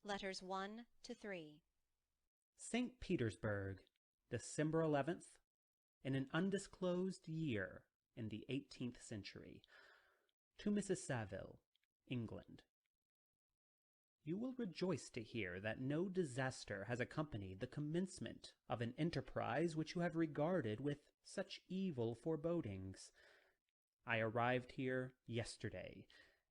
Letters 1 to 3. St. Petersburg, December 11th, in an undisclosed year in the 18th century. To Mrs. Saville, England. You will rejoice to hear that no disaster has accompanied the commencement of an enterprise which you have regarded with such evil forebodings. I arrived here yesterday,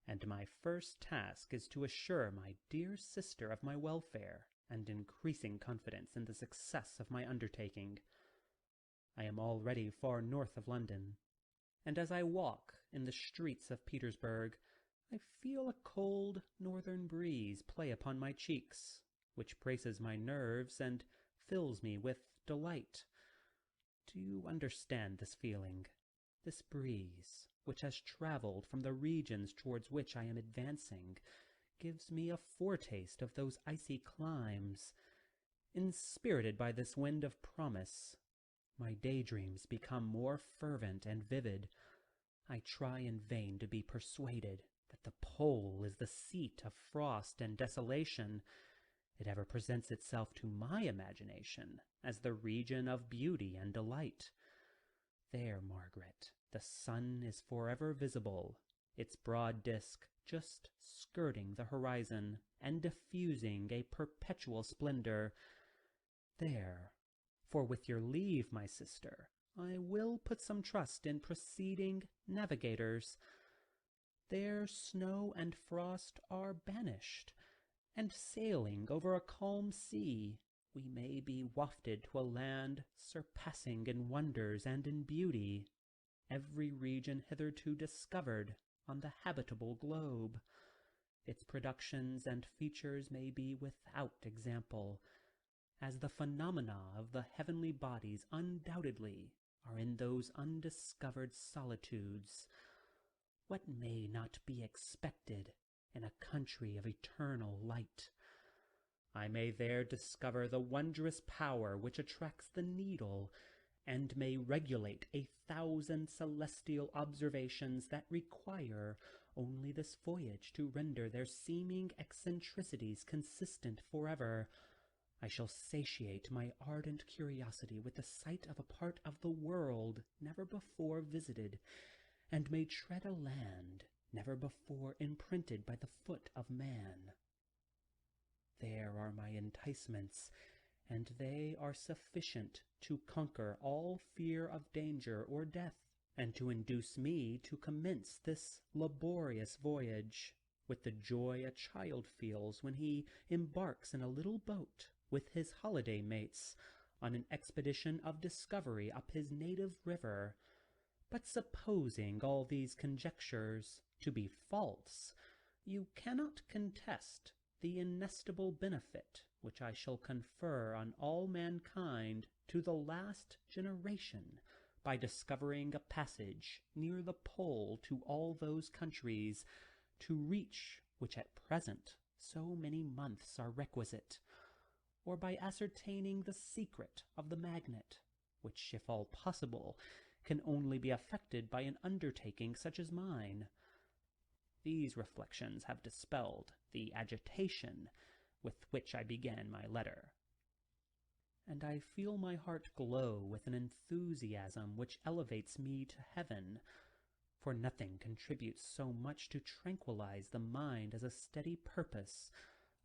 and my first task is to assure my dear sister of my welfare and increasing confidence in the success of my undertaking. I am already far north of London, and as I walk in the streets of Petersburg, I feel a cold northern breeze play upon my cheeks, which braces my nerves and fills me with delight. Do you understand this feeling? This breeze, which has traveled from the regions towards which I am advancing, gives me a foretaste of those icy climes. Inspirited by this wind of promise, my daydreams become more fervent and vivid. I try in vain to be persuaded that the pole is the seat of frost and desolation. It ever presents itself to my imagination as the region of beauty and delight. There, Margaret, the sun is forever visible, its broad disk just skirting the horizon and diffusing a perpetual splendor. There, for with your leave, my sister, I will put some trust in preceding navigators. There snow and frost are banished, and sailing over a calm sea, we may be wafted to a land surpassing in wonders and in beauty every region hitherto discovered on the habitable globe. Its productions and features may be without example, as the phenomena of the heavenly bodies undoubtedly are in those undiscovered solitudes. What may not be expected in a country of eternal light? I may there discover the wondrous power which attracts the needle, and may regulate 1,000 celestial observations that require only this voyage to render their seeming eccentricities consistent forever. I shall satiate my ardent curiosity with the sight of a part of the world never before visited, and may tread a land never before imprinted by the foot of man. There are my enticements, and they are sufficient to conquer all fear of danger or death, and to induce me to commence this laborious voyage with the joy a child feels when he embarks in a little boat with his holiday mates on an expedition of discovery up his native river. But supposing all these conjectures to be false, you cannot contest the inestimable benefit which I shall confer on all mankind to the last generation by discovering a passage near the pole to all those countries, to reach which at present so many months are requisite, or by ascertaining the secret of the magnet, which, if all possible, can only be effected by an undertaking such as mine. These reflections have dispelled the agitation with which I began my letter, and I feel my heart glow with an enthusiasm which elevates me to heaven, for nothing contributes so much to tranquilize the mind as a steady purpose,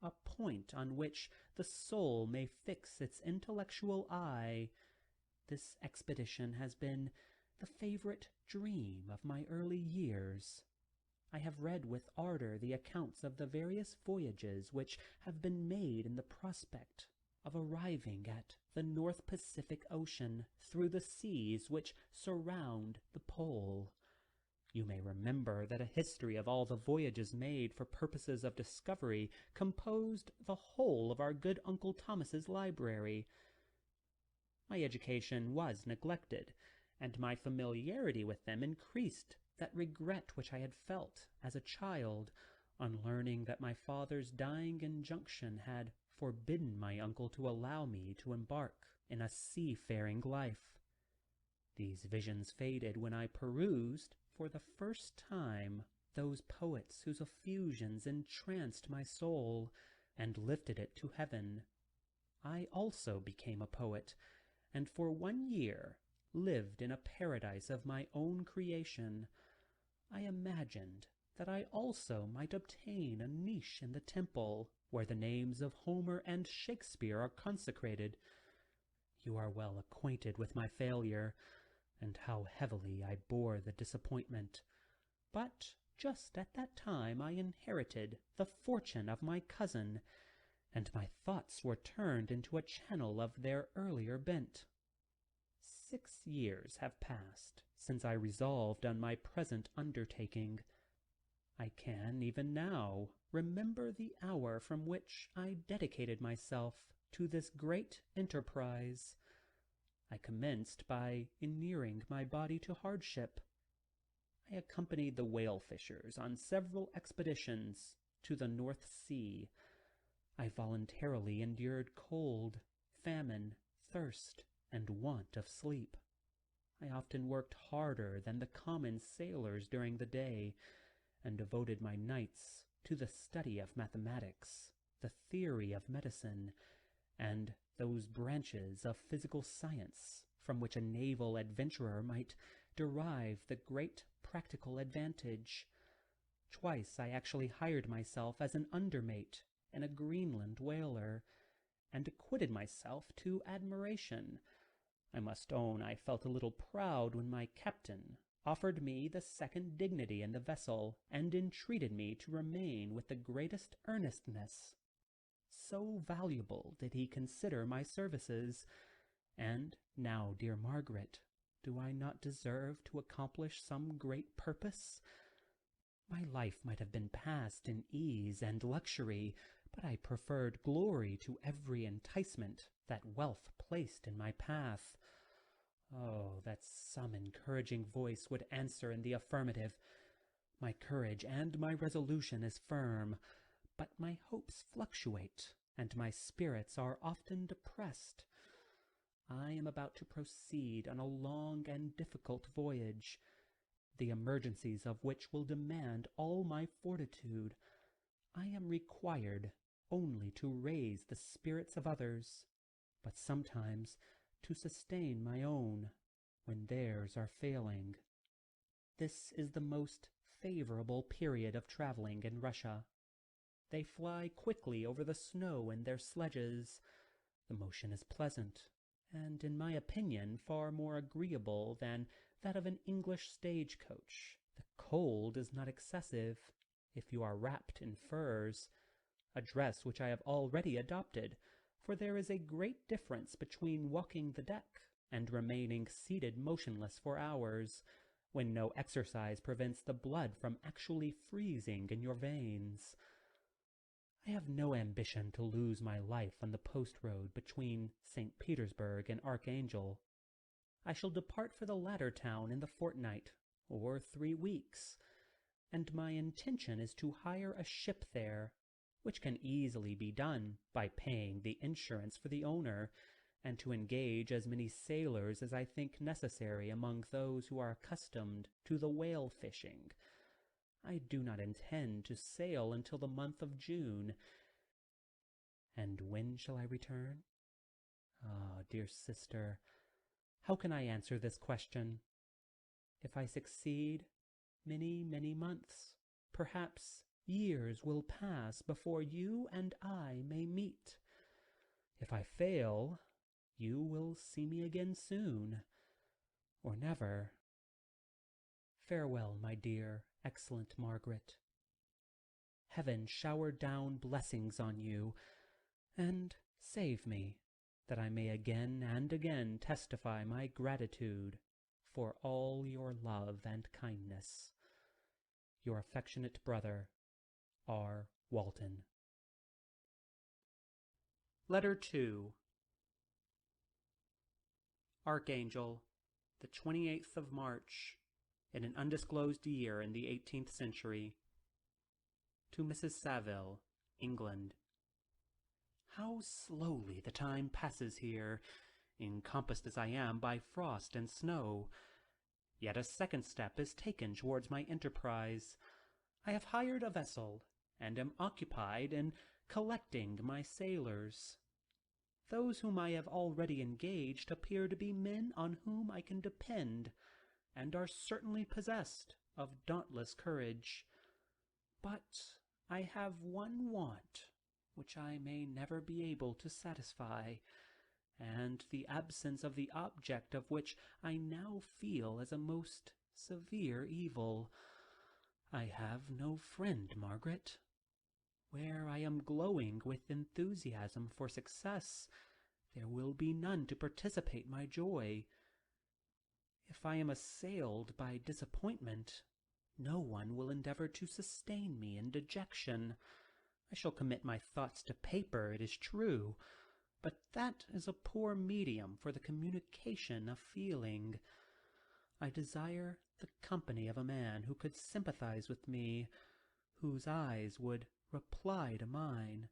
a point on which the soul may fix its intellectual eye. This expedition has been the favorite dream of my early years. I have read with ardor the accounts of the various voyages which have been made in the prospect of arriving at the North Pacific Ocean through the seas which surround the pole. You may remember that a history of all the voyages made for purposes of discovery composed the whole of our good Uncle Thomas's library. My education was neglected, and my familiarity with them increased that regret which I had felt as a child on learning that my father's dying injunction had forbidden my uncle to allow me to embark in a seafaring life. These visions faded when I perused for the first time those poets whose effusions entranced my soul, and lifted it to heaven. I also became a poet, and for 1 year lived in a paradise of my own creation. I imagined that I also might obtain a niche in the temple where the names of Homer and Shakespeare are consecrated. You are well acquainted with my failure, and how heavily I bore the disappointment. But just at that time I inherited the fortune of my cousin, and my thoughts were turned into a channel of their earlier bent. 6 years have passed since I resolved on my present undertaking. I can, even now, remember the hour from which I dedicated myself to this great enterprise. I commenced by inuring my body to hardship. I accompanied the whale fishers on several expeditions to the North Sea. I voluntarily endured cold, famine, thirst, and want of sleep. I often worked harder than the common sailors during the day, and devoted my nights to the study of mathematics, the theory of medicine, and those branches of physical science from which a naval adventurer might derive the great practical advantage. Twice I actually hired myself as an undermate in a Greenland whaler, and acquitted myself to admiration. I must own I felt a little proud when my captain offered me the second dignity in the vessel, and entreated me to remain with the greatest earnestness. So valuable did he consider my services. And now, dear Margaret, do I not deserve to accomplish some great purpose? My life might have been passed in ease and luxury, but I preferred glory to every enticement that wealth placed in my path. Oh, that some encouraging voice would answer in the affirmative. My courage and my resolution is firm, but my hopes fluctuate, and my spirits are often depressed. I am about to proceed on a long and difficult voyage, the emergencies of which will demand all my fortitude. I am required only to raise the spirits of others, but sometimes to sustain my own when theirs are failing. This is the most favorable period of traveling in Russia. They fly quickly over the snow in their sledges. The motion is pleasant, and in my opinion far more agreeable than that of an English stagecoach. The cold is not excessive if you are wrapped in furs, a dress which I have already adopted, for there is a great difference between walking the deck and remaining seated motionless for hours, when no exercise prevents the blood from actually freezing in your veins. I have no ambition to lose my life on the post road between St. Petersburg and Archangel. I shall depart for the latter town in the fortnight, or 3 weeks, and my intention is to hire a ship there, which can easily be done by paying the insurance for the owner, and to engage as many sailors as I think necessary among those who are accustomed to the whale fishing. I do not intend to sail until the month of June. And when shall I return? Ah, dear sister, how can I answer this question? If I succeed, many, many months, perhaps years will pass before you and I may meet. If I fail, you will see me again soon, or never. Farewell, my dear, excellent Margaret. Heaven shower down blessings on you, and save me, that I may again and again testify my gratitude for all your love and kindness. Your affectionate brother, R. Walton. Letter 2. Archangel, the 28th of March, in an undisclosed year in the 18th century. To Mrs. Saville, England. How slowly the time passes here, encompassed as I am by frost and snow. Yet a second step is taken towards my enterprise. I have hired a vessel, and am occupied in collecting my sailors. Those whom I have already engaged appear to be men on whom I can depend, and are certainly possessed of dauntless courage. But I have one want which I may never be able to satisfy, and the absence of the object of which I now feel as a most severe evil. I have no friend, Margaret. Where I am glowing with enthusiasm for success, there will be none to participate my joy. If I am assailed by disappointment, no one will endeavor to sustain me in dejection. I shall commit my thoughts to paper, it is true, but that is a poor medium for the communication of feeling. I desire the company of a man who could sympathize with me, whose eyes would reply to mine.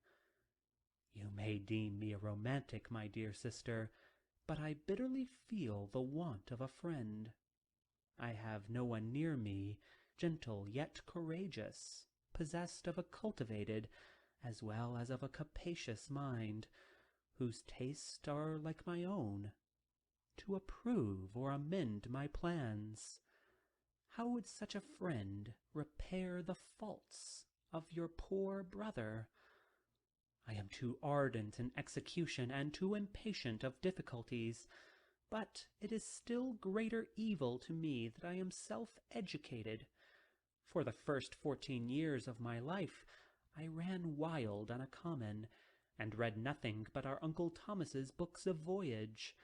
You may deem me a romantic, my dear sister, but I bitterly feel the want of a friend. I have no one near me, gentle yet courageous, possessed of a cultivated as well as of a capacious mind, whose tastes are like my own, to approve or amend my plans. How would such a friend repair the faults of your poor brother? I am too ardent in execution and too impatient of difficulties, but it is still greater evil to me that I am self-educated. For the first 14 years of my life I ran wild on a common, and read nothing but our Uncle Thomas's books of voyage.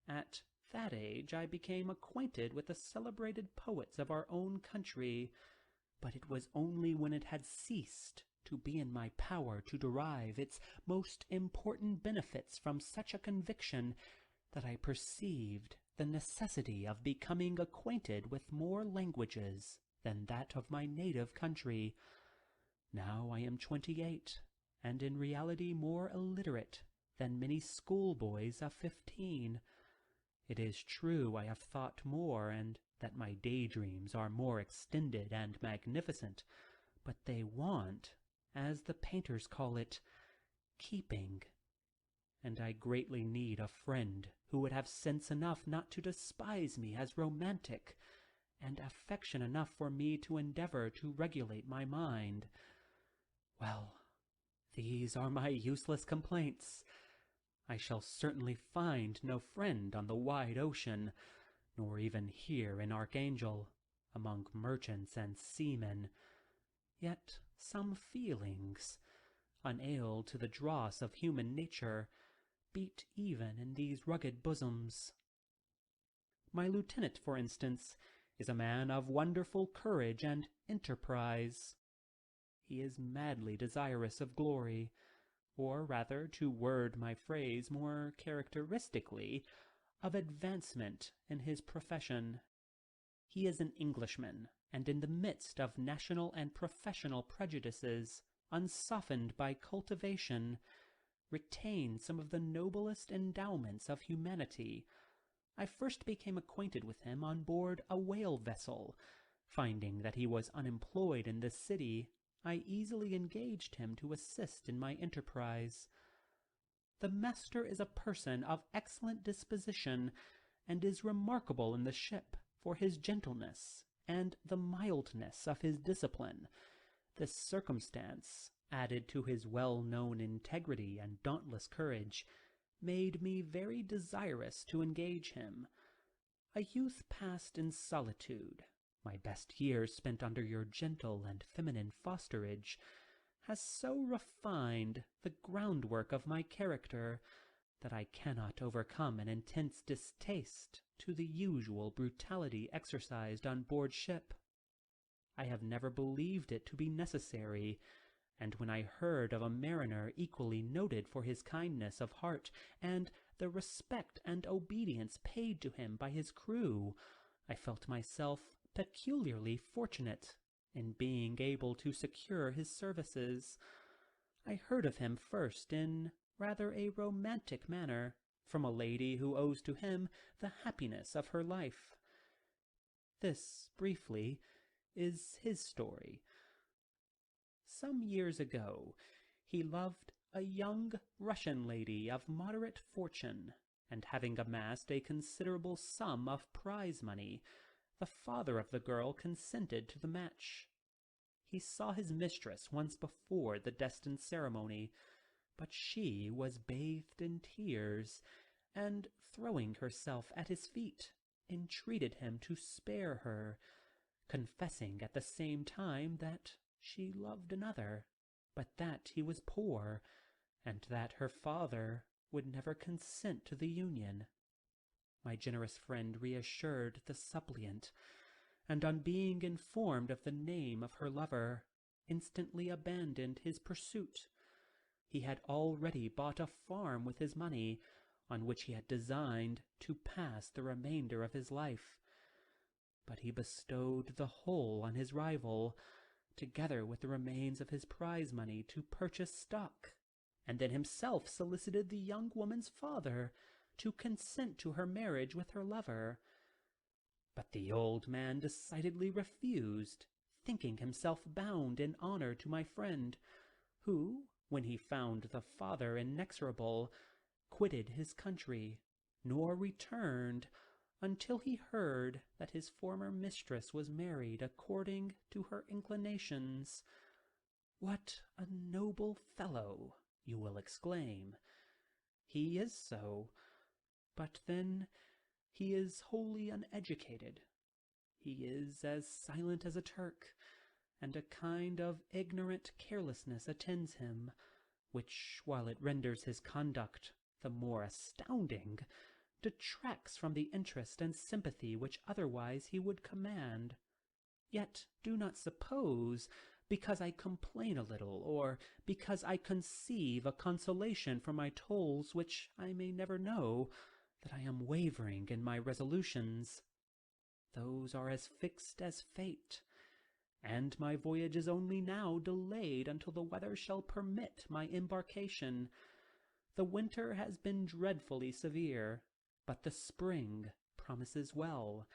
At that age I became acquainted with the celebrated poets of our own country, but it was only when it had ceased to be in my power to derive its most important benefits from such a conviction that I perceived the necessity of becoming acquainted with more languages than that of my native country. Now I am 28, and in reality more illiterate than many schoolboys of 15. It is true I have thought more, and that my daydreams are more extended and magnificent, but they want, as the painters call it, keeping, and I greatly need a friend who would have sense enough not to despise me as romantic, and affection enough for me to endeavor to regulate my mind. Well, these are my useless complaints. I shall certainly find no friend on the wide ocean, nor even here in Archangel, among merchants and seamen. Yet some feelings, unailed to the dross of human nature, beat even in these rugged bosoms. My lieutenant, for instance, is a man of wonderful courage and enterprise. He is madly desirous of glory, or rather, to word my phrase more characteristically, of advancement in his profession. He is an Englishman, and in the midst of national and professional prejudices, unsoftened by cultivation, retains some of the noblest endowments of humanity. I first became acquainted with him on board a whale vessel. Finding that he was unemployed in this city, I easily engaged him to assist in my enterprise. The master is a person of excellent disposition, and is remarkable in the ship for his gentleness and the mildness of his discipline. This circumstance, added to his well-known integrity and dauntless courage, made me very desirous to engage him. A youth passed in solitude, my best years spent under your gentle and feminine fosterage, has so refined the groundwork of my character that I cannot overcome an intense distaste to the usual brutality exercised on board ship. I have never believed it to be necessary, and when I heard of a mariner equally noted for his kindness of heart and the respect and obedience paid to him by his crew, I felt myself peculiarly fortunate in being able to secure his services. I heard of him first in rather a romantic manner, from a lady who owes to him the happiness of her life. This, briefly, is his story. some years ago he loved a young Russian lady of moderate fortune, and having amassed a considerable sum of prize money, the father of the girl consented to the match. He saw his mistress once before the destined ceremony, but she was bathed in tears, and, throwing herself at his feet, entreated him to spare her, confessing at the same time that she loved another, but that he was poor, and that her father would never consent to the union. My generous friend reassured the suppliant, and on being informed of the name of her lover, instantly abandoned his pursuit. He had already bought a farm with his money, on which he had designed to pass the remainder of his life, but he bestowed the whole on his rival, together with the remains of his prize money, to purchase stock, and then himself solicited the young woman's father to consent to her marriage with her lover. But the old man decidedly refused, thinking himself bound in honor to my friend, who, when he found the father inexorable, quitted his country, nor returned until he heard that his former mistress was married according to her inclinations. What a noble fellow, you will exclaim. He is so, but then he is wholly uneducated. He is as silent as a Turk, and a kind of ignorant carelessness attends him, which, while it renders his conduct the more astounding, detracts from the interest and sympathy which otherwise he would command. Yet do not suppose, because I complain a little, or because I conceive a consolation for my tolls which I may never know, that I am wavering in my resolutions. Those are as fixed as fate, and my voyage is only now delayed until the weather shall permit my embarkation. The winter has been dreadfully severe, but the spring promises well,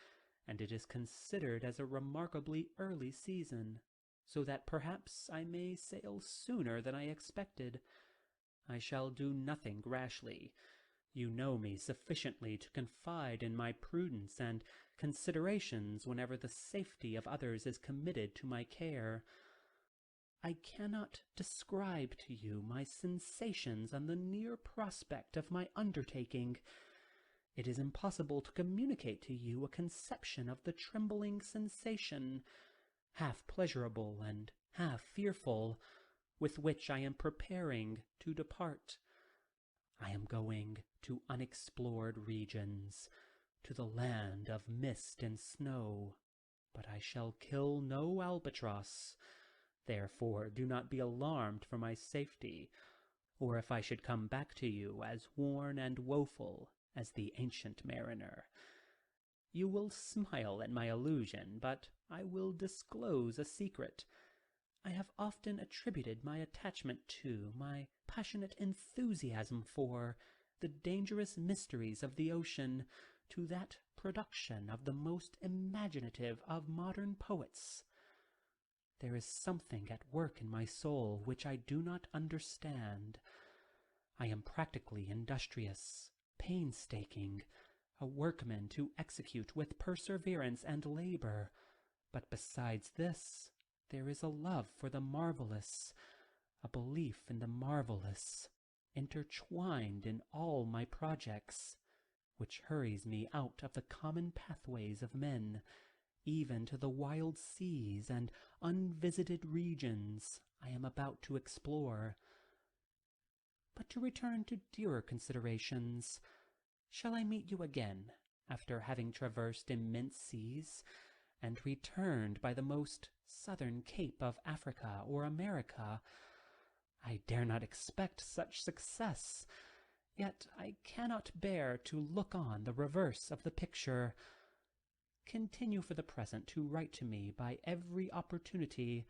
and it is considered as a remarkably early season, so that perhaps I may sail sooner than I expected. I shall do nothing rashly. You know me sufficiently to confide in my prudence and considerations whenever the safety of others is committed to my care. I cannot describe to you my sensations on the near prospect of my undertaking. It is impossible to communicate to you a conception of the trembling sensation, half pleasurable and half fearful, with which I am preparing to depart. I am going to unexplored regions, to the land of mist and snow, but I shall kill no albatross. Therefore do not be alarmed for my safety, or if I should come back to you as worn and woeful as the ancient mariner. You will smile at my illusion, but I will disclose a secret. I have often attributed my attachment to, my passionate enthusiasm for, the dangerous mysteries of the ocean, to that production of the most imaginative of modern poets. There is something at work in my soul which I do not understand. I am practically industrious, painstaking, a workman to execute with perseverance and labor, but besides this, there is a love for the marvelous, a belief in the marvelous, intertwined in all my projects, which hurries me out of the common pathways of men, even to the wild seas and unvisited regions I am about to explore. But to return to dearer considerations, shall I meet you again, after having traversed immense seas, and returned by the most southern cape of Africa or America? I dare not expect such success, yet I cannot bear to look on the reverse of the picture. Continue for the present to write to me by every opportunity.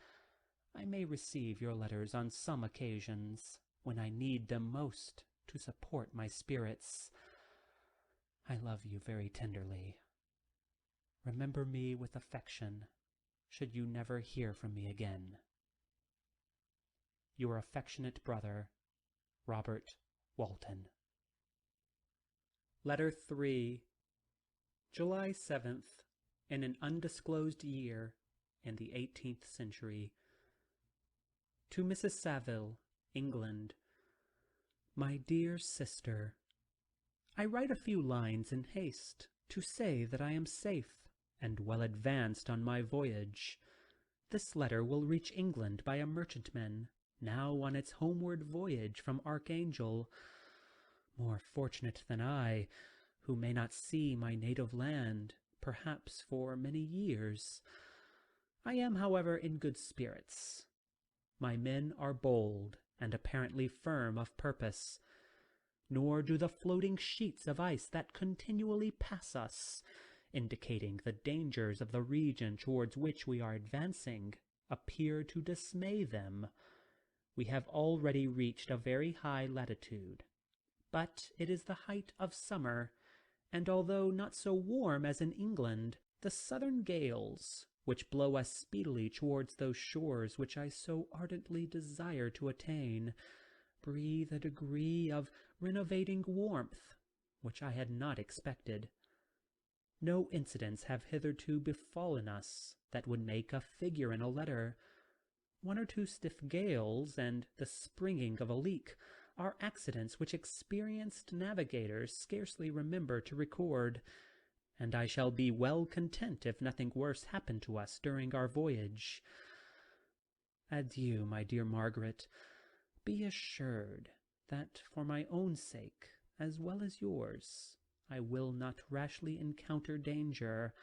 I may receive your letters on some occasions, when I need them most to support my spirits. I love you very tenderly. Remember me with affection, should you never hear from me again. Your affectionate brother, Robert Walton. Letter 3. July 7th, in an undisclosed year in the 18th century. To Mrs. Saville, England. My dear sister, I write a few lines in haste to say that I am safe and well advanced on my voyage. This letter will reach England by a merchantman, now on its homeward voyage from Archangel, more fortunate than I, who may not see my native land, perhaps for many years. I am, however, in good spirits. My men are bold and apparently firm of purpose, nor do the floating sheets of ice that continually pass us, indicating the dangers of the region towards which we are advancing, appear to dismay them. We have already reached a very high latitude, but it is the height of summer, and although not so warm as in England, the southern gales, which blow us speedily towards those shores which I so ardently desire to attain, breathe a degree of renovating warmth which I had not expected. No incidents have hitherto befallen us that would make a figure in a letter. 1 or 2 stiff gales and the springing of a leak are accidents which experienced navigators scarcely remember to record, and I shall be well content if nothing worse happen to us during our voyage. Adieu, my dear Margaret. Be assured that for my own sake, as well as yours, I will not rashly encounter danger.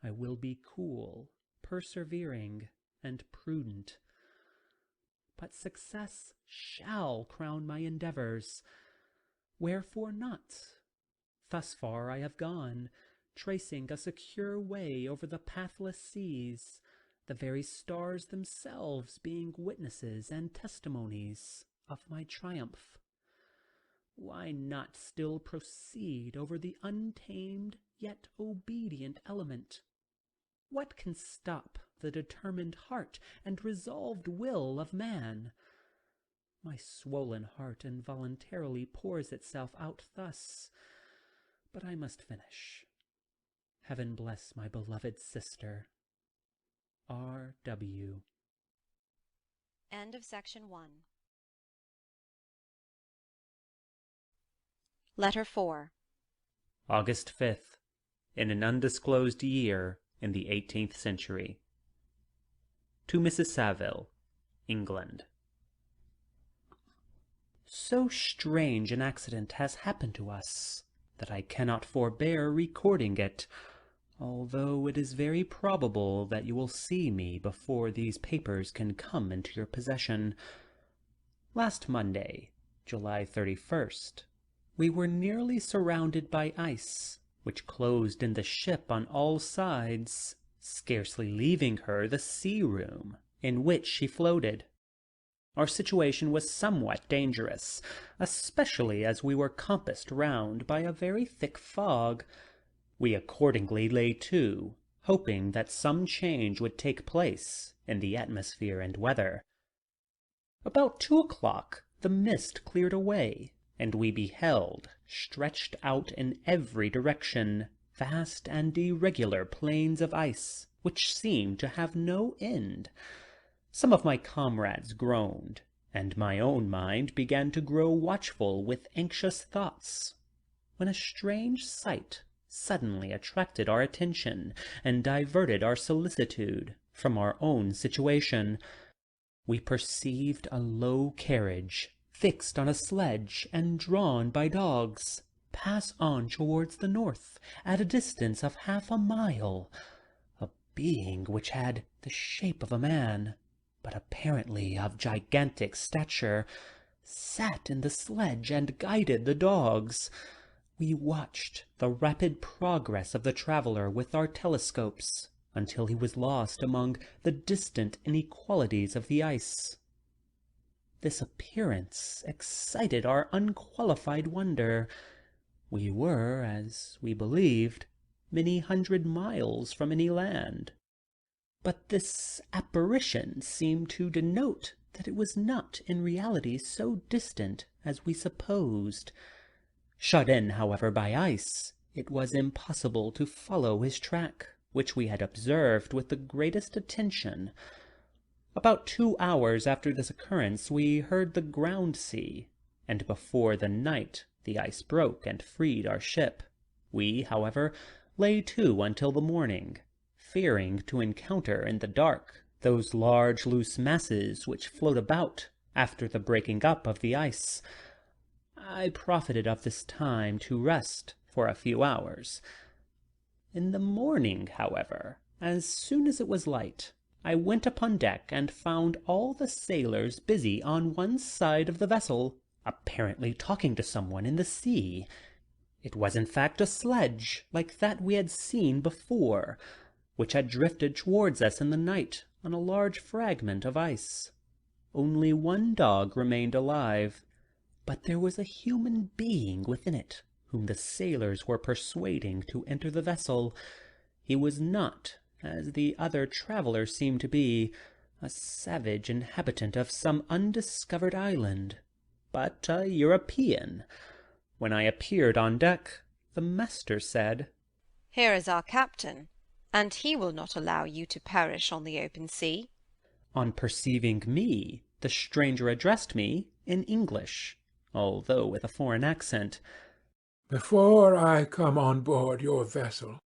I will be cool, persevering, and prudent. But success shall crown my endeavors. Wherefore not? Thus far I have gone, tracing a secure way over the pathless seas, the very stars themselves being witnesses and testimonies of my triumph. Why not still proceed over the untamed yet obedient element? What can stop the determined heart and resolved will of man? My swollen heart involuntarily pours itself out thus, but I must finish. Heaven bless my beloved sister. R.W. End of section 1. Letter 4. August 5th, in an undisclosed year in the 18th century. To Mrs. Saville, England. So strange an accident has happened to us that I cannot forbear recording it, although it is very probable that you will see me before these papers can come into your possession. Last Monday, July 31st, we were nearly surrounded by ice, which closed in the ship on all sides, scarcely leaving her the sea-room in which she floated. Our situation was somewhat dangerous, especially as we were compassed round by a very thick fog. We accordingly lay to, hoping that some change would take place in the atmosphere and weather. About 2 o'clock the mist cleared away, and we beheld, stretched out in every direction, vast and irregular plains of ice, which seemed to have no end. Some of my comrades groaned, and my own mind began to grow watchful with anxious thoughts, when a strange sight suddenly attracted our attention and diverted our solicitude from our own situation. We perceived a low carriage, fixed on a sledge and drawn by dogs, pass on towards the north at a distance of 1/2 mile. A being which had the shape of a man, but apparently of gigantic stature, sat in the sledge and guided the dogs. We watched the rapid progress of the traveller with our telescopes until he was lost among the distant inequalities of the ice. This appearance excited our unqualified wonder. We were, as we believed, many hundred miles from any land, but this apparition seemed to denote that it was not in reality so distant as we supposed. Shut in, however, by ice, it was impossible to follow his track, which we had observed with the greatest attention. About 2 hours after this occurrence we heard the ground sea, and before the night the ice broke and freed our ship. We, however, lay to until the morning, fearing to encounter in the dark those large loose masses which float about after the breaking up of the ice. I profited of this time to rest for a few hours. In the morning, however, as soon as it was light, I went upon deck and found all the sailors busy on one side of the vessel, apparently talking to someone in the sea. It was in fact a sledge, like that we had seen before, which had drifted towards us in the night on a large fragment of ice. Only one dog remained alive, but there was a human being within it, whom the sailors were persuading to enter the vessel. He was not, as the other travellers seemed to be, a savage inhabitant of some undiscovered island, but a European. When I appeared on deck, the master said, "Here is our captain, and he will not allow you to perish on the open sea." On perceiving me, the stranger addressed me in English, although with a foreign accent. "Before I come on board your vessel,"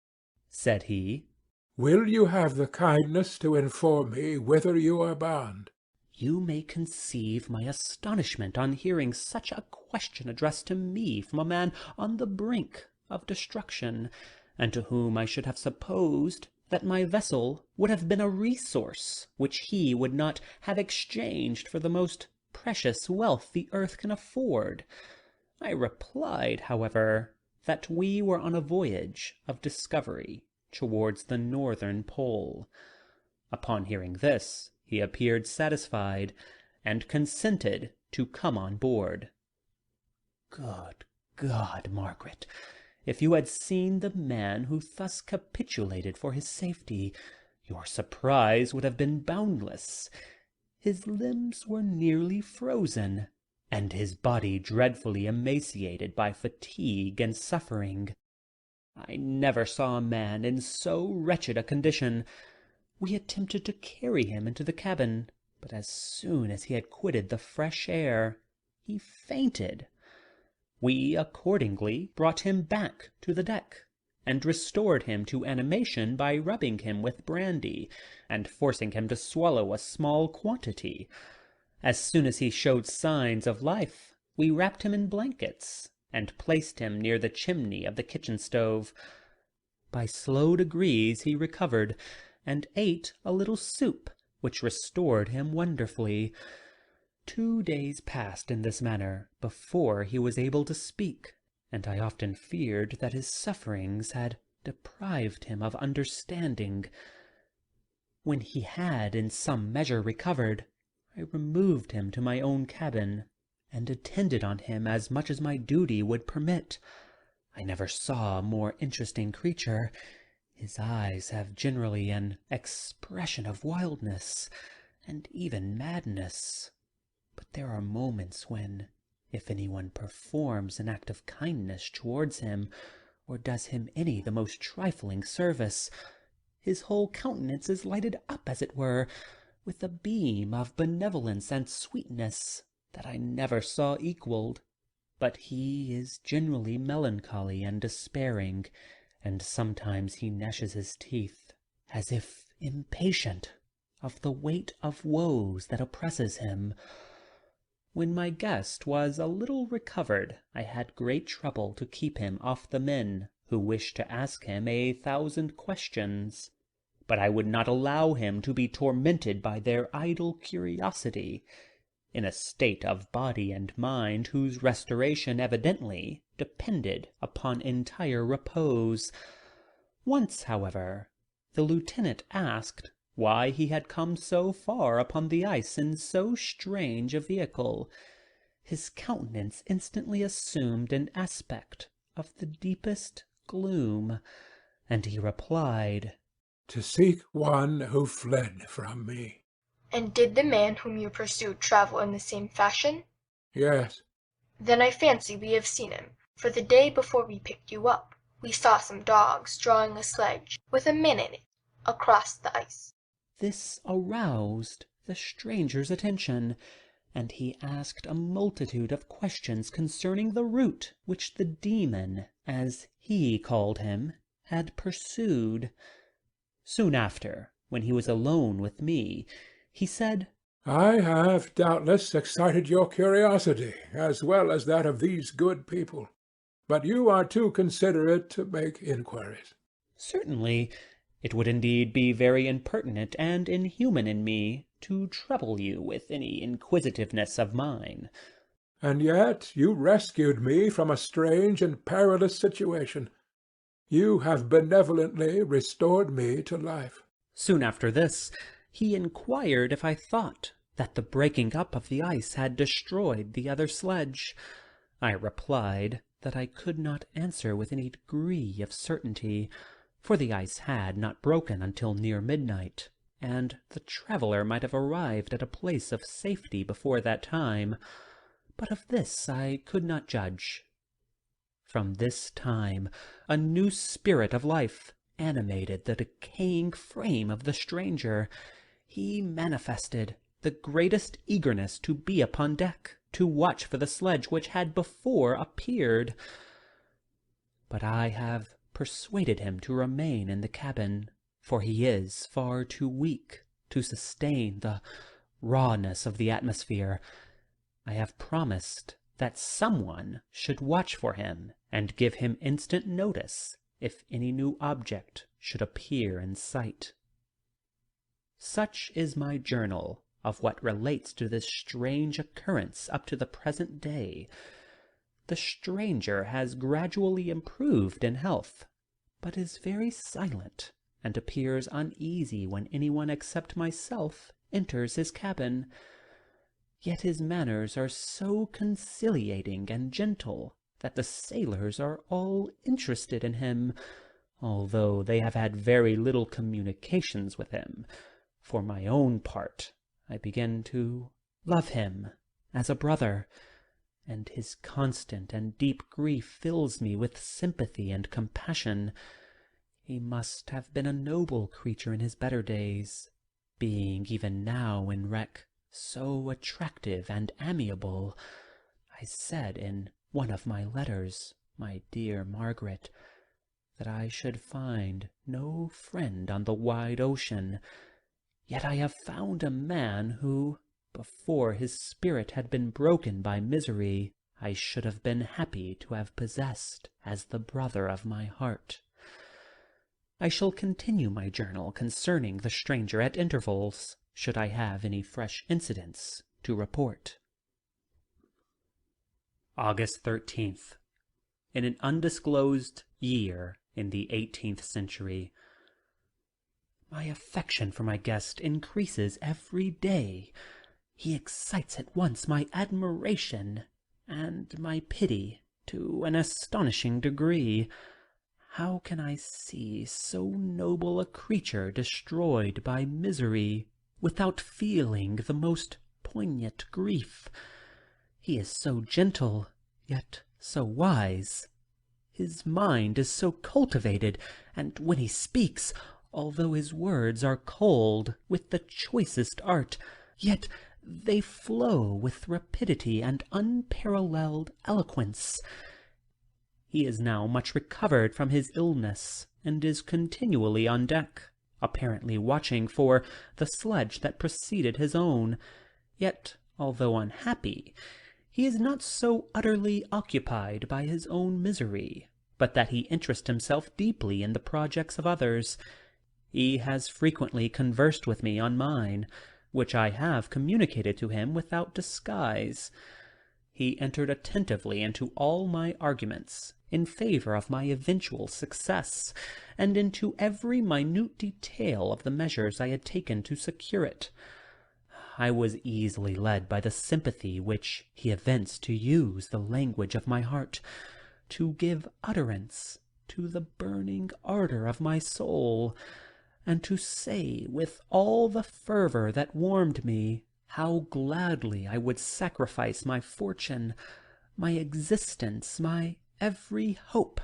said he, "will you have the kindness to inform me whither you are bound?" You may conceive my astonishment on hearing such a question addressed to me from a man on the brink of destruction, and to whom I should have supposed that my vessel would have been a resource which he would not have exchanged for the most precious wealth the earth can afford. I replied, however, that we were on a voyage of discovery towards the northern pole. Upon hearing this, he appeared satisfied, and consented to come on board. Good God, Margaret, if you had seen the man who thus capitulated for his safety, your surprise would have been boundless. His limbs were nearly frozen, and his body dreadfully emaciated by fatigue and suffering. I never saw a man in so wretched a condition. We attempted to carry him into the cabin, but as soon as he had quitted the fresh air, he fainted. We accordingly brought him back to the deck, and restored him to animation by rubbing him with brandy, and forcing him to swallow a small quantity. As soon as he showed signs of life, we wrapped him in blankets, and placed him near the chimney of the kitchen stove. By slow degrees he recovered, and ate a little soup, which restored him wonderfully. 2 days passed in this manner before he was able to speak, and I often feared that his sufferings had deprived him of understanding. When he had in some measure recovered, I removed him to my own cabin, and attended on him as much as my duty would permit. I never saw a more interesting creature. His eyes have generally an expression of wildness, and even madness. But there are moments when, if anyone performs an act of kindness towards him, or does him any the most trifling service, his whole countenance is lighted up, as it were, with a beam of benevolence and sweetness that I never saw equalled. But he is generally melancholy and despairing, and sometimes he gnashes his teeth, as if impatient of the weight of woes that oppresses him. When my guest was a little recovered, I had great trouble to keep him off the men, who wished to ask him 1,000 questions. But I would not allow him to be tormented by their idle curiosity. In a state of body and mind whose restoration evidently depended upon entire repose. Once, however, the lieutenant asked why he had come so far upon the ice in so strange a vehicle. His countenance instantly assumed an aspect of the deepest gloom, and he replied, "To seek one who fled from me." And did the man whom you pursued travel in the same fashion? Yes. Then I fancy we have seen him, for the day before we picked you up, we saw some dogs drawing a sledge with a man in it across the ice. This aroused the stranger's attention, and he asked a multitude of questions concerning the route which the demon, as he called him, had pursued. Soon after, when he was alone with me, he said, I have doubtless excited your curiosity, as well as that of these good people. But you are too considerate to make inquiries. "Certainly, it would indeed be very impertinent and inhuman in me to trouble you with any inquisitiveness of mine." And yet you rescued me from a strange and perilous situation. You have benevolently restored me to life. Soon after this, he inquired if I thought that the breaking up of the ice had destroyed the other sledge. I replied that I could not answer with any degree of certainty, for the ice had not broken until near midnight, and the traveller might have arrived at a place of safety before that time, but of this I could not judge. From this time a new spirit of life animated the decaying frame of the stranger. He manifested the greatest eagerness to be upon deck, to watch for the sledge which had before appeared. But I have persuaded him to remain in the cabin, for he is far too weak to sustain the rawness of the atmosphere. I have promised that someone should watch for him and give him instant notice if any new object should appear in sight. Such is my journal of what relates to this strange occurrence up to the present day. The stranger has gradually improved in health, but is very silent, and appears uneasy when anyone except myself enters his cabin. Yet his manners are so conciliating and gentle that the sailors are all interested in him, although they have had very little communications with him. For my own part, I begin to love him as a brother, and his constant and deep grief fills me with sympathy and compassion. He must have been a noble creature in his better days, being even now in wreck so attractive and amiable. I said in one of my letters, my dear Margaret, that I should find no friend on the wide ocean, yet I have found a man who, before his spirit had been broken by misery, I should have been happy to have possessed as the brother of my heart. I shall continue my journal concerning the stranger at intervals, should I have any fresh incidents to report. August 13th. In an undisclosed year in the 18th century. My affection for my guest increases every day. He excites at once my admiration and my pity to an astonishing degree. How can I see so noble a creature destroyed by misery without feeling the most poignant grief? He is so gentle, yet so wise. His mind is so cultivated, and when he speaks, although his words are cold with the choicest art, yet they flow with rapidity and unparalleled eloquence. He is now much recovered from his illness, and is continually on deck, apparently watching for the sledge that preceded his own. Yet, although unhappy, he is not so utterly occupied by his own misery, but that he interests himself deeply in the projects of others. He has frequently conversed with me on mine, which I have communicated to him without disguise. He entered attentively into all my arguments in favor of my eventual success, and into every minute detail of the measures I had taken to secure it. I was easily led by the sympathy which he evinced to use the language of my heart, to give utterance to the burning ardor of my soul. and to say with all the fervor that warmed me how gladly I would sacrifice my fortune, my existence, my every hope,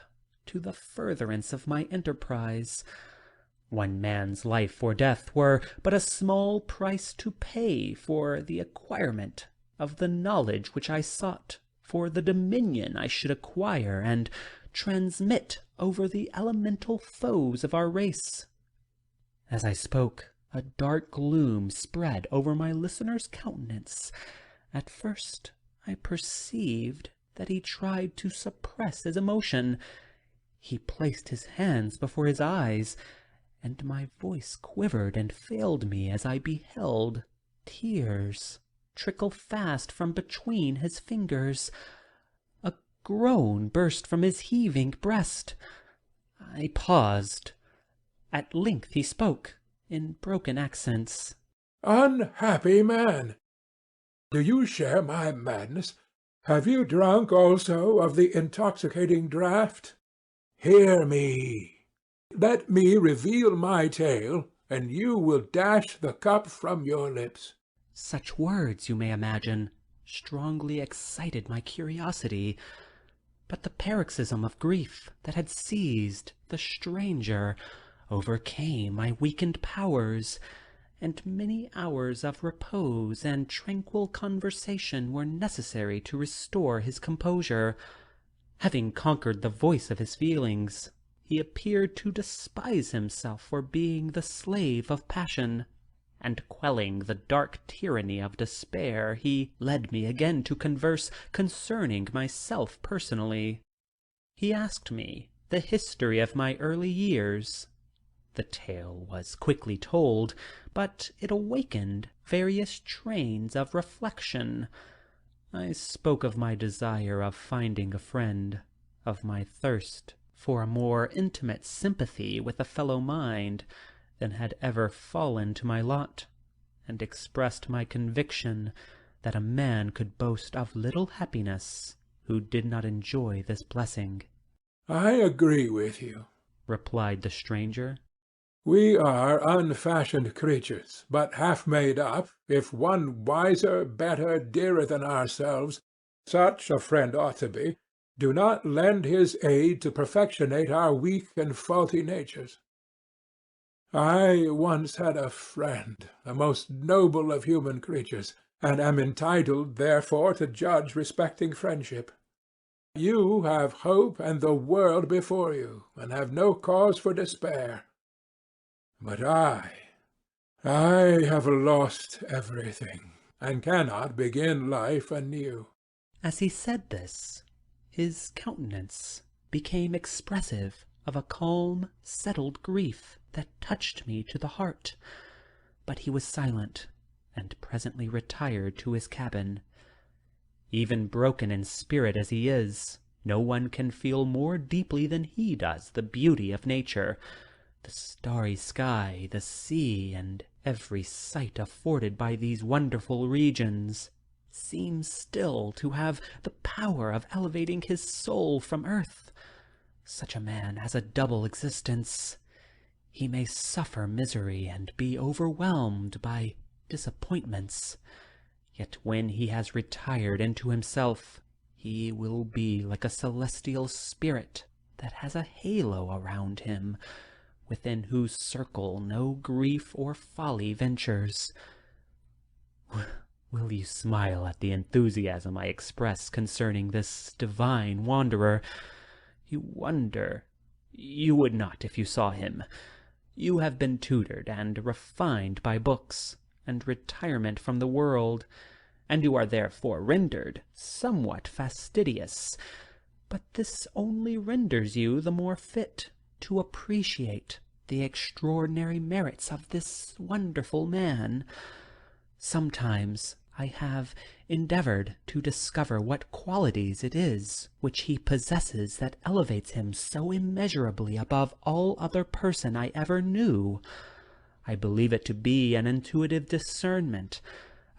to the furtherance of my enterprise. One man's life or death were but a small price to pay for the acquirement of the knowledge which I sought, for the dominion I should acquire and transmit over the elemental foes of our race. As I spoke, a dark gloom spread over my listener's countenance. At first I perceived that he tried to suppress his emotion. He placed his hands before his eyes, and my voice quivered and failed me as I beheld tears trickle fast from between his fingers. A groan burst from his heaving breast. I paused. At length he spoke, in broken accents. "Unhappy man! Do you share my madness? Have you drunk also of the intoxicating draught? Hear me. Let me reveal my tale, and you will dash the cup from your lips." Such words, you may imagine, strongly excited my curiosity, but the paroxysm of grief that had seized the stranger overcame my weakened powers, and many hours of repose and tranquil conversation were necessary to restore his composure. Having conquered the voice of his feelings, he appeared to despise himself for being the slave of passion, and quelling the dark tyranny of despair, he led me again to converse concerning myself personally. He asked me the history of my early years. The tale was quickly told, but it awakened various trains of reflection. I spoke of my desire of finding a friend, of my thirst for a more intimate sympathy with a fellow mind than had ever fallen to my lot, and expressed my conviction that a man could boast of little happiness who did not enjoy this blessing. "I agree with you," replied the stranger. "We are unfashioned creatures, but half made up, if one wiser, better, dearer than ourselves, such a friend ought to be, do not lend his aid to perfectionate our weak and faulty natures. I once had a friend, the most noble of human creatures, and am entitled, therefore, to judge respecting friendship. You have hope and the world before you, and have no cause for despair. But I have lost everything, and cannot begin life anew." As he said this, his countenance became expressive of a calm, settled grief that touched me to the heart. But he was silent, and presently retired to his cabin. Even broken in spirit as he is, no one can feel more deeply than he does the beauty of nature, the starry sky, the sea, and every sight afforded by these wonderful regions seems still to have the power of elevating his soul from earth. Such a man has a double existence. He may suffer misery and be overwhelmed by disappointments, yet when he has retired into himself, he will be like a celestial spirit that has a halo around him, within whose circle no grief or folly ventures. Will you smile at the enthusiasm I express concerning this divine wanderer? You wonder. You would not if you saw him. You have been tutored and refined by books, and retirement from the world, and you are therefore rendered somewhat fastidious. But this only renders you the more fit to appreciate the extraordinary merits of this wonderful man. Sometimes I have endeavored to discover what qualities it is which he possesses that elevates him so immeasurably above all other person I ever knew. I believe it to be an intuitive discernment,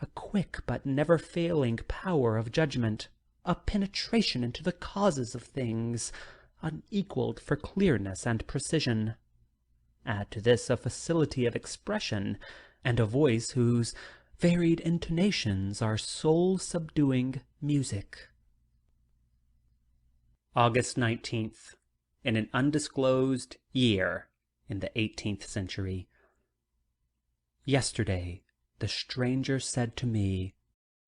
a quick but never-failing power of judgment, a penetration into the causes of things, unequaled for clearness and precision. Add to this a facility of expression, and a voice whose varied intonations are soul-subduing music. August 19th, in an undisclosed year in the 18th century. Yesterday, the stranger said to me,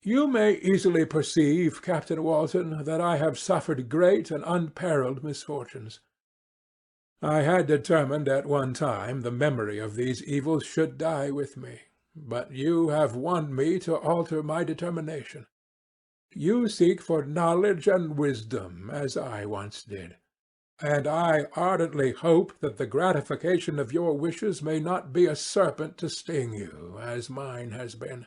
"You may easily perceive, Captain Walton, that I have suffered great and unparalleled misfortunes. I had determined at one time the memory of these evils should die with me, but you have won me to alter my determination. You seek for knowledge and wisdom, as I once did, and I ardently hope that the gratification of your wishes may not be a serpent to sting you, as mine has been.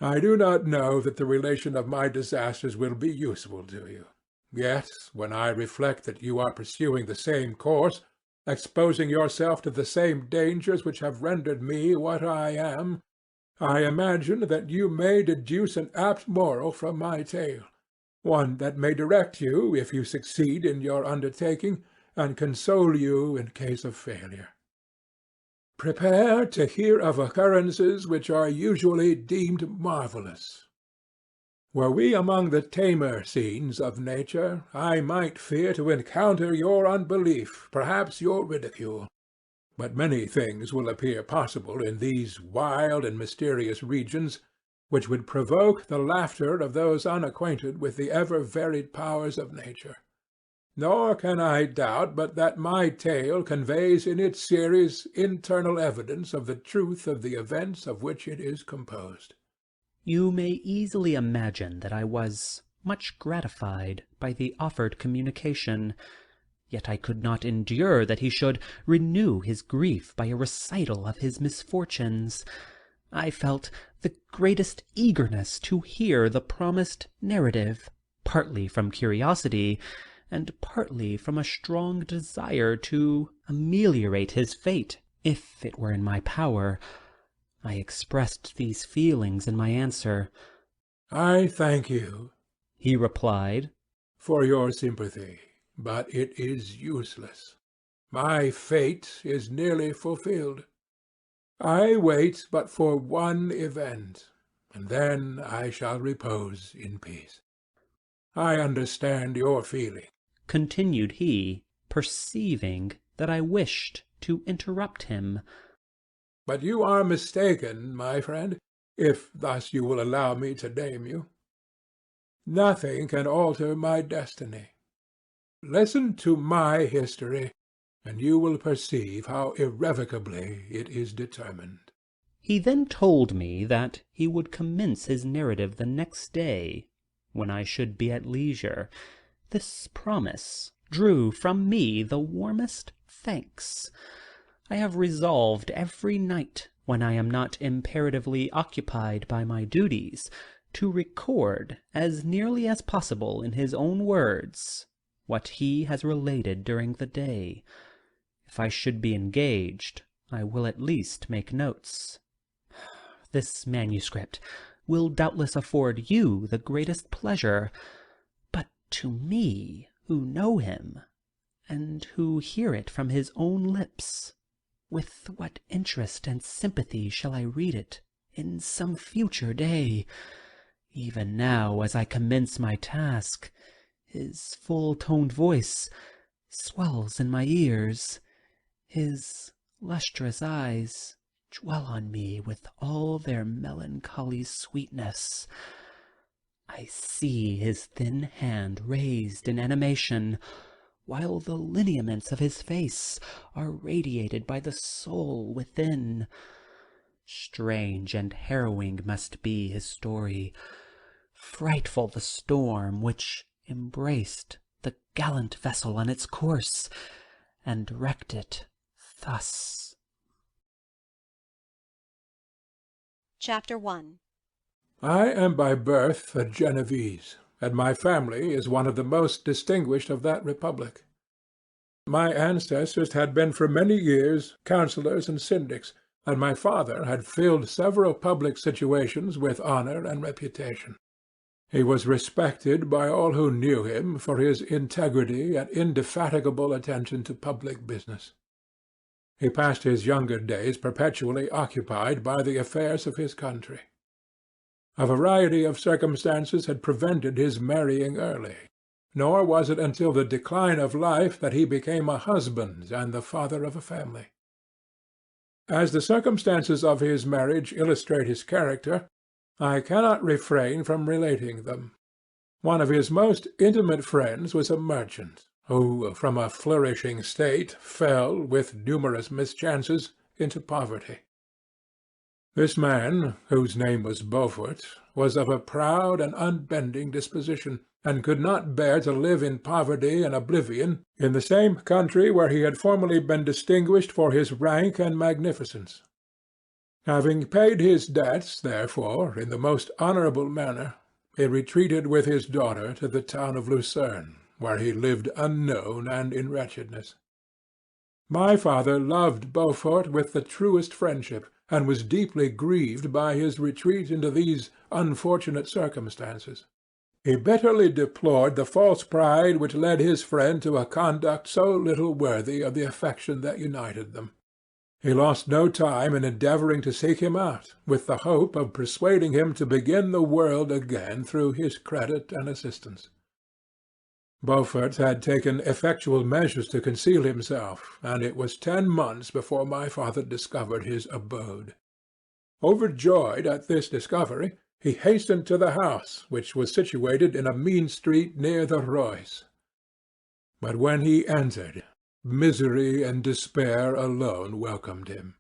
I do not know that the relation of my disasters will be useful to you. Yet, when I reflect that you are pursuing the same course, exposing yourself to the same dangers which have rendered me what I am, I imagine that you may deduce an apt moral from my tale, one that may direct you if you succeed in your undertaking, and console you in case of failure. Prepare to hear of occurrences which are usually deemed marvellous. Were we among the tamer scenes of nature, I might fear to encounter your unbelief, perhaps your ridicule. But many things will appear possible in these wild and mysterious regions, which would provoke the laughter of those unacquainted with the ever-varied powers of nature. Nor can I doubt but that my tale conveys in its series internal evidence of the truth of the events of which it is composed. You may easily imagine that I was much gratified by the offered communication. Yet I could not endure that he should renew his grief by a recital of his misfortunes. I felt the greatest eagerness to hear the promised narrative, partly from curiosity, and partly from a strong desire to ameliorate his fate, if it were in my power. I expressed these feelings in my answer. "I thank you," he replied, "for your sympathy. But it is useless. My fate is nearly fulfilled. I wait but for one event, and then I shall repose in peace. I understand your feeling," continued he, perceiving that I wished to interrupt him. "but you are mistaken, my friend, if thus you will allow me to name you. Nothing can alter my destiny. Listen to my history, and you will perceive how irrevocably it is determined." He then told me that he would commence his narrative the next day, when I should be at leisure. This promise drew from me the warmest thanks. I have resolved every night, when I am not imperatively occupied by my duties, to record, as nearly as possible in his own words, what he has related during the day. If I should be engaged, I will at least make notes. This manuscript will doubtless afford you the greatest pleasure, but to me, who know him, and who hear it from his own lips, with what interest and sympathy shall I read it in some future day? Even now, as I commence my task, his full-toned voice swells in my ears, his lustrous eyes dwell on me with all their melancholy sweetness. I see his thin hand raised in animation, while the lineaments of his face are radiated by the soul within. Strange and harrowing must be his story, frightful the storm which embraced the gallant vessel on its course, and wrecked it thus. Chapter 1. I am by birth a Genevese, and my family is one of the most distinguished of that republic. My ancestors had been for many years councillors and syndics, and my father had filled several public situations with honor and reputation. He was respected by all who knew him for his integrity and indefatigable attention to public business. He passed his younger days perpetually occupied by the affairs of his country. A variety of circumstances had prevented his marrying early, nor was it until the decline of life that he became a husband and the father of a family. As the circumstances of his marriage illustrate his character, I cannot refrain from relating them. One of his most intimate friends was a merchant, who, from a flourishing state, fell, with numerous mischances, into poverty. This man, whose name was Beaufort, was of a proud and unbending disposition, and could not bear to live in poverty and oblivion in the same country where he had formerly been distinguished for his rank and magnificence. Having paid his debts, therefore, in the most honourable manner, he retreated with his daughter to the town of Lucerne, where he lived unknown and in wretchedness. My father loved Beaufort with the truest friendship, and was deeply grieved by his retreat into these unfortunate circumstances. He bitterly deplored the false pride which led his friend to a conduct so little worthy of the affection that united them. He lost no time in endeavouring to seek him out, with the hope of persuading him to begin the world again through his credit and assistance. Beaufort had taken effectual measures to conceal himself, and it was 10 months before my father discovered his abode. Overjoyed at this discovery, he hastened to the house, which was situated in a mean street near the Reuss. But when he entered, misery and despair alone welcomed him.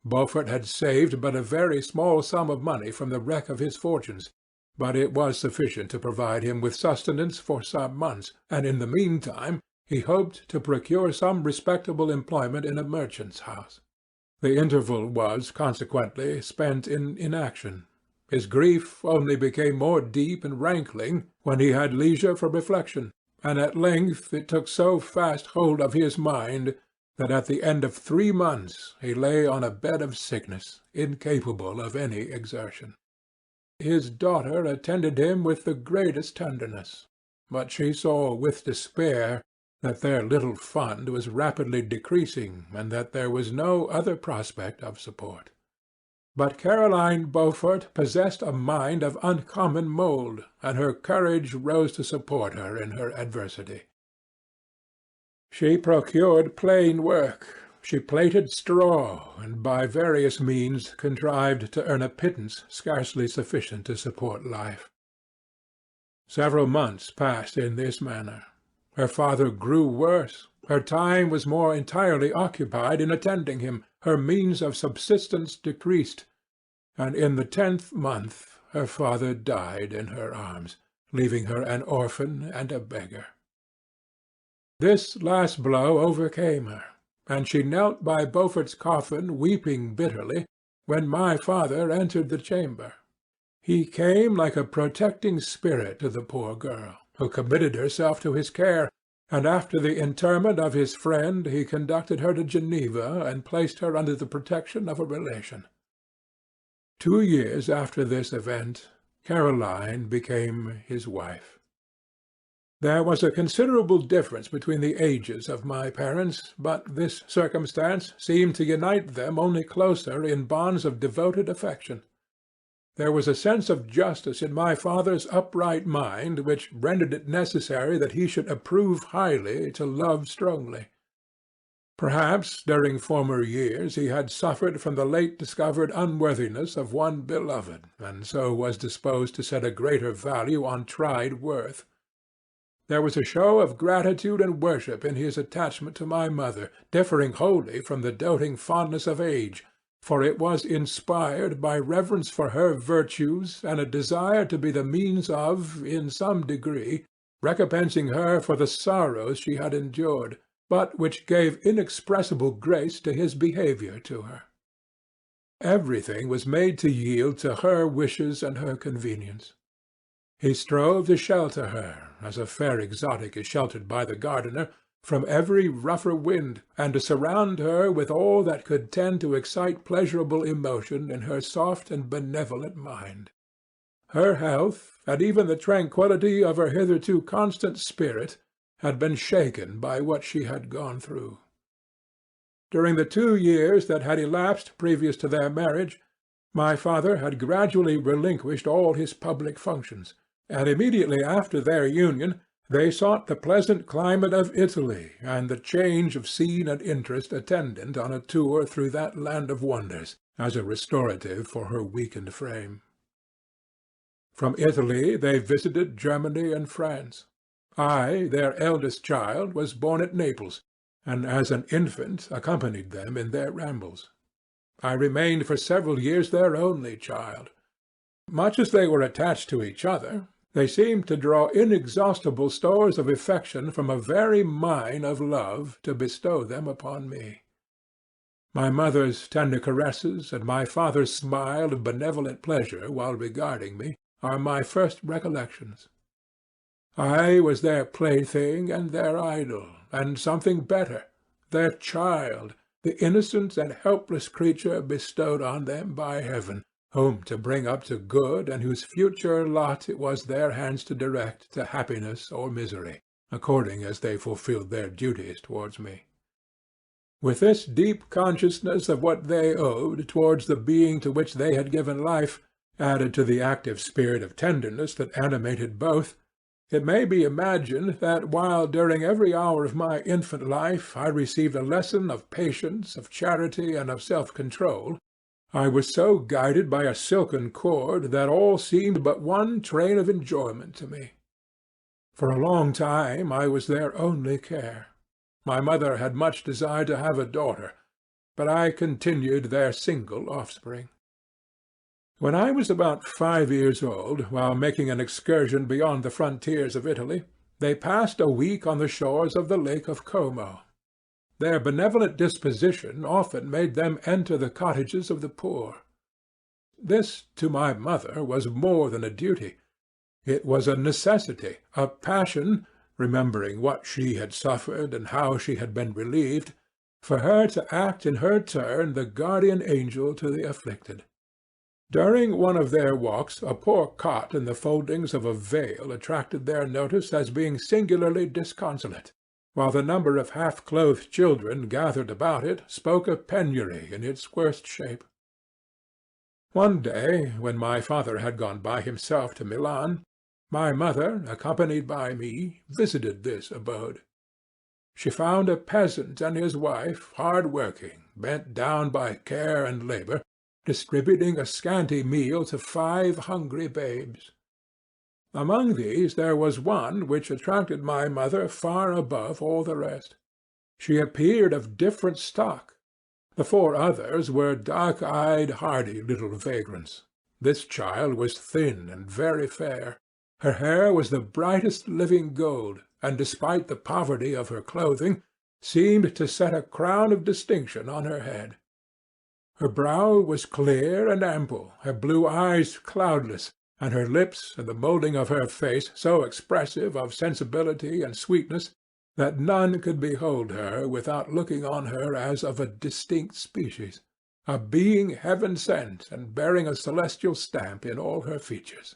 Beaufort had saved but a very small sum of money from the wreck of his fortunes, but it was sufficient to provide him with sustenance for some months, and in the meantime he hoped to procure some respectable employment in a merchant's house. The interval was, consequently, spent in inaction. His grief only became more deep and rankling when he had leisure for reflection, and at length it took so fast hold of his mind that at the end of 3 months he lay on a bed of sickness, incapable of any exertion. His daughter attended him with the greatest tenderness, but she saw with despair that their little fund was rapidly decreasing, and that there was no other prospect of support. But Caroline Beaufort possessed a mind of uncommon mould, and her courage rose to support her in her adversity. She procured plain work. She plaited straw, and by various means contrived to earn a pittance scarcely sufficient to support life. Several months passed in this manner. Her father grew worse. Her time was more entirely occupied in attending him. Her means of subsistence decreased, and in the 10th month her father died in her arms, leaving her an orphan and a beggar. This last blow overcame her, and she knelt by Beaufort's coffin weeping bitterly when my father entered the chamber. He came like a protecting spirit to the poor girl, who committed herself to his care, and after the interment of his friend he conducted her to Geneva and placed her under the protection of a relation. 2 years after this event, Caroline became his wife. There was a considerable difference between the ages of my parents, but this circumstance seemed to unite them only closer in bonds of devoted affection. There was a sense of justice in my father's upright mind which rendered it necessary that he should approve highly to love strongly. Perhaps during former years he had suffered from the late discovered unworthiness of one beloved, and so was disposed to set a greater value on tried worth. There was a show of gratitude and worship in his attachment to my mother, differing wholly from the doting fondness of age, for it was inspired by reverence for her virtues and a desire to be the means of, in some degree, recompensing her for the sorrows she had endured, but which gave inexpressible grace to his behaviour to her. Everything was made to yield to her wishes and her convenience. He strove to shelter her, as a fair exotic is sheltered by the gardener, from every rougher wind, and to surround her with all that could tend to excite pleasurable emotion in her soft and benevolent mind. Her health, and even the tranquillity of her hitherto constant spirit, had been shaken by what she had gone through. during the 2 years that had elapsed previous to their marriage, my father had gradually relinquished all his public functions, and immediately after their union they sought the pleasant climate of Italy and the change of scene and interest attendant on a tour through that land of wonders, as a restorative for her weakened frame. From Italy they visited Germany and France. I, their eldest child, was born at Naples, and as an infant accompanied them in their rambles. I remained for several years their only child. Much as they were attached to each other, they seemed to draw inexhaustible stores of affection from a very mine of love to bestow them upon me. My mother's tender caresses and my father's smile of benevolent pleasure while regarding me are my first recollections. I was their plaything and their idol, and something better, their child, the innocent and helpless creature bestowed on them by heaven, whom to bring up to good and whose future lot it was their hands to direct to happiness or misery, according as they fulfilled their duties towards me. With this deep consciousness of what they owed towards the being to which they had given life, added to the active spirit of tenderness that animated both, it may be imagined that while during every hour of my infant life I received a lesson of patience, of charity, and of self-control, I was so guided by a silken cord that all seemed but one train of enjoyment to me. For a long time I was their only care. My mother had much desired to have a daughter, but I continued their single offspring. When I was about 5 years old, while making an excursion beyond the frontiers of Italy, they passed a week on the shores of the Lake of Como. Their benevolent disposition often made them enter the cottages of the poor. This, to my mother, was more than a duty. It was a necessity, a passion, remembering what she had suffered and how she had been relieved, for her to act in her turn the guardian angel to the afflicted. During one of their walks a poor cot in the foldings of a veil attracted their notice as being singularly disconsolate, while the number of half-clothed children gathered about it spoke of penury in its worst shape. One day, when my father had gone by himself to Milan, my mother, accompanied by me, visited this abode. She found a peasant and his wife, hard-working, bent down by care and labour, distributing a scanty meal to 5 hungry babes. Among these there was one which attracted my mother far above all the rest. She appeared of different stock. The 4 others were dark-eyed, hardy little vagrants. This child was thin and very fair. Her hair was the brightest living gold, and despite the poverty of her clothing, seemed to set a crown of distinction on her head. Her brow was clear and ample, her blue eyes cloudless, and her lips and the moulding of her face so expressive of sensibility and sweetness that none could behold her without looking on her as of a distinct species, a being heaven-sent and bearing a celestial stamp in all her features.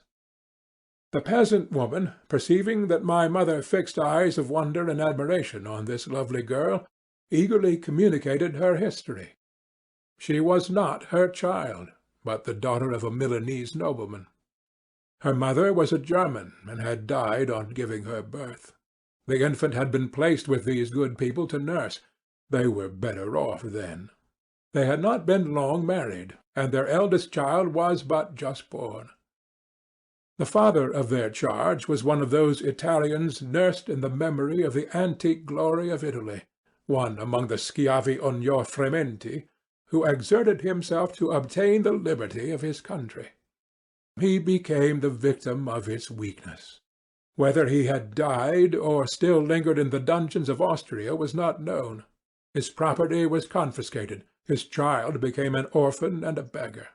The peasant woman, perceiving that my mother fixed eyes of wonder and admiration on this lovely girl, eagerly communicated her history. She was not her child, but the daughter of a Milanese nobleman. Her mother was a German, and had died on giving her birth. The infant had been placed with these good people to nurse. They were better off then. They had not been long married, and their eldest child was but just born. The father of their charge was one of those Italians nursed in the memory of the antique glory of Italy, one among the schiavi ognofrementi, who exerted himself to obtain the liberty of his country. He became the victim of its weakness. Whether he had died or still lingered in the dungeons of Austria was not known. His property was confiscated. His child became an orphan and a beggar.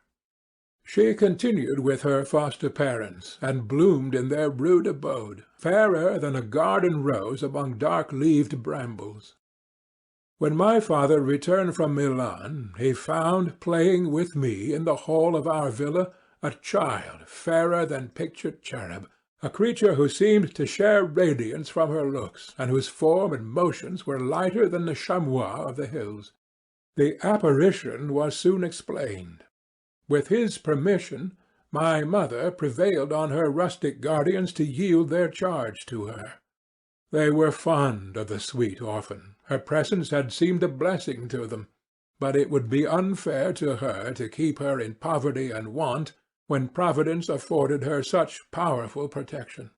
She continued with her foster parents, and bloomed in their rude abode, fairer than a garden rose among dark-leaved brambles. When my father returned from Milan, he found playing with me in the hall of our villa a child fairer than pictured cherub, a creature who seemed to share radiance from her looks, and whose form and motions were lighter than the chamois of the hills. The apparition was soon explained. With his permission, my mother prevailed on her rustic guardians to yield their charge to her. They were fond of the sweet orphan. Her presence had seemed a blessing to them, but it would be unfair to her to keep her in poverty and want when Providence afforded her such powerful protection.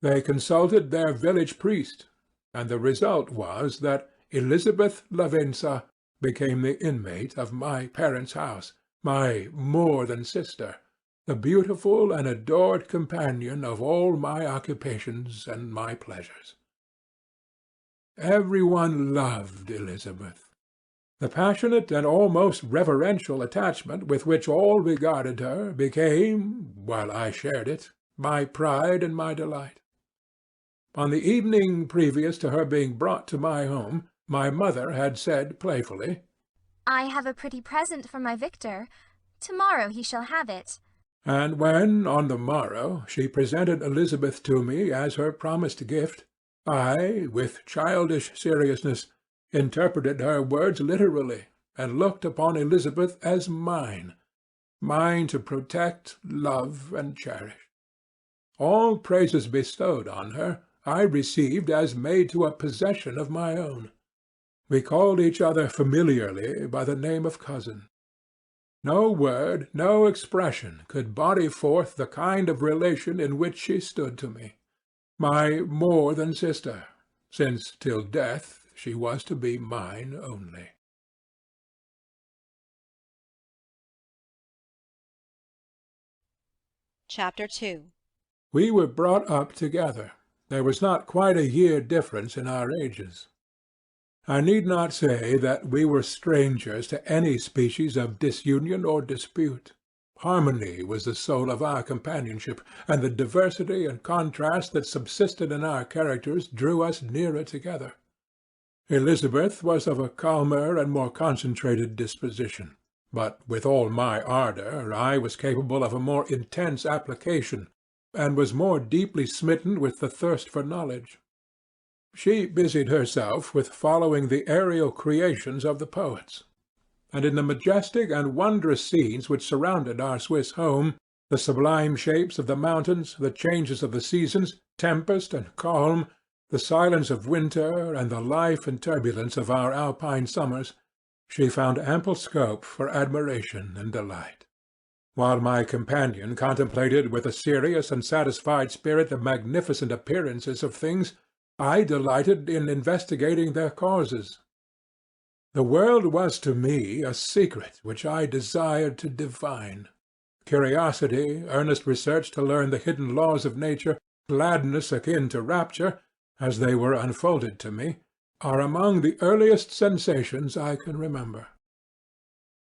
They consulted their village priest, and the result was that Elizabeth Lavenza became the inmate of my parents' house, my more-than-sister, the beautiful and adored companion of all my occupations and my pleasures. Every one loved Elizabeth. The passionate and almost reverential attachment with which all regarded her became, while I shared it, my pride and my delight. On the evening previous to her being brought to my home, my mother had said playfully, "I have a pretty present for my Victor. Tomorrow he shall have it." And when, on the morrow, she presented Elizabeth to me as her promised gift, I, with childish seriousness, interpreted her words literally, and looked upon Elizabeth as mine to protect, love, and cherish. All praises bestowed on her I received as made to a possession of my own. We called each other familiarly by the name of cousin. No word, no expression could body forth the kind of relation in which she stood to me, my more-than-sister, since till death she was to be mine only. Chapter 2. We were brought up together. There was not quite a year difference in our ages. I need not say that we were strangers to any species of disunion or dispute. Harmony was the soul of our companionship, and the diversity and contrast that subsisted in our characters drew us nearer together. Elizabeth was of a calmer and more concentrated disposition, but with all my ardour I was capable of a more intense application, and was more deeply smitten with the thirst for knowledge. She busied herself with following the aerial creations of the poets, and in the majestic and wondrous scenes which surrounded our Swiss home, the sublime shapes of the mountains, the changes of the seasons, tempest and calm, the silence of winter, and the life and turbulence of our Alpine summers, she found ample scope for admiration and delight. While my companion contemplated with a serious and satisfied spirit the magnificent appearances of things, I delighted in investigating their causes. The world was to me a secret which I desired to divine. Curiosity, earnest research to learn the hidden laws of nature, gladness akin to rapture, as they were unfolded to me, are among the earliest sensations I can remember.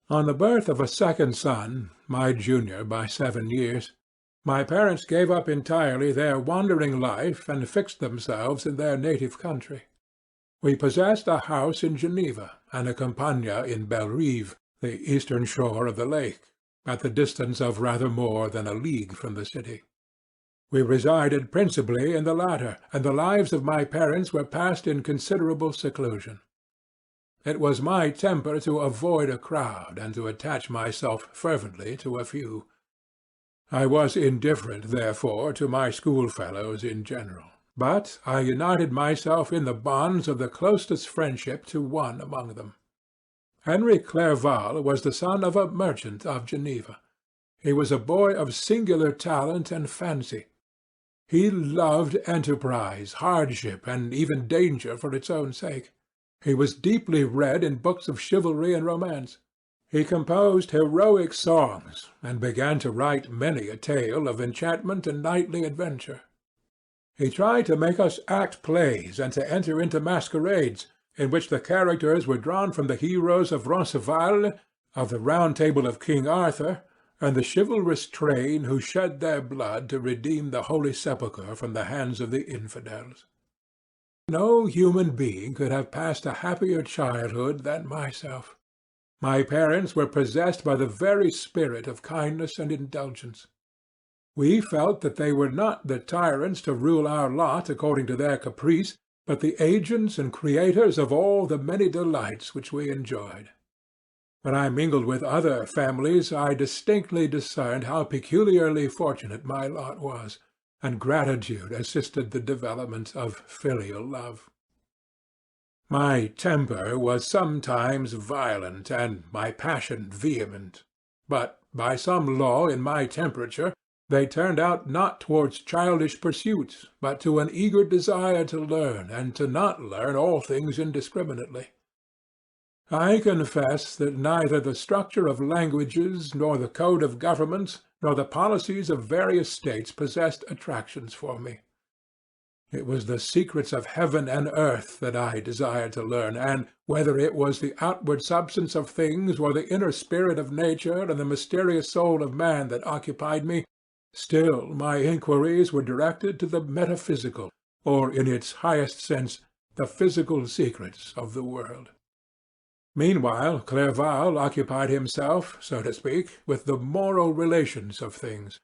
On the birth of a second son, my junior by 7 years, my parents gave up entirely their wandering life and fixed themselves in their native country. We possessed a house in Geneva and a campagna in Bellerive, the eastern shore of the lake, at the distance of rather more than a league from the city. We resided principally in the latter, and the lives of my parents were passed in considerable seclusion. It was my temper to avoid a crowd and to attach myself fervently to a few. I was indifferent, therefore, to my schoolfellows in general, but I united myself in the bonds of the closest friendship to one among them. Henry Clerval was the son of a merchant of Geneva. He was a boy of singular talent and fancy. He loved enterprise, hardship, and even danger for its own sake. He was deeply read in books of chivalry and romance. He composed heroic songs, and began to write many a tale of enchantment and knightly adventure. He tried to make us act plays and to enter into masquerades, in which the characters were drawn from the heroes of Roncesvalles, of the Round Table of King Arthur, and the chivalrous train who shed their blood to redeem the Holy Sepulchre from the hands of the infidels. No human being could have passed a happier childhood than myself. My parents were possessed by the very spirit of kindness and indulgence. We felt that they were not the tyrants to rule our lot according to their caprice, but the agents and creators of all the many delights which we enjoyed. When I mingled with other families, I distinctly discerned how peculiarly fortunate my lot was, and gratitude assisted the development of filial love. My temper was sometimes violent, and my passion vehement, but by some law in my temperature they turned out not towards childish pursuits, but to an eager desire to learn, and to not learn all things indiscriminately. I confess that neither the structure of languages, nor the code of governments, nor the policies of various states possessed attractions for me. It was the secrets of heaven and earth that I desired to learn, and whether it was the outward substance of things or the inner spirit of nature and the mysterious soul of man that occupied me, still my inquiries were directed to the metaphysical, or in its highest sense, the physical secrets of the world. Meanwhile, Clerval occupied himself, so to speak, with the moral relations of things.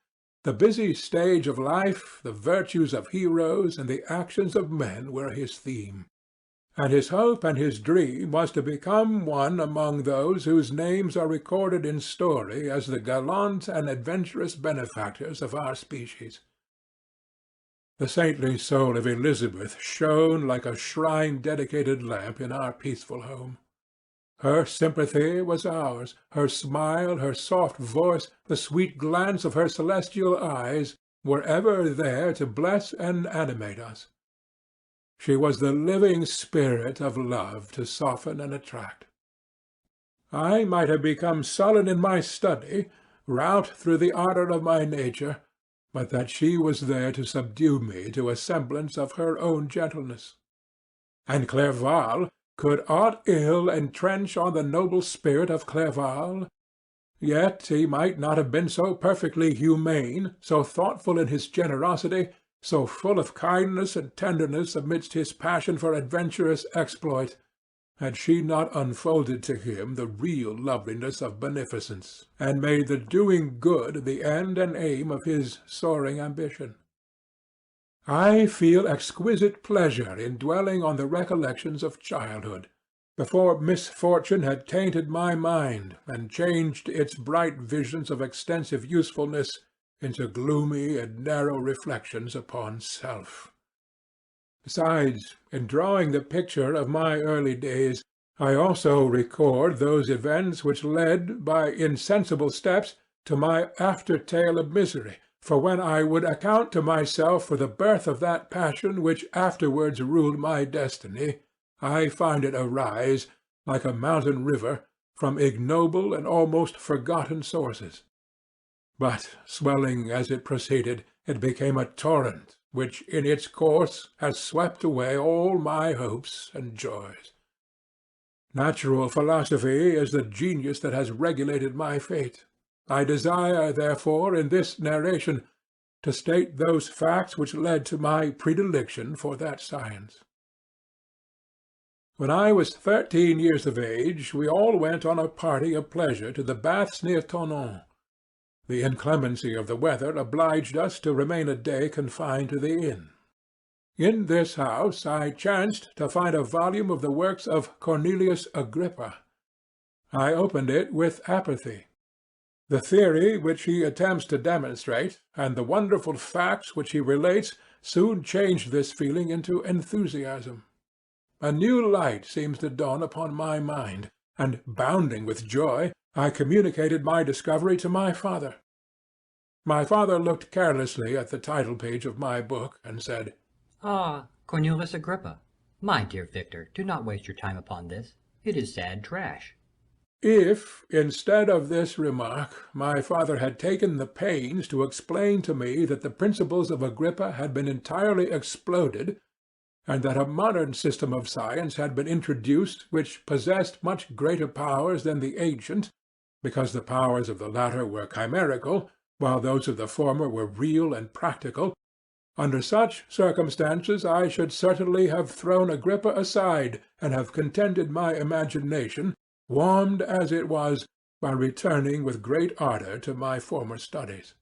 The busy stage of life, the virtues of heroes, and the actions of men were his theme, and his hope and his dream was to become one among those whose names are recorded in story as the gallant and adventurous benefactors of our species. The saintly soul of Elizabeth shone like a shrine-dedicated lamp in our peaceful home. Her sympathy was ours, her smile, her soft voice, the sweet glance of her celestial eyes were ever there to bless and animate us. She was the living spirit of love to soften and attract. I might have become sullen in my study, rout through the ardor of my nature, but that she was there to subdue me to a semblance of her own gentleness. And Clerval, could aught ill entrench on the noble spirit of Clerval? Yet he might not have been so perfectly humane, so thoughtful in his generosity, so full of kindness and tenderness amidst his passion for adventurous exploit, had she not unfolded to him the real loveliness of beneficence, and made the doing good the end and aim of his soaring ambition. I feel exquisite pleasure in dwelling on the recollections of childhood, before misfortune had tainted my mind and changed its bright visions of extensive usefulness into gloomy and narrow reflections upon self. Besides, in drawing the picture of my early days, I also record those events which led, by insensible steps, to my after-tale of misery, for when I would account to myself for the birth of that passion which afterwards ruled my destiny, I find it arise, like a mountain river, from ignoble and almost forgotten sources. But, swelling as it proceeded, it became a torrent, which in its course has swept away all my hopes and joys. Natural philosophy is the genius that has regulated my fate. I desire, therefore, in this narration, to state those facts which led to my predilection for that science. When I was 13 years of age, we all went on a party of pleasure to the baths near Thonon. The inclemency of the weather obliged us to remain a day confined to the inn. In this house I chanced to find a volume of the works of Cornelius Agrippa. I opened it with apathy. The theory which he attempts to demonstrate, and the wonderful facts which he relates, soon changed this feeling into enthusiasm. A new light seems to dawn upon my mind, and, bounding with joy, I communicated my discovery to my father. My father looked carelessly at the title-page of my book, and said, "Ah, Cornelius Agrippa. My dear Victor, do not waste your time upon this. It is sad trash." If, instead of this remark, my father had taken the pains to explain to me that the principles of Agrippa had been entirely exploded, and that a modern system of science had been introduced which possessed much greater powers than the ancient, because the powers of the latter were chimerical, while those of the former were real and practical, under such circumstances I should certainly have thrown Agrippa aside, and have contented my imagination, warmed as it was, by returning with great ardor to my former studies.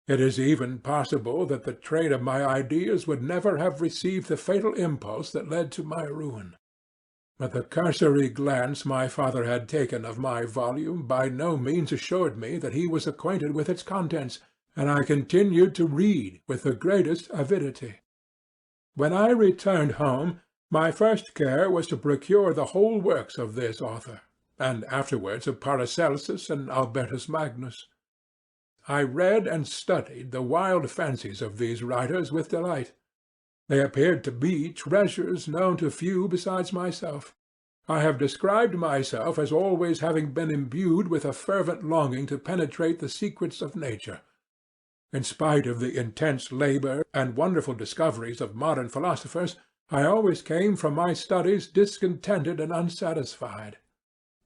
It is even possible that the train of my ideas would never have received the fatal impulse that led to my ruin. but the cursory glance my father had taken of my volume by no means assured me that he was acquainted with its contents, and I continued to read with the greatest avidity. When I returned home, my first care was to procure the whole works of this author, and afterwards of Paracelsus and Albertus Magnus. I read and studied the wild fancies of these writers with delight. They appeared to me treasures known to few besides myself. I have described myself as always having been imbued with a fervent longing to penetrate the secrets of nature. In spite of the intense labour and wonderful discoveries of modern philosophers, I always came from my studies discontented and unsatisfied.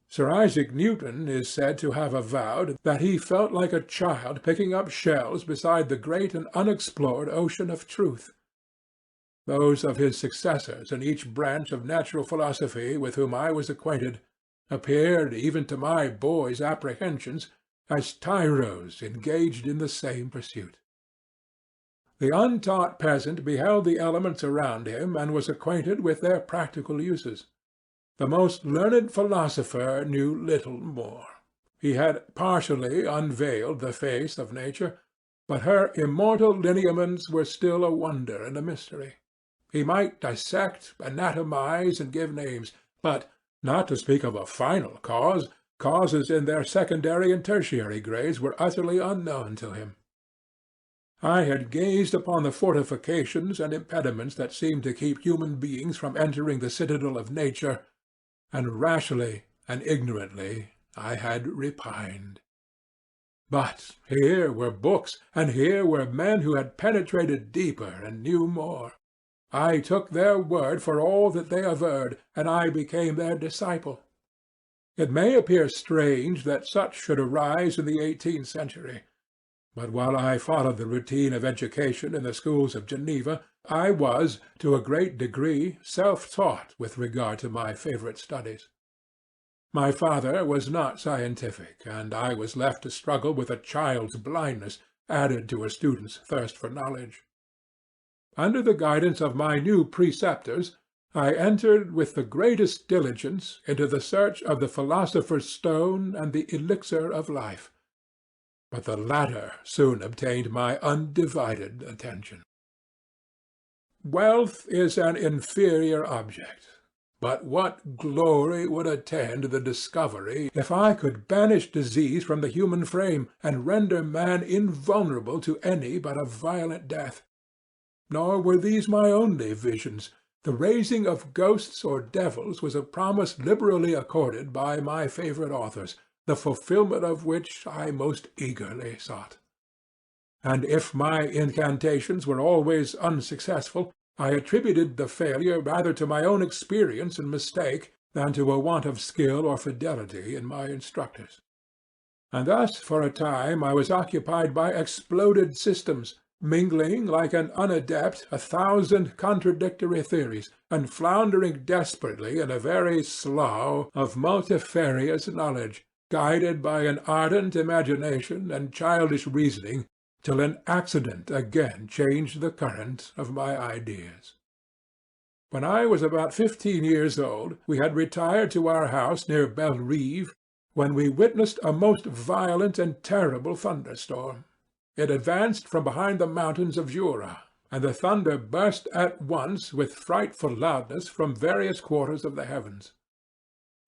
Sir Isaac Newton is said to have avowed that he felt like a child picking up shells beside the great and unexplored ocean of truth. Those of his successors in each branch of natural philosophy with whom I was acquainted appeared, even to my boy's apprehensions, as tyros engaged in the same pursuit. The untaught peasant beheld the elements around him and was acquainted with their practical uses. The most learned philosopher knew little more. He had partially unveiled the face of nature, but her immortal lineaments were still a wonder and a mystery. He might dissect, anatomize, and give names, but, not to speak of a final cause, causes in their secondary and tertiary grades were utterly unknown to him. I had gazed upon the fortifications and impediments that seemed to keep human beings from entering the citadel of nature, and rashly and ignorantly I had repined. But here were books, and here were men who had penetrated deeper and knew more. I took their word for all that they averred, and I became their disciple. It may appear strange that such should arise in the 18th century, but while I followed the routine of education in the schools of Geneva, I was, to a great degree, self-taught with regard to my favourite studies. My father was not scientific, and I was left to struggle with a child's blindness added to a student's thirst for knowledge. Under the guidance of my new preceptors, I entered with the greatest diligence into the search of the philosopher's stone and the elixir of life, but the latter soon obtained my undivided attention. Wealth is an inferior object, but what glory would attend the discovery if I could banish disease from the human frame and render man invulnerable to any but a violent death? Nor were these my only visions. The raising of ghosts or devils was a promise liberally accorded by my favourite authors, the fulfilment of which I most eagerly sought. And if my incantations were always unsuccessful, I attributed the failure rather to my own experience and mistake than to a want of skill or fidelity in my instructors. And thus for a time I was occupied by exploded systems, mingling like an unadept 1,000 contradictory theories, and floundering desperately in a very slough of multifarious knowledge, guided by an ardent imagination and childish reasoning, till an accident again changed the current of my ideas. When I was about 15 years old, we had retired to our house near Bellerive, when we witnessed a most violent and terrible thunderstorm. It advanced from behind the mountains of Jura, and the thunder burst at once with frightful loudness from various quarters of the heavens.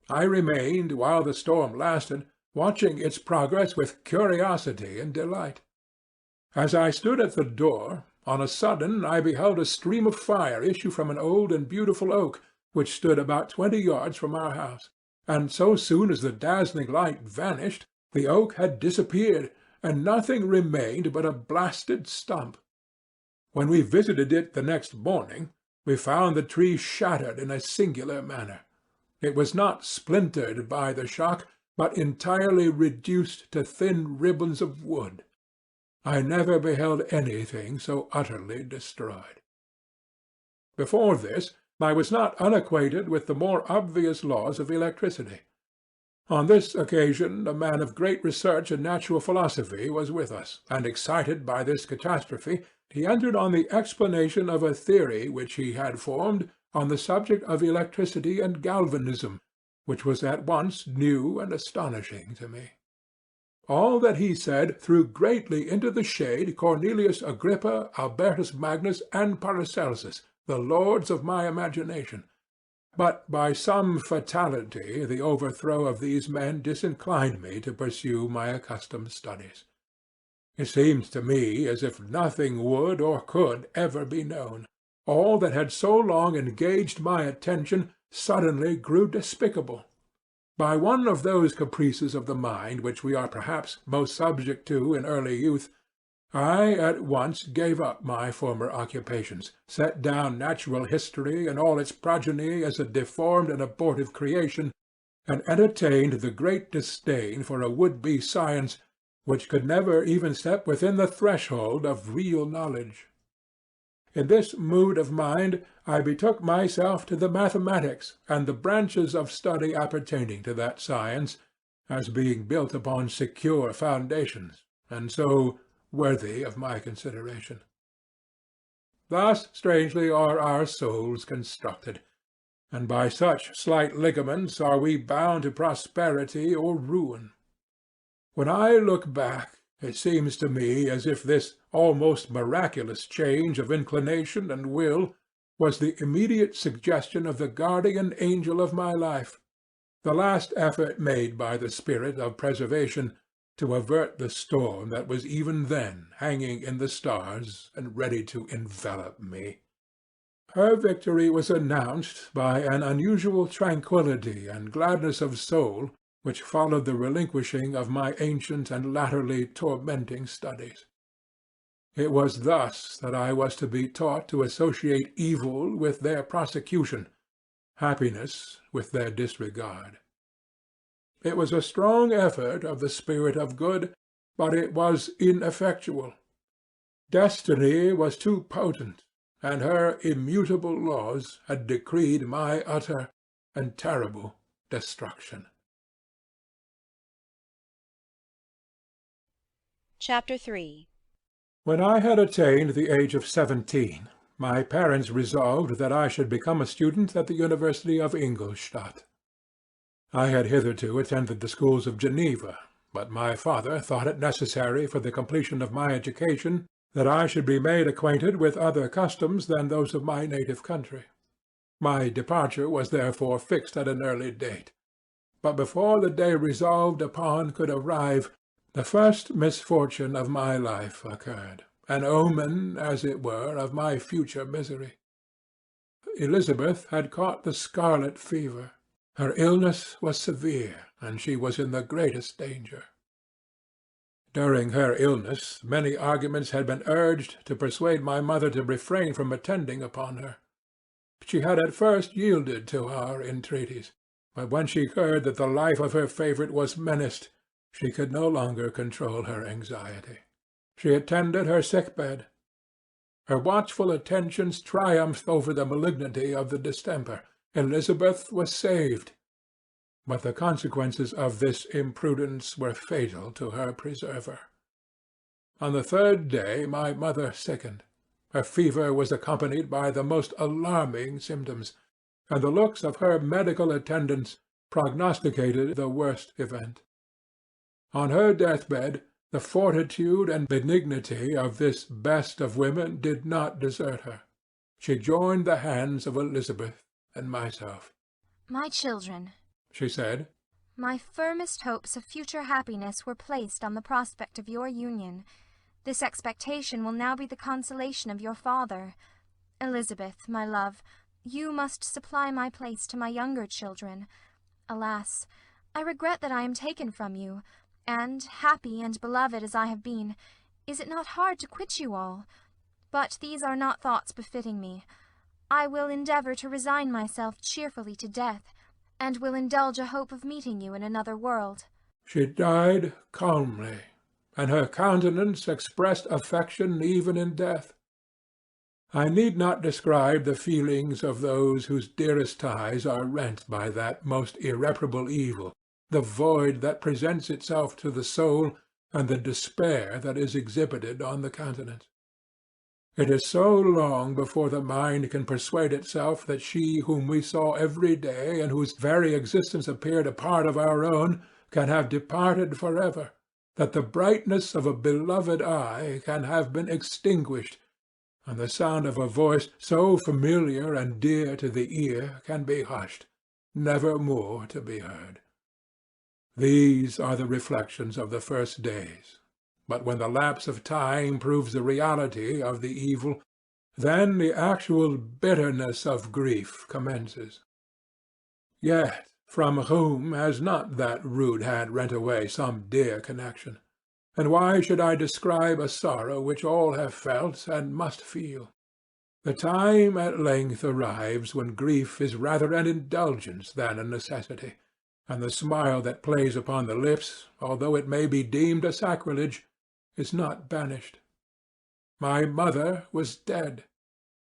I remained, while the storm lasted, watching its progress with curiosity and delight. As I stood at the door, on a sudden I beheld a stream of fire issue from an old and beautiful oak, which stood about 20 yards from our house, and so soon as the dazzling light vanished, the oak had disappeared, and nothing remained but a blasted stump. When we visited it the next morning, we found the tree shattered in a singular manner. It was not splintered by the shock, but entirely reduced to thin ribbons of wood. I never beheld anything so utterly destroyed. Before this, I was not unacquainted with the more obvious laws of electricity. On this occasion a man of great research in natural philosophy was with us, and excited by this catastrophe, he entered on the explanation of a theory which he had formed, on the subject of electricity and galvanism, which was at once new and astonishing to me. All that he said threw greatly into the shade Cornelius Agrippa, Albertus Magnus, and Paracelsus, the lords of my imagination. But by some fatality the overthrow of these men disinclined me to pursue my accustomed studies. It seemed to me as if nothing would or could ever be known. All that had so long engaged my attention suddenly grew despicable. By one of those caprices of the mind which we are perhaps most subject to in early youth, I at once gave up my former occupations, set down natural history and all its progeny as a deformed and abortive creation, and entertained the great disdain for a would-be science which could never even step within the threshold of real knowledge. In this mood of mind I betook myself to the mathematics and the branches of study appertaining to that science, as being built upon secure foundations, and so worthy of my consideration. Thus strangely are our souls constructed, and by such slight ligaments are we bound to prosperity or ruin. When I look back, it seems to me as if this almost miraculous change of inclination and will was the immediate suggestion of the guardian angel of my life, the last effort made by the spirit of preservation to avert the storm that was even then hanging in the stars and ready to envelop me. Her victory was announced by an unusual tranquillity and gladness of soul which followed the relinquishing of my ancient and latterly tormenting studies. It was thus that I was to be taught to associate evil with their prosecution, happiness with their disregard. It was a strong effort of the spirit of good, but it was ineffectual. Destiny was too potent, and her immutable laws had decreed my utter and terrible destruction. Chapter 3. When I had attained the age of 17, my parents resolved that I should become a student at the University of Ingolstadt. I had hitherto attended the schools of Geneva, but my father thought it necessary for the completion of my education that I should be made acquainted with other customs than those of my native country. My departure was therefore fixed at an early date. But before the day resolved upon could arrive, the first misfortune of my life occurred, an omen, as it were, of my future misery. Elizabeth had caught the scarlet fever. Her illness was severe, and she was in the greatest danger. During her illness many arguments had been urged to persuade my mother to refrain from attending upon her. She had at first yielded to our entreaties, but when she heard that the life of her favourite was menaced, she could no longer control her anxiety. She attended her sick-bed. Her watchful attentions triumphed over the malignity of the distemper. Elizabeth was saved, but the consequences of this imprudence were fatal to her preserver. On the third day my mother sickened. Her fever was accompanied by the most alarming symptoms, and the looks of her medical attendants prognosticated the worst event. On her deathbed, the fortitude and benignity of this best of women did not desert her. She joined the hands of Elizabeth and myself. My children, She said, my firmest hopes of future happiness were placed on the prospect of your union. This expectation will now be the consolation of your father. Elizabeth, my love, you must supply my place to my younger children. Alas, I regret that I am taken from you, and, happy and beloved as I have been, is it not hard to quit you all? But these are not thoughts befitting me. I will endeavour to resign myself cheerfully to death, and will indulge a hope of meeting you in another world. She died calmly, and her countenance expressed affection even in death. I need not describe the feelings of those whose dearest ties are rent by that most irreparable evil, the void that presents itself to the soul, and the despair that is exhibited on the countenance. It is so long before the mind can persuade itself that she whom we saw every day, and whose very existence appeared a part of our own, can have departed for ever, that the brightness of a beloved eye can have been extinguished, and the sound of a voice so familiar and dear to the ear can be hushed, never more to be heard. These are the reflections of the first days. But when the lapse of time proves the reality of the evil, then the actual bitterness of grief commences. Yet from whom has not that rude hand rent away some dear connection? And why should I describe a sorrow which all have felt and must feel? The time at length arrives when grief is rather an indulgence than a necessity, and the smile that plays upon the lips, although it may be deemed a sacrilege, is not banished. My mother was dead,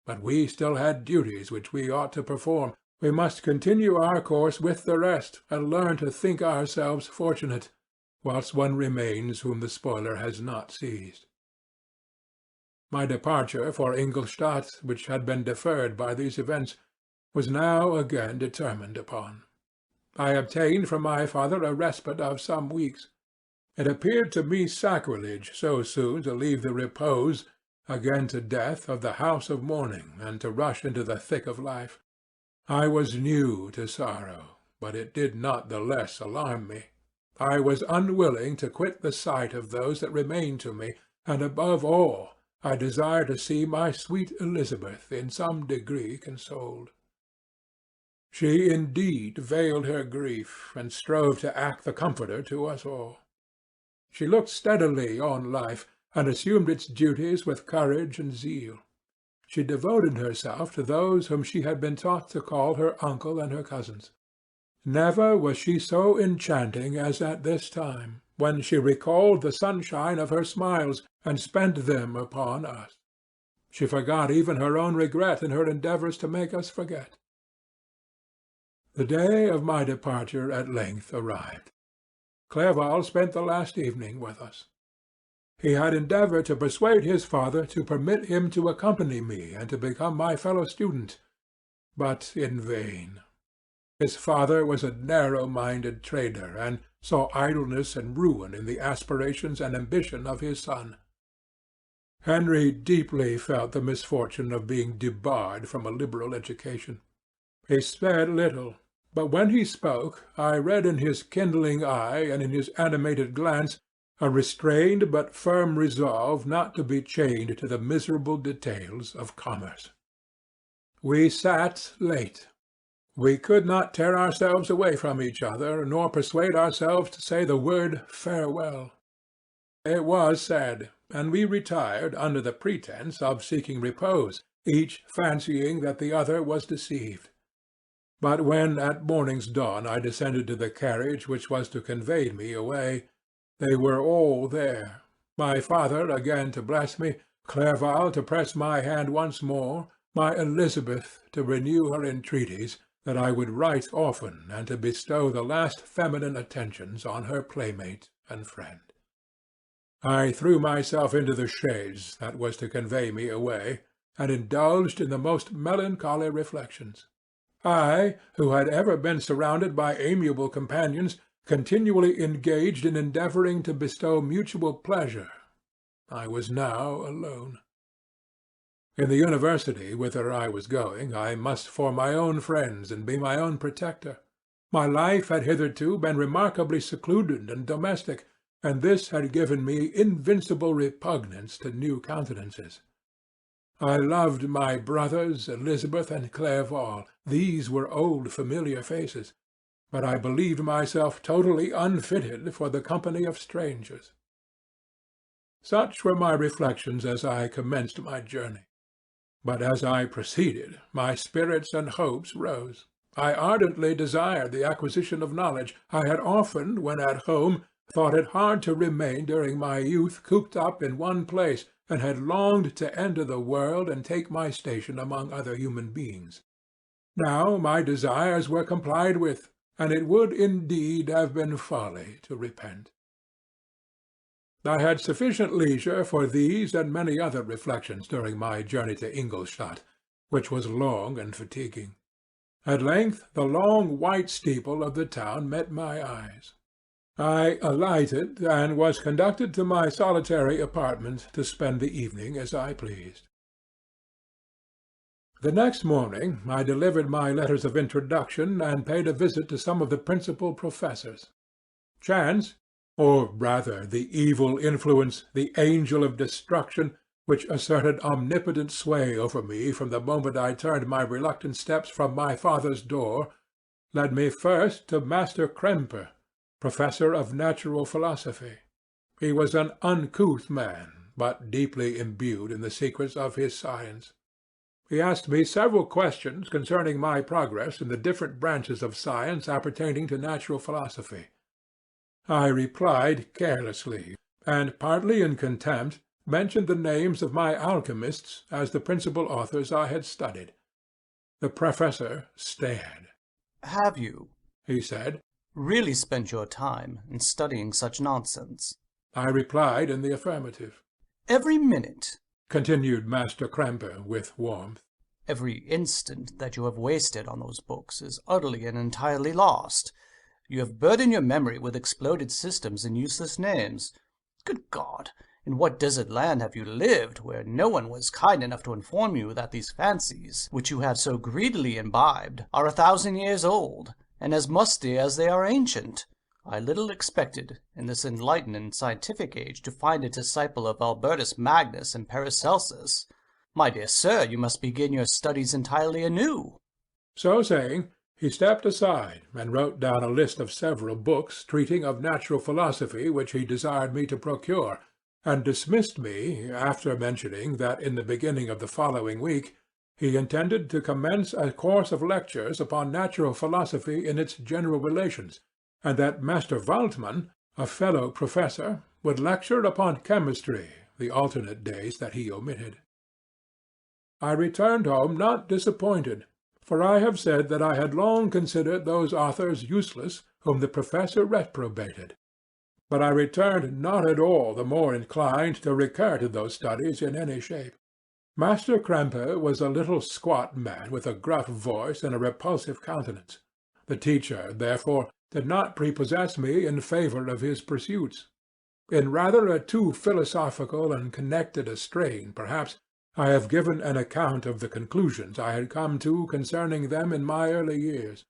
but we still had duties which we ought to perform. We must continue our course with the rest, and learn to think ourselves fortunate, whilst one remains whom the spoiler has not seized. My departure for Ingolstadt, which had been deferred by these events, was now again determined upon. I obtained from my father a respite of some weeks. It appeared to me sacrilege so soon to leave the repose, again to death, of the house of mourning, and to rush into the thick of life. I was new to sorrow, but it did not the less alarm me. I was unwilling to quit the sight of those that remained to me, and above all I desired to see my sweet Elizabeth in some degree consoled. She indeed veiled her grief, and strove to act the comforter to us all. She looked steadily on life, and assumed its duties with courage and zeal. She devoted herself to those whom she had been taught to call her uncle and her cousins. Never was she so enchanting as at this time, when she recalled the sunshine of her smiles, and spent them upon us. She forgot even her own regret in her endeavours to make us forget. The day of my departure at length arrived. Clerval spent the last evening with us. He had endeavoured to persuade his father to permit him to accompany me and to become my fellow-student, but in vain. His father was a narrow-minded trader, and saw idleness and ruin in the aspirations and ambition of his son. Henry deeply felt the misfortune of being debarred from a liberal education. He said little, but when he spoke, I read in his kindling eye and in his animated glance a restrained but firm resolve not to be chained to the miserable details of commerce. We sat late. We could not tear ourselves away from each other, nor persuade ourselves to say the word farewell. It was said, and we retired under the pretence of seeking repose, each fancying that the other was deceived. But when at morning's dawn I descended to the carriage which was to convey me away, they were all there, my father again to bless me, Clerval to press my hand once more, my Elizabeth to renew her entreaties that I would write often and to bestow the last feminine attentions on her playmate and friend. I threw myself into the chaise that was to convey me away, and indulged in the most melancholy reflections. I, who had ever been surrounded by amiable companions, continually engaged in endeavouring to bestow mutual pleasure, I was now alone. In the university whither I was going, I must form my own friends and be my own protector. My life had hitherto been remarkably secluded and domestic, and this had given me invincible repugnance to new countenances. I loved my brothers, Elizabeth and Clerval. These were old familiar faces, but I believed myself totally unfitted for the company of strangers. Such were my reflections as I commenced my journey. But as I proceeded, my spirits and hopes rose. I ardently desired the acquisition of knowledge. I had often, when at home, thought it hard to remain during my youth cooped up in one place, and had longed to enter the world and take my station among other human beings. Now my desires were complied with, and it would indeed have been folly to repent. I had sufficient leisure for these and many other reflections during my journey to Ingolstadt, which was long and fatiguing. At length the long white steeple of the town met my eyes. I alighted, and was conducted to my solitary apartment to spend the evening as I pleased. The next morning I delivered my letters of introduction, and paid a visit to some of the principal professors. Chance, or rather the evil influence, the angel of destruction, which asserted omnipotent sway over me from the moment I turned my reluctant steps from my father's door, led me first to Master Kremper, professor of natural philosophy. He was an uncouth man, but deeply imbued in the secrets of his science. He asked me several questions concerning my progress in the different branches of science appertaining to natural philosophy. I replied carelessly, and partly in contempt mentioned the names of my alchemists as the principal authors I had studied. The professor stared. "Have you," he said, "really spent your time in studying such nonsense?" I replied in the affirmative. "Every minute," continued Master Kremper with warmth, "every instant that you have wasted on those books is utterly and entirely lost. You have burdened your memory with exploded systems and useless names. Good God! In what desert land have you lived, where no one was kind enough to inform you that these fancies, which you have so greedily imbibed, are 1,000 years old, and as musty as they are ancient? I little expected, in this enlightened and scientific age, to find a disciple of Albertus Magnus and Paracelsus. My dear sir, you must begin your studies entirely anew." So saying, he stepped aside and wrote down a list of several books treating of natural philosophy which he desired me to procure, and dismissed me after mentioning that in the beginning of the following week he intended to commence a course of lectures upon natural philosophy in its general relations, and that Master Waldmann, a fellow professor, would lecture upon chemistry the alternate days that he omitted. I returned home not disappointed, for I have said that I had long considered those authors useless whom the professor reprobated. But I returned not at all the more inclined to recur to those studies in any shape. Master Kremper was a little squat man with a gruff voice and a repulsive countenance. The teacher, therefore, did not prepossess me in favour of his pursuits. In rather a too philosophical and connected a strain, perhaps, I have given an account of the conclusions I had come to concerning them in my early years.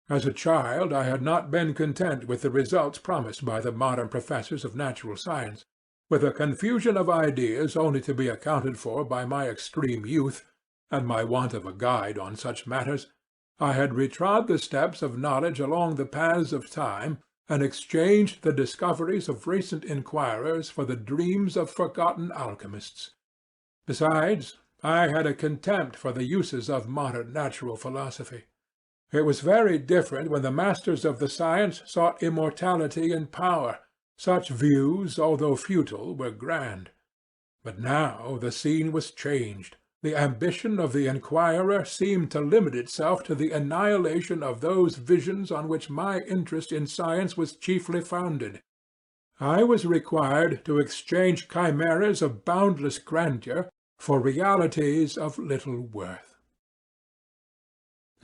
As a child I had not been content with the results promised by the modern professors of natural science. With a confusion of ideas only to be accounted for by my extreme youth, and my want of a guide on such matters, I had retrod the steps of knowledge along the paths of time, and exchanged the discoveries of recent inquirers for the dreams of forgotten alchemists. Besides, I had a contempt for the uses of modern natural philosophy. It was very different when the masters of the science sought immortality and power. Such views, although futile, were grand. But now the scene was changed. The ambition of the inquirer seemed to limit itself to the annihilation of those visions on which my interest in science was chiefly founded. I was required to exchange chimeras of boundless grandeur for realities of little worth.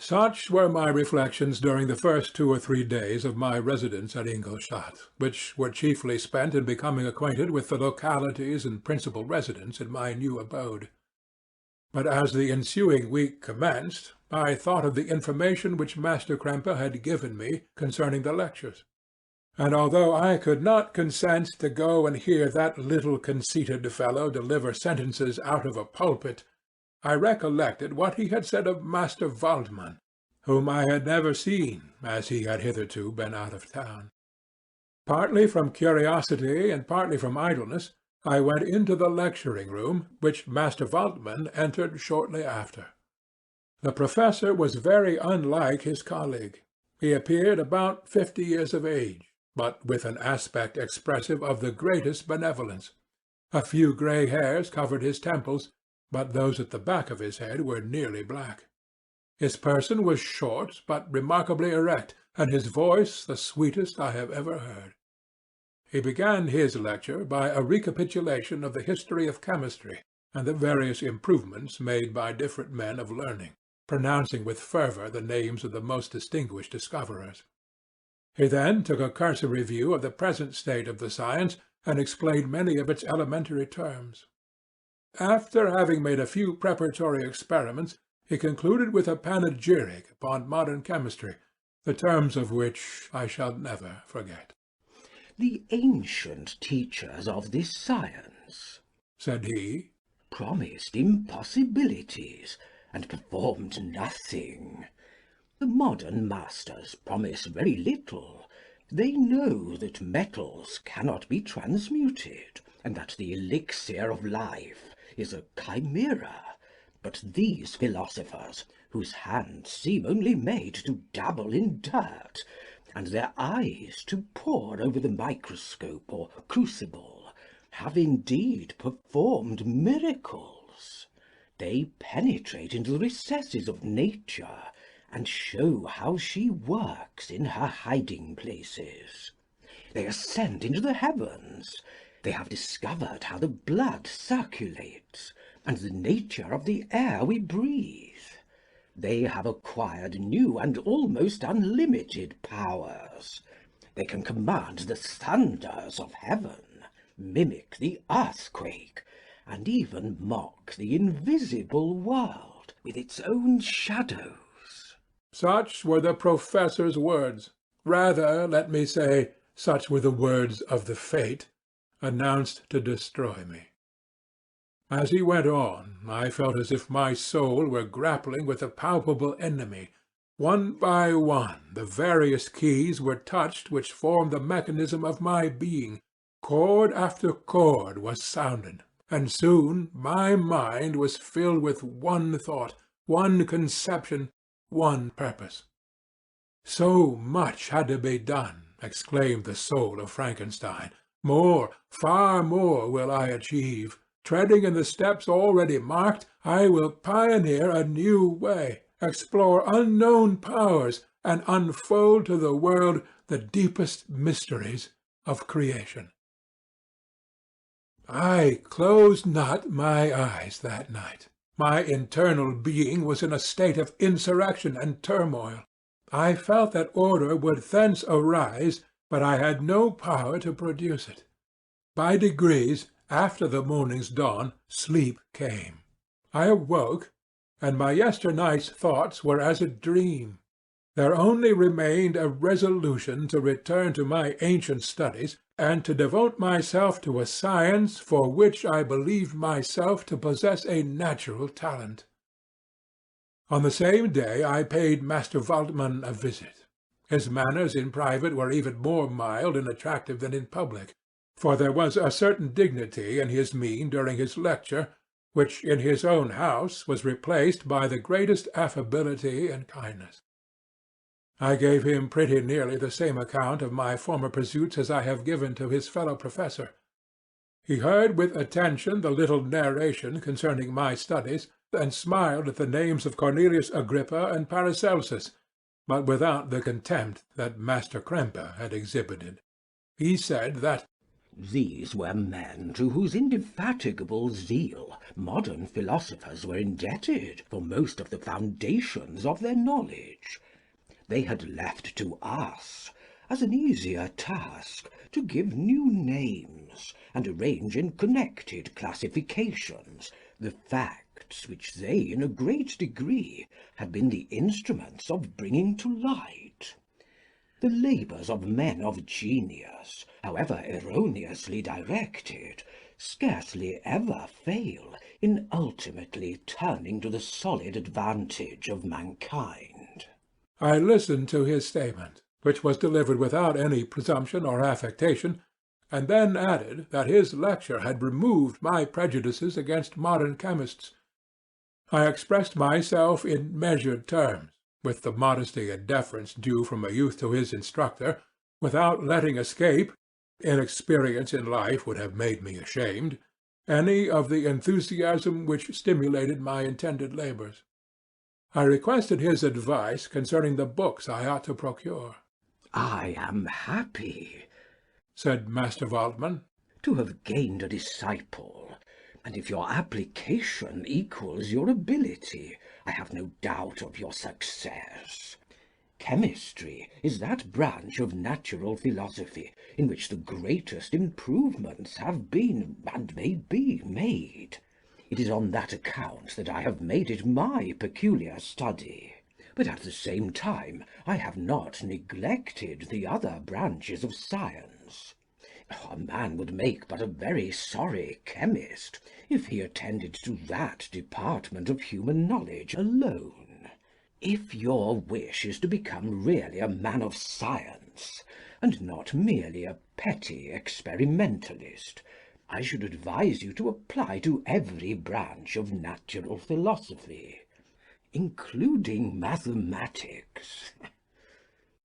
Such were my reflections during the first 2 or 3 days of my residence at Ingolstadt, which were chiefly spent in becoming acquainted with the localities and principal residents in my new abode. But as the ensuing week commenced, I thought of the information which Master Kremper had given me concerning the lectures. And although I could not consent to go and hear that little conceited fellow deliver sentences out of a pulpit, I recollected what he had said of Master Waldmann, whom I had never seen, as he had hitherto been out of town. Partly from curiosity and partly from idleness, I went into the lecturing-room, which Master Waldmann entered shortly after. The professor was very unlike his colleague. He appeared about 50 years of age, but with an aspect expressive of the greatest benevolence. A few grey hairs covered his temples, but those at the back of his head were nearly black. His person was short, but remarkably erect, and his voice the sweetest I have ever heard. He began his lecture by a recapitulation of the history of chemistry and the various improvements made by different men of learning, pronouncing with fervour the names of the most distinguished discoverers. He then took a cursory view of the present state of the science and explained many of its elementary terms. After having made a few preparatory experiments, he concluded with a panegyric upon modern chemistry, the terms of which I shall never forget. "The ancient teachers of this science," said he, "promised impossibilities, and performed nothing. The modern masters promise very little. They know that metals cannot be transmuted, and that the elixir of life is a chimera. But these philosophers, whose hands seem only made to dabble in dirt, and their eyes to pore over the microscope or crucible, have indeed performed miracles. They penetrate into the recesses of nature, and show how she works in her hiding places. They ascend into the heavens. They have discovered how the blood circulates, and the nature of the air we breathe. They have acquired new and almost unlimited powers. They can command the thunders of heaven, mimic the earthquake, and even mock the invisible world with its own shadows." Such were the professor's words. Rather, let me say, such were the words of the fate announced to destroy me. As he went on, I felt as if my soul were grappling with a palpable enemy. One by one, the various keys were touched which formed the mechanism of my being. Chord after chord was sounded, and soon my mind was filled with one thought, one conception, one purpose. "So much had to be done," exclaimed the soul of Frankenstein. "More, far more will I achieve. Treading in the steps already marked, I will pioneer a new way, explore unknown powers, and unfold to the world the deepest mysteries of creation." I closed not my eyes that night. My internal being was in a state of insurrection and turmoil. I felt that order would thence arise, but I had no power to produce it. By degrees, after the morning's dawn, sleep came. I awoke, and my yesternight's thoughts were as a dream. There only remained a resolution to return to my ancient studies, and to devote myself to a science for which I believed myself to possess a natural talent. On the same day I paid Master Waldman a visit. His manners in private were even more mild and attractive than in public, for there was a certain dignity in his mien during his lecture, which in his own house was replaced by the greatest affability and kindness. I gave him pretty nearly the same account of my former pursuits as I have given to his fellow professor. He heard with attention the little narration concerning my studies, and smiled at the names of Cornelius Agrippa and Paracelsus, but without the contempt that Master Krempe had exhibited. He said that "These were men to whose indefatigable zeal modern philosophers were indebted for most of the foundations of their knowledge. They had left to us, as an easier task, to give new names, and arrange in connected classifications the facts which they in a great degree had been the instruments of bringing to light. The labours of men of genius, however erroneously directed, scarcely ever fail in ultimately turning to the solid advantage of mankind." I listened to his statement, which was delivered without any presumption or affectation, and then added that his lecture had removed my prejudices against modern chemists. I expressed myself in measured terms, with the modesty and deference due from a youth to his instructor, without letting escape (inexperience in life would have made me ashamed) any of the enthusiasm which stimulated my intended labours. I requested his advice concerning the books I ought to procure. "I am happy," said Master Waldman. To have gained a disciple, and if your application equals your ability, I have no doubt of your success. Chemistry is that branch of natural philosophy in which the greatest improvements have been and may be made. It is on that account that I have made it my peculiar study. But at the same time I have not neglected the other branches of science. A man would make but a very sorry chemist if he attended to that department of human knowledge alone. If your wish is to become really a man of science, and not merely a petty experimentalist, I should advise you to apply to every branch of natural philosophy, including mathematics.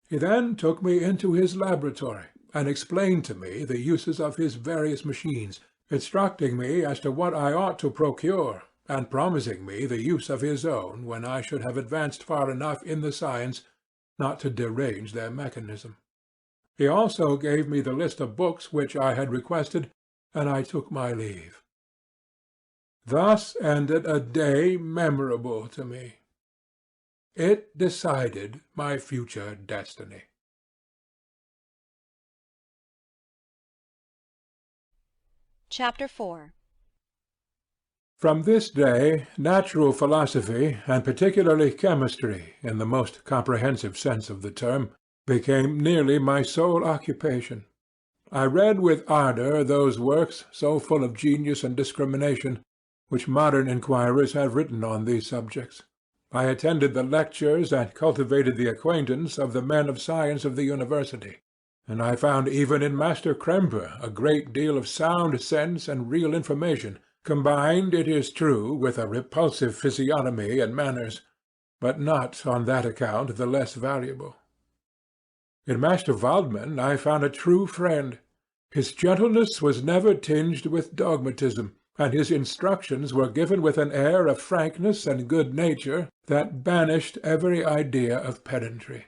He then took me into his laboratory and explained to me the uses of his various machines, instructing me as to what I ought to procure, and promising me the use of his own when I should have advanced far enough in the science not to derange their mechanism. He also gave me the list of books which I had requested, and I took my leave. Thus ended a day memorable to me. It decided my future destiny. Chapter 4. From this day, natural philosophy, and particularly chemistry, in the most comprehensive sense of the term, became nearly my sole occupation. I read with ardour those works, so full of genius and discrimination, which modern inquirers have written on these subjects. I attended the lectures and cultivated the acquaintance of the men of science of the university, and I found even in Master Kremper a great deal of sound sense and real information, combined, it is true, with a repulsive physiognomy and manners, but not on that account the less valuable. In Master Waldman I found a true friend. His gentleness was never tinged with dogmatism, and his instructions were given with an air of frankness and good nature that banished every idea of pedantry.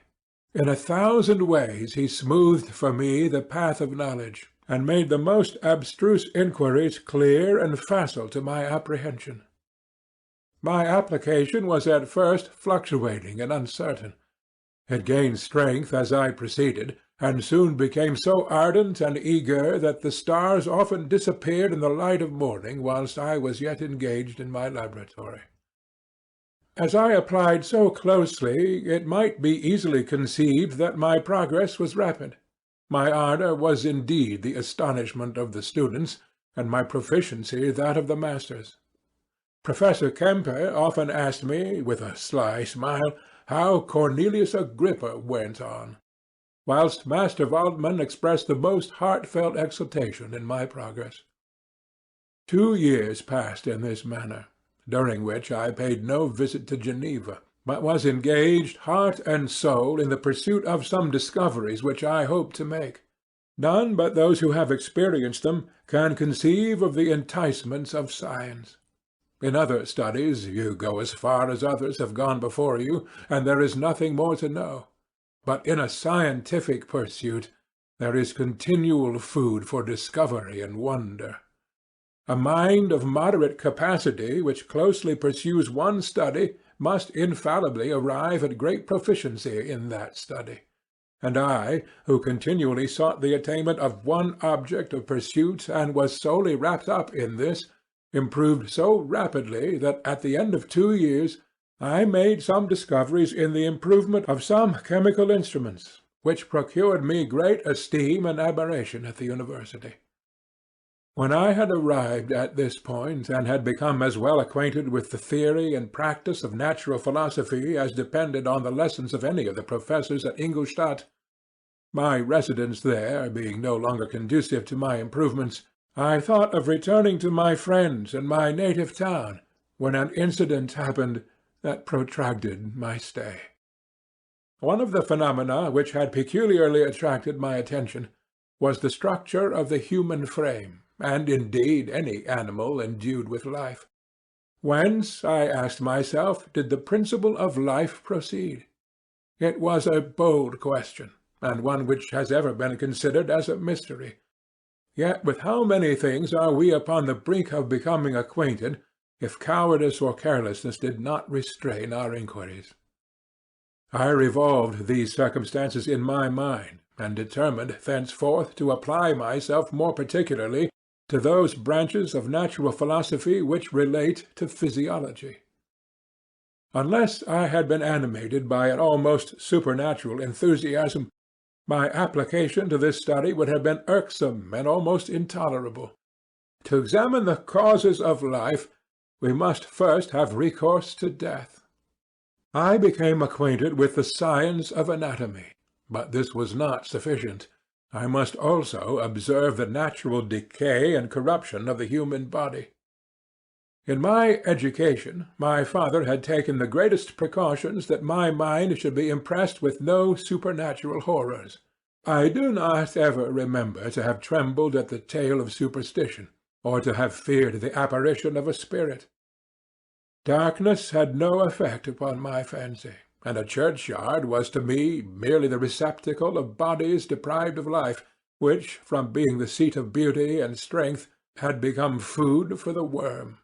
In 1,000 ways he smoothed for me the path of knowledge, and made the most abstruse inquiries clear and facile to my apprehension. My application was at first fluctuating and uncertain. It gained strength as I proceeded, and soon became so ardent and eager that the stars often disappeared in the light of morning whilst I was yet engaged in my laboratory. As I applied so closely, it might be easily conceived that my progress was rapid. My ardour was indeed the astonishment of the students, and my proficiency that of the masters. Professor Kemper often asked me, with a sly smile, how Cornelius Agrippa went on, whilst Master Waldman expressed the most heartfelt exultation in my progress. 2 years passed in this manner, during which I paid no visit to Geneva, but was engaged heart and soul in the pursuit of some discoveries which I hoped to make. None but those who have experienced them can conceive of the enticements of science. In other studies you go as far as others have gone before you, and there is nothing more to know. But in a scientific pursuit there is continual food for discovery and wonder. A mind of moderate capacity which closely pursues one study must infallibly arrive at great proficiency in that study. And I, who continually sought the attainment of one object of pursuit and was solely wrapped up in this, improved so rapidly that at the end of 2 years I made some discoveries in the improvement of some chemical instruments, which procured me great esteem and admiration at the university. When I had arrived at this point, and had become as well acquainted with the theory and practice of natural philosophy as depended on the lessons of any of the professors at Ingolstadt, my residence there being no longer conducive to my improvements, I thought of returning to my friends and my native town, when an incident happened that protracted my stay. One of the phenomena which had peculiarly attracted my attention was the structure of the human frame, and indeed any animal endued with life. Whence, I asked myself, did the principle of life proceed? It was a bold question, and one which has ever been considered as a mystery. Yet with how many things are we upon the brink of becoming acquainted, if cowardice or carelessness did not restrain our inquiries? I revolved these circumstances in my mind, and determined thenceforth to apply myself more particularly to those branches of natural philosophy which relate to physiology. Unless I had been animated by an almost supernatural enthusiasm, my application to this study would have been irksome and almost intolerable. To examine the causes of life, we must first have recourse to death. I became acquainted with the science of anatomy, but this was not sufficient. I must also observe the natural decay and corruption of the human body. In my education, my father had taken the greatest precautions that my mind should be impressed with no supernatural horrors. I do not ever remember to have trembled at the tale of superstition, or to have feared the apparition of a spirit. Darkness had no effect upon my fancy, and a churchyard was to me merely the receptacle of bodies deprived of life, which, from being the seat of beauty and strength, had become food for the worm.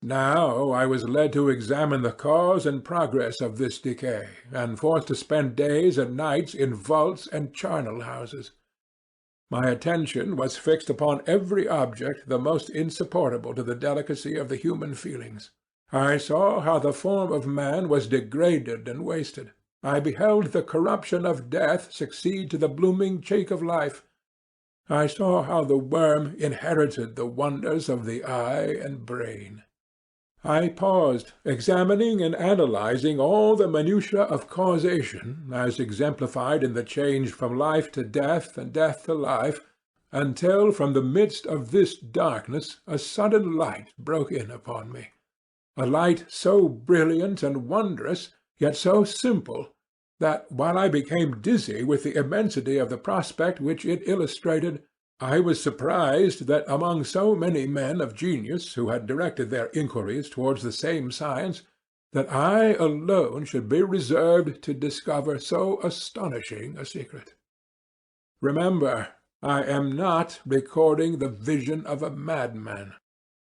Now I was led to examine the cause and progress of this decay, and forced to spend days and nights in vaults and charnel houses. My attention was fixed upon every object the most insupportable to the delicacy of the human feelings. I saw how the form of man was degraded and wasted. I beheld the corruption of death succeed to the blooming cheek of life. I saw how the worm inherited the wonders of the eye and brain. I paused, examining and analyzing all the minutiae of causation, as exemplified in the change from life to death and death to life, until from the midst of this darkness a sudden light broke in upon me. A light so brilliant and wondrous, yet so simple, that while I became dizzy with the immensity of the prospect which it illustrated, I was surprised that among so many men of genius who had directed their inquiries towards the same science, that I alone should be reserved to discover so astonishing a secret. Remember, I am not recording the vision of a madman.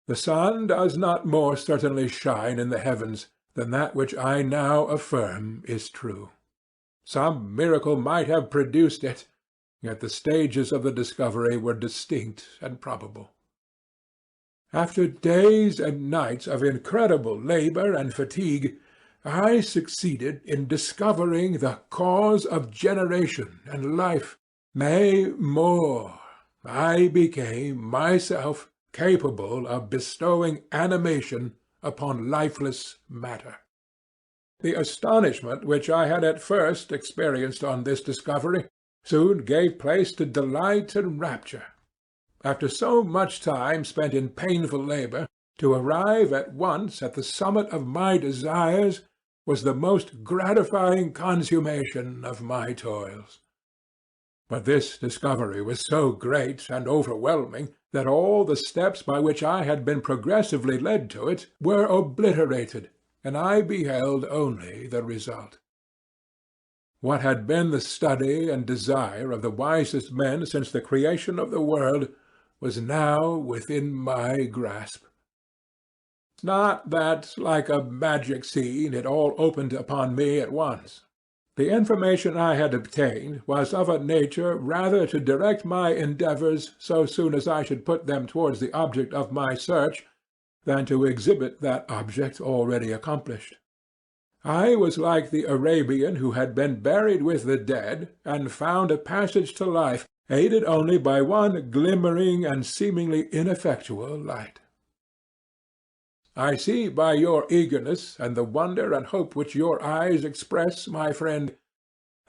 The sun does not more certainly shine in the heavens than that which I now affirm is true. Some miracle might have produced it, yet the stages of the discovery were distinct and probable. After days and nights of incredible labor and fatigue, I succeeded in discovering the cause of generation and life. Nay, more, I became myself capable of bestowing animation upon lifeless matter. The astonishment which I had at first experienced on this discovery soon gave place to delight and rapture. After so much time spent in painful labor, to arrive at once at the summit of my desires was the most gratifying consummation of my toils. But this discovery was so great and overwhelming that all the steps by which I had been progressively led to it were obliterated, and I beheld only the result. What had been the study and desire of the wisest men since the creation of the world was now within my grasp. Not that, like a magic scene, it all opened upon me at once. The information I had obtained was of a nature rather to direct my endeavors so soon as I should put them towards the object of my search than to exhibit that object already accomplished. I was like the Arabian who had been buried with the dead and found a passage to life, aided only by one glimmering and seemingly ineffectual light. I see by your eagerness and the wonder and hope which your eyes express, my friend,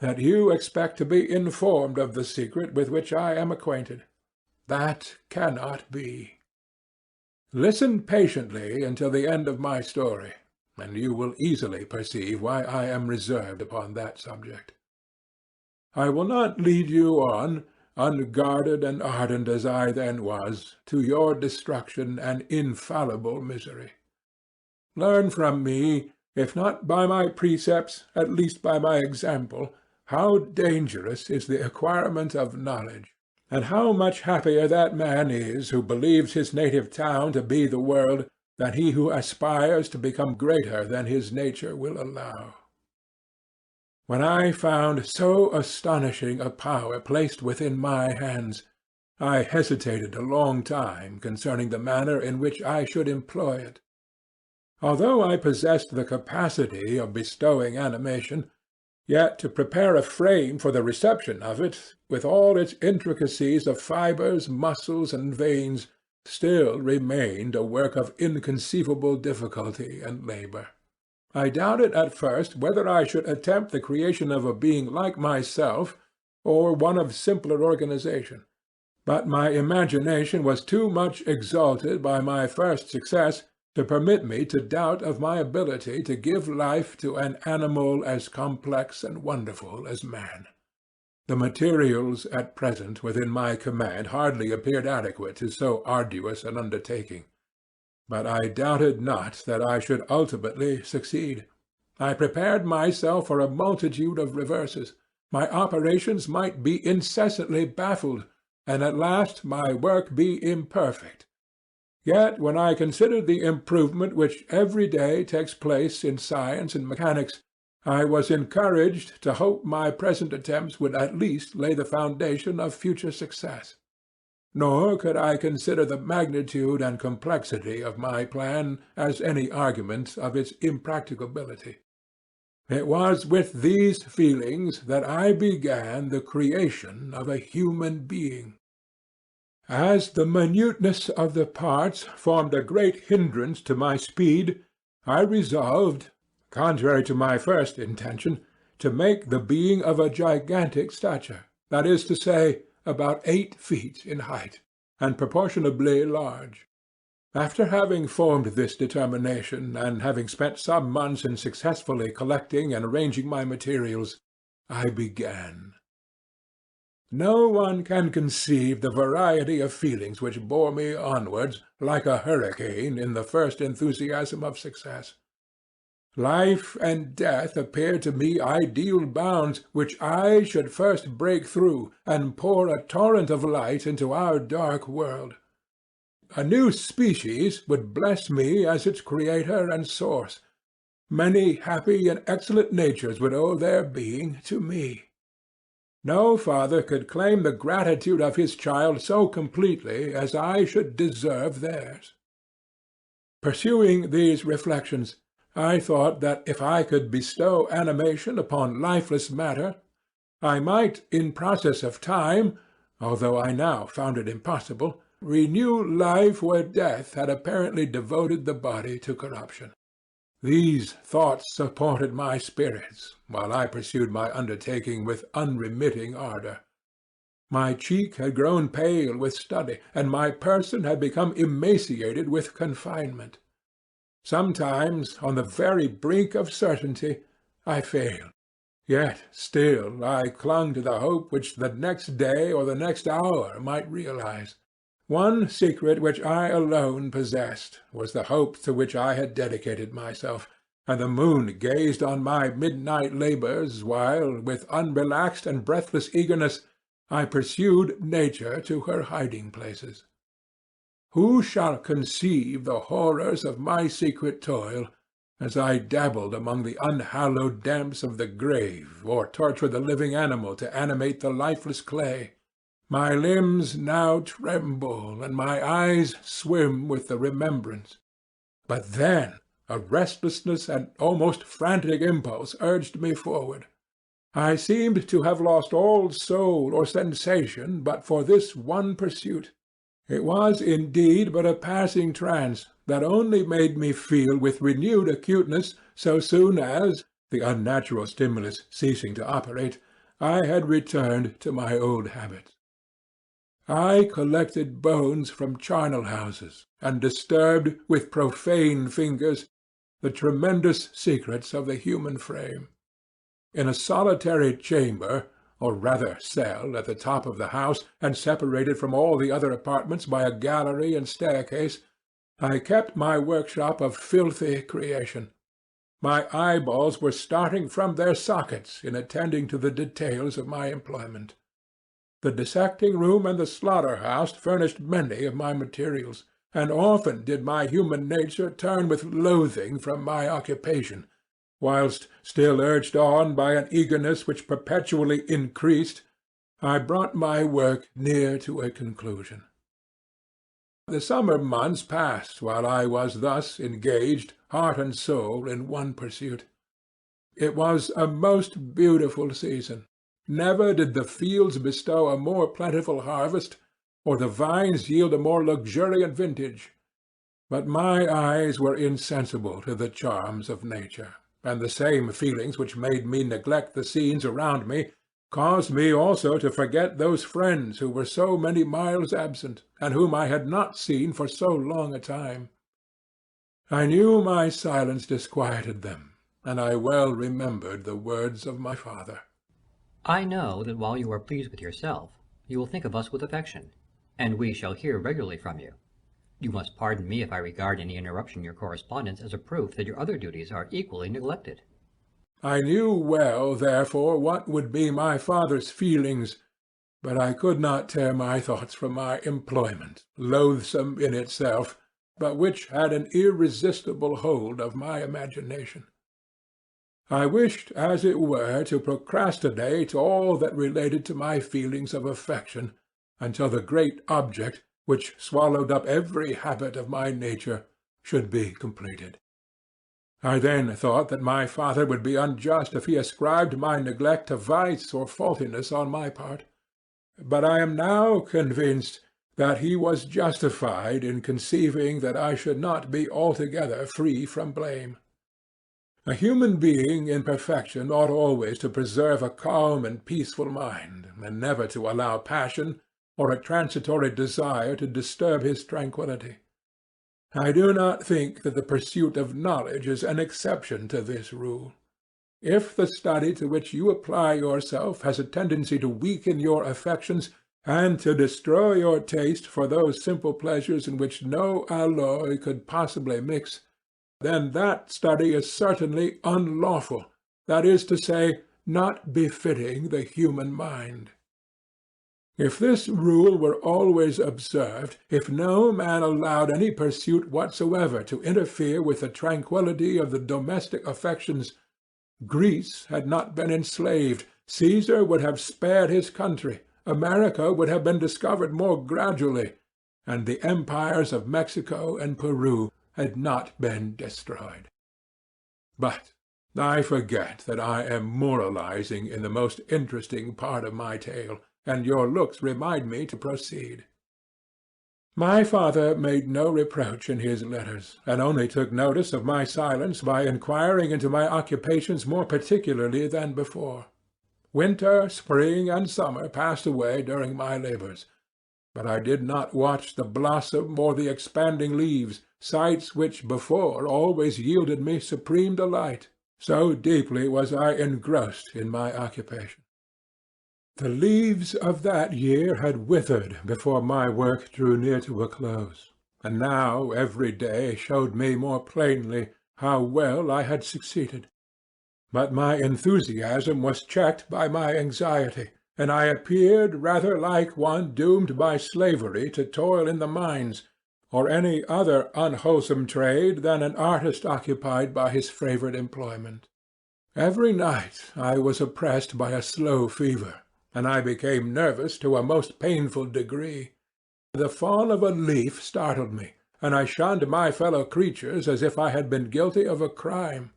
that you expect to be informed of the secret with which I am acquainted. That cannot be. Listen patiently until the end of my story, and you will easily perceive why I am reserved upon that subject. I will not lead you on, unguarded and ardent as I then was, to your destruction and infallible misery. Learn from me, if not by my precepts, at least by my example, how dangerous is the acquirement of knowledge, and how much happier that man is who believes his native town to be the world than he who aspires to become greater than his nature will allow. When I found so astonishing a power placed within my hands, I hesitated a long time concerning the manner in which I should employ it. Although I possessed the capacity of bestowing animation, yet to prepare a frame for the reception of it, with all its intricacies of fibres, muscles, and veins, still remained a work of inconceivable difficulty and labour. I doubted at first whether I should attempt the creation of a being like myself, or one of simpler organization. But my imagination was too much exalted by my first success to permit me to doubt of my ability to give life to an animal as complex and wonderful as man. The materials at present within my command hardly appeared adequate to so arduous an undertaking. But I doubted not that I should ultimately succeed. I prepared myself for a multitude of reverses. My operations might be incessantly baffled, and at last my work be imperfect. Yet when I considered the improvement which every day takes place in science and mechanics, I was encouraged to hope my present attempts would at least lay the foundation of future success. Nor could I consider the magnitude and complexity of my plan as any argument of its impracticability. It was with these feelings that I began the creation of a human being. As the minuteness of the parts formed a great hindrance to my speed, I resolved, contrary to my first intention, to make the being of a gigantic stature, that is to say, about 8 feet in height, and proportionably large. After having formed this determination, and having spent some months in successfully collecting and arranging my materials, I began. No one can conceive the variety of feelings which bore me onwards like a hurricane in the first enthusiasm of success. Life and death appeared to me ideal bounds which I should first break through and pour a torrent of light into our dark world. A new species would bless me as its creator and source. Many happy and excellent natures would owe their being to me. No father could claim the gratitude of his child so completely as I should deserve theirs. Pursuing these reflections, I thought that if I could bestow animation upon lifeless matter, I might, in process of time, although I now found it impossible, renew life where death had apparently devoted the body to corruption. These thoughts supported my spirits, while I pursued my undertaking with unremitting ardor. My cheek had grown pale with study, and my person had become emaciated with confinement. Sometimes, on the very brink of certainty, I failed. Yet still I clung to the hope which the next day or the next hour might realize. One secret which I alone possessed was the hope to which I had dedicated myself, and the moon gazed on my midnight labors while, with unrelaxed and breathless eagerness, I pursued nature to her hiding-places. Who shall conceive the horrors of my secret toil, as I dabbled among the unhallowed damps of the grave, or tortured the living animal to animate the lifeless clay? My limbs now tremble, and my eyes swim with the remembrance. But then a restlessness and almost frantic impulse urged me forward. I seemed to have lost all soul or sensation but for this one pursuit. It was indeed but a passing trance that only made me feel with renewed acuteness so soon as, the unnatural stimulus ceasing to operate, I had returned to my old habits. I collected bones from charnel houses, and disturbed with profane fingers the tremendous secrets of the human frame. In a solitary chamber, or rather cell, at the top of the house, and separated from all the other apartments by a gallery and staircase, I kept my workshop of filthy creation. My eyeballs were starting from their sockets in attending to the details of my employment. The dissecting room and the slaughter-house furnished many of my materials, and often did my human nature turn with loathing from my occupation, whilst, still urged on by an eagerness which perpetually increased, I brought my work near to a conclusion. The summer months passed while I was thus engaged, heart and soul, in one pursuit. It was a most beautiful season. Never did the fields bestow a more plentiful harvest, or the vines yield a more luxuriant vintage. But my eyes were insensible to the charms of nature, and the same feelings which made me neglect the scenes around me caused me also to forget those friends who were so many miles absent, and whom I had not seen for so long a time. I knew my silence disquieted them, and I well remembered the words of my father. I know that while you are pleased with yourself, you will think of us with affection, and we shall hear regularly from you. You must pardon me if I regard any interruption in your correspondence as a proof that your other duties are equally neglected. I knew well, therefore, what would be my father's feelings, but I could not tear my thoughts from my employment, loathsome in itself, but which had an irresistible hold of my imagination. I wished, as it were, to procrastinate all that related to my feelings of affection, until the great object, which swallowed up every habit of my nature, should be completed. I then thought that my father would be unjust if he ascribed my neglect to vice or faultiness on my part, but I am now convinced that he was justified in conceiving that I should not be altogether free from blame. A human being in perfection ought always to preserve a calm and peaceful mind, and never to allow passion or a transitory desire to disturb his tranquillity. I do not think that the pursuit of knowledge is an exception to this rule. If the study to which you apply yourself has a tendency to weaken your affections and to destroy your taste for those simple pleasures in which no alloy could possibly mix, then that study is certainly unlawful, that is to say, not befitting the human mind. If this rule were always observed, if no man allowed any pursuit whatsoever to interfere with the tranquillity of the domestic affections, Greece had not been enslaved, Caesar would have spared his country, America would have been discovered more gradually, and the empires of Mexico and Peru had not been destroyed. But I forget that I am moralizing in the most interesting part of my tale, and your looks remind me to proceed. My father made no reproach in his letters, and only took notice of my silence by inquiring into my occupations more particularly than before. Winter, spring, and summer passed away during my labours, but I did not watch the blossom or the expanding leaves, sights which before always yielded me supreme delight, so deeply was I engrossed in my occupation. The leaves of that year had withered before my work drew near to a close, and now every day showed me more plainly how well I had succeeded. But my enthusiasm was checked by my anxiety, and I appeared rather like one doomed by slavery to toil in the mines, or any other unwholesome trade than an artist occupied by his favourite employment. Every night I was oppressed by a slow fever, and I became nervous to a most painful degree. The fall of a leaf startled me, and I shunned my fellow creatures as if I had been guilty of a crime.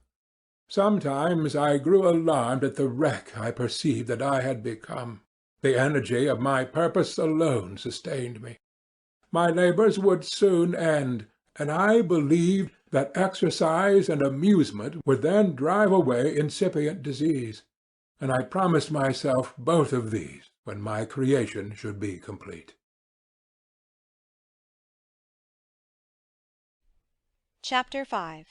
Sometimes I grew alarmed at the wreck I perceived that I had become. The energy of my purpose alone sustained me. My labours would soon end, and I believed that exercise and amusement would then drive away incipient disease, and I promised myself both of these when my creation should be complete. Chapter 5.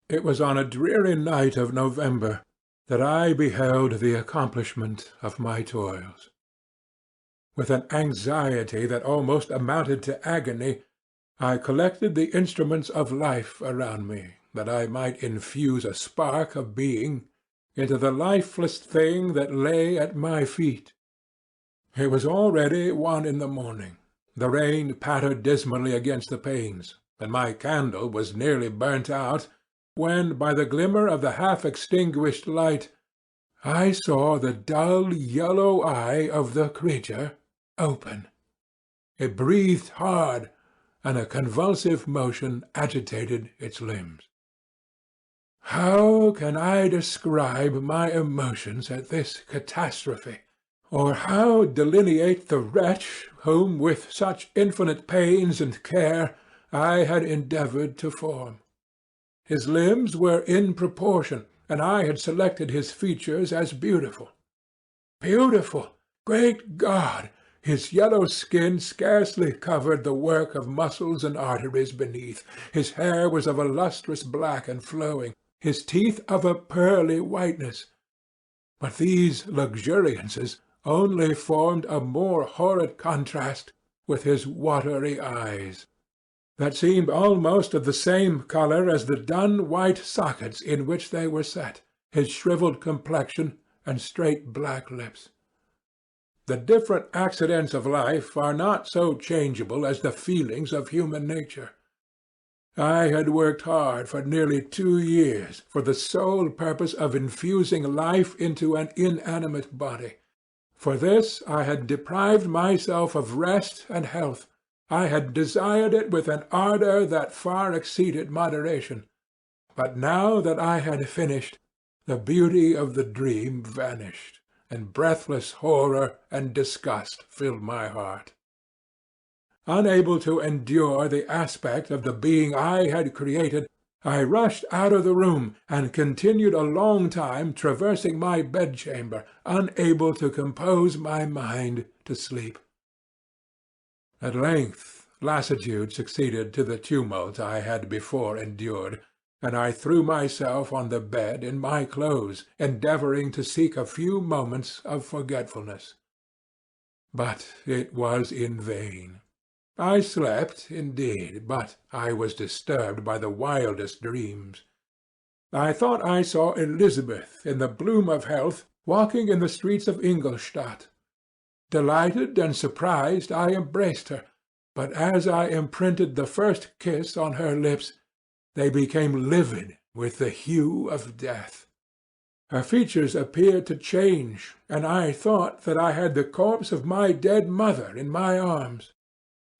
It was on a dreary night of November that I beheld the accomplishment of my toils. With an anxiety that almost amounted to agony, I collected the instruments of life around me, that I might infuse a spark of being into the lifeless thing that lay at my feet. It was already 1 in the morning. The rain pattered dismally against the panes, and my candle was nearly burnt out, when, by the glimmer of the half-extinguished light, I saw the dull yellow eye of the creature open. It breathed hard, and a convulsive motion agitated its limbs. How can I describe my emotions at this catastrophe, or how delineate the wretch whom with such infinite pains and care I had endeavoured to form? His limbs were in proportion, and I had selected his features as beautiful. Beautiful! Great God! His yellow skin scarcely covered the work of muscles and arteries beneath. His hair was of a lustrous black and flowing, his teeth of a pearly whiteness. But these luxuriances only formed a more horrid contrast with his watery eyes, that seemed almost of the same colour as the dun white sockets in which they were set, his shrivelled complexion and straight black lips. The different accidents of life are not so changeable as the feelings of human nature. I had worked hard for nearly 2 years for the sole purpose of infusing life into an inanimate body. For this I had deprived myself of rest and health. I had desired it with an ardour that far exceeded moderation. But now that I had finished, the beauty of the dream vanished, and breathless horror and disgust filled my heart. Unable to endure the aspect of the being I had created, I rushed out of the room, and continued a long time traversing my bedchamber, unable to compose my mind to sleep. At length lassitude succeeded to the tumult I had before endured, and I threw myself on the bed in my clothes, endeavouring to seek a few moments of forgetfulness. But it was in vain. I slept, indeed, but I was disturbed by the wildest dreams. I thought I saw Elizabeth, in the bloom of health, walking in the streets of Ingolstadt. Delighted and surprised, I embraced her, but as I imprinted the first kiss on her lips, they became livid with the hue of death. Her features appeared to change, and I thought that I had the corpse of my dead mother in my arms.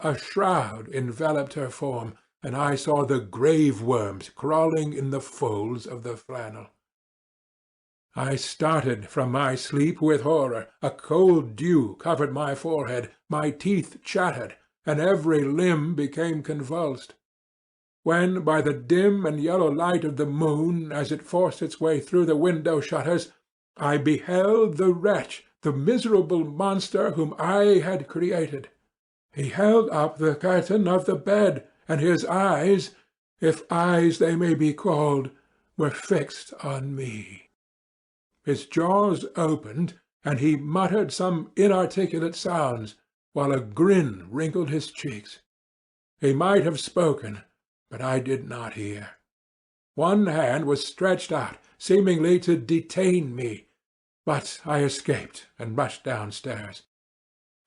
A shroud enveloped her form, and I saw the grave worms crawling in the folds of the flannel. I started from my sleep with horror. A cold dew covered my forehead, my teeth chattered, and every limb became convulsed. When, by the dim and yellow light of the moon, as it forced its way through the window shutters, I beheld the wretch, the miserable monster whom I had created. He held up the curtain of the bed, and his eyes, if eyes they may be called, were fixed on me. His jaws opened, and he muttered some inarticulate sounds, while a grin wrinkled his cheeks. He might have spoken, but I did not hear. One hand was stretched out, seemingly to detain me, but I escaped and rushed downstairs.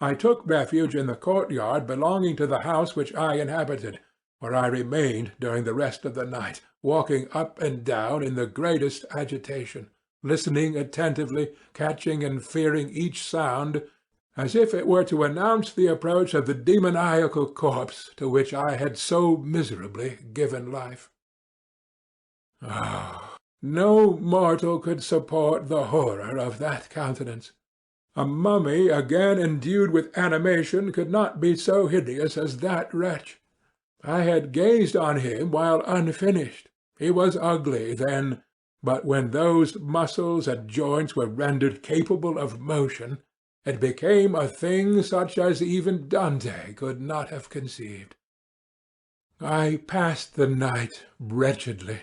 I took refuge in the courtyard belonging to the house which I inhabited, where I remained during the rest of the night, walking up and down in the greatest agitation, listening attentively, catching and fearing each sound, as if it were to announce the approach of the demoniacal corpse to which I had so miserably given life. Oh, no mortal could support the horror of that countenance. A mummy again endued with animation could not be so hideous as that wretch. I had gazed on him while unfinished. He was ugly then, but when those muscles and joints were rendered capable of motion, it became a thing such as even Dante could not have conceived. I passed the night wretchedly.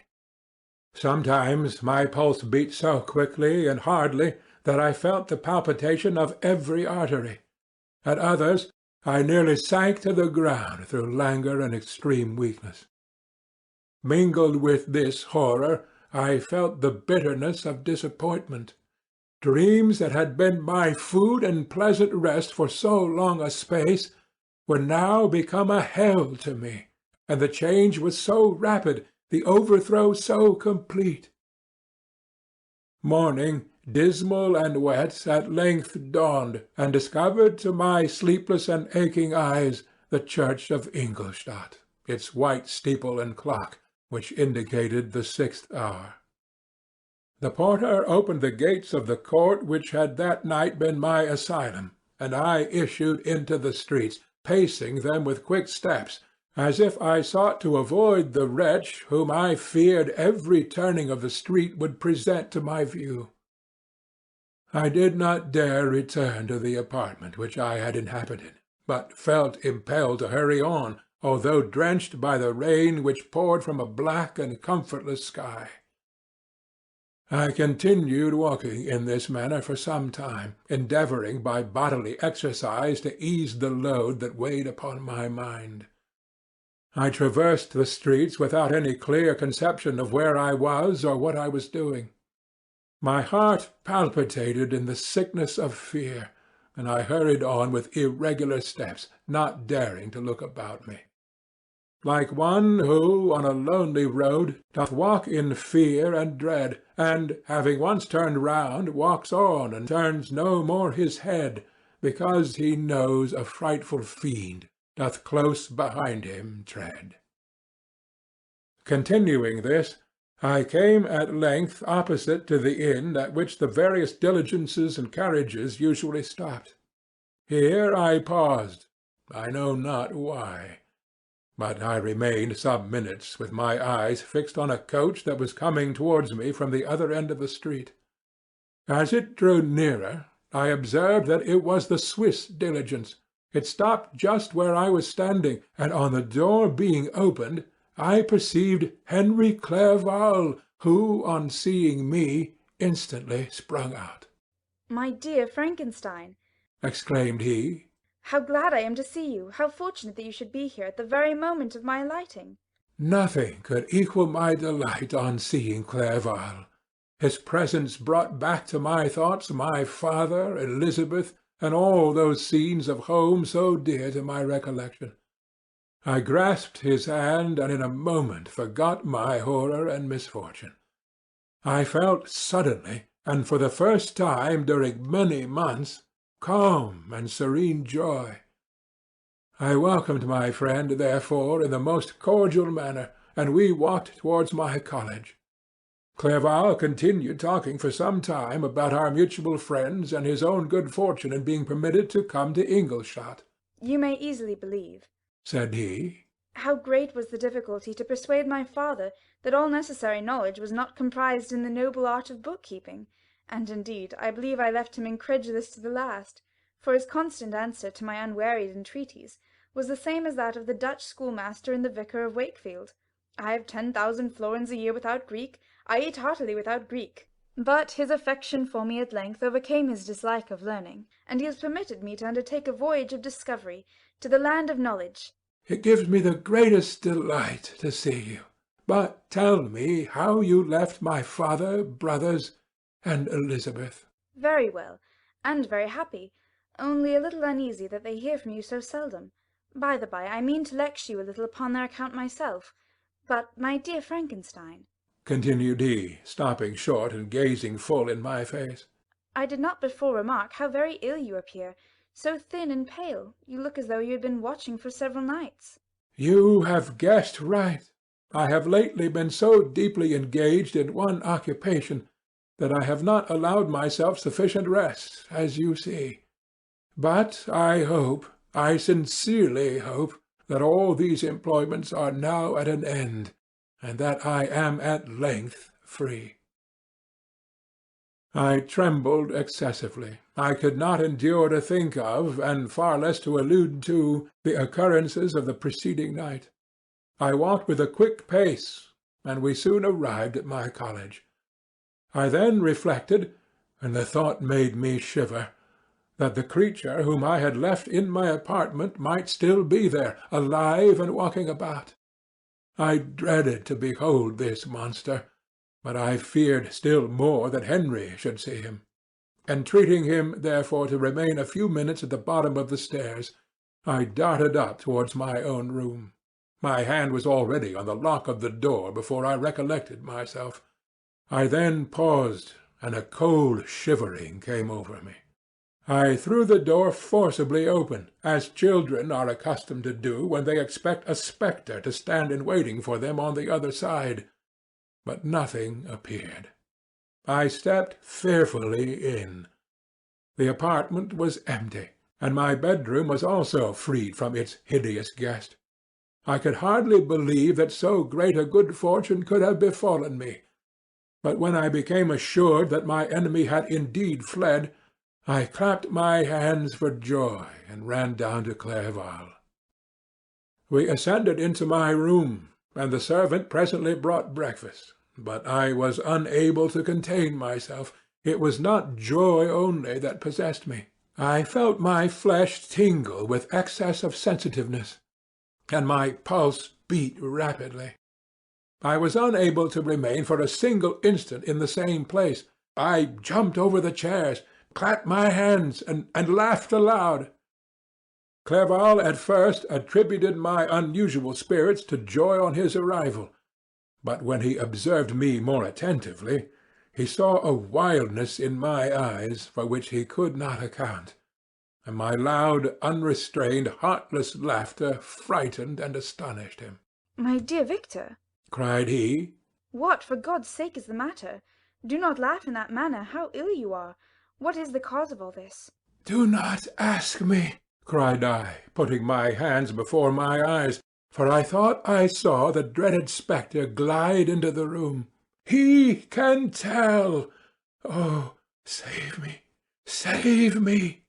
Sometimes my pulse beat so quickly and hardly that I felt the palpitation of every artery. At others, I nearly sank to the ground through languor and extreme weakness. Mingled with this horror, I felt the bitterness of disappointment. Dreams that had been my food and pleasant rest for so long a space were now become a hell to me, and the change was so rapid, the overthrow so complete. Morning, dismal and wet, at length dawned, and discovered to my sleepless and aching eyes the church of Ingolstadt, its white steeple and clock, which indicated the 6th hour. The porter opened the gates of the court which had that night been my asylum, and I issued into the streets, pacing them with quick steps, as if I sought to avoid the wretch whom I feared every turning of the street would present to my view. I did not dare return to the apartment which I had inhabited, but felt impelled to hurry on, although drenched by the rain which poured from a black and comfortless sky. I continued walking in this manner for some time, endeavoring by bodily exercise to ease the load that weighed upon my mind. I traversed the streets without any clear conception of where I was or what I was doing. My heart palpitated in the sickness of fear, and I hurried on with irregular steps, not daring to look about me. Like one who, on a lonely road, doth walk in fear and dread, and, having once turned round, walks on and turns no more his head, because he knows a frightful fiend doth close behind him tread. Continuing this, I came at length opposite to the inn at which the various diligences and carriages usually stopped. Here I paused, I know not why. But I remained some minutes with my eyes fixed on a coach that was coming towards me from the other end of the street. As it drew nearer, I observed that it was the Swiss diligence. It stopped just where I was standing, and on the door being opened, I perceived Henry Clerval, who, on seeing me, instantly sprung out. "My dear Frankenstein," exclaimed he, "how glad I am to see you! How fortunate that you should be here at the very moment of my alighting!" Nothing could equal my delight on seeing Clerval. His presence brought back to my thoughts my father, Elizabeth, and all those scenes of home so dear to my recollection. I grasped his hand, and in a moment forgot my horror and misfortune. I felt suddenly, and for the first time during many months, calm and serene joy. I welcomed my friend, therefore, in the most cordial manner, and we walked towards my college. Clerval continued talking for some time about our mutual friends and his own good fortune in being permitted to come to Ingolstadt. "You may easily believe," said he, "how great was the difficulty to persuade my father that all necessary knowledge was not comprised in the noble art of book-keeping, and indeed I believe I left him incredulous to the last, for his constant answer to my unwearied entreaties was the same as that of the Dutch schoolmaster in the Vicar of Wakefield. 'I have 10,000 florins a year without Greek. I eat heartily without Greek.' But his affection for me at length overcame his dislike of learning, and he has permitted me to undertake a voyage of discovery to the land of knowledge." "It gives me the greatest delight to see you. But tell me how you left my father, brothers, and Elizabeth." "Very well, and very happy, only a little uneasy that they hear from you so seldom. By the by, I mean to lecture you a little upon their account myself. But, my dear Frankenstein," continued he, stopping short and gazing full in my face, "I did not before remark how very ill you appear. So thin and pale, you look as though you had been watching for several nights." "You have guessed right. I have lately been so deeply engaged in one occupation that I have not allowed myself sufficient rest, as you see. But I sincerely hope, that all these employments are now at an end, and that I am at length free." I trembled excessively. I could not endure to think of, and far less to allude to, the occurrences of the preceding night. I walked with a quick pace, and we soon arrived at my college. I then reflected, and the thought made me shiver, that the creature whom I had left in my apartment might still be there, alive and walking about. I dreaded to behold this monster, but I feared still more that Henry should see him. Entreating him, therefore, to remain a few minutes at the bottom of the stairs, I darted up towards my own room. My hand was already on the lock of the door before I recollected myself. I then paused, and a cold shivering came over me. I threw the door forcibly open, as children are accustomed to do when they expect a spectre to stand in waiting for them on the other side. But nothing appeared. I stepped fearfully in. The apartment was empty, and my bedroom was also freed from its hideous guest. I could hardly believe that so great a good fortune could have befallen me. But when I became assured that my enemy had indeed fled, I clapped my hands for joy and ran down to Clerval. We ascended into my room, and the servant presently brought breakfast. But I was unable to contain myself. It was not joy only that possessed me. I felt my flesh tingle with excess of sensitiveness, and my pulse beat rapidly. I was unable to remain for a single instant in the same place. I jumped over the chairs, clapped my hands, and laughed aloud. Clerval at first attributed my unusual spirits to joy on his arrival, but when he observed me more attentively, he saw a wildness in my eyes for which he could not account, and my loud, unrestrained, heartless laughter frightened and astonished him. "My dear Victor," cried he, "what, for God's sake, is the matter? Do not laugh in that manner. How ill you are! What is the cause of all this?" "Do not ask me," cried I, putting my hands before my eyes, for I thought I saw the dreaded spectre glide into the room. "He can tell. Oh, save me, save me!"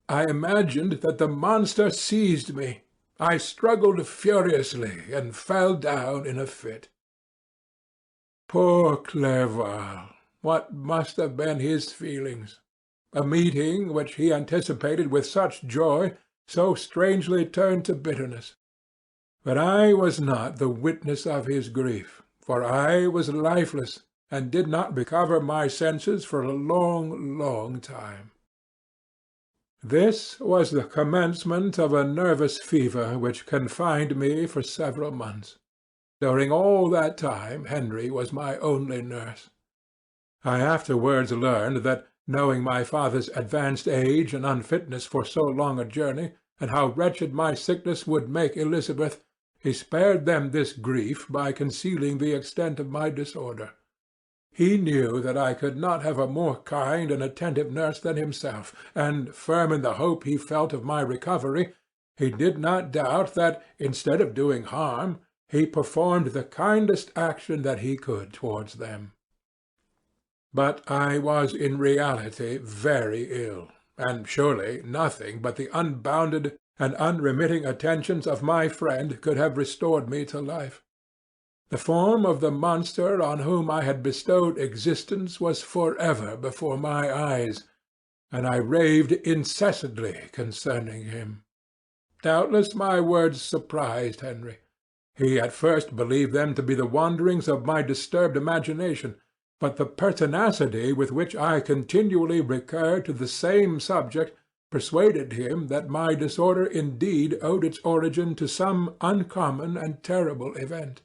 I imagined that the monster seized me. I struggled furiously and fell down in a fit. Poor Clerval! What must have been his feelings? A meeting which he anticipated with such joy so strangely turned to bitterness. But I was not the witness of his grief, for I was lifeless, and did not recover my senses for a long, long time. This was the commencement of a nervous fever which confined me for several months. During all that time Henry was my only nurse. I afterwards learned that, knowing my father's advanced age and unfitness for so long a journey, and how wretched my sickness would make Elizabeth, he spared them this grief by concealing the extent of my disorder. He knew that I could not have a more kind and attentive nurse than himself, and, firm in the hope he felt of my recovery, he did not doubt that, instead of doing harm, he performed the kindest action that he could towards them. But I was in reality very ill, and surely nothing but the unbounded and unremitting attentions of my friend could have restored me to life. The form of the monster on whom I had bestowed existence was forever before my eyes, and I raved incessantly concerning him. Doubtless my words surprised Henry. He at first believed them to be the wanderings of my disturbed imagination, but the pertinacity with which I continually recurred to the same subject persuaded him that my disorder indeed owed its origin to some uncommon and terrible event.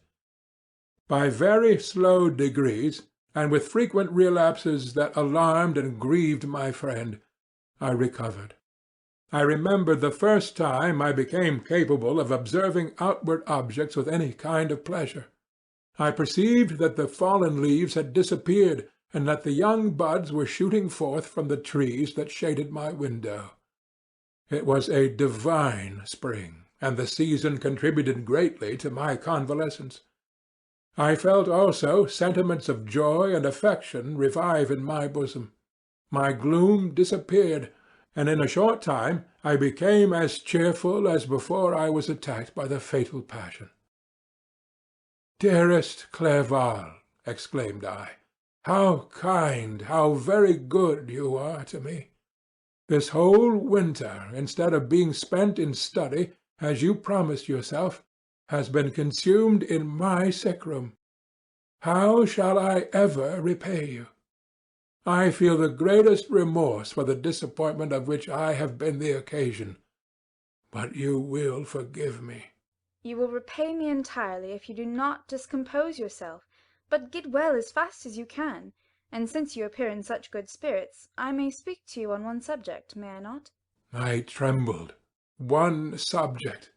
By very slow degrees, and with frequent relapses that alarmed and grieved my friend, I recovered. I remembered the first time I became capable of observing outward objects with any kind of pleasure. I perceived that the fallen leaves had disappeared, and that the young buds were shooting forth from the trees that shaded my window. It was a divine spring, and the season contributed greatly to my convalescence. I felt also sentiments of joy and affection revive in my bosom. My gloom disappeared, and in a short time I became as cheerful as before I was attacked by the fatal passion. "Dearest Clerval," exclaimed I, "how kind, how very good you are to me! This whole winter, instead of being spent in study, as you promised yourself, has been consumed in my sick-room. How shall I ever repay you? I feel the greatest remorse for the disappointment of which I have been the occasion, but you will forgive me. You will repay me entirely if you do not discompose yourself, but get well as fast as you can. And since you appear in such good spirits, I may speak to you on one subject, may I not? I trembled. One subject.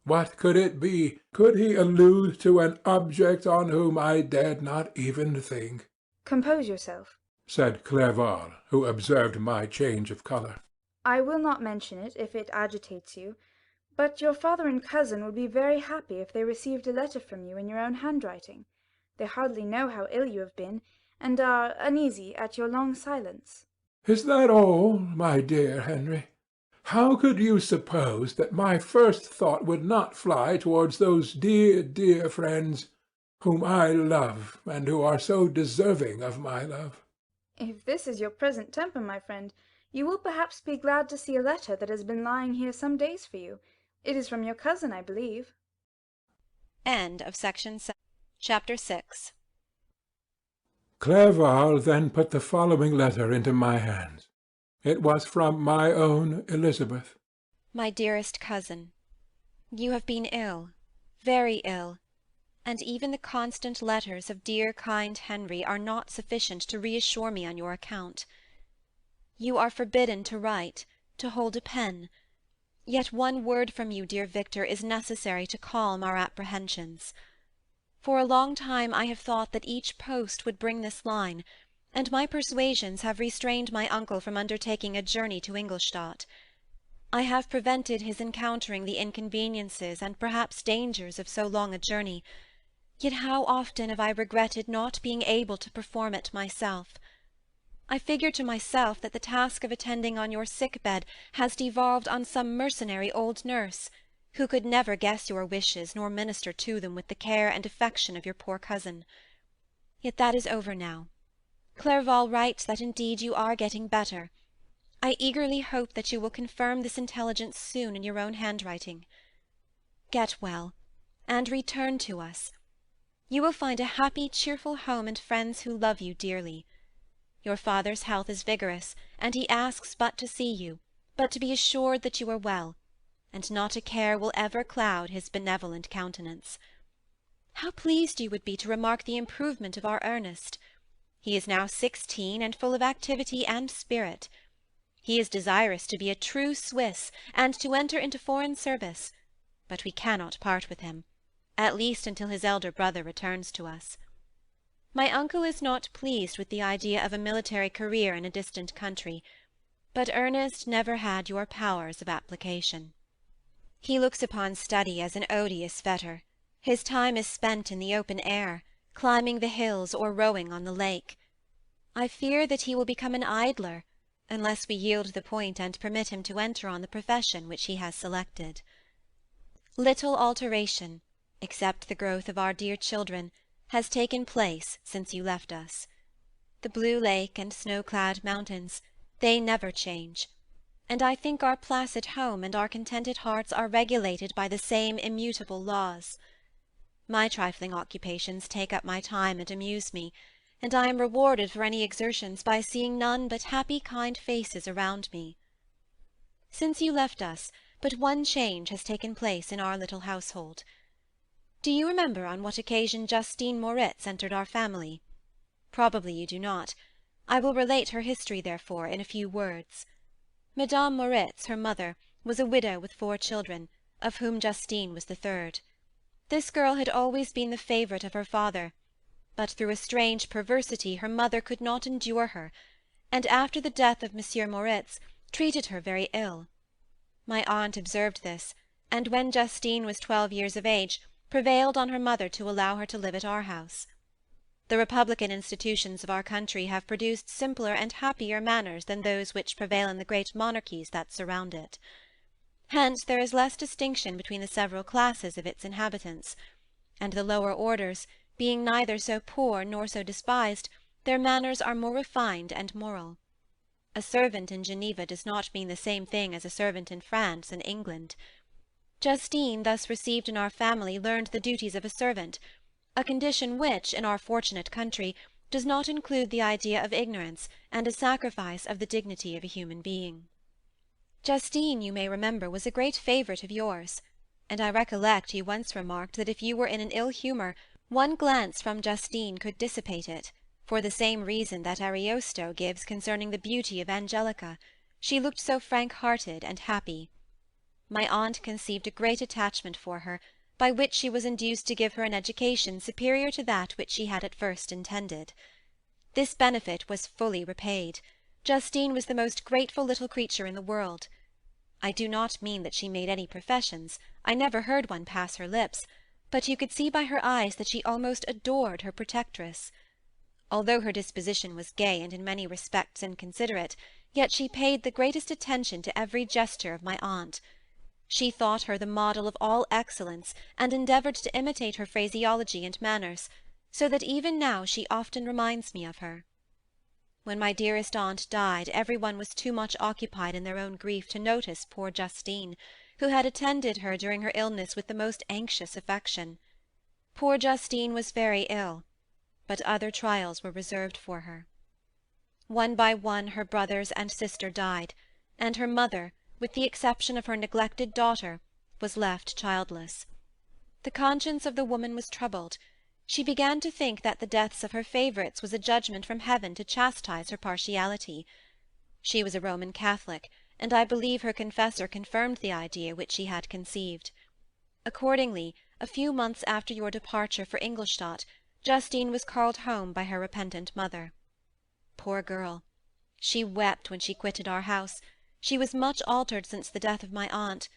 What could it be? Could he allude to an object on whom I dared not even think? Compose yourself, said Clerval, who observed my change of colour. I will not mention it if it agitates you, but your father and cousin would be very happy if they received a letter from you in your own handwriting. They hardly know how ill you have been, and are uneasy at your long silence. Is that all, my dear Henry? How could you suppose that my first thought would not fly towards those dear, dear friends whom I love, and who are so deserving of my love? If this is your present temper, my friend, you will perhaps be glad to see a letter that has been lying here some days for you. It is from your cousin, I believe. End of section 7. Chapter 6. Clerval then put the following letter into my hands. It was from my own Elizabeth. My dearest cousin, you have been ill, very ill, and even the constant letters of dear kind Henry are not sufficient to reassure me on your account. You are forbidden to write, to hold a pen, yet one word from you, dear Victor, is necessary to calm our apprehensions. For a long time I have thought that each post would bring this line, and my persuasions have restrained my uncle from undertaking a journey to Ingolstadt. I have prevented his encountering the inconveniences and perhaps dangers of so long a journey, yet how often have I regretted not being able to perform it myself. I figure to myself that the task of attending on your sick-bed has devolved on some mercenary old nurse, who could never guess your wishes nor minister to them with the care and affection of your poor cousin. Yet that is over now. Clerval writes that indeed you are getting better. I eagerly hope that you will confirm this intelligence soon in your own handwriting. Get well, and return to us. You will find a happy, cheerful home and friends who love you dearly. Your father's health is vigorous, and he asks but to see you, but to be assured that you are well, and not a care will ever cloud his benevolent countenance. How pleased you would be to remark the improvement of our Ernest! He is now 16, and full of activity and spirit. He is desirous to be a true Swiss, and to enter into foreign service, but we cannot part with him, at least until his elder brother returns to us. My uncle is not pleased with the idea of a military career in a distant country, but Ernest never had your powers of application. He looks upon study as an odious fetter. His time is spent in the open air, climbing the hills or rowing on the lake. I fear that he will become an idler, unless we yield the point and permit him to enter on the profession which he has selected. Little alteration, except the growth of our dear children, has taken place since you left us. The blue lake and snow-clad mountains, they never change, and I think our placid home and our contented hearts are regulated by the same immutable laws. My trifling occupations take up my time and amuse me, and I am rewarded for any exertions by seeing none but happy kind faces around me. Since you left us, but one change has taken place in our little household. Do you remember on what occasion Justine Moritz entered our family? Probably you do not. I will relate her history, therefore, in a few words. Madame Moritz, her mother, was a widow with 4 children, of whom Justine was the 3rd. This girl had always been the favourite of her father, but through a strange perversity her mother could not endure her, and after the death of Monsieur Moritz, treated her very ill. My aunt observed this, and when Justine was 12 years of age, prevailed on her mother to allow her to live at our house. The republican institutions of our country have produced simpler and happier manners than those which prevail in the great monarchies that surround it. Hence there is less distinction between the several classes of its inhabitants, and the lower orders, being neither so poor nor so despised, their manners are more refined and moral. A servant in Geneva does not mean the same thing as a servant in France and England. Justine, thus received in our family, learned the duties of a servant, a condition which, in our fortunate country, does not include the idea of ignorance and a sacrifice of the dignity of a human being. Justine, you may remember, was a great favourite of yours, and I recollect you once remarked that if you were in an ill humour, one glance from Justine could dissipate it, for the same reason that Ariosto gives concerning the beauty of Angelica. She looked so frank-hearted and happy. My aunt conceived a great attachment for her, by which she was induced to give her an education superior to that which she had at first intended. This benefit was fully repaid. Justine was the most grateful little creature in the world. I do not mean that she made any professions, I never heard one pass her lips, but you could see by her eyes that she almost adored her protectress. Although her disposition was gay and in many respects inconsiderate, yet she paid the greatest attention to every gesture of my aunt. She thought her the model of all excellence, and endeavoured to imitate her phraseology and manners, so that even now she often reminds me of her. When my dearest aunt died, every one was too much occupied in their own grief to notice poor Justine, who had attended her during her illness with the most anxious affection. Poor Justine was very ill, but other trials were reserved for her. One by one her brothers and sister died, and her mother, with the exception of her neglected daughter, was left childless. The conscience of the woman was troubled. She began to think that the deaths of her favourites was a judgment from heaven to chastise her partiality. She was a Roman Catholic, and I believe her confessor confirmed the idea which she had conceived. Accordingly, a few months after your departure for Ingolstadt, Justine was called home by her repentant mother. Poor girl! She wept when she quitted our house. She was much altered since the death of my aunt.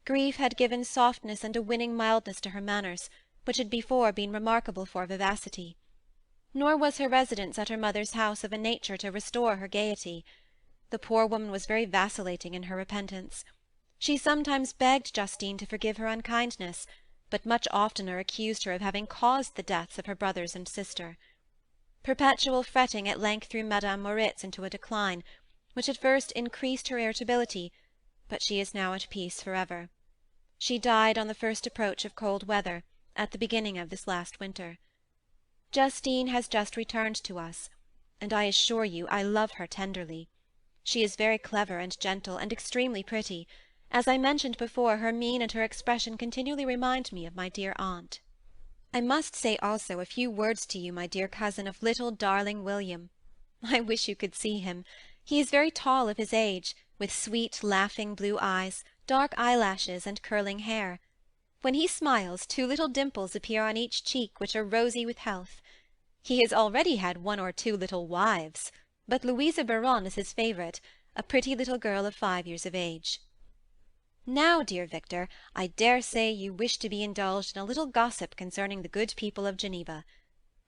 Grief had given softness and a winning mildness to her manners, which had before been remarkable for vivacity. Nor was her residence at her mother's house of a nature to restore her gaiety. The poor woman was very vacillating in her repentance. She sometimes begged Justine to forgive her unkindness, but much oftener accused her of having caused the deaths of her brothers and sister. Perpetual fretting at length threw Madame Moritz into a decline, which at first increased her irritability, but she is now at peace forever. She died on the first approach of cold weather, at the beginning of this last winter. Justine has just returned to us, and I assure you I love her tenderly. She is very clever and gentle, and extremely pretty. As I mentioned before, her mien and her expression continually remind me of my dear aunt. I must say also a few words to you, my dear cousin, of little darling William. I wish you could see him. He is very tall of his age, with sweet, laughing blue eyes, dark eyelashes, and curling hair. When he smiles, 2 little dimples appear on each cheek, which are rosy with health. He has already had 1 or 2 little wives, but Louisa Biron is his favourite, a pretty little girl of 5 years of age. Now, dear Victor, I dare say you wish to be indulged in a little gossip concerning the good people of Geneva.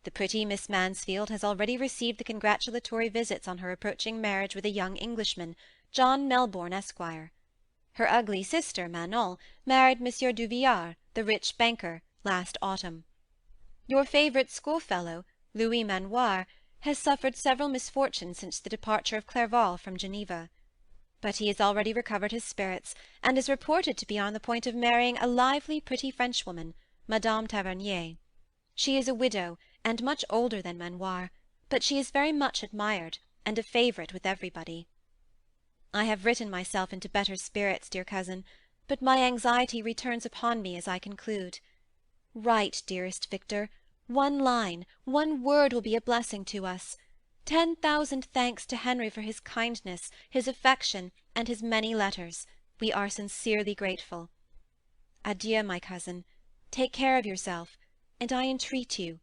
The pretty Miss Mansfield has already received the congratulatory visits on her approaching marriage with a young Englishman, John Melbourne, Esquire. Her ugly sister, Manon, married Monsieur Duvillard, the rich banker, last autumn. Your favourite schoolfellow, Louis Manoir, has suffered several misfortunes since the departure of Clerval from Geneva. But he has already recovered his spirits, and is reported to be on the point of marrying a lively, pretty Frenchwoman, Madame Tavernier. She is a widow, and much older than Manoir, but she is very much admired, and a favourite with everybody. I have written myself into better spirits, dear cousin, but my anxiety returns upon me as I conclude. Write, dearest Victor. 1 line, 1 word will be a blessing to us. 10,000 thanks to Henry for his kindness, his affection, and his many letters. We are sincerely grateful. Adieu, my cousin. Take care of yourself, and I entreat you,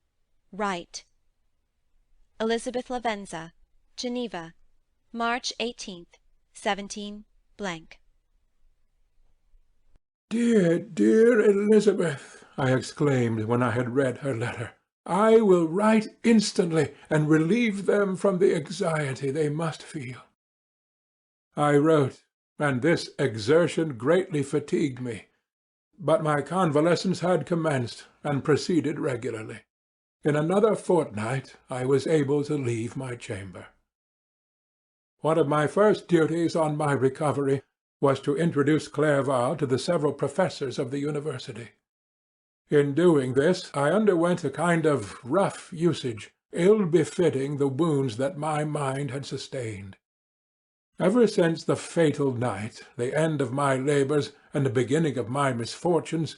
write. Elizabeth Lavenza, Geneva, March 18th, 17 . "Dear, dear Elizabeth," I exclaimed when I had read her letter, "I will write instantly and relieve them from the anxiety they must feel." I wrote, and this exertion greatly fatigued me, but my convalescence had commenced, and proceeded regularly. In another fortnight I was able to leave my chamber. One of my first duties on my recovery was to introduce Clerval to the several professors of the university. In doing this, I underwent a kind of rough usage, ill befitting the wounds that my mind had sustained. Ever since the fatal night, the end of my labours and the beginning of my misfortunes,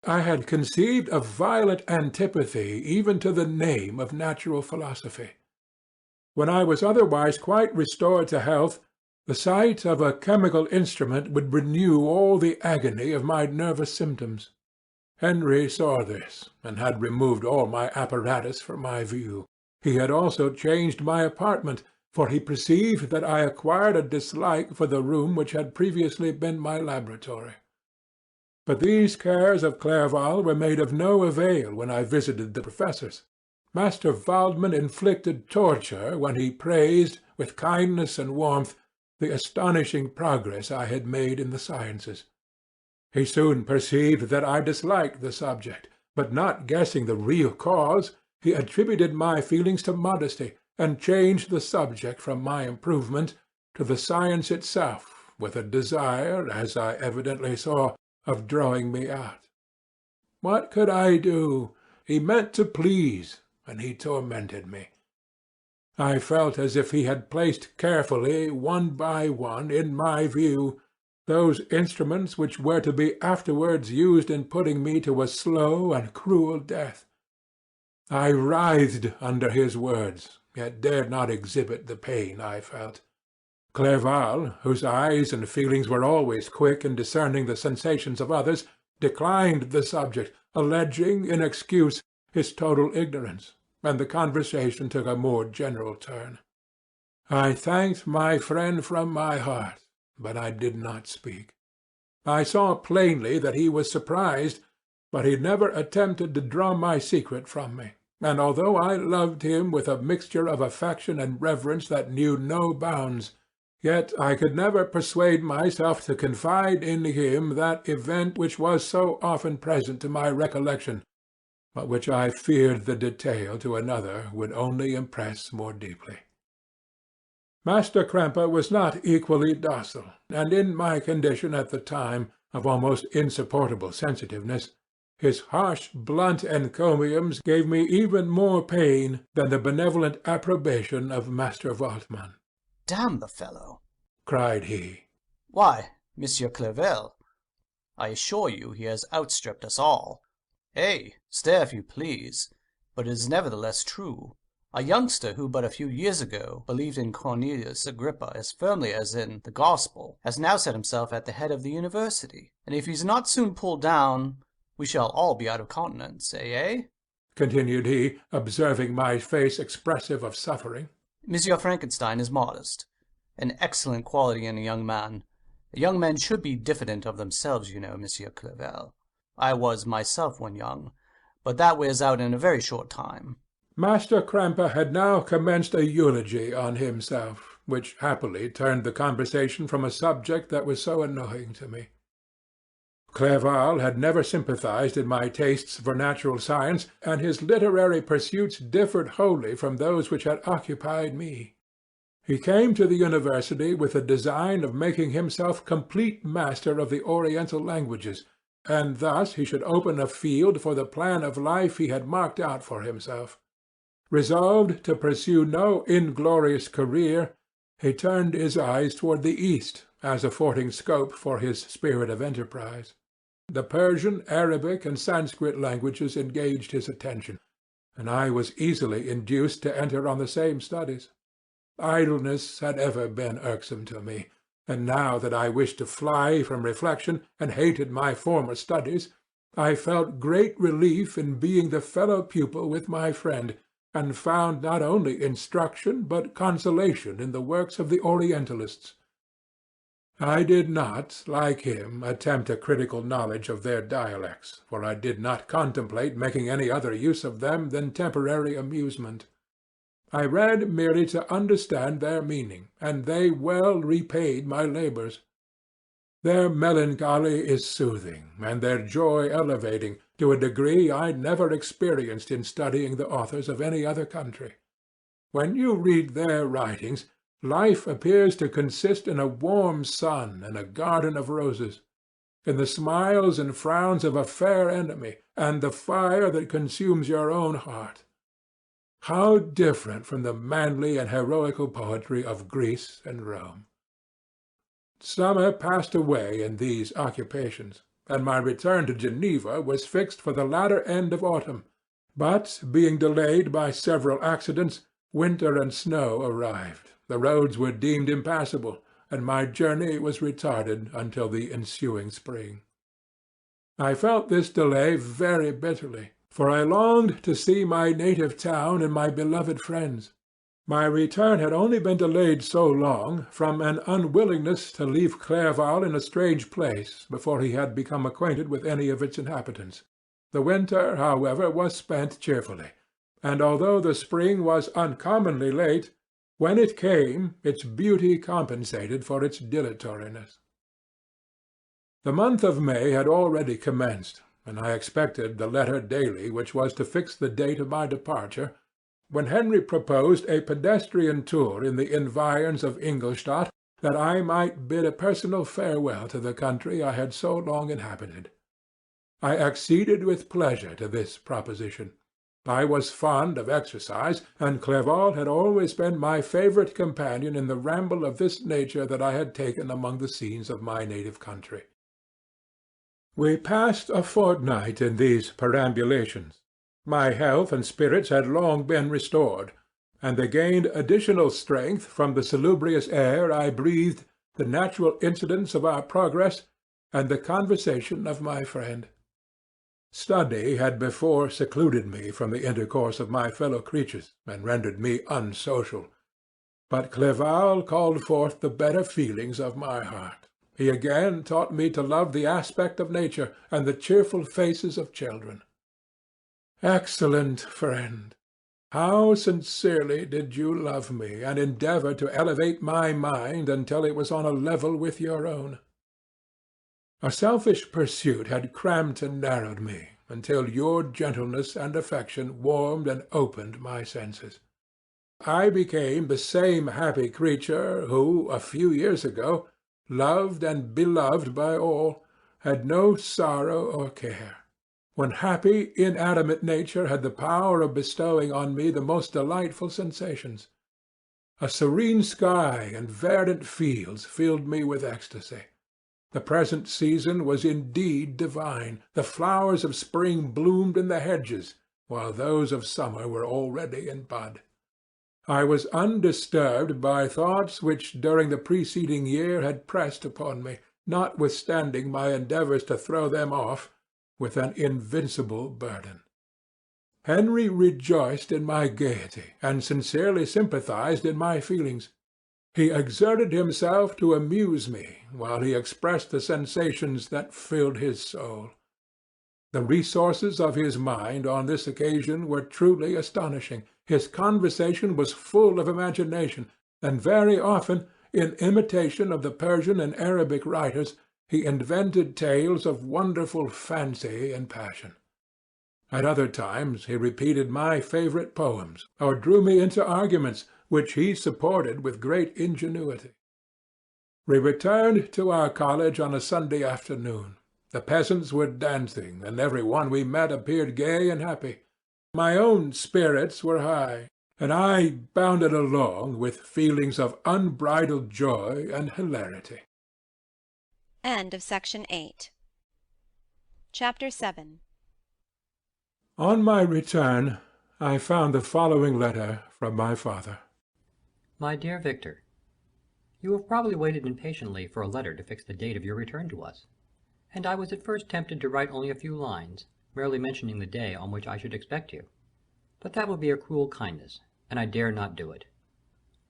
I had conceived a violent antipathy even to the name of natural philosophy. When I was otherwise quite restored to health, the sight of a chemical instrument would renew all the agony of my nervous symptoms. Henry saw this, and had removed all my apparatus from my view. He had also changed my apartment, for he perceived that I acquired a dislike for the room which had previously been my laboratory. But these cares of Clerval were made of no avail when I visited the professors. Master Waldman inflicted torture when he praised, with kindness and warmth, the astonishing progress I had made in the sciences. He soon perceived that I disliked the subject, but not guessing the real cause, he attributed my feelings to modesty, and changed the subject from my improvement to the science itself, with a desire, as I evidently saw, of drawing me out. What could I do? He meant to please, and he tormented me. I felt as if he had placed carefully, one by one, in my view, those instruments which were to be afterwards used in putting me to a slow and cruel death. I writhed under his words, yet dared not exhibit the pain I felt. Clerval, whose eyes and feelings were always quick in discerning the sensations of others, declined the subject, alleging, in excuse, his total ignorance, and the conversation took a more general turn. I thanked my friend from my heart, but I did not speak. I saw plainly that he was surprised, but he never attempted to draw my secret from me, and although I loved him with a mixture of affection and reverence that knew no bounds, yet I could never persuade myself to confide in him that event which was so often present to my recollection, but which I feared the detail to another would only impress more deeply. Master Krempe was not equally docile, and in my condition at the time of almost insupportable sensitiveness, his harsh, blunt encomiums gave me even more pain than the benevolent approbation of Master Waldman. "Damn the fellow!" cried he. "Why, Monsieur Clerval, I assure you he has outstripped us all. Stare if you please, but it is nevertheless true. A youngster who but a few years ago believed in Cornelius Agrippa as firmly as in the Gospel has now set himself at the head of the university, and if he's not soon pulled down, we shall all be out of countenance, continued he, observing my face expressive of suffering. Monsieur Frankenstein is modest, an excellent quality in a young man. Young men should be diffident of themselves, you know, Monsieur Clerval. I was myself when young, but that wears out in a very short time." Master Krempe had now commenced a eulogy on himself, which happily turned the conversation from a subject that was so annoying to me. Clerval had never sympathized in my tastes for natural science, and his literary pursuits differed wholly from those which had occupied me. He came to the university with the design of making himself complete master of the Oriental languages, and thus he should open a field for the plan of life he had marked out for himself. Resolved to pursue no inglorious career, he turned his eyes toward the East as affording scope for his spirit of enterprise. The Persian, Arabic, and Sanskrit languages engaged his attention, and I was easily induced to enter on the same studies. Idleness had ever been irksome to me, and now that I wished to fly from reflection and hated my former studies, I felt great relief in being the fellow-pupil with my friend, and found not only instruction but consolation in the works of the Orientalists. I did not, like him, attempt a critical knowledge of their dialects, for I did not contemplate making any other use of them than temporary amusement. I read merely to understand their meaning, and they well repaid my labours. Their melancholy is soothing, and their joy elevating, to a degree I never experienced in studying the authors of any other country. When you read their writings, Life appears to consist in a warm sun and a garden of roses, in the smiles and frowns of a fair enemy, and the fire that consumes your own heart. How different from the manly and heroical poetry of Greece and Rome! Summer passed away in these occupations, and my return to Geneva was fixed for the latter end of autumn, but, being delayed by several accidents, winter and snow arrived, the roads were deemed impassable, and my journey was retarded until the ensuing spring. I felt this delay very bitterly, for I longed to see my native town and my beloved friends. My return had only been delayed so long from an unwillingness to leave Clerval in a strange place before he had become acquainted with any of its inhabitants. The winter, however, was spent cheerfully, and although the spring was uncommonly late, when it came its beauty compensated for its dilatoriness. The month of May had already commenced, and I expected the letter daily which was to fix the date of my departure, when Henry proposed a pedestrian tour in the environs of Ingolstadt, that I might bid a personal farewell to the country I had so long inhabited. I acceded with pleasure to this proposition. I was fond of exercise, and Clerval had always been my favourite companion in the ramble of this nature that I had taken among the scenes of my native country. We passed a fortnight in these perambulations. My health and spirits had long been restored, and they gained additional strength from the salubrious air I breathed, the natural incidents of our progress, and the conversation of my friend. Study had before secluded me from the intercourse of my fellow-creatures, and rendered me unsocial. But Clerval called forth the better feelings of my heart. He again taught me to love the aspect of nature and the cheerful faces of children. Excellent friend! How sincerely did you love me, and endeavour to elevate my mind until it was on a level with your own! A selfish pursuit had cramped and narrowed me, until your gentleness and affection warmed and opened my senses. I became the same happy creature who, a few years ago, loved and beloved by all, had no sorrow or care, when happy inanimate nature had the power of bestowing on me the most delightful sensations. A serene sky and verdant fields filled me with ecstasy. The present season was indeed divine. The flowers of spring bloomed in the hedges, while those of summer were already in bud. I was undisturbed by thoughts which during the preceding year had pressed upon me, notwithstanding my endeavours to throw them off, with an invincible burden. Henry rejoiced in my gaiety, and sincerely sympathized in my feelings. He exerted himself to amuse me, while he expressed the sensations that filled his soul. The resources of his mind on this occasion were truly astonishing. His conversation was full of imagination, and very often, in imitation of the Persian and Arabic writers, he invented tales of wonderful fancy and passion. At other times he repeated my favourite poems, or drew me into arguments, which he supported with great ingenuity. We returned to our college on a Sunday afternoon. The peasants were dancing, and every one we met appeared gay and happy. My own spirits were high, and I bounded along with feelings of unbridled joy and hilarity. End of Section 8. Chapter 7. On my return, I found the following letter from my father. My dear Victor, you have probably waited impatiently for a letter to fix the date of your return to us, and I was at first tempted to write only a few lines, merely mentioning the day on which I should expect you. But that would be a cruel kindness, and I dare not do it.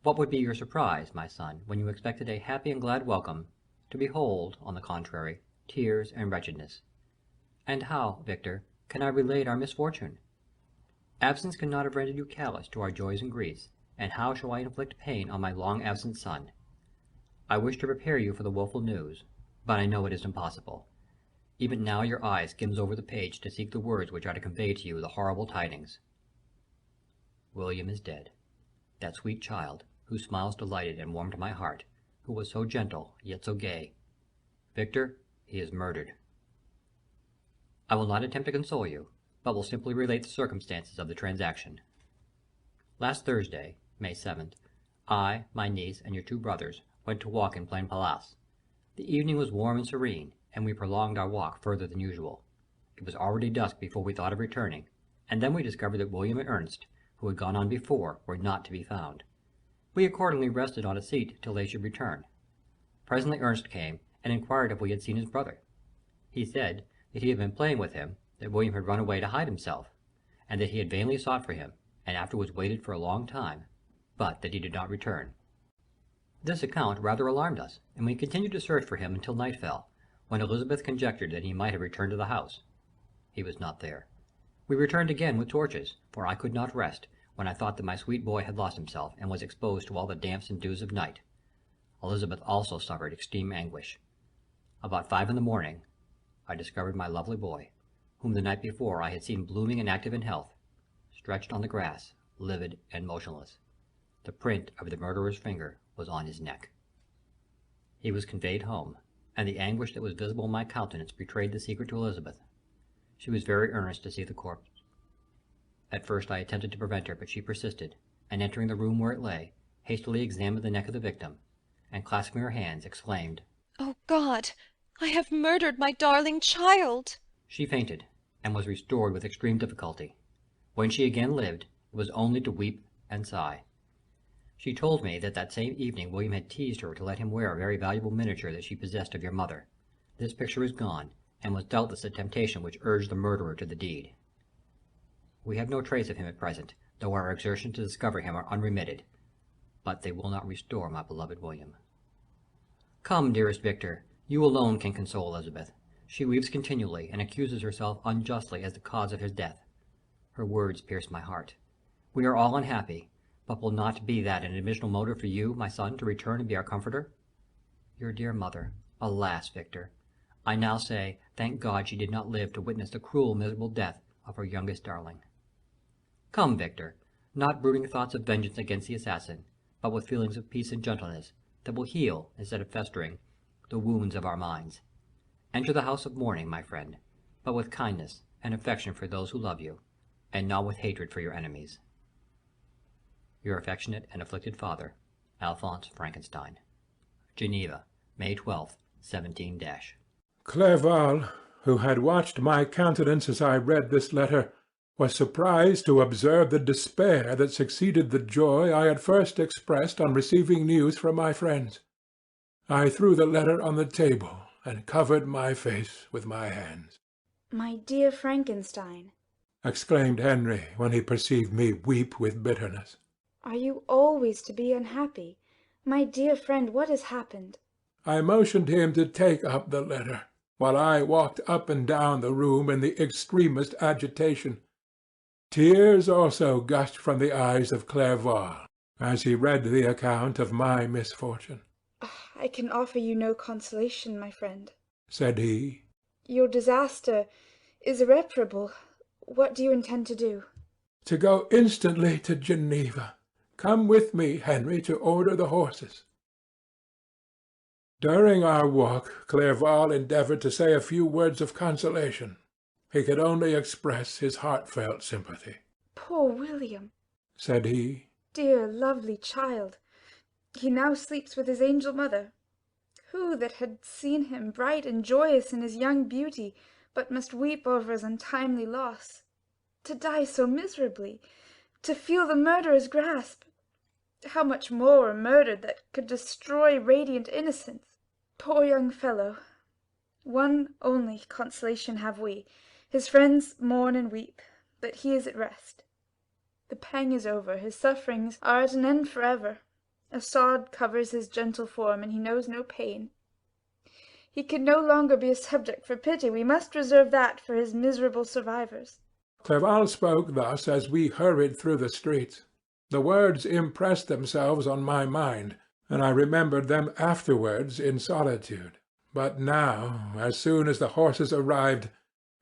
What would be your surprise, my son, when you expected a happy and glad welcome, to behold, on the contrary, tears and wretchedness? And how, Victor, can I relate our misfortune? Absence cannot have rendered you callous to our joys and griefs, and how shall I inflict pain on my long-absent son? I wish to prepare you for the woeful news, but I know it is impossible. Even now your eye skims over the page to seek the words which are to convey to you the horrible tidings. William is dead. That sweet child, whose smiles delighted and warmed my heart, who was so gentle, yet so gay. Victor, he is murdered. I will not attempt to console you, but will simply relate the circumstances of the transaction. Last Thursday, May 7th, I, my niece, and your 2 brothers went to walk in Plain Palace. The evening was warm and serene, and we prolonged our walk further than usual. It was already dusk before we thought of returning, and then we discovered that William and Ernest, who had gone on before, were not to be found. We accordingly rested on a seat till they should return. Presently Ernest came, and inquired if we had seen his brother. He said that he had been playing with him, that William had run away to hide himself, and that he had vainly sought for him, and afterwards waited for a long time, but that he did not return. This account rather alarmed us, and we continued to search for him until night fell, when Elizabeth conjectured that he might have returned to the house. He was not there. We returned again with torches, for I could not rest, when I thought that my sweet boy had lost himself, and was exposed to all the damps and dews of night. Elizabeth also suffered extreme anguish. About 5 in the morning, I discovered my lovely boy, whom the night before I had seen blooming and active in health, stretched on the grass, livid and motionless. The print of the murderer's finger was on his neck. He was conveyed home, and the anguish that was visible in my countenance betrayed the secret to Elizabeth. She was very earnest to see the corpse. At first I attempted to prevent her, but she persisted, and entering the room where it lay, hastily examined the neck of the victim, and clasping her hands, exclaimed, "Oh, God! I have murdered my darling child!" She fainted, and was restored with extreme difficulty. When she again lived, it was only to weep and sigh. She told me that that same evening William had teased her to let him wear a very valuable miniature that she possessed of your mother. This picture is gone, and was doubtless the temptation which urged the murderer to the deed. We have no trace of him at present, though our exertions to discover him are unremitted, but they will not restore my beloved William. Come, dearest Victor, you alone can console Elizabeth. She weeps continually, and accuses herself unjustly as the cause of his death. Her words pierce my heart. We are all unhappy, but will not be that an additional motive for you, my son, to return and be our comforter? Your dear mother, alas, Victor, I now say, thank God she did not live to witness the cruel, miserable death of her youngest darling. Come, Victor, not brooding thoughts of vengeance against the assassin, but with feelings of peace and gentleness, that will heal, instead of festering, the wounds of our minds. Enter the house of mourning, my friend, but with kindness and affection for those who love you, and not with hatred for your enemies. Your affectionate and afflicted father, Alphonse Frankenstein. Geneva, May 12th, 17 Clerval, who had watched my countenance as I read this letter, was surprised to observe the despair that succeeded the joy I had first expressed on receiving news from my friends. I threw the letter on the table and covered my face with my hands. "My dear Frankenstein," exclaimed Henry when he perceived me weep with bitterness. "are you always to be unhappy? My dear friend, what has happened?" I motioned him to take up the letter, while I walked up and down the room in the extremest agitation. Tears also gushed from the eyes of Clerval as he read the account of my misfortune. "I can offer you no consolation, my friend," said he. "Your disaster is irreparable. What do you intend to do?" "To go instantly to Geneva. Come with me, Henry, to order the horses." During our walk, Clerval endeavored to say a few words of consolation. He could only express his heartfelt sympathy. "Poor William," said he. "dear, lovely child. He now sleeps with his angel mother. Who that had seen him bright and joyous in his young beauty, but must weep over his untimely loss? To die so miserably, to feel the murderer's grasp! How much more a murder that could destroy radiant innocence! Poor young fellow! One only consolation have we. His friends mourn and weep, but he is at rest. The pang is over, his sufferings are at an end forever. A sod covers his gentle form, and he knows no pain. He can no longer be a subject for pity. We must reserve that for his miserable survivors." Clerval spoke thus as we hurried through the streets. The words impressed themselves on my mind, and I remembered them afterwards in solitude. But now, as soon as the horses arrived,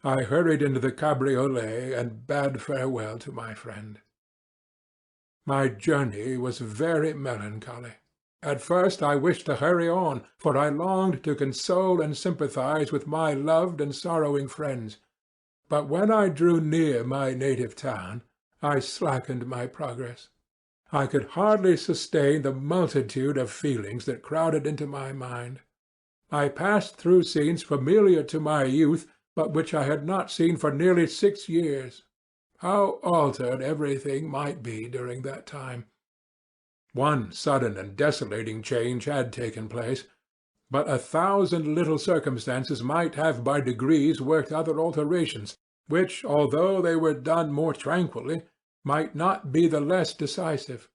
I hurried into the cabriolet and bade farewell to my friend. My journey was very melancholy. At first I wished to hurry on, for I longed to console and sympathize with my loved and sorrowing friends. But when I drew near my native town, I slackened my progress. I could hardly sustain the multitude of feelings that crowded into my mind. I passed through scenes familiar to my youth, but which I had not seen for nearly 6 years. How altered everything might be during that time! One sudden and desolating change had taken place, but 1,000 little circumstances might have by degrees worked other alterations, which, although they were done more tranquilly, might not be the less decisive.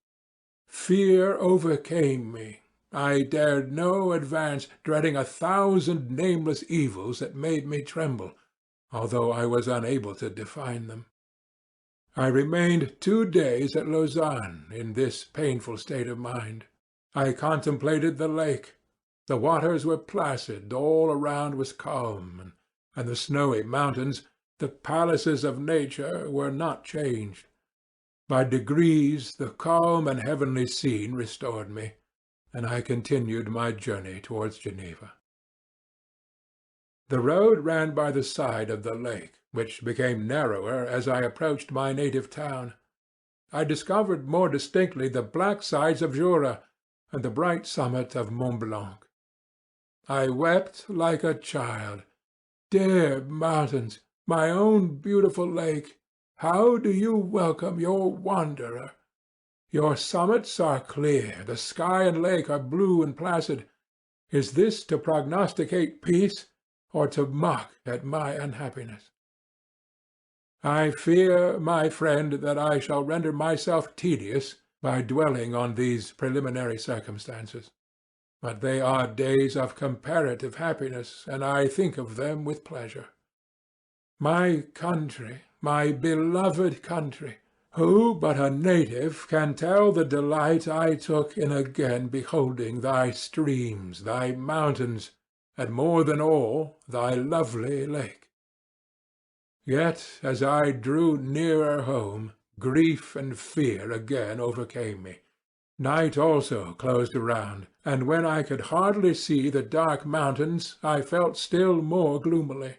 Fear overcame me. I dared no advance, dreading 1,000 nameless evils that made me tremble, although I was unable to define them. I remained 2 days at Lausanne in this painful state of mind. I contemplated the lake. The waters were placid, all around was calm, and the snowy mountains, the palaces of nature, were not changed. By degrees the calm and heavenly scene restored me, and I continued my journey towards Geneva. The road ran by the side of the lake, which became narrower as I approached my native town. I discovered more distinctly the black sides of Jura and the bright summit of Mont Blanc. I wept like a child. Dear mountains, my own beautiful lake, how do you welcome your wanderer? Your summits are clear, the sky and lake are blue and placid. Is this to prognosticate peace, or to mock at my unhappiness? I fear, my friend, that I shall render myself tedious by dwelling on these preliminary circumstances. But they are days of comparative happiness, and I think of them with pleasure. My country, my beloved country, who but a native can tell the delight I took in again beholding thy streams, thy mountains, and more than all, thy lovely lake? Yet as I drew nearer home, grief and fear again overcame me. Night also closed around, and when I could hardly see the dark mountains, I felt still more gloomily.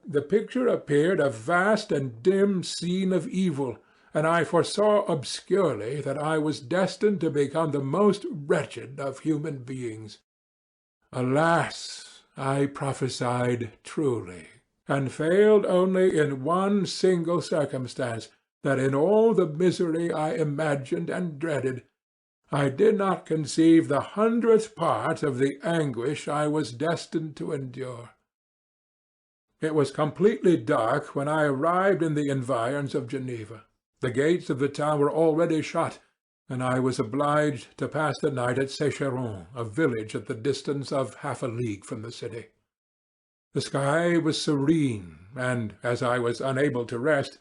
The picture appeared a vast and dim scene of evil, and I foresaw obscurely that I was destined to become the most wretched of human beings. Alas! I prophesied truly, and failed only in one single circumstance, that in all the misery I imagined and dreaded, I did not conceive the 100th part of the anguish I was destined to endure. It was completely dark when I arrived in the environs of Geneva. The gates of the town were already shut, and I was obliged to pass the night at Sécheron, a village at the distance of half a league from the city. The sky was serene, and, as I was unable to rest,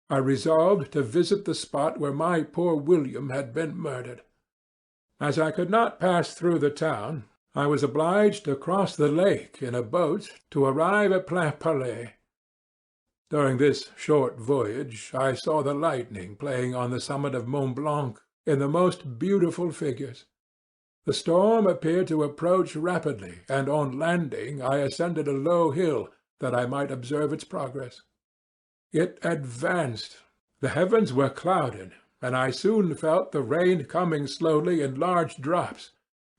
I resolved to visit the spot where my poor William had been murdered. As I could not pass through the town, I was obliged to cross the lake in a boat to arrive at Plainpalais. During this short voyage I saw the lightning playing on the summit of Mont Blanc in the most beautiful figures. The storm appeared to approach rapidly, and on landing I ascended a low hill that I might observe its progress. It advanced. The heavens were clouded, and I soon felt the rain coming slowly in large drops,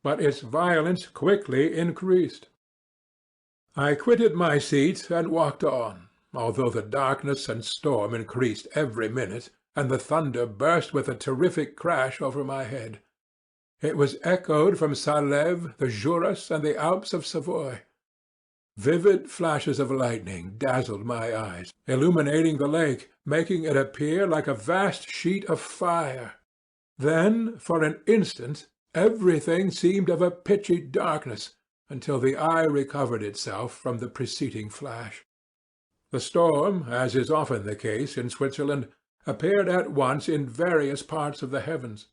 but its violence quickly increased. I quitted my seat and walked on, although the darkness and storm increased every minute, and the thunder burst with a terrific crash over my head. It was echoed from Salève, the Jurus, and the Alps of Savoy. Vivid flashes of lightning dazzled my eyes, illuminating the lake, making it appear like a vast sheet of fire. Then, for an instant, everything seemed of a pitchy darkness, until the eye recovered itself from the preceding flash. The storm, as is often the case in Switzerland, appeared at once in various parts of the heavens.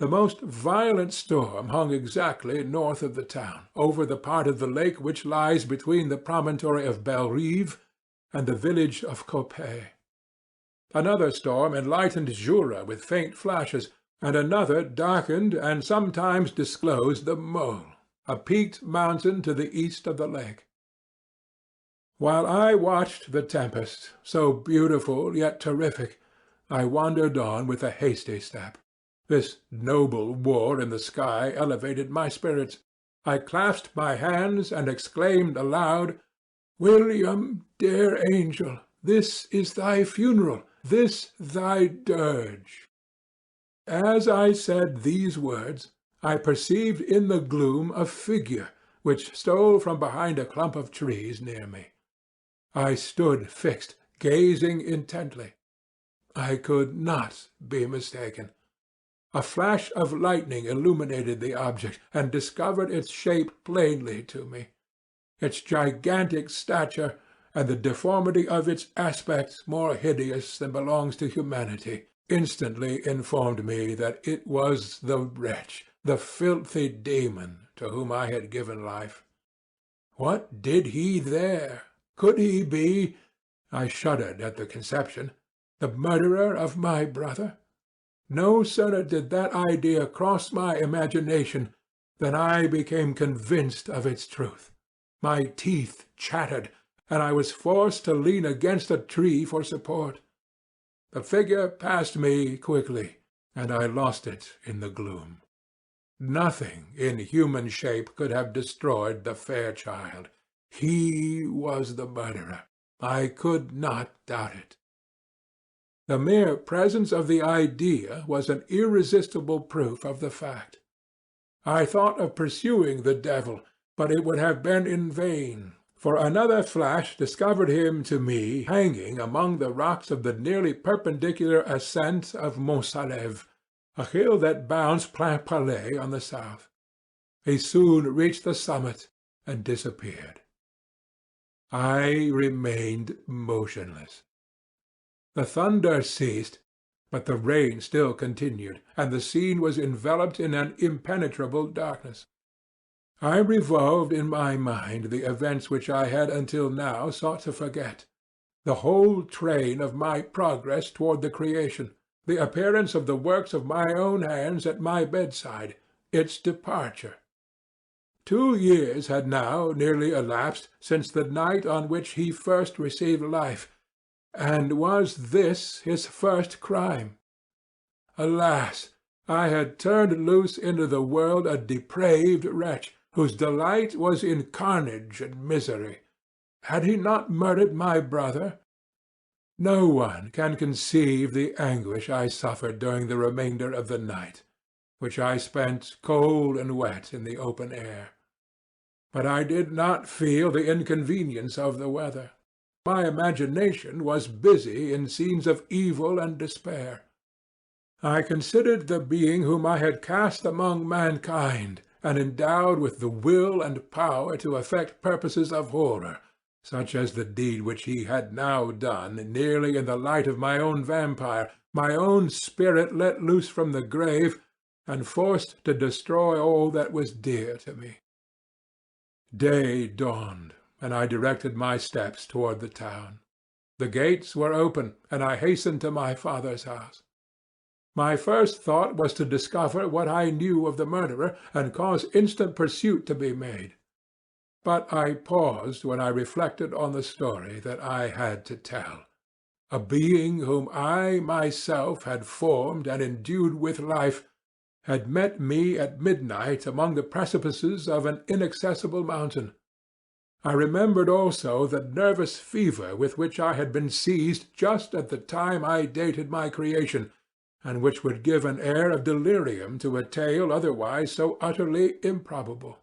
The most violent storm hung exactly north of the town, over the part of the lake which lies between the promontory of Belle-Rive and the village of Coppet. Another storm enlightened Jura with faint flashes, and another darkened and sometimes disclosed the Mole, a peaked mountain to the east of the lake. While I watched the tempest, so beautiful yet terrific, I wandered on with a hasty step. This noble war in the sky elevated my spirits. I clasped my hands and exclaimed aloud, "William, dear angel, this is thy funeral, this thy dirge." As I said these words, I perceived in the gloom a figure which stole from behind a clump of trees near me. I stood fixed, gazing intently. I could not be mistaken. A flash of lightning illuminated the object, and discovered its shape plainly to me. Its gigantic stature, and the deformity of its aspect more hideous than belongs to humanity, instantly informed me that it was the wretch, the filthy demon, to whom I had given life. What did he there? Could he be, I shuddered at the conception, the murderer of my brother? No sooner did that idea cross my imagination than I became convinced of its truth. My teeth chattered, and I was forced to lean against a tree for support. The figure passed me quickly, and I lost it in the gloom. Nothing in human shape could have destroyed the fair child. He was the murderer. I could not doubt it. The mere presence of the idea was an irresistible proof of the fact. I thought of pursuing the devil, but it would have been in vain, for another flash discovered him to me hanging among the rocks of the nearly perpendicular ascent of Mont Salève, a hill that bounds Plainpalais on the south. He soon reached the summit and disappeared. I remained motionless. The thunder ceased, but the rain still continued, and the scene was enveloped in an impenetrable darkness. I revolved in my mind the events which I had until now sought to forget, the whole train of my progress toward the creation, the appearance of the works of my own hands at my bedside, its departure. 2 years had now nearly elapsed since the night on which he first received life, and was this his first crime? Alas! I had turned loose into the world a depraved wretch, whose delight was in carnage and misery. Had he not murdered my brother? No one can conceive the anguish I suffered during the remainder of the night, which I spent cold and wet in the open air. But I did not feel the inconvenience of the weather. My imagination was busy in scenes of evil and despair. I considered the being whom I had cast among mankind, and endowed with the will and power to effect purposes of horror, such as the deed which he had now done, nearly in the light of my own vampire, my own spirit let loose from the grave, and forced to destroy all that was dear to me. Day dawned, and I directed my steps toward the town. The gates were open, and I hastened to my father's house. My first thought was to discover what I knew of the murderer, and cause instant pursuit to be made. But I paused when I reflected on the story that I had to tell. A being whom I myself had formed and endued with life had met me at midnight among the precipices of an inaccessible mountain. I remembered also the nervous fever with which I had been seized just at the time I dated my creation, and which would give an air of delirium to a tale otherwise so utterly improbable.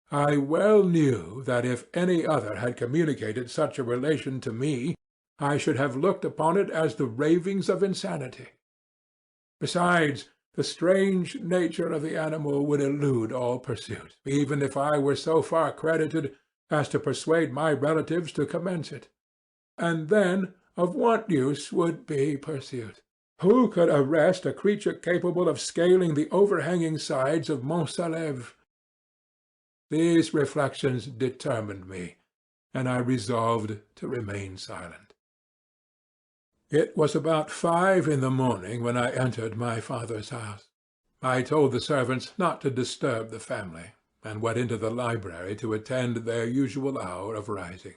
I well knew that if any other had communicated such a relation to me, I should have looked upon it as the ravings of insanity. Besides, the strange nature of the animal would elude all pursuit, even if I were so far credited as to persuade my relatives to commence it. And then of what use would be pursuit? Who could arrest a creature capable of scaling the overhanging sides of Mont Salève? These reflections determined me, and I resolved to remain silent. It was about 5 in the morning when I entered my father's house. I told the servants not to disturb the family, and went into the library to attend their usual hour of rising.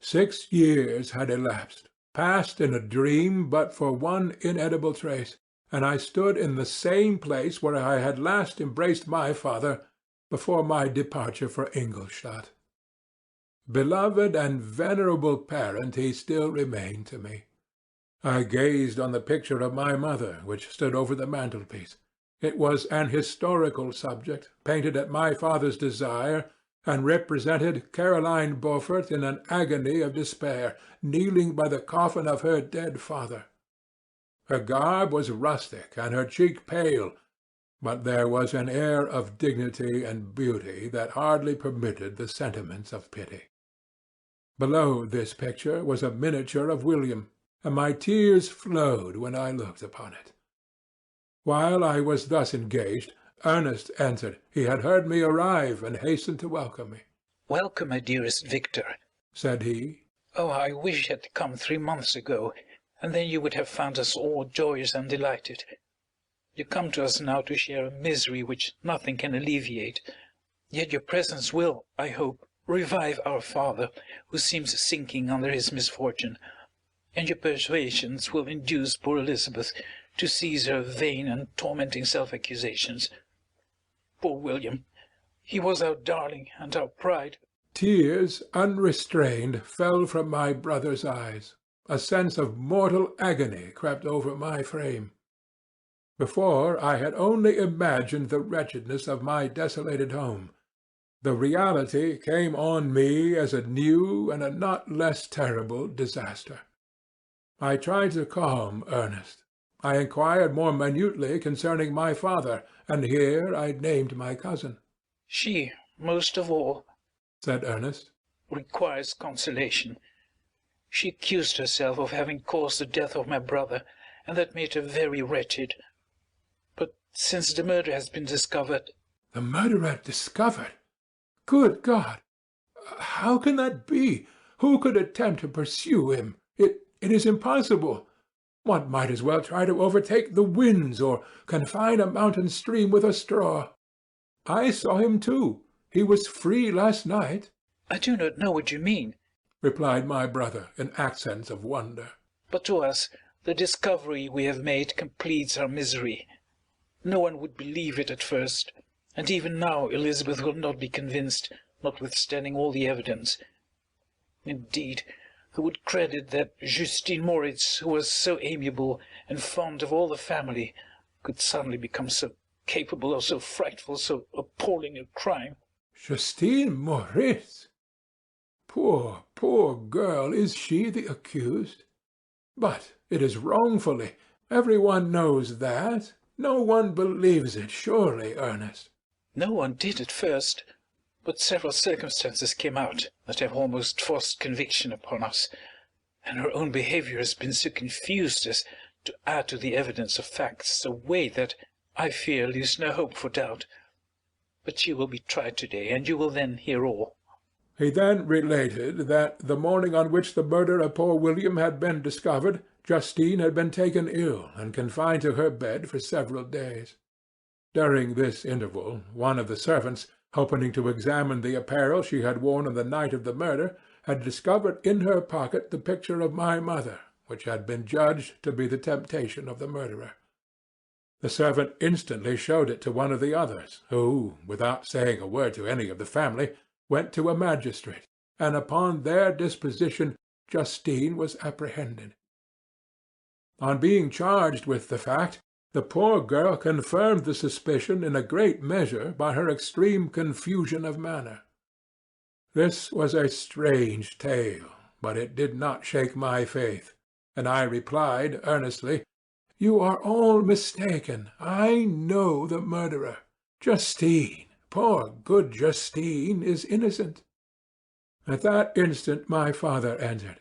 6 years had elapsed, passed in a dream but for one inedible trace, and I stood in the same place where I had last embraced my father before my departure for Ingolstadt. Beloved and venerable parent he still remained to me. I gazed on the picture of my mother, which stood over the mantelpiece. It was an historical subject, painted at my father's desire, and represented Caroline Beaufort in an agony of despair, kneeling by the coffin of her dead father. Her garb was rustic, and her cheek pale, but there was an air of dignity and beauty that hardly permitted the sentiments of pity. Below this picture was a miniature of William, and my tears flowed when I looked upon it. While I was thus engaged, Ernest entered. He had heard me arrive, and hastened to welcome me. "Welcome, my dearest Victor," said he. "Oh, I wish you had come 3 months ago, and then you would have found us all joyous and delighted. You come to us now to share a misery which nothing can alleviate, yet your presence will, I hope, revive our father, who seems sinking under his misfortune, and your persuasions will induce poor Elizabeth to cease her vain and tormenting self-accusations. Poor William! He was our darling and our pride." Tears, unrestrained, fell from my brother's eyes. A sense of mortal agony crept over my frame. Before, I had only imagined the wretchedness of my desolated home. The reality came on me as a new and a not less terrible disaster. I tried to calm Ernest. I inquired more minutely concerning my father, and here I named my cousin. "She, most of all," said Ernest, "requires consolation. She accused herself of having caused the death of my brother, and that made her very wretched. But since the murder has been discovered—" "The murderer discovered? Good God! How can that be? Who could attempt to pursue him? It is impossible. One might as well try to overtake the winds, or confine a mountain stream with a straw. I saw him too. He was free last night." "I do not know what you mean," replied my brother in accents of wonder. "but to us the discovery we have made completes our misery. No one would believe it at first, and even now Elizabeth will not be convinced, notwithstanding all the evidence. Indeed, who would credit that Justine Moritz, who was so amiable and fond of all the family, could suddenly become so capable of so frightful, so appalling a crime?" Justine Moritz? Poor, poor girl! Is she the accused? But it is wrongfully. Every one knows that. No one believes it, surely, Ernest. "No one did at first, but several circumstances came out that have almost forced conviction upon us, and her own behaviour has been so confused as to add to the evidence of facts a way that, I fear, leaves no hope for doubt. But she will be tried to-day, and you will then hear all." He then related that the morning on which the murder of poor William had been discovered, Justine had been taken ill and confined to her bed for several days. During this interval, one of the servants, happening to examine the apparel she had worn on the night of the murder, had discovered in her pocket the picture of my mother, which had been judged to be the temptation of the murderer. The servant instantly showed it to one of the others, who, without saying a word to any of the family, went to a magistrate, and upon their disposition Justine was apprehended. On being charged with the fact, the poor girl confirmed the suspicion in a great measure by her extreme confusion of manner. This was a strange tale, but it did not shake my faith, and I replied earnestly, "You are all mistaken. I know the murderer. Justine, poor good Justine, is innocent." At that instant my father entered.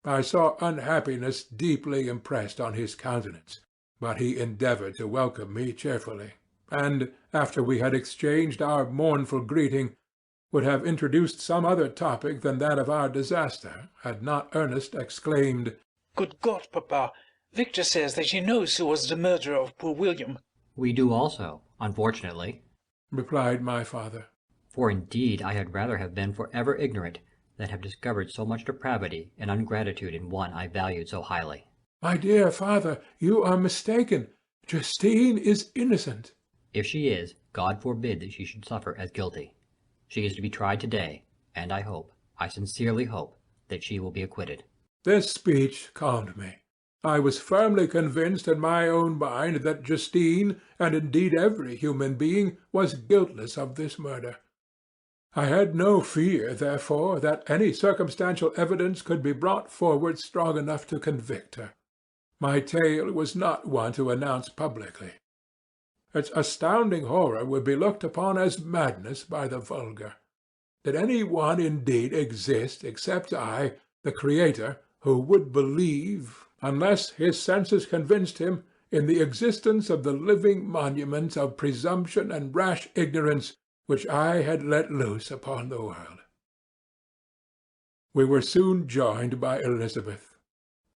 I saw unhappiness deeply impressed on his countenance, but he endeavoured to welcome me cheerfully, and, after we had exchanged our mournful greeting, would have introduced some other topic than that of our disaster, had not Ernest exclaimed, Good God, papa! Victor says that he knows who was the murderer of poor William. We do also, unfortunately, replied my father. for indeed I had rather have been for ever ignorant than have discovered so much depravity and ungratitude in one I valued so highly. My dear father, you are mistaken. Justine is innocent. If she is, God forbid that she should suffer as guilty. She is to be tried today, and I hope, I sincerely hope, that she will be acquitted. This speech calmed me. I was firmly convinced in my own mind that Justine, and indeed every human being, was guiltless of this murder. I had no fear, therefore, that any circumstantial evidence could be brought forward strong enough to convict her. My tale was not one to announce publicly. Its astounding horror would be looked upon as madness by the vulgar. Did any one indeed exist except I, the Creator, who would believe, unless his senses convinced him, in the existence of the living monuments of presumption and rash ignorance which I had let loose upon the world? We were soon joined by Elizabeth.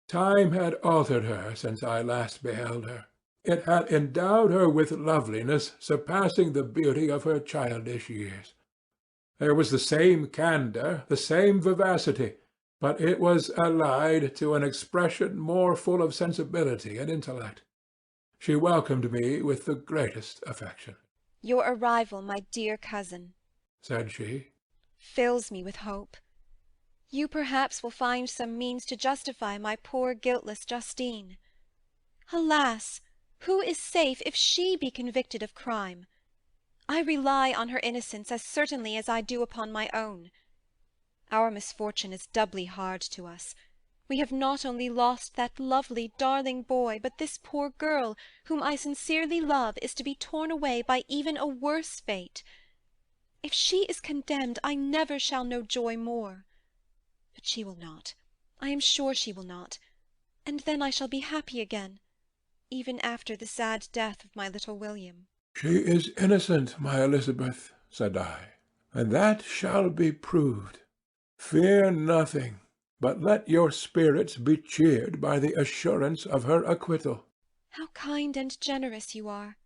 Time had altered her since I last beheld her. It had endowed her with loveliness surpassing the beauty of her childish years. There was the same candour, the same vivacity, but it was allied to an expression more full of sensibility and intellect. She welcomed me with the greatest affection. Your arrival, my dear cousin, said she, fills me with hope. You perhaps will find some means to justify my poor guiltless Justine. Alas! Who is safe if she be convicted of crime? I rely on her innocence as certainly as I do upon my own. Our misfortune is doubly hard to us. We have not only lost that lovely, darling boy, but this poor girl, whom I sincerely love, is to be torn away by even a worse fate. If she is condemned, I never shall know joy more. But she will not. I am sure she will not. And then I shall be happy again, even after the sad death of my little William. She is innocent, my Elizabeth, said I, and that shall be proved. Fear nothing, but let your spirits be cheered by the assurance of her acquittal. How kind and generous you are!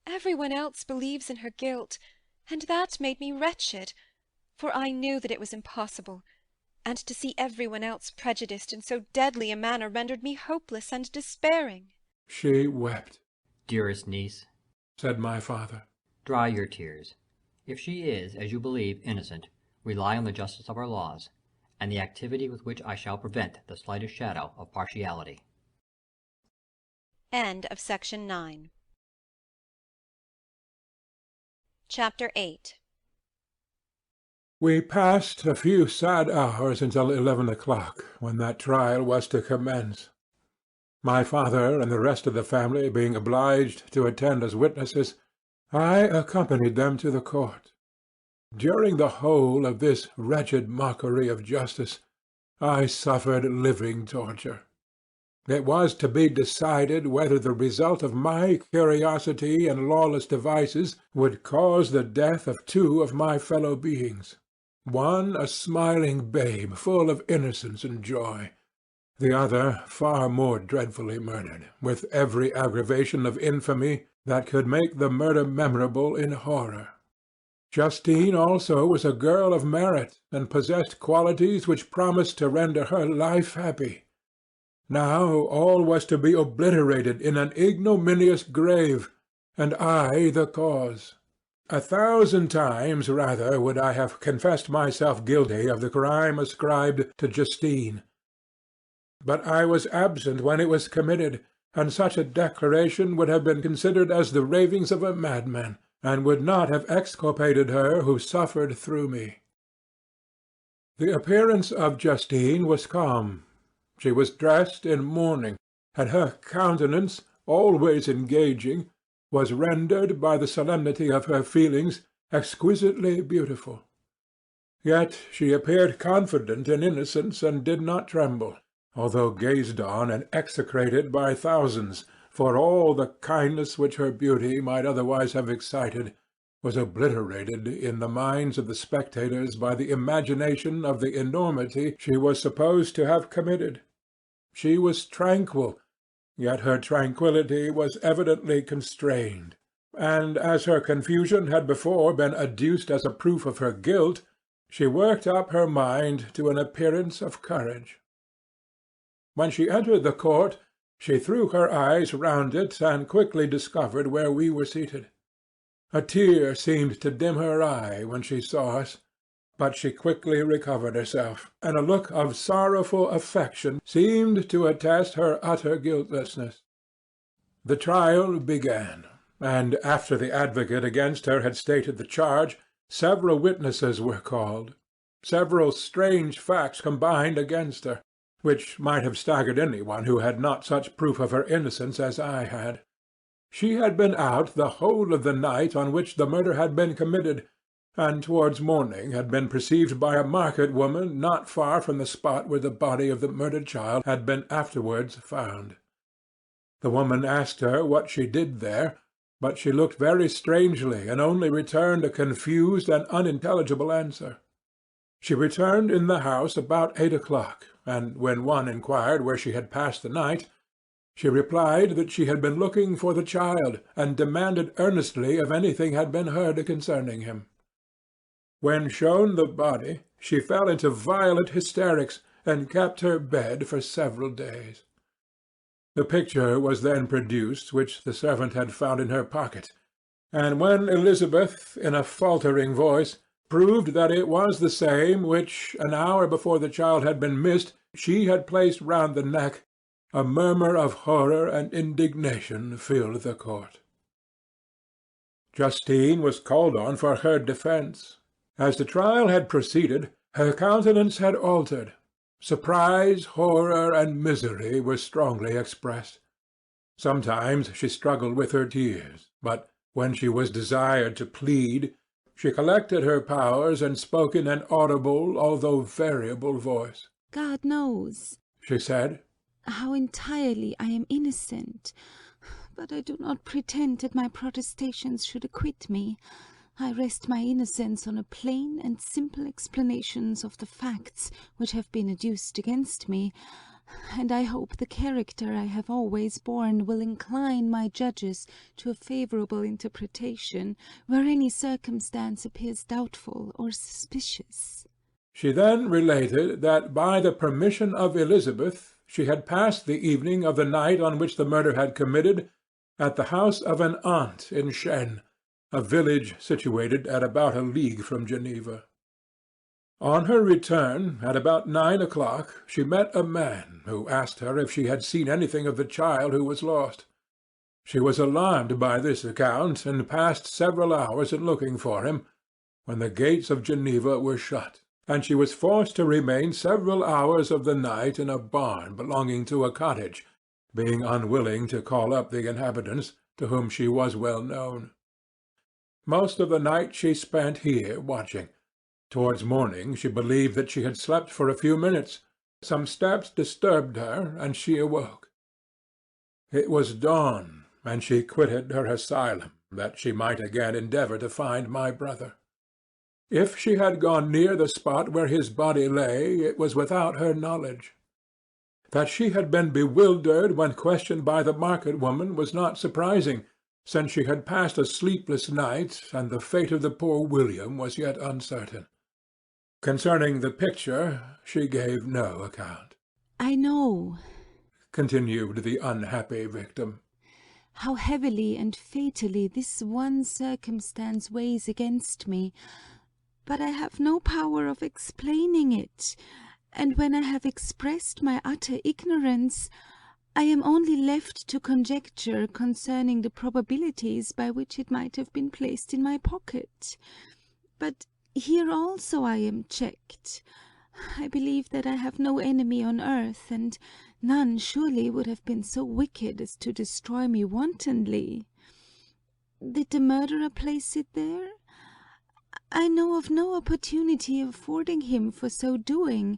Every one else believes in her guilt, and that made me wretched, for I knew that it was impossible, and to see every one else prejudiced in so deadly a manner rendered me hopeless and despairing. She wept. Dearest niece, said my father, dry your tears. If she is, as you believe, innocent, rely on the justice of our laws, and the activity with which I shall prevent the slightest shadow of partiality. End of Section 9. Chapter 8. We passed a few sad hours until 11 o'clock, when that trial was to commence. My father and the rest of the family being obliged to attend as witnesses, I accompanied them to the court. During the whole of this wretched mockery of justice, I suffered living torture. It was to be decided whether the result of my curiosity and lawless devices would cause the death of two of my fellow beings, one a smiling babe full of innocence and joy, the other far more dreadfully murdered, with every aggravation of infamy that could make the murder memorable in horror. Justine also was a girl of merit, and possessed qualities which promised to render her life happy. Now all was to be obliterated in an ignominious grave, and I the cause. 1,000 times rather would I have confessed myself guilty of the crime ascribed to Justine. But I was absent when it was committed, and such a declaration would have been considered as the ravings of a madman, and would not have exculpated her who suffered through me. The appearance of Justine was calm. She was dressed in mourning, and her countenance, always engaging, was rendered by the solemnity of her feelings exquisitely beautiful. Yet she appeared confident in innocence, and did not tremble, although gazed on and execrated by thousands, for all the kindness which her beauty might otherwise have excited was obliterated in the minds of the spectators by the imagination of the enormity she was supposed to have committed. She was tranquil, yet her tranquillity was evidently constrained, and as her confusion had before been adduced as a proof of her guilt, she worked up her mind to an appearance of courage. When she entered the court, she threw her eyes round it and quickly discovered where we were seated. A tear seemed to dim her eye when she saw us, but she quickly recovered herself, and a look of sorrowful affection seemed to attest her utter guiltlessness. The trial began, and after the advocate against her had stated the charge, several witnesses were called. Several strange facts combined against her, which might have staggered anyone who had not such proof of her innocence as I had. She had been out the whole of the night on which the murder had been committed, and towards morning had been perceived by a market woman not far from the spot where the body of the murdered child had been afterwards found. The woman asked her what she did there, but she looked very strangely and only returned a confused and unintelligible answer. She returned in the house about 8 o'clock, and when one inquired where she had passed the night, she replied that she had been looking for the child, and demanded earnestly if anything had been heard concerning him. When shown the body, she fell into violent hysterics, and kept her bed for several days. The picture was then produced which the servant had found in her pocket, and when Elizabeth, in a faltering voice, proved that it was the same which, an hour before the child had been missed, she had placed round the neck, a murmur of horror and indignation filled the court. Justine was called on for her defence. As the trial had proceeded, her countenance had altered. Surprise, horror, and misery were strongly expressed. Sometimes she struggled with her tears, but when she was desired to plead, she collected her powers and spoke in an audible, although variable voice. "God knows," she said, "how entirely I am innocent, but I do not pretend that my protestations should acquit me. I rest my innocence on a plain and simple explanations of the facts which have been adduced against me, and I hope the character I have always borne will incline my judges to a favourable interpretation, where any circumstance appears doubtful or suspicious." She then related that by the permission of Elizabeth she had passed the evening of the night on which the murder had committed at the house of an aunt in Chêne, a village situated at about a league from Geneva. On her return, at about 9 o'clock, she met a man who asked her if she had seen anything of the child who was lost. She was alarmed by this account, and passed several hours in looking for him, when the gates of Geneva were shut, and she was forced to remain several hours of the night in a barn belonging to a cottage, being unwilling to call up the inhabitants, to whom she was well known. Most of the night she spent here watching. Towards morning she believed that she had slept for a few minutes. Some steps disturbed her, and she awoke. It was dawn, and she quitted her asylum, that she might again endeavour to find my brother. If she had gone near the spot where his body lay, it was without her knowledge. That she had been bewildered when questioned by the market woman was not surprising, since she had passed a sleepless night, and the fate of the poor William was yet uncertain. Concerning the picture, she gave no account. "I know," continued the unhappy victim, "how heavily and fatally this one circumstance weighs against me, but I have no power of explaining it, and when I have expressed my utter ignorance, I am only left to conjecture concerning the probabilities by which it might have been placed in my pocket. But here also I am checked. I believe that I have no enemy on earth, and none surely would have been so wicked as to destroy me wantonly. Did the murderer place it there? I know of no opportunity affording him for so doing,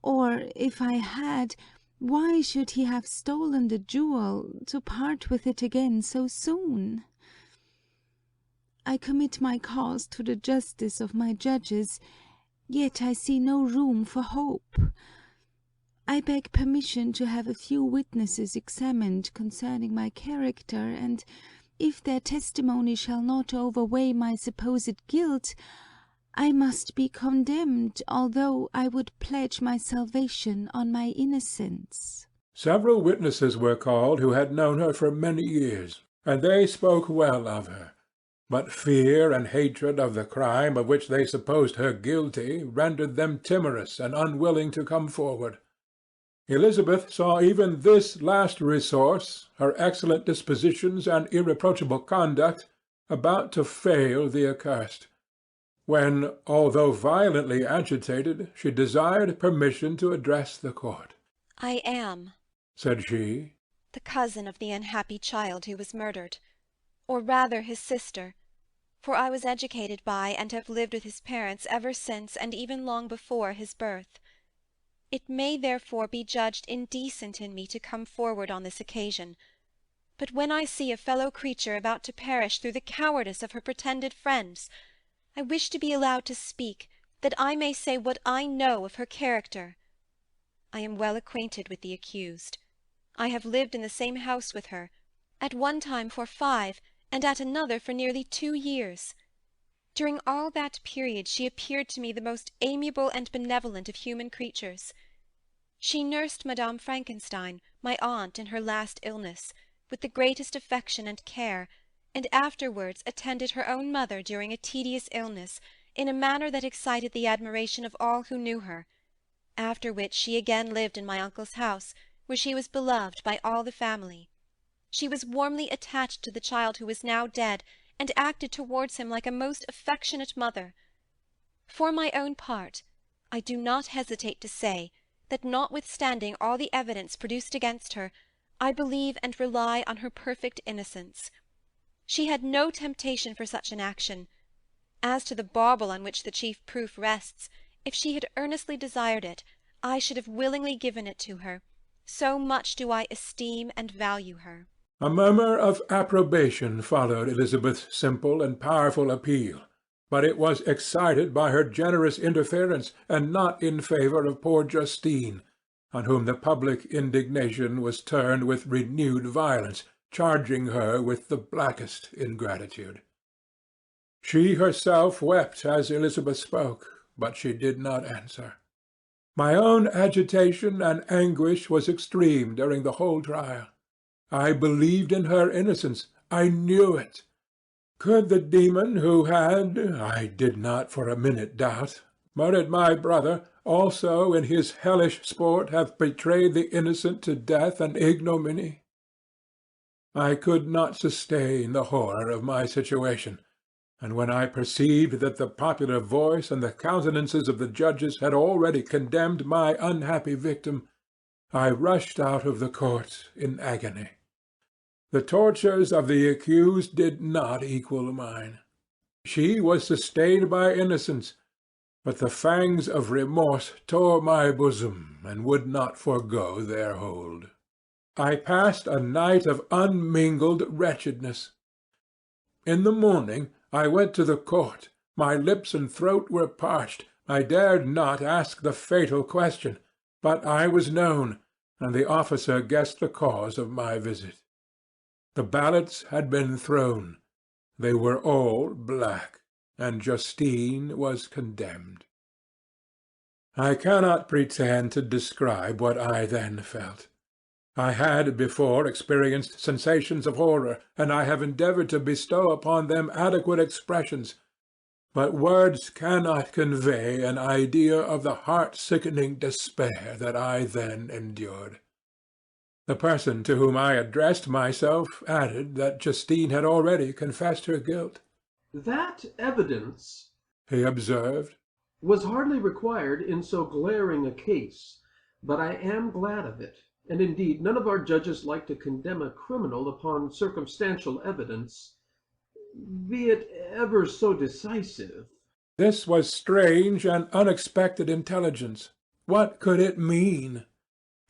or, if I had, why should he have stolen the jewel, to part with it again so soon? I commit my cause to the justice of my judges, yet I see no room for hope. I beg permission to have a few witnesses examined concerning my character, and if their testimony shall not overweigh my supposed guilt, I must be condemned, although I would pledge my salvation on my innocence." Several witnesses were called who had known her for many years, and they spoke well of her. But fear and hatred of the crime of which they supposed her guilty rendered them timorous and unwilling to come forward. Elizabeth saw even this last resource, her excellent dispositions and irreproachable conduct, about to fail the accursed, when, although violently agitated, she desired permission to address the court. "I am," said she, "the cousin of the unhappy child who was murdered, or rather his sister, for I was educated by and have lived with his parents ever since and even long before his birth. It may therefore be judged indecent in me to come forward on this occasion, but when I see a fellow creature about to perish through the cowardice of her pretended friends, I wish to be allowed to speak, that I may say what I know of her character. I am well acquainted with the accused. I have lived in the same house with her, at one time for 5, and at another for nearly 2 years. During all that period she appeared to me the most amiable and benevolent of human creatures. She nursed Madame Frankenstein, my aunt, in her last illness, with the greatest affection and care, and afterwards attended her own mother during a tedious illness in a manner that excited the admiration of all who knew her, after which she again lived in my uncle's house, where she was beloved by all the family. She was warmly attached to the child who was now dead, and acted towards him like a most affectionate mother. For my own part, I do not hesitate to say that, notwithstanding all the evidence produced against her, I believe and rely on her perfect innocence. She had no temptation for such an action. As to the bauble on which the chief proof rests, if she had earnestly desired it, I should have willingly given it to her, so much do I esteem and value her." A murmur of approbation followed Elizabeth's simple and powerful appeal, but it was excited by her generous interference, and not in favour of poor Justine, on whom the public indignation was turned with renewed violence, charging her with the blackest ingratitude. She herself wept as Elizabeth spoke, but she did not answer. My own agitation and anguish was extreme during the whole trial. I believed in her innocence. I knew it. Could the demon who had, I did not for a minute doubt, murdered my brother, also in his hellish sport have betrayed the innocent to death and ignominy? I could not sustain the horror of my situation, and when I perceived that the popular voice and the countenances of the judges had already condemned my unhappy victim, I rushed out of the court in agony. The tortures of the accused did not equal mine. She was sustained by innocence, but the fangs of remorse tore my bosom and would not forego their hold. I passed a night of unmingled wretchedness. In the morning I went to the court. My lips and throat were parched. I dared not ask the fatal question, but I was known, and the officer guessed the cause of my visit. The ballots had been thrown. They were all black, and Justine was condemned. I cannot pretend to describe what I then felt. I had before experienced sensations of horror, and I have endeavoured to bestow upon them adequate expressions, but words cannot convey an idea of the heart-sickening despair that I then endured. The person to whom I addressed myself added that Justine had already confessed her guilt. "That evidence," he observed, "was hardly required in so glaring a case, but I am glad of it, and indeed none of our judges like to condemn a criminal upon circumstantial evidence, be it ever so decisive." This was strange and unexpected intelligence. What could it mean?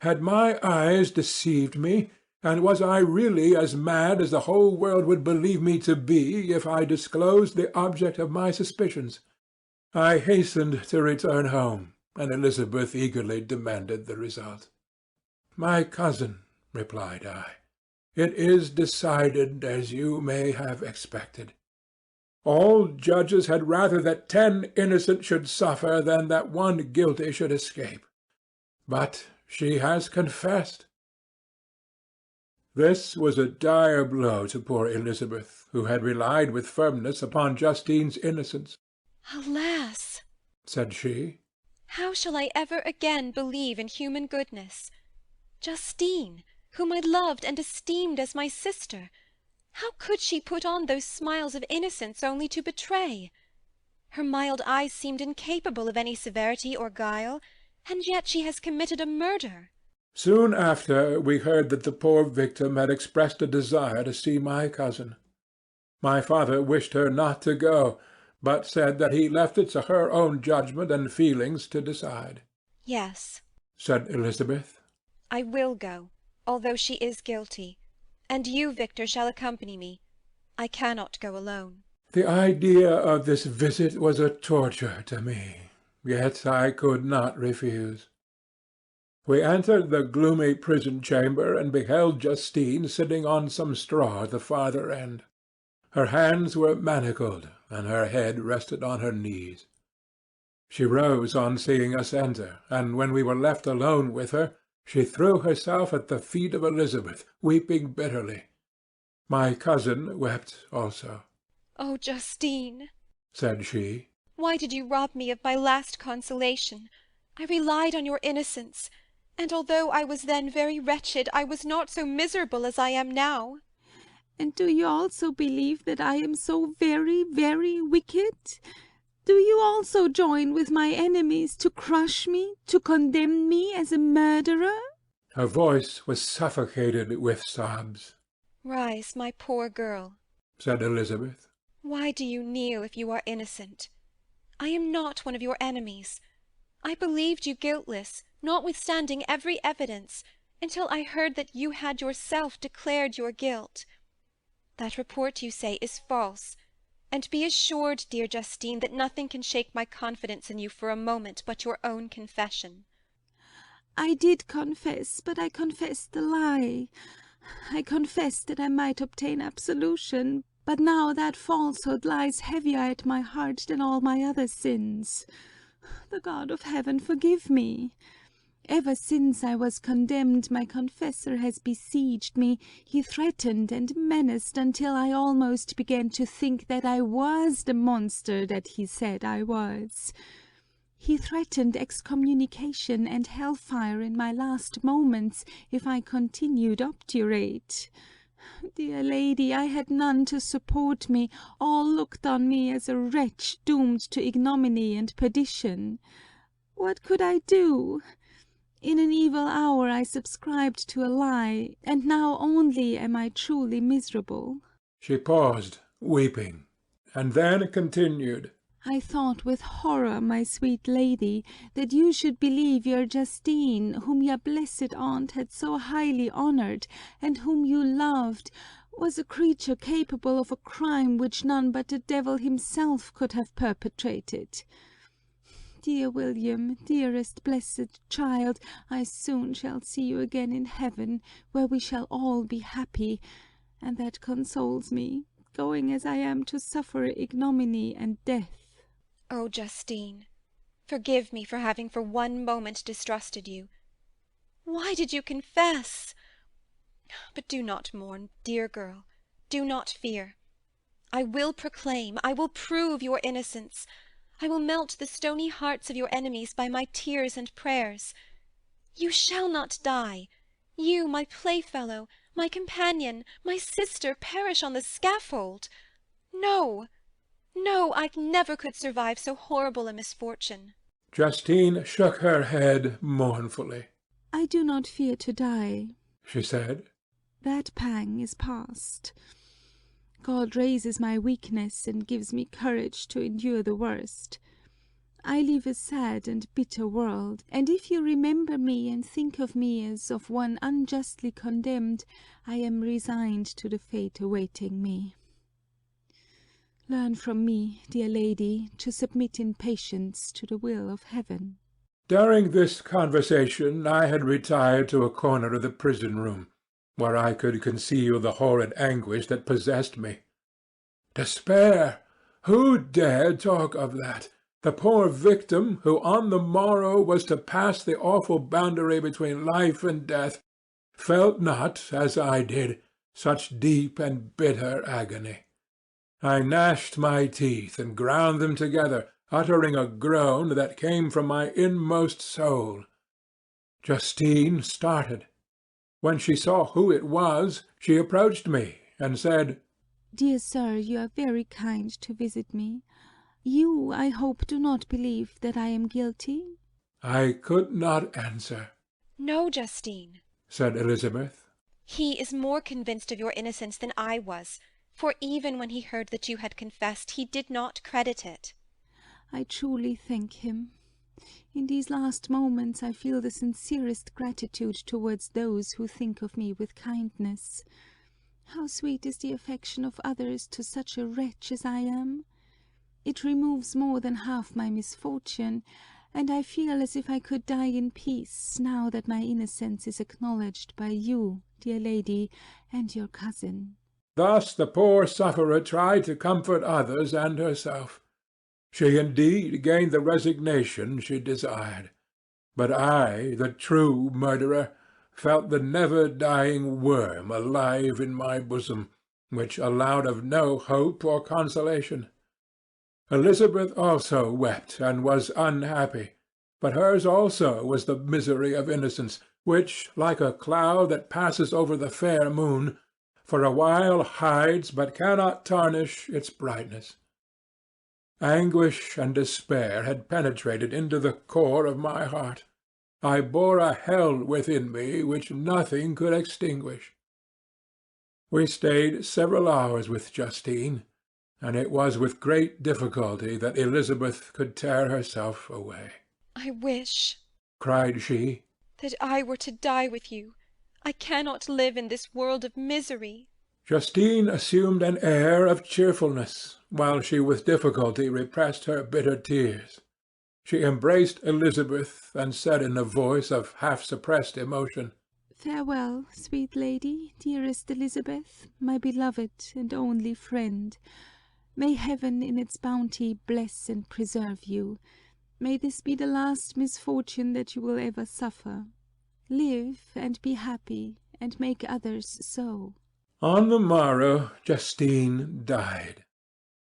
Had my eyes deceived me, and was I really as mad as the whole world would believe me to be if I disclosed the object of my suspicions? I hastened to return home, and Elizabeth eagerly demanded the result. "My cousin," replied I, "it is decided as you may have expected. All judges had rather that 10 innocent should suffer than that 1 guilty should escape. But she has confessed." This was a dire blow to poor Elizabeth, who had relied with firmness upon Justine's innocence. "Alas!" said she, "how shall I ever again believe in human goodness? Justine, whom I loved and esteemed as my sister, how could she put on those smiles of innocence only to betray? Her mild eyes seemed incapable of any severity or guile, and yet she has committed a murder." Soon after we heard that the poor victim had expressed a desire to see my cousin. My father wished her not to go, but said that he left it to her own judgment and feelings to decide. "Yes," said Elizabeth, "I will go, although she is guilty, and you, Victor, shall accompany me. I cannot go alone." The idea of this visit was a torture to me, yet I could not refuse. We entered the gloomy prison chamber and beheld Justine sitting on some straw at the farther end. Her hands were manacled, and her head rested on her knees. She rose on seeing us enter, and when we were left alone with her, she threw herself at the feet of Elizabeth, weeping bitterly. My cousin wept also. "Oh, Justine," said she, "why did you rob me of my last consolation? I relied on your innocence, and although I was then very wretched, I was not so miserable as I am now." "And do you also believe that I am so very, very wicked? Do you also join with my enemies to crush me, to condemn me as a murderer?" Her voice was suffocated with sobs. "Rise, my poor girl," said Elizabeth. "why do you kneel if you are innocent? I am not one of your enemies. I believed you guiltless, notwithstanding every evidence, until I heard that you had yourself declared your guilt. That report, you say, is false, and be assured, dear Justine, that nothing can shake my confidence in you for a moment but your own confession." "I did confess, but I confessed a lie. I confessed that I might obtain absolution, but now that falsehood lies heavier at my heart than all my other sins. The God of heaven forgive me. Ever since I was condemned, my confessor has besieged me. He threatened and menaced until I almost began to think that I was the monster that he said I was. He threatened excommunication and hellfire in my last moments if I continued obdurate. Dear lady, I had none to support me. All looked on me as a wretch doomed to ignominy and perdition. What could I do? In an evil hour I subscribed to a lie, and now only am I truly miserable." She paused, weeping, and then continued. "I thought with horror, my sweet lady, that you should believe your Justine, whom your blessed aunt had so highly honoured, and whom you loved, was a creature capable of a crime which none but the devil himself could have perpetrated. Dear William, dearest blessed child, I soon shall see you again in heaven, where we shall all be happy, and that consoles me, going as I am to suffer ignominy and death." "Oh, Justine, forgive me for having for one moment distrusted you. Why did you confess? But do not mourn, dear girl, do not fear. I will proclaim, I will prove your innocence. I will melt the stony hearts of your enemies by my tears and prayers. You shall not die. You, my playfellow, my companion, my sister, perish on the scaffold. No, no, I never could survive so horrible a misfortune." Justine shook her head mournfully. "I do not fear to die," she said. "That pang is past. God raises my weakness and gives me courage to endure the worst. I leave a sad and bitter world, and if you remember me and think of me as of one unjustly condemned, I am resigned to the fate awaiting me. Learn from me, dear lady, to submit in patience to the will of heaven." During this conversation I had retired to a corner of the prison-room, where I could conceal the horrid anguish that possessed me. Despair! Who dared talk of that? The poor victim, who on the morrow was to pass the awful boundary between life and death, felt not, as I did, such deep and bitter agony. I gnashed my teeth and ground them together, uttering a groan that came from my inmost soul. Justine started. When she saw who it was, she approached me and said, "Dear sir, you are very kind to visit me. You, I hope, do not believe that I am guilty?" I could not answer. "No, Justine," said Elizabeth. "he is more convinced of your innocence than I was, for even when he heard that you had confessed, he did not credit it." "I truly thank him. In these last moments I feel the sincerest gratitude towards those who think of me with kindness. How sweet is the affection of others to such a wretch as I am! It removes more than half my misfortune, and I feel as if I could die in peace, now that my innocence is acknowledged by you, dear lady, and your cousin." Thus the poor sufferer tried to comfort others and herself. She indeed gained the resignation she desired. But I, the true murderer, felt the never-dying worm alive in my bosom, which allowed of no hope or consolation. Elizabeth also wept and was unhappy, but hers also was the misery of innocence, which, like a cloud that passes over the fair moon, for a while hides but cannot tarnish its brightness. Anguish and despair had penetrated into the core of my heart. I bore a hell within me which nothing could extinguish. We stayed several hours with Justine, and it was with great difficulty that Elizabeth could tear herself away. "I wish," cried she, "that I were to die with you. I cannot live in this world of misery." Justine assumed an air of cheerfulness, while she with difficulty repressed her bitter tears. She embraced Elizabeth, and said in a voice of half-suppressed emotion, "Farewell, sweet lady, dearest Elizabeth, my beloved and only friend. May heaven in its bounty bless and preserve you. May this be the last misfortune that you will ever suffer. Live and be happy, and make others so." On the morrow Justine died.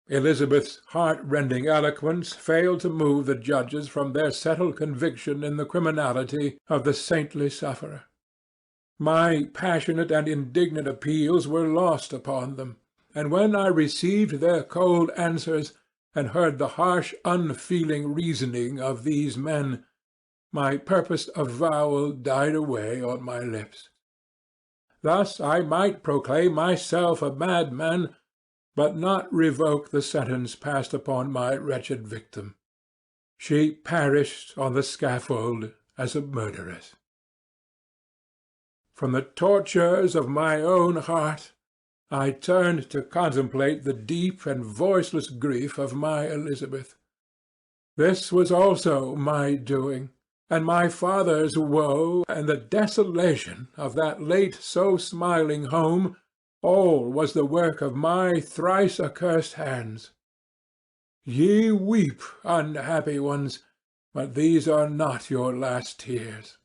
Elizabeth's heart-rending eloquence failed to move the judges from their settled conviction in the criminality of the saintly sufferer. My passionate and indignant appeals were lost upon them, and when I received their cold answers and heard the harsh, unfeeling reasoning of these men, my purposed avowal died away on my lips. Thus I might proclaim myself a madman, but not revoke the sentence passed upon my wretched victim. She perished on the scaffold as a murderess. From the tortures of my own heart, I turned to contemplate the deep and voiceless grief of my Elizabeth. This was also my doing, and my father's woe, and the desolation of that late so smiling home, all was the work of my thrice accursed hands. Ye weep, unhappy ones, but these are not your last tears.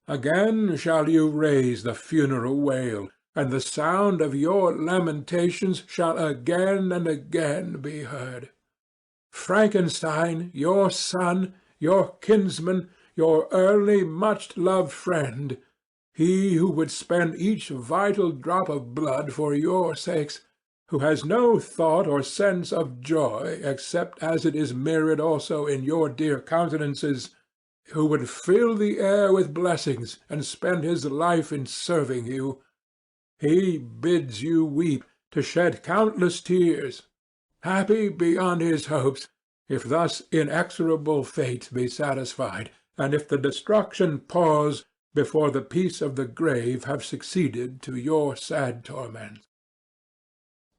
Again shall you raise the funeral wail, and the sound of your lamentations shall again and again be heard. Frankenstein, your son, your kinsman, your early much-loved friend, he who would spend each vital drop of blood for your sakes, who has no thought or sense of joy except as it is mirrored also in your dear countenances, who would fill the air with blessings and spend his life in serving you, he bids you weep, to shed countless tears, happy beyond his hopes, if thus inexorable fate be satisfied, and if the destruction pause before the peace of the grave have succeeded to your sad torments.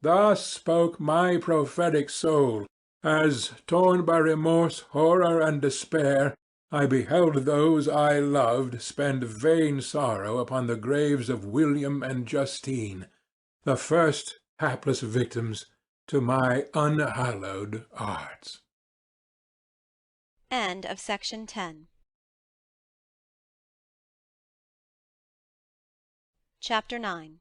Thus spoke my prophetic soul, as, torn by remorse, horror, and despair, I beheld those I loved spend vain sorrow upon the graves of William and Justine, the first hapless victims to my unhallowed arts. End of Section 10. Chapter 9.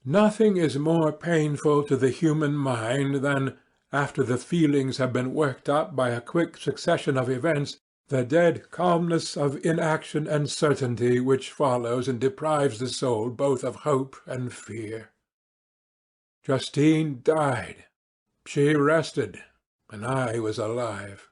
Nothing is more painful to the human mind than, after the feelings have been worked up by a quick succession of events, the dead calmness of inaction and certainty which follows and deprives the soul both of hope and fear. Justine died. She rested, and I was alive.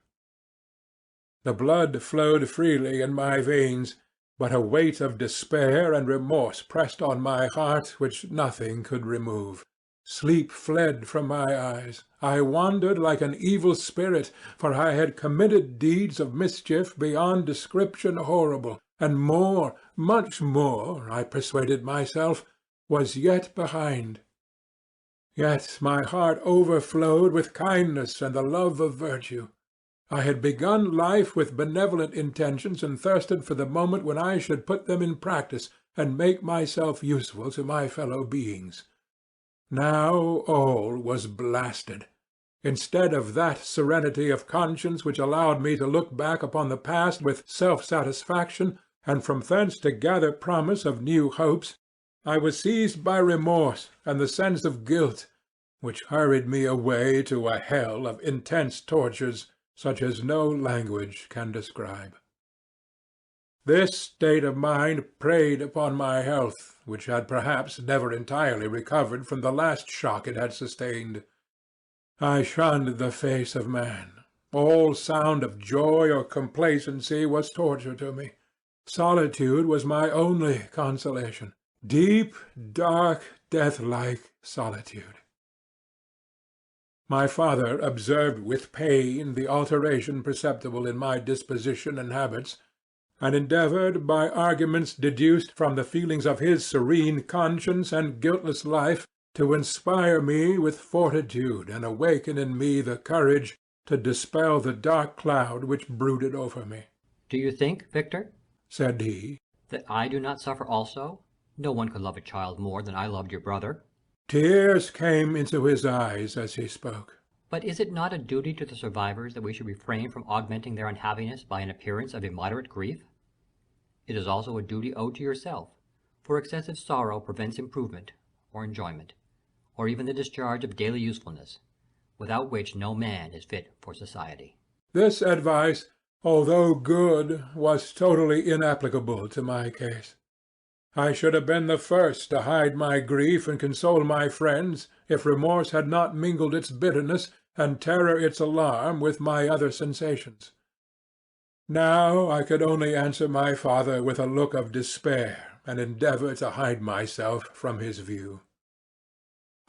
The blood flowed freely in my veins, but a weight of despair and remorse pressed on my heart which nothing could remove. Sleep fled from my eyes. I wandered like an evil spirit, for I had committed deeds of mischief beyond description horrible, and more, much more, I persuaded myself, was yet behind. Yet my heart overflowed with kindness and the love of virtue. I had begun life with benevolent intentions and thirsted for the moment when I should put them in practice and make myself useful to my fellow beings. Now all was blasted. Instead of that serenity of conscience which allowed me to look back upon the past with self-satisfaction, and from thence to gather promise of new hopes, I was seized by remorse and the sense of guilt, which hurried me away to a hell of intense tortures such as no language can describe. This state of mind preyed upon my health, which had perhaps never entirely recovered from the last shock it had sustained. I shunned the face of man. All sound of joy or complacency was torture to me. Solitude was my only consolation. Deep, dark, death-like solitude. My father observed with pain the alteration perceptible in my disposition and habits, and endeavoured, by arguments deduced from the feelings of his serene conscience and guiltless life, to inspire me with fortitude and awaken in me the courage to dispel the dark cloud which brooded over me. "Do you think, Victor," said he, "that I do not suffer also? No one could love a child more than I loved your brother." Tears came into his eyes as he spoke. "But is it not a duty to the survivors that we should refrain from augmenting their unhappiness by an appearance of immoderate grief? It is also a duty owed to yourself, for excessive sorrow prevents improvement, or enjoyment, or even the discharge of daily usefulness, without which no man is fit for society." This advice, although good, was totally inapplicable to my case. I should have been the first to hide my grief and console my friends if remorse had not mingled its bitterness and terror its alarm with my other sensations. Now I could only answer my father with a look of despair and endeavour to hide myself from his view.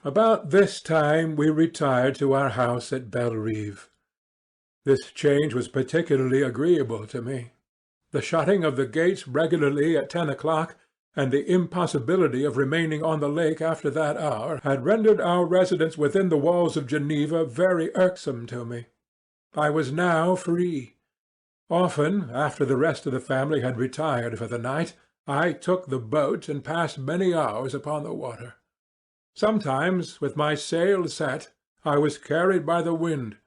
About this time we retired to our house at Bellerive. This change was particularly agreeable to me. The shutting of the gates regularly at 10 o'clock, and the impossibility of remaining on the lake after that hour, had rendered our residence within the walls of Geneva very irksome to me. I was now free. Often, after the rest of the family had retired for the night, I took the boat and passed many hours upon the water. Sometimes, with my sail set, I was carried by the wind,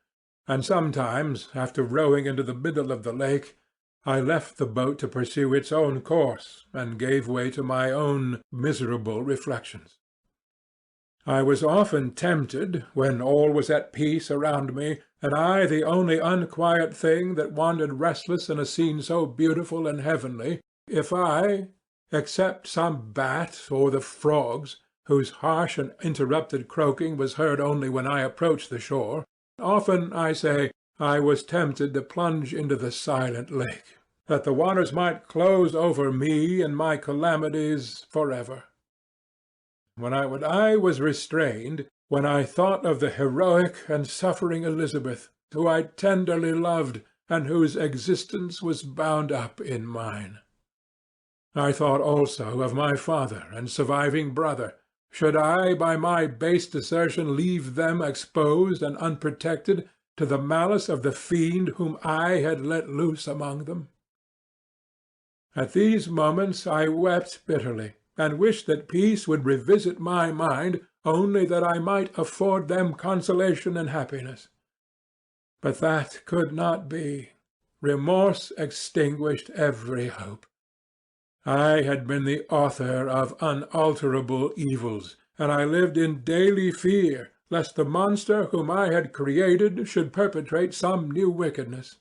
and sometimes, after rowing into the middle of the lake, I left the boat to pursue its own course, and gave way to my own miserable reflections. I was often tempted, when all was at peace around me, and I the only unquiet thing that wandered restless in a scene so beautiful and heavenly, if I, except some bat or the frogs, whose harsh and interrupted croaking was heard only when I approached the shore, often, I say, I was tempted to plunge into the silent lake, that the waters might close over me and my calamities forever. When I was restrained, when I thought of the heroic and suffering Elizabeth, who I tenderly loved, and whose existence was bound up in mine. I thought also of my father and surviving brother. Should I by my base desertion leave them exposed and unprotected to the malice of the fiend whom I had let loose among them? At these moments I wept bitterly, and wished that peace would revisit my mind, only that I might afford them consolation and happiness. But that could not be. Remorse extinguished every hope. I had been the author of unalterable evils, and I lived in daily fear lest the monster whom I had created should perpetrate some new wickedness.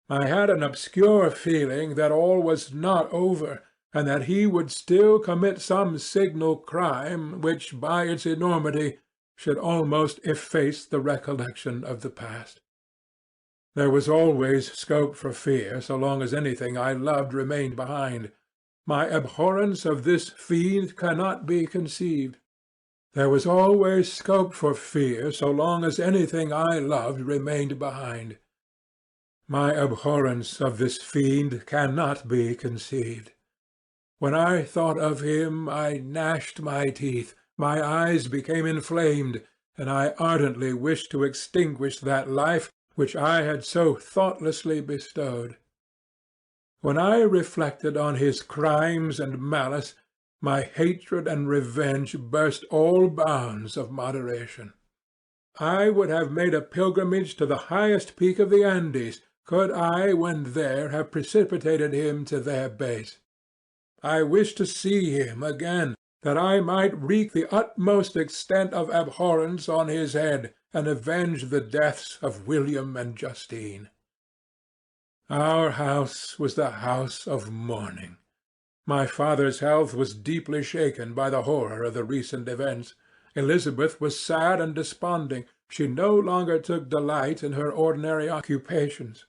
I had an obscure feeling that all was not over, and that he would still commit some signal crime which by its enormity should almost efface the recollection of the past. There was always scope for fear so long as anything I loved remained behind. My abhorrence of this fiend cannot be conceived. There was always scope for fear so long as anything I loved remained behind. My abhorrence of this fiend cannot be conceived. When I thought of him, I gnashed my teeth, my eyes became inflamed, and I ardently wished to extinguish that life which I had so thoughtlessly bestowed. When I reflected on his crimes and malice, my hatred and revenge burst all bounds of moderation. I would have made a pilgrimage to the highest peak of the Andes, could I, when there, have precipitated him to their base. I wished to see him again, that I might wreak the utmost extent of abhorrence on his head, and avenge the deaths of William and Justine. Our house was the house of mourning. My father's health was deeply shaken by the horror of the recent events. Elizabeth was sad and desponding. She no longer took delight in her ordinary occupations.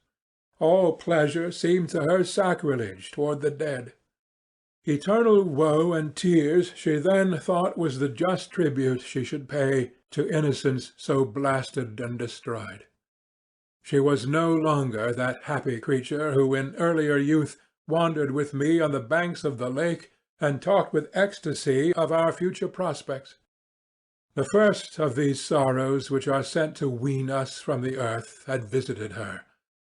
All pleasure seemed to her sacrilege toward the dead. Eternal woe and tears she then thought was the just tribute she should pay to innocence so blasted and destroyed. She was no longer that happy creature who in earlier youth wandered with me on the banks of the lake and talked with ecstasy of our future prospects. The first of these sorrows which are sent to wean us from the earth had visited her,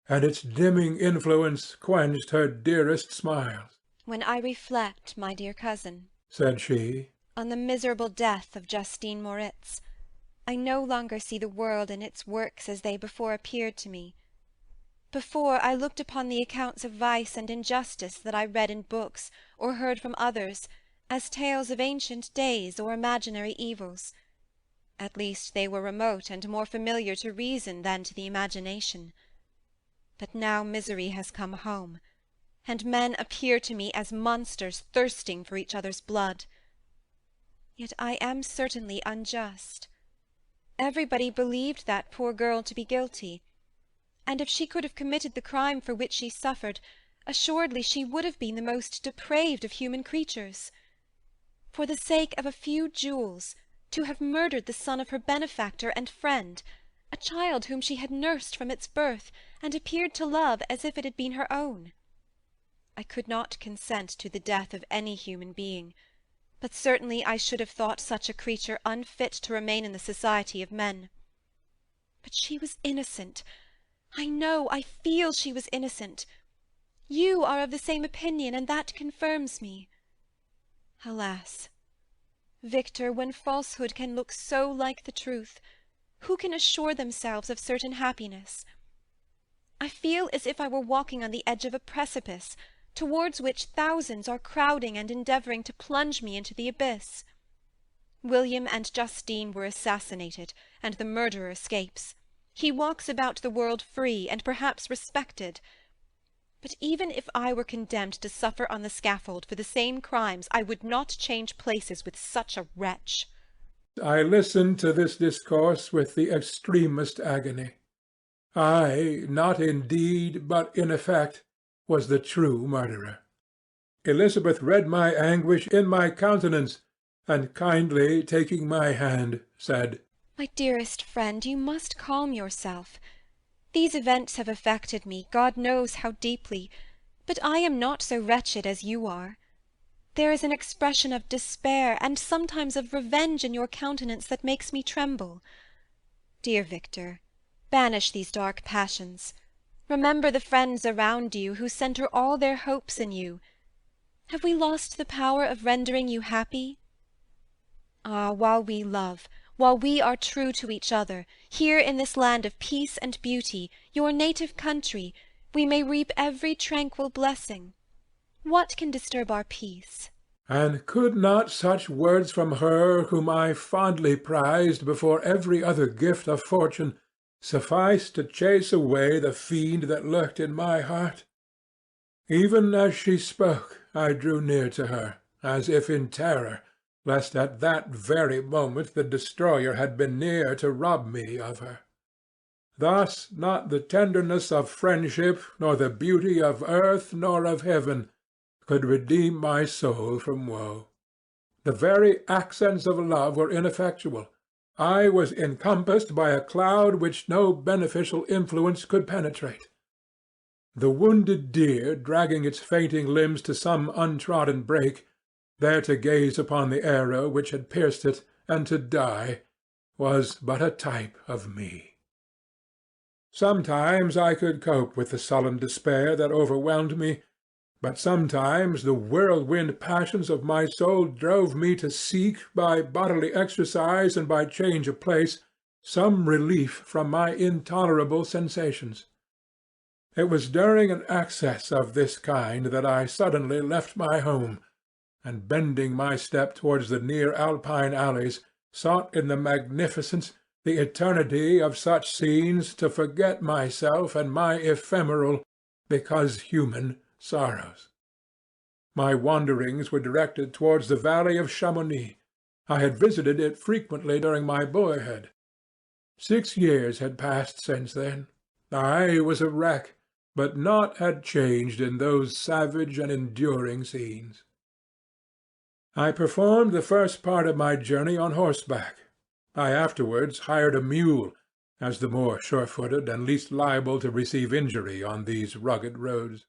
and its dimming influence quenched her dearest smiles. When I reflect, my dear cousin, said she, on the miserable death of Justine Moritz, I no longer see the world and its works as they before appeared to me. Before, I looked upon the accounts of vice and injustice that I read in books or heard from others as tales of ancient days or imaginary evils. At least they were remote and more familiar to reason than to the imagination. But now misery has come home, and men appear to me as monsters thirsting for each other's blood. Yet I am certainly unjust. Everybody believed that poor girl to be guilty, and if she could have committed the crime for which she suffered, assuredly she would have been the most depraved of human creatures. For the sake of a few jewels, to have murdered the son of her benefactor and friend, a child whom she had nursed from its birth, and appeared to love as if it had been her own. I could not consent to the death of any human being, but certainly I should have thought such a creature unfit to remain in the society of men. But she was innocent. I know, I feel she was innocent. You are of the same opinion, and that confirms me. Alas! Victor, when falsehood can look so like the truth, who can assure themselves of certain happiness? I feel as if I were walking on the edge of a precipice, towards which thousands are crowding and endeavouring to plunge me into the abyss. William and Justine were assassinated, and the murderer escapes. He walks about the world free, and perhaps respected. But even if I were condemned to suffer on the scaffold for the same crimes, I would not change places with such a wretch. I listened to this discourse with the extremest agony. I, not in deed, but in effect, was the true murderer. Elizabeth read my anguish in my countenance, and kindly taking my hand, said, My dearest friend, you must calm yourself. These events have affected me, God knows how deeply, but I am not so wretched as you are. There is an expression of despair, and sometimes of revenge in your countenance that makes me tremble. Dear Victor, Banish these dark passions. Remember the friends around you who centre all their hopes in you. Have we lost the power of rendering you happy? Ah, while we love, while we are true to each other, here in this land of peace and beauty, your native country, we may reap every tranquil blessing. What can disturb our peace? And could not such words from her whom I fondly prized before every other gift of fortune suffice to chase away the fiend that lurked in my heart? Even as she spoke, I drew near to her, as if in terror, lest at that very moment the destroyer had been near to rob me of her. Thus not the tenderness of friendship, nor the beauty of earth nor of heaven, could redeem my soul from woe. The very accents of love were ineffectual. I was encompassed by a cloud which no beneficial influence could penetrate. The wounded deer, dragging its fainting limbs to some untrodden brake, there to gaze upon the arrow which had pierced it, and to die, was but a type of me. Sometimes I could cope with the sullen despair that overwhelmed me, but sometimes the whirlwind passions of my soul drove me to seek, by bodily exercise and by change of place, some relief from my intolerable sensations. It was during an access of this kind that I suddenly left my home, and bending my step towards the near alpine alleys, sought in the magnificence, the eternity of such scenes to forget myself and my ephemeral, because human, sorrows. My wanderings were directed towards the valley of Chamonix. I had visited it frequently during my boyhood. 6 years had passed since then. I was a wreck, but naught had changed in those savage and enduring scenes. I performed the first part of my journey on horseback. I afterwards hired a mule, as the more sure-footed and least liable to receive injury on these rugged roads.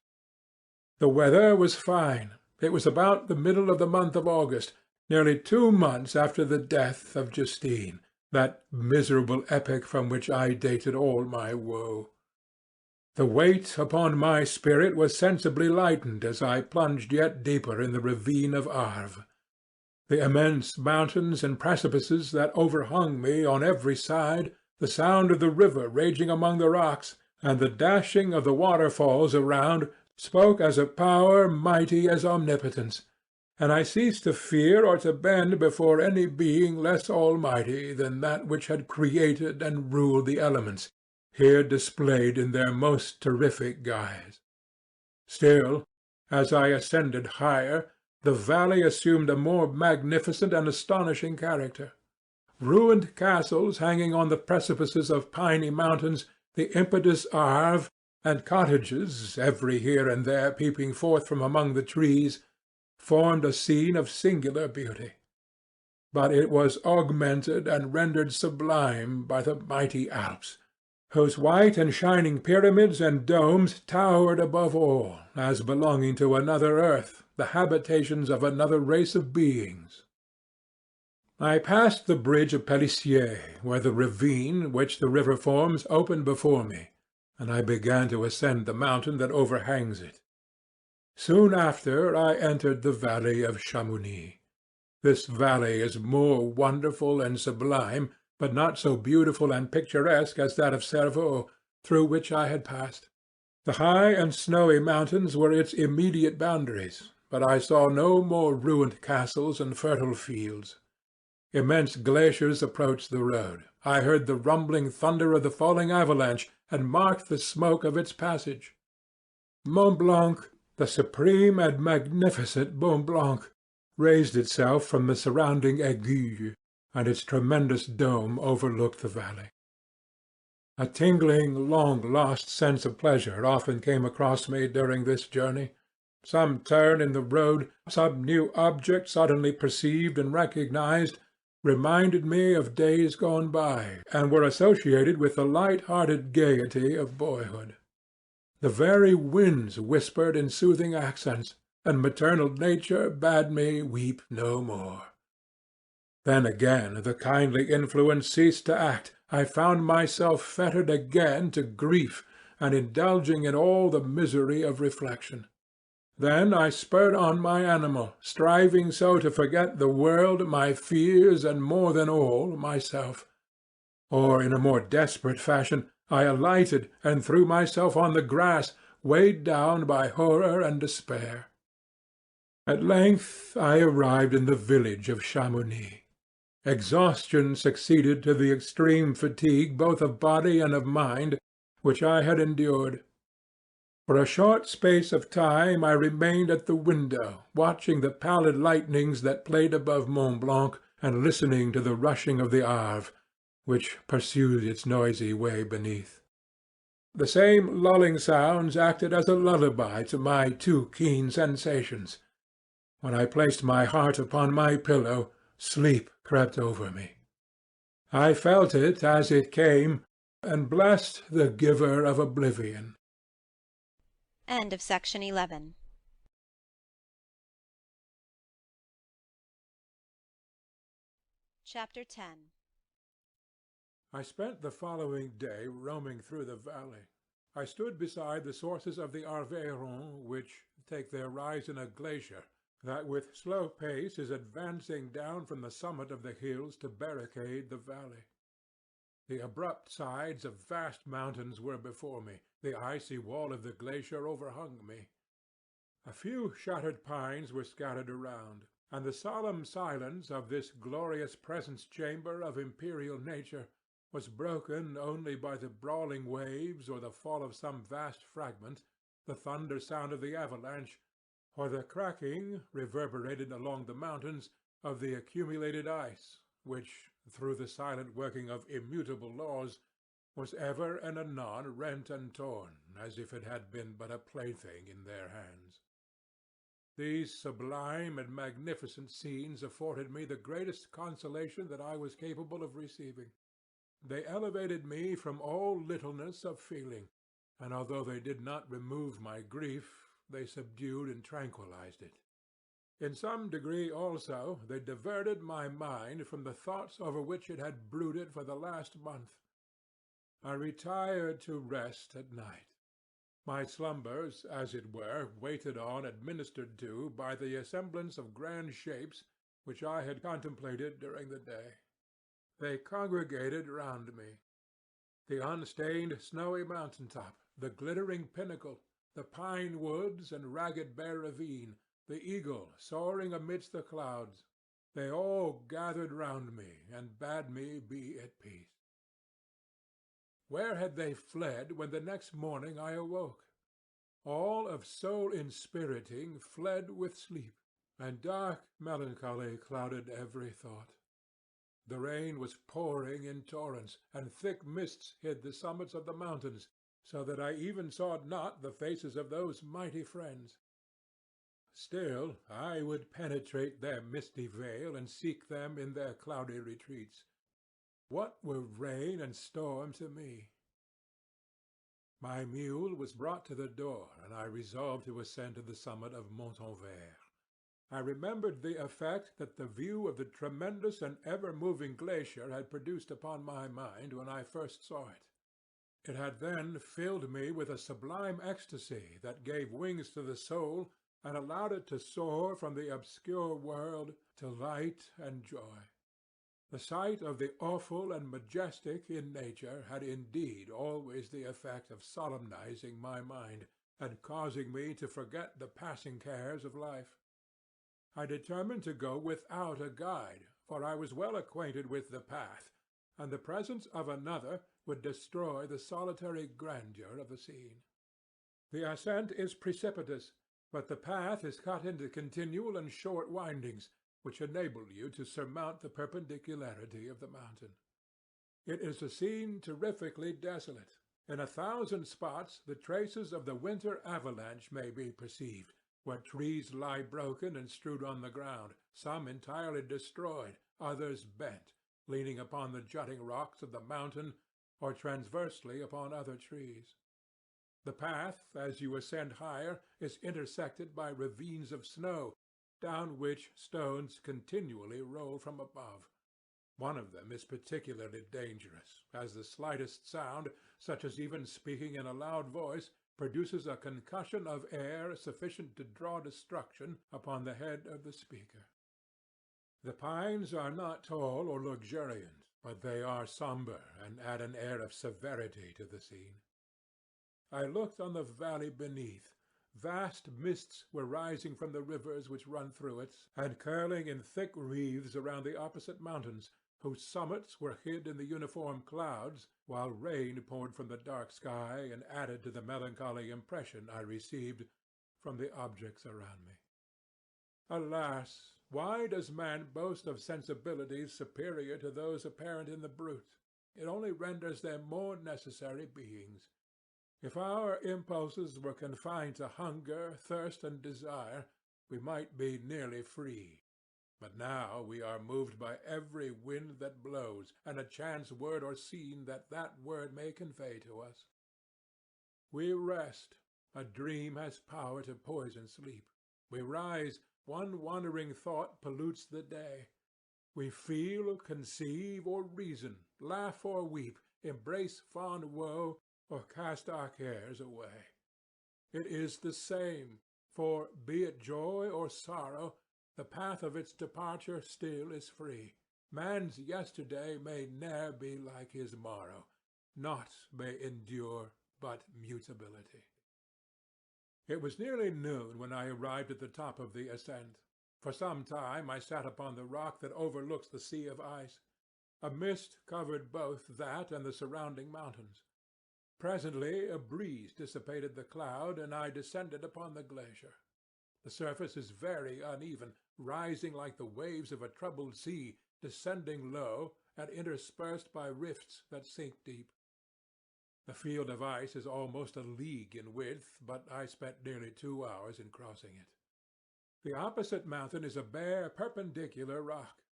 The weather was fine. It was about the middle of the month of August, nearly 2 months after the death of Justine, that miserable epoch from which I dated all my woe. The weight upon my spirit was sensibly lightened as I plunged yet deeper in the ravine of Arve. The immense mountains and precipices that overhung me on every side, the sound of the river raging among the rocks, and the dashing of the waterfalls around, spoke as a power mighty as omnipotence, and I ceased to fear or to bend before any being less almighty than that which had created and ruled the elements, here displayed in their most terrific guise. Still, as I ascended higher, the valley assumed a more magnificent and astonishing character. Ruined castles hanging on the precipices of piny mountains, the impetuous Arve, and cottages, every here and there peeping forth from among the trees, formed a scene of singular beauty. But it was augmented and rendered sublime by the mighty Alps, whose white and shining pyramids and domes towered above all, as belonging to another earth, the habitations of another race of beings. I passed the bridge of Pelissier, where the ravine which the river forms opened before me, and I began to ascend the mountain that overhangs it. Soon after I entered the valley of Chamonix. This valley is more wonderful and sublime, but not so beautiful and picturesque as that of Cervaux, through which I had passed. The high and snowy mountains were its immediate boundaries, but I saw no more ruined castles and fertile fields. Immense glaciers approached the road. I heard the rumbling thunder of the falling avalanche, and marked the smoke of its passage. Mont Blanc, the supreme and magnificent Mont Blanc, raised itself from the surrounding aiguilles, and its tremendous dome overlooked the valley. A tingling, long-lost sense of pleasure often came across me during this journey. Some turn in the road, some new object suddenly perceived and recognized, reminded me of days gone by, and were associated with the light-hearted gaiety of boyhood. The very winds whispered in soothing accents, and maternal nature bade me weep no more. Then again the kindly influence ceased to act, I found myself fettered again to grief and indulging in all the misery of reflection. Then I spurred on my animal, striving so to forget the world, my fears, and more than all, myself. Or, in a more desperate fashion, I alighted and threw myself on the grass, weighed down by horror and despair. At length I arrived in the village of Chamonix. Exhaustion succeeded to the extreme fatigue both of body and of mind which I had endured. For a short space of time I remained at the window, watching the pallid lightnings that played above Mont Blanc, and listening to the rushing of the Arve, which pursued its noisy way beneath. The same lulling sounds acted as a lullaby to my too keen sensations. When I placed my heart upon my pillow, sleep crept over me. I felt it as it came, and blessed the giver of oblivion. End of section 11. Chapter 10. I spent the following day roaming through the valley. I stood beside the sources of the Arveiron, which take their rise in a glacier that with slow pace is advancing down from the summit of the hills to barricade the valley. The abrupt sides of vast mountains were before me, the icy wall of the glacier overhung me. A few shattered pines were scattered around, and the solemn silence of this glorious presence-chamber of imperial nature was broken only by the brawling waves or the fall of some vast fragment, the thunder sound of the avalanche, or the cracking, reverberated along the mountains, of the accumulated ice, which, through the silent working of immutable laws, was ever and anon rent and torn, as if it had been but a plaything in their hands. These sublime and magnificent scenes afforded me the greatest consolation that I was capable of receiving. They elevated me from all littleness of feeling, and although they did not remove my grief, they subdued and tranquillized it. In some degree also they diverted my mind from the thoughts over which it had brooded for the last month. I retired to rest at night. My slumbers, as it were, waited on, administered to, by the assemblance of grand shapes which I had contemplated during the day. They congregated round me. The unstained snowy mountain-top, the glittering pinnacle, the pine woods and ragged bare ravine, the eagle soaring amidst the clouds, they all gathered round me and bade me be at peace. Where had they fled when the next morning I awoke? All of soul-inspiriting fled with sleep, and dark melancholy clouded every thought. The rain was pouring in torrents, and thick mists hid the summits of the mountains, so that I even saw not the faces of those mighty friends. Still I would penetrate their misty veil and seek them in their cloudy retreats. What were rain and storm to me? My mule was brought to the door, and I resolved to ascend to the summit of Montanvert. I remembered the effect that the view of the tremendous and ever-moving glacier had produced upon my mind when I first saw it. It had then filled me with a sublime ecstasy that gave wings to the soul and allowed it to soar from the obscure world to light and joy. The sight of the awful and majestic in nature had indeed always the effect of solemnizing my mind, and causing me to forget the passing cares of life. I determined to go without a guide, for I was well acquainted with the path, and the presence of another would destroy the solitary grandeur of the scene. The ascent is precipitous, but the path is cut into continual and short windings, which enable you to surmount the perpendicularity of the mountain. It is a scene terrifically desolate. In 1,000 spots the traces of the winter avalanche may be perceived, where trees lie broken and strewed on the ground, some entirely destroyed, others bent, leaning upon the jutting rocks of the mountain or transversely upon other trees. The path, as you ascend higher, is intersected by ravines of snow, down which stones continually roll from above. One of them is particularly dangerous, as the slightest sound, such as even speaking in a loud voice, produces a concussion of air sufficient to draw destruction upon the head of the speaker. The pines are not tall or luxuriant, but they are sombre and add an air of severity to the scene. I looked on the valley beneath. Vast mists were rising from the rivers which run through it, and curling in thick wreaths around the opposite mountains, whose summits were hid in the uniform clouds, while rain poured from the dark sky and added to the melancholy impression I received from the objects around me. Alas, why does man boast of sensibilities superior to those apparent in the brute? It only renders them more necessary beings. If our impulses were confined to hunger, thirst, and desire, we might be nearly free. But now we are moved by every wind that blows, and a chance word or scene that word may convey to us. We rest. A dream has power to poison sleep. We rise. One wandering thought pollutes the day. We feel, conceive, or reason, laugh or weep, embrace fond woe, or cast our cares away. It is the same, for, be it joy or sorrow, the path of its departure still is free. Man's yesterday may ne'er be like his morrow. Naught may endure but mutability. It was nearly noon when I arrived at the top of the ascent. For some time I sat upon the rock that overlooks the sea of ice. A mist covered both that and the surrounding mountains. Presently a breeze dissipated the cloud, and I descended upon the glacier. The surface is very uneven, rising like the waves of a troubled sea, descending low, and interspersed by rifts that sink deep. The field of ice is almost a league in width, but I spent nearly 2 hours in crossing it. The opposite mountain is a bare, perpendicular rock.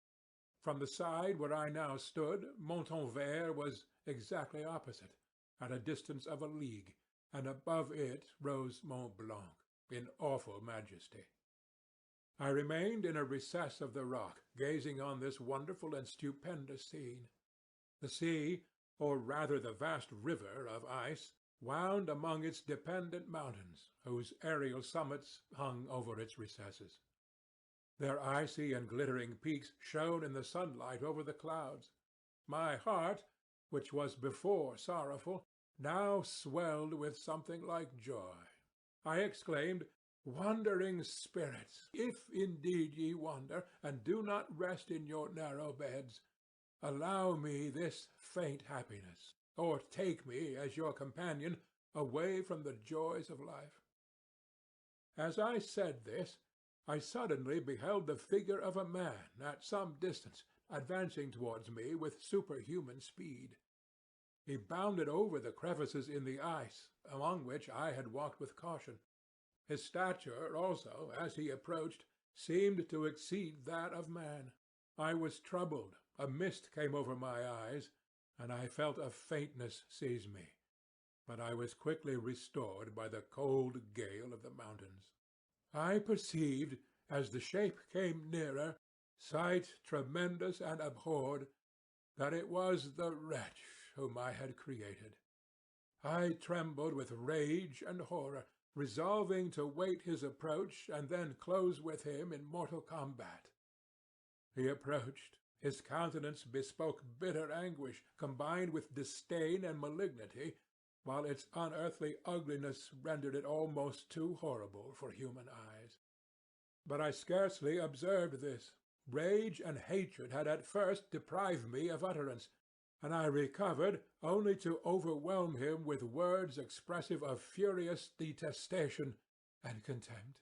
From the side where I now stood, Montanvert was exactly opposite, at a distance of a league, and above it rose Mont Blanc, in awful majesty. I remained in a recess of the rock, gazing on this wonderful and stupendous scene. The sea, or rather the vast river of ice, wound among its dependent mountains, whose aerial summits hung over its recesses. Their icy and glittering peaks shone in the sunlight over the clouds. My heart, which was before sorrowful, now swelled with something like joy. I exclaimed, "Wandering spirits, if indeed ye wander, and do not rest in your narrow beds, allow me this faint happiness, or take me as your companion away from the joys of life." As I said this, I suddenly beheld the figure of a man at some distance, advancing towards me with superhuman speed. He bounded over the crevices in the ice, among which I had walked with caution. His stature also, as he approached, seemed to exceed that of man. I was troubled, a mist came over my eyes, and I felt a faintness seize me. But I was quickly restored by the cold gale of the mountains. I perceived, as the shape came nearer, sight tremendous and abhorred, that it was the wretch whom I had created. I trembled with rage and horror, resolving to wait his approach and then close with him in mortal combat. He approached. His countenance bespoke bitter anguish, combined with disdain and malignity, while its unearthly ugliness rendered it almost too horrible for human eyes. But I scarcely observed this. Rage and hatred had at first deprived me of utterance, and I recovered only to overwhelm him with words expressive of furious detestation and contempt.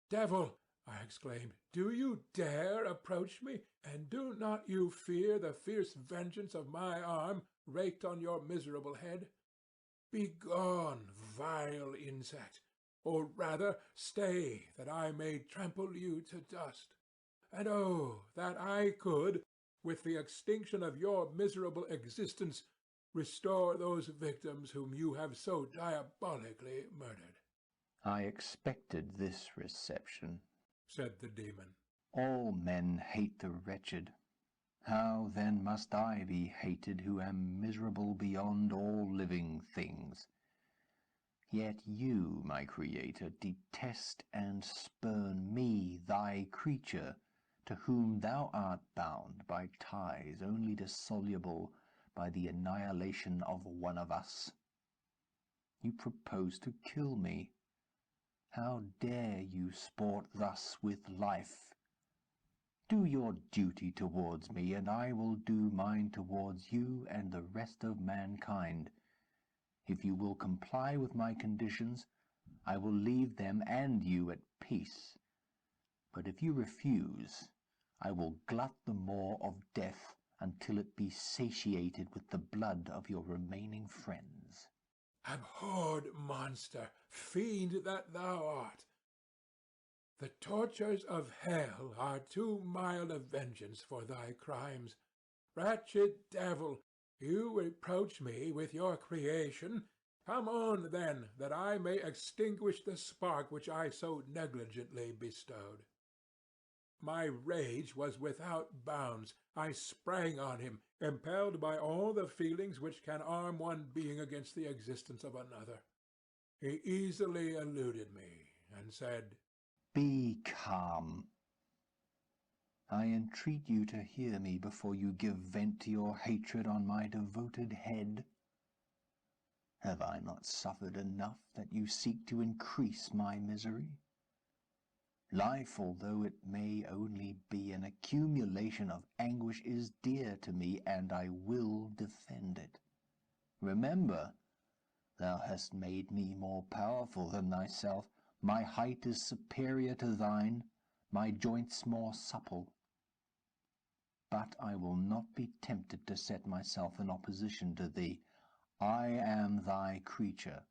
"Devil!" I exclaimed, "do you dare approach me, and do not you fear the fierce vengeance of my arm raked on your miserable head? Begone, vile insect, or rather stay, that I may trample you to dust. And oh, that I could, with the extinction of your miserable existence, restore those victims whom you have so diabolically murdered." "I expected this reception," said the demon. "All men hate the wretched. How then must I be hated, who am miserable beyond all living things? Yet you, my Creator, detest and spurn me, thy creature, to whom thou art bound by ties only dissoluble by the annihilation of one of us. You propose to kill me. How dare you sport thus with life? Do your duty towards me, and I will do mine towards you and the rest of mankind. If you will comply with my conditions, I will leave them and you at peace. But if you refuse, I will glut the maw of death until it be satiated with the blood of your remaining friends. Abhorred monster, fiend that thou art! The tortures of hell are too mild a vengeance for thy crimes. Wretched devil, you reproach me with your creation. Come on, then, that I may extinguish the spark which I so negligently bestowed. My rage was without bounds. I sprang on him, impelled by all the feelings which can arm one being against the existence of another. He easily eluded me, and said, Be calm. I entreat you to hear me before you give vent to your hatred on my devoted head. Have I not suffered enough that you seek to increase my misery? Life, although it may only be an accumulation of anguish, is dear to me, and I will defend it. Remember, thou hast made me more powerful than thyself. My height is superior to thine, my joints more supple. But I will not be tempted to set myself in opposition to thee. I am thy creature,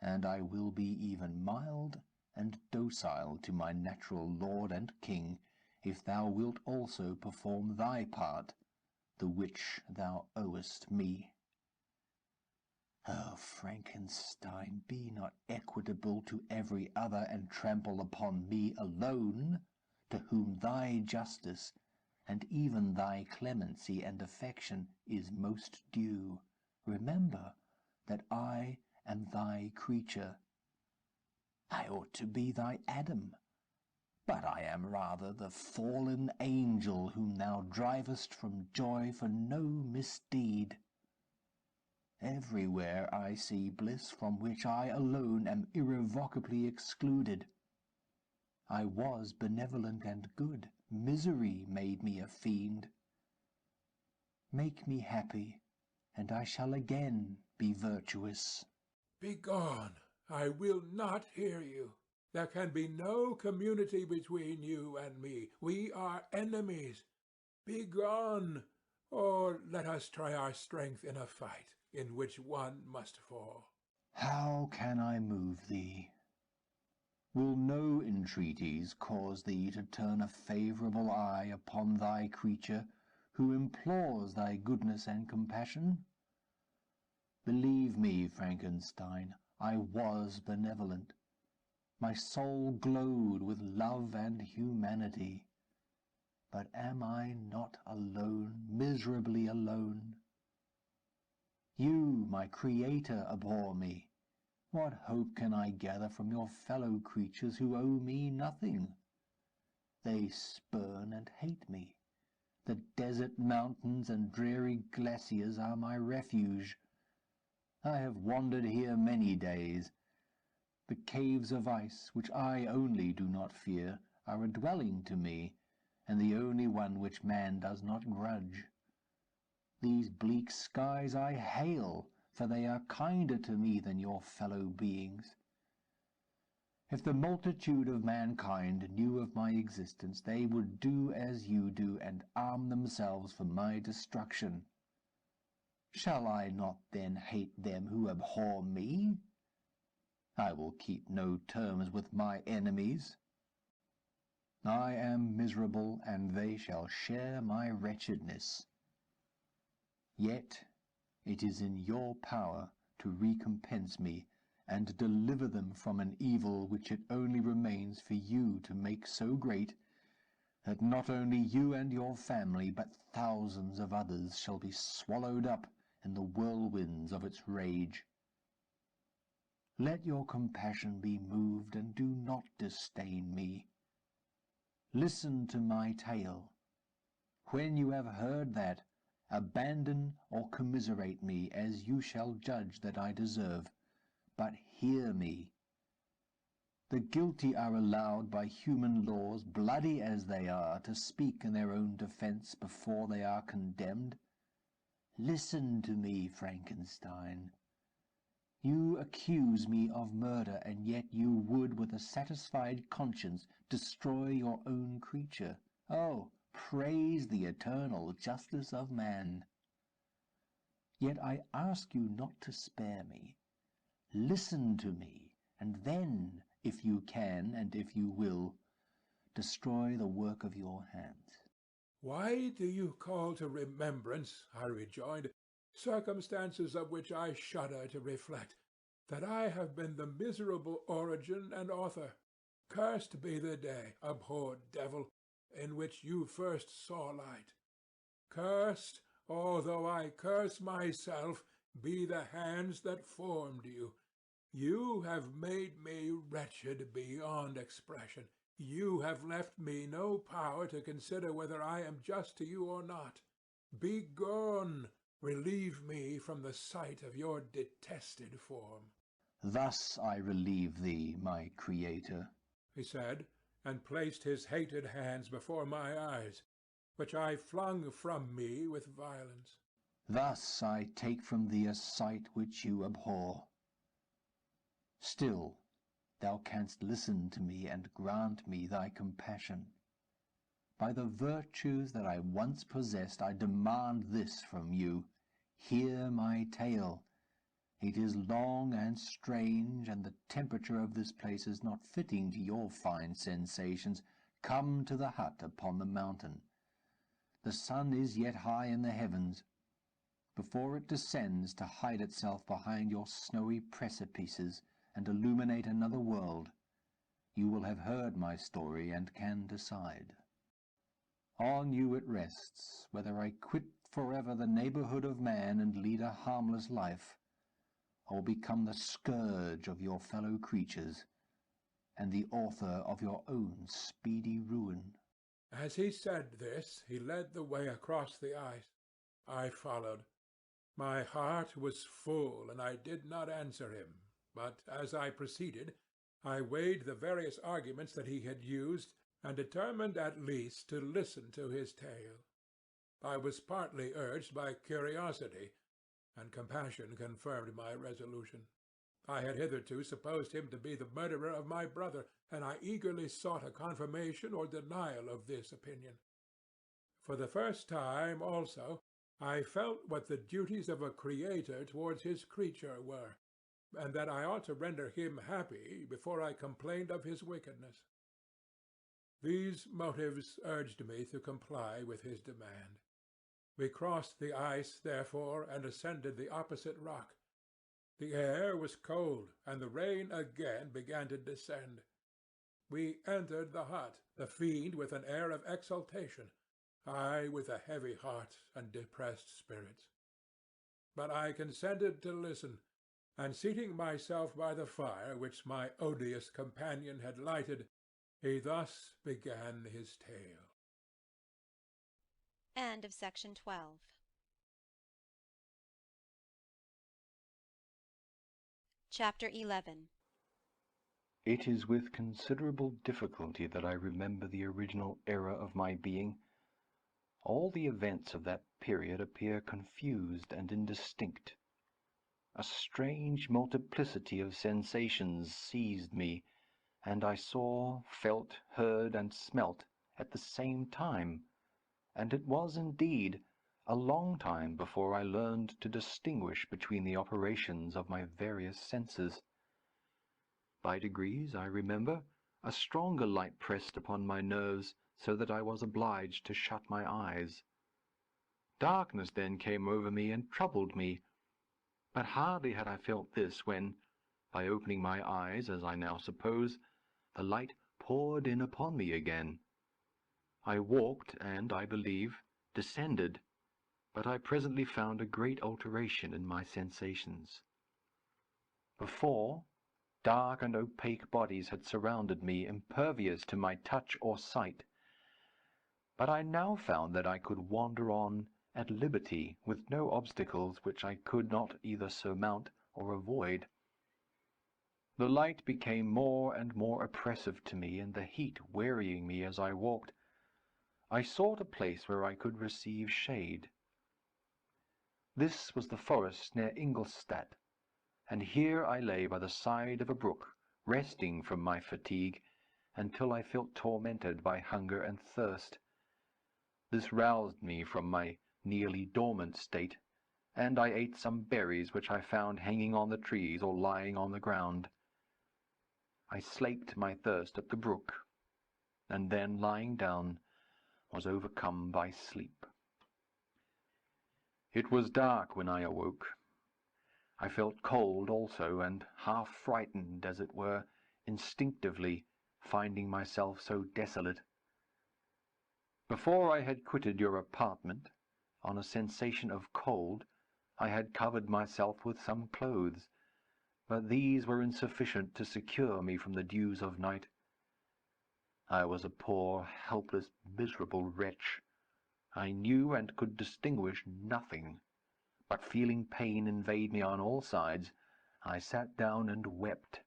and I will be even mild and docile to my natural lord and king, if thou wilt also perform thy part, the which thou owest me. O Frankenstein, be not equitable to every other, and trample upon me alone, to whom thy justice, and even thy clemency and affection, is most due. Remember that I am thy creature. I ought to be thy Adam, but I am rather the fallen angel whom thou drivest from joy for no misdeed. Everywhere I see bliss from which I alone am irrevocably excluded. I was benevolent and good. Misery made me a fiend. Make me happy, and I shall again be virtuous. Begone! I will not hear you. There can be no community between you and me. We are enemies. Begone, or let us try our strength in a fight, in which one must fall. How can I move thee? Will no entreaties cause thee to turn a favourable eye upon thy creature, who implores thy goodness and compassion? Believe me, Frankenstein, I was benevolent. My soul glowed with love and humanity. But am I not alone, miserably alone? You, my Creator, abhor me. What hope can I gather from your fellow creatures who owe me nothing? They spurn and hate me. The desert mountains and dreary glaciers are my refuge. I have wandered here many days. The caves of ice, which I only do not fear, are a dwelling to me, and the only one which man does not grudge. These bleak skies I hail, for they are kinder to me than your fellow beings. If the multitude of mankind knew of my existence, they would do as you do, and arm themselves for my destruction. Shall I not then hate them who abhor me? I will keep no terms with my enemies. I am miserable, and they shall share my wretchedness. Yet it is in your power to recompense me, and deliver them from an evil which it only remains for you to make so great that not only you and your family, but thousands of others shall be swallowed up in the whirlwinds of its rage. Let your compassion be moved, and do not disdain me. Listen to my tale. When you have heard that, abandon or commiserate me, as you shall judge that I deserve. But hear me. The guilty are allowed by human laws, bloody as they are, to speak in their own defence before they are condemned. Listen to me, Frankenstein. You accuse me of murder, and yet you would, with a satisfied conscience, destroy your own creature. Oh, praise the eternal justice of man! Yet I ask you not to spare me. Listen to me, and then, if you can, and if you will, destroy the work of your hands. Why do you call to remembrance, I rejoined, circumstances of which I shudder to reflect, that I have been the miserable origin and author? Cursed be the day, abhorred devil, in which you first saw light. Cursed, although I curse myself, be the hands that formed you. You have made me wretched beyond expression. You have left me no power to consider whether I am just to you or not. Begone! Relieve me from the sight of your detested form. Thus I relieve thee, my Creator, he said, and placed his hated hands before my eyes, which I flung from me with violence. Thus I take from thee a sight which you abhor. Still thou canst listen to me and grant me thy compassion. By the virtues that I once possessed, I demand this from you. Hear my tale. It is long and strange, and the temperature of this place is not fitting to your fine sensations. Come to the hut upon the mountain. The sun is yet high in the heavens. Before it descends to hide itself behind your snowy precipices and illuminate another world, you will have heard my story and can decide. On you it rests, whether I quit forever the neighbourhood of man and lead a harmless life, or become the scourge of your fellow creatures, and the author of your own speedy ruin. As he said this, he led the way across the ice. I followed. My heart was full, and I did not answer him, but as I proceeded, I weighed the various arguments that he had used, and determined at least to listen to his tale. I was partly urged by curiosity, and compassion confirmed my resolution. I had hitherto supposed him to be the murderer of my brother, and I eagerly sought a confirmation or denial of this opinion. For the first time, also, I felt what the duties of a creator towards his creature were, and that I ought to render him happy before I complained of his wickedness. These motives urged me to comply with his demand. We crossed the ice, therefore, and ascended the opposite rock. The air was cold, and the rain again began to descend. We entered the hut, the fiend with an air of exultation, I with a heavy heart and depressed spirits. But I consented to listen, and seating myself by the fire which my odious companion had lighted, he thus began his tale. End of Section 12. Chapter 11. It is with considerable difficulty that I remember the original era of my being. All the events of that period appear confused and indistinct. A strange multiplicity of sensations seized me, and I saw, felt, heard, and smelt at the same time, and it was, indeed, a long time before I learned to distinguish between the operations of my various senses. By degrees, I remember, a stronger light pressed upon my nerves, so that I was obliged to shut my eyes. Darkness then came over me and troubled me, but hardly had I felt this when, by opening my eyes, as I now suppose, the light poured in upon me again. I walked, and, I believe, descended, but I presently found a great alteration in my sensations. Before, dark and opaque bodies had surrounded me, impervious to my touch or sight. But I now found that I could wander on at liberty, with no obstacles which I could not either surmount or avoid. The light became more and more oppressive to me, and the heat wearying me as I walked. I sought a place where I could receive shade. This was the forest near Ingolstadt, and here I lay by the side of a brook, resting from my fatigue, until I felt tormented by hunger and thirst. This roused me from my nearly dormant state, and I ate some berries which I found hanging on the trees or lying on the ground. I slaked my thirst at the brook, and then, lying down, was overcome by sleep. It was dark when I awoke. I felt cold also, and half frightened, as it were, instinctively, finding myself so desolate. Before I had quitted your apartment, on a sensation of cold, I had covered myself with some clothes, but these were insufficient to secure me from the dews of night. I was a poor, helpless, miserable wretch. I knew and could distinguish nothing, but feeling pain invade me on all sides, I sat down and wept.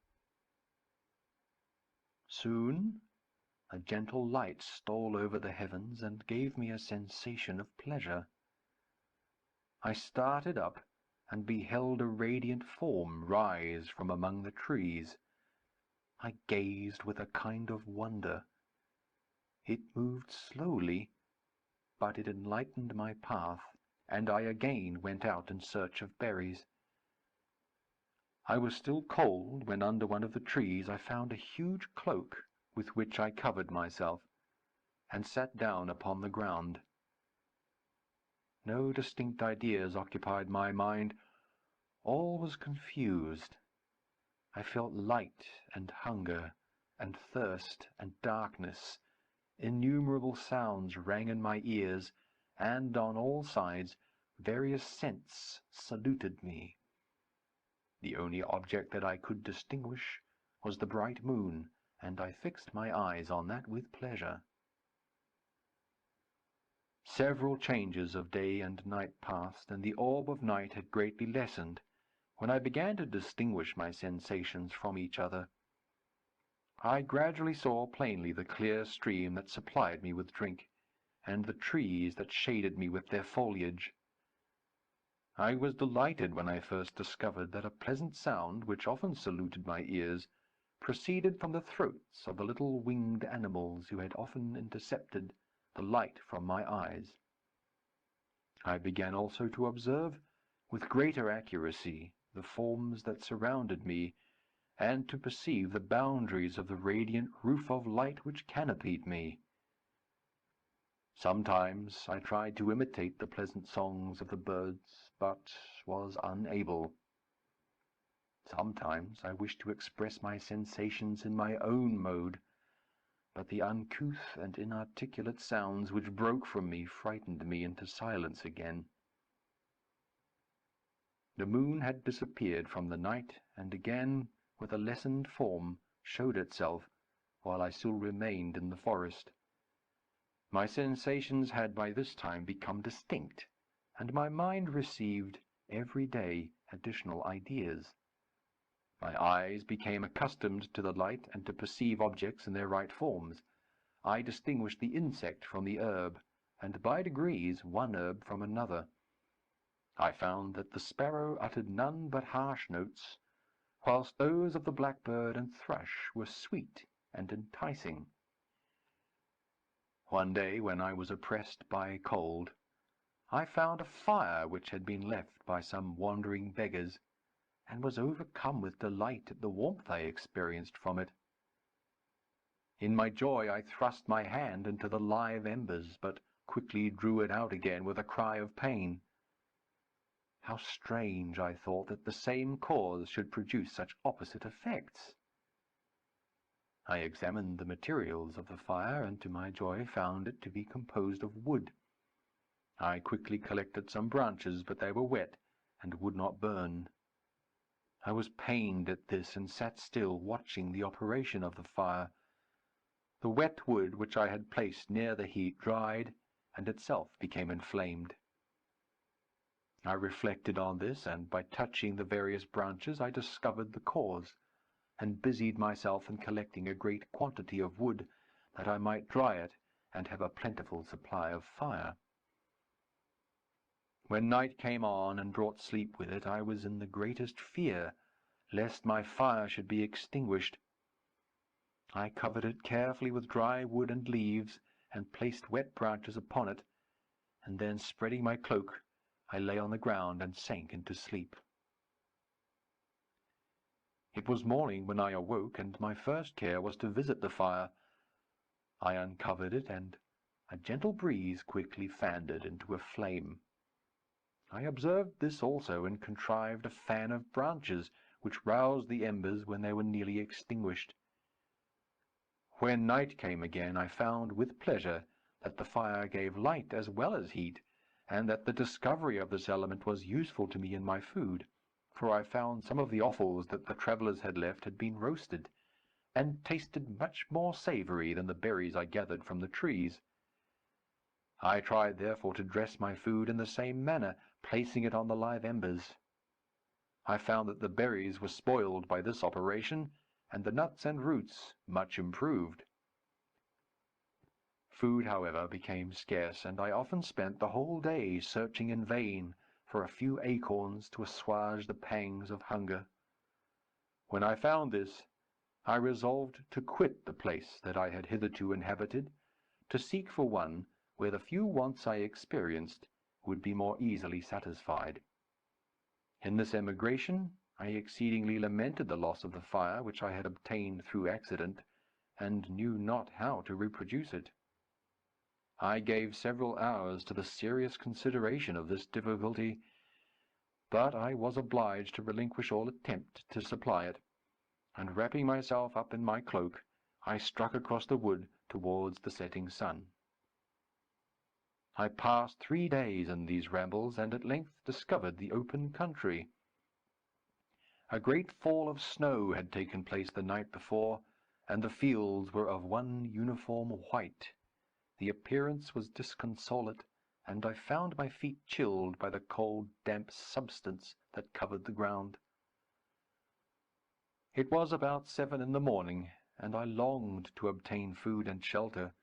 Soon a gentle light stole over the heavens, and gave me a sensation of pleasure. I started up, and beheld a radiant form rise from among the trees. I gazed with a kind of wonder. It moved slowly, but it enlightened my path, and I again went out in search of berries. I was still cold, when under one of the trees I found a huge cloak, with which I covered myself, and sat down upon the ground. No distinct ideas occupied my mind. All was confused. I felt light and hunger, and thirst and darkness. Innumerable sounds rang in my ears, and on all sides various scents saluted me. The only object that I could distinguish was the bright moon, and I fixed my eyes on that with pleasure. Several changes of day and night passed, and the orb of night had greatly lessened, when I began to distinguish my sensations from each other. I gradually saw plainly the clear stream that supplied me with drink, and the trees that shaded me with their foliage. I was delighted when I first discovered that a pleasant sound, which often saluted my ears, proceeded from the throats of the little winged animals who had often intercepted the light from my eyes. I began also to observe, with greater accuracy, the forms that surrounded me, and to perceive the boundaries of the radiant roof of light which canopied me. Sometimes I tried to imitate the pleasant songs of the birds, but was unable. Sometimes I wished to express my sensations in my own mode, but the uncouth and inarticulate sounds which broke from me frightened me into silence again. The moon had disappeared from the night, and again, with a lessened form, showed itself, while I still remained in the forest. My sensations had by this time become distinct, and my mind received, every day, additional ideas. My eyes became accustomed to the light, and to perceive objects in their right forms. I distinguished the insect from the herb, and by degrees one herb from another. I found that the sparrow uttered none but harsh notes, whilst those of the blackbird and thrush were sweet and enticing. One day, when I was oppressed by cold, I found a fire which had been left by some wandering beggars, and was overcome with delight at the warmth I experienced from it. In my joy I thrust my hand into the live embers, but quickly drew it out again with a cry of pain. How strange, I thought, that the same cause should produce such opposite effects! I examined the materials of the fire, and to my joy found it to be composed of wood. I quickly collected some branches, but they were wet, and would not burn. I was pained at this, and sat still, watching the operation of the fire. The wet wood which I had placed near the heat dried, and itself became inflamed. I reflected on this, and by touching the various branches I discovered the cause, and busied myself in collecting a great quantity of wood, that I might dry it, and have a plentiful supply of fire. When night came on, and brought sleep with it, I was in the greatest fear, lest my fire should be extinguished. I covered it carefully with dry wood and leaves, and placed wet branches upon it, and then, spreading my cloak, I lay on the ground and sank into sleep. It was morning when I awoke, and my first care was to visit the fire. I uncovered it, and a gentle breeze quickly fanned it into a flame. I observed this also, and contrived a fan of branches, which roused the embers when they were nearly extinguished. When night came again, I found, with pleasure, that the fire gave light as well as heat, and that the discovery of this element was useful to me in my food, for I found some of the offals that the travellers had left had been roasted, and tasted much more savoury than the berries I gathered from the trees. I tried, therefore, to dress my food in the same manner, placing it on the live embers. I found that the berries were spoiled by this operation, and the nuts and roots much improved. Food, however, became scarce, and I often spent the whole day searching in vain for a few acorns to assuage the pangs of hunger. When I found this, I resolved to quit the place that I had hitherto inhabited, to seek for one where the few wants I experienced would be more easily satisfied. In this emigration, I exceedingly lamented the loss of the fire which I had obtained through accident, and knew not how to reproduce it. I gave several hours to the serious consideration of this difficulty, but I was obliged to relinquish all attempt to supply it, and wrapping myself up in my cloak, I struck across the wood towards the setting sun. I passed 3 days in these rambles, and at length discovered the open country. A great fall of snow had taken place the night before, and the fields were of one uniform white. The appearance was disconsolate, and I found my feet chilled by the cold damp substance that covered the ground. It was about 7 in the morning, and I longed to obtain food and shelter.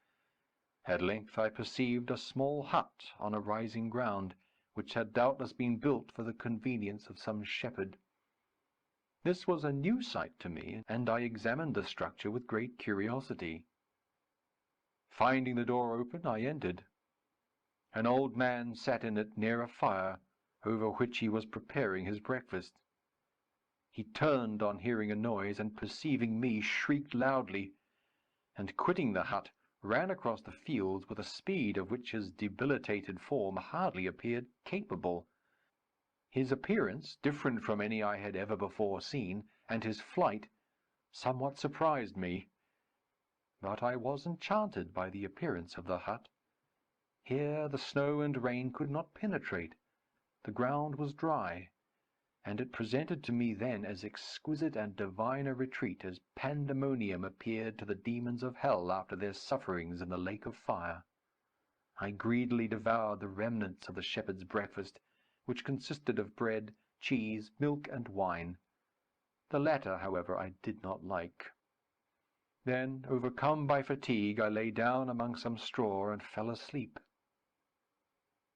At length I perceived a small hut on a rising ground, which had doubtless been built for the convenience of some shepherd. This was a new sight to me, and I examined the structure with great curiosity. Finding the door open, I entered. An old man sat in it near a fire, over which he was preparing his breakfast. He turned on hearing a noise, and perceiving me, shrieked loudly, and quitting the hut, ran across the fields with a speed of which his debilitated form hardly appeared capable. His appearance, different from any I had ever before seen, and his flight, somewhat surprised me. But I was enchanted by the appearance of the hut. Here the snow and rain could not penetrate. The ground was dry, and it presented to me then as exquisite and divine a retreat as pandemonium appeared to the demons of hell after their sufferings in the lake of fire. I greedily devoured the remnants of the shepherd's breakfast, which consisted of bread, cheese, milk, and wine. The latter, however, I did not like. Then, overcome by fatigue, I lay down among some straw and fell asleep.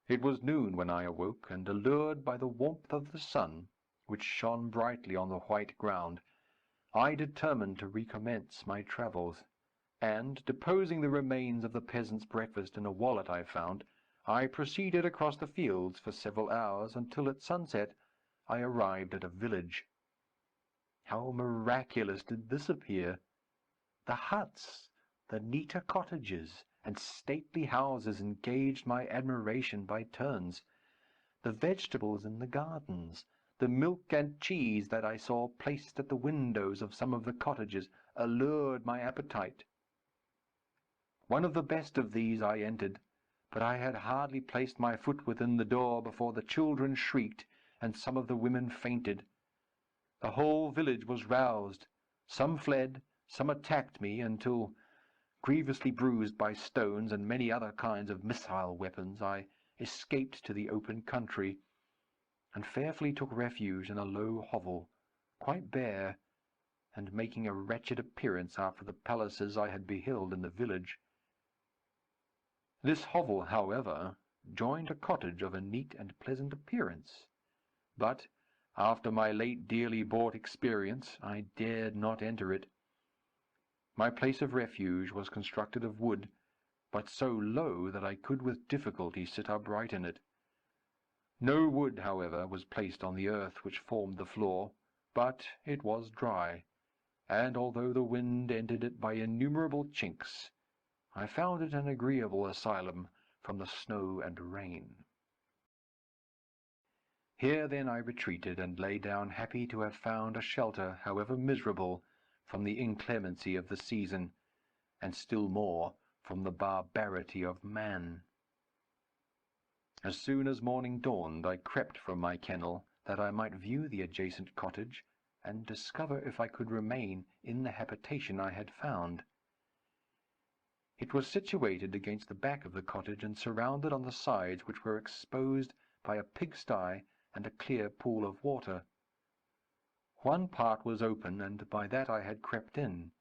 It was noon when I awoke, and allured by the warmth of the sun, which shone brightly on the white ground, I determined to recommence my travels, and, deposing the remains of the peasant's breakfast in a wallet I found, I proceeded across the fields for several hours, until at sunset I arrived at a village. How miraculous did this appear! The huts, the neater cottages, and stately houses engaged my admiration by turns. The vegetables in the gardens, The milk and cheese that I saw placed at the windows of some of the cottages allured my appetite. One of the best of these I entered, but I had hardly placed my foot within the door before the children shrieked and some of the women fainted. The whole village was roused. Some fled, some attacked me, until, grievously bruised by stones and many other kinds of missile weapons, I escaped to the open country, and fearfully took refuge in a low hovel, quite bare, and making a wretched appearance after the palaces I had beheld in the village. This hovel, however, joined a cottage of a neat and pleasant appearance, but, after my late dearly bought experience, I dared not enter it. My place of refuge was constructed of wood, but so low that I could with difficulty sit upright in it. No wood, however, was placed on the earth which formed the floor, but it was dry, and although the wind entered it by innumerable chinks, I found it an agreeable asylum from the snow and rain. Here then I retreated, and lay down happy to have found a shelter, however miserable, from the inclemency of the season, and still more from the barbarity of man. As soon as morning dawned, I crept from my kennel, that I might view the adjacent cottage, and discover if I could remain in the habitation I had found. It was situated against the back of the cottage, and surrounded on the sides, which were exposed by a pigsty and a clear pool of water. One part was open, and by that I had crept in,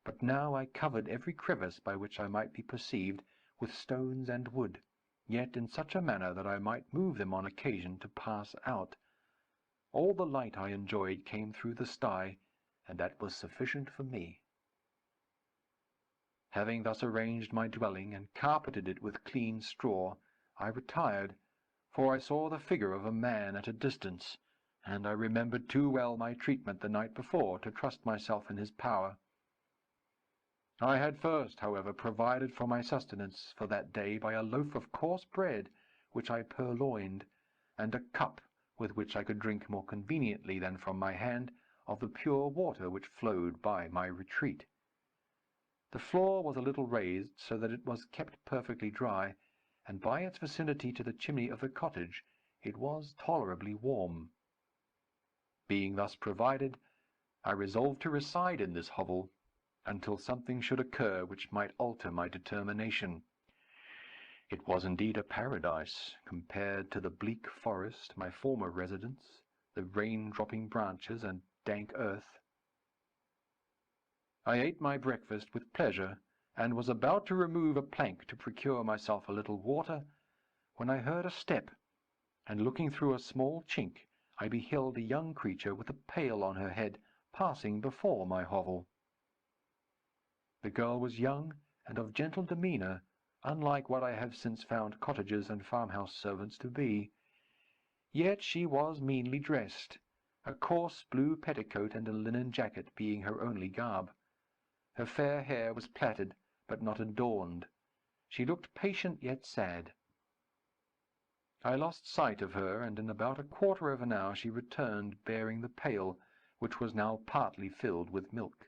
but now I covered every crevice by which I might be perceived with stones and wood, yet in such a manner that I might move them on occasion to pass out. All the light I enjoyed came through the sty, and that was sufficient for me. Having thus arranged my dwelling, and carpeted it with clean straw, I retired, for I saw the figure of a man at a distance, and I remembered too well my treatment the night before to trust myself in his power. I had first, however, provided for my sustenance for that day by a loaf of coarse bread, which I purloined, and a cup with which I could drink more conveniently than from my hand of the pure water which flowed by my retreat. The floor was a little raised, so that it was kept perfectly dry, and by its vicinity to the chimney of the cottage it was tolerably warm. Being thus provided, I resolved to reside in this hovel until something should occur which might alter my determination. It was indeed a paradise, compared to the bleak forest, my former residence, the rain-dropping branches and dank earth. I ate my breakfast with pleasure, and was about to remove a plank to procure myself a little water, when I heard a step, and looking through a small chink, I beheld a young creature with a pail on her head passing before my hovel. The girl was young and of gentle demeanour, unlike what I have since found cottagers and farmhouse servants to be. Yet she was meanly dressed, a coarse blue petticoat and a linen jacket being her only garb. Her fair hair was plaited, but not adorned. She looked patient yet sad. I lost sight of her, and in about a quarter of an hour she returned, bearing the pail, which was now partly filled with milk.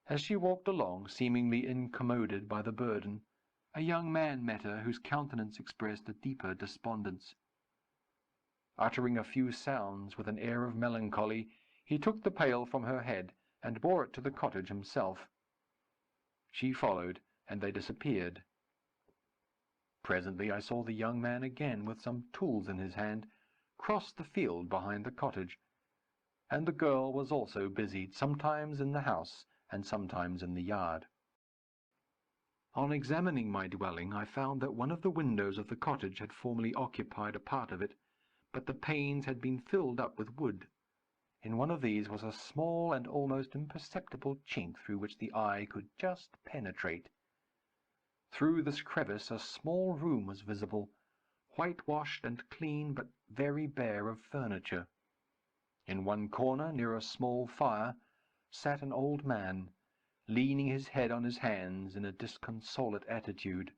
As she walked along, seemingly incommoded by the burden, a young man met her, whose countenance expressed a deeper despondence. Uttering a few sounds with an air of melancholy, he took the pail from her head, and bore it to the cottage himself. She followed, and they disappeared. Presently I saw the young man again, with some tools in his hand, cross the field behind the cottage, and the girl was also busied, sometimes in the house, and sometimes in the yard. On examining my dwelling, I found that one of the windows of the cottage had formerly occupied a part of it, but the panes had been filled up with wood. In one of these was a small and almost imperceptible chink through which the eye could just penetrate. Through this crevice a small room was visible, whitewashed and clean, but very bare of furniture. In one corner, near a small fire, sat an old man, leaning his head on his hands in a disconsolate attitude.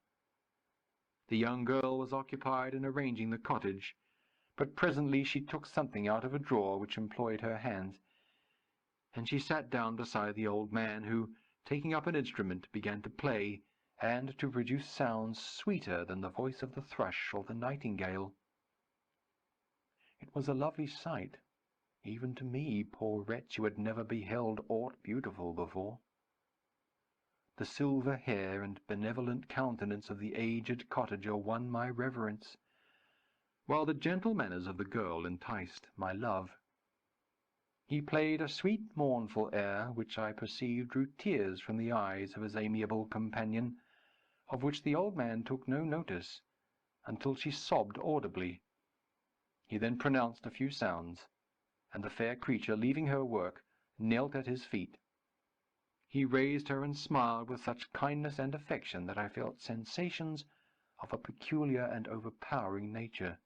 The young girl was occupied in arranging the cottage, but presently she took something out of a drawer which employed her hands, and she sat down beside the old man, who, taking up an instrument, began to play, and to produce sounds sweeter than the voice of the thrush or the nightingale. It was a lovely sight, even to me, poor wretch, who had never beheld aught beautiful before. The silver hair and benevolent countenance of the aged cottager won my reverence, while the gentle manners of the girl enticed my love. He played a sweet mournful air, which I perceived drew tears from the eyes of his amiable companion, of which the old man took no notice, until she sobbed audibly. He then pronounced a few sounds, and the fair creature, leaving her work, knelt at his feet. He raised her and smiled with such kindness and affection that I felt sensations of a peculiar and overpowering nature.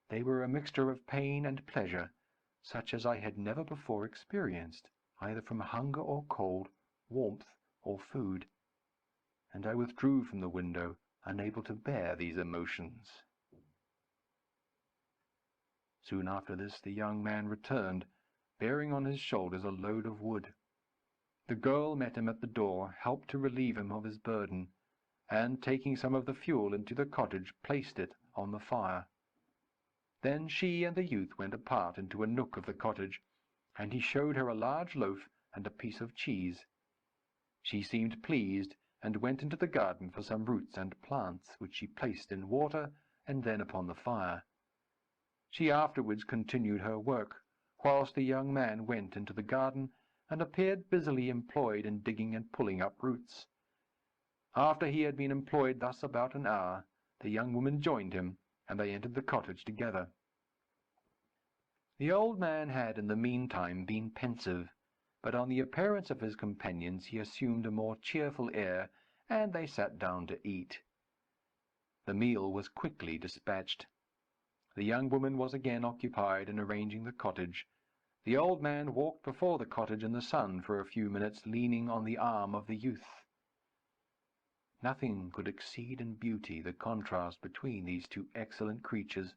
They were a mixture of pain and pleasure, such as I had never before experienced, either from hunger or cold, warmth or food, and I withdrew from the window, unable to bear these emotions. Soon after this the young man returned, bearing on his shoulders a load of wood. The girl met him at the door, helped to relieve him of his burden, and, taking some of the fuel into the cottage, placed it on the fire. Then she and the youth went apart into a nook of the cottage, and he showed her a large loaf and a piece of cheese. She seemed pleased, and went into the garden for some roots and plants, which she placed in water and then upon the fire. She afterwards continued her work, whilst the young man went into the garden and appeared busily employed in digging and pulling up roots. After he had been employed thus about an hour, the young woman joined him, and they entered the cottage together. The old man had in the meantime been pensive, but on the appearance of his companions he assumed a more cheerful air, and they sat down to eat. The meal was quickly dispatched. The young woman was again occupied in arranging the cottage. The old man walked before the cottage in the sun for a few minutes, leaning on the arm of the youth. Nothing could exceed in beauty the contrast between these two excellent creatures.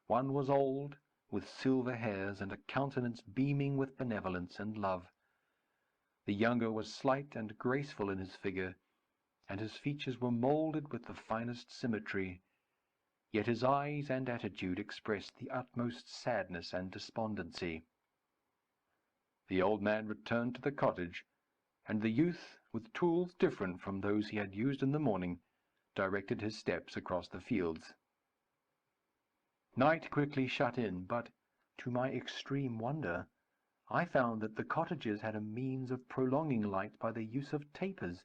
One was old, with silver hairs, and a countenance beaming with benevolence and love. The younger was slight and graceful in his figure, and his features were moulded with the finest symmetry. Yet his eyes and attitude expressed the utmost sadness and despondency. The old man returned to the cottage, and the youth, with tools different from those he had used in the morning, directed his steps across the fields. Night quickly shut in, but, to my extreme wonder, I found that the cottagers had a means of prolonging light by the use of tapers,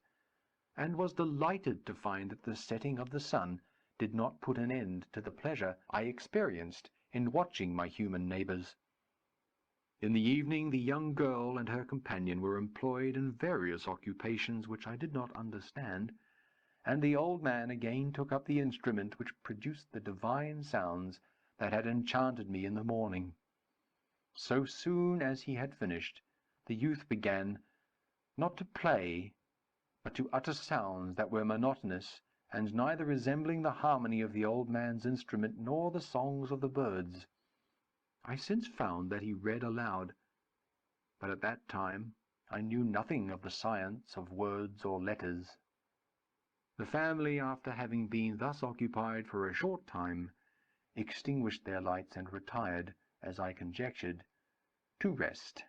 and was delighted to find that the setting of the sun did not put an end to the pleasure I experienced in watching my human neighbours. In the evening the young girl and her companion were employed in various occupations which I did not understand, and the old man again took up the instrument which produced the divine sounds that had enchanted me in the morning. So soon as he had finished, the youth began, not to play, but to utter sounds that were monotonous, and neither resembling the harmony of the old man's instrument nor the songs of the birds. I since found that he read aloud, but at that time I knew nothing of the science of words or letters. The family, after having been thus occupied for a short time, extinguished their lights and retired, as I conjectured, to rest.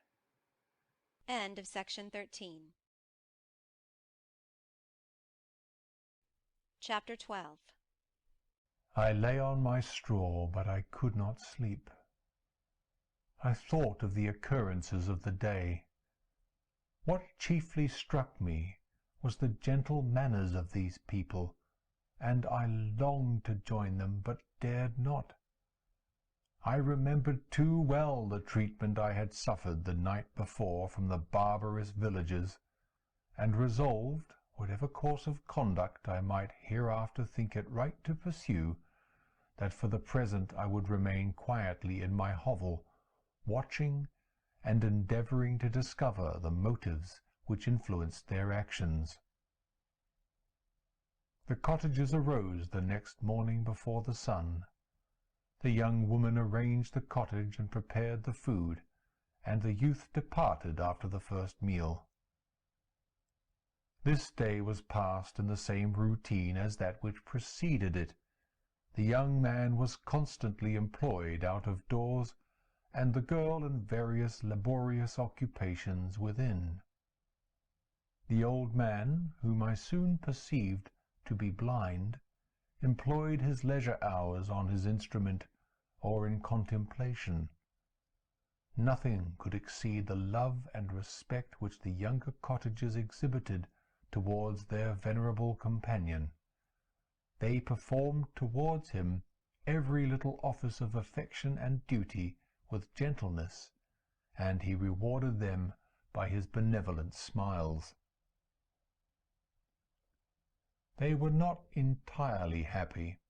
End of section 13. Chapter 12. I lay on my straw, but I could not sleep. I thought of the occurrences of the day. What chiefly struck me was the gentle manners of these people, and I longed to join them, but dared not. I remembered too well the treatment I had suffered the night before from the barbarous villagers, and resolved, whatever course of conduct I might hereafter think it right to pursue, that for the present I would remain quietly in my hovel, watching and endeavouring to discover the motives which influenced their actions. The cottagers arose the next morning before the sun. The young woman arranged the cottage and prepared the food, and the youth departed after the first meal. This day was passed in the same routine as that which preceded it. The young man was constantly employed out of doors, and the girl in various laborious occupations within. The old man, whom I soon perceived to be blind, employed his leisure hours on his instrument or in contemplation. Nothing could exceed the love and respect which the younger cottagers exhibited towards their venerable companion. They performed towards him every little office of affection and duty with gentleness, and he rewarded them by his benevolent smiles. They were not entirely happy.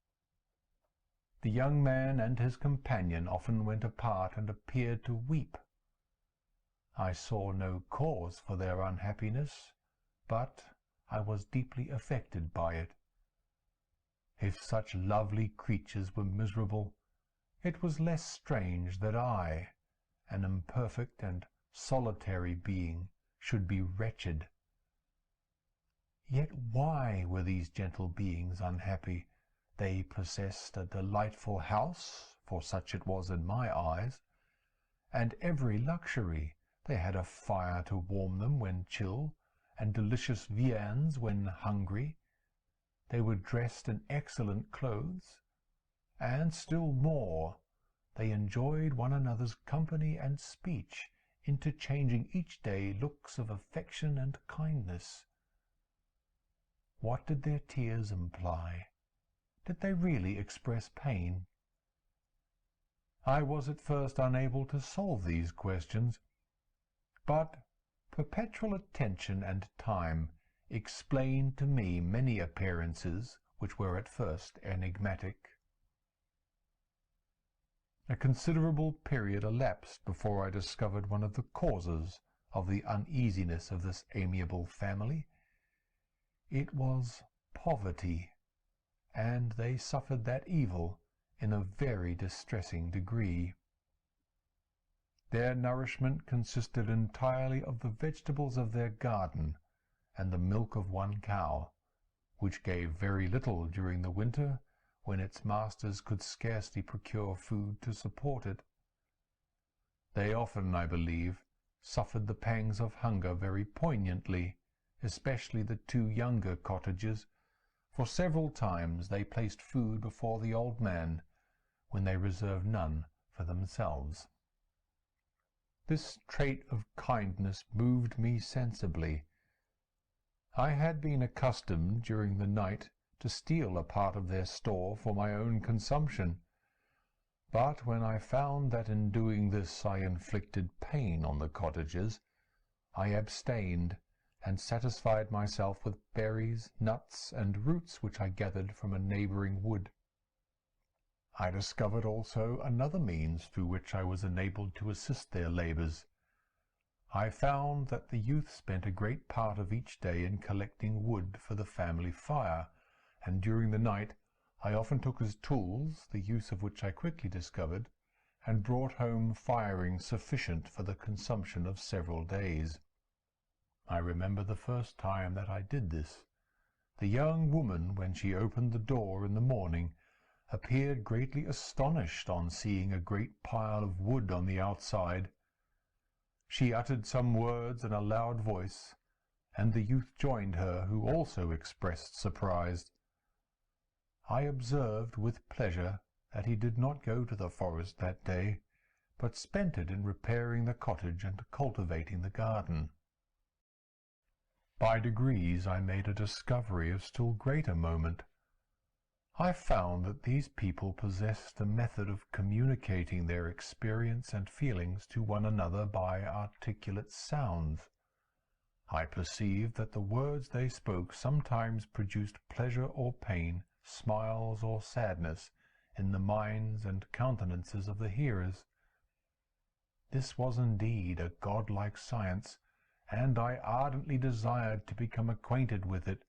The young man and his companion often went apart and appeared to weep. I saw no cause for their unhappiness, but I was deeply affected by it. If such lovely creatures were miserable, it was less strange that I, an imperfect and solitary being, should be wretched. Yet why were these gentle beings unhappy? They possessed a delightful house, for such it was in my eyes, and every luxury. They had a fire to warm them when chill, and delicious viands when hungry. They were dressed in excellent clothes, and still more, they enjoyed one another's company and speech, interchanging each day looks of affection and kindness. What did their tears imply? Did they really express pain? I was at first unable to solve these questions, but perpetual attention and time explained to me many appearances which were at first enigmatic. A considerable period elapsed before I discovered one of the causes of the uneasiness of this amiable family. It was poverty, and they suffered that evil in a very distressing degree. Their nourishment consisted entirely of the vegetables of their garden and the milk of one cow, which gave very little during the winter, when its masters could scarcely procure food to support it. They often, I believe, suffered the pangs of hunger very poignantly, especially the two younger cottagers, for several times they placed food before the old man, when they reserved none for themselves. This trait of kindness moved me sensibly. I had been accustomed during the night to steal a part of their store for my own consumption, but when I found that in doing this I inflicted pain on the cottagers, I abstained, and satisfied myself with berries, nuts, and roots which I gathered from a neighbouring wood. I discovered also another means through which I was enabled to assist their labours. I found that the youth spent a great part of each day in collecting wood for the family fire, and during the night I often took his tools, the use of which I quickly discovered, and brought home firing sufficient for the consumption of several days. I remember the first time that I did this. The young woman, when she opened the door in the morning, appeared greatly astonished on seeing a great pile of wood on the outside. She uttered some words in a loud voice, and the youth joined her, who also expressed surprise. I observed with pleasure that he did not go to the forest that day, but spent it in repairing the cottage and cultivating the garden. By degrees I made a discovery of still greater moment. I found that these people possessed a method of communicating their experience and feelings to one another by articulate sounds. I perceived that the words they spoke sometimes produced pleasure or pain, smiles or sadness, in the minds and countenances of the hearers. This was indeed a godlike science, and I ardently desired to become acquainted with it,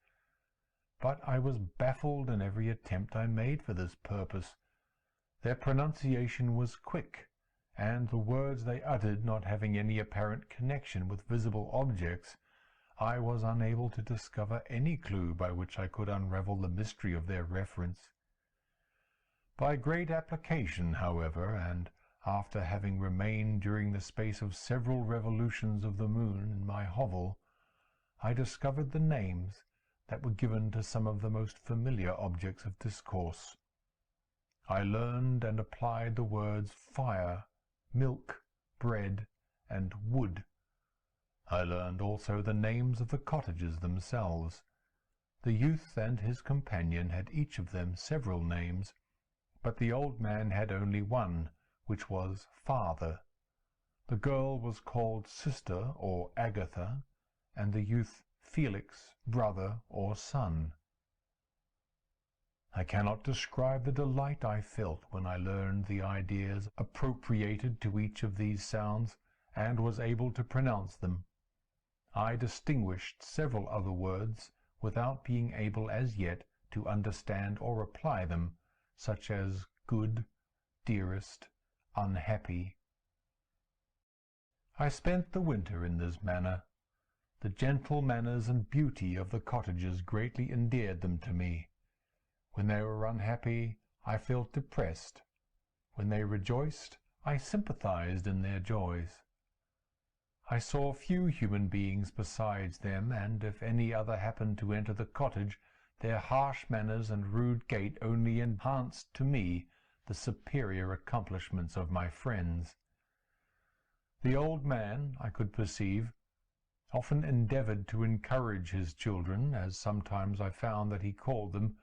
but I was baffled in every attempt I made for this purpose. Their pronunciation was quick, and the words they uttered not having any apparent connection with visible objects, I was unable to discover any clue by which I could unravel the mystery of their reference. By great application, however, and after having remained during the space of several revolutions of the moon in my hovel, I discovered the names that were given to some of the most familiar objects of discourse. I learned and applied the words fire, milk, bread, and wood. I learned also the names of the cottages themselves. The youth and his companion had each of them several names, but the old man had only one, which was father. The girl was called sister or Agatha, and the youth Felix, brother or son. I cannot describe the delight I felt when I learned the ideas appropriated to each of these sounds, and was able to pronounce them. I distinguished several other words, without being able as yet to understand or apply them, such as good, dearest, unhappy. I spent the winter in this manner. The gentle manners and beauty of the cottages greatly endeared them to me. When they were unhappy, I felt depressed. When they rejoiced, I sympathized in their joys. I saw few human beings besides them, and if any other happened to enter the cottage, their harsh manners and rude gait only enhanced to me the superior accomplishments of my friends. The old man, I could perceive, often endeavoured to encourage his children, as sometimes I found that he called them,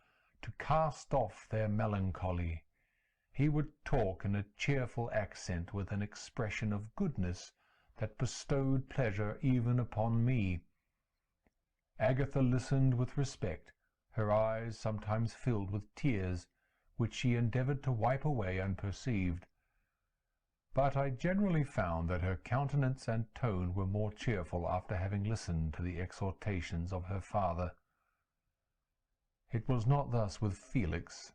to cast off their melancholy. He would talk in a cheerful accent, with an expression of goodness that bestowed pleasure even upon me. Agatha listened with respect, her eyes sometimes filled with tears, which she endeavoured to wipe away unperceived. But I generally found that her countenance and tone were more cheerful after having listened to the exhortations of her father. It was not thus with Felix.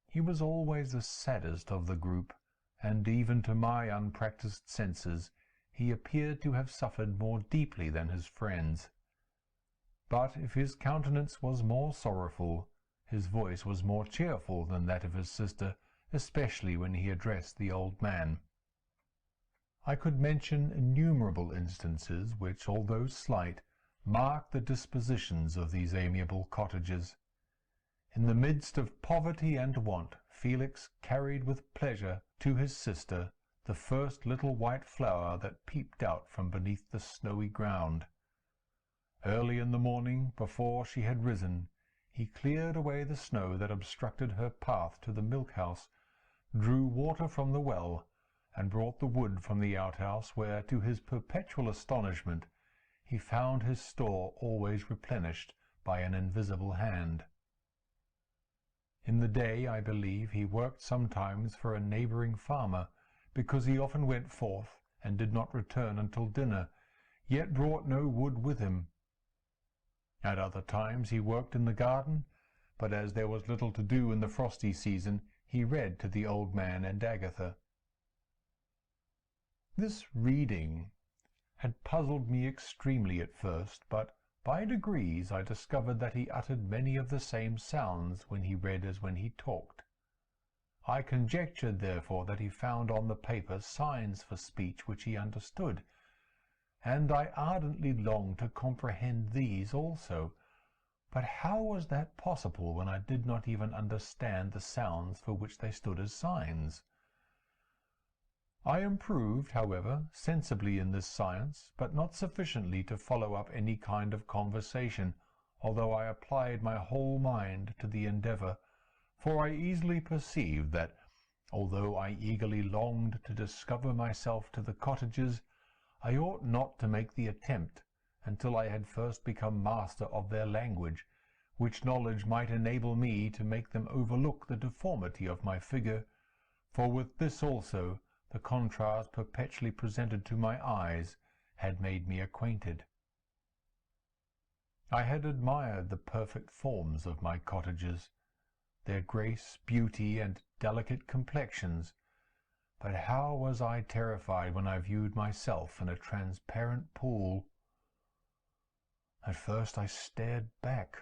He was always the saddest of the group, and even to my unpractised senses he appeared to have suffered more deeply than his friends. But if his countenance was more sorrowful, his voice was more cheerful than that of his sister, especially when he addressed the old man. I could mention innumerable instances which, although slight, mark the dispositions of these amiable cottagers. In the midst of poverty and want, Felix carried with pleasure to his sister the first little white flower that peeped out from beneath the snowy ground. Early in the morning, before she had risen, he cleared away the snow that obstructed her path to the milk-house, drew water from the well, and brought the wood from the outhouse, where, to his perpetual astonishment, he found his store always replenished by an invisible hand. In the day, I believe, he worked sometimes for a neighbouring farmer, because he often went forth and did not return until dinner, yet brought no wood with him. At other times he worked in the garden, but as there was little to do in the frosty season, he read to the old man and Agatha. This reading had puzzled me extremely at first, but by degrees I discovered that he uttered many of the same sounds when he read as when he talked. I conjectured, therefore, that he found on the paper signs for speech which he understood, and I ardently longed to comprehend these also. But how was that possible when I did not even understand the sounds for which they stood as signs? I improved, however, sensibly in this science, but not sufficiently to follow up any kind of conversation, although I applied my whole mind to the endeavour, for I easily perceived that, although I eagerly longed to discover myself to the cottagers, I ought not to make the attempt until I had first become master of their language, which knowledge might enable me to make them overlook the deformity of my figure, for with this also the contrast perpetually presented to my eyes had made me acquainted. I had admired the perfect forms of my cottagers. their grace, beauty, and delicate complexions, but how was I terrified when I viewed myself in a transparent pool! At first I stared back,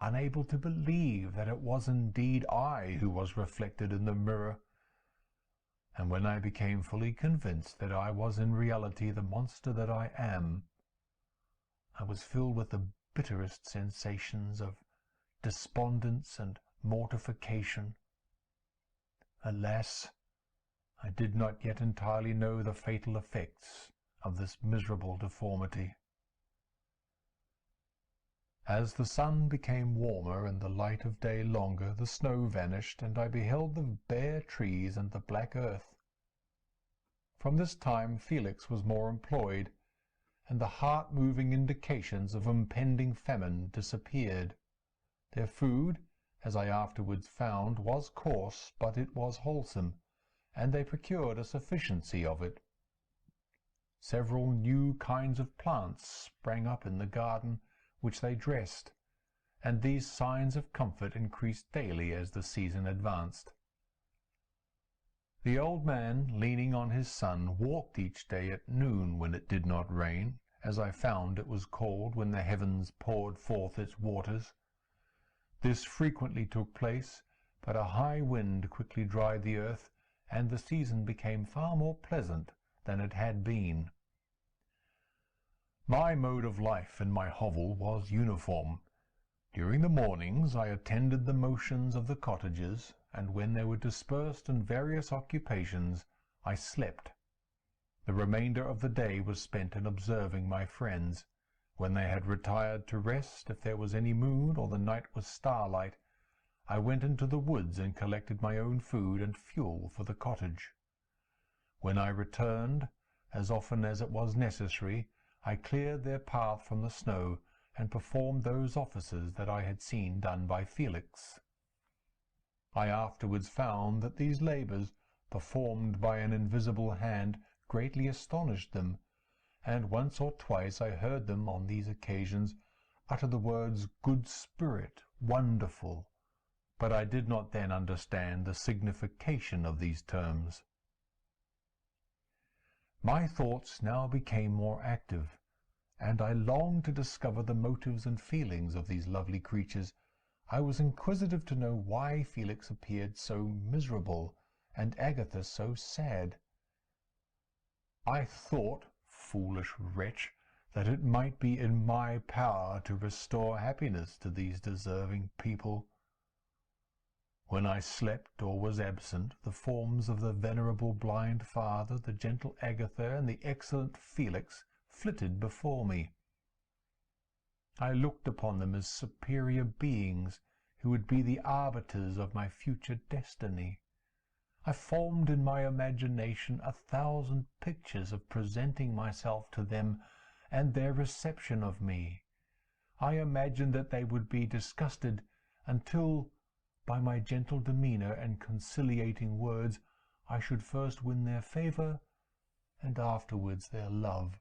unable to believe that it was indeed I who was reflected in the mirror, and when I became fully convinced that I was in reality the monster that I am, I was filled with the bitterest sensations of despondence and mortification. Alas, I did not yet entirely know the fatal effects of this miserable deformity. As the sun became warmer and the light of day longer, the snow vanished, and I beheld the bare trees and the black earth. From this time Felix was more employed, and the heart-moving indications of impending famine disappeared. Their food, as I afterwards found, was coarse, but it was wholesome, and they procured a sufficiency of it. Several new kinds of plants sprang up in the garden, which they dressed, and these signs of comfort increased daily as the season advanced. The old man, leaning on his son, walked each day at noon when it did not rain, as I found it was called when the heavens poured forth its waters. This frequently took place, but a high wind quickly dried the earth, and the season became far more pleasant than it had been. My mode of life in my hovel was uniform. During the mornings I attended the motions of the cottagers, and when they were dispersed in various occupations, I slept. The remainder of the day was spent in observing my friends. When they had retired to rest, if there was any moon or the night was starlight, I went into the woods and collected my own food and fuel for the cottage. When I returned, as often as it was necessary, I cleared their path from the snow, and performed those offices that I had seen done by Felix. I afterwards found that these labours, performed by an invisible hand, greatly astonished them, and once or twice I heard them, on these occasions, utter the words "good spirit," "wonderful," but I did not then understand the signification of these terms. My thoughts now became more active, and I longed to discover the motives and feelings of these lovely creatures. I was inquisitive to know why Felix appeared so miserable, and Agatha so sad. I thought, foolish wretch, that it might be in my power to restore happiness to these deserving people. When I slept or was absent, the forms of the venerable blind father, the gentle Agatha, and the excellent Felix flitted before me. I looked upon them as superior beings, who would be the arbiters of my future destiny. I formed in my imagination 1,000 pictures of presenting myself to them, and their reception of me. I imagined that they would be disgusted, until, by my gentle demeanour and conciliating words, I should first win their favour, and afterwards their love.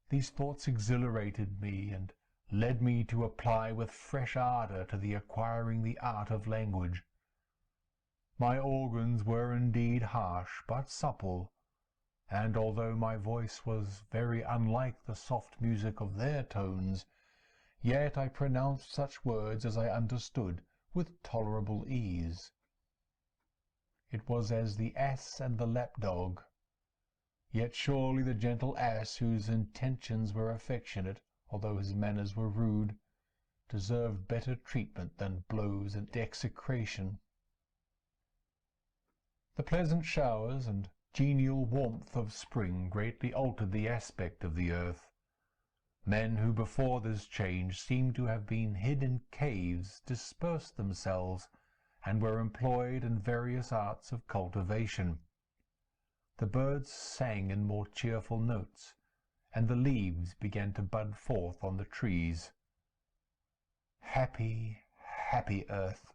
These thoughts exhilarated me, and led me to apply with fresh ardour to the acquiring the art of language. My organs were indeed harsh, but supple, and although my voice was very unlike the soft music of their tones, yet I pronounced such words as I understood with tolerable ease. It was as the ass and the lapdog. Yet surely the gentle ass, whose intentions were affectionate, although his manners were rude, deserved better treatment than blows and execration. The pleasant showers and genial warmth of spring greatly altered the aspect of the earth. Men who before this change seemed to have been hid in caves dispersed themselves, and were employed in various arts of cultivation. The birds sang in more cheerful notes, and the leaves began to bud forth on the trees. Happy, happy earth!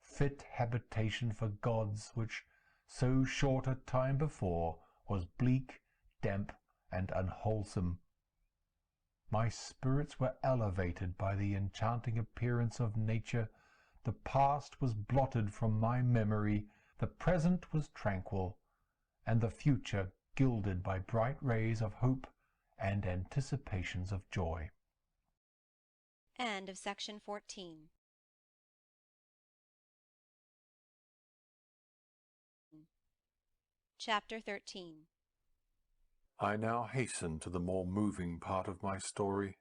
Fit habitation for gods, which, so short a time before, was bleak, damp, and unwholesome. My spirits were elevated by the enchanting appearance of nature The past was blotted from my memory, the present was tranquil, and the future gilded by bright rays of hope and anticipations of joy. End of section 14. Chapter 13. I now hasten to the more moving part of my story.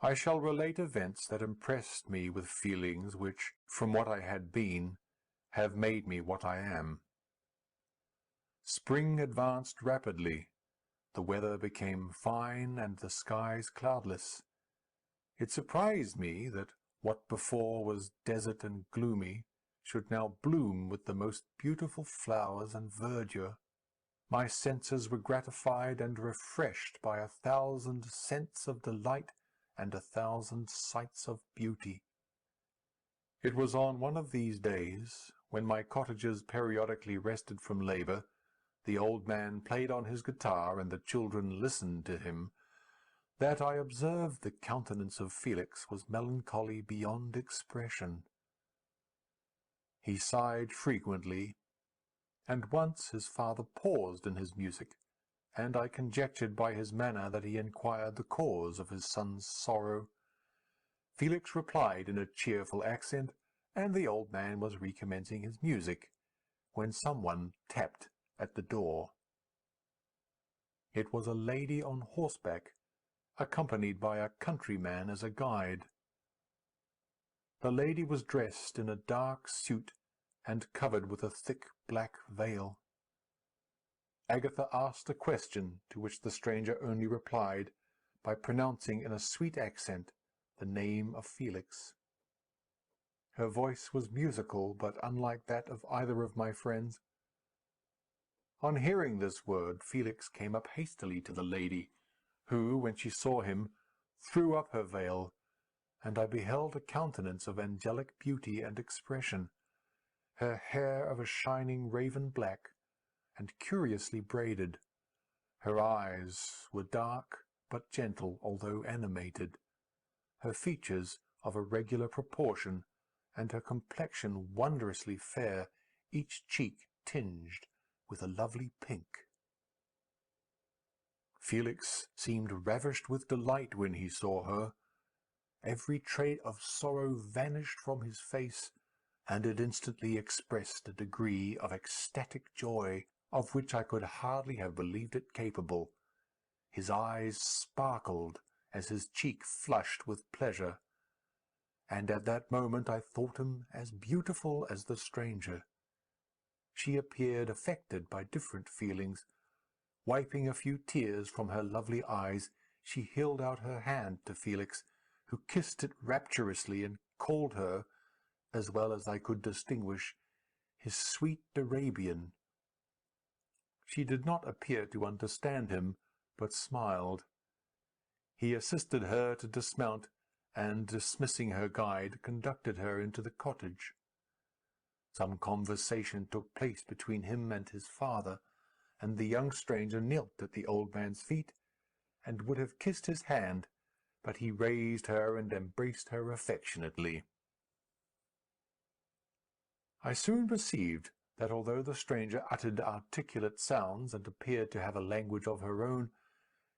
I shall relate events that impressed me with feelings which, from what I had been, have made me what I am. Spring advanced rapidly. The weather became fine and the skies cloudless. It surprised me that what before was desert and gloomy should now bloom with the most beautiful flowers and verdure. My senses were gratified and refreshed by 1,000 scents of delight and 1,000 sights of beauty. It was on one of these days, when my cottagers periodically rested from labour, the old man played on his guitar and the children listened to him, that I observed the countenance of Felix was melancholy beyond expression. He sighed frequently, and once his father paused in his music, and I conjectured by his manner that he inquired the cause of his son's sorrow. Felix replied in a cheerful accent, and the old man was recommencing his music, when some one tapped at the door. It was a lady on horseback, accompanied by a countryman as a guide. The lady was dressed in a dark suit, and covered with a thick black veil. Agatha asked a question, to which the stranger only replied by pronouncing in a sweet accent the name of Felix. Her voice was musical, but unlike that of either of my friends. On hearing this word, Felix came up hastily to the lady, who, when she saw him, threw up her veil, and I beheld a countenance of angelic beauty and expression, her hair of a shining raven black, and curiously braided. Her eyes were dark, but gentle, although animated. Her features of a regular proportion, and her complexion wondrously fair, each cheek tinged with a lovely pink. Felix seemed ravished with delight when he saw her. Every trait of sorrow vanished from his face, and it instantly expressed a degree of ecstatic joy of which I could hardly have believed it capable. His eyes sparkled as his cheek flushed with pleasure, and at that moment I thought him as beautiful as the stranger. She appeared affected by different feelings. Wiping a few tears from her lovely eyes, she held out her hand to Felix, who kissed it rapturously, and called her, as well as I could distinguish, his sweet Arabian. She did not appear to understand him, but smiled. He assisted her to dismount, and, dismissing her guide, conducted her into the cottage. Some conversation took place between him and his father, and the young stranger knelt at the old man's feet, and would have kissed his hand, but he raised her and embraced her affectionately. I soon perceived that although the stranger uttered articulate sounds, and appeared to have a language of her own,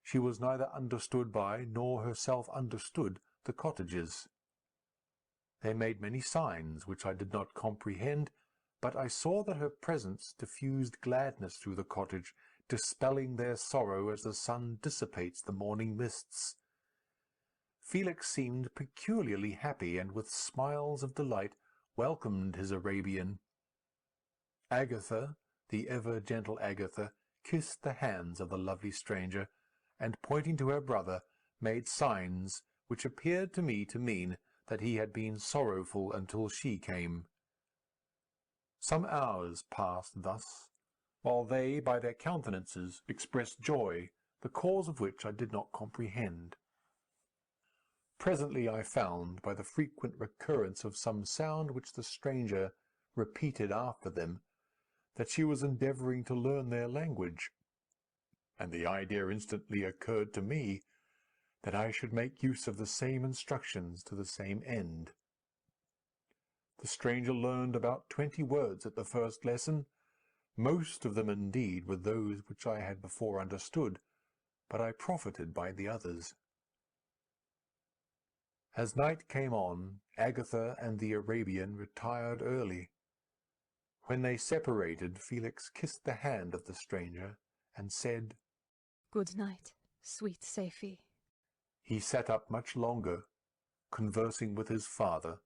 she was neither understood by, nor herself understood, the cottagers. They made many signs which I did not comprehend, but I saw that her presence diffused gladness through the cottage, dispelling their sorrow as the sun dissipates the morning mists. Felix seemed peculiarly happy, and with smiles of delight welcomed his Arabian. Agatha, the ever gentle Agatha, kissed the hands of the lovely stranger, and pointing to her brother, made signs which appeared to me to mean that he had been sorrowful until she came. Some hours passed thus, while they by their countenances expressed joy, the cause of which I did not comprehend. Presently I found, by the frequent recurrence of some sound which the stranger repeated after them, that she was endeavouring to learn their language, and the idea instantly occurred to me that I should make use of the same instructions to the same end. The stranger learned about 20 words at the first lesson. Most of them, indeed, were those which I had before understood, but I profited by the others. As night came on, Agatha and the Arabian retired early. When they separated, Felix kissed the hand of the stranger, and said, "Good night, sweet Safie." He sat up much longer, conversing with his father,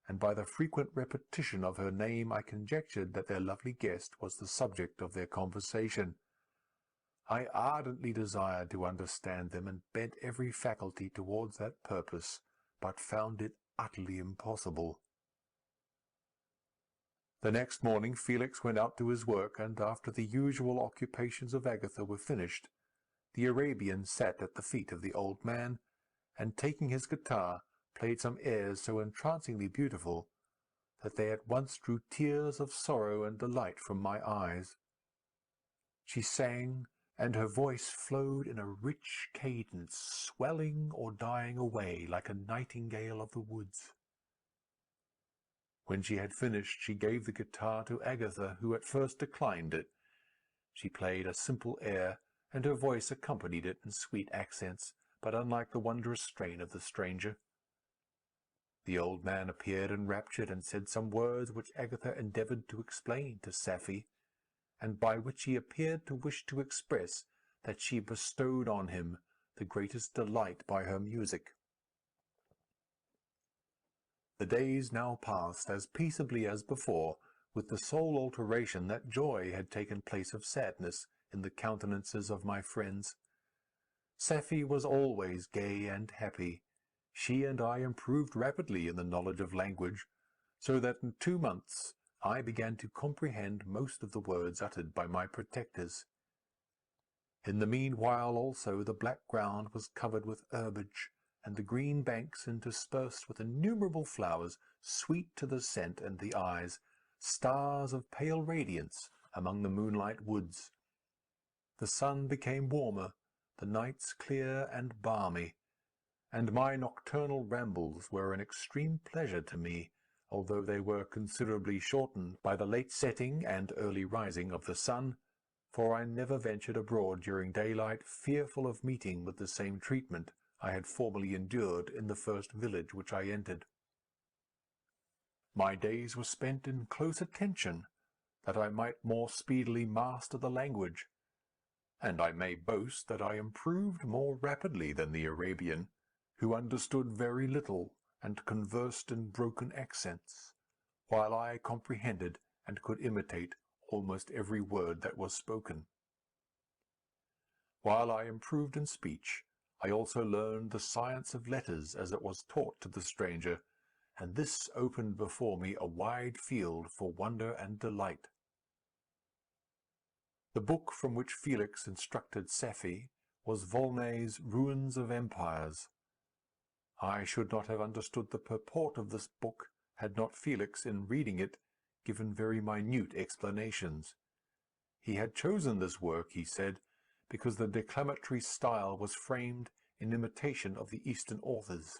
and by the frequent repetition of her name I conjectured that their lovely guest was the subject of their conversation. I ardently desired to understand them, and bent every faculty towards that purpose, but found it utterly impossible. The next morning Felix went out to his work, and after the usual occupations of Agatha were finished, the Arabian sat at the feet of the old man, and taking his guitar, played some airs so entrancingly beautiful that they at once drew tears of sorrow and delight from my eyes. She sang, and her voice flowed in a rich cadence, swelling or dying away like a nightingale of the woods. When she had finished, she gave the guitar to Agatha, who at first declined it. She played a simple air, and her voice accompanied it in sweet accents, but unlike the wondrous strain of the stranger. The old man appeared enraptured, and said some words which Agatha endeavoured to explain to Safie, and by which he appeared to wish to express that she bestowed on him the greatest delight by her music. The days now passed as peaceably as before, with the sole alteration that joy had taken place of sadness in the countenances of my friends. Safie was always gay and happy. She and I improved rapidly in the knowledge of language, so that in 2 months I began to comprehend most of the words uttered by my protectors. In the meanwhile also the black ground was covered with herbage, and the green banks interspersed with innumerable flowers, sweet to the scent and the eyes, stars of pale radiance among the moonlight woods. The sun became warmer, the nights clear and balmy, and my nocturnal rambles were an extreme pleasure to me, although they were considerably shortened by the late setting and early rising of the sun, for I never ventured abroad during daylight, fearful of meeting with the same treatment I had formerly endured in the first village which I entered. My days were spent in close attention, that I might more speedily master the language, and I may boast that I improved more rapidly than the Arabian, who understood very little and conversed in broken accents, while I comprehended and could imitate almost every word that was spoken. While I improved in speech, I also learned the science of letters as it was taught to the stranger, and this opened before me a wide field for wonder and delight. The book from which Felix instructed Safie was Volney's Ruins of Empires. I should not have understood the purport of this book had not Felix, in reading it, given very minute explanations. He had chosen this work, he said, because the declamatory style was framed in imitation of the Eastern authors.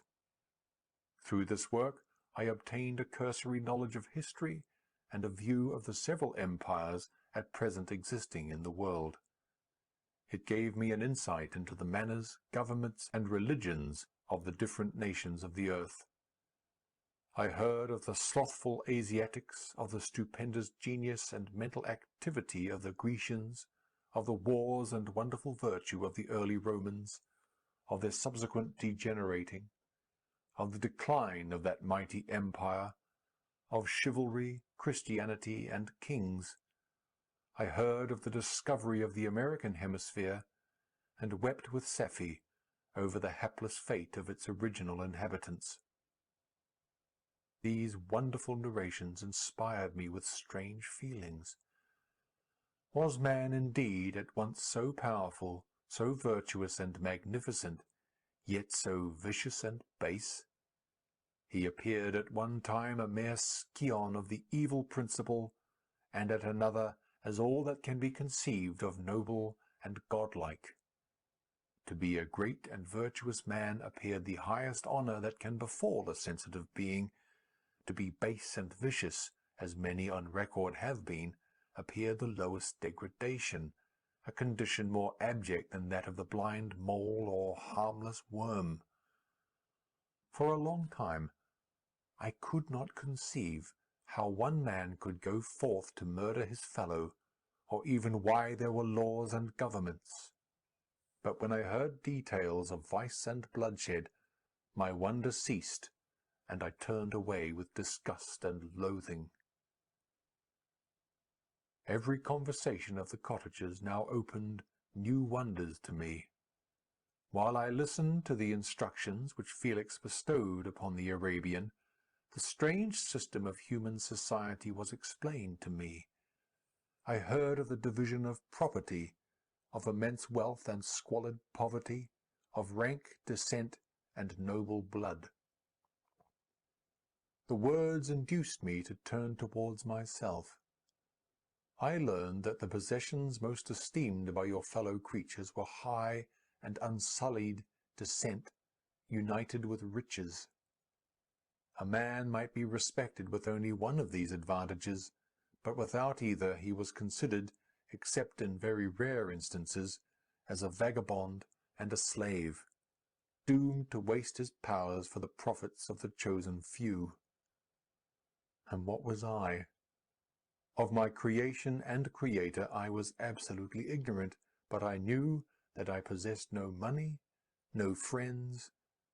Through this work I obtained a cursory knowledge of history and a view of the several empires at present existing in the world. It gave me an insight into the manners, governments, and religions of the different nations of the earth. I heard of the slothful Asiatics, of the stupendous genius and mental activity of the Grecians, of the wars and wonderful virtue of the early Romans, of their subsequent degenerating, of the decline of that mighty empire, of chivalry, Christianity, and kings. I heard of the discovery of the American hemisphere, and wept with Safie over the hapless fate of its original inhabitants. These wonderful narrations inspired me with strange feelings. Was man indeed at once so powerful, so virtuous and magnificent, yet so vicious and base? He appeared at one time a mere scion of the evil principle, and at another as all that can be conceived of noble and godlike. To be a great and virtuous man appeared the highest honour that can befall a sensitive being, To be base and vicious, as many on record have been, appeared the lowest degradation, a condition more abject than that of the blind mole or harmless worm. For a long time I could not conceive how one man could go forth to murder his fellow, or even why there were laws and governments. But when I heard details of vice and bloodshed, my wonder ceased, and I turned away with disgust and loathing. Every conversation of the cottagers now opened new wonders to me. While I listened to the instructions which Felix bestowed upon the Arabian, the strange system of human society was explained to me. I heard of the division of property, of immense wealth and squalid poverty, of rank, descent, and noble blood. The words induced me to turn towards myself. I learned that the possessions most esteemed by your fellow creatures were high and unsullied descent, united with riches. A man might be respected with only one of these advantages, but without either he was considered, except in very rare instances, as a vagabond and a slave, doomed to waste his powers for the profits of the chosen few. And what was I? Of my creation and creator I was absolutely ignorant, but I knew that I possessed no money, no friends,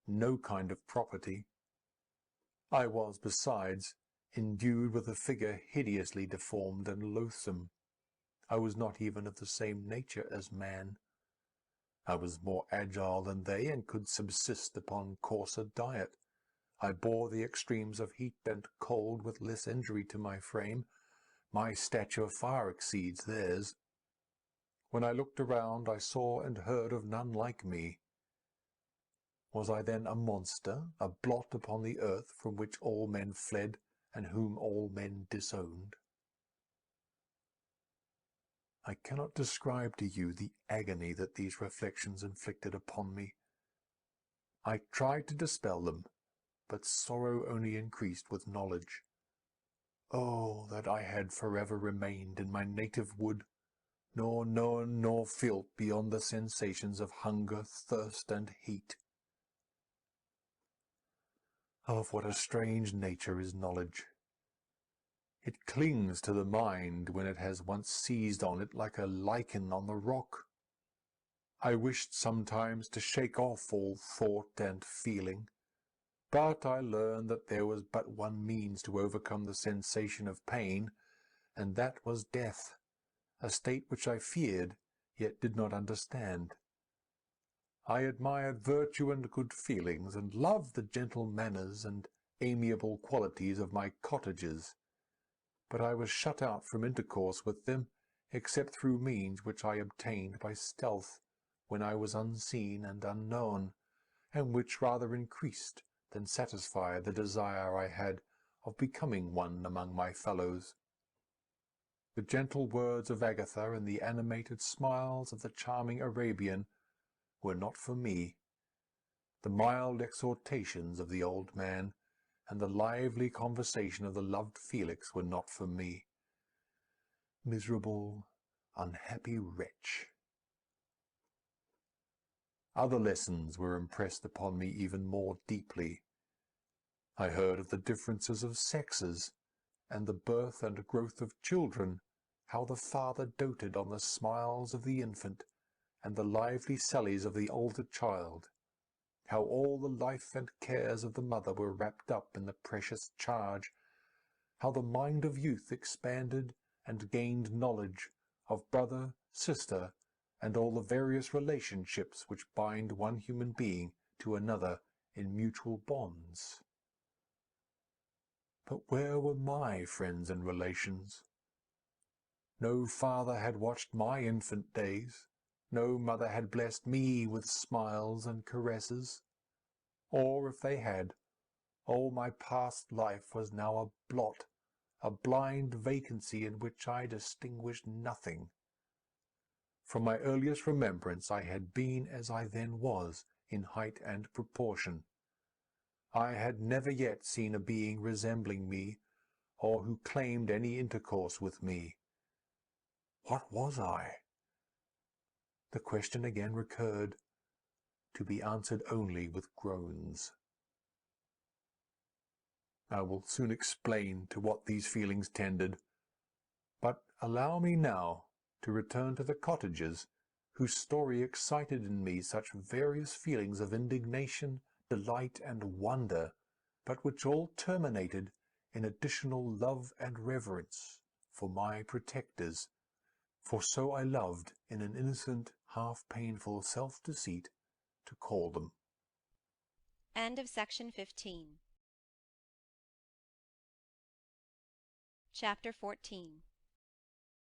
no kind of property. I was, besides, endued with a figure hideously deformed and loathsome. I was not even of the same nature as man. I was more agile than they, and could subsist upon coarser diet. I bore the extremes of heat and cold with less injury to my frame. My stature far exceeds theirs. When I looked around, I saw and heard of none like me. Was I then a monster, a blot upon the earth, from which all men fled, and whom all men disowned? I cannot describe to you the agony that these reflections inflicted upon me. I tried to dispel them, but sorrow only increased with knowledge. Oh, that I had forever remained in my native wood, nor known nor felt beyond the sensations of hunger, thirst, and heat. Of what a strange nature is knowledge! It clings to the mind when it has once seized on it like a lichen on the rock. I wished sometimes to shake off all thought and feeling, but I learned that there was but one means to overcome the sensation of pain, and that was death, a state which I feared, yet did not understand. I admired virtue and good feelings, and loved the gentle manners and amiable qualities of my cottagers, but I was shut out from intercourse with them, except through means which I obtained by stealth, when I was unseen and unknown, and which rather increased than satisfied the desire I had of becoming one among my fellows. The gentle words of Agatha and the animated smiles of the charming Arabian were not for me. The mild exhortations of the old man and the lively conversation of the loved Felix were not for me. Miserable, unhappy wretch! Other lessons were impressed upon me even more deeply. I heard of the differences of sexes, and the birth and growth of children, how the father doted on the smiles of the infant, and the lively sallies of the older child, how all the life and cares of the mother were wrapped up in the precious charge, how the mind of youth expanded and gained knowledge of brother, sister, and all the various relationships which bind one human being to another in mutual bonds. But where were my friends and relations? No father had watched my infant days, no mother had blessed me with smiles and caresses. Or, if they had, all my past life was now a blot, a blind vacancy in which I distinguished nothing. From my earliest remembrance I had been as I then was, in height and proportion. I had never yet seen a being resembling me, or who claimed any intercourse with me. What was I? The question again recurred, to be answered only with groans. I will soon explain to what these feelings tended, but allow me now to return to the cottagers, whose story excited in me such various feelings of indignation, delight, and wonder, but which all terminated in additional love and reverence for my protectors, for so I loved, in an innocent, half-painful self-deceit, to call them. End of section 15. Chapter 14.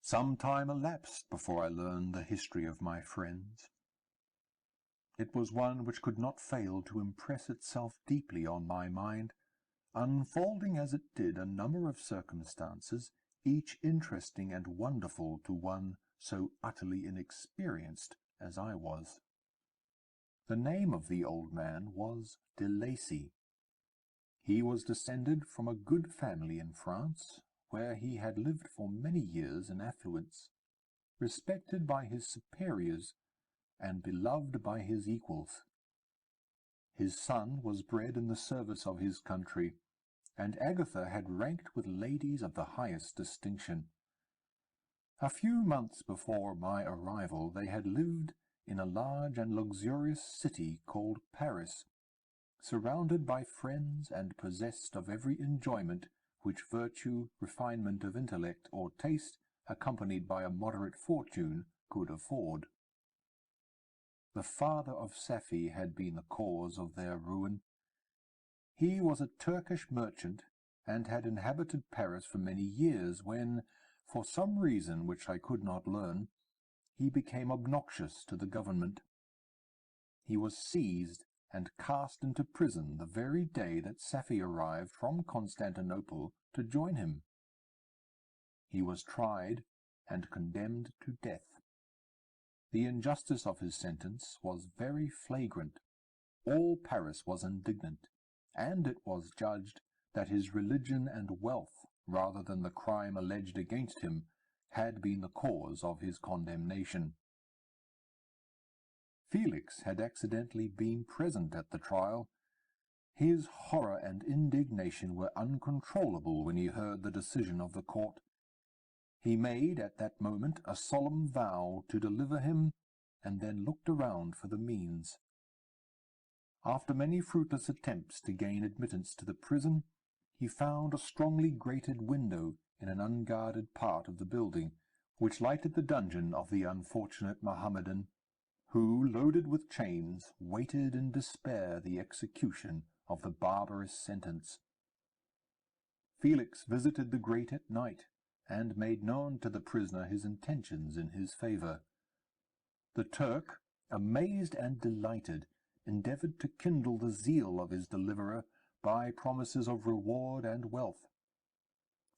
Some time elapsed before I learned the history of my friends. It was one which could not fail to impress itself deeply on my mind, unfolding as it did a number of circumstances, each interesting and wonderful to one so utterly inexperienced as I was. The name of the old man was de Lacy. He was descended from a good family in France, where he had lived for many years in affluence, respected by his superiors and beloved by his equals. His son was bred in the service of his country, and Agatha had ranked with ladies of the highest distinction. A few months before my arrival they had lived in a large and luxurious city called Paris, surrounded by friends and possessed of every enjoyment which virtue, refinement of intellect, or taste, accompanied by a moderate fortune, could afford. The father of Safie had been the cause of their ruin. He was a Turkish merchant, and had inhabited Paris for many years, when, for some reason which I could not learn, he became obnoxious to the government. He was seized and cast into prison the very day that Safie arrived from Constantinople to join him. He was tried and condemned to death. The injustice of his sentence was very flagrant. All Paris was indignant, and it was judged that his religion and wealth, rather than the crime alleged against him, had been the cause of his condemnation. Felix had accidentally been present at the trial. His horror and indignation were uncontrollable when he heard the decision of the court. He made at that moment a solemn vow to deliver him, and then looked around for the means. After many fruitless attempts to gain admittance to the prison, he found a strongly grated window in an unguarded part of the building, which lighted the dungeon of the unfortunate Mohammedan, who, loaded with chains, waited in despair the execution of the barbarous sentence. Felix visited the grate at night, and made known to the prisoner his intentions in his favour. The Turk, amazed and delighted, endeavoured to kindle the zeal of his deliverer by promises of reward and wealth.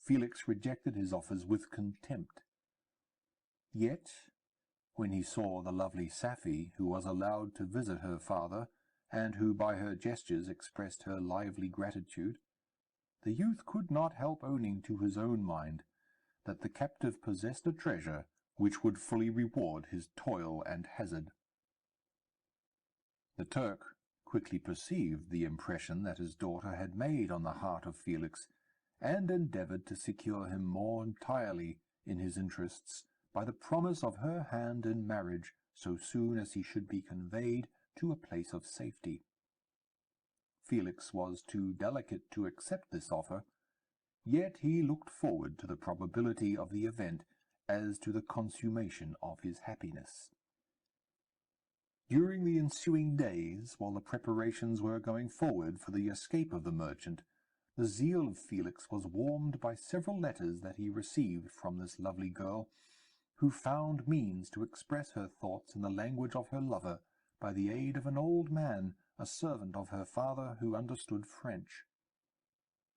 Felix rejected his offers with contempt. Yet, when he saw the lovely Safie, who was allowed to visit her father, and who by her gestures expressed her lively gratitude, the youth could not help owning to his own mind that the captive possessed a treasure which would fully reward his toil and hazard. The Turk quickly perceived the impression that his daughter had made on the heart of Felix, and endeavoured to secure him more entirely in his interests by the promise of her hand in marriage so soon as he should be conveyed to a place of safety. Felix was too delicate to accept this offer, yet he looked forward to the probability of the event as to the consummation of his happiness. During the ensuing days, while the preparations were going forward for the escape of the merchant, the zeal of Felix was warmed by several letters that he received from this lovely girl, who found means to express her thoughts in the language of her lover by the aid of an old man, a servant of her father, who understood French.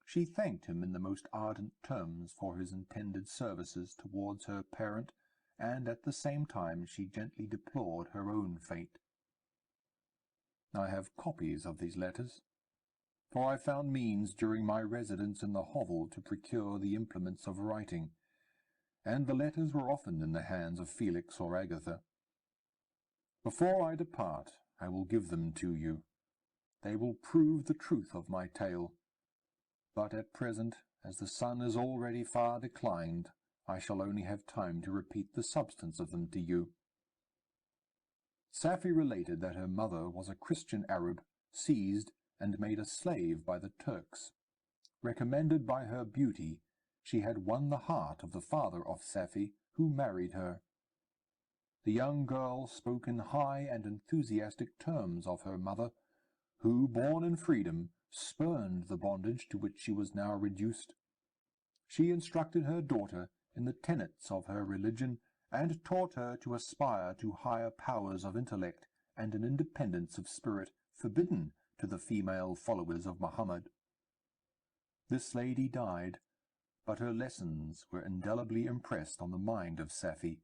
She thanked him in the most ardent terms for his intended services towards her parent, and at the same time she gently deplored her own fate. I have copies of these letters. for I found means during my residence in the hovel to procure the implements of writing, and the letters were often in the hands of Felix or Agatha. Before I depart, I will give them to you. They will prove the truth of my tale. But at present, as the sun is already far declined, I shall only have time to repeat the substance of them to you. Safie related that her mother was a Christian Arab, seized and made a slave by the Turks. Recommended by her beauty, she had won the heart of the father of Safie, who married her. The young girl spoke in high and enthusiastic terms of her mother, who, born in freedom, spurned the bondage to which she was now reduced. She instructed her daughter in the tenets of her religion, and taught her to aspire to higher powers of intellect and an independence of spirit forbidden to the female followers of Muhammad. This lady died, but her lessons were indelibly impressed on the mind of Safie,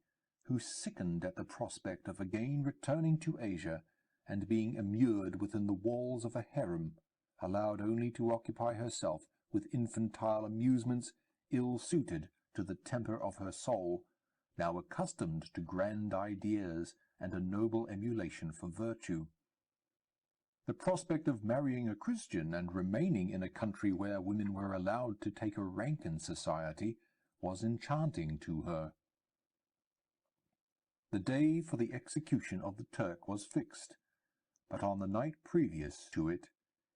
who sickened at the prospect of again returning to Asia, and being immured within the walls of a harem, allowed only to occupy herself with infantile amusements ill-suited to the temper of her soul, now accustomed to grand ideas and a noble emulation for virtue. The prospect of marrying a Christian and remaining in a country where women were allowed to take a rank in society was enchanting to her. The day for the execution of the Turk was fixed, but on the night previous to it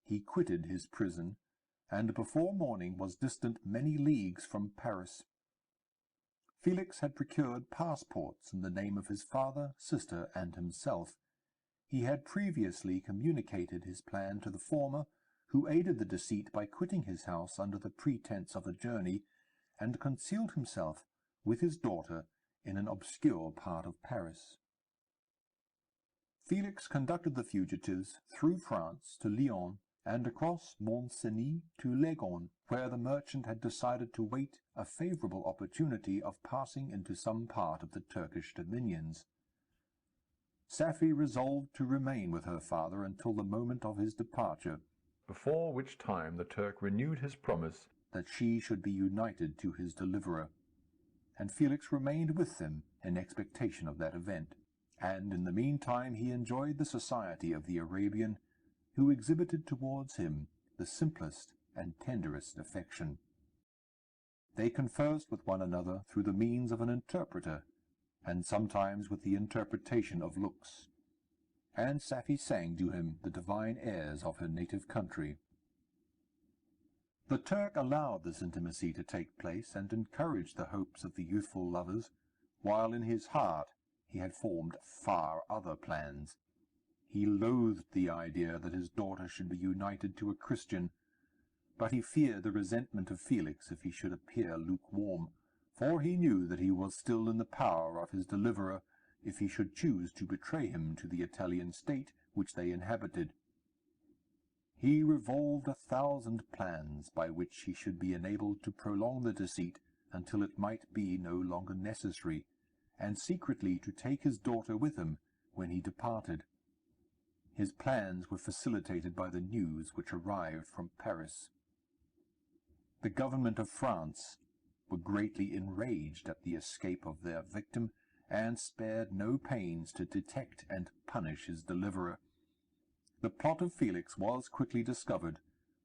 he quitted his prison, and before morning was distant many leagues from Paris. Felix had procured passports in the name of his father, sister, and himself. He had previously communicated his plan to the former, who aided the deceit by quitting his house under the pretence of a journey, and concealed himself with his daughter in an obscure part of Paris. Felix conducted the fugitives through France to Lyon, and across Mont-Cenis to Leghorn, where the merchant had decided to wait a favourable opportunity of passing into some part of the Turkish dominions. Safie resolved to remain with her father until the moment of his departure, before which time the Turk renewed his promise that she should be united to his deliverer, and Felix remained with them in expectation of that event, and in the meantime he enjoyed the society of the Arabian, who exhibited towards him the simplest and tenderest affection. They conversed with one another through the means of an interpreter, and sometimes with the interpretation of looks, and Safie sang to him the divine airs of her native country. The Turk allowed this intimacy to take place, and encouraged the hopes of the youthful lovers, while in his heart he had formed far other plans. He loathed the idea that his daughter should be united to a Christian, but he feared the resentment of Felix if he should appear lukewarm, for he knew that he was still in the power of his deliverer if he should choose to betray him to the Italian state which they inhabited. He revolved 1,000 plans by which he should be enabled to prolong the deceit until it might be no longer necessary, and secretly to take his daughter with him when he departed. His plans were facilitated by the news which arrived from Paris. The government of France were greatly enraged at the escape of their victim, and spared no pains to detect and punish his deliverer. The plot of Felix was quickly discovered,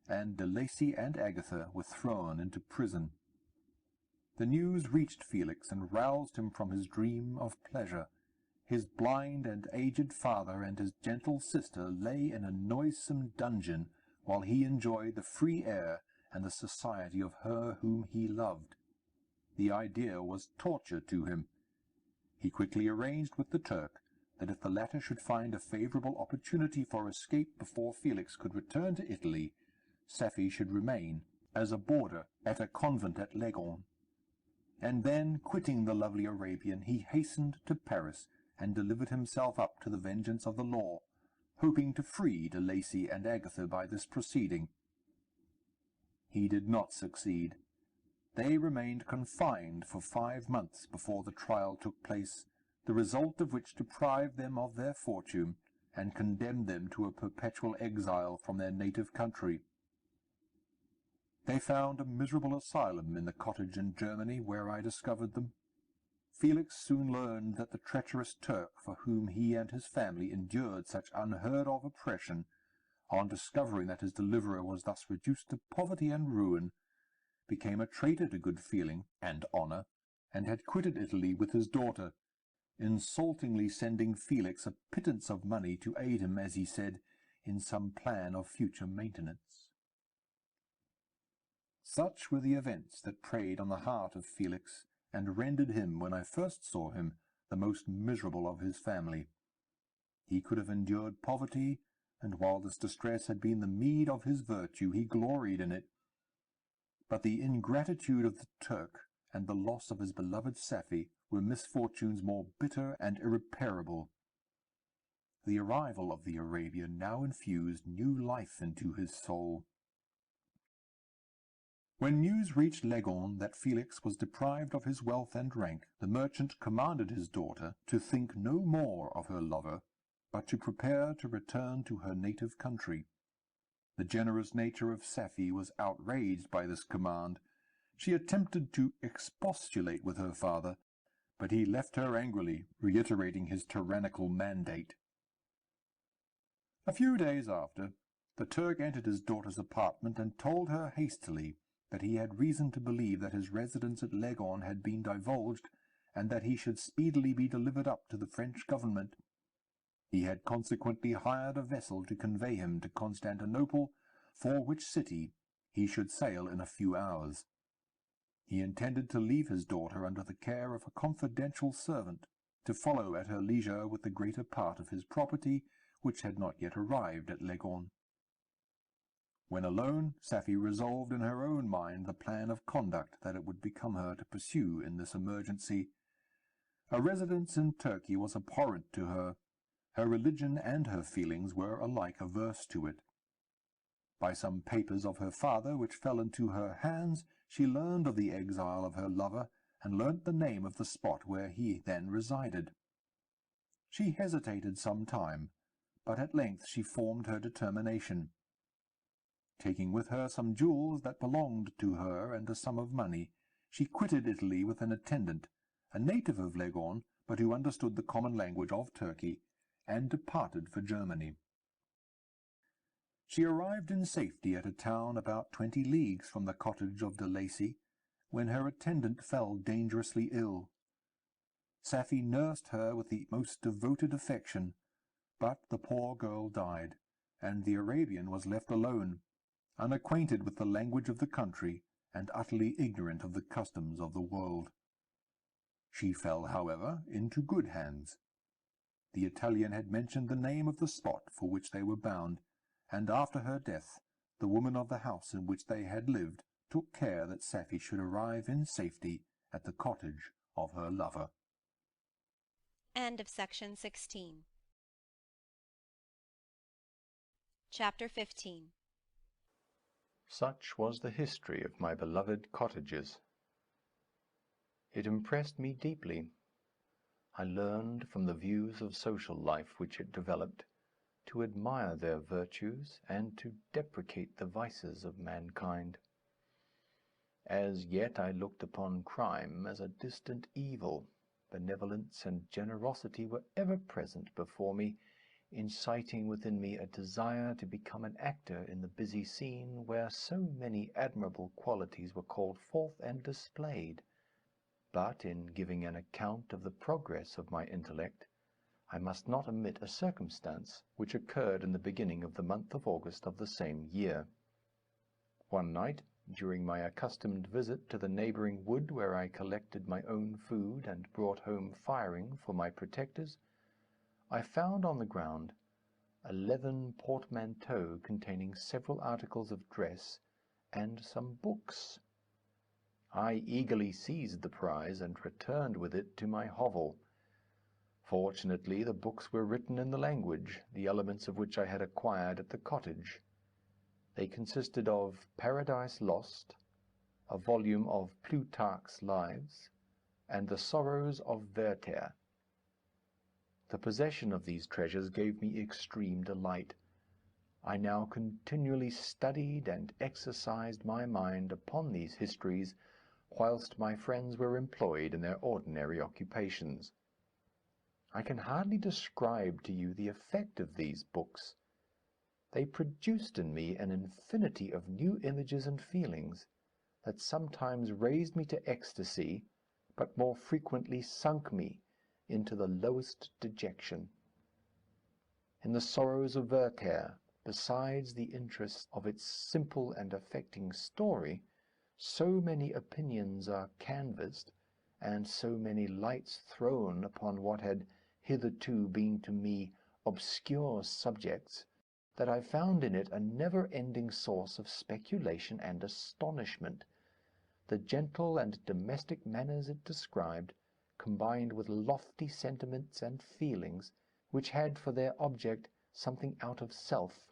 and de Lacy and Agatha were thrown into prison. The news reached Felix and roused him from his dream of pleasure. His blind and aged father and his gentle sister lay in a noisome dungeon, while he enjoyed the free air and the society of her whom he loved. The idea was torture to him. He quickly arranged with the Turk that if the latter should find a favourable opportunity for escape before Felix could return to Italy, Safie should remain as a boarder at a convent at Leghorn. And then, quitting the lovely Arabian, he hastened to Paris, and delivered himself up to the vengeance of the law, hoping to free de Lacy and Agatha by this proceeding. He did not succeed. They remained confined for 5 months before the trial took place, the result of which deprived them of their fortune, and condemned them to a perpetual exile from their native country. They found a miserable asylum in the cottage in Germany where I discovered them. Felix soon learned that the treacherous Turk, for whom he and his family endured such unheard-of oppression, on discovering that his deliverer was thus reduced to poverty and ruin, became a traitor to good feeling and honour, and had quitted Italy with his daughter, insultingly sending Felix a pittance of money to aid him, as he said, in some plan of future maintenance. Such were the events that preyed on the heart of Felix, and rendered him, when I first saw him, the most miserable of his family. He could have endured poverty, and while this distress had been the meed of his virtue, he gloried in it. But the ingratitude of the Turk, and the loss of his beloved Safie, were misfortunes more bitter and irreparable. The arrival of the Arabian now infused new life into his soul. When news reached Leghorn that Felix was deprived of his wealth and rank, the merchant commanded his daughter to think no more of her lover, but to prepare to return to her native country. The generous nature of Safie was outraged by this command. She attempted to expostulate with her father, but he left her angrily, reiterating his tyrannical mandate. A few days after, the Turk entered his daughter's apartment and told her hastily that he had reason to believe that his residence at Leghorn had been divulged, and that he should speedily be delivered up to the French government. He had consequently hired a vessel to convey him to Constantinople, for which city he should sail in a few hours. He intended to leave his daughter under the care of a confidential servant, to follow at her leisure with the greater part of his property, which had not yet arrived at Leghorn. When alone, Safie resolved in her own mind the plan of conduct that it would become her to pursue in this emergency. A residence in Turkey was abhorrent to her. Her religion and her feelings were alike averse to it. By some papers of her father which fell into her hands, she learned of the exile of her lover, and learnt the name of the spot where he then resided. She hesitated some time, but at length she formed her determination. Taking with her some jewels that belonged to her and a sum of money, she quitted Italy with an attendant, a native of Leghorn, but who understood the common language of Turkey, and departed for Germany. She arrived in safety at a town about 20 leagues from the cottage of de Lacy, when her attendant fell dangerously ill. Safie nursed her with the most devoted affection, but the poor girl died, and the Arabian was left alone, unacquainted with the language of the country, and utterly ignorant of the customs of the world. She fell, however, into good hands. The Italian had mentioned the name of the spot for which they were bound, and after her death, the woman of the house in which they had lived took care that Safie should arrive in safety at the cottage of her lover. End of section 16. Chapter 15. Such was the history of my beloved cottages. It impressed me deeply. I learned, from the views of social life which it developed, to admire their virtues and to deprecate the vices of mankind. As yet I looked upon crime as a distant evil. Benevolence and generosity were ever present before me, inciting within me a desire to become an actor in the busy scene where so many admirable qualities were called forth and displayed. But in giving an account of the progress of my intellect, I must not omit a circumstance which occurred in the beginning of the month of August of the same year. One night, during my accustomed visit to the neighbouring wood where I collected my own food and brought home firing for my protectors, I found on the ground a leathern portmanteau containing several articles of dress and some books. I eagerly seized the prize and returned with it to my hovel. Fortunately, the books were written in the language, the elements of which I had acquired at the cottage. They consisted of Paradise Lost, a volume of Plutarch's Lives, and the Sorrows of Werther. The possession of these treasures gave me extreme delight. I now continually studied and exercised my mind upon these histories, whilst my friends were employed in their ordinary occupations. I can hardly describe to you the effect of these books. They produced in me an infinity of new images and feelings, that sometimes raised me to ecstasy, but more frequently sunk me into the lowest dejection. In the Sorrows of Werther, besides the interest of its simple and affecting story, so many opinions are canvassed, and so many lights thrown upon what had hitherto been to me obscure subjects, that I found in it a never-ending source of speculation and astonishment. The gentle and domestic manners it described, combined with lofty sentiments and feelings, which had for their object something out of self,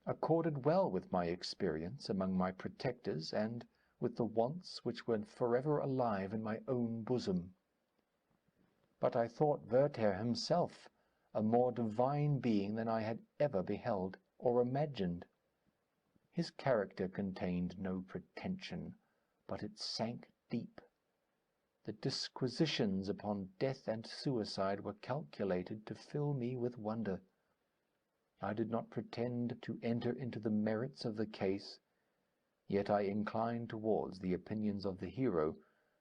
accorded well with my experience among my protectors, and with the wants which were forever alive in my own bosom. But I thought Werther himself a more divine being than I had ever beheld or imagined. His character contained no pretension, but it sank deep. The disquisitions upon death and suicide were calculated to fill me with wonder. I did not pretend to enter into the merits of the case, yet I inclined towards the opinions of the hero,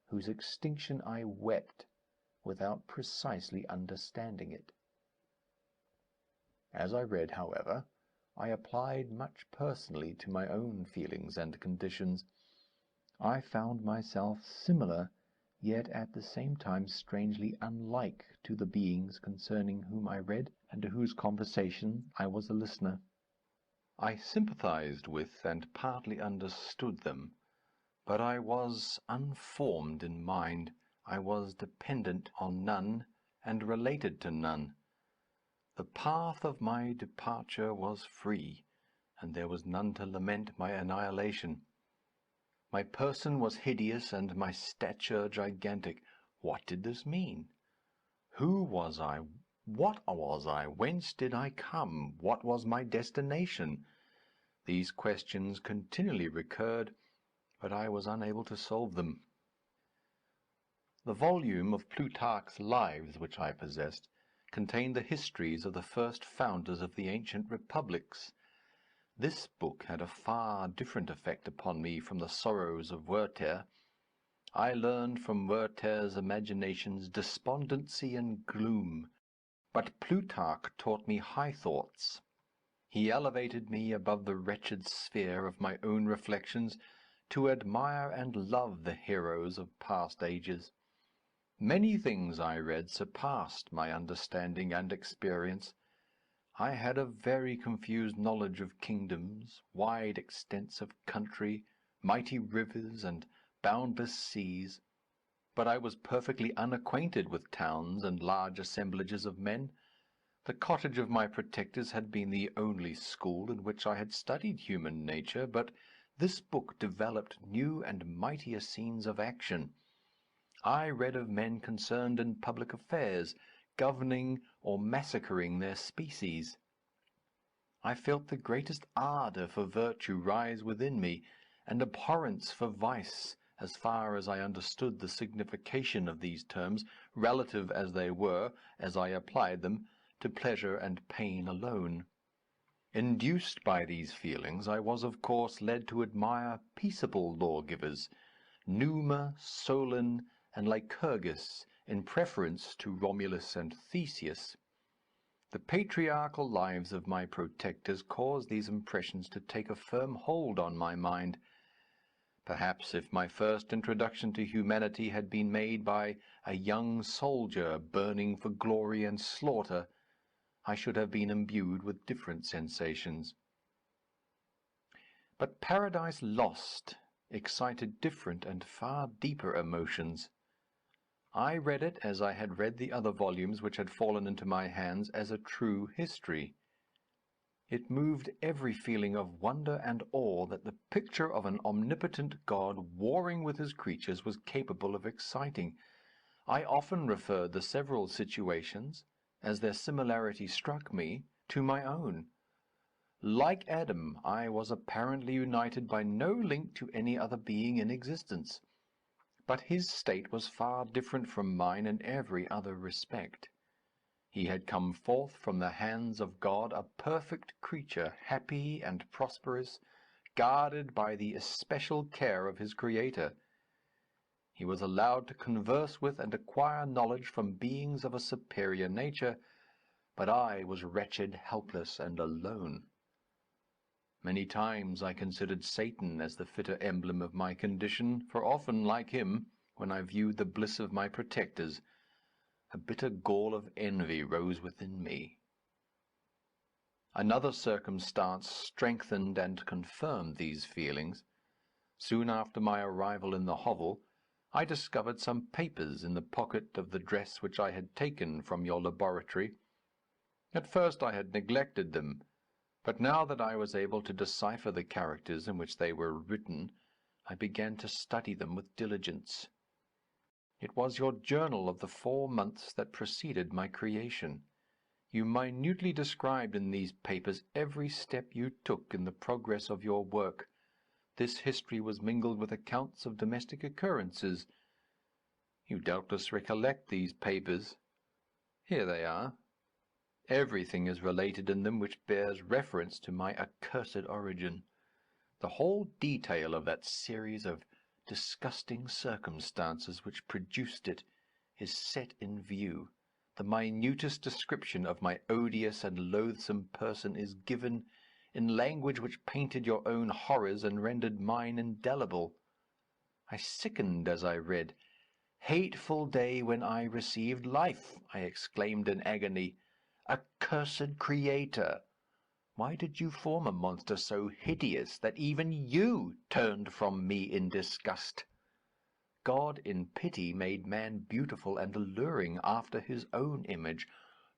whose extinction I wept, without precisely understanding it. As I read, however, I applied much personally to my own feelings and conditions. I found myself similar, yet at the same time strangely unlike to the beings concerning whom I read, and to whose conversation I was a listener. I sympathized with and partly understood them, but I was unformed in mind. I was dependent on none, and related to none. The path of my departure was free, and there was none to lament my annihilation. My person was hideous, and my stature gigantic. What did this mean? Who was I? What was I? Whence did I come? What was my destination? These questions continually recurred, but I was unable to solve them. The volume of Plutarch's Lives which I possessed contained the histories of the first founders of the ancient republics. This book had a far different effect upon me from the Sorrows of Werther. I learned from Werther's imaginations despondency and gloom, but Plutarch taught me high thoughts. He elevated me above the wretched sphere of my own reflections to admire and love the heroes of past ages. Many things I read surpassed my understanding and experience. I had a very confused knowledge of kingdoms, wide extents of country, mighty rivers, and boundless seas, but I was perfectly unacquainted with towns and large assemblages of men. The cottage of my protectors had been the only school in which I had studied human nature, but this book developed new and mightier scenes of action. I read of men concerned in public affairs, governing or massacring their species. I felt the greatest ardour for virtue rise within me, and abhorrence for vice, as far as I understood the signification of these terms, relative as they were, as I applied them, to pleasure and pain alone. Induced by these feelings, I was of course led to admire peaceable lawgivers, Numa, Solon, and Lycurgus, in preference to Romulus and Theseus. The patriarchal lives of my protectors caused these impressions to take a firm hold on my mind. Perhaps if my first introduction to humanity had been made by a young soldier burning for glory and slaughter, I should have been imbued with different sensations. But Paradise Lost excited different and far deeper emotions. I read it, as I had read the other volumes which had fallen into my hands, as a true history. It moved every feeling of wonder and awe that the picture of an omnipotent God warring with his creatures was capable of exciting. I often referred the several situations, as their similarity struck me, to my own. Like Adam, I was apparently united by no link to any other being in existence. But his state was far different from mine in every other respect. He had come forth from the hands of God a perfect creature, happy and prosperous, guarded by the especial care of his Creator. He was allowed to converse with and acquire knowledge from beings of a superior nature, but I was wretched, helpless, and alone. Many times I considered Satan as the fitter emblem of my condition, for often, like him, when I viewed the bliss of my protectors, a bitter gall of envy rose within me. Another circumstance strengthened and confirmed these feelings. Soon after my arrival in the hovel, I discovered some papers in the pocket of the dress which I had taken from your laboratory. At first I had neglected them, but now that I was able to decipher the characters in which they were written, I began to study them with diligence. It was your journal of the 4 months that preceded my creation. You minutely described in these papers every step you took in the progress of your work. This history was mingled with accounts of domestic occurrences. You doubtless recollect these papers. Here they are. Everything is related in them which bears reference to my accursed origin. The whole detail of that series of disgusting circumstances which produced it is set in view. The minutest description of my odious and loathsome person is given in language which painted your own horrors and rendered mine indelible. I sickened as I read. "Hateful day when I received life!" I exclaimed in agony. "Accursed Creator! Why did you form a monster so hideous that even you turned from me in disgust? God in pity made man beautiful and alluring after his own image,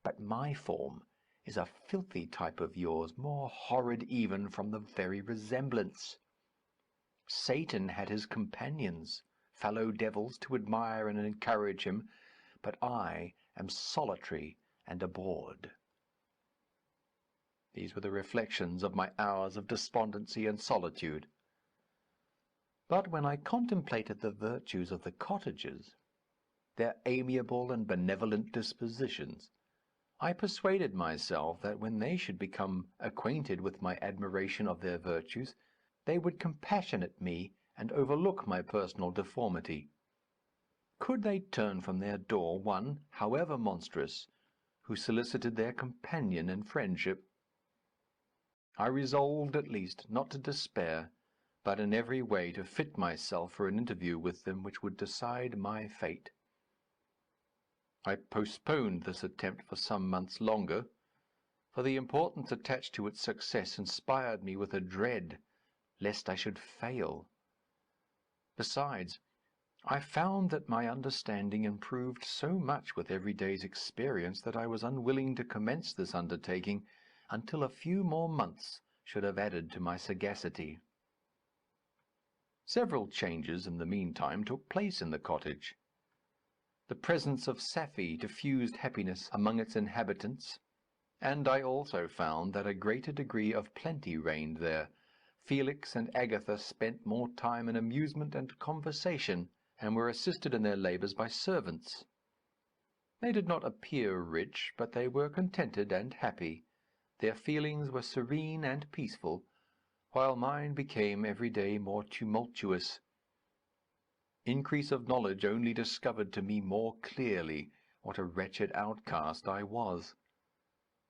but my form is a filthy type of yours, more horrid even from the very resemblance. Satan had his companions, fellow devils, to admire and encourage him, but I am solitary and abhorred." These were the reflections of my hours of despondency and solitude. But when I contemplated the virtues of the cottagers, their amiable and benevolent dispositions, I persuaded myself that when they should become acquainted with my admiration of their virtues, they would compassionate me and overlook my personal deformity. Could they turn from their door one, however monstrous, who solicited their companion and friendship? I resolved, at least, not to despair, but in every way to fit myself for an interview with them which would decide my fate. I postponed this attempt for some months longer, for the importance attached to its success inspired me with a dread lest I should fail. Besides, I found that my understanding improved so much with every day's experience that I was unwilling to commence this undertaking until a few more months should have added to my sagacity. Several changes in the meantime took place in the cottage. The presence of Safie diffused happiness among its inhabitants, and I also found that a greater degree of plenty reigned there. Felix and Agatha spent more time in amusement and conversation, and were assisted in their labours by servants. They did not appear rich, but they were contented and happy. Their feelings were serene and peaceful, while mine became every day more tumultuous. Increase of knowledge only discovered to me more clearly what a wretched outcast I was.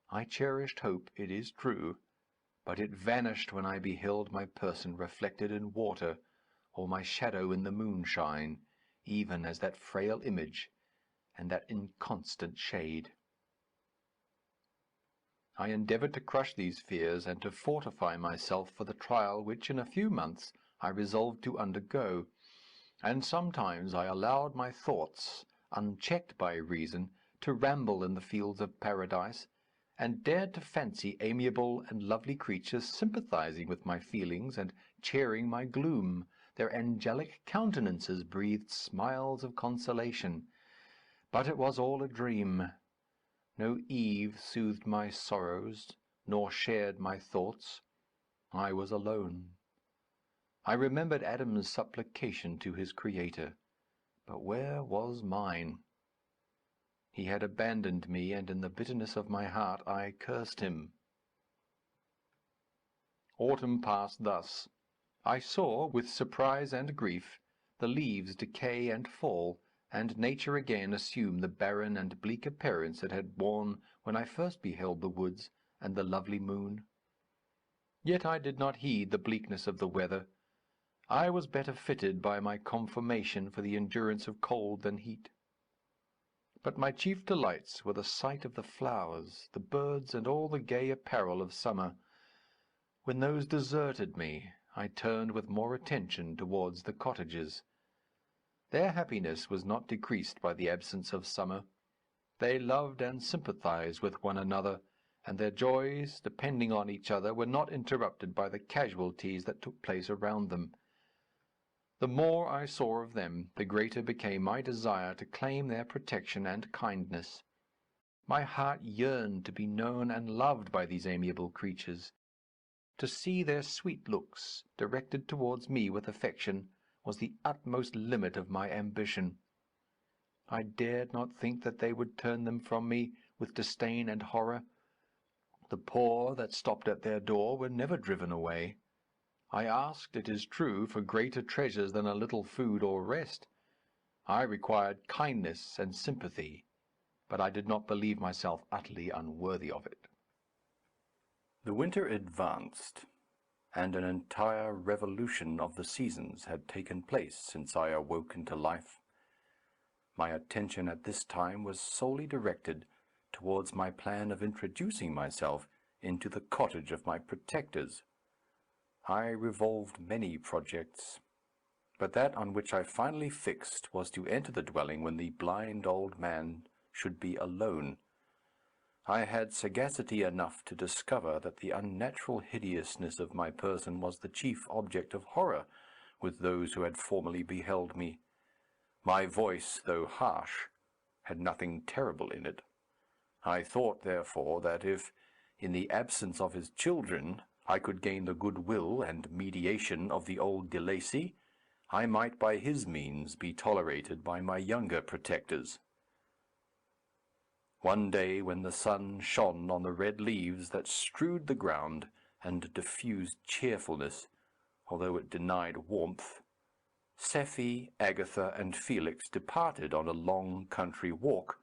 I cherished hope, it is true, but it vanished when I beheld my person reflected in water, or my shadow in the moonshine, even as that frail image and that inconstant shade. I endeavoured to crush these fears, and to fortify myself for the trial which, in a few months, I resolved to undergo, and sometimes I allowed my thoughts, unchecked by reason, to ramble in the fields of paradise, and dared to fancy amiable and lovely creatures sympathizing with my feelings and cheering my gloom. Their angelic countenances breathed smiles of consolation. But it was all a dream. No Eve soothed my sorrows, nor shared my thoughts. I was alone. I remembered Adam's supplication to his Creator, but where was mine? He had abandoned me, and in the bitterness of my heart I cursed him. Autumn passed thus. I saw, with surprise and grief, the leaves decay and fall, and nature again assume the barren and bleak appearance it had worn when I first beheld the woods and the lovely moon. Yet I did not heed the bleakness of the weather. I was better fitted by my conformation for the endurance of cold than heat. But my chief delights were the sight of the flowers, the birds, and all the gay apparel of summer. When those deserted me, I turned with more attention towards the cottages. Their happiness was not decreased by the absence of summer. They loved and sympathized with one another, and their joys, depending on each other, were not interrupted by the casualties that took place around them. The more I saw of them, the greater became my desire to claim their protection and kindness. My heart yearned to be known and loved by these amiable creatures. To see their sweet looks directed towards me with affection was the utmost limit of my ambition. I dared not think that they would turn them from me with disdain and horror. The poor that stopped at their door were never driven away. I asked, it is true, for greater treasures than a little food or rest. I required kindness and sympathy, but I did not believe myself utterly unworthy of it. The winter advanced, and an entire revolution of the seasons had taken place since I awoke into life. My attention at this time was solely directed towards my plan of introducing myself into the cottage of my protectors. I revolved many projects, but that on which I finally fixed was to enter the dwelling when the blind old man should be alone. I had sagacity enough to discover that the unnatural hideousness of my person was the chief object of horror with those who had formerly beheld me. My voice, though harsh, had nothing terrible in it. I thought, therefore, that if, in the absence of his children, I could gain the goodwill and mediation of the old de Lacy, I might by his means be tolerated by my younger protectors. One day, when the sun shone on the red leaves that strewed the ground and diffused cheerfulness, although it denied warmth, Sephi, Agatha, and Felix departed on a long country walk,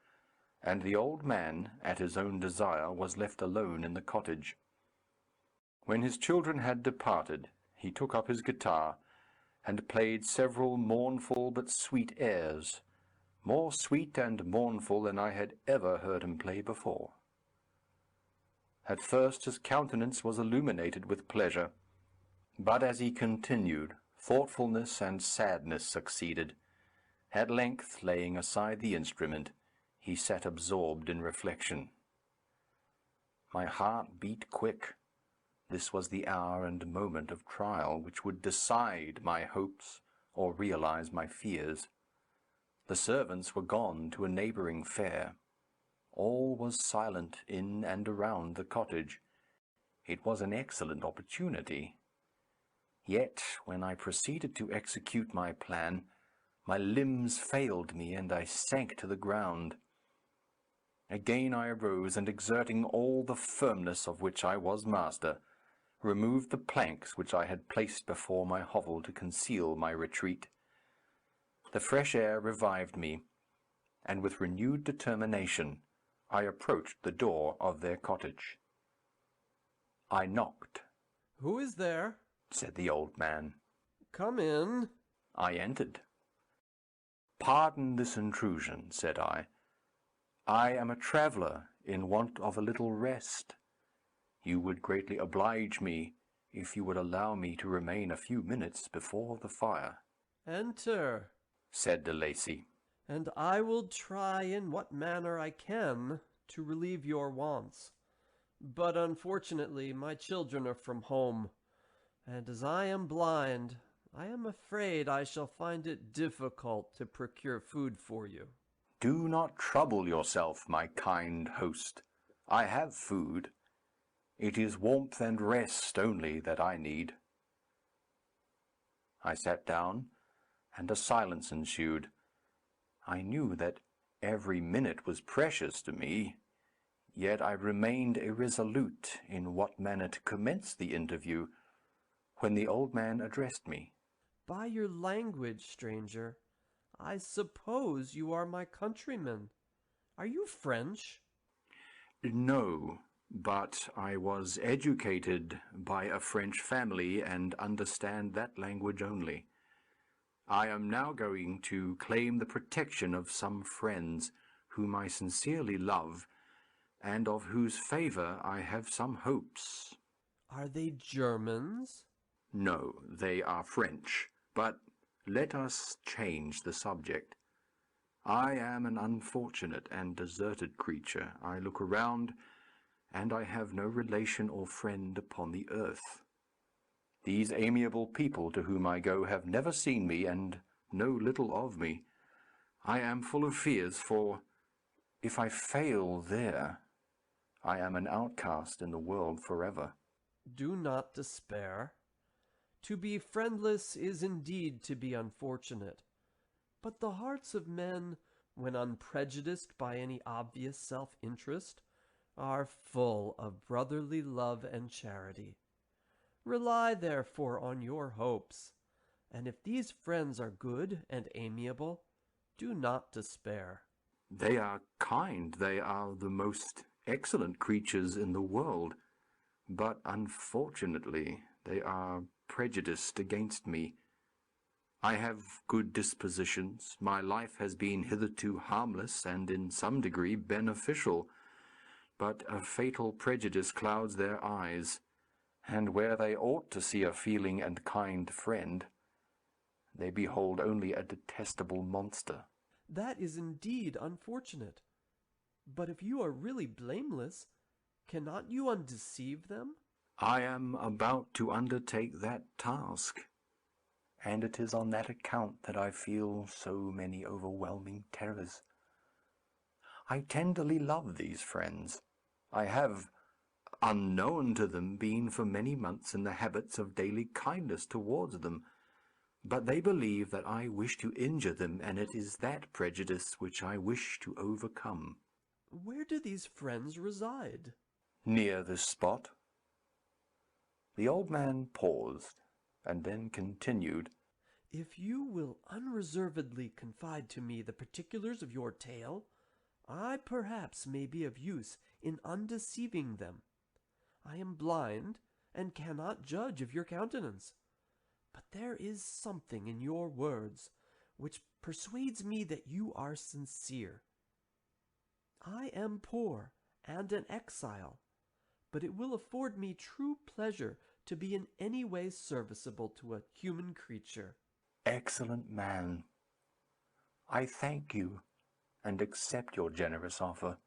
and the old man, at his own desire, was left alone in the cottage. When his children had departed, he took up his guitar, and played several mournful but sweet airs, more sweet and mournful than I had ever heard him play before. At first his countenance was illuminated with pleasure, but as he continued, thoughtfulness and sadness succeeded. At length, laying aside the instrument, he sat absorbed in reflection. My heart beat quick. This was the hour and moment of trial which would decide my hopes or realize my fears. The servants were gone to a neighbouring fair. All was silent in and around the cottage. It was an excellent opportunity. Yet, when I proceeded to execute my plan, my limbs failed me, and I sank to the ground. Again I arose, and exerting all the firmness of which I was master, removed the planks which I had placed before my hovel to conceal my retreat. The fresh air revived me, and with renewed determination I approached the door of their cottage. I knocked. "Who is there?" said the old man. "Come in." I entered. "Pardon this intrusion," said I. "I am a traveller in want of a little rest. You would greatly oblige me if you would allow me to remain a few minutes before the fire." "Enter," said de Lacy. "and I will try in what manner I can to relieve your wants. But unfortunately my children are from home, and as I am blind, I am afraid I shall find it difficult to procure food for you." "Do not trouble yourself, my kind host. I have food. It is warmth and rest only that I need. I sat down, and a silence ensued. I knew that every minute was precious to me, yet I remained irresolute in what manner to commence the interview, when the old man addressed me. By your language, stranger, I suppose you are my countryman. Are you French? No, but I was educated by a French family and understand that language only. I am now going to claim the protection of some friends whom I sincerely love, and of whose favour I have some hopes. Are they Germans? No, they are French, but let us change the subject. I am an unfortunate and deserted creature. I look around, and I have no relation or friend upon the earth. These amiable people to whom I go have never seen me, and know little of me. I am full of fears, for if I fail there, I am an outcast in the world forever. Do not despair. To be friendless is indeed to be unfortunate. But the hearts of men, when unprejudiced by any obvious self-interest, are full of brotherly love and charity. Rely therefore on your hopes, and if these friends are good and amiable, do not despair. They are kind. They are the most excellent creatures in the world. But unfortunately, they are prejudiced against me. I have good dispositions. My life has been hitherto harmless and in some degree beneficial. But a fatal prejudice clouds their eyes, and where they ought to see a feeling and kind friend, they behold only a detestable monster. That is indeed unfortunate. But if you are really blameless, cannot you undeceive them? I am about to undertake that task, and it is on that account that I feel so many overwhelming terrors. I tenderly love these friends. I have, unknown to them, been for many months in the habits of daily kindness towards them, but they believe that I wish to injure them, and it is that prejudice which I wish to overcome. Where do these friends reside? Near this spot. The old man paused, and then continued. If you will unreservedly confide to me the particulars of your tale, I perhaps may be of use in undeceiving them. I am blind, and cannot judge of your countenance, but there is something in your words which persuades me that you are sincere. I am poor and an exile, but it will afford me true pleasure to be in any way serviceable to a human creature. Excellent man, I thank you, and accept your generous offer.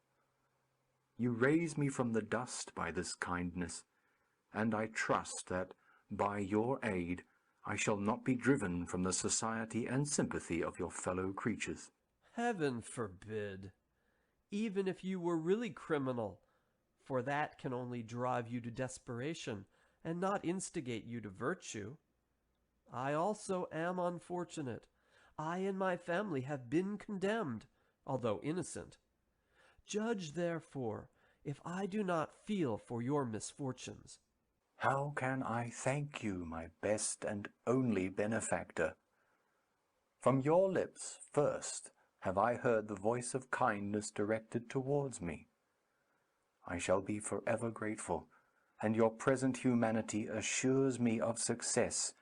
You raise me from the dust by this kindness, and I trust that, by your aid, I shall not be driven from the society and sympathy of your fellow creatures. Heaven forbid! Even if you were really criminal, for that can only drive you to desperation, and not instigate you to virtue. I also am unfortunate. I and my family have been condemned, although innocent. Judge, therefore, if I do not feel for your misfortunes. How can I thank you, my best and only benefactor? From your lips first have I heard the voice of kindness directed towards me. I shall be forever grateful, and your present humanity assures me of success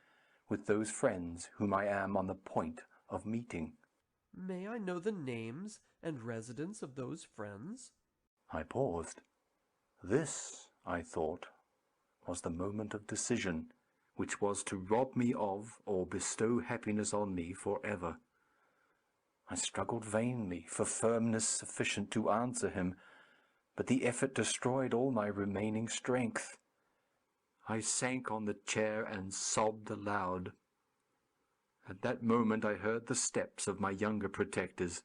with those friends whom I am on the point of meeting. May I know the names and residence of those friends? I paused. This, I thought, was the moment of decision, which was to rob me of or bestow happiness on me for ever. I struggled vainly for firmness sufficient to answer him, but the effort destroyed all my remaining strength. I sank on the chair and sobbed aloud. At that moment I heard the steps of my younger protectors.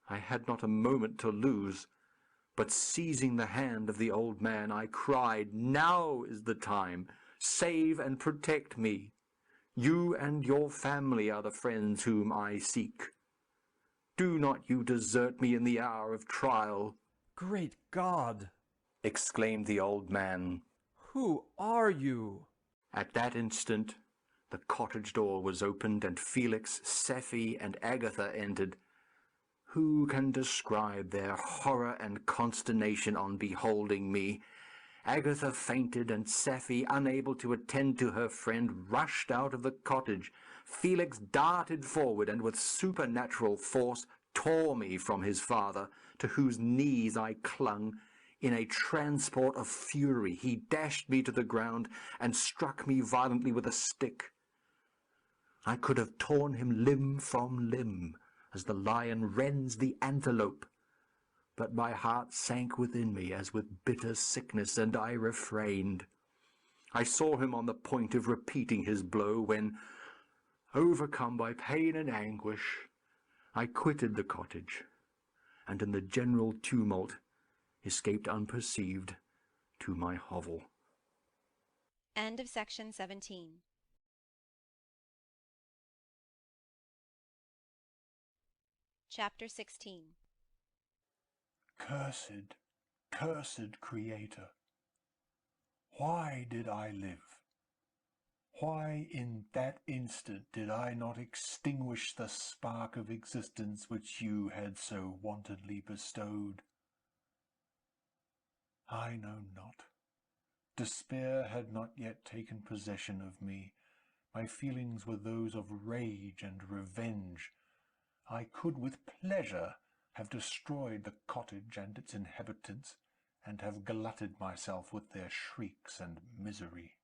I had not a moment to lose. But seizing the hand of the old man, I cried, "Now is the time! Save and protect me! You and your family are the friends whom I seek. Do not you desert me in the hour of trial!" Great God! exclaimed the old man. Who are you? At that instant the cottage door was opened, and Felix, Safie, and Agatha entered. Who can describe their horror and consternation on beholding me? Agatha fainted, and Safie, unable to attend to her friend, rushed out of the cottage. Felix darted forward, and with supernatural force tore me from his father, to whose knees I clung. In a transport of fury, he dashed me to the ground, and struck me violently with a stick. I could have torn him limb from limb, as the lion rends the antelope. But my heart sank within me as with bitter sickness, and I refrained. I saw him on the point of repeating his blow, when, overcome by pain and anguish, I quitted the cottage, and in the general tumult escaped unperceived to my hovel. End of section 17. Chapter 16. Cursed, cursed Creator! Why did I live? Why in that instant did I not extinguish the spark of existence which you had so wantonly bestowed? I know not. Despair had not yet taken possession of me. My feelings were those of rage and revenge. I could with pleasure have destroyed the cottage and its inhabitants, and have glutted myself with their shrieks and misery.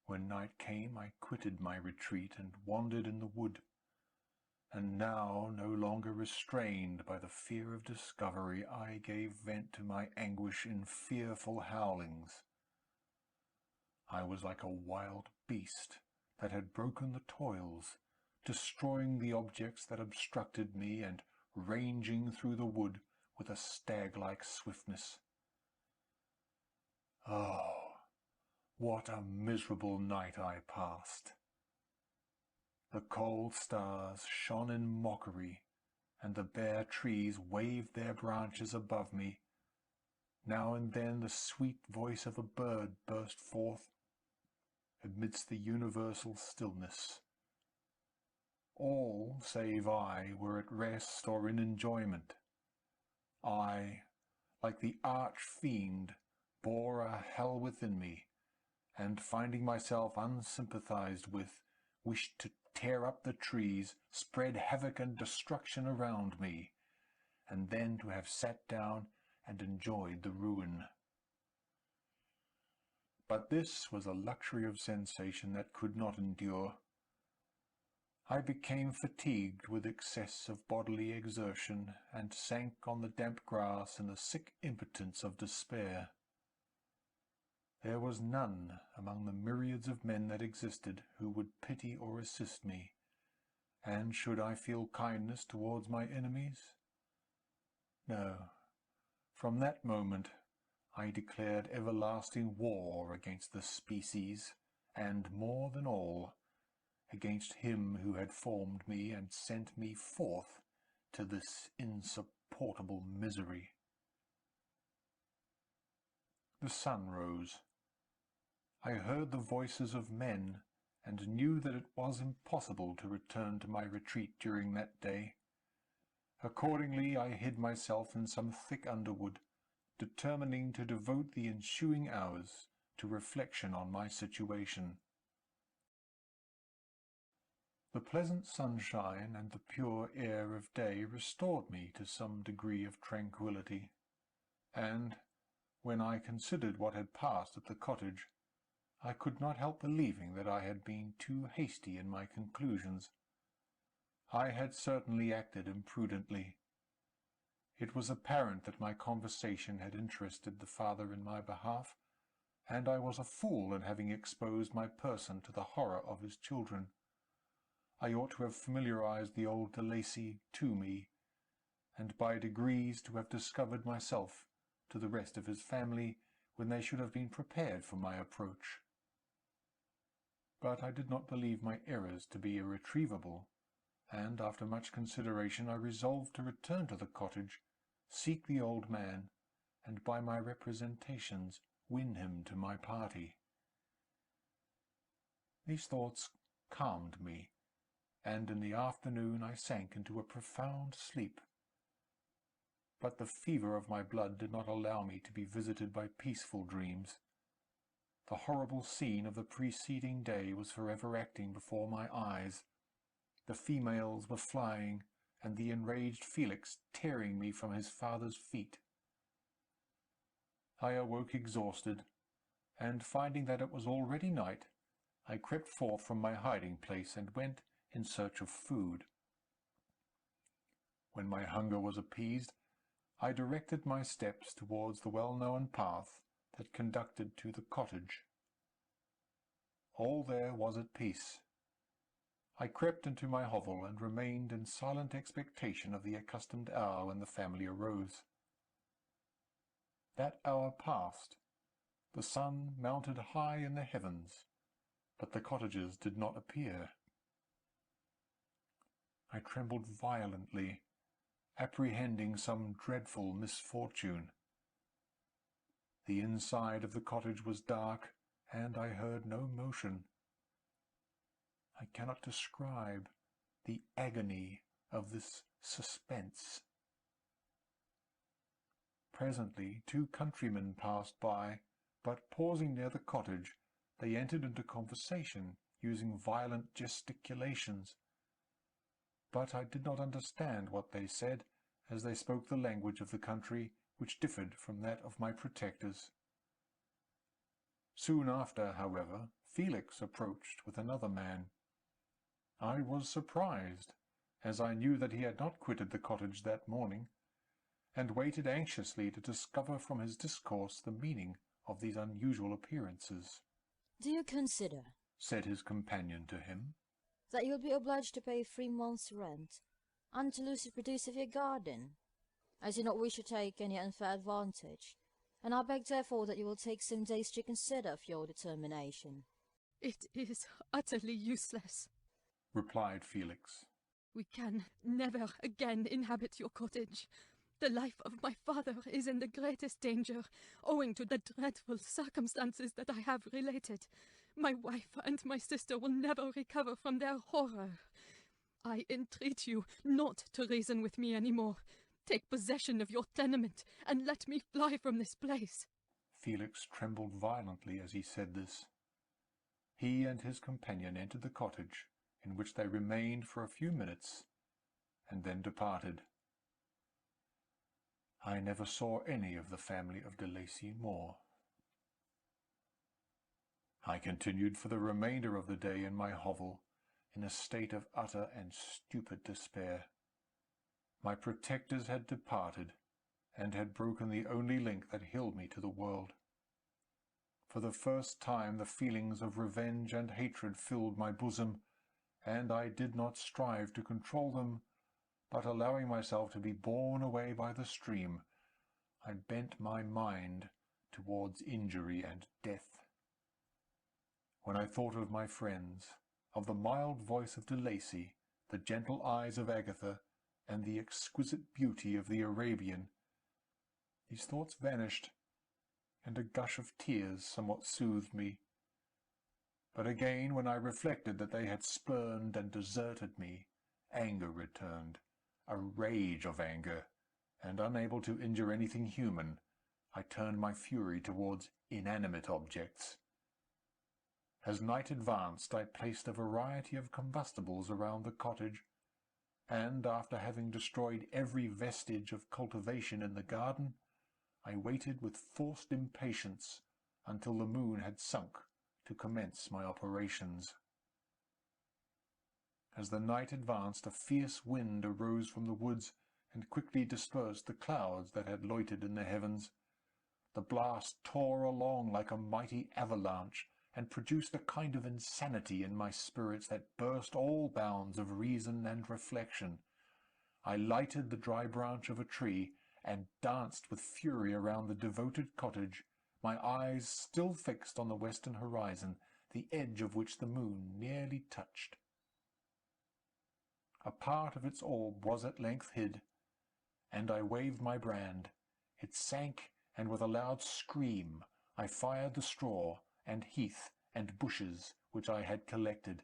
When night came, I quitted my retreat and wandered in the wood, and now, no longer restrained by the fear of discovery, I gave vent to my anguish in fearful howlings. I was like a wild beast that had broken the toils, destroying the objects that obstructed me, and ranging through the wood with a stag-like swiftness. Oh, what a miserable night I passed! The cold stars shone in mockery, and the bare trees waved their branches above me. Now and then the sweet voice of a bird burst forth amidst the universal stillness. All, save I, were at rest or in enjoyment. I, like the arch-fiend, bore a hell within me, and, finding myself unsympathized with, wished to tear up the trees, spread havoc and destruction around me, and then to have sat down and enjoyed the ruin. But this was a luxury of sensation that could not endure. I became fatigued with excess of bodily exertion, and sank on the damp grass in a sick impotence of despair. There was none among the myriads of men that existed who would pity or assist me, and should I feel kindness towards my enemies? No. From that moment I declared everlasting war against the species, and, more than all, against him who had formed me and sent me forth to this insupportable misery. The sun rose. I heard the voices of men, and knew that it was impossible to return to my retreat during that day. Accordingly, I hid myself in some thick underwood, determining to devote the ensuing hours to reflection on my situation. The pleasant sunshine and the pure air of day restored me to some degree of tranquillity, and, when I considered what had passed at the cottage, I could not help believing that I had been too hasty in my conclusions. I had certainly acted imprudently. It was apparent that my conversation had interested the father in my behalf, and I was a fool in having exposed my person to the horror of his children. I ought to have familiarized the old de Lacy to me, and by degrees to have discovered myself to the rest of his family when they should have been prepared for my approach. But I did not believe my errors to be irretrievable, and after much consideration I resolved to return to the cottage, seek the old man, and by my representations win him to my party. These thoughts calmed me, and in the afternoon I sank into a profound sleep. But the fever of my blood did not allow me to be visited by peaceful dreams. The horrible scene of the preceding day was forever acting before my eyes. The females were flying, and the enraged Felix tearing me from his father's feet. I awoke exhausted, and finding that it was already night, I crept forth from my hiding-place and went in search of food. When my hunger was appeased, I directed my steps towards the well-known path that conducted to the cottage. All there was at peace. I crept into my hovel and remained in silent expectation of the accustomed hour when the family arose. That hour passed. The sun mounted high in the heavens, but the cottagers did not appear. I trembled violently, apprehending some dreadful misfortune. The inside of the cottage was dark, and I heard no motion. I cannot describe the agony of this suspense. Presently 2 countrymen passed by, but pausing near the cottage, they entered into conversation, using violent gesticulations. But I did not understand what they said, as they spoke the language of the country, which differed from that of my protectors. Soon after, however, Felix approached with another man. I was surprised, as I knew that he had not quitted the cottage that morning, and waited anxiously to discover from his discourse the meaning of these unusual appearances. "Do you consider," said his companion to him, "that you will be obliged to pay 3 months' rent, and to lose the produce of your garden? I do not wish to take any unfair advantage, and I beg therefore that you will take some days to consider of your determination." "It is utterly useless," replied Felix. "We can never again inhabit your cottage. The life of my father is in the greatest danger, owing to the dreadful circumstances that I have related. My wife and my sister will never recover from their horror. I entreat you not to reason with me any more. Take possession of your tenement, and let me fly from this place." Felix trembled violently as he said this. He and his companion entered the cottage, in which they remained for a few minutes, and then departed. I never saw any of the family of de Lacy more. I continued for the remainder of the day in my hovel, in a state of utter and stupid despair. My protectors had departed, and had broken the only link that held me to the world. For the first time the feelings of revenge and hatred filled my bosom, and I did not strive to control them, but allowing myself to be borne away by the stream, I bent my mind towards injury and death. When I thought of my friends, of the mild voice of de Lacy, the gentle eyes of Agatha, and the exquisite beauty of the Arabian, these thoughts vanished, and a gush of tears somewhat soothed me. But again, when I reflected that they had spurned and deserted me, anger returned, a rage of anger, and unable to injure anything human, I turned my fury towards inanimate objects. As night advanced, I placed a variety of combustibles around the cottage, and, after having destroyed every vestige of cultivation in the garden, I waited with forced impatience until the moon had sunk to commence my operations. As the night advanced, a fierce wind arose from the woods, and quickly dispersed the clouds that had loitered in the heavens. The blast tore along like a mighty avalanche, and produced a kind of insanity in my spirits that burst all bounds of reason and reflection. I lighted the dry branch of a tree, and danced with fury around the devoted cottage, my eyes still fixed on the western horizon, the edge of which the moon nearly touched. A part of its orb was at length hid, and I waved my brand. It sank, and with a loud scream I fired the straw, and heath, and bushes which I had collected.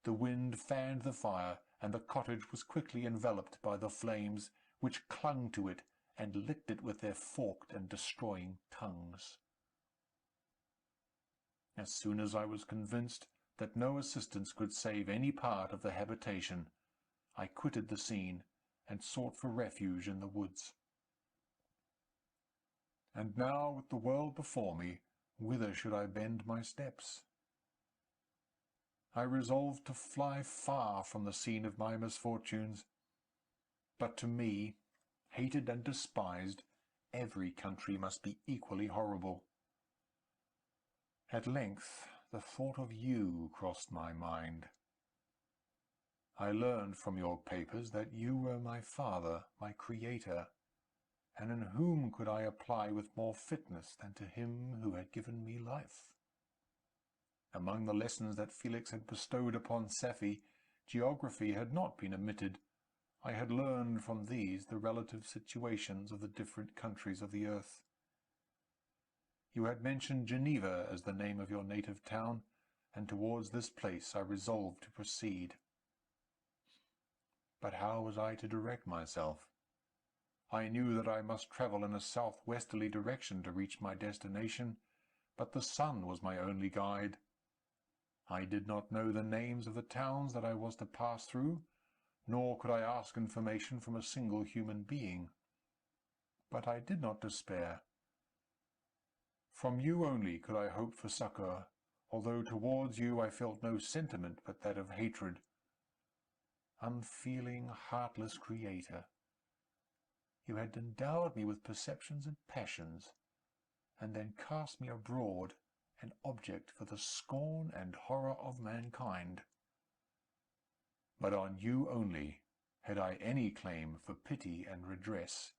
The wind fanned the fire, and the cottage was quickly enveloped by the flames, which clung to it and licked it with their forked and destroying tongues. As soon as I was convinced that no assistance could save any part of the habitation, I quitted the scene, and sought for refuge in the woods. And now, with the world before me, whither should I bend my steps? I resolved to fly far from the scene of my misfortunes. But to me, hated and despised, every country must be equally horrible. At length, the thought of you crossed my mind. I learned from your papers that you were my father, my creator, and in whom could I apply with more fitness than to him who had given me life? Among the lessons that Felix had bestowed upon Safie, geography had not been omitted. I had learned from these the relative situations of the different countries of the earth. You had mentioned Geneva as the name of your native town, and towards this place I resolved to proceed. But how was I to direct myself? I knew that I must travel in a south-westerly direction to reach my destination, but the sun was my only guide. I did not know the names of the towns that I was to pass through, nor could I ask information from a single human being. But I did not despair. From you only could I hope for succour, although towards you I felt no sentiment but that of hatred. Unfeeling, heartless creator! You had endowed me with perceptions and passions, and then cast me abroad, an object for the scorn and horror of mankind. But on you only had I any claim for pity and redress,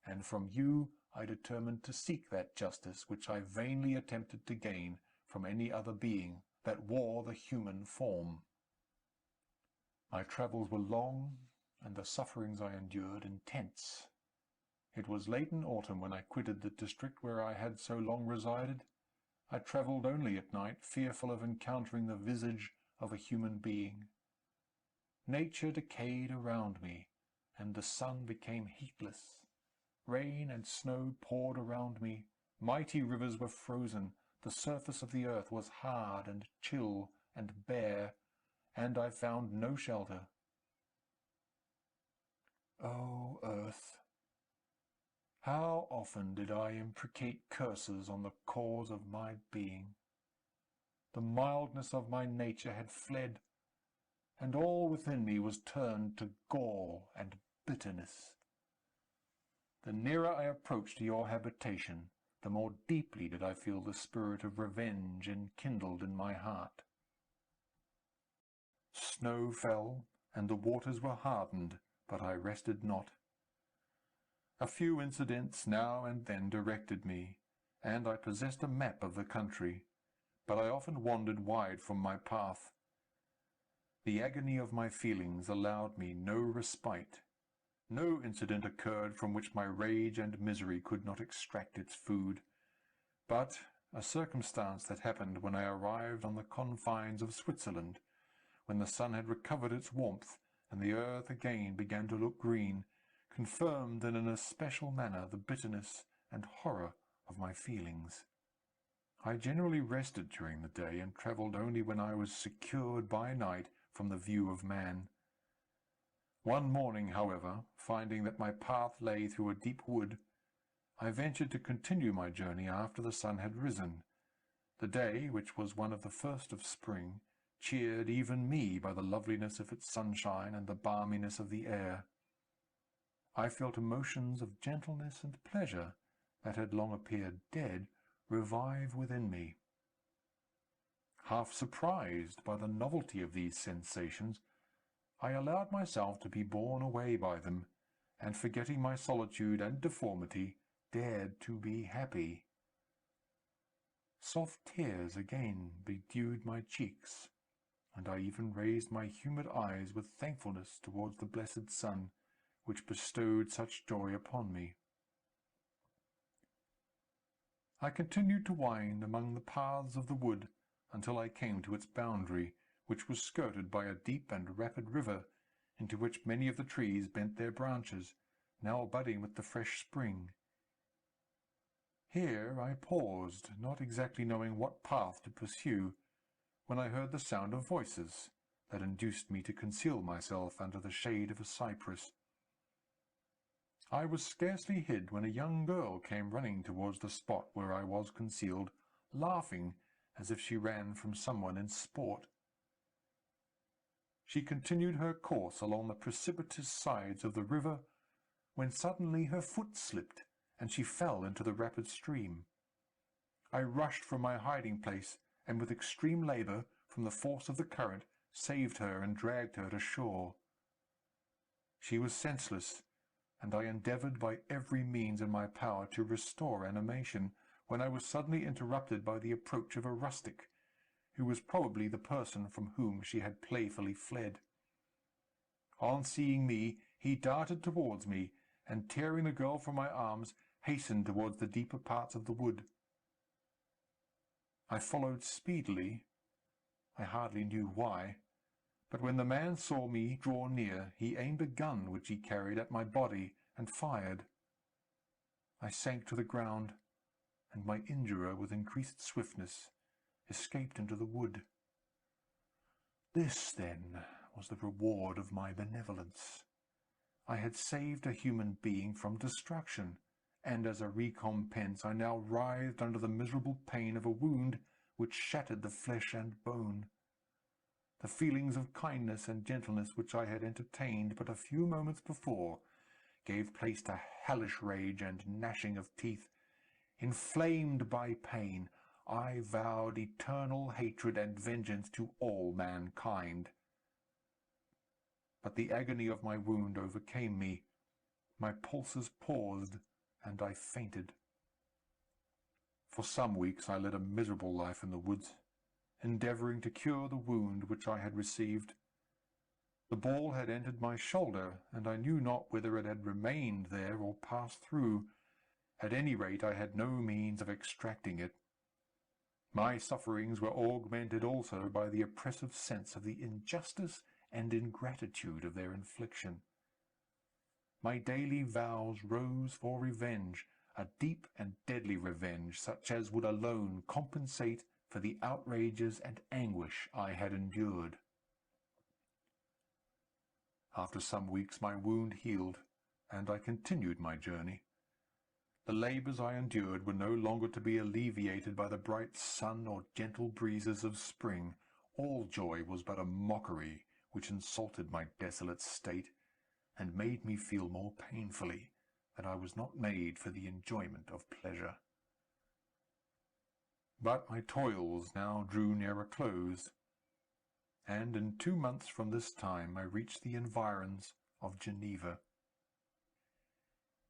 and from you I determined to seek that justice which I vainly attempted to gain from any other being that wore the human form. My travels were long, and the sufferings I endured intense. It was late in autumn when I quitted the district where I had so long resided. I travelled only at night, fearful of encountering the visage of a human being. Nature decayed around me, and the sun became heatless. Rain and snow poured around me. Mighty rivers were frozen. The surface of the earth was hard and chill and bare, and I found no shelter. O earth! How often did I imprecate curses on the cause of my being! The mildness of my nature had fled, and all within me was turned to gall and bitterness. The nearer I approached to your habitation, the more deeply did I feel the spirit of revenge enkindled in my heart. Snow fell, and the waters were hardened, but I rested not. A few incidents now and then directed me, and I possessed a map of the country, but I often wandered wide from my path. The agony of my feelings allowed me no respite. No incident occurred from which my rage and misery could not extract its food. But a circumstance that happened when I arrived on the confines of Switzerland, when the sun had recovered its warmth, and the earth again began to look green, confirmed in an especial manner the bitterness and horror of my feelings. I generally rested during the day, and travelled only when I was secured by night from the view of man. One morning, however, finding that my path lay through a deep wood, I ventured to continue my journey after the sun had risen. The day, which was one of the first of spring, cheered even me by the loveliness of its sunshine and the balminess of the air. I felt emotions of gentleness and pleasure that had long appeared dead revive within me. Half surprised by the novelty of these sensations, I allowed myself to be borne away by them, and forgetting my solitude and deformity, dared to be happy. Soft tears again bedewed my cheeks, and I even raised my humid eyes with thankfulness towards the blessed sun, which bestowed such joy upon me. I continued to wind among the paths of the wood until I came to its boundary, which was skirted by a deep and rapid river, into which many of the trees bent their branches, now budding with the fresh spring. Here I paused, not exactly knowing what path to pursue, when I heard the sound of voices that induced me to conceal myself under the shade of a cypress. I was scarcely hid when a young girl came running towards the spot where I was concealed, laughing as if she ran from someone in sport. She continued her course along the precipitous sides of the river, when suddenly her foot slipped, and she fell into the rapid stream. I rushed from my hiding place, and with extreme labour, from the force of the current, saved her and dragged her to shore. She was senseless, and I endeavoured by every means in my power to restore animation, when I was suddenly interrupted by the approach of a rustic, who was probably the person from whom she had playfully fled. On seeing me, he darted towards me, and tearing the girl from my arms, hastened towards the deeper parts of the wood. I followed speedily. I hardly knew why. But when the man saw me draw near, he aimed a gun which he carried at my body, and fired. I sank to the ground, and my injurer, with increased swiftness, escaped into the wood. This, then, was the reward of my benevolence. I had saved a human being from destruction, and as a recompense I now writhed under the miserable pain of a wound which shattered the flesh and bone. The feelings of kindness and gentleness which I had entertained but a few moments before gave place to hellish rage and gnashing of teeth. Inflamed by pain, I vowed eternal hatred and vengeance to all mankind. But the agony of my wound overcame me. My pulses paused, and I fainted. For some weeks I led a miserable life in the woods, endeavouring to cure the wound which I had received. The ball had entered my shoulder, and I knew not whether it had remained there or passed through. At any rate, I had no means of extracting it. My sufferings were augmented also by the oppressive sense of the injustice and ingratitude of their infliction. My daily vows rose for revenge, a deep and deadly revenge, such as would alone compensate for the outrages and anguish I had endured. After some weeks my wound healed, and I continued my journey. The labours I endured were no longer to be alleviated by the bright sun or gentle breezes of spring. All joy was but a mockery which insulted my desolate state, and made me feel more painfully that I was not made for the enjoyment of pleasure. But my toils now drew near a close, and in 2 months from this time I reached the environs of Geneva.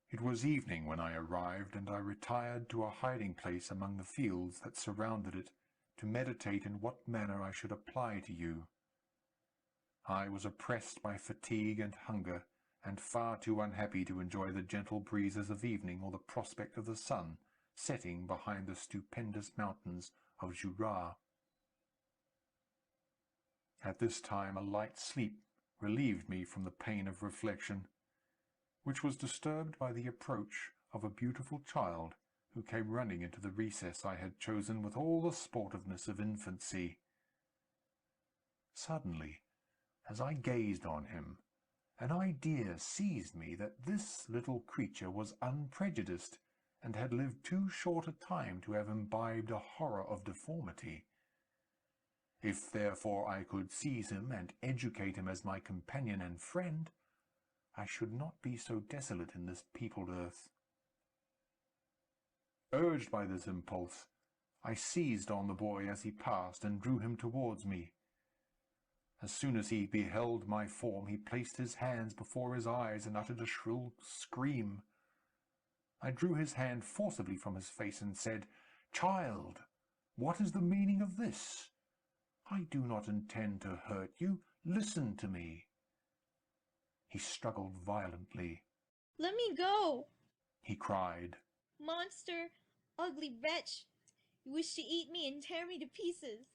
It was evening when I arrived, and I retired to a hiding-place among the fields that surrounded it, to meditate in what manner I should apply to you. I was oppressed by fatigue and hunger, and far too unhappy to enjoy the gentle breezes of evening or the prospect of the sun setting behind the stupendous mountains of Jura. At this time a light sleep relieved me from the pain of reflection, which was disturbed by the approach of a beautiful child who came running into the recess I had chosen with all the sportiveness of infancy. Suddenly, as I gazed on him, an idea seized me that this little creature was unprejudiced, and had lived too short a time to have imbibed a horror of deformity. If, therefore, I could seize him and educate him as my companion and friend, I should not be so desolate in this peopled earth. Urged by this impulse, I seized on the boy as he passed, and drew him towards me. As soon as he beheld my form, he placed his hands before his eyes and uttered a shrill scream. I drew his hand forcibly from his face and said, "Child, what is the meaning of this? I do not intend to hurt you. Listen to me." He struggled violently. "Let me go!" he cried. "Monster! Ugly wretch! You wish to eat me and tear me to pieces.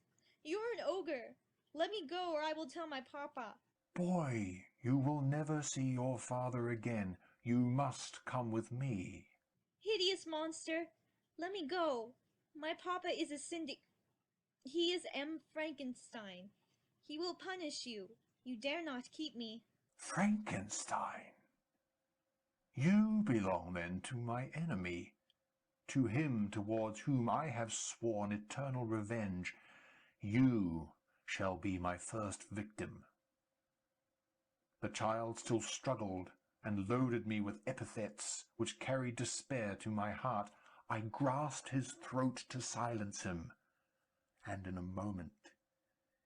You are an ogre. Let me go, or I will tell my papa." "Boy, you will never see your father again. You must come with me." "Hideous monster! Let me go. My papa is a syndic. He is M. Frankenstein. He will punish you. You dare not keep me." Frankenstein? You belong then to my enemy, to him towards whom I have sworn eternal revenge. You shall be my first victim. The child still struggled, and loaded me with epithets which carried despair to my heart. I grasped his throat to silence him, and in a moment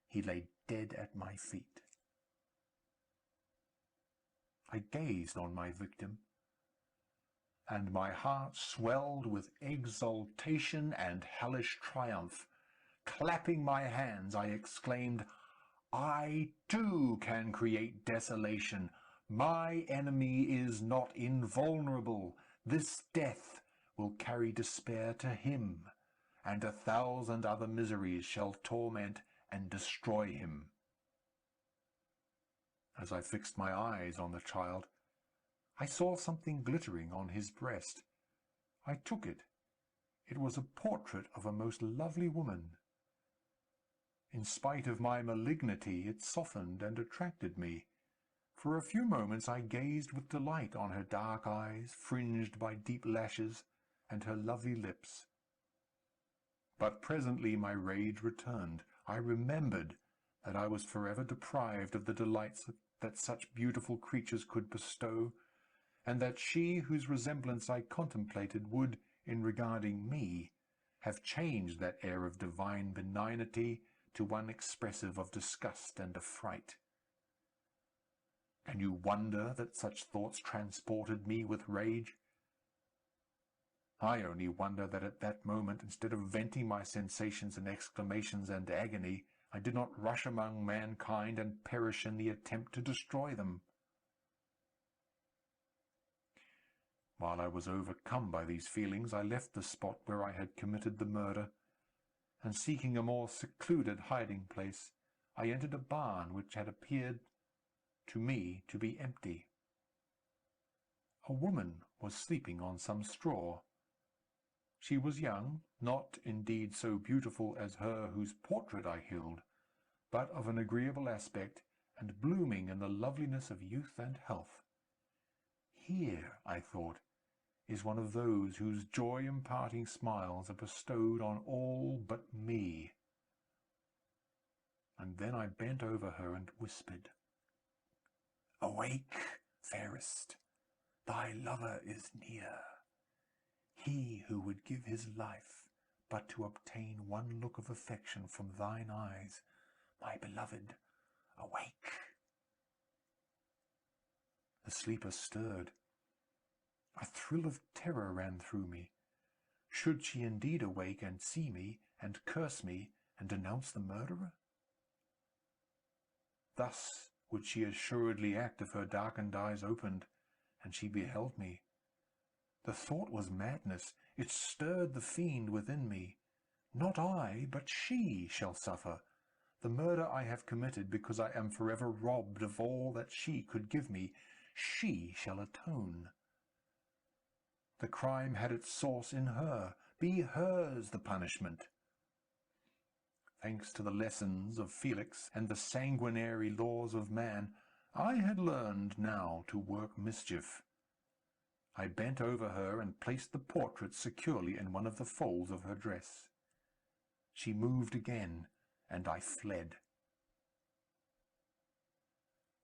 he lay dead at my feet. I gazed on my victim, and my heart swelled with exultation and hellish triumph. Clapping my hands, I exclaimed, "I, too, can create desolation. My enemy is not invulnerable. This death will carry despair to him, and 1,000 other miseries shall torment and destroy him." As I fixed my eyes on the child, I saw something glittering on his breast. I took it. It was a portrait of a most lovely woman. In spite of my malignity, it softened and attracted me. For a few moments I gazed with delight on her dark eyes, fringed by deep lashes, and her lovely lips. But presently my rage returned. I remembered that I was forever deprived of the delights that such beautiful creatures could bestow, and that she whose resemblance I contemplated would, in regarding me, have changed that air of divine benignity to one expressive of disgust and affright. Can you wonder that such thoughts transported me with rage? I only wonder that at that moment, instead of venting my sensations in exclamations and agony, I did not rush among mankind and perish in the attempt to destroy them. While I was overcome by these feelings, I left the spot where I had committed the murder, and seeking a more secluded hiding place, I entered a barn which had appeared to me to be empty. A woman was sleeping on some straw. She was young, not indeed so beautiful as her whose portrait I held, but of an agreeable aspect, and blooming in the loveliness of youth and health. Here, I thought, is one of those whose joy-imparting smiles are bestowed on all but me. And then I bent over her and whispered, "Awake, fairest, thy lover is near. He who would give his life but to obtain one look of affection from thine eyes, my beloved, awake." The sleeper stirred. A thrill of terror ran through me. Should she indeed awake and see me, and curse me, and denounce the murderer? Thus would she assuredly act if her darkened eyes opened, and she beheld me. The thought was madness. It stirred the fiend within me. Not I, but she shall suffer. The murder I have committed because I am forever robbed of all that she could give me. She shall atone. The crime had its source in her. Be hers the punishment. Thanks to the lessons of Felix and the sanguinary laws of man, I had learned now to work mischief. I bent over her and placed the portrait securely in one of the folds of her dress. She moved again, and I fled.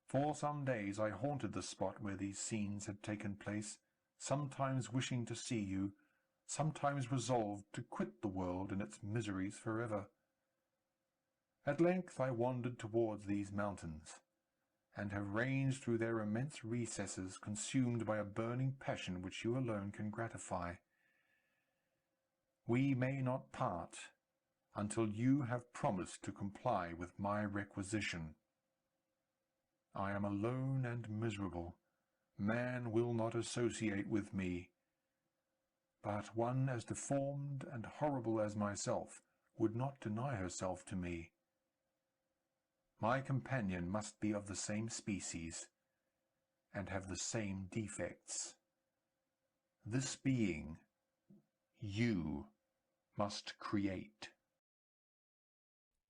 For some days I haunted the spot where these scenes had taken place, sometimes wishing to see you, sometimes resolved to quit the world and its miseries forever. At length I wandered towards these mountains, and have ranged through their immense recesses, consumed by a burning passion which you alone can gratify. We may not part until you have promised to comply with my requisition. I am alone and miserable. Man will not associate with me. But one as deformed and horrible as myself would not deny herself to me. My companion must be of the same species, and have the same defects. This being, you must create.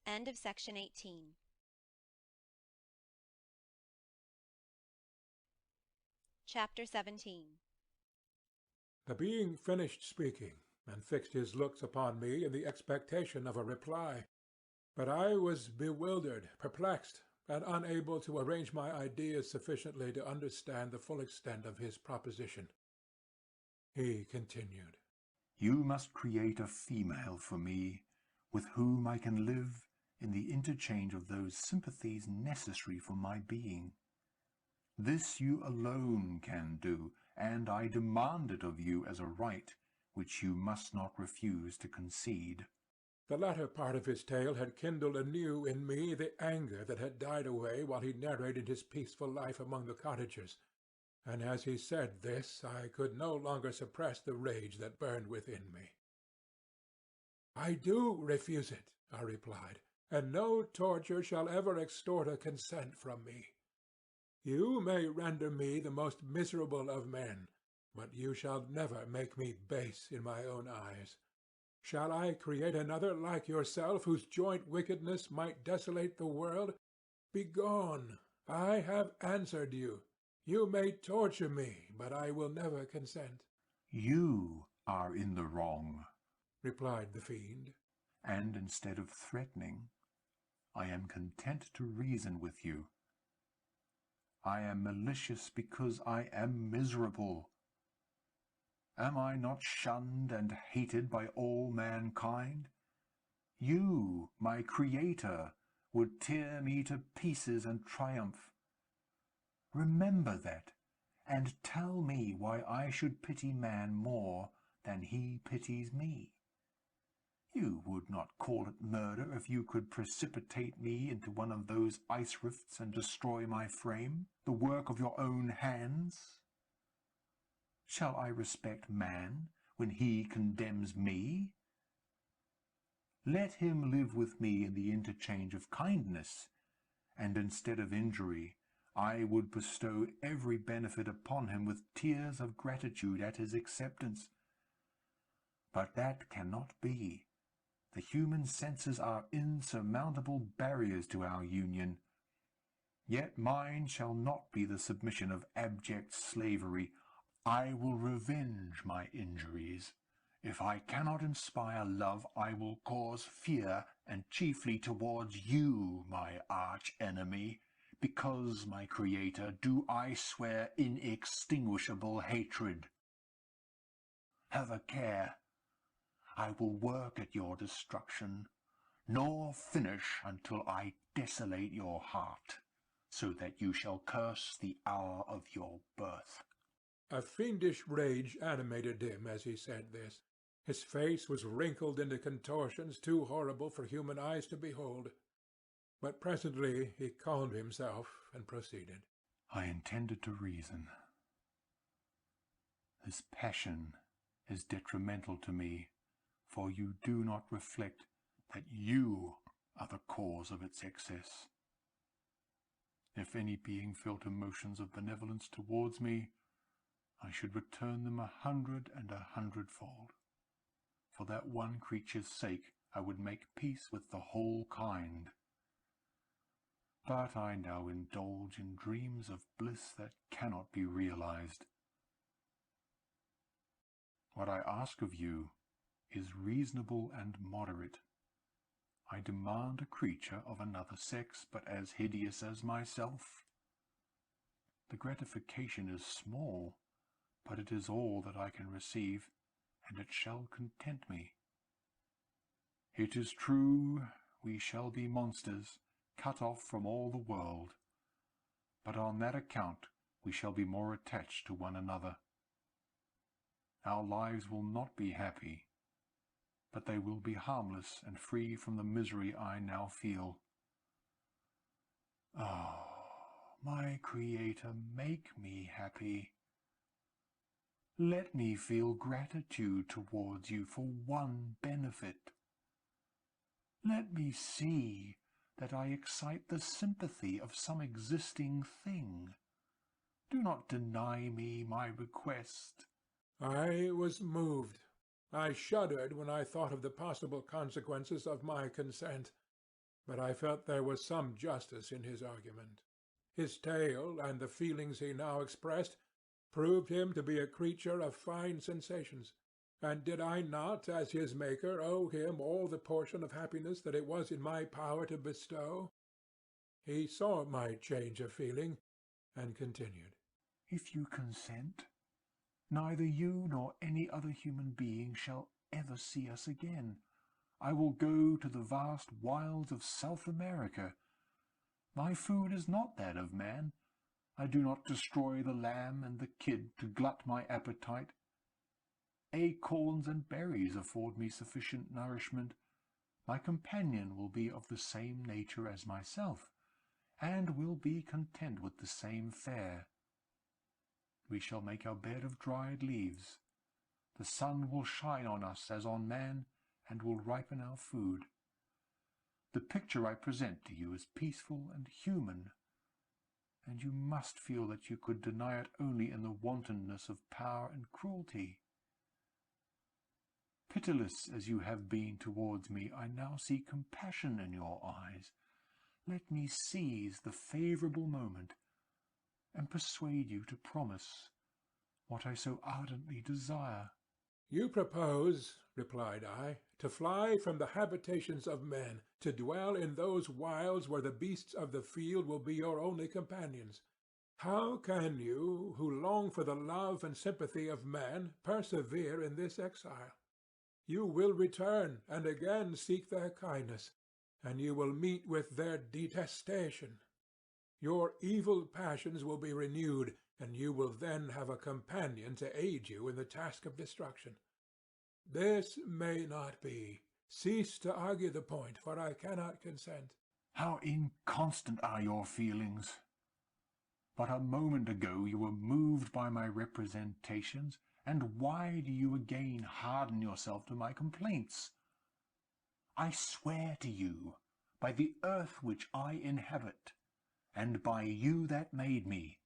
End of section 18. Chapter 17. The being finished speaking, and fixed his looks upon me in the expectation of a reply. But I was bewildered, perplexed, and unable to arrange my ideas sufficiently to understand the full extent of his proposition. He continued, You must create a female for me, with whom I can live in the interchange of those sympathies necessary for my being. This you alone can do, and I demand it of you as a right which you must not refuse to concede. The latter part of his tale had kindled anew in me the anger that had died away while he narrated his peaceful life among the cottagers, and as he said this I could no longer suppress the rage that burned within me. I do refuse it, I replied, and no torture shall ever extort a consent from me. You may render me the most miserable of men, but you shall never make me base in my own eyes. Shall I create another like yourself, whose joint wickedness might desolate the world? Begone! I have answered you. You may torture me, but I will never consent. You are in the wrong, replied the fiend. And instead of threatening, I am content to reason with you. I am malicious because I am miserable. Am I not shunned and hated by all mankind? You, my creator, would tear me to pieces and triumph. Remember that, and tell me why I should pity man more than he pities me. You would not call it murder if you could precipitate me into one of those ice rifts and destroy my frame, the work of your own hands. Shall I respect man when he condemns me? Let him live with me in the interchange of kindness, and instead of injury, I would bestow every benefit upon him with tears of gratitude at his acceptance. But that cannot be. The human senses are insurmountable barriers to our union. Yet mine shall not be the submission of abject slavery. I will revenge my injuries. If I cannot inspire love, I will cause fear, and chiefly towards you, my arch-enemy, because, my creator, do I swear inextinguishable hatred. Have a care. I will work at your destruction, nor finish until I desolate your heart, so that you shall curse the hour of your birth. A fiendish rage animated him as he said this. His face was wrinkled into contortions too horrible for human eyes to behold. But presently he calmed himself and proceeded. I intended to reason. This passion is detrimental to me, for you do not reflect that you are the cause of its excess. If any being felt emotions of benevolence towards me, I should return them 100 and 100-fold. For that one creature's sake, I would make peace with the whole kind. But I now indulge in dreams of bliss that cannot be realized. What I ask of you is reasonable and moderate. I demand a creature of another sex, but as hideous as myself. The gratification is small, but it is all that I can receive, and it shall content me. It is true, we shall be monsters, cut off from all the world. But on that account we shall be more attached to one another. Our lives will not be happy, but they will be harmless and free from the misery I now feel. Oh, my Creator, make me happy. Let me feel gratitude towards you for one benefit. Let me see that I excite the sympathy of some existing thing. Do not deny me my request. I was moved. I shuddered when I thought of the possible consequences of my consent, but I felt there was some justice in his argument. His tale, and the feelings he now expressed, proved him to be a creature of fine sensations, and did I not, as his maker, owe him all the portion of happiness that it was in my power to bestow? He saw my change of feeling, and continued, If you consent, neither you nor any other human being shall ever see us again. I will go to the vast wilds of South America. My food is not that of man. I do not destroy the lamb and the kid to glut my appetite. Acorns and berries afford me sufficient nourishment. My companion will be of the same nature as myself, and will be content with the same fare. We shall make our bed of dried leaves. The sun will shine on us as on man, and will ripen our food. The picture I present to you is peaceful and human, and you must feel that you could deny it only in the wantonness of power and cruelty. Pitiless as you have been towards me, I now see compassion in your eyes. Let me seize the favourable moment, and persuade you to promise what I so ardently desire. You propose, replied I, to fly from the habitations of men, to dwell in those wilds where the beasts of the field will be your only companions. How can you, who long for the love and sympathy of men, persevere in this exile? You will return, and again seek their kindness, and you will meet with their detestation. Your evil passions will be renewed, and you will then have a companion to aid you in the task of destruction. This may not be. Cease to argue the point, for I cannot consent. How inconstant are your feelings! But a moment ago you were moved by my representations, and why do you again harden yourself to my complaints? I swear to you, by the earth which I inhabit, and by you that made me,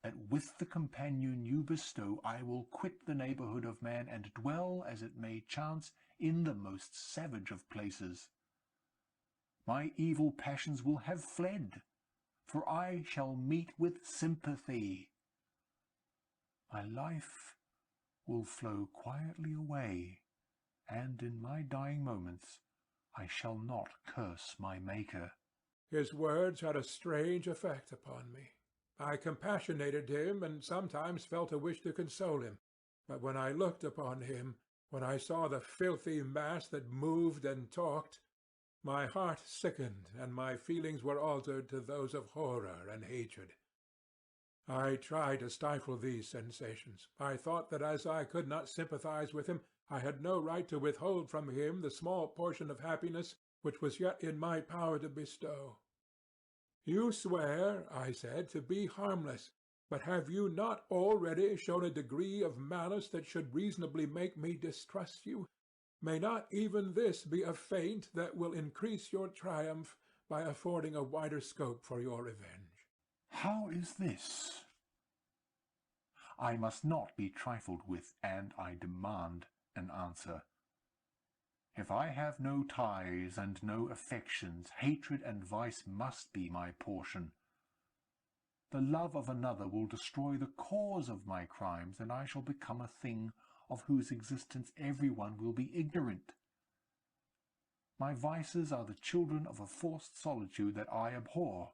that with the companion you bestow I will quit the neighbourhood of man and dwell, as it may chance, in the most savage of places. My evil passions will have fled, for I shall meet with sympathy. My life will flow quietly away, and in my dying moments I shall not curse my Maker. His words had a strange effect upon me. I compassionated him, and sometimes felt a wish to console him. But when I looked upon him, when I saw the filthy mass that moved and talked, my heart sickened, and my feelings were altered to those of horror and hatred. I tried to stifle these sensations. I thought that as I could not sympathize with him, I had no right to withhold from him the small portion of happiness which was yet in my power to bestow. You swear, I said, to be harmless, but have you not already shown a degree of malice that should reasonably make me distrust you? May not even this be a feint that will increase your triumph by affording a wider scope for your revenge? How is this? I must not be trifled with, and I demand an answer. If I have no ties and no affections, hatred and vice must be my portion. The love of another will destroy the cause of my crimes, and I shall become a thing of whose existence everyone will be ignorant. My vices are the children of a forced solitude that I abhor,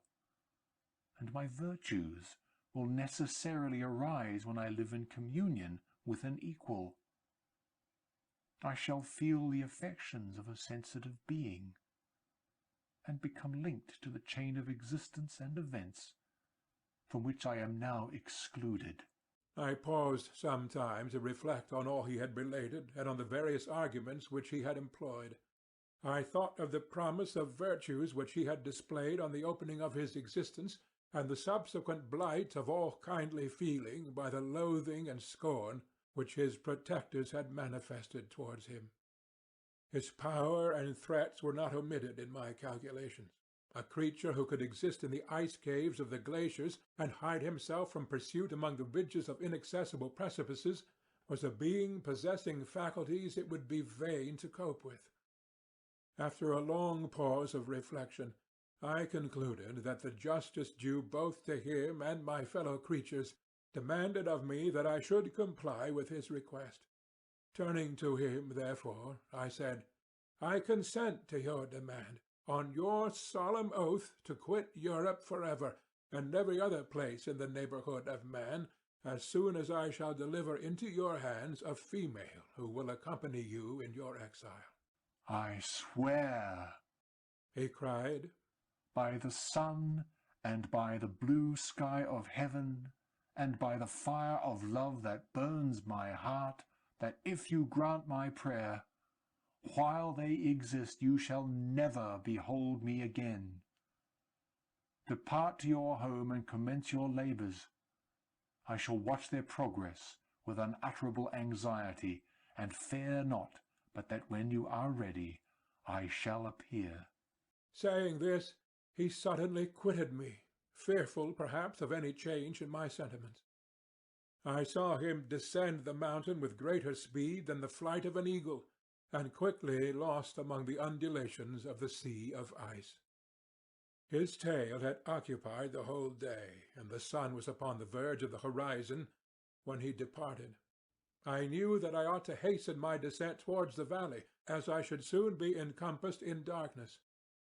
and my virtues will necessarily arise when I live in communion with an equal. I shall feel the affections of a sensitive being, and become linked to the chain of existence and events from which I am now excluded. I paused some time to reflect on all he had related and on the various arguments which he had employed. I thought of the promise of virtues which he had displayed on the opening of his existence, and the subsequent blight of all kindly feeling by the loathing and scorn which his protectors had manifested towards him. His power and threats were not omitted in my calculations. A creature who could exist in the ice caves of the glaciers and hide himself from pursuit among the ridges of inaccessible precipices was a being possessing faculties it would be vain to cope with. After a long pause of reflection, I concluded that the justice due both to him and my fellow creatures demanded of me that I should comply with his request. Turning to him, therefore, I said, "I consent to your demand, on your solemn oath to quit Europe forever, and every other place in the neighborhood of man, as soon as I shall deliver into your hands a female who will accompany you in your exile." I swear, he cried, by the sun, and by the blue sky of heaven, and by the fire of love that burns my heart, that if you grant my prayer, while they exist you shall never behold me again. Depart to your home and commence your labours. I shall watch their progress with unutterable anxiety, and fear not but that when you are ready I shall appear. Saying this, he suddenly quitted me, fearful perhaps of any change in my sentiments. I saw him descend the mountain with greater speed than the flight of an eagle, and quickly lost among the undulations of the sea of ice. His tale had occupied the whole day, and the sun was upon the verge of the horizon when he departed. I knew that I ought to hasten my descent towards the valley, as I should soon be encompassed in darkness.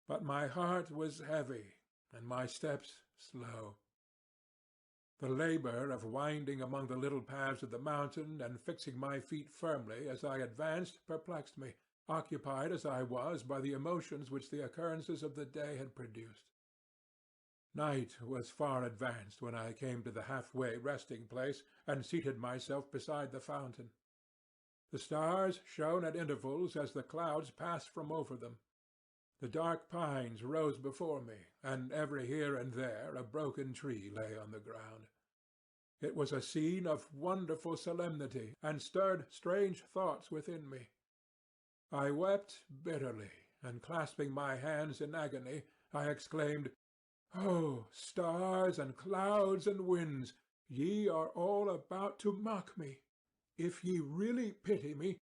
But my heart was heavy, and my steps slow. The labor of winding among the little paths of the mountain and fixing my feet firmly as I advanced perplexed me, occupied as I was by the emotions which the occurrences of the day had produced. Night was far advanced when I came to the half-way resting-place and seated myself beside the fountain. The stars shone at intervals as the clouds passed from over them. The dark pines rose before me, and every here and there a broken tree lay on the ground. It was a scene of wonderful solemnity, and stirred strange thoughts within me. I wept bitterly, and clasping my hands in agony, I exclaimed, "Oh, stars and clouds and winds, ye are all about to mock me. If ye really pity me,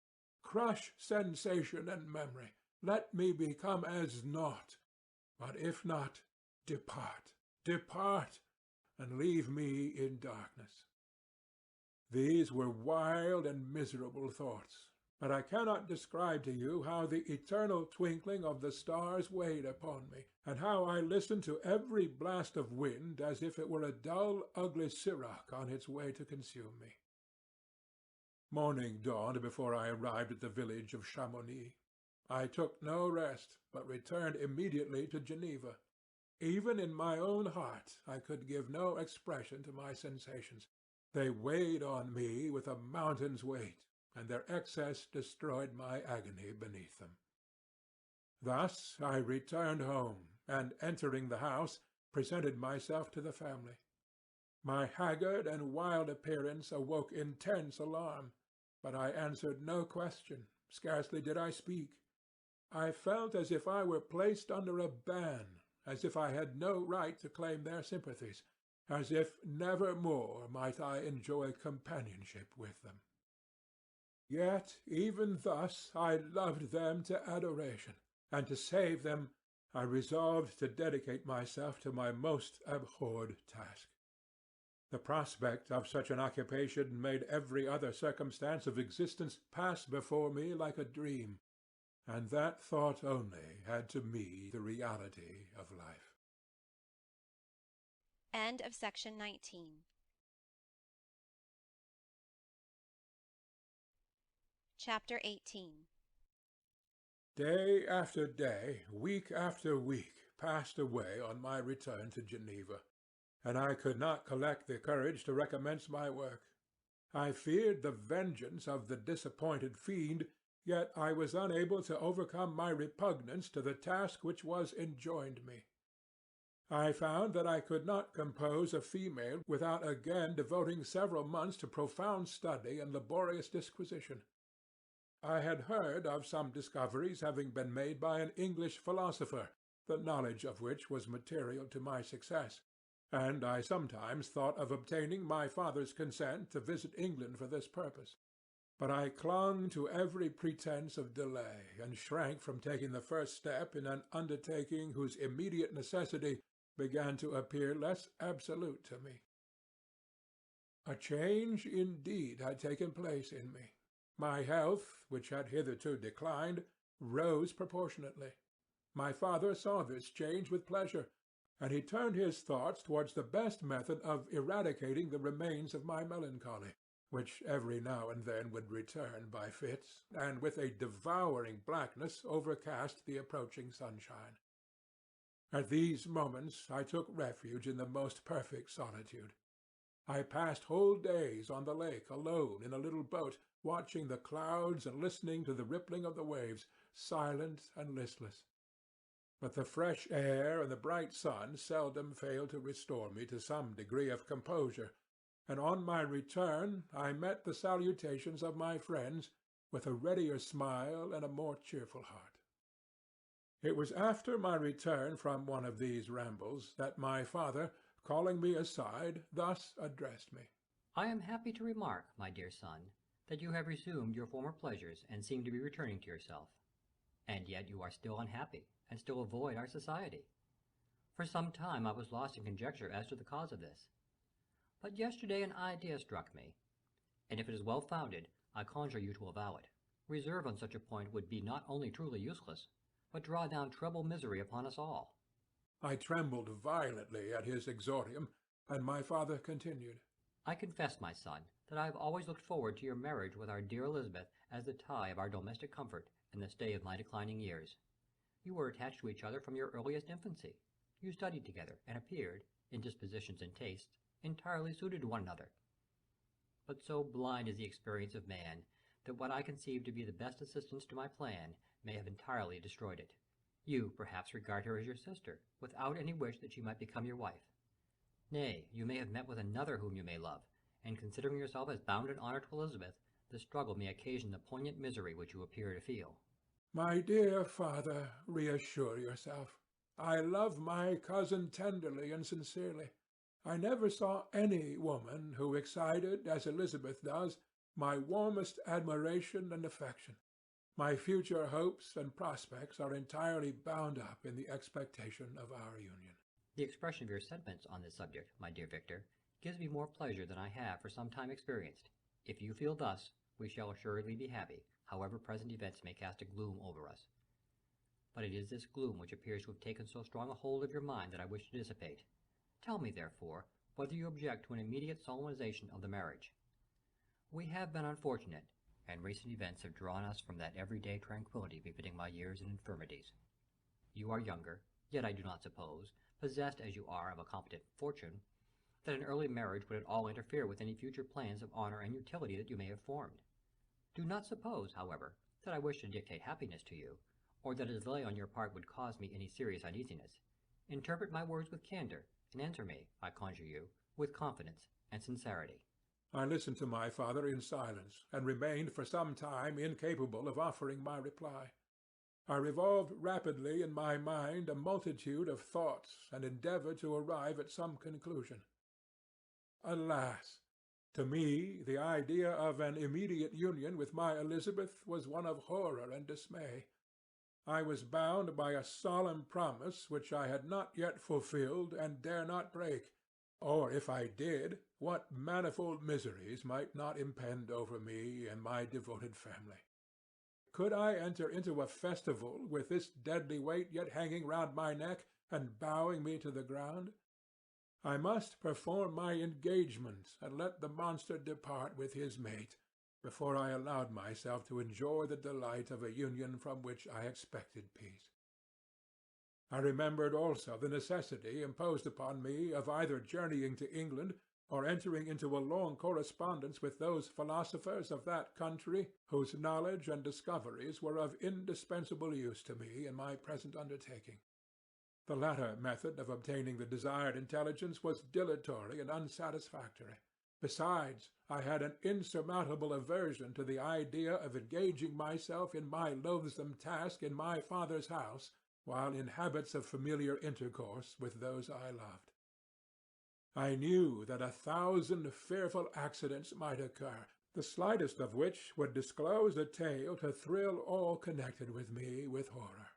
crush sensation and memory. Let me become as naught. But if not, depart, depart, and leave me in darkness." These were wild and miserable thoughts, but I cannot describe to you how the eternal twinkling of the stars weighed upon me, and how I listened to every blast of wind as if it were a dull, ugly siroc on its way to consume me. Morning dawned before I arrived at the village of Chamonix. I took no rest, but returned immediately to Geneva. Even in my own heart I could give no expression to my sensations. They weighed on me with a mountain's weight, and their excess destroyed my agony beneath them. Thus I returned home, and entering the house, presented myself to the family. My haggard and wild appearance awoke intense alarm, but I answered no question, scarcely did I speak. I felt as if I were placed under a ban, as if I had no right to claim their sympathies, as if never more might I enjoy companionship with them. Yet even thus I loved them to adoration, and to save them I resolved to dedicate myself to my most abhorred task. The prospect of such an occupation made every other circumstance of existence pass before me like a dream, and that thought only had to me the reality of life. End of section 19. Chapter 18. Day after day, week after week, passed away on my return to Geneva, and I could not collect the courage to recommence my work. I feared the vengeance of the disappointed fiend, yet I was unable to overcome my repugnance to the task which was enjoined me. I found that I could not compose a female without again devoting several months to profound study and laborious disquisition. I had heard of some discoveries having been made by an English philosopher, the knowledge of which was material to my success, and I sometimes thought of obtaining my father's consent to visit England for this purpose. But I clung to every pretence of delay, and shrank from taking the first step in an undertaking whose immediate necessity began to appear less absolute to me. A change indeed had taken place in me. My health, which had hitherto declined, rose proportionately. My father saw this change with pleasure, and he turned his thoughts towards the best method of eradicating the remains of my melancholy, which every now and then would return by fits, and with a devouring blackness overcast the approaching sunshine. At these moments I took refuge in the most perfect solitude. I passed whole days on the lake alone in a little boat, watching the clouds and listening to the rippling of the waves, silent and listless. But the fresh air and the bright sun seldom failed to restore me to some degree of composure, and on my return I met the salutations of my friends with a readier smile and a more cheerful heart. It was after my return from one of these rambles that my father, calling me aside, thus addressed me. I am happy to remark, my dear son, that you have resumed your former pleasures and seem to be returning to yourself. And yet you are still unhappy, and still avoid our society. For some time I was lost in conjecture as to the cause of this. But yesterday an idea struck me, and if it is well founded, I conjure you to avow it. Reserve on such a point would be not only truly useless, but draw down treble misery upon us all. I trembled violently at his exordium, and my father continued. I confess, my son, that I have always looked forward to your marriage with our dear Elizabeth as the tie of our domestic comfort and the stay of my declining years. You were attached to each other from your earliest infancy. You studied together, and appeared, in dispositions and tastes, entirely suited to one another. But so blind is the experience of man, that what I conceived to be the best assistance to my plan may have entirely destroyed it. You, perhaps, regard her as your sister, without any wish that she might become your wife. Nay, you may have met with another whom you may love, and considering yourself as bound in honor to Elizabeth, the struggle may occasion the poignant misery which you appear to feel. My dear father, reassure yourself. I love my cousin tenderly and sincerely. I never saw any woman who excited, as Elizabeth does, my warmest admiration and affection. My future hopes and prospects are entirely bound up in the expectation of our union. The expression of your sentiments on this subject, my dear Victor, gives me more pleasure than I have for some time experienced. If you feel thus, we shall assuredly be happy, however present events may cast a gloom over us. But it is this gloom which appears to have taken so strong a hold of your mind that I wish to dissipate. Tell me, therefore, whether you object to an immediate solemnization of the marriage. We have been unfortunate, and recent events have drawn us from that everyday tranquillity befitting my years and infirmities. You are younger, yet I do not suppose, possessed as you are of a competent fortune, that an early marriage would at all interfere with any future plans of honor and utility that you may have formed. Do not suppose, however, that I wish to dictate happiness to you, or that a delay on your part would cause me any serious uneasiness. Interpret my words with candor, and answer me, I conjure you, with confidence and sincerity. I listened to my father in silence, and remained for some time incapable of offering my reply. I revolved rapidly in my mind a multitude of thoughts, and endeavored to arrive at some conclusion. Alas! To me the idea of an immediate union with my Elizabeth was one of horror and dismay. I was bound by a solemn promise which I had not yet fulfilled and dare not break, or if I did, what manifold miseries might not impend over me and my devoted family. Could I enter into a festival with this deadly weight yet hanging round my neck and bowing me to the ground? I must perform my engagement and let the monster depart with his mate, before I allowed myself to enjoy the delight of a union from which I expected peace. I remembered also the necessity imposed upon me of either journeying to England or entering into a long correspondence with those philosophers of that country whose knowledge and discoveries were of indispensable use to me in my present undertaking. The latter method of obtaining the desired intelligence was dilatory and unsatisfactory. Besides, I had an insurmountable aversion to the idea of engaging myself in my loathsome task in my father's house, while in habits of familiar intercourse with those I loved. I knew that 1,000 fearful accidents might occur, the slightest of which would disclose a tale to thrill all connected with me with horror.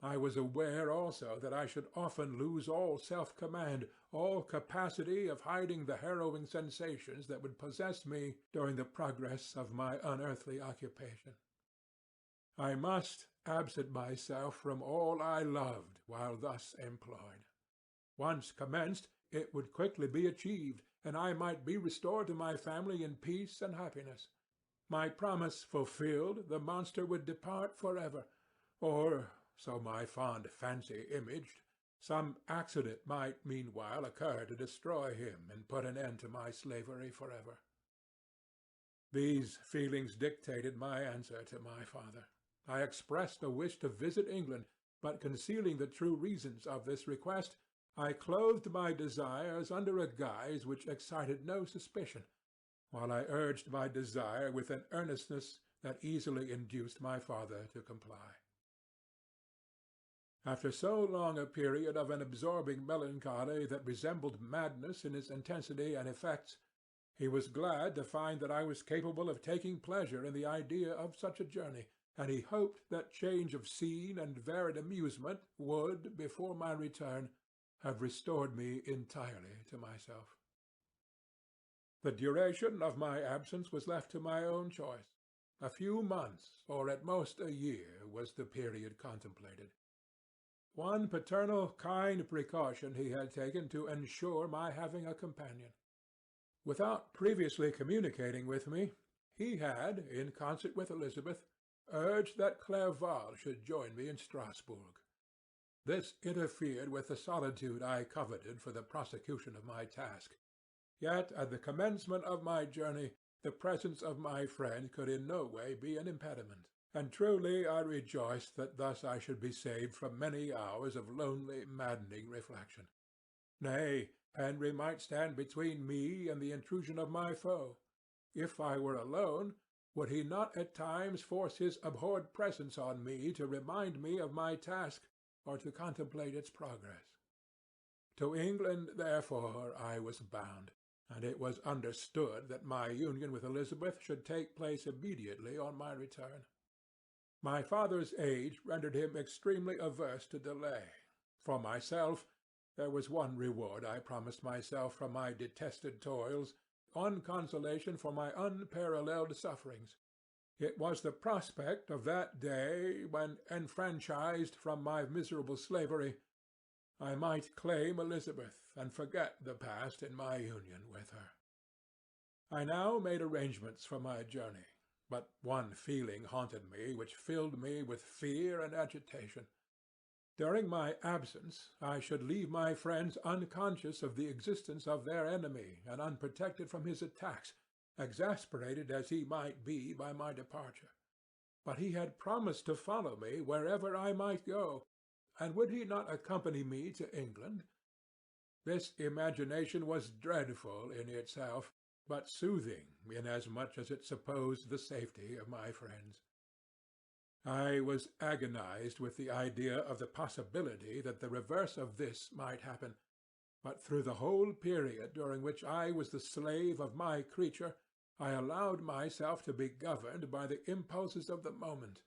I was aware also that I should often lose all self-command, all capacity of hiding the harrowing sensations that would possess me during the progress of my unearthly occupation. I must absent myself from all I loved while thus employed. Once commenced, it would quickly be achieved, and I might be restored to my family in peace and happiness. My promise fulfilled, the monster would depart forever, or, so my fond fancy imaged, some accident might meanwhile occur to destroy him and put an end to my slavery forever. These feelings dictated my answer to my father. I expressed a wish to visit England, but concealing the true reasons of this request, I clothed my desires under a guise which excited no suspicion, while I urged my desire with an earnestness that easily induced my father to comply. After so long a period of an absorbing melancholy that resembled madness in its intensity and effects, he was glad to find that I was capable of taking pleasure in the idea of such a journey, and he hoped that change of scene and varied amusement would, before my return, have restored me entirely to myself. The duration of my absence was left to my own choice. A few months, or at most a year, was the period contemplated. One paternal kind precaution he had taken to ensure my having a companion. Without previously communicating with me, he had, in concert with Elizabeth, urged that Clerval should join me in Strasbourg. This interfered with the solitude I coveted for the prosecution of my task. Yet at the commencement of my journey the presence of my friend could in no way be an impediment, and truly I rejoiced that thus I should be saved from many hours of lonely, maddening reflection. Nay, Henry might stand between me and the intrusion of my foe. If I were alone, would he not at times force his abhorred presence on me to remind me of my task, or to contemplate its progress? To England, therefore, I was bound, and it was understood that my union with Elizabeth should take place immediately on my return. My father's age rendered him extremely averse to delay. For myself, there was one reward I promised myself from my detested toils, one consolation for my unparalleled sufferings. It was the prospect of that day when, enfranchised from my miserable slavery, I might claim Elizabeth and forget the past in my union with her. I now made arrangements for my journey, but one feeling haunted me which filled me with fear and agitation. During my absence I should leave my friends unconscious of the existence of their enemy and unprotected from his attacks, exasperated as he might be by my departure. But he had promised to follow me wherever I might go, and would he not accompany me to England? This imagination was dreadful in itself, but soothing inasmuch as it supposed the safety of my friends. I was agonized with the idea of the possibility that the reverse of this might happen, but through the whole period during which I was the slave of my creature, I allowed myself to be governed by the impulses of the moment,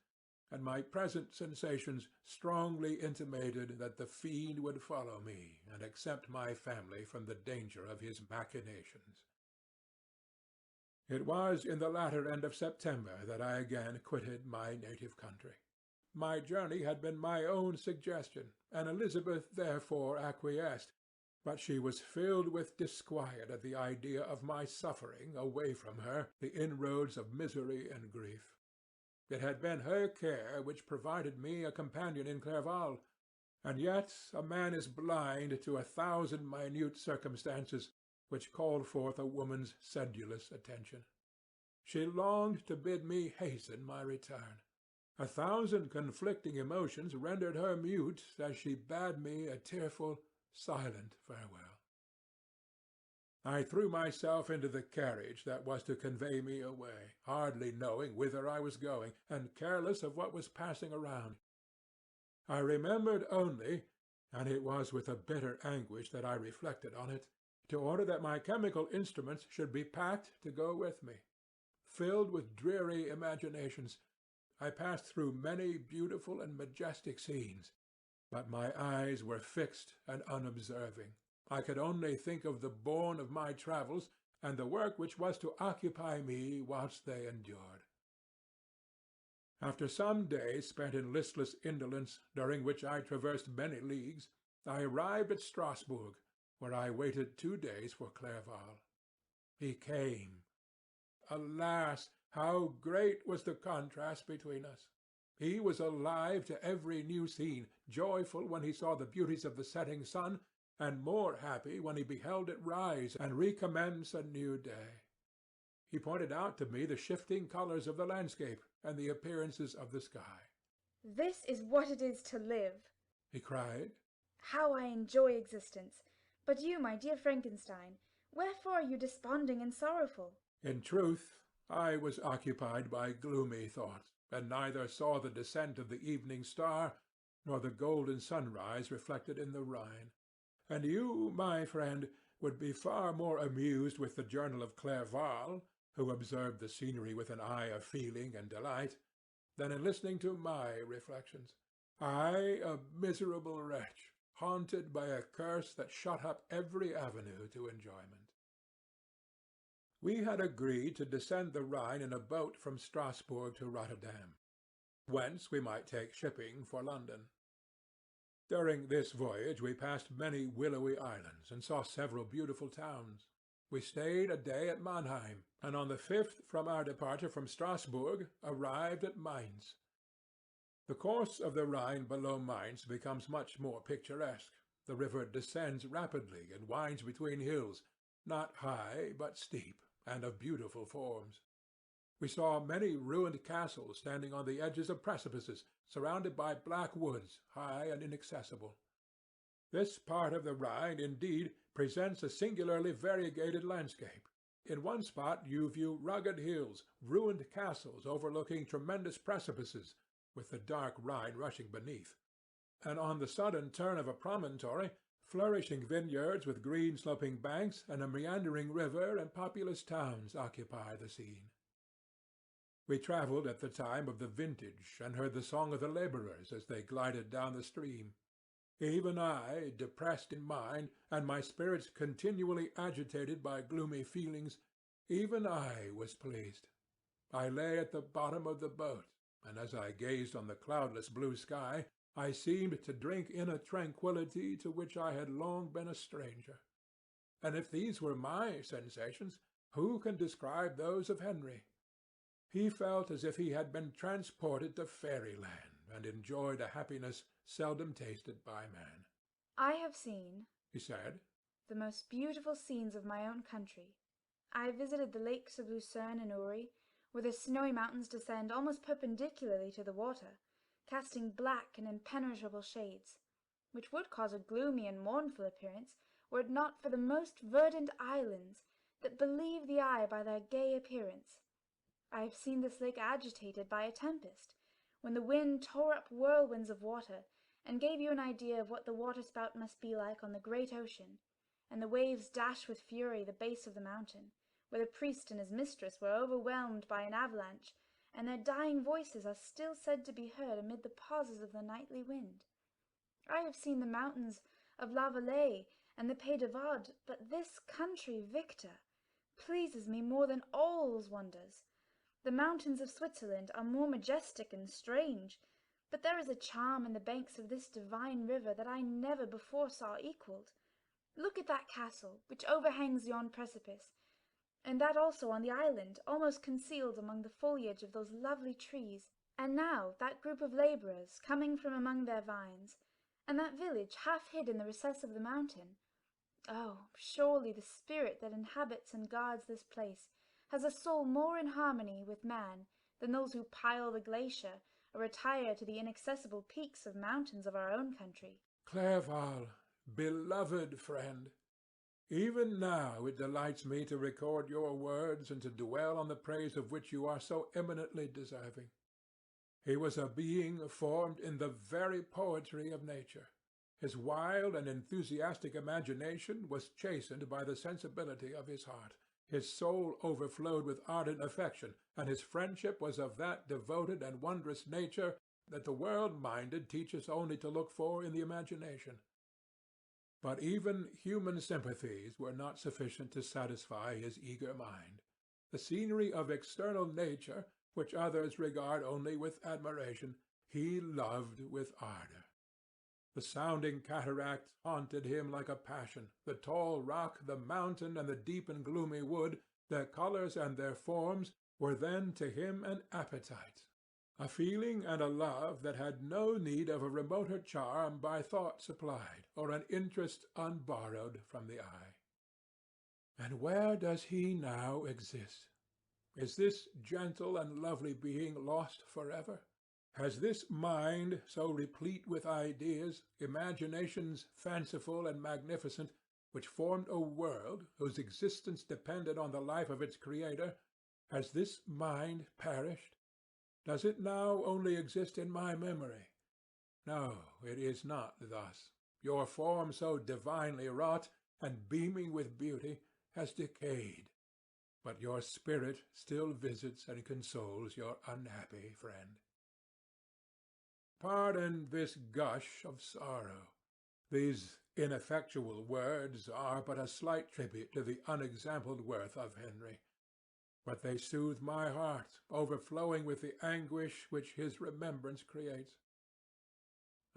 and my present sensations strongly intimated that the fiend would follow me and exempt my family from the danger of his machinations. It was in the latter end of September that I again quitted my native country. My journey had been my own suggestion, and Elizabeth therefore acquiesced, but she was filled with disquiet at the idea of my suffering away from her the inroads of misery and grief. It had been her care which provided me a companion in Clerval, and yet a man is blind to 1,000 minute circumstances which called forth a woman's sedulous attention. She longed to bid me hasten my return. 1,000 conflicting emotions rendered her mute as she bade me a tearful, silent farewell. I threw myself into the carriage that was to convey me away, hardly knowing whither I was going, and careless of what was passing around. I remembered only, and it was with a bitter anguish that I reflected on it, to order that my chemical instruments should be packed to go with me. Filled with dreary imaginations, I passed through many beautiful and majestic scenes, but my eyes were fixed and unobserving. I could only think of the bourne of my travels and the work which was to occupy me whilst they endured. After some days spent in listless indolence, during which I traversed many leagues, I arrived at Strasbourg, where I waited 2 days for Clerval. He came. Alas, how great was the contrast between us! He was alive to every new scene, joyful when he saw the beauties of the setting sun, and more happy when he beheld it rise and recommence a new day. He pointed out to me the shifting colours of the landscape and the appearances of the sky. "This is what it is to live," he cried. "How I enjoy existence! But you, my dear Frankenstein, wherefore are you desponding and sorrowful?" In truth, I was occupied by gloomy thoughts, and neither saw the descent of the evening star nor the golden sunrise reflected in the Rhine. And you, my friend, would be far more amused with the journal of Clerval, who observed the scenery with an eye of feeling and delight, than in listening to my reflections. I, a miserable wretch, haunted by a curse that shut up every avenue to enjoyment. We had agreed to descend the Rhine in a boat from Strasbourg to Rotterdam, whence we might take shipping for London. During this voyage we passed many willowy islands, and saw several beautiful towns. We stayed a day at Mannheim, and on the 5th from our departure from Strasbourg arrived at Mainz. The course of the Rhine below Mainz becomes much more picturesque. The river descends rapidly and winds between hills, not high but steep, and of beautiful forms. We saw many ruined castles standing on the edges of precipices, surrounded by black woods, high and inaccessible. This part of the Rhine, indeed, presents a singularly variegated landscape. In one spot you view rugged hills, ruined castles overlooking tremendous precipices, with the dark Rhine rushing beneath, and on the sudden turn of a promontory, flourishing vineyards with green sloping banks and a meandering river and populous towns occupy the scene. We travelled at the time of the vintage, and heard the song of the labourers as they glided down the stream. Even I, depressed in mind, and my spirits continually agitated by gloomy feelings, even I was pleased. I lay at the bottom of the boat, and as I gazed on the cloudless blue sky, I seemed to drink in a tranquillity to which I had long been a stranger. And if these were my sensations, who can describe those of Henry? He felt as if he had been transported to fairyland, and enjoyed a happiness seldom tasted by man. "I have seen," he said, "the most beautiful scenes of my own country. I have visited the lakes of Lucerne and Uri, where the snowy mountains descend almost perpendicularly to the water, casting black and impenetrable shades, which would cause a gloomy and mournful appearance, were it not for the most verdant islands, that believe the eye by their gay appearance. I have seen this lake agitated by a tempest, when the wind tore up whirlwinds of water, and gave you an idea of what the waterspout must be like on the great ocean, and the waves dashed with fury the base of the mountain, where the priest and his mistress were overwhelmed by an avalanche, and their dying voices are still said to be heard amid the pauses of the nightly wind. I have seen the mountains of La Valais and the Pays de Vaud, but this country, Victor, pleases me more than all wonders. The mountains of Switzerland are more majestic and strange, but there is a charm in the banks of this divine river that I never before saw equalled. Look at that castle, which overhangs yon precipice, and that also on the island, almost concealed among the foliage of those lovely trees. And now that group of labourers coming from among their vines, and that village half hid in the recess of the mountain. Oh, surely the spirit that inhabits and guards this place has a soul more in harmony with man than those who pile the glacier or retire to the inaccessible peaks of mountains of our own country. Clerval, beloved friend, even now it delights me to record your words and to dwell on the praise of which you are so eminently deserving. He was a being formed in the very poetry of nature. His wild and enthusiastic imagination was chastened by the sensibility of his heart. His soul overflowed with ardent affection, and his friendship was of that devoted and wondrous nature that the world-minded teach us only to look for in the imagination. But even human sympathies were not sufficient to satisfy his eager mind. The scenery of external nature, which others regard only with admiration, he loved with ardour. The sounding cataract haunted him like a passion. The tall rock, the mountain, and the deep and gloomy wood, their colours and their forms, were then to him an appetite, a feeling and a love that had no need of a remoter charm by thought supplied, or an interest unborrowed from the eye. And where does he now exist? Is this gentle and lovely being lost forever? Has this mind, so replete with ideas, imaginations fanciful and magnificent, which formed a world whose existence depended on the life of its creator, has this mind perished? Does it now only exist in my memory? No, it is not thus. Your form, so divinely wrought and beaming with beauty, has decayed, but your spirit still visits and consoles your unhappy friend. Pardon this gush of sorrow. These ineffectual words are but a slight tribute to the unexampled worth of Henry, but they soothe my heart, overflowing with the anguish which his remembrance creates.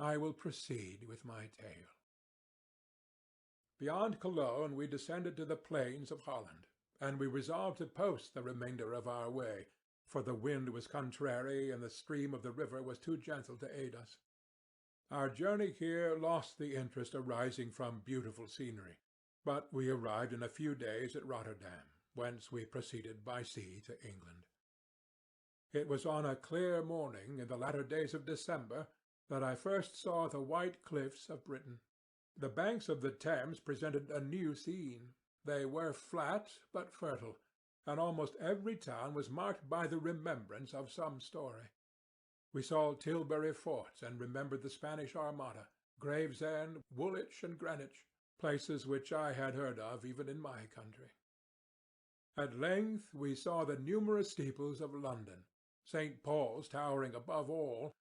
I will proceed with my tale. Beyond Cologne we descended to the plains of Holland, and we resolved to post the remainder of our way, for the wind was contrary and the stream of the river was too gentle to aid us. Our journey here lost the interest arising from beautiful scenery, but we arrived in a few days at Rotterdam, whence we proceeded by sea to England. It was on a clear morning in the latter days of December that I first saw the white cliffs of Britain. The banks of the Thames presented a new scene. They were flat but fertile, and almost every town was marked by the remembrance of some story. We saw Tilbury forts and remembered the Spanish Armada, Gravesend, Woolwich, and Greenwich, places which I had heard of even in my country. At length we saw the numerous steeples of London, St. Paul's towering above all,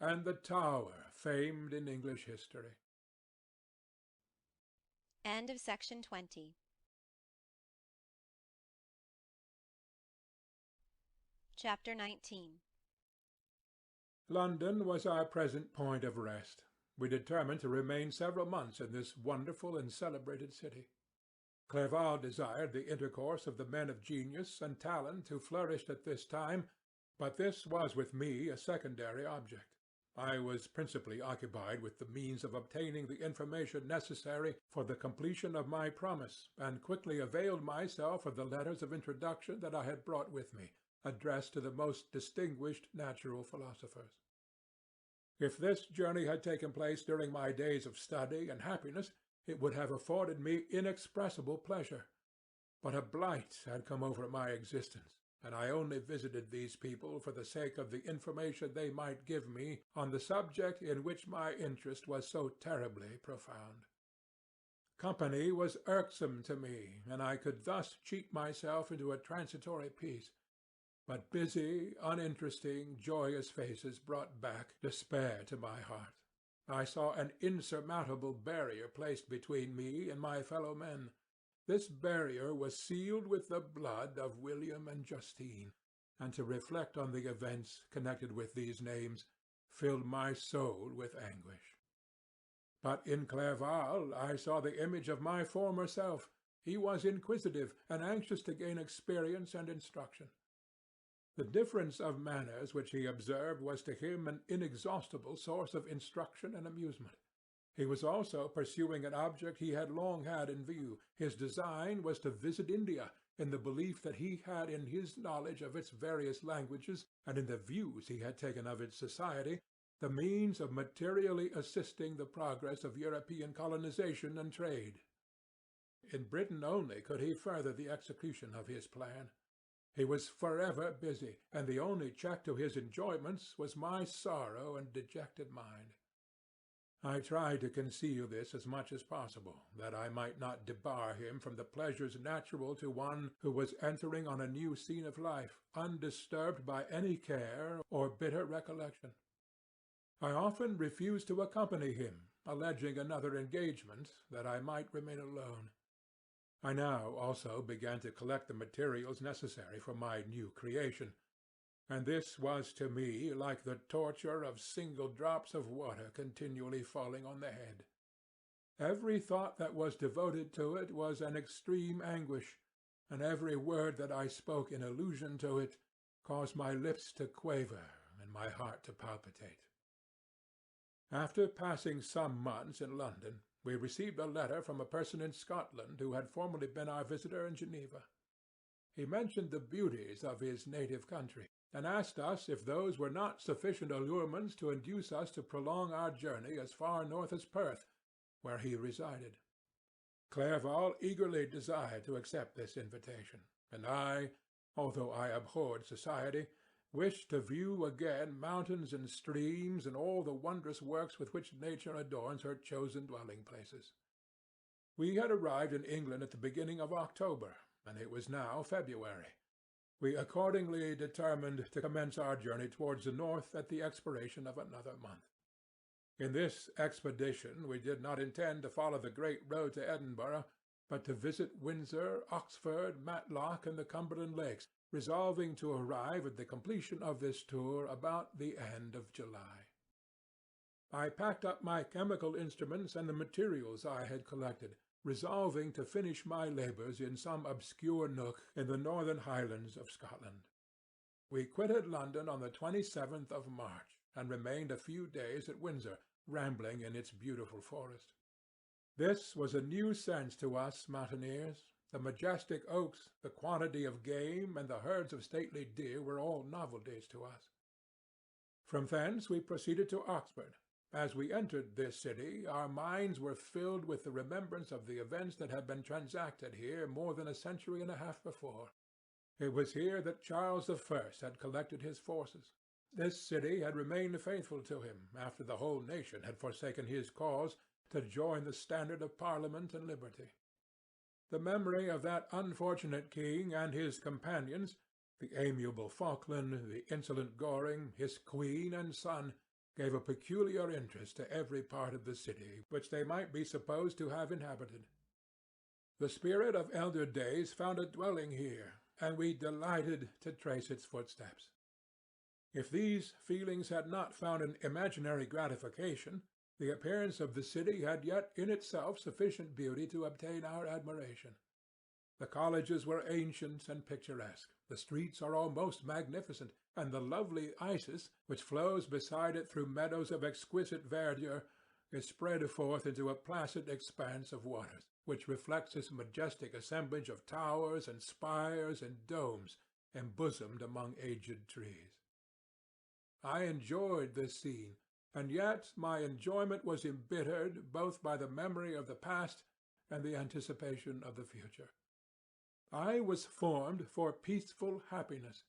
and the Tower famed in English history. End of section 20. Chapter 19. London was our present point of rest. We determined to remain several months in this wonderful and celebrated city. Clerval desired the intercourse of the men of genius and talent who flourished at this time, but this was with me a secondary object. I was principally occupied with the means of obtaining the information necessary for the completion of my promise, and quickly availed myself of the letters of introduction that I had brought with me, addressed to the most distinguished natural philosophers. If this journey had taken place during my days of study and happiness, it would have afforded me inexpressible pleasure. But a blight had come over my existence, and I only visited these people for the sake of the information they might give me on the subject in which my interest was so terribly profound. Company was irksome to me, and I could thus cheat myself into a transitory peace. But busy, uninteresting, joyous faces brought back despair to my heart. I saw an insurmountable barrier placed between me and my fellow men. This barrier was sealed with the blood of William and Justine, and to reflect on the events connected with these names filled my soul with anguish. But in Clerval I saw the image of my former self. He was inquisitive and anxious to gain experience and instruction. The difference of manners which he observed was to him an inexhaustible source of instruction and amusement. He was also pursuing an object he had long had in view. His design was to visit India, in the belief that he had in his knowledge of its various languages, and in the views he had taken of its society, the means of materially assisting the progress of European colonization and trade. In Britain only could he further the execution of his plan. He was forever busy, and the only check to his enjoyments was my sorrow and dejected mind. I tried to conceal this as much as possible, that I might not debar him from the pleasures natural to one who was entering on a new scene of life, undisturbed by any care or bitter recollection. I often refused to accompany him, alleging another engagement, that I might remain alone. I now also began to collect the materials necessary for my new creation, and this was to me like the torture of single drops of water continually falling on the head. Every thought that was devoted to it was an extreme anguish, and every word that I spoke in allusion to it caused my lips to quaver and my heart to palpitate. After passing some months in London, we received a letter from a person in Scotland who had formerly been our visitor in Geneva. He mentioned the beauties of his native country, and asked us if those were not sufficient allurements to induce us to prolong our journey as far north as Perth, where he resided. Clerval eagerly desired to accept this invitation, and I, although I abhorred society, wished to view again mountains and streams and all the wondrous works with which nature adorns her chosen dwelling-places. We had arrived in England at the beginning of October, and it was now February. We accordingly determined to commence our journey towards the north at the expiration of another month. In this expedition we did not intend to follow the great road to Edinburgh, but to visit Windsor, Oxford, Matlock, and the Cumberland Lakes, resolving to arrive at the completion of this tour about the end of July. I packed up my chemical instruments and the materials I had collected, resolving to finish my labours in some obscure nook in the northern Highlands of Scotland. We quitted London on the 27th of March, and remained a few days at Windsor, rambling in its beautiful forest. This was a new sense to us mountaineers. The majestic oaks, the quantity of game, and the herds of stately deer were all novelties to us. From thence we proceeded to Oxford. As we entered this city, our minds were filled with the remembrance of the events that had been transacted here more than a century and a half before. It was here that Charles I had collected his forces. This city had remained faithful to him, after the whole nation had forsaken his cause to join the standard of Parliament and liberty. The memory of that unfortunate king and his companions, the amiable Falkland, the insolent Goring, his queen and son, gave a peculiar interest to every part of the city which they might be supposed to have inhabited. The spirit of elder days found a dwelling here, and we delighted to trace its footsteps. If these feelings had not found an imaginary gratification, the appearance of the city had yet in itself sufficient beauty to obtain our admiration. The colleges were ancient and picturesque, the streets are almost magnificent, and the lovely Isis, which flows beside it through meadows of exquisite verdure, is spread forth into a placid expanse of waters, which reflects its majestic assemblage of towers and spires and domes, embosomed among aged trees. I enjoyed this scene, and yet my enjoyment was embittered both by the memory of the past and the anticipation of the future. I was formed for peaceful happiness.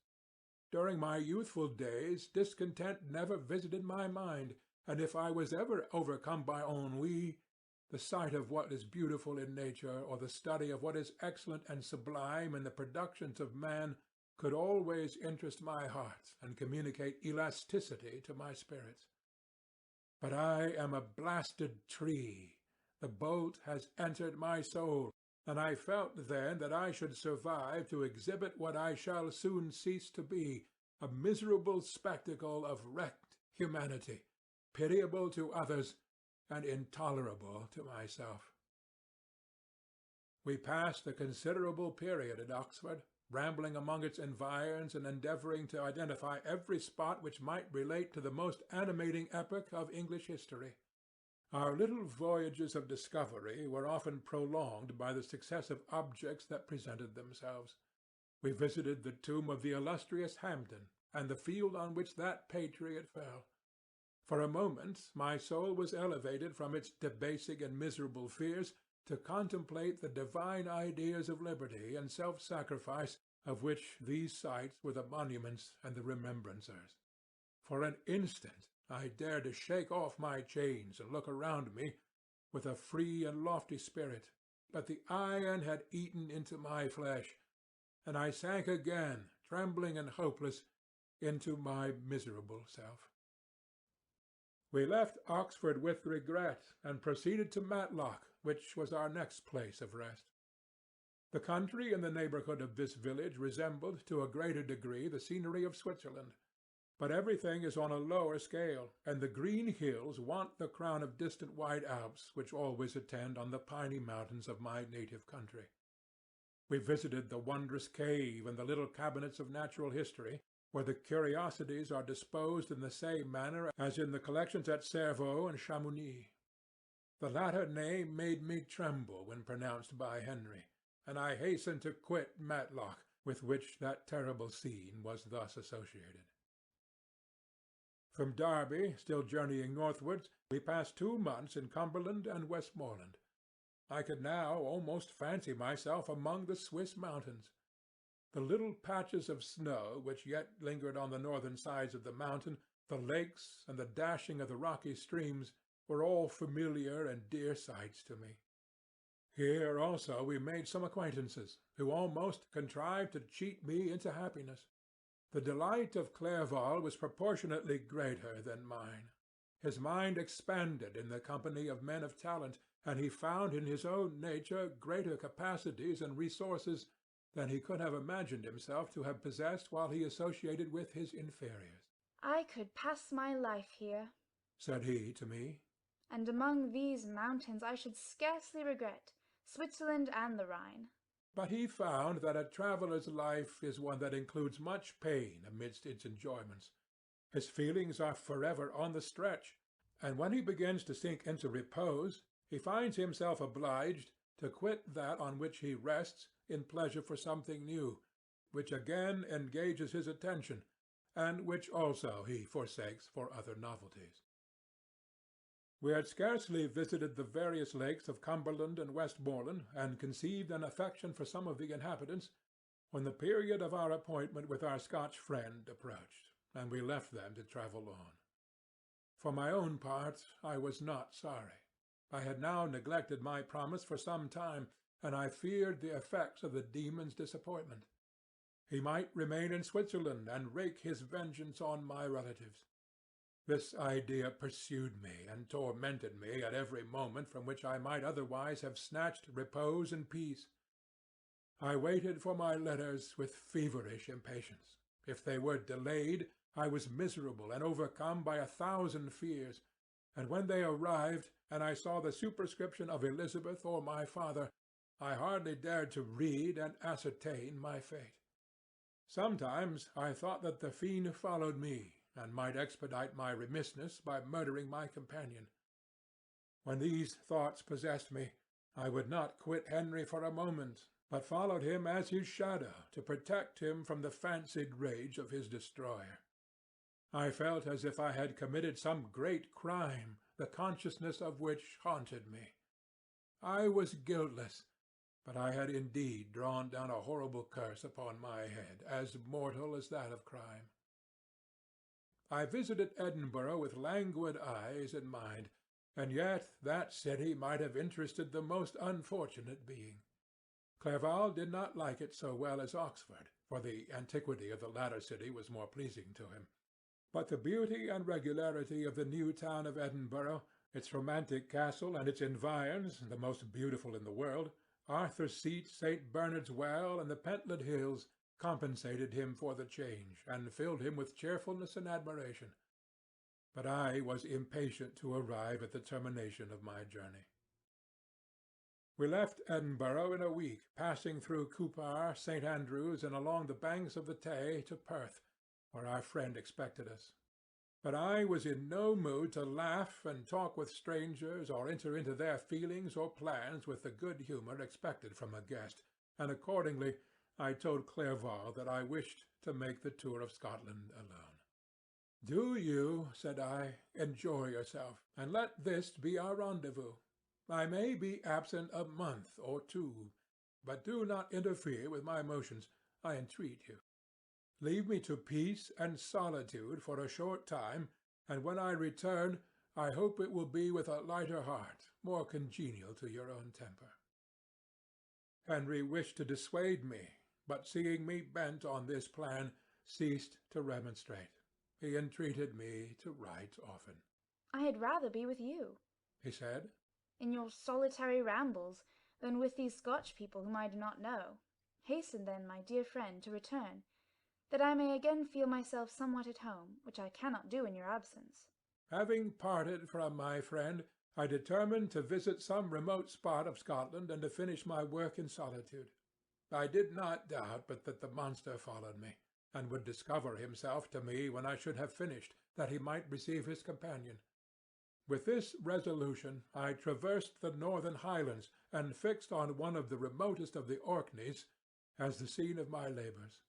During my youthful days discontent never visited my mind, and if I was ever overcome by ennui, the sight of what is beautiful in nature, or the study of what is excellent and sublime in the productions of man, could always interest my heart and communicate elasticity to my spirits. But I am a blasted tree. The bolt has entered my soul, and I felt then that I should survive to exhibit what I shall soon cease to be, a miserable spectacle of wrecked humanity, pitiable to others, and intolerable to myself. We passed a considerable period at Oxford, rambling among its environs and endeavouring to identify every spot which might relate to the most animating epoch of English history. Our little voyages of discovery were often prolonged by the successive objects that presented themselves. We visited the tomb of the illustrious Hampden, and the field on which that patriot fell. For a moment my soul was elevated from its debasing and miserable fears to contemplate the divine ideas of liberty and self-sacrifice of which these sites were the monuments and the remembrancers. For an instant I dared to shake off my chains and look around me with a free and lofty spirit, but the iron had eaten into my flesh, and I sank again, trembling and hopeless, into my miserable self. We left Oxford with regret, and proceeded to Matlock, which was our next place of rest. The country in the neighbourhood of this village resembled to a greater degree the scenery of Switzerland, but everything is on a lower scale, and the green hills want the crown of distant white Alps which always attend on the piny mountains of my native country. We visited the wondrous cave and the little cabinets of natural history, where the curiosities are disposed in the same manner as in the collections at Cervaux and Chamonix. The latter name made me tremble when pronounced by Henry, and I hastened to quit Matlock, with which that terrible scene was thus associated. From Derby, still journeying northwards, we passed 2 months in Cumberland and Westmoreland. I could now almost fancy myself among the Swiss mountains. The little patches of snow which yet lingered on the northern sides of the mountain, the lakes, and the dashing of the rocky streams, were all familiar and dear sights to me. Here also we made some acquaintances, who almost contrived to cheat me into happiness. The delight of Clerval was proportionately greater than mine. His mind expanded in the company of men of talent, and he found in his own nature greater capacities and resources than he could have imagined himself to have possessed while he associated with his inferiors. "I could pass my life here," said he to me, "and among these mountains I should scarcely regret Switzerland and the Rhine." but he found that a traveller's life is one that includes much pain amidst its enjoyments. His feelings are forever on the stretch, and when he begins to sink into repose, he finds himself obliged to quit that on which he rests in pleasure for something new, which again engages his attention, and which also he forsakes for other novelties. We had scarcely visited the various lakes of Cumberland and Westmoreland, and conceived an affection for some of the inhabitants, when the period of our appointment with our Scotch friend approached, and we left them to travel on. For my own part, I was not sorry. I had now neglected my promise for some time, and I feared the effects of the demon's disappointment. He might remain in Switzerland and wreak his vengeance on my relatives. This idea pursued me and tormented me at every moment from which I might otherwise have snatched repose and peace. I waited for my letters with feverish impatience. If they were delayed, I was miserable and overcome by 1,000 fears, and when they arrived, and I saw the superscription of Elizabeth or my father, I hardly dared to read and ascertain my fate. Sometimes I thought that the fiend followed me, and might expedite my remissness by murdering my companion. When these thoughts possessed me, I would not quit Henry for a moment, but followed him as his shadow to protect him from the fancied rage of his destroyer. I felt as if I had committed some great crime, the consciousness of which haunted me. I was guiltless, but I had indeed drawn down a horrible curse upon my head, as mortal as that of crime. I visited Edinburgh with languid eyes and mind, and yet that city might have interested the most unfortunate being. Clerval did not like it so well as Oxford, for the antiquity of the latter city was more pleasing to him. But the beauty and regularity of the new town of Edinburgh, its romantic castle and its environs, the most beautiful in the world, Arthur's Seat, St. Bernard's Well, and the Pentland Hills, compensated him for the change, and filled him with cheerfulness and admiration. but I was impatient to arrive at the termination of my journey. We left Edinburgh in a week, passing through Cupar, St. Andrews, and along the banks of the Tay to Perth, where our friend expected us. But I was in no mood to laugh and talk with strangers or enter into their feelings or plans with the good humour expected from a guest, and accordingly I told Clerval that I wished to make the tour of Scotland alone. "Do you," said I, "enjoy yourself, and let this be our rendezvous. I may be absent a month or two, but do not interfere with my motions, I entreat you. Leave me to peace and solitude for a short time, and when I return I hope it will be with a lighter heart, more congenial to your own temper." Henry wished to dissuade me, but seeing me bent on this plan, ceased to remonstrate. He entreated me to write often. "I had rather be with you," he said, "in your solitary rambles, than with these Scotch people whom I do not know. Hasten then, my dear friend, to return, that I may again feel myself somewhat at home, which I cannot do in your absence." Having parted from my friend, I determined to visit some remote spot of Scotland and to finish my work in solitude. I did not doubt but that the monster followed me, and would discover himself to me when I should have finished, that he might receive his companion. With this resolution I traversed the northern Highlands, and fixed on one of the remotest of the Orkneys as the scene of my labours.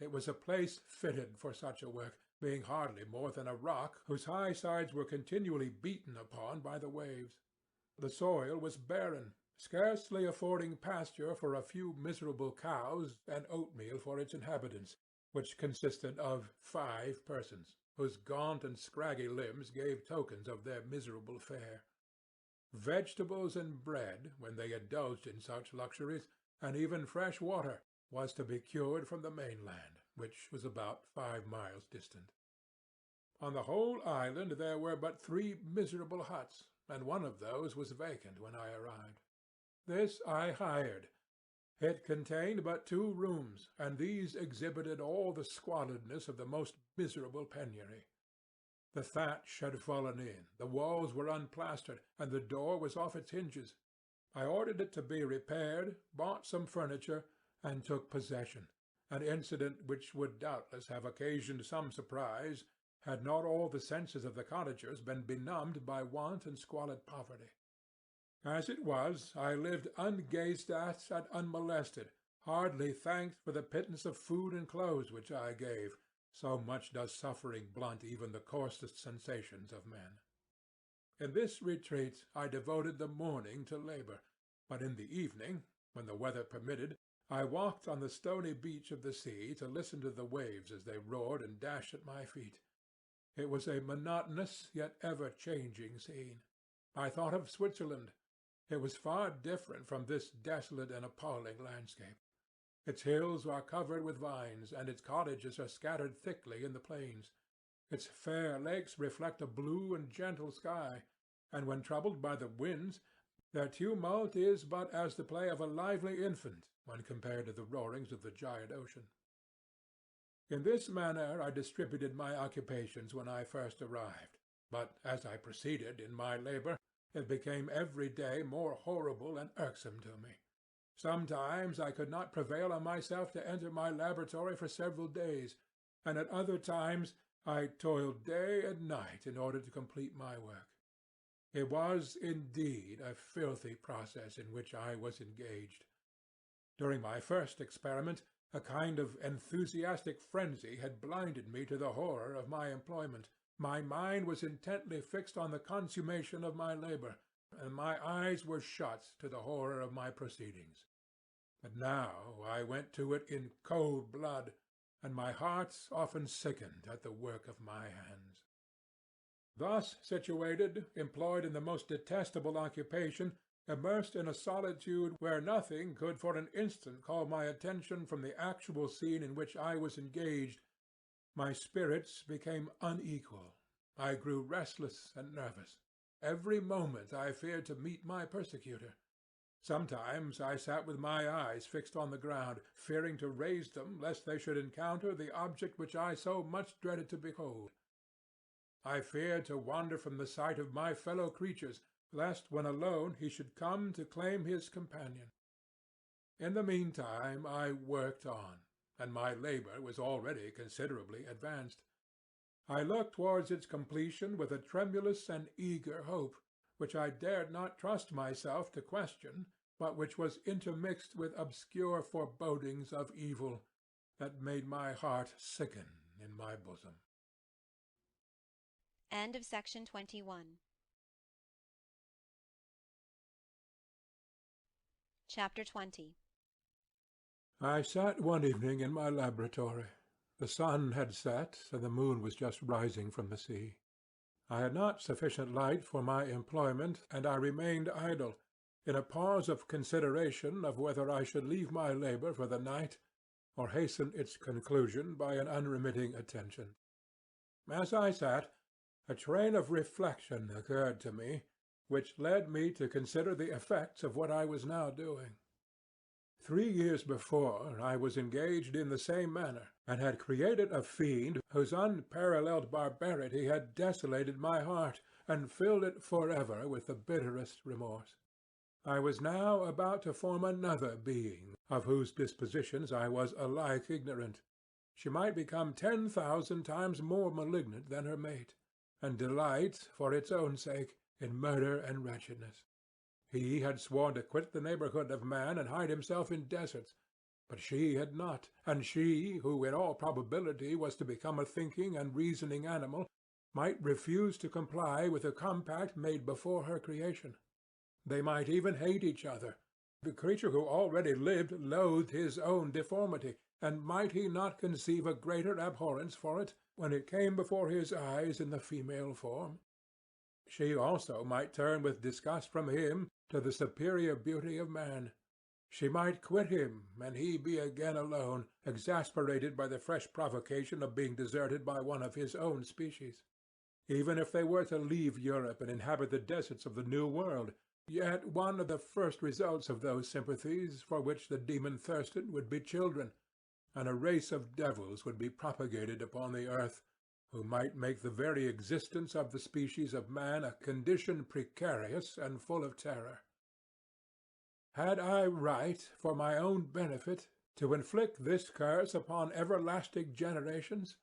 It was a place fitted for such a work, being hardly more than a rock whose high sides were continually beaten upon by the waves. The soil was barren, scarcely affording pasture for a few miserable cows and oatmeal for its inhabitants, which consisted of 5 persons, whose gaunt and scraggy limbs gave tokens of their miserable fare. Vegetables and bread, when they indulged in such luxuries, and even fresh water, was to be cured from the mainland, which was about 5 miles distant. On the whole island there were but 3 miserable huts, and one of those was vacant when I arrived. This I hired. It contained but 2 rooms, and these exhibited all the squalidness of the most miserable penury. The thatch had fallen in, the walls were unplastered, and the door was off its hinges. I ordered it to be repaired, bought some furniture, and took possession, an incident which would doubtless have occasioned some surprise, had not all the senses of the cottagers been benumbed by want and squalid poverty. As it was, I lived ungazed at and unmolested, hardly thanked for the pittance of food and clothes which I gave, so much does suffering blunt even the coarsest sensations of men. In this retreat I devoted the morning to labour, but in the evening, when the weather permitted, I walked on the stony beach of the sea to listen to the waves as they roared and dashed at my feet. It was a monotonous yet ever-changing scene. I thought of Switzerland. It was far different from this desolate and appalling landscape. Its hills are covered with vines, and its cottages are scattered thickly in the plains. Its fair lakes reflect a blue and gentle sky, and when troubled by the winds, their tumult is but as the play of a lively infant when compared to the roarings of the giant ocean. In this manner I distributed my occupations when I first arrived, but as I proceeded in my labour, it became every day more horrible and irksome to me. Sometimes I could not prevail on myself to enter my laboratory for several days, and at other times I toiled day and night in order to complete my work. It was, indeed, a filthy process in which I was engaged. During my first experiment, a kind of enthusiastic frenzy had blinded me to the horror of my employment. My mind was intently fixed on the consummation of my labour, and my eyes were shut to the horror of my proceedings. But now I went to it in cold blood, and my heart often sickened at the work of my hands. Thus situated, employed in the most detestable occupation, immersed in a solitude where nothing could for an instant call my attention from the actual scene in which I was engaged, my spirits became unequal. I grew restless and nervous. Every moment I feared to meet my persecutor. Sometimes I sat with my eyes fixed on the ground, fearing to raise them lest they should encounter the object which I so much dreaded to behold. I feared to wander from the sight of my fellow creatures, lest when alone he should come to claim his companion. In the meantime I worked on, and my labour was already considerably advanced. I looked towards its completion with a tremulous and eager hope, which I dared not trust myself to question, but which was intermixed with obscure forebodings of evil that made my heart sicken in my bosom. End of section 21. Chapter 20. I sat one evening in my laboratory. The sun had set, and the moon was just rising from the sea. I had not sufficient light for my employment, and I remained idle, in a pause of consideration of whether I should leave my labour for the night, or hasten its conclusion by an unremitting attention. As I sat, a train of reflection occurred to me, which led me to consider the effects of what I was now doing. 3 years before I was engaged in the same manner, and had created a fiend whose unparalleled barbarity had desolated my heart, and filled it forever with the bitterest remorse. I was now about to form another being, of whose dispositions I was alike ignorant. She might become 10,000 times more malignant than her mate, and delight, for its own sake, in murder and wretchedness. He had sworn to quit the neighbourhood of man and hide himself in deserts, but she had not, and she, who in all probability was to become a thinking and reasoning animal, might refuse to comply with the compact made before her creation. They might even hate each other. The creature who already lived loathed his own deformity, and might he not conceive a greater abhorrence for it when it came before his eyes in the female form? She also might turn with disgust from him to the superior beauty of man. She might quit him, and he be again alone, exasperated by the fresh provocation of being deserted by one of his own species. Even if they were to leave Europe and inhabit the deserts of the New World, yet one of the first results of those sympathies for which the demon thirsted would be children, and a race of devils would be propagated upon the earth, who might make the very existence of the species of man a condition precarious and full of terror. Had I right, for my own benefit, to inflict this curse upon everlasting generations?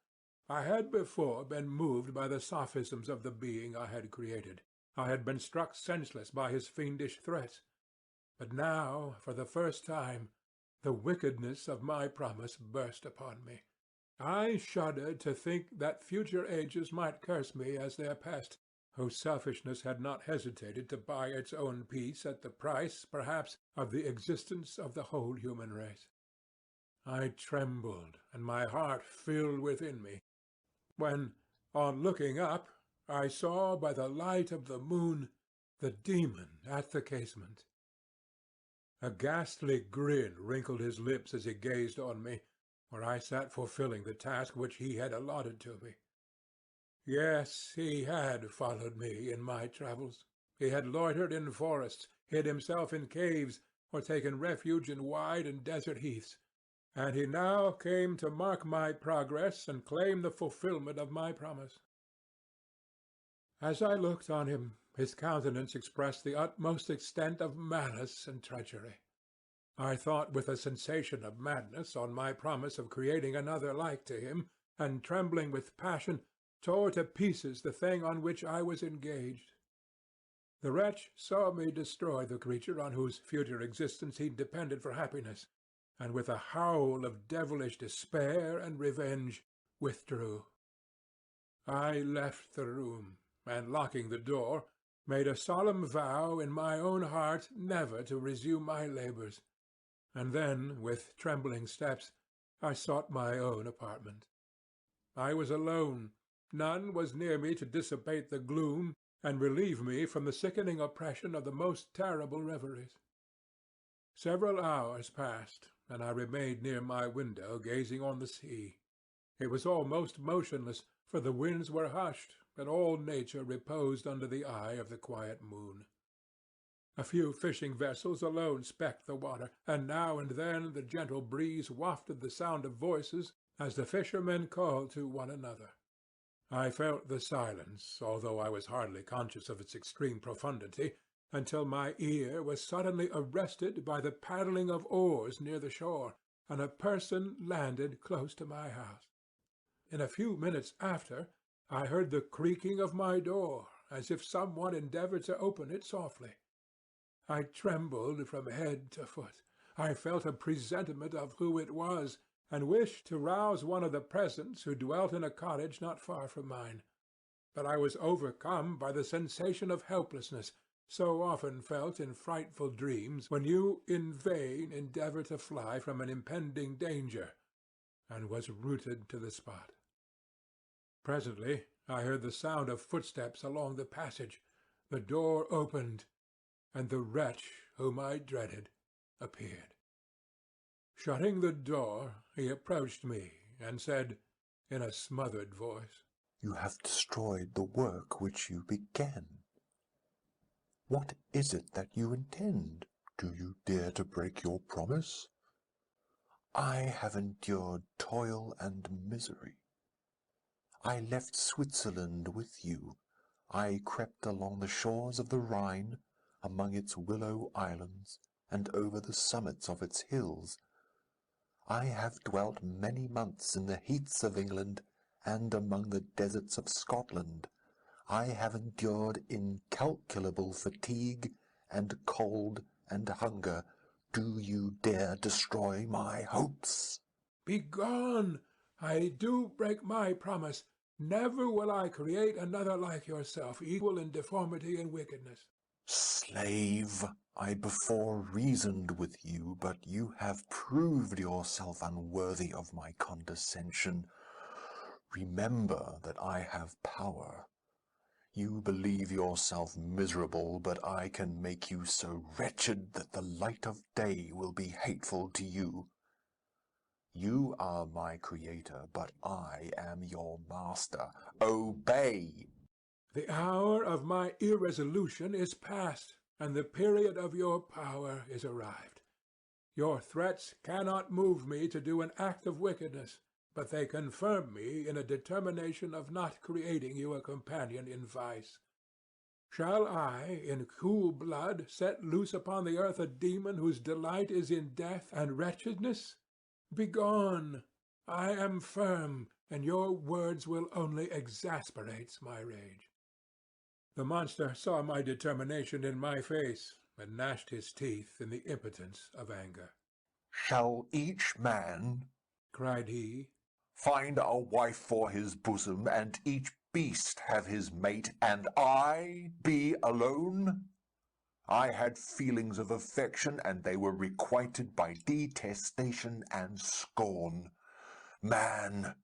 I had before been moved by the sophisms of the being I had created. I had been struck senseless by his fiendish threats. But now, for the first time, the wickedness of my promise burst upon me. I shuddered to think that future ages might curse me as their pest, whose selfishness had not hesitated to buy its own peace at the price, perhaps, of the existence of the whole human race. I trembled, and my heart filled within me, when, on looking up, I saw by the light of the moon the demon at the casement. A ghastly grin wrinkled his lips as he gazed on me, where I sat fulfilling the task which he had allotted to me. Yes, he had followed me in my travels. He had loitered in forests, hid himself in caves, or taken refuge in wide and desert heaths, and he now came to mark my progress and claim the fulfilment of my promise. As I looked on him, his countenance expressed the utmost extent of malice and treachery. I thought with a sensation of madness on my promise of creating another like to him, and trembling with passion, tore to pieces the thing on which I was engaged. The wretch saw me destroy the creature on whose future existence he depended for happiness, and with a howl of devilish despair and revenge withdrew. I left the room, and locking the door, made a solemn vow in my own heart never to resume my labours, and then, with trembling steps, I sought my own apartment. I was alone. None was near me to dissipate the gloom and relieve me from the sickening oppression of the most terrible reveries. Several hours passed, and I remained near my window gazing on the sea. It was almost motionless, for the winds were hushed, and all nature reposed under the eye of the quiet moon. A few fishing vessels alone specked the water, and now and then the gentle breeze wafted the sound of voices as the fishermen called to one another. I felt the silence, although I was hardly conscious of its extreme profundity, until my ear was suddenly arrested by the paddling of oars near the shore, and a person landed close to my house. In a few minutes after, I heard the creaking of my door, as if some one endeavoured to open it softly. I trembled from head to foot. I felt a presentiment of who it was, and wished to rouse one of the presents who dwelt in a cottage not far from mine. But I was overcome by the sensation of helplessness, so often felt in frightful dreams when you in vain endeavour to fly from an impending danger, and was rooted to the spot. Presently I heard the sound of footsteps along the passage. The door opened, and the wretch whom I dreaded appeared. Shutting the door, he approached me and said, in a smothered voice, "You have destroyed the work which you began. What is it that you intend? Do you dare to break your promise? I have endured toil and misery. I left Switzerland with you. I crept along the shores of the Rhine, among its willow islands, and over the summits of its hills. I have dwelt many months in the heaths of England and among the deserts of Scotland. I have endured incalculable fatigue and cold and hunger. Do you dare destroy my hopes?" "Begone! I do break my promise. Never will I create another like yourself, equal in deformity and wickedness." "Slave, I before reasoned with you, but you have proved yourself unworthy of my condescension. Remember that I have power. You believe yourself miserable, but I can make you so wretched that the light of day will be hateful to you. You are my creator, but I am your master. Obey!" The hour of my irresolution is past, and the period of your power is arrived. Your threats cannot move me to do an act of wickedness, but they confirm me in a determination of not creating you a companion in vice. Shall I, in cool blood, set loose upon the earth a demon whose delight is in death and wretchedness? Begone! I am firm, and your words will only exasperate my rage. The monster saw my determination in my face, and gnashed his teeth in the impotence of anger. "Shall each man," cried he, "find a wife for his bosom, and each beast have his mate, and I be alone? I had feelings of affection, and they were requited by detestation and scorn. Man,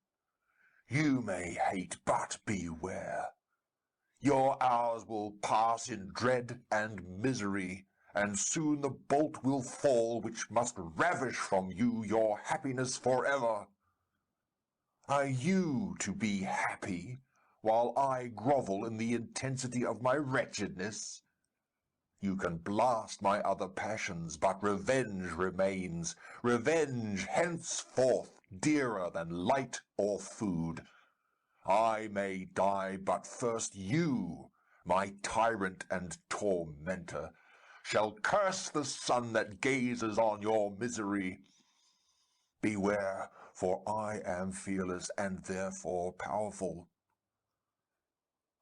you may hate, but beware. Your hours will pass in dread and misery, and soon the bolt will fall which must ravish from you your happiness forever. Are you to be happy, while I grovel in the intensity of my wretchedness? You can blast my other passions, but revenge remains. Revenge henceforth dearer than light or food. I may die, but first you, my tyrant and tormentor, shall curse the sun that gazes on your misery. Beware, for I am fearless and therefore powerful.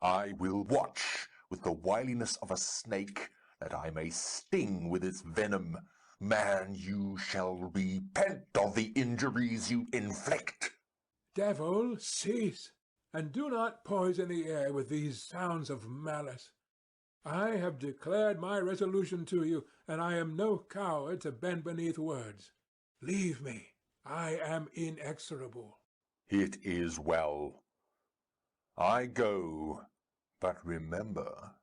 I will watch with the wiliness of a snake, that I may sting with its venom. Man, you shall repent of the injuries you inflict." "Devil, cease, and do not poison the air with these sounds of malice. I have declared my resolution to you, and I am no coward to bend beneath words. Leave me. I am inexorable." "It is well. I go, but remember,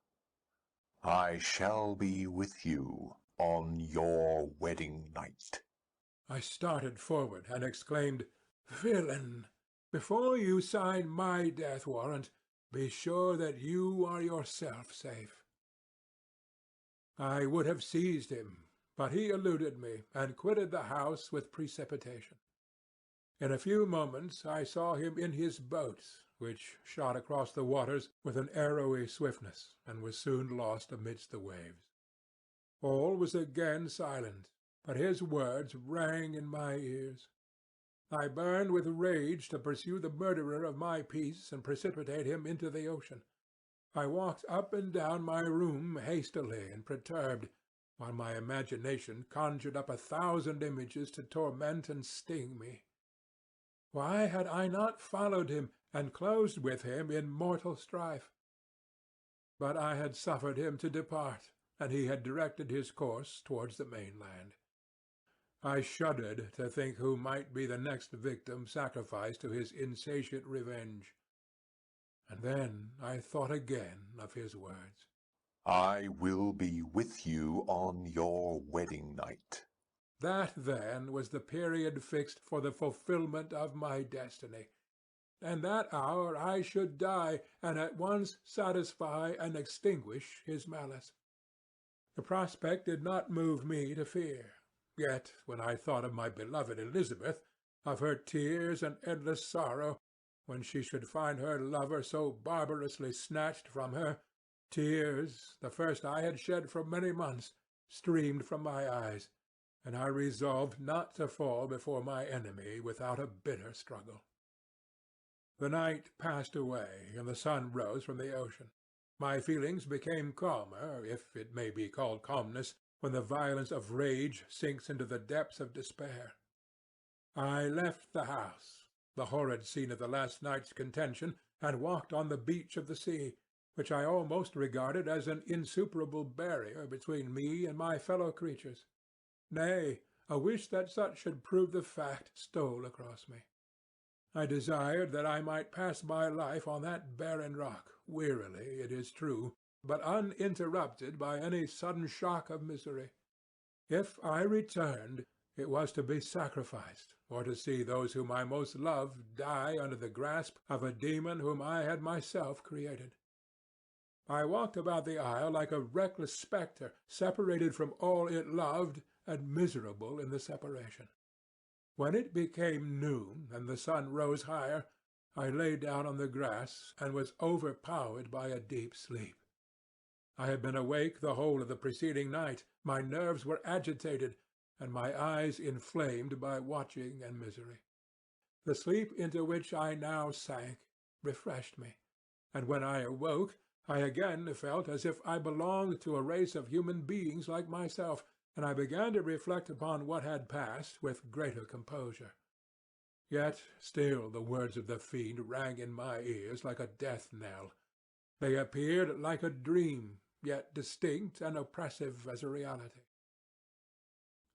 I shall be with you on your wedding night." I started forward and exclaimed, "Villain! Before you sign my death warrant, be sure that you are yourself safe." I would have seized him, but he eluded me, and quitted the house with precipitation. In a few moments I saw him in his boat, which shot across the waters with an arrowy swiftness and was soon lost amidst the waves. All was again silent, but his words rang in my ears. I burned with rage to pursue the murderer of my peace and precipitate him into the ocean. I walked up and down my room hastily and perturbed, while my imagination conjured up 1,000 images to torment and sting me. Why had I not followed him and closed with him in mortal strife? But I had suffered him to depart, and he had directed his course towards the mainland. I shuddered to think who might be the next victim sacrificed to his insatiate revenge. And then I thought again of his words. I will be with you on your wedding night. That, then, was the period fixed for the fulfilment of my destiny. And that hour I should die, and at once satisfy and extinguish his malice. The prospect did not move me to fear. Yet, when I thought of my beloved Elizabeth, of her tears and endless sorrow, when she should find her lover so barbarously snatched from her, tears, the first I had shed for many months, streamed from my eyes, and I resolved not to fall before my enemy without a bitter struggle. The night passed away, and the sun rose from the ocean. My feelings became calmer, if it may be called calmness, when the violence of rage sinks into the depths of despair. I left the house, the horrid scene of the last night's contention, and walked on the beach of the sea, which I almost regarded as an insuperable barrier between me and my fellow creatures. Nay, a wish that such should prove the fact stole across me. I desired that I might pass my life on that barren rock, wearily, it is true, but uninterrupted by any sudden shock of misery. If I returned, it was to be sacrificed, or to see those whom I most loved die under the grasp of a demon whom I had myself created. I walked about the isle like a reckless spectre, separated from all it loved, and miserable in the separation. When it became noon, and the sun rose higher, I lay down on the grass, and was overpowered by a deep sleep. I had been awake the whole of the preceding night, my nerves were agitated, and my eyes inflamed by watching and misery. The sleep into which I now sank refreshed me, and when I awoke, I again felt as if I belonged to a race of human beings like myself, and I began to reflect upon what had passed with greater composure. Yet still the words of the fiend rang in my ears like a death knell. They appeared like a dream, yet distinct and oppressive as a reality.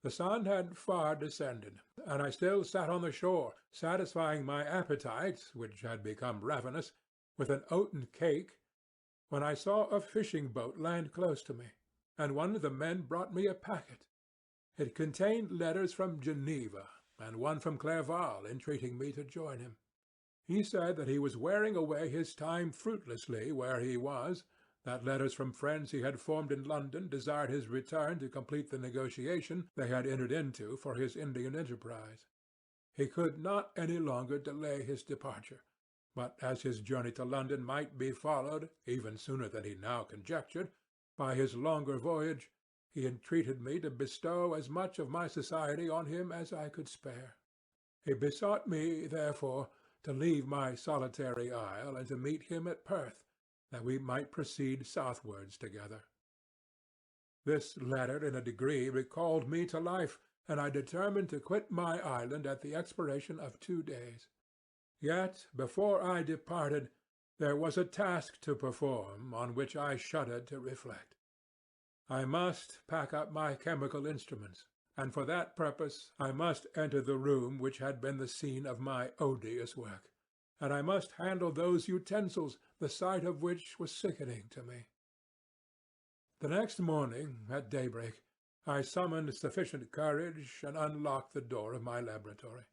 The sun had far descended, and I still sat on the shore, satisfying my appetite, which had become ravenous, with an oaten cake, when I saw a fishing-boat land close to me, and one of the men brought me a packet. It contained letters from Geneva, and one from Clerval entreating me to join him. He said that he was wearing away his time fruitlessly where he was, that letters from friends he had formed in London desired his return to complete the negotiation they had entered into for his Indian enterprise. He could not any longer delay his departure, but as his journey to London might be followed, even sooner than he now conjectured, by his longer voyage, he entreated me to bestow as much of my society on him as I could spare. He besought me, therefore, to leave my solitary isle and to meet him at Perth, that we might proceed southwards together. This letter in a degree recalled me to life, and I determined to quit my island at the expiration of 2 days. Yet before I departed there was a task to perform on which I shuddered to reflect. I must pack up my chemical instruments, and for that purpose I must enter the room which had been the scene of my odious work, and I must handle those utensils, the sight of which was sickening to me. The next morning, at daybreak, I summoned sufficient courage and unlocked the door of my laboratory.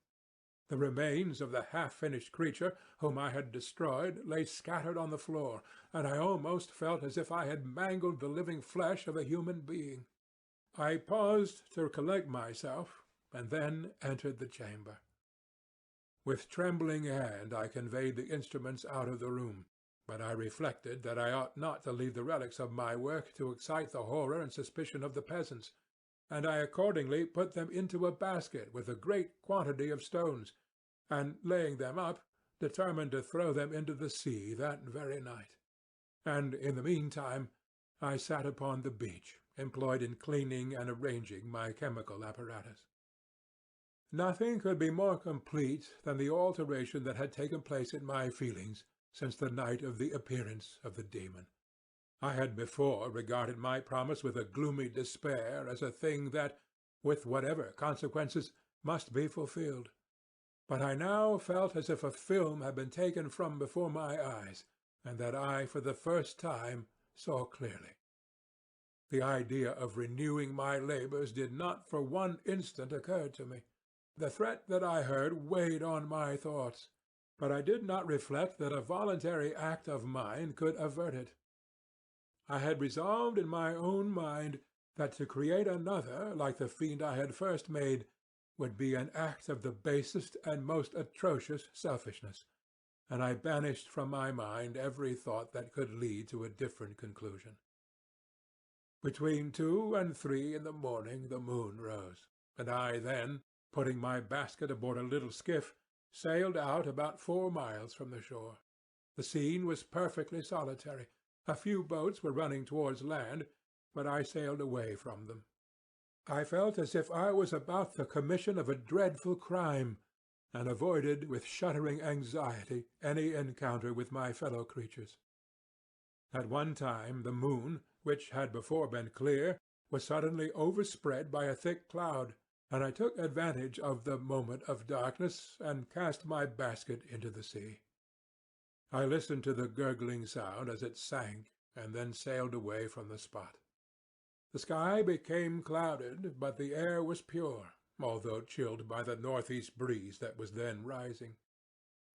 The remains of the half-finished creature whom I had destroyed lay scattered on the floor, and I almost felt as if I had mangled the living flesh of a human being. I paused to collect myself, and then entered the chamber. With trembling hand I conveyed the instruments out of the room, but I reflected that I ought not to leave the relics of my work to excite the horror and suspicion of the peasants, and I accordingly put them into a basket with a great quantity of stones, and laying them up, determined to throw them into the sea that very night. And in the meantime I sat upon the beach, employed in cleaning and arranging my chemical apparatus. Nothing could be more complete than the alteration that had taken place in my feelings since the night of the appearance of the demon. I had before regarded my promise with a gloomy despair as a thing that, with whatever consequences, must be fulfilled. But I now felt as if a film had been taken from before my eyes, and that I for the first time saw clearly. The idea of renewing my labours did not for one instant occur to me. The threat that I heard weighed on my thoughts, but I did not reflect that a voluntary act of mine could avert it. I had resolved in my own mind that to create another like the fiend I had first made would be an act of the basest and most atrocious selfishness, and I banished from my mind every thought that could lead to a different conclusion. Between 2 and 3 in the morning the moon rose, and I then, putting my basket aboard a little skiff, sailed out about 4 miles from the shore. The scene was perfectly solitary. A few boats were running towards land, but I sailed away from them. I felt as if I was about the commission of a dreadful crime, and avoided with shuddering anxiety any encounter with my fellow creatures. At one time the moon, which had before been clear, was suddenly overspread by a thick cloud, and I took advantage of the moment of darkness and cast my basket into the sea. I listened to the gurgling sound as it sank, and then sailed away from the spot. The sky became clouded, but the air was pure, although chilled by the northeast breeze that was then rising.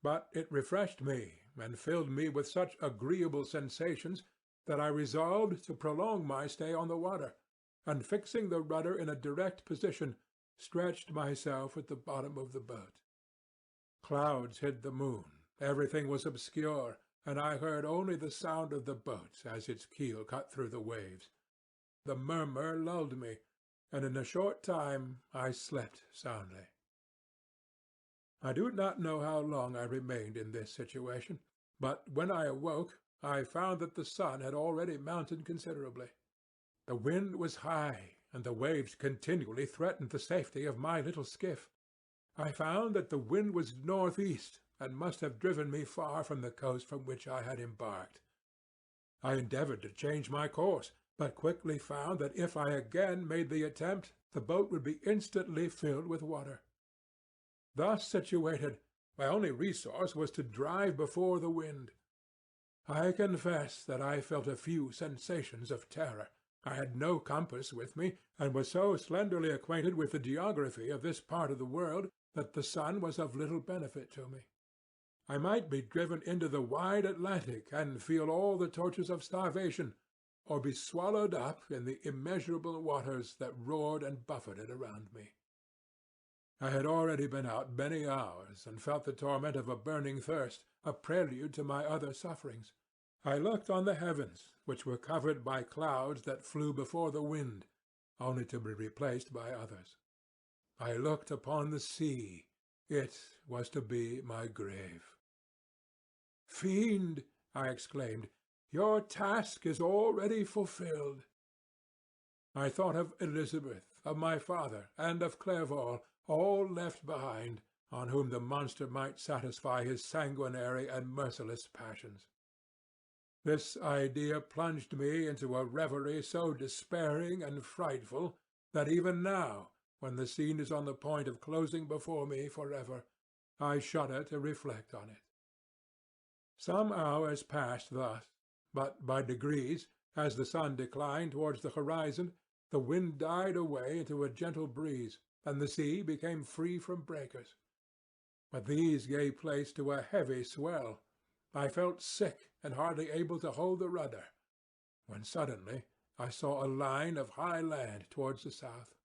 But it refreshed me, and filled me with such agreeable sensations that I resolved to prolong my stay on the water, and fixing the rudder in a direct position, stretched myself at the bottom of the boat. Clouds hid the moon, everything was obscure, and I heard only the sound of the boat as its keel cut through the waves. The murmur lulled me, and in a short time I slept soundly. I do not know how long I remained in this situation, but when I awoke I found that the sun had already mounted considerably. The wind was high, and the waves continually threatened the safety of my little skiff. I found that the wind was northeast, and must have driven me far from the coast from which I had embarked. I endeavoured to change my course, but quickly found that if I again made the attempt, the boat would be instantly filled with water. Thus situated, my only resource was to drive before the wind. I confess that I felt a few sensations of terror. I had no compass with me, and was so slenderly acquainted with the geography of this part of the world that the sun was of little benefit to me. I might be driven into the wide Atlantic and feel all the tortures of starvation, or be swallowed up in the immeasurable waters that roared and buffeted around me. I had already been out many hours, and felt the torment of a burning thirst, a prelude to my other sufferings. I looked on the heavens, which were covered by clouds that flew before the wind, only to be replaced by others. I looked upon the sea. It was to be my grave. "Fiend," I exclaimed, "your task is already fulfilled." I thought of Elizabeth, of my father, and of Clerval, all left behind, on whom the monster might satisfy his sanguinary and merciless passions. This idea plunged me into a reverie so despairing and frightful that even now, when the scene is on the point of closing before me for ever, I shudder to reflect on it. Some hours passed thus, but by degrees, as the sun declined towards the horizon, the wind died away into a gentle breeze, and the sea became free from breakers. But these gave place to a heavy swell. I felt sick and hardly able to hold the rudder, when suddenly I saw a line of high land towards the south.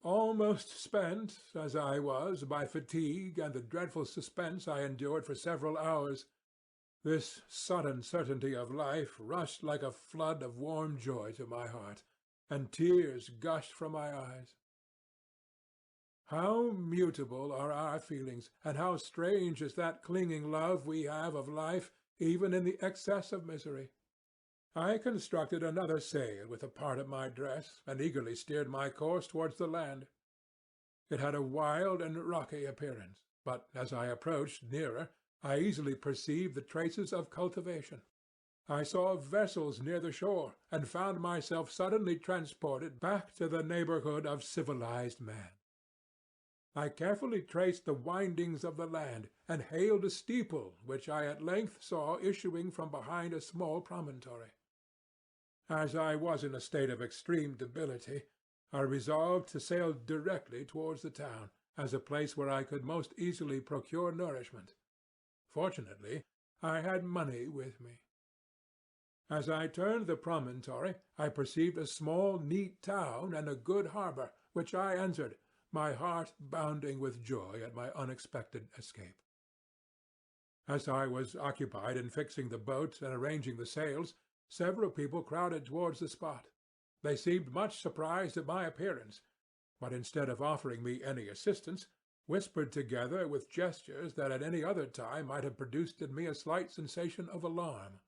Almost spent, as I was, by fatigue and the dreadful suspense I endured for several hours, this sudden certainty of life rushed like a flood of warm joy to my heart, and tears gushed from my eyes. How mutable are our feelings, and how strange is that clinging love we have of life, even in the excess of misery! I constructed another sail with a part of my dress, and eagerly steered my course towards the land. It had a wild and rocky appearance, but as I approached nearer, I easily perceived the traces of cultivation. I saw vessels near the shore, and found myself suddenly transported back to the neighborhood of civilized man. I carefully traced the windings of the land, and hailed a steeple which I at length saw issuing from behind a small promontory. As I was in a state of extreme debility, I resolved to sail directly towards the town, as a place where I could most easily procure nourishment. Fortunately, I had money with me. As I turned the promontory, I perceived a small, neat town and a good harbour, which I entered, my heart bounding with joy at my unexpected escape. As I was occupied in fixing the boat and arranging the sails, several people crowded towards the spot. They seemed much surprised at my appearance, but instead of offering me any assistance, whispered together with gestures that at any other time might have produced in me a slight sensation of alarm.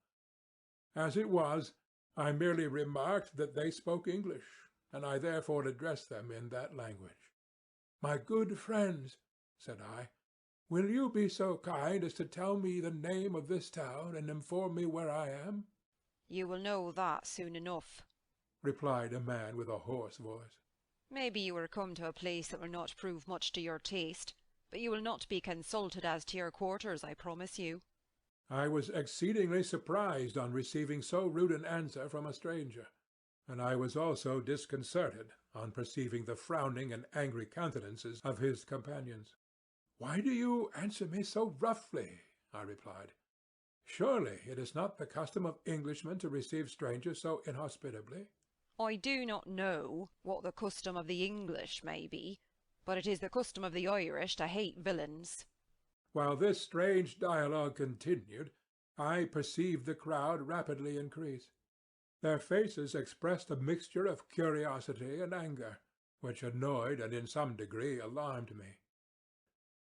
As it was, I merely remarked that they spoke English, and I therefore addressed them in that language. "My good friends," said I, "will you be so kind as to tell me the name of this town and inform me where I am?" "You will know that soon enough," replied a man with a hoarse voice. "Maybe you are come to a place that will not prove much to your taste, but you will not be consulted as to your quarters, I promise you." I was exceedingly surprised on receiving so rude an answer from a stranger, and I was also disconcerted on perceiving the frowning and angry countenances of his companions. "Why do you answer me so roughly?" I replied. "Surely it is not the custom of Englishmen to receive strangers so inhospitably?" "I do not know what the custom of the English may be, but it is the custom of the Irish to hate villains." While this strange dialogue continued, I perceived the crowd rapidly increase. Their faces expressed a mixture of curiosity and anger, which annoyed and in some degree alarmed me.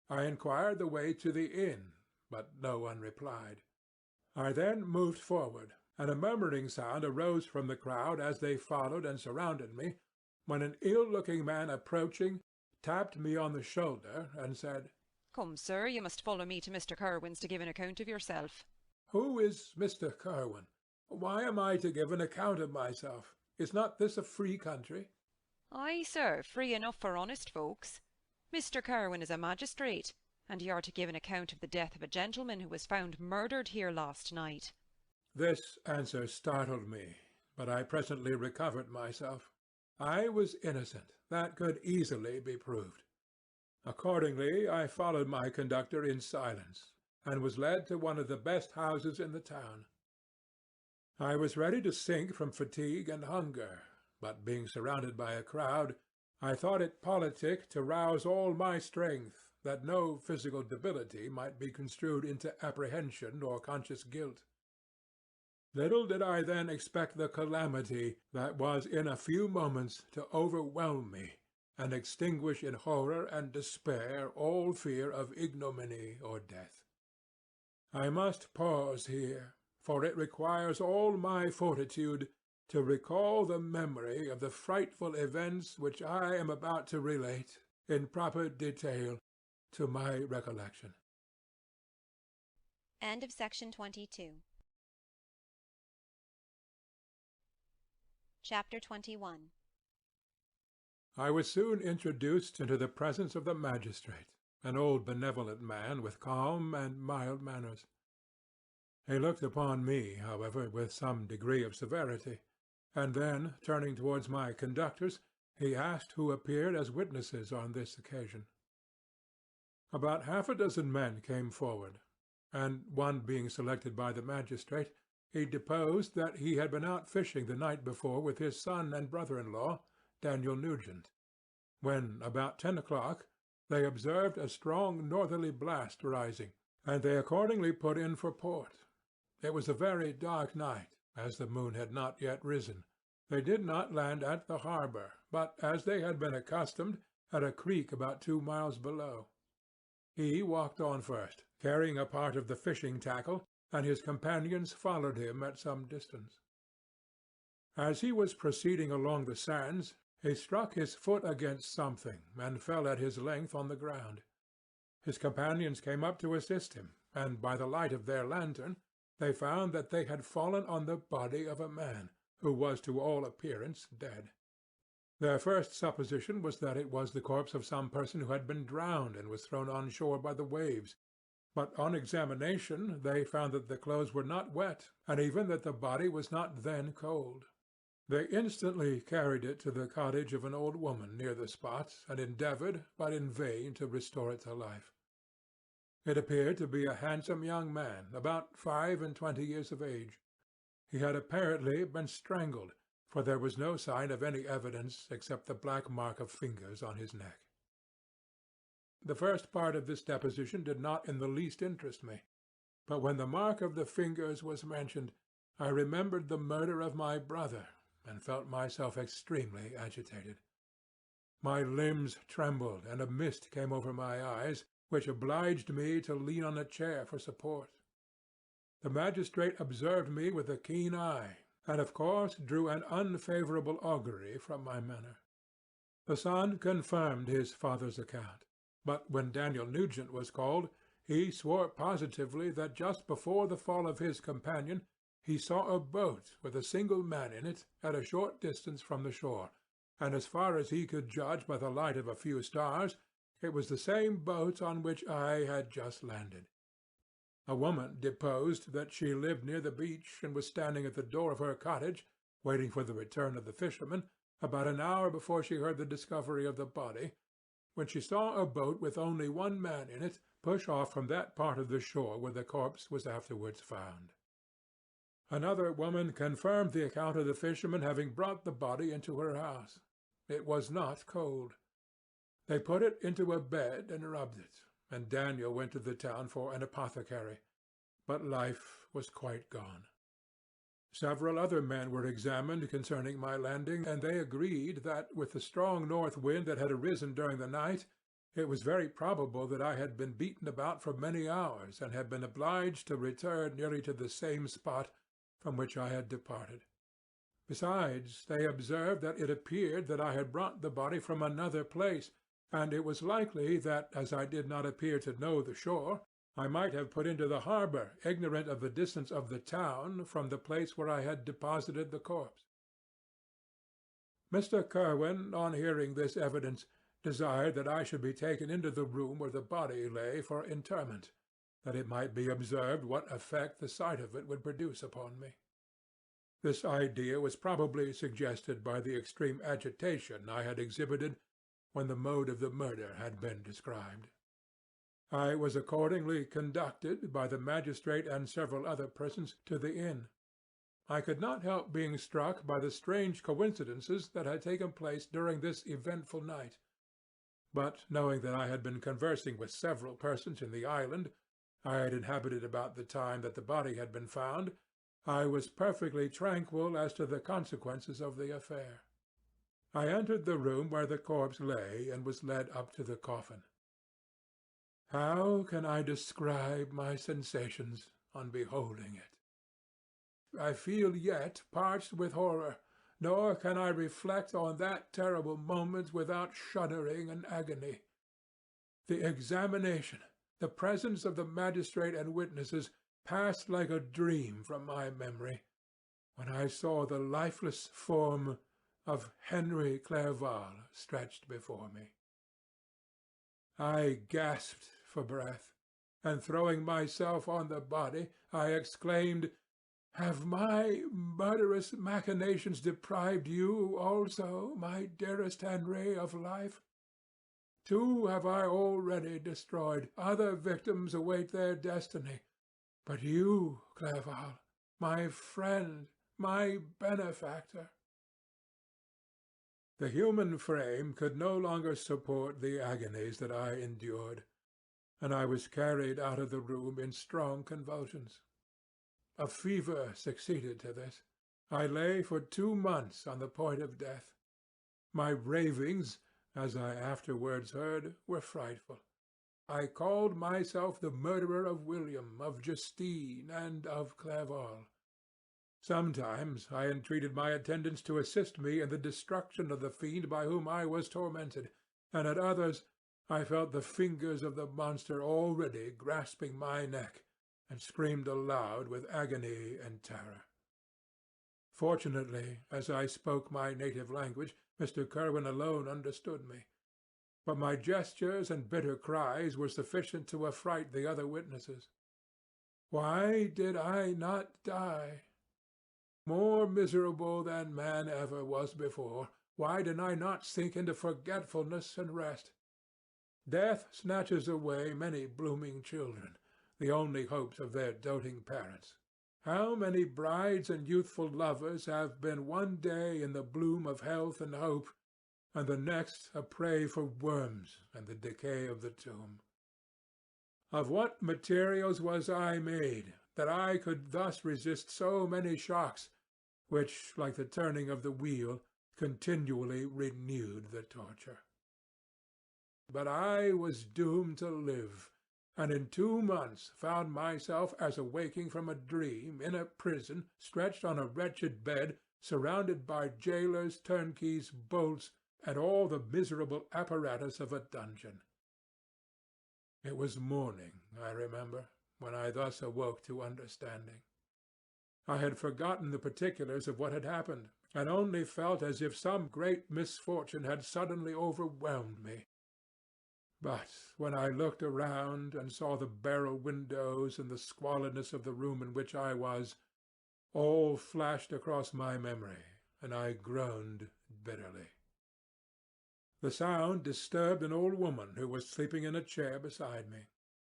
I inquired the way to the inn, but no one replied. I then moved forward, and a murmuring sound arose from the crowd as they followed and surrounded me, when an ill-looking man approaching tapped me on the shoulder and said, "Come, sir, you must follow me to Mr. Curwen's to give an account of yourself." "Who is Mr. Curwen? Why am I to give an account of myself? Is not this a free country?" "Ay, sir, free enough for honest folks. Mr. Curwen is a magistrate, and you are to give an account of the death of a gentleman who was found murdered here last night." This answer startled me, but I presently recovered myself. I was innocent. That could easily be proved. Accordingly, I followed my conductor in silence, and was led to one of the best houses in the town. I was ready to sink from fatigue and hunger, but being surrounded by a crowd, I thought it politic to rouse all my strength, that no physical debility might be construed into apprehension or conscious guilt. Little did I then expect the calamity that was in a few moments to overwhelm me, and extinguish in horror and despair all fear of ignominy or death. I must pause here, for it requires all my fortitude to recall the memory of the frightful events which I am about to relate in proper detail to my recollection. End of section 22. Chapter 21. I was soon introduced into the presence of the magistrate, an old benevolent man with calm and mild manners. He looked upon me, however, with some degree of severity, and then, turning towards my conductors, he asked who appeared as witnesses on this occasion. About half a dozen men came forward, and one being selected by the magistrate, he deposed that he had been out fishing the night before with his son and brother-in-law, Daniel Nugent. when, about 10 o'clock, they observed a strong northerly blast rising, and they accordingly put in for port. It was a very dark night, as the moon had not yet risen. They did not land at the harbour, but, as they had been accustomed, at a creek about 2 miles below. He walked on first, carrying a part of the fishing tackle, and his companions followed him at some distance. As he was proceeding along the sands, he struck his foot against something, and fell at his length on the ground. His companions came up to assist him, and by the light of their lantern they found that they had fallen on the body of a man, who was to all appearance dead. Their first supposition was that it was the corpse of some person who had been drowned and was thrown on shore by the waves, but on examination they found that the clothes were not wet, and even that the body was not then cold. They instantly carried it to the cottage of an old woman near the spot, and endeavoured, but in vain, to restore it to life. It appeared to be a handsome young man, about 25 years of age. He had apparently been strangled, for there was no sign of any evidence except the black mark of fingers on his neck. The first part of this deposition did not in the least interest me, but when the mark of the fingers was mentioned, I remembered the murder of my brother, and felt myself extremely agitated. My limbs trembled, and a mist came over my eyes, which obliged me to lean on a chair for support. The magistrate observed me with a keen eye, and of course drew an unfavourable augury from my manner. The son confirmed his father's account, but when Daniel Nugent was called, he swore positively that just before the fall of his companion he saw a boat with a single man in it at a short distance from the shore, and as far as he could judge by the light of a few stars, it was the same boat on which I had just landed. A woman deposed that she lived near the beach, and was standing at the door of her cottage, waiting for the return of the fishermen, about an hour before she heard the discovery of the body, when she saw a boat with only one man in it push off from that part of the shore where the corpse was afterwards found. Another woman confirmed the account of the fishermen having brought the body into her house. It was not cold. They put it into a bed and rubbed it, and Daniel went to the town for an apothecary, but life was quite gone. Several other men were examined concerning my landing, and they agreed that, with the strong north wind that had arisen during the night, it was very probable that I had been beaten about for many hours, and had been obliged to return nearly to the same spot from which I had departed. Besides, they observed that it appeared that I had brought the body from another place, and it was likely that, as I did not appear to know the shore, I might have put into the harbour, ignorant of the distance of the town from the place where I had deposited the corpse. Mr. Curwen, on hearing this evidence, desired that I should be taken into the room where the body lay for interment, that it might be observed what effect the sight of it would produce upon me. This idea was probably suggested by the extreme agitation I had exhibited when the mode of the murder had been described. I was accordingly conducted by the magistrate and several other persons to the inn. I could not help being struck by the strange coincidences that had taken place during this eventful night, but knowing that I had been conversing with several persons in the island I had inhabited about the time that the body had been found, I was perfectly tranquil as to the consequences of the affair. I entered the room where the corpse lay, and was led up to the coffin. How can I describe my sensations on beholding it? I feel yet parched with horror, nor can I reflect on that terrible moment without shuddering and agony. The examination, the presence of the magistrate and witnesses, passed like a dream from my memory, when I saw the lifeless form of Henry Clerval stretched before me. I gasped for breath, and throwing myself on the body, I exclaimed, "Have my murderous machinations deprived you also, my dearest Henry, of life? 2 have I already destroyed. Other victims await their destiny. But you, Clerval, my friend, my benefactor, The human frame could no longer support the agonies that I endured, and I was carried out of the room in strong convulsions. A fever succeeded to this. I lay for 2 months on the point of death. My ravings, as I afterwards heard, were frightful. I called myself the murderer of William, of Justine, and of Clerval. Sometimes I entreated my attendants to assist me in the destruction of the fiend by whom I was tormented, and at others I felt the fingers of the monster already grasping my neck, and screamed aloud with agony and terror. Fortunately, as I spoke my native language, Mr. Kirwin alone understood me. But my gestures and bitter cries were sufficient to affright the other witnesses. Why did I not die? More miserable than man ever was before, why did I not sink into forgetfulness and rest? Death snatches away many blooming children, the only hopes of their doting parents. How many brides and youthful lovers have been one day in the bloom of health and hope, and the next a prey for worms and the decay of the tomb? Of what materials was I made, that I could thus resist so many shocks, which, like the turning of the wheel, continually renewed the torture? But I was doomed to live, and in 2 months found myself as awaking from a dream, in a prison, stretched on a wretched bed, surrounded by jailers, turnkeys, bolts, and all the miserable apparatus of a dungeon. It was morning, I remember, when I thus awoke to understanding. I had forgotten the particulars of what had happened, and only felt as if some great misfortune had suddenly overwhelmed me. But when I looked around and saw the barrel windows and the squalidness of the room in which I was, all flashed across my memory, and I groaned bitterly. The sound disturbed an old woman who was sleeping in a chair beside me.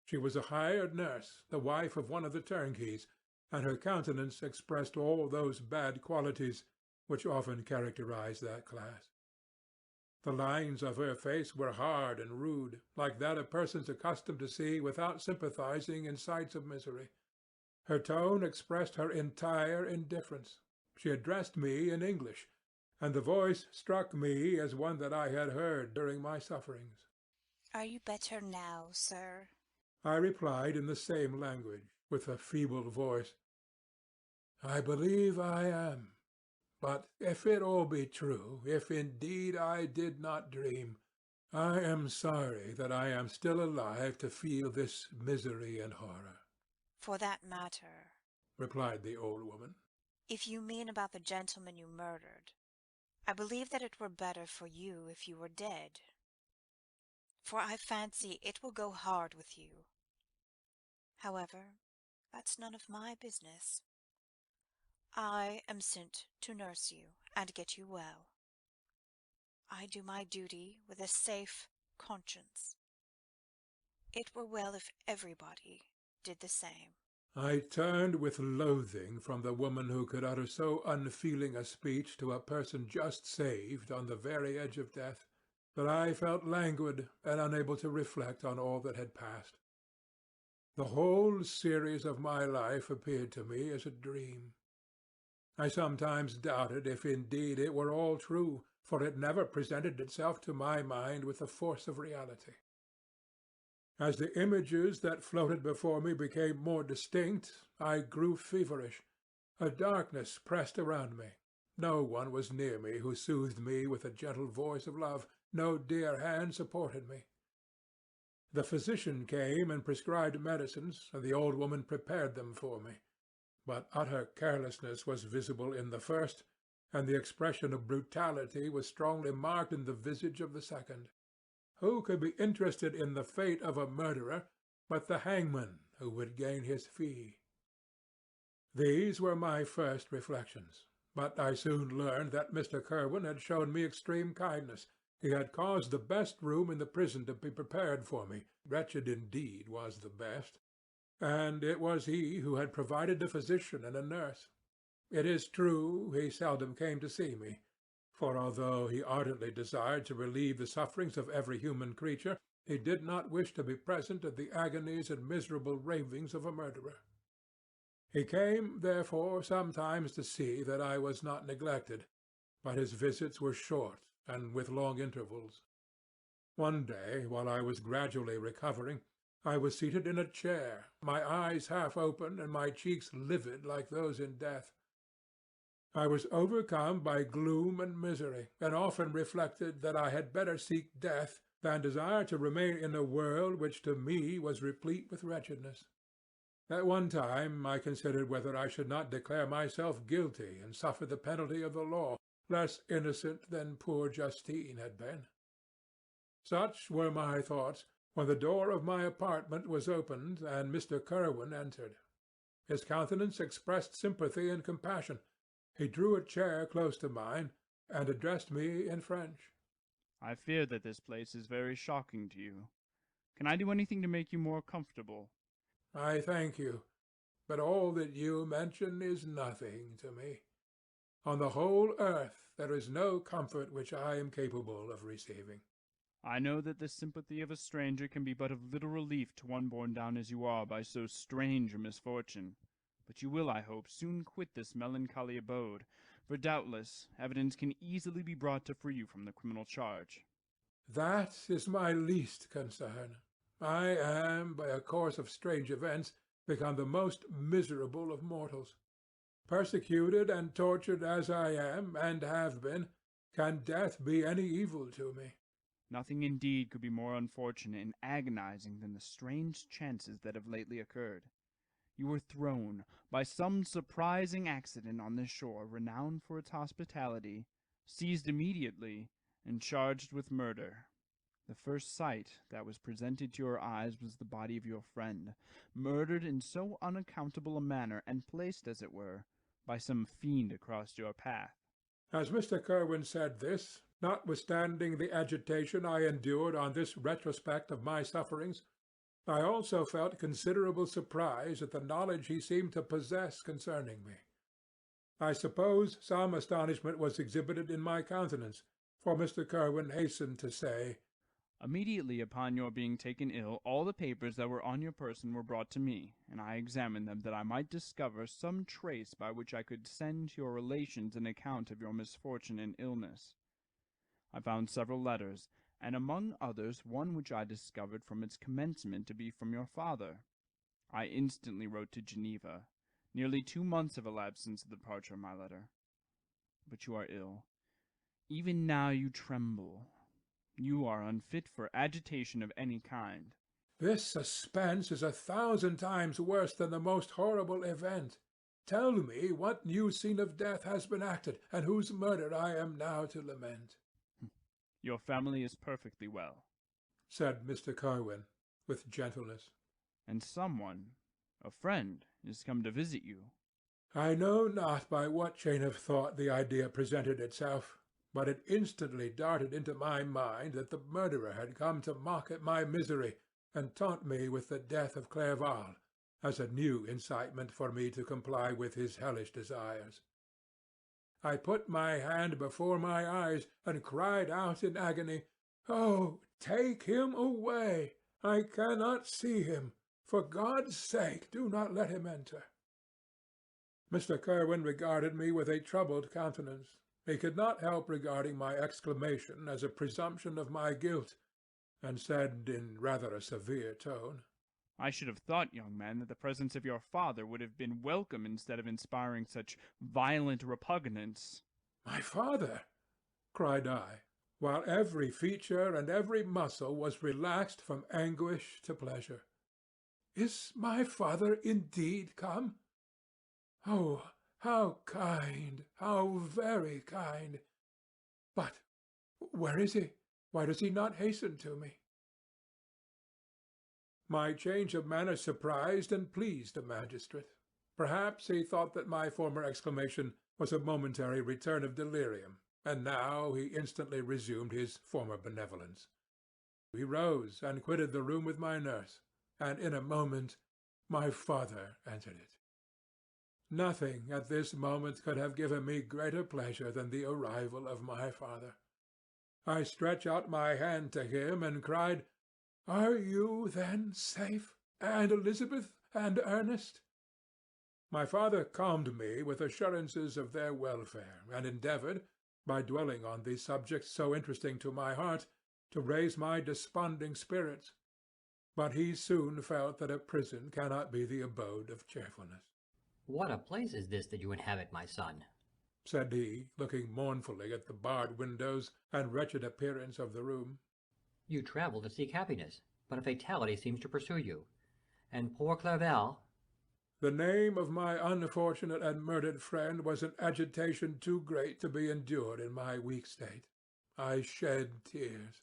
She was a hired nurse, the wife of one of the turnkeys, and her countenance expressed all those bad qualities which often characterize that class. The lines of her face were hard and rude, like that of persons accustomed to see without sympathizing in sights of misery. Her tone expressed her entire indifference. She addressed me in English, and the voice struck me as one that I had heard during my sufferings. "Are you better now, sir?" I replied in the same language, with a feeble voice, "I believe I am. But if it all be true, if indeed I did not dream, I am sorry that I am still alive to feel this misery and horror." "For that matter," replied the old woman, "if you mean about the gentleman you murdered, I believe that it were better for you if you were dead, for I fancy it will go hard with you. However, that's none of my business. I am sent to nurse you and get you well. I do my duty with a safe conscience. It were well if everybody did the same." I turned with loathing from the woman who could utter so unfeeling a speech to a person just saved on the very edge of death, but I felt languid and unable to reflect on all that had passed. The whole series of my life appeared to me as a dream. I sometimes doubted if indeed it were all true, for it never presented itself to my mind with the force of reality. As the images that floated before me became more distinct, I grew feverish. A darkness pressed around me. No one was near me who soothed me with a gentle voice of love. No dear hand supported me. The physician came and prescribed medicines, and the old woman prepared them for me. But utter carelessness was visible in the first, and the expression of brutality was strongly marked in the visage of the second. Who could be interested in the fate of a murderer but the hangman who would gain his fee? These were my first reflections, but I soon learned that Mr. Kirwin had shown me extreme kindness. He had caused the best room in the prison to be prepared for me. Wretched indeed was the best. And it was he who had provided a physician and a nurse. It is true he seldom came to see me, for although he ardently desired to relieve the sufferings of every human creature, he did not wish to be present at the agonies and miserable ravings of a murderer. He came, therefore, sometimes to see that I was not neglected, but his visits were short and with long intervals. One day, while I was gradually recovering, I was seated in a chair, my eyes half open and my cheeks livid like those in death. I was overcome by gloom and misery, and often reflected that I had better seek death than desire to remain in a world which to me was replete with wretchedness. At one time I considered whether I should not declare myself guilty and suffer the penalty of the law, less innocent than poor Justine had been. Such were my thoughts, when the door of my apartment was opened and Mr. Curwen entered. His countenance expressed sympathy and compassion. He drew a chair close to mine, and addressed me in French. I fear that this place is very shocking to you. Can I do anything to make you more comfortable? I thank you, but all that you mention is nothing to me. On the whole earth there is no comfort which I am capable of receiving. I know that the sympathy of a stranger can be but of little relief to one borne down as you are by so strange a misfortune. But you will, I hope, soon quit this melancholy abode, for doubtless evidence can easily be brought to free you from the criminal charge. That is my least concern. I am, by a course of strange events, become the most miserable of mortals. Persecuted and tortured as I am, and have been, can death be any evil to me? Nothing indeed could be more unfortunate and agonizing than the strange chances that have lately occurred. You were thrown, by some surprising accident on this shore renowned for its hospitality, seized immediately, and charged with murder. The first sight that was presented to your eyes was the body of your friend, murdered in so unaccountable a manner, and placed, as it were, by some fiend across your path. As Mr. Curwen said this, notwithstanding the agitation I endured on this retrospect of my sufferings, I also felt considerable surprise at the knowledge he seemed to possess concerning me. I suppose some astonishment was exhibited in my countenance, for Mr. Curwen hastened to say, Immediately upon your being taken ill, all the papers that were on your person were brought to me, and I examined them that I might discover some trace by which I could send to your relations an account of your misfortune and illness. I found several letters, and among others one which I discovered from its commencement to be from your father. I instantly wrote to Geneva. Nearly 2 months have elapsed since the departure of my letter. But you are ill. Even now you tremble. You are unfit for agitation of any kind. This suspense is 1,000 times worse than the most horrible event. Tell me what new scene of death has been acted, and whose murder I am now to lament. Your family is perfectly well, said Mr. Curwen, with gentleness. And someone, a friend, is come to visit you. I know not by what chain of thought the idea presented itself, but it instantly darted into my mind that the murderer had come to mock at my misery and taunt me with the death of Clerval, as a new incitement for me to comply with his hellish desires. I put my hand before my eyes and cried out in agony, "Oh, take him away! I cannot see him. For God's sake, do not let him enter." Mr. Curwen regarded me with a troubled countenance. He could not help regarding my exclamation as a presumption of my guilt, and said in rather a severe tone, I should have thought, young man, that the presence of your father would have been welcome instead of inspiring such violent repugnance. "My father!" cried I, while every feature and every muscle was relaxed from anguish to pleasure. "Is my father indeed come? Oh, how kind, how very kind! But where is he? Why does he not hasten to me?" My change of manner surprised and pleased the magistrate. Perhaps he thought that my former exclamation was a momentary return of delirium, and now he instantly resumed his former benevolence. He rose and quitted the room with my nurse, and in a moment my father entered it. Nothing at this moment could have given me greater pleasure than the arrival of my father. I stretched out my hand to him and cried, "Are you, then, safe, and Elizabeth, and Ernest?" My father calmed me with assurances of their welfare, and endeavoured, by dwelling on these subjects so interesting to my heart, to raise my desponding spirits. But he soon felt that a prison cannot be the abode of cheerfulness. "What a place is this that you inhabit, my son?" said he, looking mournfully at the barred windows and wretched appearance of the room. "You travel to seek happiness, but a fatality seems to pursue you. And poor Clerval—" The name of my unfortunate and murdered friend was an agitation too great to be endured in my weak state. I shed tears.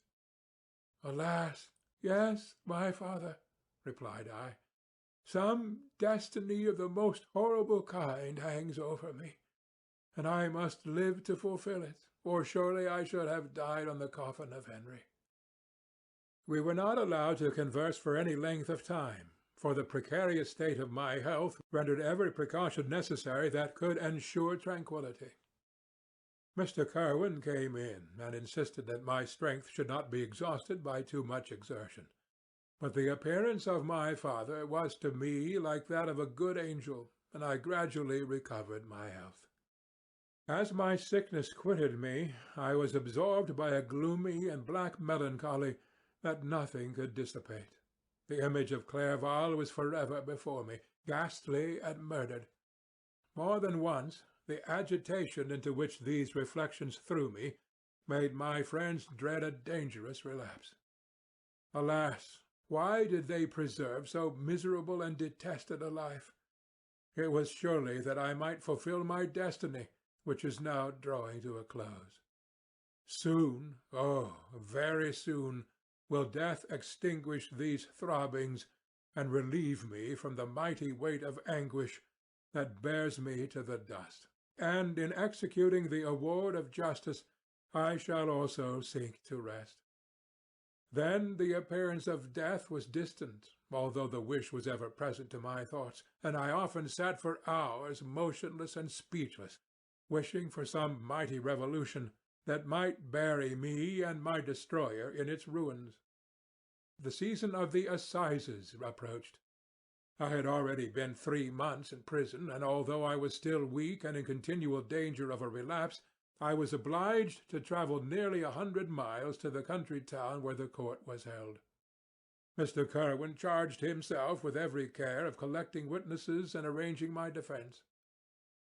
"Alas, yes, my father," replied I. "Some destiny of the most horrible kind hangs over me, and I must live to fulfill it, or surely I should have died on the coffin of Henry." We were not allowed to converse for any length of time, for the precarious state of my health rendered every precaution necessary that could ensure tranquillity. Mr. Kirwin came in, and insisted that my strength should not be exhausted by too much exertion. But the appearance of my father was to me like that of a good angel, and I gradually recovered my health. As my sickness quitted me, I was absorbed by a gloomy and black melancholy that nothing could dissipate. The image of Clerval was forever before me, ghastly and murdered. More than once the agitation into which these reflections threw me made my friends dread a dangerous relapse. Alas! Why did they preserve so miserable and detested a life? It was surely that I might fulfil my destiny, which is now drawing to a close. Soon, oh, very soon, will death extinguish these throbbings and relieve me from the mighty weight of anguish that bears me to the dust. And in executing the award of justice, I shall also sink to rest. Then the appearance of death was distant, although the wish was ever present to my thoughts, and I often sat for hours motionless and speechless, wishing for some mighty revolution that might bury me and my destroyer in its ruins. The season of the assizes approached. I had already been 3 months in prison, and although I was still weak and in continual danger of a relapse, I was obliged to travel nearly 100 miles to the country town where the court was held. Mr. Kirwin charged himself with every care of collecting witnesses and arranging my defence.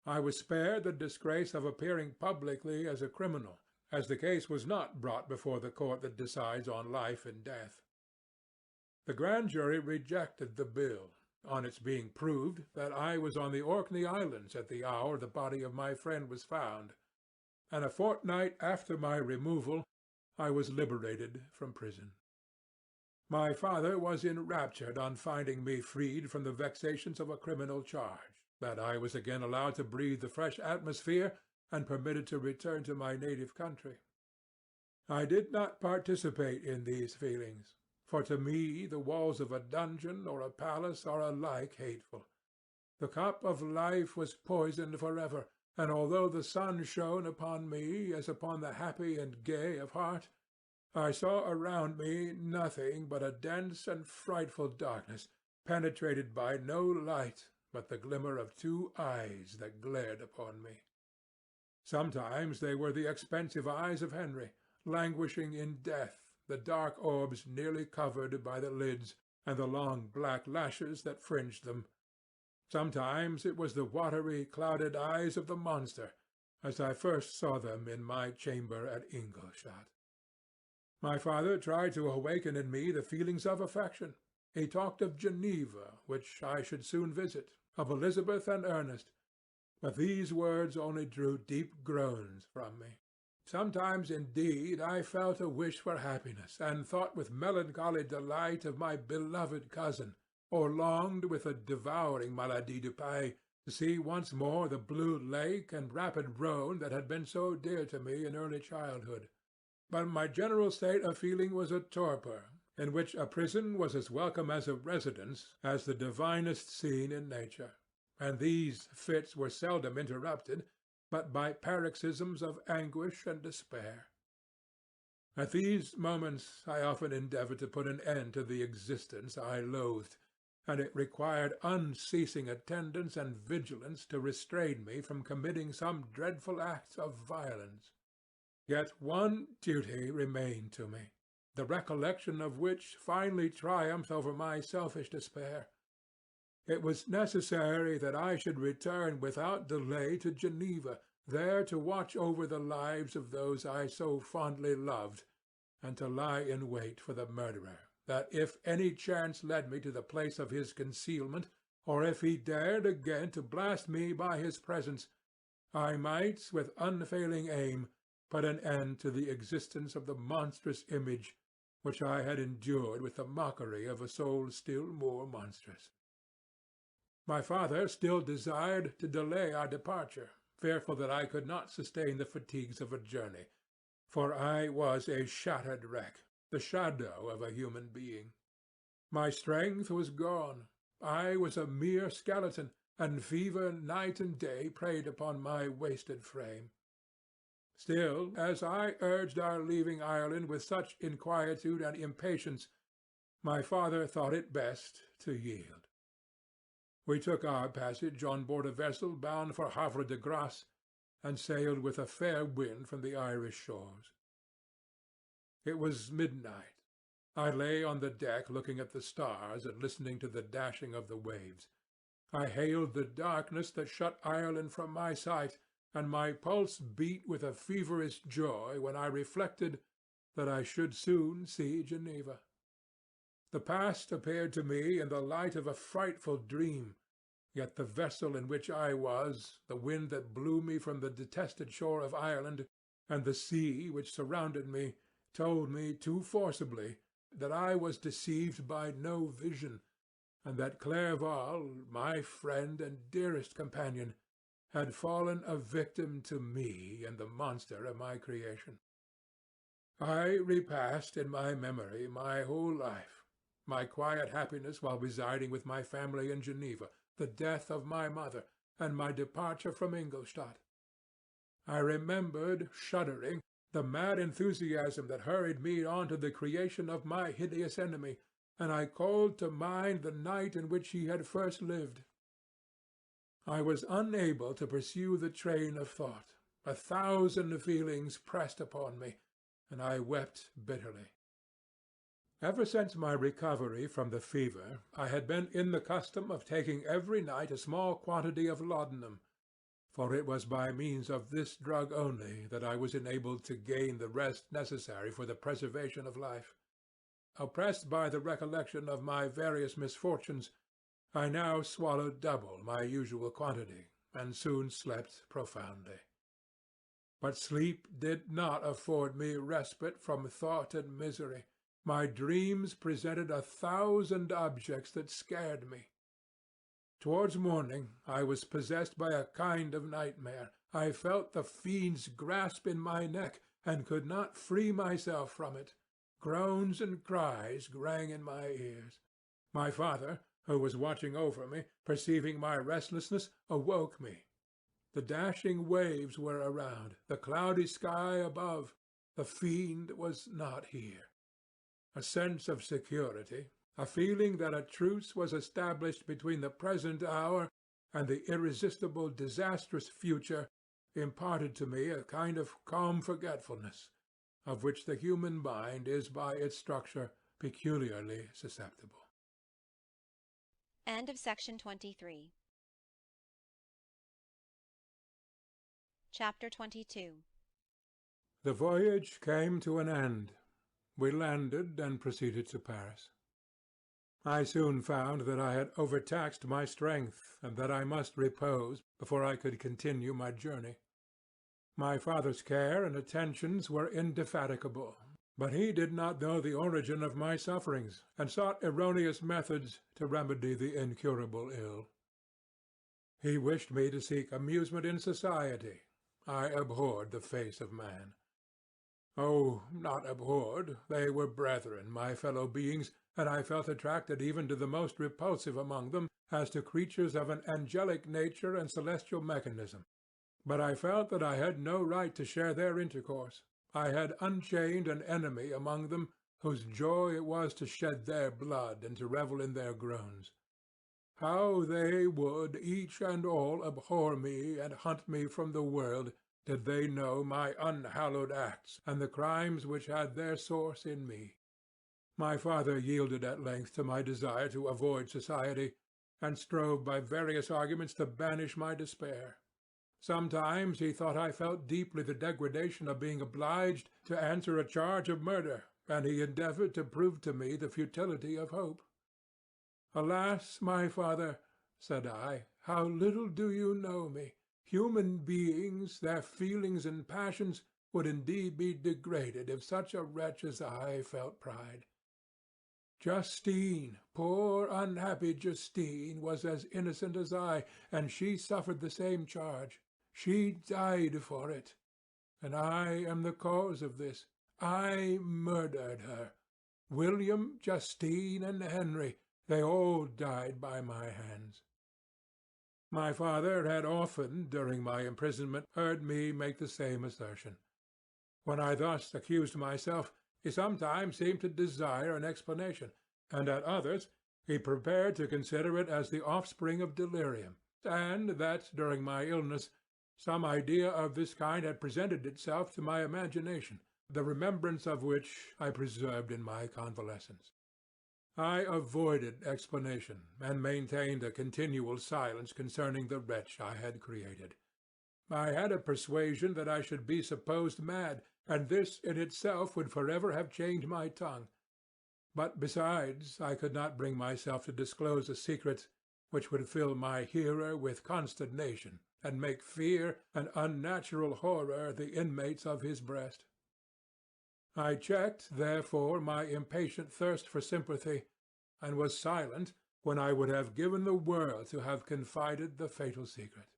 I was spared the disgrace of appearing publicly as a criminal, as the case was not brought before the court that decides on life and death. The grand jury rejected the bill, on its being proved that I was on the Orkney Islands at the hour the body of my friend was found, and a fortnight after my removal I was liberated from prison. My father was enraptured on finding me freed from the vexations of a criminal charge, that I was again allowed to breathe the fresh atmosphere and permitted to return to my native country. I did not participate in these feelings, for to me the walls of a dungeon or a palace are alike hateful. The cup of life was poisoned forever, and although the sun shone upon me as upon the happy and gay of heart, I saw around me nothing but a dense and frightful darkness, penetrated by no light but the glimmer of 2 eyes that glared upon me. Sometimes they were the expensive eyes of Henry, languishing in death, the dark orbs nearly covered by the lids, and the long black lashes that fringed them. Sometimes it was the watery, clouded eyes of the monster, as I first saw them in my chamber at Ingolstadt. My father tried to awaken in me the feelings of affection. He talked of Geneva, which I should soon visit, of Elizabeth and Ernest, but these words only drew deep groans from me. Sometimes, indeed, I felt a wish for happiness, and thought with melancholy delight of my beloved cousin, or longed with a devouring maladie du pays to see once more the blue lake and rapid Rhone that had been so dear to me in early childhood. But my general state of feeling was a torpor, in which a prison was as welcome as a residence as the divinest scene in nature. and these fits were seldom interrupted but by paroxysms of anguish and despair. At these moments I often endeavoured to put an end to the existence I loathed, and it required unceasing attendance and vigilance to restrain me from committing some dreadful act of violence. Yet one duty remained to me, the recollection of which finally triumphed over my selfish despair. It was necessary that I should return without delay to Geneva, there to watch over the lives of those I so fondly loved, and to lie in wait for the murderer, that if any chance led me to the place of his concealment, or if he dared again to blast me by his presence, I might, with unfailing aim, put an end to the existence of the monstrous image which I had endured with the mockery of a soul still more monstrous. My father still desired to delay our departure, fearful that I could not sustain the fatigues of a journey, for I was a shattered wreck, the shadow of a human being. My strength was gone. I was a mere skeleton, and fever night and day preyed upon my wasted frame. Still, as I urged our leaving Ireland with such inquietude and impatience, my father thought it best to yield. We took our passage on board a vessel bound for Havre de Grace, and sailed with a fair wind from the Irish shores. It was midnight. I lay on the deck looking at the stars and listening to the dashing of the waves. I hailed the darkness that shut Ireland from my sight, and my pulse beat with a feverish joy when I reflected that I should soon see Geneva. The past appeared to me in the light of a frightful dream, yet the vessel in which I was, the wind that blew me from the detested shore of Ireland, and the sea which surrounded me, told me too forcibly that I was deceived by no vision, and that Clerval, my friend and dearest companion, had fallen a victim to me and the monster of my creation. I repassed in my memory my whole life, my quiet happiness while residing with my family in Geneva, the death of my mother, and my departure from Ingolstadt. I remembered, shuddering, the mad enthusiasm that hurried me on to the creation of my hideous enemy, and I called to mind the night in which he had first lived. I was unable to pursue the train of thought. 1,000 feelings pressed upon me, and I wept bitterly. Ever since my recovery from the fever, I had been in the custom of taking every night a small quantity of laudanum, for it was by means of this drug only that I was enabled to gain the rest necessary for the preservation of life. Oppressed by the recollection of my various misfortunes, I now swallowed double my usual quantity, and soon slept profoundly. But sleep did not afford me respite from thought and misery. My dreams presented 1,000 objects that scared me. Towards morning I was possessed by a kind of nightmare. I felt the fiend's grasp in my neck, and could not free myself from it. Groans and cries rang in my ears. My father, who was watching over me, perceiving my restlessness, awoke me. The dashing waves were around, the cloudy sky above. The fiend was not here. A sense of security, a feeling that a truce was established between the present hour and the irresistible disastrous future, imparted to me a kind of calm forgetfulness, of which the human mind is by its structure peculiarly susceptible. End of section 23. Chapter 22. The voyage came to an end. We landed and proceeded to Paris. I soon found that I had overtaxed my strength, and that I must repose before I could continue my journey. My father's care and attentions were indefatigable, but he did not know the origin of my sufferings, and sought erroneous methods to remedy the incurable ill. He wished me to seek amusement in society. I abhorred the face of man. Oh, not abhorred, they were brethren, my fellow beings, and I felt attracted even to the most repulsive among them, as to creatures of an angelic nature and celestial mechanism, but I felt that I had no right to share their intercourse. I had unchained an enemy among them whose joy it was to shed their blood and to revel in their groans. How they would, each and all, abhor me and hunt me from the world, did they know my unhallowed acts and the crimes which had their source in me. My father yielded at length to my desire to avoid society, and strove by various arguments to banish my despair. Sometimes he thought I felt deeply the degradation of being obliged to answer a charge of murder, and he endeavoured to prove to me the futility of hope. "Alas, my father," said I, "how little do you know me! Human beings, their feelings and passions, would indeed be degraded if such a wretch as I felt pride. Justine, poor unhappy Justine, was as innocent as I, and she suffered the same charge. She died for it, and I am the cause of this. I murdered her. William, Justine, and Henry, they all died by my hands." My father had often, during my imprisonment, heard me make the same assertion. When I thus accused myself, he sometimes seemed to desire an explanation, and at others he prepared to consider it as the offspring of delirium, and that, during my illness, some idea of this kind had presented itself to my imagination, the remembrance of which I preserved in my convalescence. I avoided explanation, and maintained a continual silence concerning the wretch I had created. I had a persuasion that I should be supposed mad, and this in itself would forever have chained my tongue. But besides, I could not bring myself to disclose a secret which would fill my hearer with consternation, and make fear and unnatural horror the inmates of his breast. I checked, therefore, my impatient thirst for sympathy, and was silent when I would have given the world to have confided the fatal secret.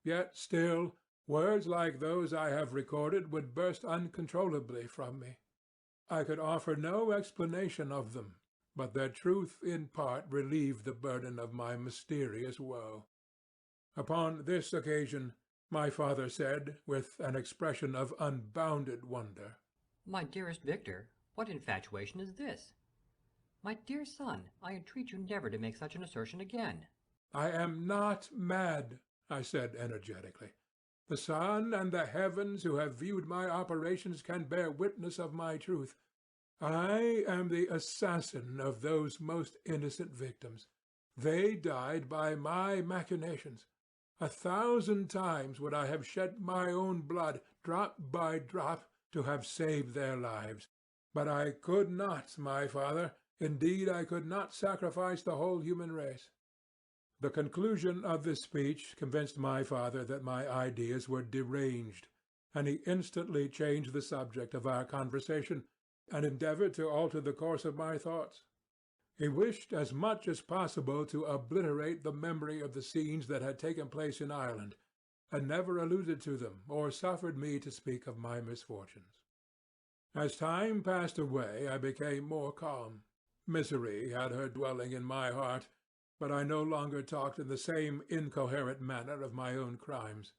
Yet still, words like those I have recorded would burst uncontrollably from me. I could offer no explanation of them, but their truth in part relieved the burden of my mysterious woe. Upon this occasion my father said, with an expression of unbounded wonder, "My dearest Victor, what infatuation is this? My dear son, I entreat you never to make such an assertion again." "I am not mad," I said energetically. "The sun and the heavens who have viewed my operations can bear witness of my truth. I am the assassin of those most innocent victims. They died by my machinations. 1,000 times would I have shed my own blood, drop by drop, to have saved their lives. But I could not, my father. Indeed, I could not sacrifice the whole human race." The conclusion of this speech convinced my father that my ideas were deranged, and he instantly changed the subject of our conversation, and endeavoured to alter the course of my thoughts. He wished as much as possible to obliterate the memory of the scenes that had taken place in Ireland, and never alluded to them, or suffered me to speak of my misfortunes. As time passed away, I became more calm. Misery had her dwelling in my heart, but I no longer talked in the same incoherent manner of my own crimes.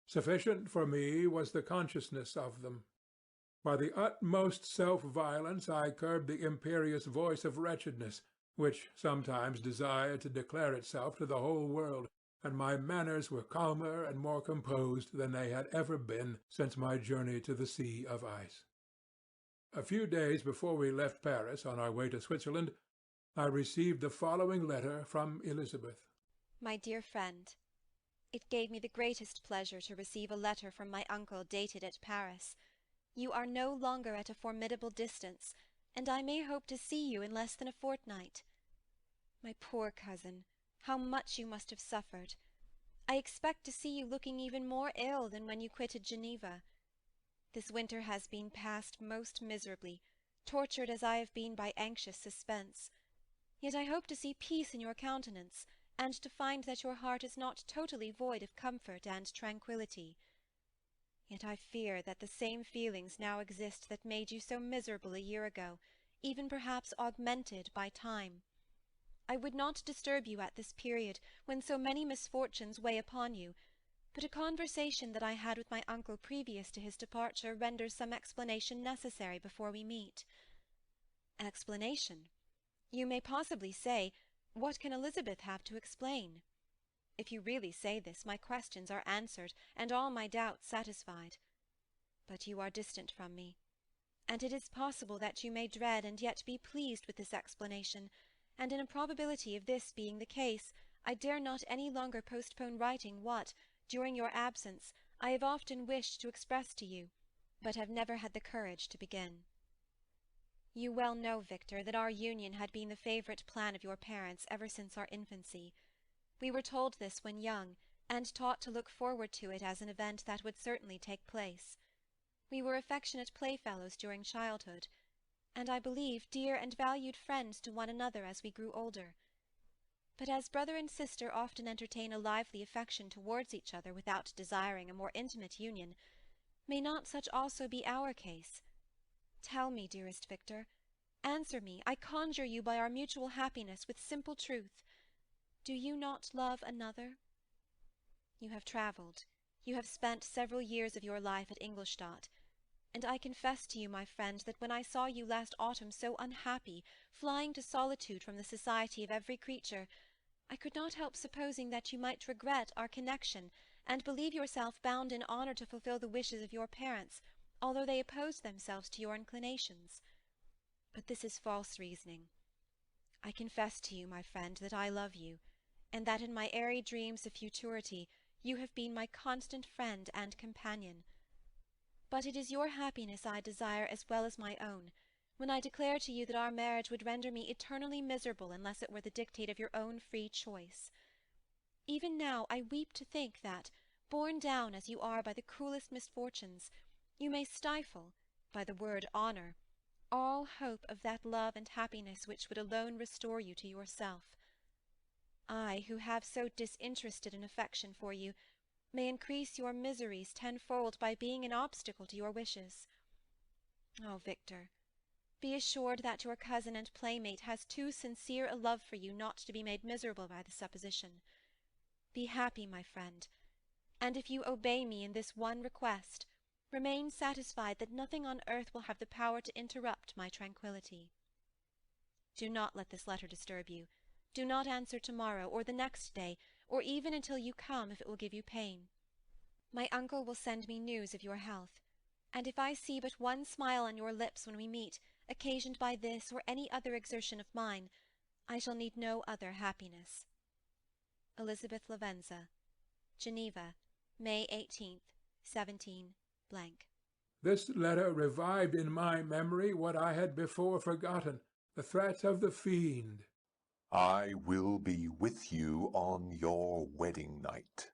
Sufficient for me was the consciousness of them. By the utmost self-violence I curbed the imperious voice of wretchedness, which sometimes desired to declare itself to the whole world, and my manners were calmer and more composed than they had ever been since my journey to the sea of ice. A few days before we left Paris on our way to Switzerland, I received the following letter from Elizabeth. My dear friend, it gave me the greatest pleasure to receive a letter from my uncle dated at Paris. You are no longer at a formidable distance, and I may hope to see you in less than a fortnight. My poor cousin, how much you must have suffered! I expect to see you looking even more ill than when you quitted Geneva. This winter has been passed most miserably, tortured as I have been by anxious suspense. Yet I hope to see peace in your countenance, and to find that your heart is not totally void of comfort and tranquillity. Yet I fear that the same feelings now exist that made you so miserable a year ago, even perhaps augmented by time. I would not disturb you at this period, when so many misfortunes weigh upon you, but a conversation that I had with my uncle previous to his departure renders some explanation necessary before we meet. Explanation? You may possibly say, what can Elizabeth have to explain? If you really say this, my questions are answered, and all my doubts satisfied. But you are distant from me, and it is possible that you may dread and yet be pleased with this explanation, and in a probability of this being the case, I dare not any longer postpone writing what, during your absence, I have often wished to express to you, but have never had the courage to begin. You well know, Victor, that our union had been the favourite plan of your parents ever since our infancy. We were told this when young, and taught to look forward to it as an event that would certainly take place. We were affectionate playfellows during childhood, and I believe dear and valued friends to one another as we grew older. But as brother and sister often entertain a lively affection towards each other without desiring a more intimate union, may not such also be our case? Tell me, dearest Victor, answer me, I conjure you by our mutual happiness, with simple truth. Do you not love another? You have travelled, you have spent several years of your life at Ingolstadt, and I confess to you, my friend, that when I saw you last autumn so unhappy, flying to solitude from the society of every creature, I could not help supposing that you might regret our connection, and believe yourself bound in honour to fulfil the wishes of your parents, although they opposed themselves to your inclinations. But this is false reasoning. I confess to you, my friend, that I love you, and that in my airy dreams of futurity you have been my constant friend and companion. But it is your happiness I desire as well as my own, when I declare to you that our marriage would render me eternally miserable unless it were the dictate of your own free choice. Even now I weep to think that, borne down as you are by the cruelest misfortunes, you may stifle, by the word honour, all hope of that love and happiness which would alone restore you to yourself. I, who have so disinterested an affection for you, may increase your miseries tenfold by being an obstacle to your wishes. Oh, Victor, be assured that your cousin and playmate has too sincere a love for you not to be made miserable by the supposition. Be happy, my friend, and if you obey me in this one request, remain satisfied that nothing on earth will have the power to interrupt my tranquillity. Do not let this letter disturb you. Do not answer tomorrow, or the next day, or even until you come, if it will give you pain. My uncle will send me news of your health, and if I see but one smile on your lips when we meet, occasioned by this or any other exertion of mine, I shall need no other happiness. Elizabeth Lavenza, Geneva, May 18th, 17 . This letter revived in my memory what I had before forgotten, the threat of the fiend. I will be with you on your wedding night.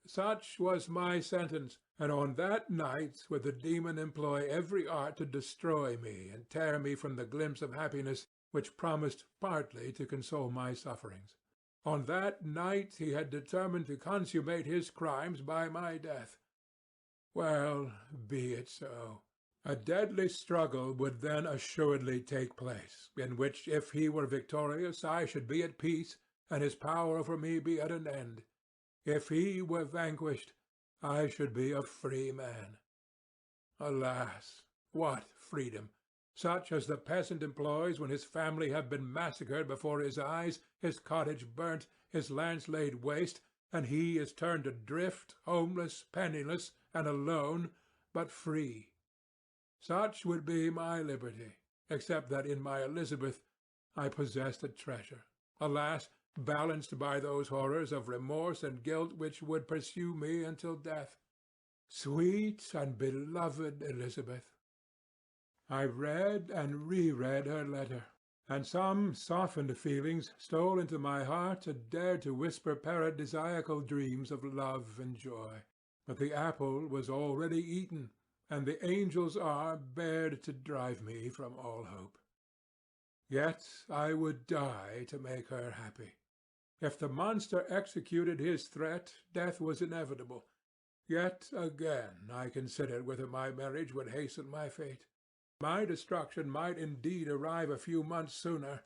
Such was my sentence, and on that night would the demon employ every art to destroy me and tear me from the glimpse of happiness which promised partly to console my sufferings. On that night he had determined to consummate his crimes by my death. Well, be it so. A deadly struggle would then assuredly take place, in which, if he were victorious, I should be at peace, and his power over me be at an end. If he were vanquished, I should be a free man. Alas, what freedom! Such as the peasant employs when his family have been massacred before his eyes, his cottage burnt, his lands laid waste, and he is turned adrift, homeless, penniless, and alone, but free. Such would be my liberty, except that in my Elizabeth I possessed a treasure, alas, balanced by those horrors of remorse and guilt which would pursue me until death. Sweet and beloved Elizabeth! I read and re-read her letter, and some softened feelings stole into my heart and dared to whisper paradisiacal dreams of love and joy. But the apple was already eaten, and the angel's arm bared to drive me from all hope. Yet I would die to make her happy. If the monster executed his threat, death was inevitable. Yet again I considered whether my marriage would hasten my fate. My destruction might indeed arrive a few months sooner,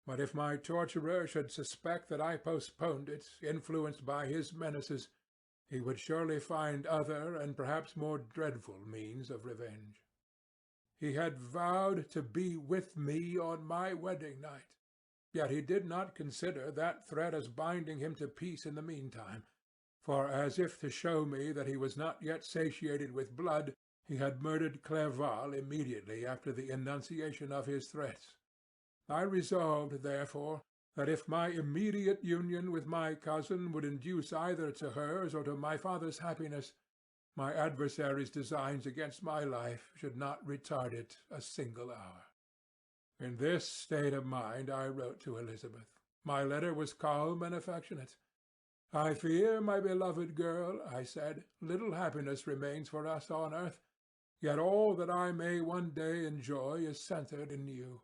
But if my torturer should suspect that I postponed it, influenced by his menaces, he would surely find other and perhaps more dreadful means of revenge. He had vowed to be with me on my wedding night, yet he did not consider that threat as binding him to peace in the meantime, for as if to show me that he was not yet satiated with blood, he had murdered Clerval immediately after the enunciation of his threats. I resolved, therefore, that if my immediate union with my cousin would induce either to hers or to my father's happiness, my adversary's designs against my life should not retard it a single hour. In this state of mind I wrote to Elizabeth. My letter was calm and affectionate. "I fear, my beloved girl," I said, "little happiness remains for us on earth, yet all that I may one day enjoy is centred in you.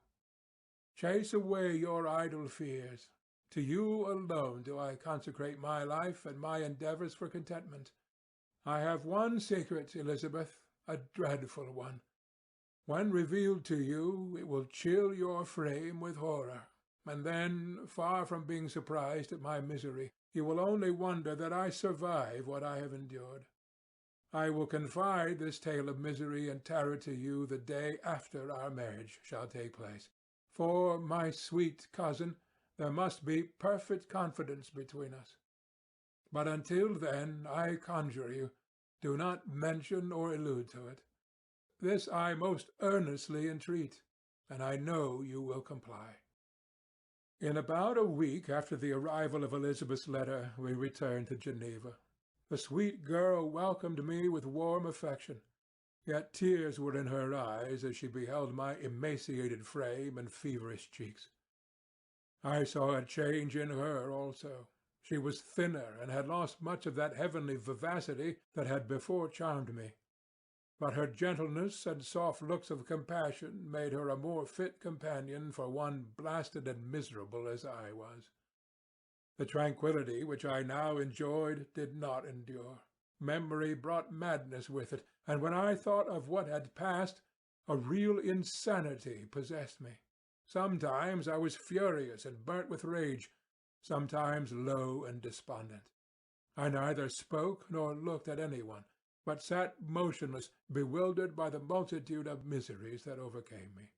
Chase away your idle fears. To you alone do I consecrate my life and my endeavours for contentment. I have one secret, Elizabeth, a dreadful one. When revealed to you, it will chill your frame with horror, and then, far from being surprised at my misery, you will only wonder that I survive what I have endured. I will confide this tale of misery and terror to you the day after our marriage shall take place. For, my sweet cousin, there must be perfect confidence between us. But until then, I conjure you, do not mention or allude to it. This I most earnestly entreat, and I know you will comply." In about a week after the arrival of Elizabeth's letter, we returned to Geneva. The sweet girl welcomed me with warm affection, yet tears were in her eyes as she beheld my emaciated frame and feverish cheeks. I saw a change in her also. She was thinner and had lost much of that heavenly vivacity that had before charmed me. But her gentleness and soft looks of compassion made her a more fit companion for one blasted and miserable as I was. The tranquillity which I now enjoyed did not endure. Memory brought madness with it, and when I thought of what had passed, a real insanity possessed me. Sometimes I was furious and burnt with rage, sometimes low and despondent. I neither spoke nor looked at any one, but sat motionless, bewildered by the multitude of miseries that overcame me.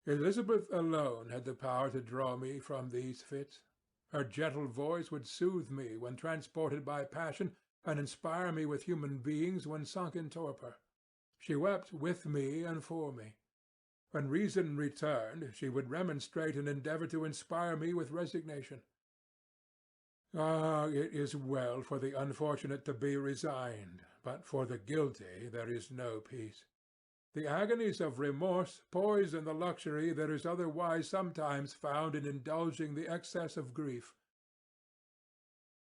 Elizabeth alone had the power to draw me from these fits. Her gentle voice would soothe me when transported by passion, and inspire me with human beings when sunk in torpor. She wept with me and for me. When reason returned, she would remonstrate and endeavour to inspire me with resignation. Ah, it is well for the unfortunate to be resigned, but for the guilty there is no peace. The agonies of remorse poison the luxury that is otherwise sometimes found in indulging the excess of grief.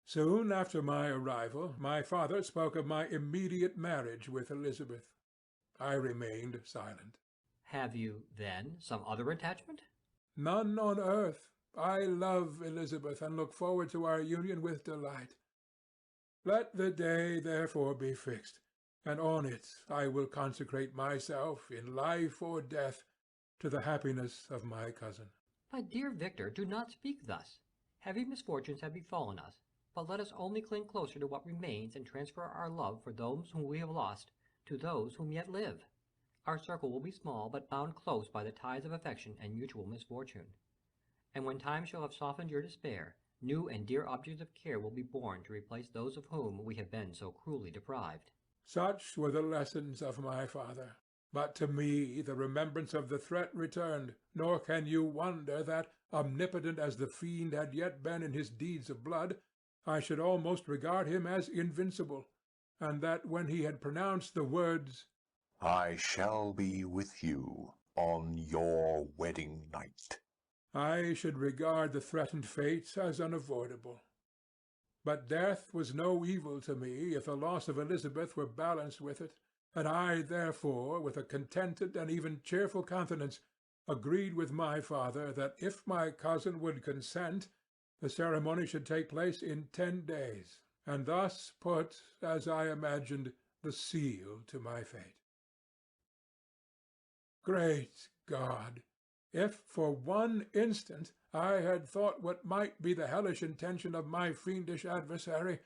Soon after my arrival, my father spoke of my immediate marriage with Elizabeth. I remained silent. Have you, then, some other attachment? None on earth. I love Elizabeth, and look forward to our union with delight. Let the day, therefore, be fixed, and on it I will consecrate myself, in life or death, to the happiness of my cousin. My dear Victor, do not speak thus. Heavy misfortunes have befallen us, but let us only cling closer to what remains and transfer our love for those whom we have lost to those whom yet live. Our circle will be small, but bound close by the ties of affection and mutual misfortune. And when time shall have softened your despair, new and dear objects of care will be born to replace those of whom we have been so cruelly deprived. Such were the lessons of my father. But to me the remembrance of the threat returned, nor can you wonder that, omnipotent as the fiend had yet been in his deeds of blood, I should almost regard him as invincible, and that when he had pronounced the words, "I shall be with you on your wedding night," I should regard the threatened fate as unavoidable. But death was no evil to me if the loss of Elizabeth were balanced with it, and I, therefore, with a contented and even cheerful countenance, agreed with my father that if my cousin would consent, the ceremony should take place in 10 days, and thus put, as I imagined, the seal to my fate. Great God! If for one instant I had thought what might be the hellish intention of my fiendish adversary,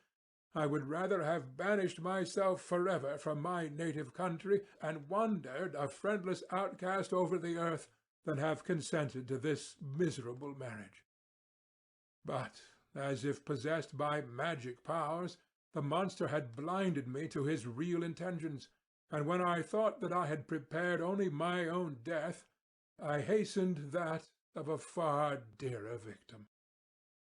I would rather have banished myself forever from my native country and wandered a friendless outcast over the earth than have consented to this miserable marriage. But, as if possessed by magic powers, the monster had blinded me to his real intentions, and when I thought that I had prepared only my own death, I hastened that of a far dearer victim.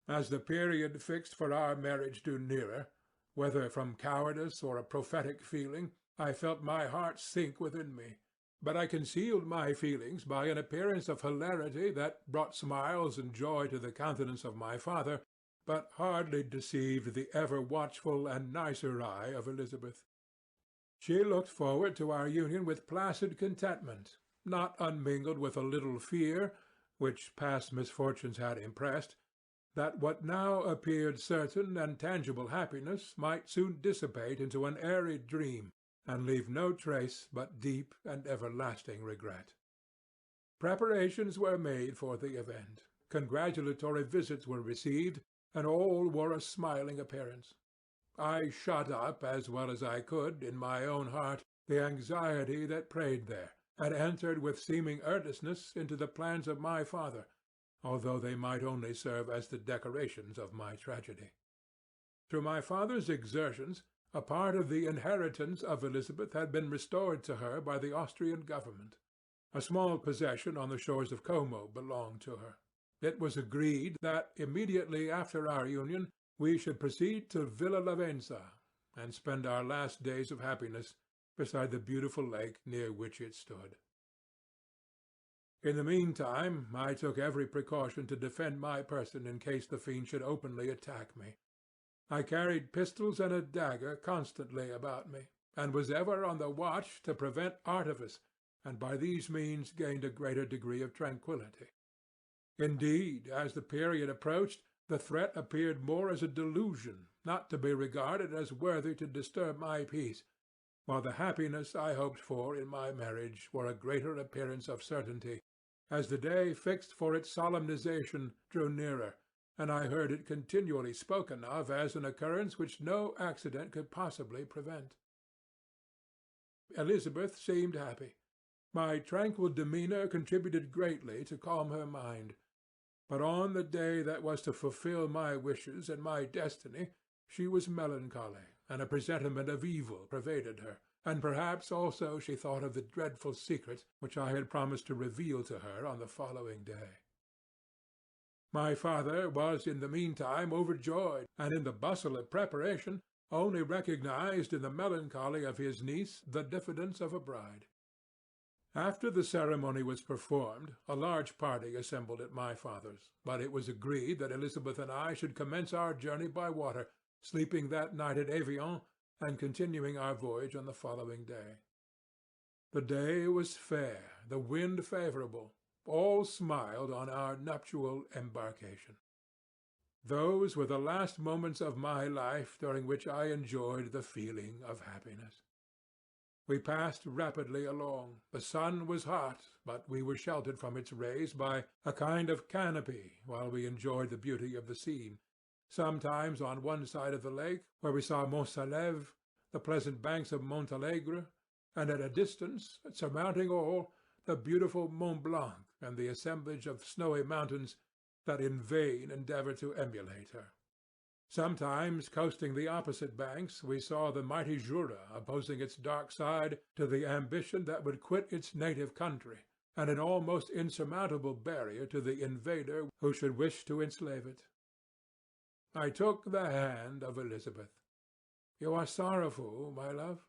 As the period fixed for our marriage drew nearer, whether from cowardice or a prophetic feeling, I felt my heart sink within me. But I concealed my feelings by an appearance of hilarity that brought smiles and joy to the countenance of my father, but hardly deceived the ever-watchful and nicer eye of Elizabeth. She looked forward to our union with placid contentment, not unmingled with a little fear, which past misfortunes had impressed, that what now appeared certain and tangible happiness might soon dissipate into an airy dream, and leave no trace but deep and everlasting regret. Preparations were made for the event. Congratulatory visits were received, and all wore a smiling appearance. I shut up, as well as I could, in my own heart, the anxiety that preyed there, and entered with seeming earnestness into the plans of my father, although they might only serve as the decorations of my tragedy. Through my father's exertions, a part of the inheritance of Elizabeth had been restored to her by the Austrian government. A small possession on the shores of Como belonged to her. It was agreed that immediately after our union we should proceed to Villa Lavenza, and spend our last days of happiness beside the beautiful lake near which it stood. In the meantime, I took every precaution to defend my person in case the fiend should openly attack me. I carried pistols and a dagger constantly about me, and was ever on the watch to prevent artifice, and by these means gained a greater degree of tranquillity. Indeed, as the period approached, the threat appeared more as a delusion, not to be regarded as worthy to disturb my peace, while the happiness I hoped for in my marriage wore a greater appearance of certainty, as the day fixed for its solemnization drew nearer, and I heard it continually spoken of as an occurrence which no accident could possibly prevent. Elizabeth seemed happy. My tranquil demeanour contributed greatly to calm her mind. But on the day that was to fulfil my wishes and my destiny, she was melancholy, and a presentiment of evil pervaded her, and perhaps also she thought of the dreadful secret which I had promised to reveal to her on the following day. My father was in the meantime overjoyed, and in the bustle of preparation only recognized in the melancholy of his niece the diffidence of a bride. After the ceremony was performed, a large party assembled at my father's, but it was agreed that Elizabeth and I should commence our journey by water, sleeping that night at Evian, and continuing our voyage on the following day. The day was fair, the wind favourable. All smiled on our nuptial embarkation. Those were the last moments of my life during which I enjoyed the feeling of happiness. We passed rapidly along. The sun was hot, but we were sheltered from its rays by a kind of canopy while we enjoyed the beauty of the scene. Sometimes on one side of the lake, where we saw Mont Salève, the pleasant banks of Montalegre, and at a distance, surmounting all, the beautiful Mont Blanc and the assemblage of snowy mountains that in vain endeavour to emulate her. Sometimes, coasting the opposite banks, we saw the mighty Jura opposing its dark side to the ambition that would quit its native country, and an almost insurmountable barrier to the invader who should wish to enslave it. I took the hand of Elizabeth. "You are sorrowful, my love?"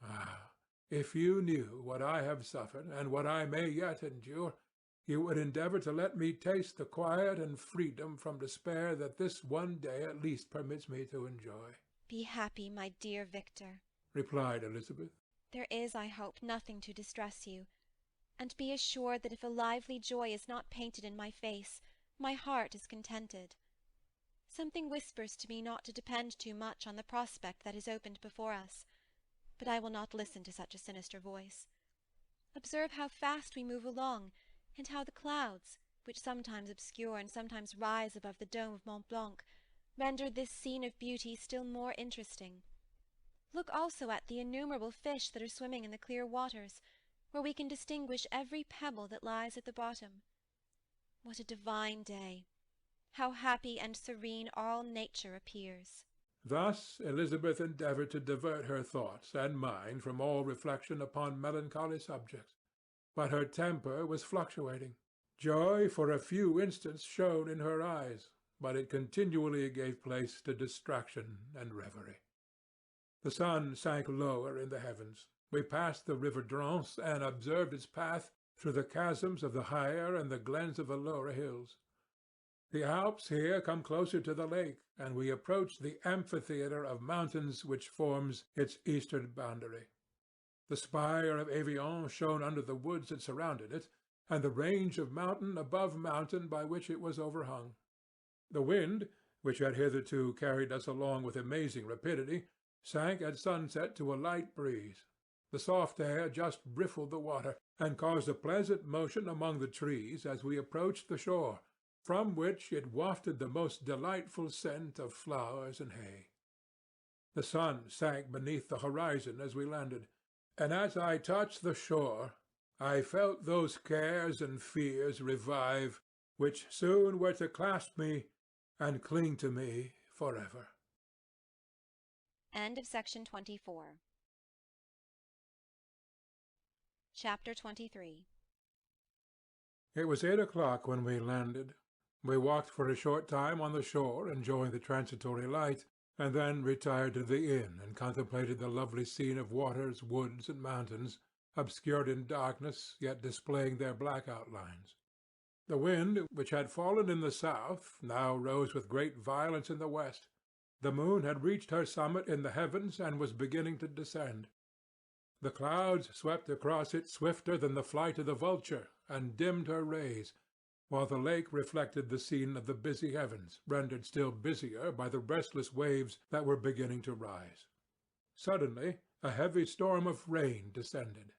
"Ah, if you knew what I have suffered, and what I may yet endure, you would endeavour to let me taste the quiet and freedom from despair that this one day at least permits me to enjoy." "Be happy, my dear Victor," replied Elizabeth. "There is, I hope, nothing to distress you, and be assured that if a lively joy is not painted in my face, my heart is contented. Something whispers to me not to depend too much on the prospect that is opened before us, but I will not listen to such a sinister voice. Observe how fast we move along, And how the clouds, which sometimes obscure and sometimes rise above the dome of Mont Blanc, render this scene of beauty still more interesting. Look also at the innumerable fish that are swimming in the clear waters, where we can distinguish every pebble that lies at the bottom. What a divine day! How happy and serene all nature appears!" Thus Elizabeth endeavoured to divert her thoughts and mind from all reflection upon melancholy subjects. But her temper was fluctuating. Joy for a few instants shone in her eyes, but it continually gave place to distraction and reverie. The sun sank lower in the heavens. We passed the river Drance and observed its path through the chasms of the higher and the glens of the lower hills. The Alps here come closer to the lake, and we approached the amphitheatre of mountains which forms its eastern boundary. The spire of Evian shone under the woods that surrounded it, and the range of mountain above mountain by which it was overhung. The wind, which had hitherto carried us along with amazing rapidity, sank at sunset to a light breeze. The soft air just riffled the water, and caused a pleasant motion among the trees as we approached the shore, from which it wafted the most delightful scent of flowers and hay. The sun sank beneath the horizon as we landed, and as I touched the shore, I felt those cares and fears revive which soon were to clasp me and cling to me forever. End of section 24. Chapter 23. It was 8 o'clock when we landed. We walked for a short time on the shore, enjoying the transitory light, and then retired to the inn and contemplated the lovely scene of waters, woods, and mountains, obscured in darkness, yet displaying their black outlines. The wind, which had fallen in the south, now rose with great violence in the west. The moon had reached her summit in the heavens and was beginning to descend. The clouds swept across it swifter than the flight of the vulture, and dimmed her rays, while the lake reflected the scene of the busy heavens, rendered still busier by the restless waves that were beginning to rise. Suddenly a heavy storm of rain descended.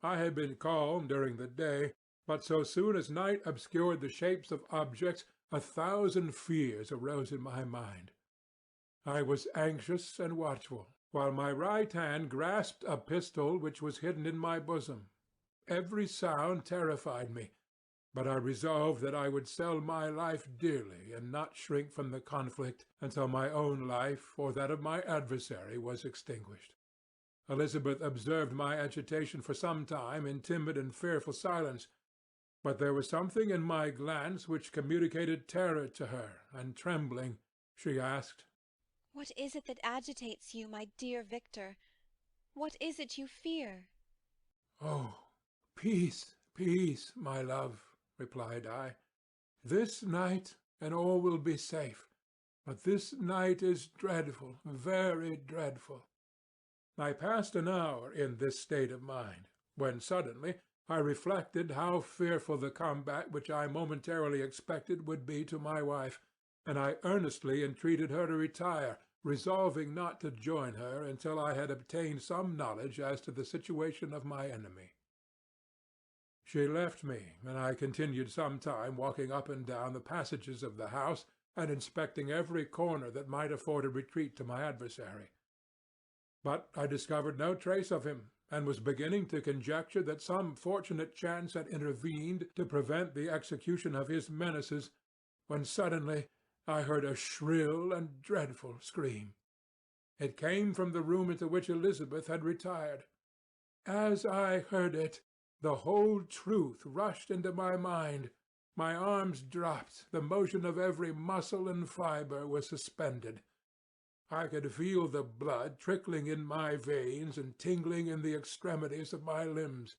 I had been calm during the day, but so soon as night obscured the shapes of objects, 1,000 fears arose in my mind. I was anxious and watchful, while my right hand grasped a pistol which was hidden in my bosom. Every sound terrified me, but I resolved that I would sell my life dearly and not shrink from the conflict until my own life or that of my adversary was extinguished. Elizabeth observed my agitation for some time in timid and fearful silence, but there was something in my glance which communicated terror to her, and trembling, she asked, "What is it that agitates you, my dear Victor? What is it you fear?" "Oh, peace, peace, my love," replied I. "This night and all will be safe, but this night is dreadful, very dreadful." I passed an hour in this state of mind, when suddenly I reflected how fearful the combat which I momentarily expected would be to my wife, and I earnestly entreated her to retire, resolving not to join her until I had obtained some knowledge as to the situation of my enemy. She left me, and I continued some time walking up and down the passages of the house and inspecting every corner that might afford a retreat to my adversary. But I discovered no trace of him, and was beginning to conjecture that some fortunate chance had intervened to prevent the execution of his menaces, when suddenly I heard a shrill and dreadful scream. It came from the room into which Elizabeth had retired. As I heard it, the whole truth rushed into my mind. My arms dropped, the motion of every muscle and fibre was suspended. I could feel the blood trickling in my veins and tingling in the extremities of my limbs.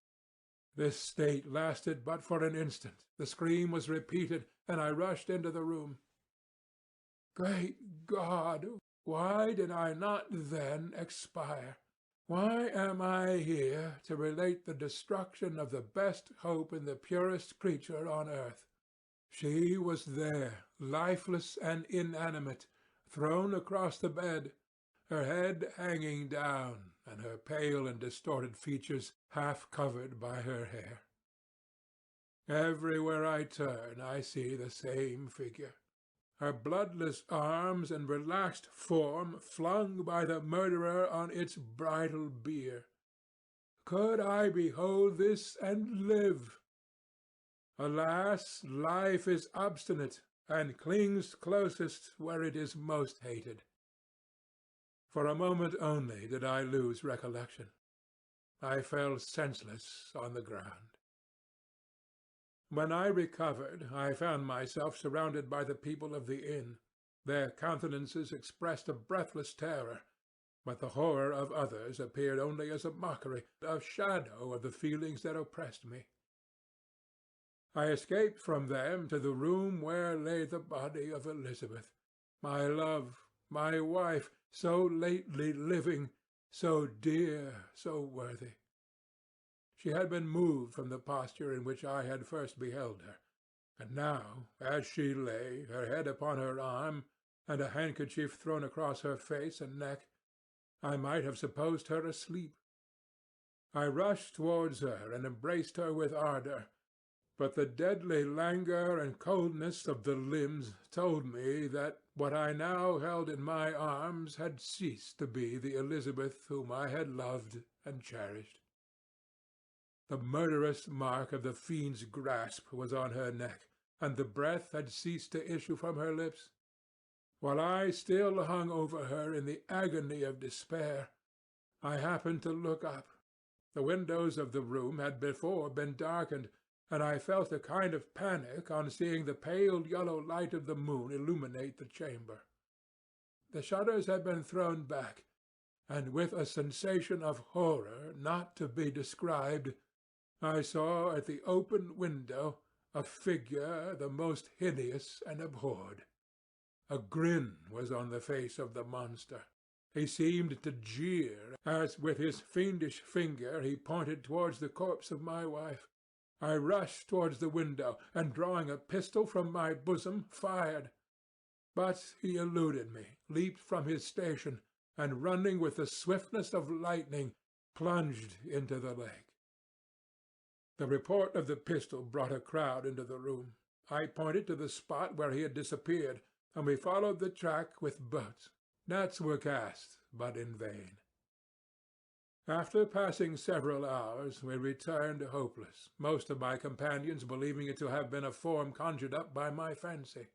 This state lasted but for an instant. The scream was repeated, and I rushed into the room. Great God! Why did I not then expire? Why am I here to relate the destruction of the best hope in the purest creature on earth? She was there, lifeless and inanimate, thrown across the bed, her head hanging down, and her pale and distorted features half covered by her hair. Everywhere I turn I see the same figure, her bloodless arms and relaxed form flung by the murderer on its bridal bier. Could I behold this and live? Alas, life is obstinate, and clings closest where it is most hated. For a moment only did I lose recollection. I fell senseless on the ground. When I recovered, I found myself surrounded by the people of the inn. Their countenances expressed a breathless terror, but the horror of others appeared only as a mockery, a shadow of the feelings that oppressed me. I escaped from them to the room where lay the body of Elizabeth, my love, my wife, so lately living, so dear, so worthy. She had been moved from the posture in which I had first beheld her, and now, as she lay, her head upon her arm, and a handkerchief thrown across her face and neck, I might have supposed her asleep. I rushed towards her and embraced her with ardour, but the deadly languor and coldness of the limbs told me that what I now held in my arms had ceased to be the Elizabeth whom I had loved and cherished. The murderous mark of the fiend's grasp was on her neck, and the breath had ceased to issue from her lips. While I still hung over her in the agony of despair, I happened to look up. The windows of the room had before been darkened, and I felt a kind of panic on seeing the pale yellow light of the moon illuminate the chamber. The shutters had been thrown back, and with a sensation of horror not to be described, I saw at the open window a figure the most hideous and abhorred. A grin was on the face of the monster. He seemed to jeer, as with his fiendish finger he pointed towards the corpse of my wife. I rushed towards the window, and drawing a pistol from my bosom, fired. But he eluded me, leaped from his station, and running with the swiftness of lightning, plunged into the lake. The report of the pistol brought a crowd into the room. I pointed to the spot where he had disappeared, and we followed the track with boats. Nets were cast, but in vain. After passing several hours, we returned hopeless, most of my companions believing it to have been a form conjured up by my fancy.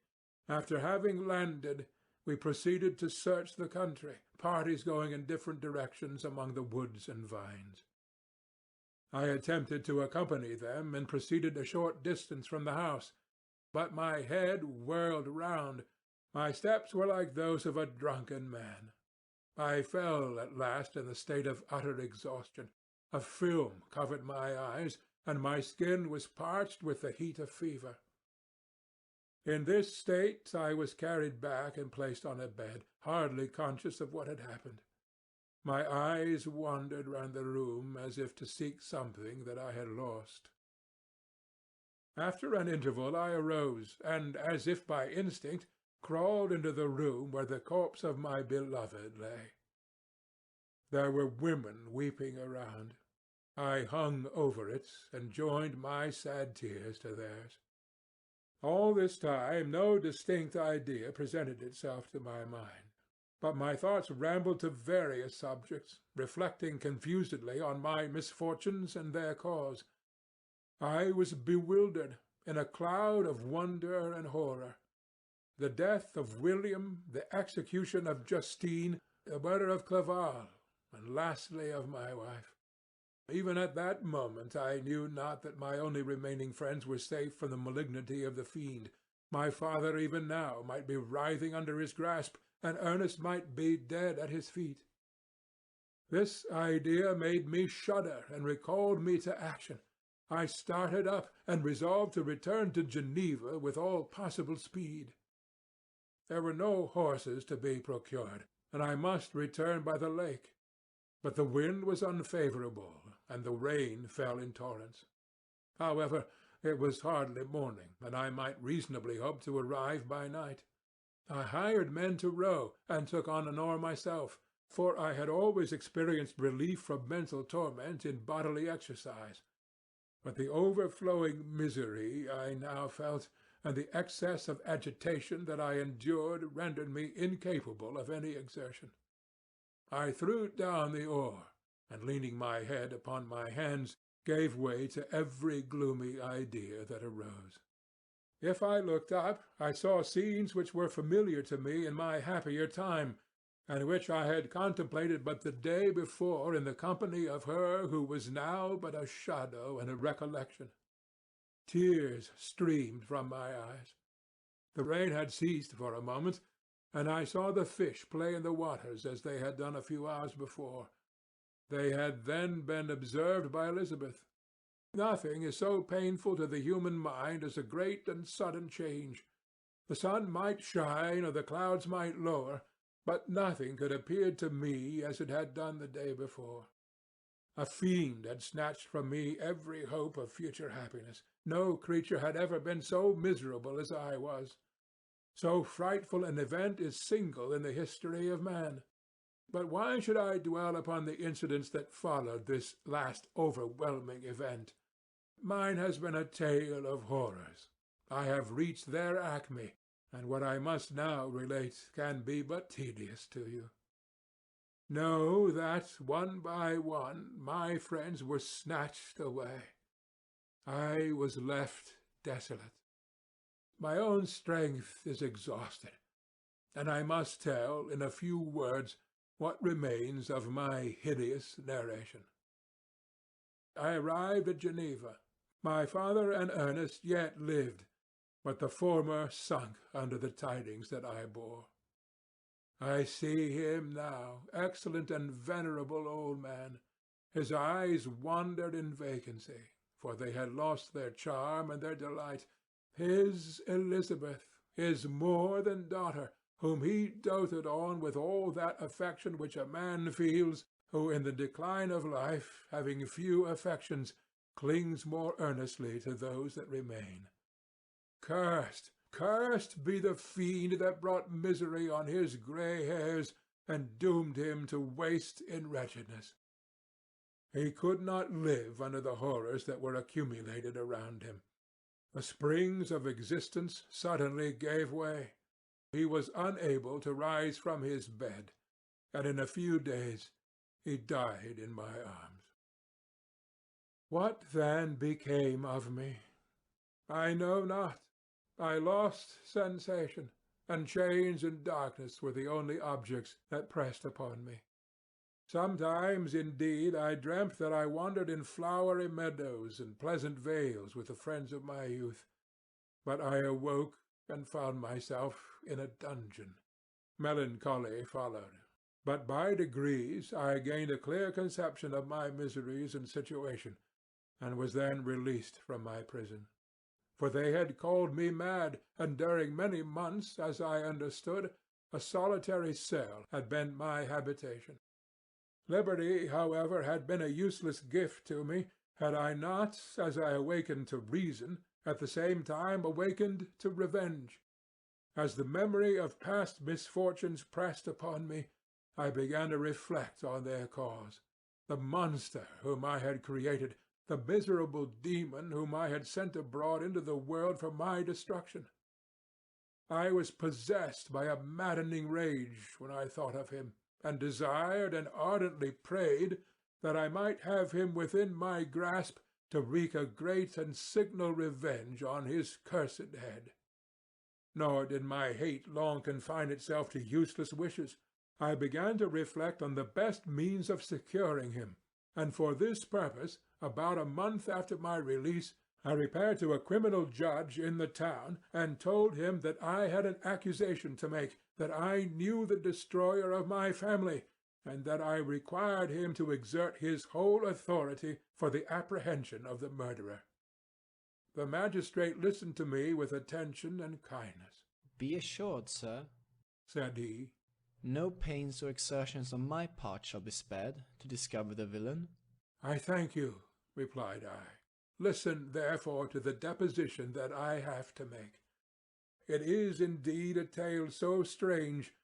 After having landed, we proceeded to search the country, parties going in different directions among the woods and vines. I attempted to accompany them, and proceeded a short distance from the house, but my head whirled round. My steps were like those of a drunken man. I fell at last in a state of utter exhaustion. A film covered my eyes, and my skin was parched with the heat of fever. In this state I was carried back and placed on a bed, hardly conscious of what had happened. My eyes wandered round the room as if to seek something that I had lost. After an interval I arose, and, as if by instinct, crawled into the room where the corpse of my beloved lay. There were women weeping around. I hung over it, and joined my sad tears to theirs. All this time no distinct idea presented itself to my mind, but my thoughts rambled to various subjects, reflecting confusedly on my misfortunes and their cause. I was bewildered, in a cloud of wonder and horror. The death of William, the execution of Justine, the murder of Clerval, and lastly of my wife. Even at that moment I knew not that my only remaining friends were safe from the malignity of the fiend. My father even now might be writhing under his grasp, and Ernest might be dead at his feet. This idea made me shudder and recalled me to action. I started up, and resolved to return to Geneva with all possible speed. There were no horses to be procured, and I must return by the lake. But the wind was unfavourable, and the rain fell in torrents. However, it was hardly morning, and I might reasonably hope to arrive by night. I hired men to row, and took on an oar myself, for I had always experienced relief from mental torment in bodily exercise. but the overflowing misery I now felt, and the excess of agitation that I endured, rendered me incapable of any exertion. I threw down the oar, and leaning my head upon my hands, gave way to every gloomy idea that arose. If I looked up, I saw scenes which were familiar to me in my happier time, and which I had contemplated but the day before in the company of her who was now but a shadow and a recollection. Tears streamed from my eyes. The rain had ceased for a moment, and I saw the fish play in the waters as they had done a few hours before. They had then been observed by Elizabeth. Nothing is so painful to the human mind as a great and sudden change. The sun might shine or the clouds might lower, but nothing could appear to me as it had done the day before. A fiend had snatched from me every hope of future happiness. No creature had ever been so miserable as I was. So frightful an event is single in the history of man. But why should I dwell upon the incidents that followed this last overwhelming event? Mine has been a tale of horrors. I have reached their acme, and what I must now relate can be but tedious to you. Know that, one by one, my friends were snatched away. I was left desolate. My own strength is exhausted, and I must tell, in a few words, what remains of my hideous narration. I arrived at Geneva. My father and Ernest yet lived, but the former sunk under the tidings that I bore. I see him now, excellent and venerable old man. His eyes wandered in vacancy, for they had lost their charm and their delight. His Elizabeth, his more than daughter, whom he doted on with all that affection which a man feels, who in the decline of life, having few affections, clings more earnestly to those that remain. Cursed, cursed be the fiend that brought misery on his grey hairs and doomed him to waste in wretchedness. He could not live under the horrors that were accumulated around him. The springs of existence suddenly gave way. He was unable to rise from his bed, and in a few days he died in my arms. What then became of me? I know not. I lost sensation, and chains and darkness were the only objects that pressed upon me. Sometimes, indeed, I dreamt that I wandered in flowery meadows and pleasant vales with the friends of my youth, but I awoke and found myself in a dungeon. Melancholy followed, but by degrees I gained a clear conception of my miseries and situation, and was then released from my prison. For they had called me mad, and during many months, as I understood, a solitary cell had been my habitation. Liberty, however, had been a useless gift to me, had I not, as I awakened to reason, at the same time awakened to revenge. As the memory of past misfortunes pressed upon me, I began to reflect on their cause. The monster whom I had created, the miserable demon whom I had sent abroad into the world for my destruction. I was possessed by a maddening rage when I thought of him, and desired and ardently prayed that I might have him within my grasp to wreak a great and signal revenge on his cursed head. Nor did my hate long confine itself to useless wishes. I began to reflect on the best means of securing him, and for this purpose, about a month after my release, I repaired to a criminal judge in the town, and told him that I had an accusation to make, that I knew the destroyer of my family, and that I required him to exert his whole authority for the apprehension of the murderer. The magistrate listened to me with attention and kindness. "Be assured, sir," said he, "no pains or exertions on my part shall be spared to discover the villain." "I thank you," replied I. "Listen, therefore, to the deposition that I have to make. It is indeed a tale so strange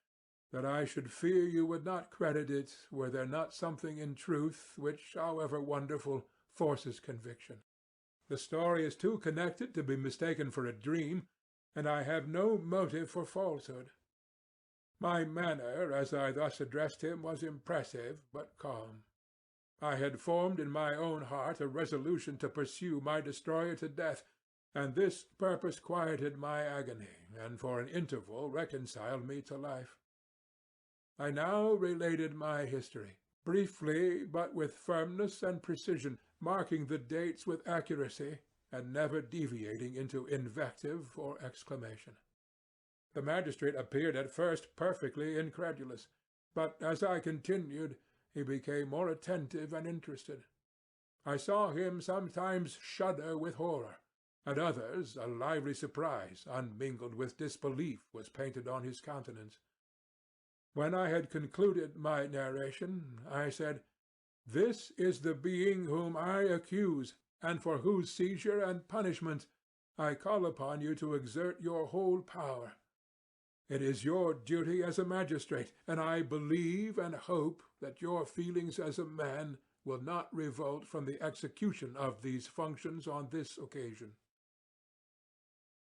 that I should fear you would not credit it were there not something in truth which, however wonderful, forces conviction. The story is too connected to be mistaken for a dream, and I have no motive for falsehood. My manner, as I thus addressed him, was impressive but calm. I had formed in my own heart a resolution to pursue my destroyer to death, and this purpose quieted my agony, and for an interval reconciled me to life. I now related my history, briefly but with firmness and precision, marking the dates with accuracy, and never deviating into invective or exclamation. The magistrate appeared at first perfectly incredulous, but as I continued, he became more attentive and interested. I saw him sometimes shudder with horror. At others, a lively surprise, unmingled with disbelief, was painted on his countenance. When I had concluded my narration, I said, "This is the being whom I accuse, and for whose seizure and punishment I call upon you to exert your whole power. It is your duty as a magistrate, and I believe and hope that your feelings as a man will not revolt from the execution of these functions on this occasion."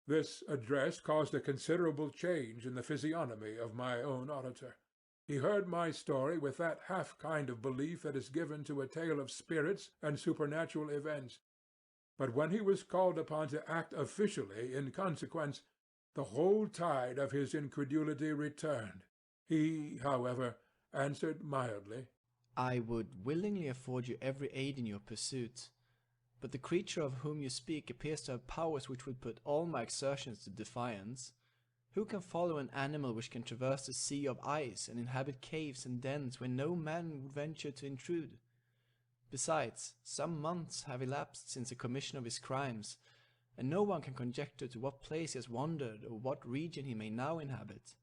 This address caused a considerable change in the physiognomy of my own auditor. He heard my story with that half kind of belief that is given to a tale of spirits and supernatural events. But when he was called upon to act officially in consequence, the whole tide of his incredulity returned. He, however, answered mildly, "I would willingly afford you every aid in your pursuit, but the creature of whom you speak appears to have powers which would put all my exertions to defiance. Who can follow an animal which can traverse the sea of ice and inhabit caves and dens where no man would venture to intrude? Besides, some months have elapsed since the commission of his crimes, and no one can conjecture to what place he has wandered or what region he may now inhabit."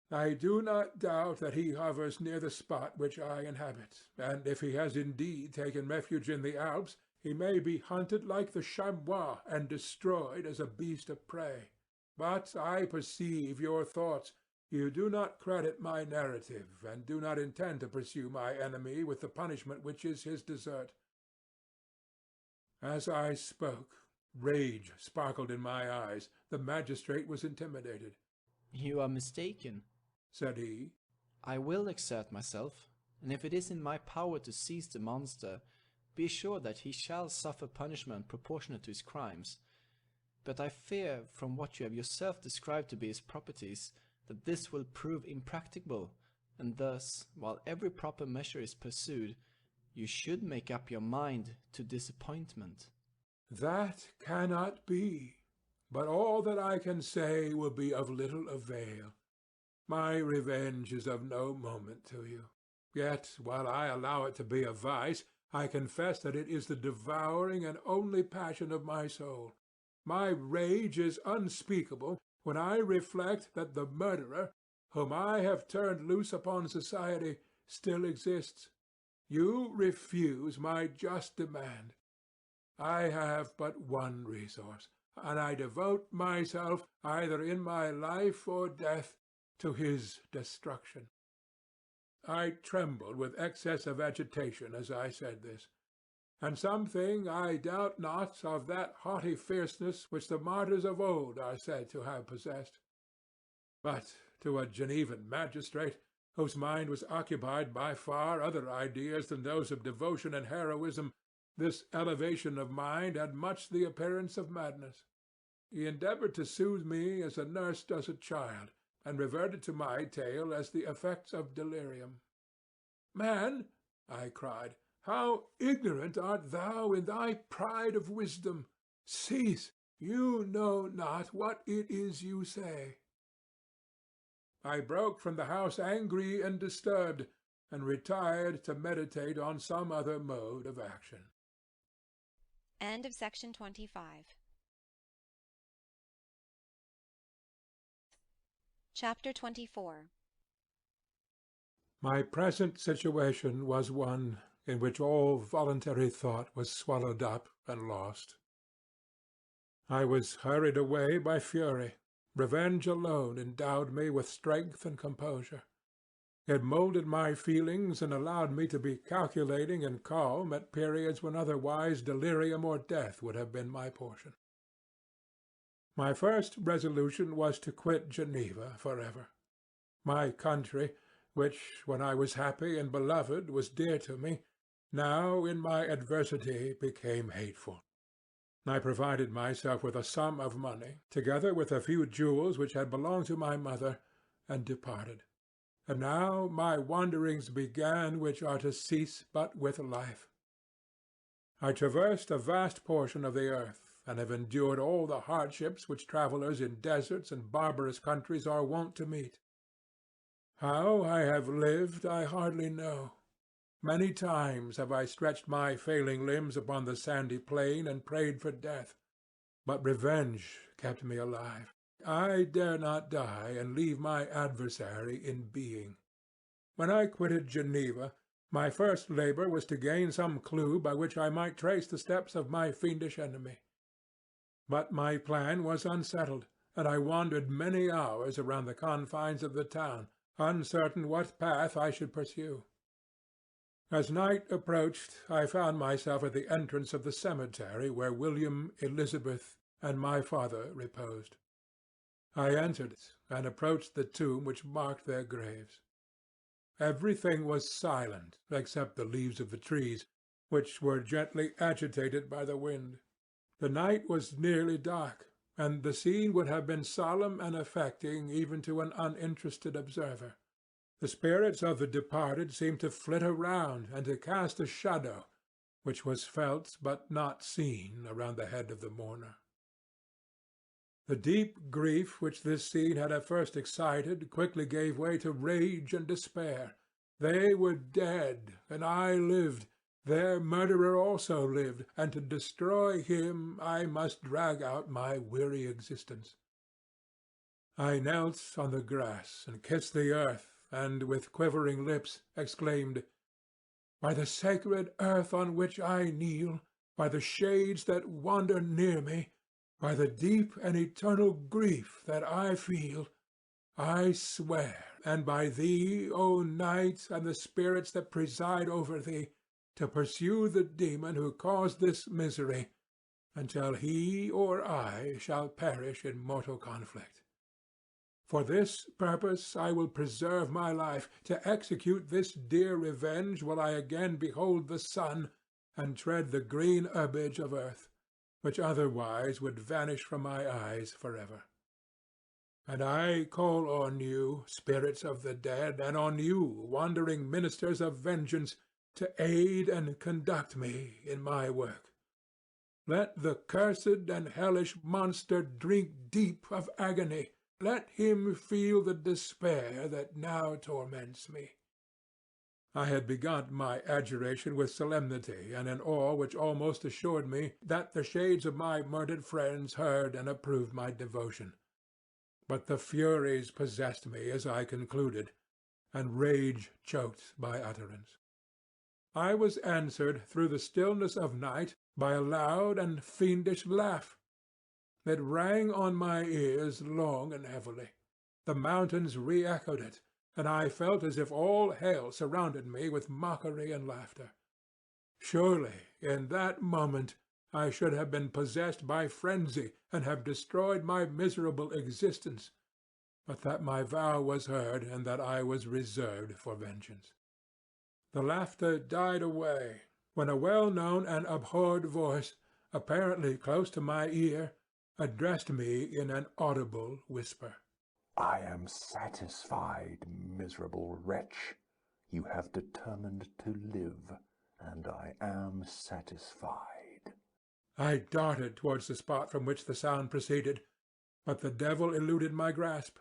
"I do not doubt that he hovers near the spot which I inhabit, and if he has indeed taken refuge in the Alps, he may be hunted like the chamois and destroyed as a beast of prey. But I perceive your thoughts. You do not credit my narrative, and do not intend to pursue my enemy with the punishment which is his desert." As I spoke, rage sparkled in my eyes. The magistrate was intimidated. "You are mistaken," said he. "I will exert myself, and if it is in my power to seize the monster, be assured that he shall suffer punishment proportionate to his crimes. But I fear, from what you have yourself described to be his properties, that this will prove impracticable, and thus, while every proper measure is pursued, you should make up your mind to disappointment." "That cannot be, but all that I can say will be of little avail. My revenge is of no moment to you. Yet, while I allow it to be a vice, I confess that it is the devouring and only passion of my soul. My rage is unspeakable when I reflect that the murderer, whom I have turned loose upon society, still exists. You refuse my just demand. I have but one resource, and I devote myself, either in my life or death, to his destruction." I trembled with excess of agitation as I said this, and something, I doubt not, of that haughty fierceness which the martyrs of old are said to have possessed. But to a Genevan magistrate, whose mind was occupied by far other ideas than those of devotion and heroism, this elevation of mind had much the appearance of madness. He endeavored to soothe me as a nurse does a child, and reverted to my tale as the effects of delirium. "Man," I cried, "how ignorant art thou in thy pride of wisdom! Cease, you know not what it is you say." I broke from the house angry and disturbed, and retired to meditate on some other mode of action. End of section 25. Chapter 24. My present situation was one in which all voluntary thought was swallowed up and lost. I was hurried away by fury. Revenge alone endowed me with strength and composure. It moulded my feelings and allowed me to be calculating and calm at periods when otherwise delirium or death would have been my portion. My first resolution was to quit Geneva forever. My country, which, when I was happy and beloved, was dear to me, now in my adversity became hateful. I provided myself with a sum of money, together with a few jewels which had belonged to my mother, and departed. And now my wanderings began which are to cease but with life. I traversed a vast portion of the earth, and have endured all the hardships which travellers in deserts and barbarous countries are wont to meet. How I have lived I hardly know. Many times have I stretched my failing limbs upon the sandy plain and prayed for death, but revenge kept me alive. I dare not die and leave my adversary in being. When I quitted Geneva, my first labour was to gain some clue by which I might trace the steps of my fiendish enemy. But my plan was unsettled, and I wandered many hours around the confines of the town, uncertain what path I should pursue. As night approached, I found myself at the entrance of the cemetery where William, Elizabeth, and my father reposed. I entered it, and approached the tomb which marked their graves. Everything was silent except the leaves of the trees, which were gently agitated by the wind. The night was nearly dark, and the scene would have been solemn and affecting even to an uninterested observer. The spirits of the departed seemed to flit around and to cast a shadow, which was felt but not seen, around the head of the mourner. The deep grief which this scene had at first excited quickly gave way to rage and despair. They were dead, and I lived. Their murderer also lived, and to destroy him I must drag out my weary existence. I knelt on the grass and kissed the earth, and with quivering lips exclaimed, "By the sacred earth on which I kneel, by the shades that wander near me, by the deep and eternal grief that I feel, I swear, and by thee, O night, and the spirits that preside over thee, to pursue the demon who caused this misery, until he or I shall perish in mortal conflict. For this purpose I will preserve my life. To execute this dear revenge will I again behold the sun, and tread the green herbage of earth, which otherwise would vanish from my eyes forever. And I call on you, spirits of the dead, and on you, wandering ministers of vengeance, to aid and conduct me in my work. Let the cursed and hellish monster drink deep of agony. Let him feel the despair that now torments me." I had begun my adjuration with solemnity and an awe which almost assured me that the shades of my murdered friends heard and approved my devotion. But the furies possessed me as I concluded, and rage choked my utterance. I was answered through the stillness of night by a loud and fiendish laugh. It rang on my ears long and heavily. The mountains re-echoed it, and I felt as if all hell surrounded me with mockery and laughter. Surely, in that moment, I should have been possessed by frenzy and have destroyed my miserable existence, but that my vow was heard and that I was reserved for vengeance. The laughter died away, when a well-known and abhorred voice, apparently close to my ear, addressed me in an audible whisper. "I am satisfied, miserable wretch. You have determined to live, and I am satisfied." I darted towards the spot from which the sound proceeded, but the devil eluded my grasp.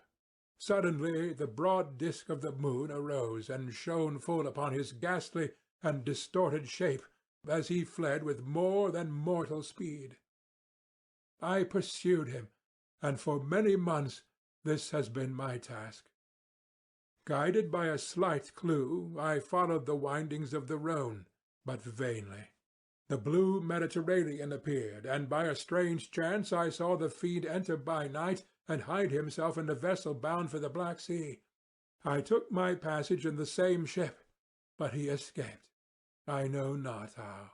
Suddenly the broad disk of the moon arose and shone full upon his ghastly and distorted shape as he fled with more than mortal speed. I pursued him, and for many months this has been my task. Guided by a slight clue, I followed the windings of the Rhone, but vainly. The blue Mediterranean appeared, and by a strange chance I saw the fiend enter by night and hide himself in a vessel bound for the Black Sea. I took my passage in the same ship, but he escaped, I know not how.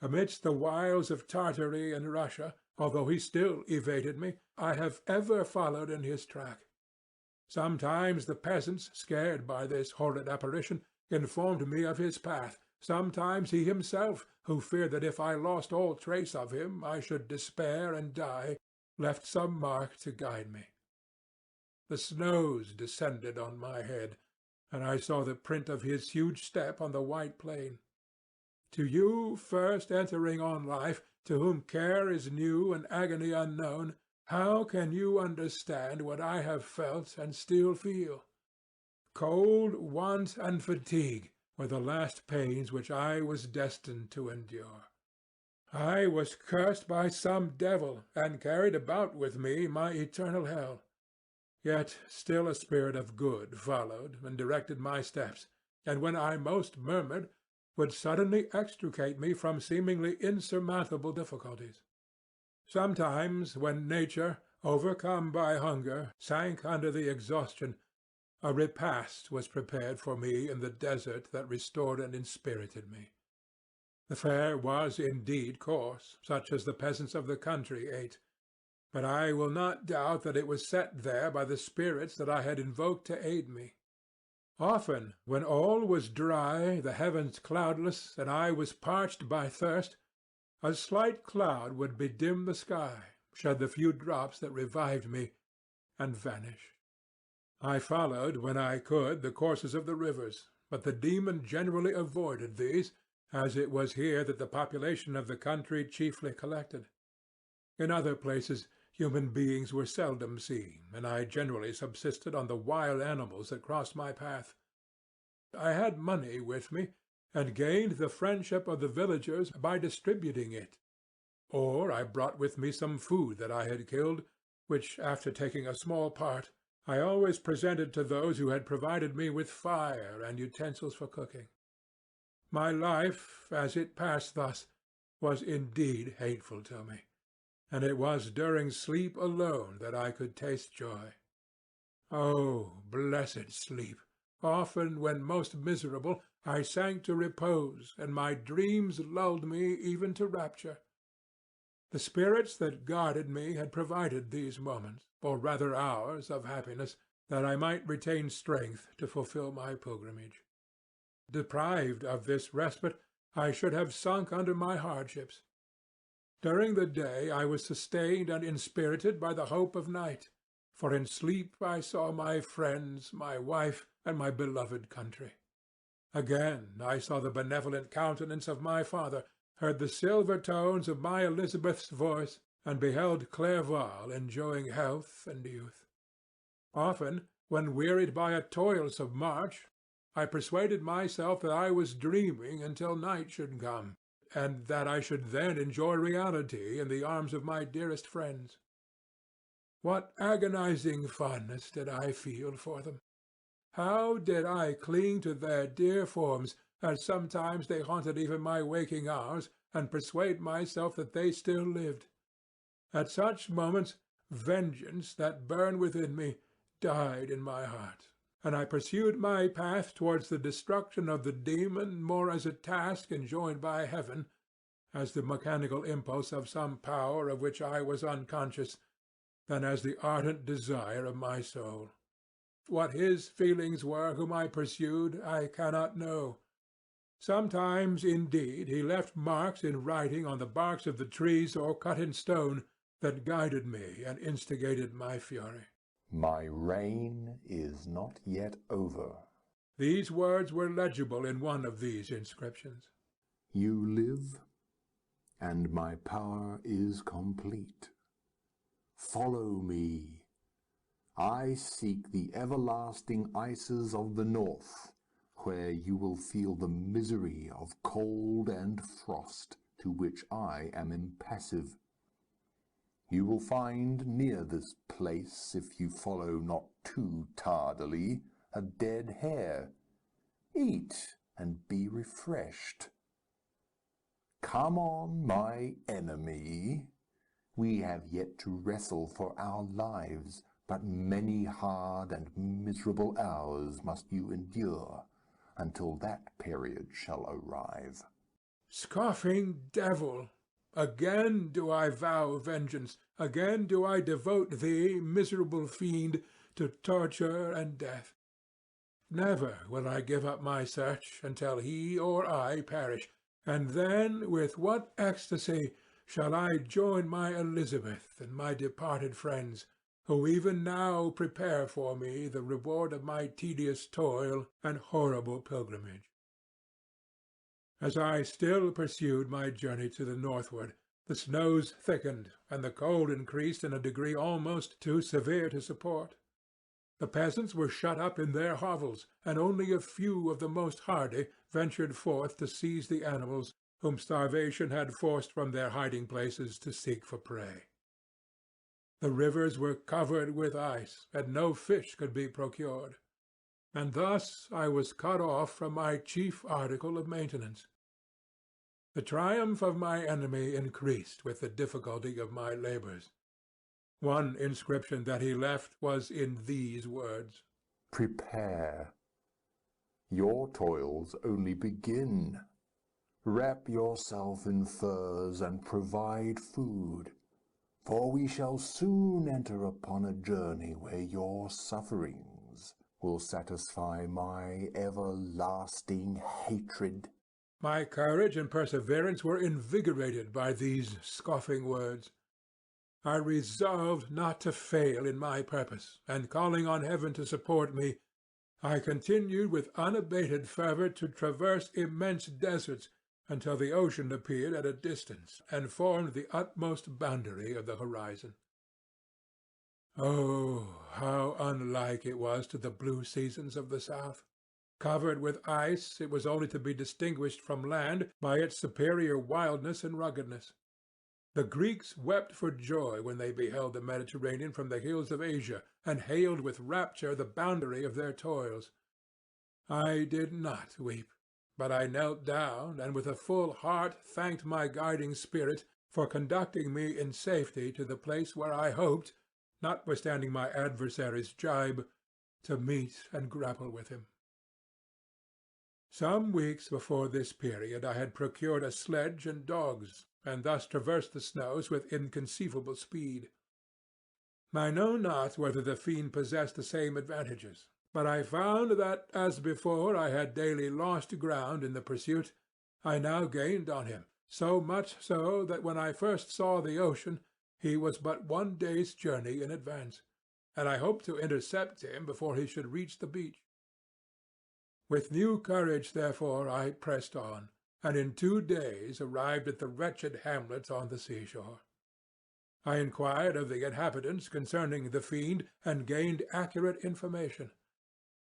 Amidst the wiles of Tartary and Russia, although he still evaded me, I have ever followed in his track. Sometimes the peasants, scared by this horrid apparition, informed me of his path. Sometimes he himself, who feared that if I lost all trace of him I should despair and die, left some mark to guide me. The snows descended on my head, and I saw the print of his huge step on the white plain. To you first entering on life, to whom care is new and agony unknown, how can you understand what I have felt and still feel? Cold, want, and fatigue were the last pains which I was destined to endure. I was cursed by some devil, and carried about with me my eternal hell. Yet still a spirit of good followed and directed my steps, and when I most murmured, would suddenly extricate me from seemingly insurmountable difficulties. Sometimes, when nature, overcome by hunger, sank under the exhaustion, a repast was prepared for me in the desert that restored and inspirited me. The fare was indeed coarse, such as the peasants of the country ate, but I will not doubt that it was set there by the spirits that I had invoked to aid me. Often, when all was dry, the heavens cloudless, and I was parched by thirst, a slight cloud would bedim the sky, shed the few drops that revived me, and vanish. I followed, when I could, the courses of the rivers, but the demon generally avoided these, as it was here that the population of the country chiefly collected. In other places human beings were seldom seen, and I generally subsisted on the wild animals that crossed my path. I had money with me, and gained the friendship of the villagers by distributing it. Or I brought with me some food that I had killed, which, after taking a small part, I always presented to those who had provided me with fire and utensils for cooking. My life, as it passed thus, was indeed hateful to me, and it was during sleep alone that I could taste joy. Oh, blessed sleep! Often, when most miserable, I sank to repose, and my dreams lulled me even to rapture. The spirits that guarded me had provided these moments, or rather hours, of happiness, that I might retain strength to fulfill my pilgrimage. Deprived of this respite, I should have sunk under my hardships. During the day I was sustained and inspirited by the hope of night, for in sleep I saw my friends, my wife, and my beloved country. Again I saw the benevolent countenance of my father, heard the silver tones of my Elizabeth's voice, and beheld Clerval enjoying health and youth. Often, when wearied by a toilsome march, I persuaded myself that I was dreaming until night should come, and that I should then enjoy reality in the arms of my dearest friends. What agonizing fondness did I feel for them! How did I cling to their dear forms, as sometimes they haunted even my waking hours, and persuade myself that they still lived! At such moments vengeance that burned within me died in my heart, and I pursued my path towards the destruction of the demon more as a task enjoined by heaven, as the mechanical impulse of some power of which I was unconscious, than as the ardent desire of my soul. What his feelings were whom I pursued I cannot know. Sometimes, indeed, he left marks in writing on the barks of the trees or cut in stone that guided me and instigated my fury. My reign is not yet over. These words were legible in one of these inscriptions. You live, and my power is complete. Follow me. I seek the everlasting ices of the north, where you will feel the misery of cold and frost, to which I am impassive. You will find near this place, if you follow not too tardily, a dead hare. Eat and be refreshed. Come on, my enemy. We have yet to wrestle for our lives, but many hard and miserable hours must you endure until that period shall arrive. Scoffing devil! Again do I vow vengeance, again do I devote thee, miserable fiend, to torture and death. Never will I give up my search until he or I perish, and then with what ecstasy shall I join my Elizabeth and my departed friends, who even now prepare for me the reward of my tedious toil and horrible pilgrimage. As I still pursued my journey to the northward, the snows thickened, and the cold increased in a degree almost too severe to support. The peasants were shut up in their hovels, and only a few of the most hardy ventured forth to seize the animals whom starvation had forced from their hiding-places to seek for prey. The rivers were covered with ice, and no fish could be procured. And thus I was cut off from my chief article of maintenance. The triumph of my enemy increased with the difficulty of my labours. One inscription that he left was in these words: Prepare. Your toils only begin. Wrap yourself in furs and provide food, for we shall soon enter upon a journey where your sufferings will satisfy my everlasting hatred. My courage and perseverance were invigorated by these scoffing words. I resolved not to fail in my purpose, and calling on heaven to support me, I continued with unabated fervour to traverse immense deserts until the ocean appeared at a distance and formed the utmost boundary of the horizon. Oh, how unlike it was to the blue seasons of the south! Covered with ice, it was only to be distinguished from land by its superior wildness and ruggedness. The Greeks wept for joy when they beheld the Mediterranean from the hills of Asia, and hailed with rapture the boundary of their toils. I did not weep, but I knelt down, and with a full heart thanked my guiding spirit for conducting me in safety to the place where I hoped, notwithstanding my adversary's gibe, to meet and grapple with him. Some weeks before this period I had procured a sledge and dogs, and thus traversed the snows with inconceivable speed. I know not whether the fiend possessed the same advantages, but I found that, as before I had daily lost ground in the pursuit, I now gained on him, so much so that when I first saw the ocean he was but 1 day's journey in advance, and I hoped to intercept him before he should reach the beach. With new courage, therefore, I pressed on, and in 2 days arrived at the wretched hamlet on the seashore. I inquired of the inhabitants concerning the fiend, and gained accurate information.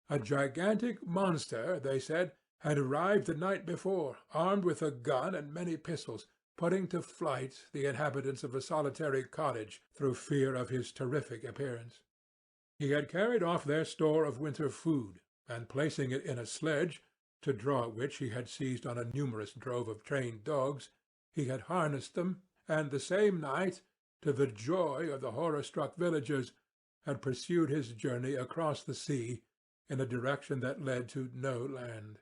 A gigantic monster, they said, had arrived the night before, armed with a gun and many pistols, putting to flight the inhabitants of a solitary cottage through fear of his terrific appearance. He had carried off their store of winter food, and placing it in a sledge, to draw which he had seized on a numerous drove of trained dogs, he had harnessed them, and the same night, to the joy of the horror-struck villagers, had pursued his journey across the sea in a direction that led to no land.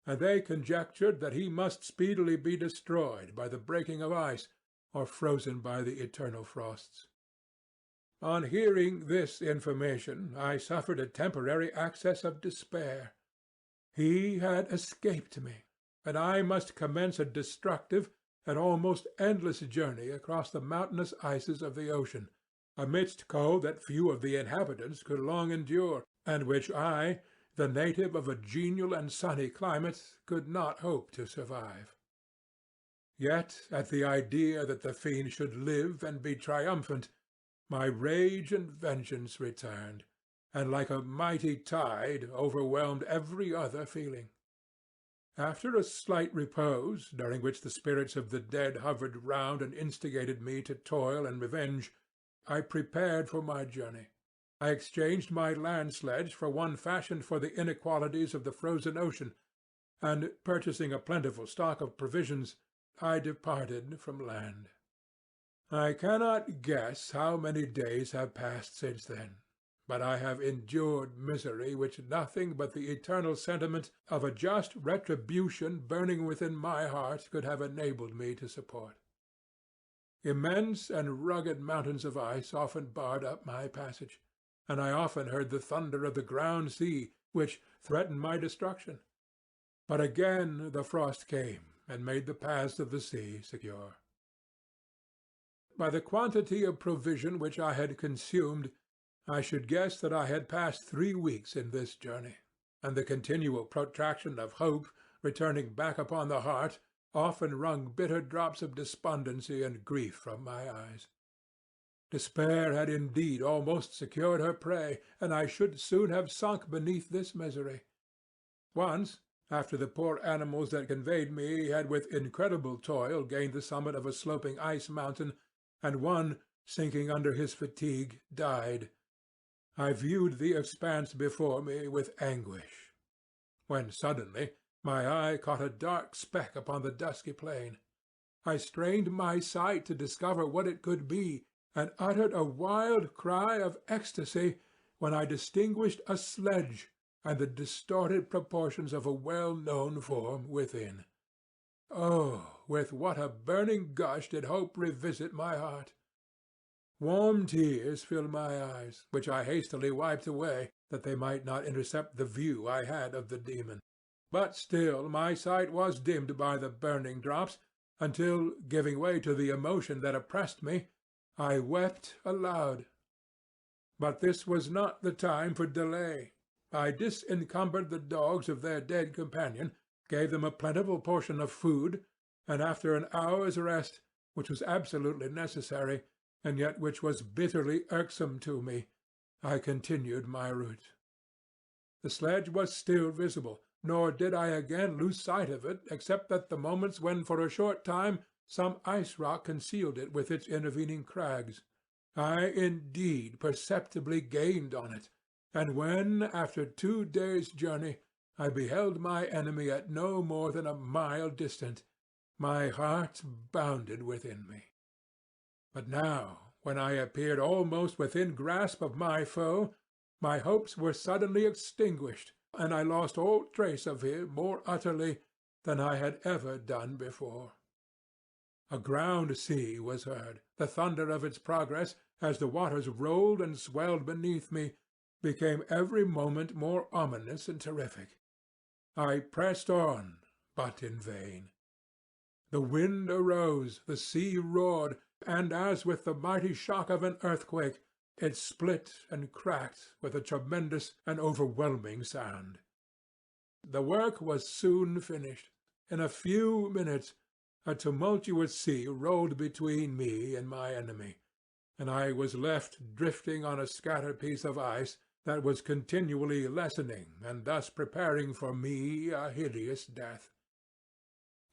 And they conjectured that he must speedily be destroyed by the breaking of ice, or frozen by the eternal frosts. On hearing this information, I suffered a temporary access of despair. He had escaped me, and I must commence a destructive and almost endless journey across the mountainous ices of the ocean, amidst cold that few of the inhabitants could long endure, and which I, the native of a genial and sunny climate, could not hope to survive. Yet at the idea that the fiend should live and be triumphant, my rage and vengeance returned, and like a mighty tide overwhelmed every other feeling. After a slight repose, during which the spirits of the dead hovered round and instigated me to toil and revenge, I prepared for my journey. I exchanged my land sledge for one fashioned for the inequalities of the frozen ocean, and, purchasing a plentiful stock of provisions, I departed from land. I cannot guess how many days have passed since then, but I have endured misery which nothing but the eternal sentiment of a just retribution burning within my heart could have enabled me to support. Immense and rugged mountains of ice often barred up my passage, and I often heard the thunder of the ground sea, which threatened my destruction. But again the frost came and made the paths of the sea secure. By the quantity of provision which I had consumed, I should guess that I had passed 3 weeks in this journey, and the continual protraction of hope returning back upon the heart often wrung bitter drops of despondency and grief from my eyes. Despair had indeed almost secured her prey, and I should soon have sunk beneath this misery. Once, after the poor animals that conveyed me had with incredible toil gained the summit of a sloping ice mountain, and one, sinking under his fatigue, died, I viewed the expanse before me with anguish, when suddenly my eye caught a dark speck upon the dusky plain. I strained my sight to discover what it could be, and uttered a wild cry of ecstasy when I distinguished a sledge and the distorted proportions of a well-known form within. Oh, with what a burning gush did hope revisit my heart! Warm tears filled my eyes, which I hastily wiped away, that they might not intercept the view I had of the demon. But still my sight was dimmed by the burning drops, until, giving way to the emotion that oppressed me, I wept aloud. But this was not the time for delay. I disencumbered the dogs of their dead companion, gave them a plentiful portion of food, and after an hour's rest, which was absolutely necessary, and yet which was bitterly irksome to me, I continued my route. The sledge was still visible, nor did I again lose sight of it, except at the moments when for a short time some ice rock concealed it with its intervening crags. I indeed perceptibly gained on it, and when, after 2 days' journey, I beheld my enemy at no more than a mile distant, my heart bounded within me. But now, when I appeared almost within grasp of my foe, my hopes were suddenly extinguished, and I lost all trace of him more utterly than I had ever done before. A ground sea was heard. The thunder of its progress, as the waters rolled and swelled beneath me, became every moment more ominous and terrific. I pressed on, but in vain. The wind arose, the sea roared, and as with the mighty shock of an earthquake, it split and cracked with a tremendous and overwhelming sound. The work was soon finished. In a few minutes a tumultuous sea rolled between me and my enemy, and I was left drifting on a scattered piece of ice that was continually lessening and thus preparing for me a hideous death.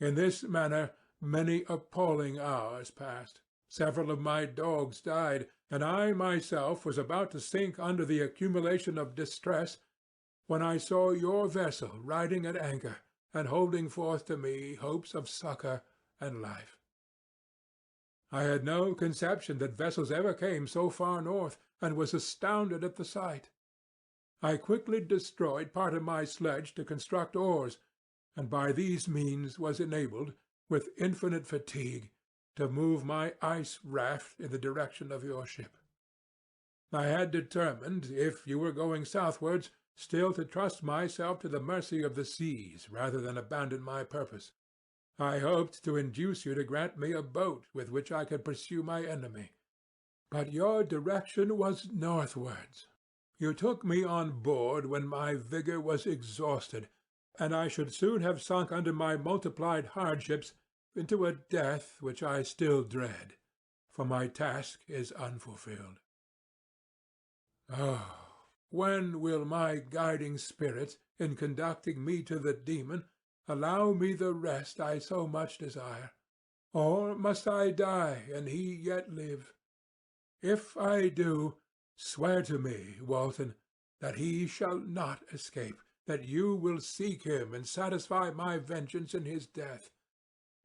In this manner many appalling hours passed. Several of my dogs died, and I myself was about to sink under the accumulation of distress, when I saw your vessel riding at anchor and holding forth to me hopes of succor and life. I had no conception that vessels ever came so far north, and was astounded at the sight. I quickly destroyed part of my sledge to construct oars, and by these means was enabled, with infinite fatigue, to move my ice raft in the direction of your ship. I had determined, if you were going southwards, still to trust myself to the mercy of the seas rather than abandon my purpose. I hoped to induce you to grant me a boat with which I could pursue my enemy. But your direction was northwards. You took me on board when my vigor was exhausted, and I should soon have sunk under my multiplied hardships into a death which I still dread, for my task is unfulfilled. Oh, when will my guiding spirit, in conducting me to the demon, allow me the rest I so much desire? Or must I die, and he yet live? If I do, swear to me, Walton, that he shall not escape, that you will seek him and satisfy my vengeance in his death.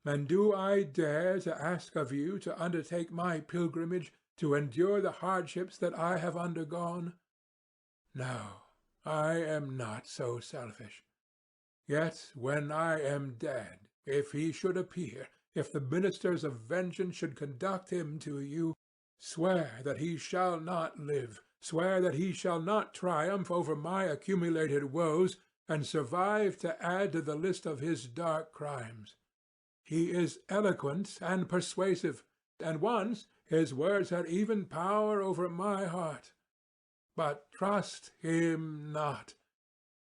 And do I dare to ask of you to undertake my pilgrimage, to endure the hardships that I have undergone? No, I am not so selfish. Yet when I am dead, if he should appear, if the ministers of vengeance should conduct him to you, swear that he shall not live, swear that he shall not triumph over my accumulated woes, and survive to add to the list of his dark crimes. He is eloquent and persuasive, and once his words had even power over my heart. But trust him not.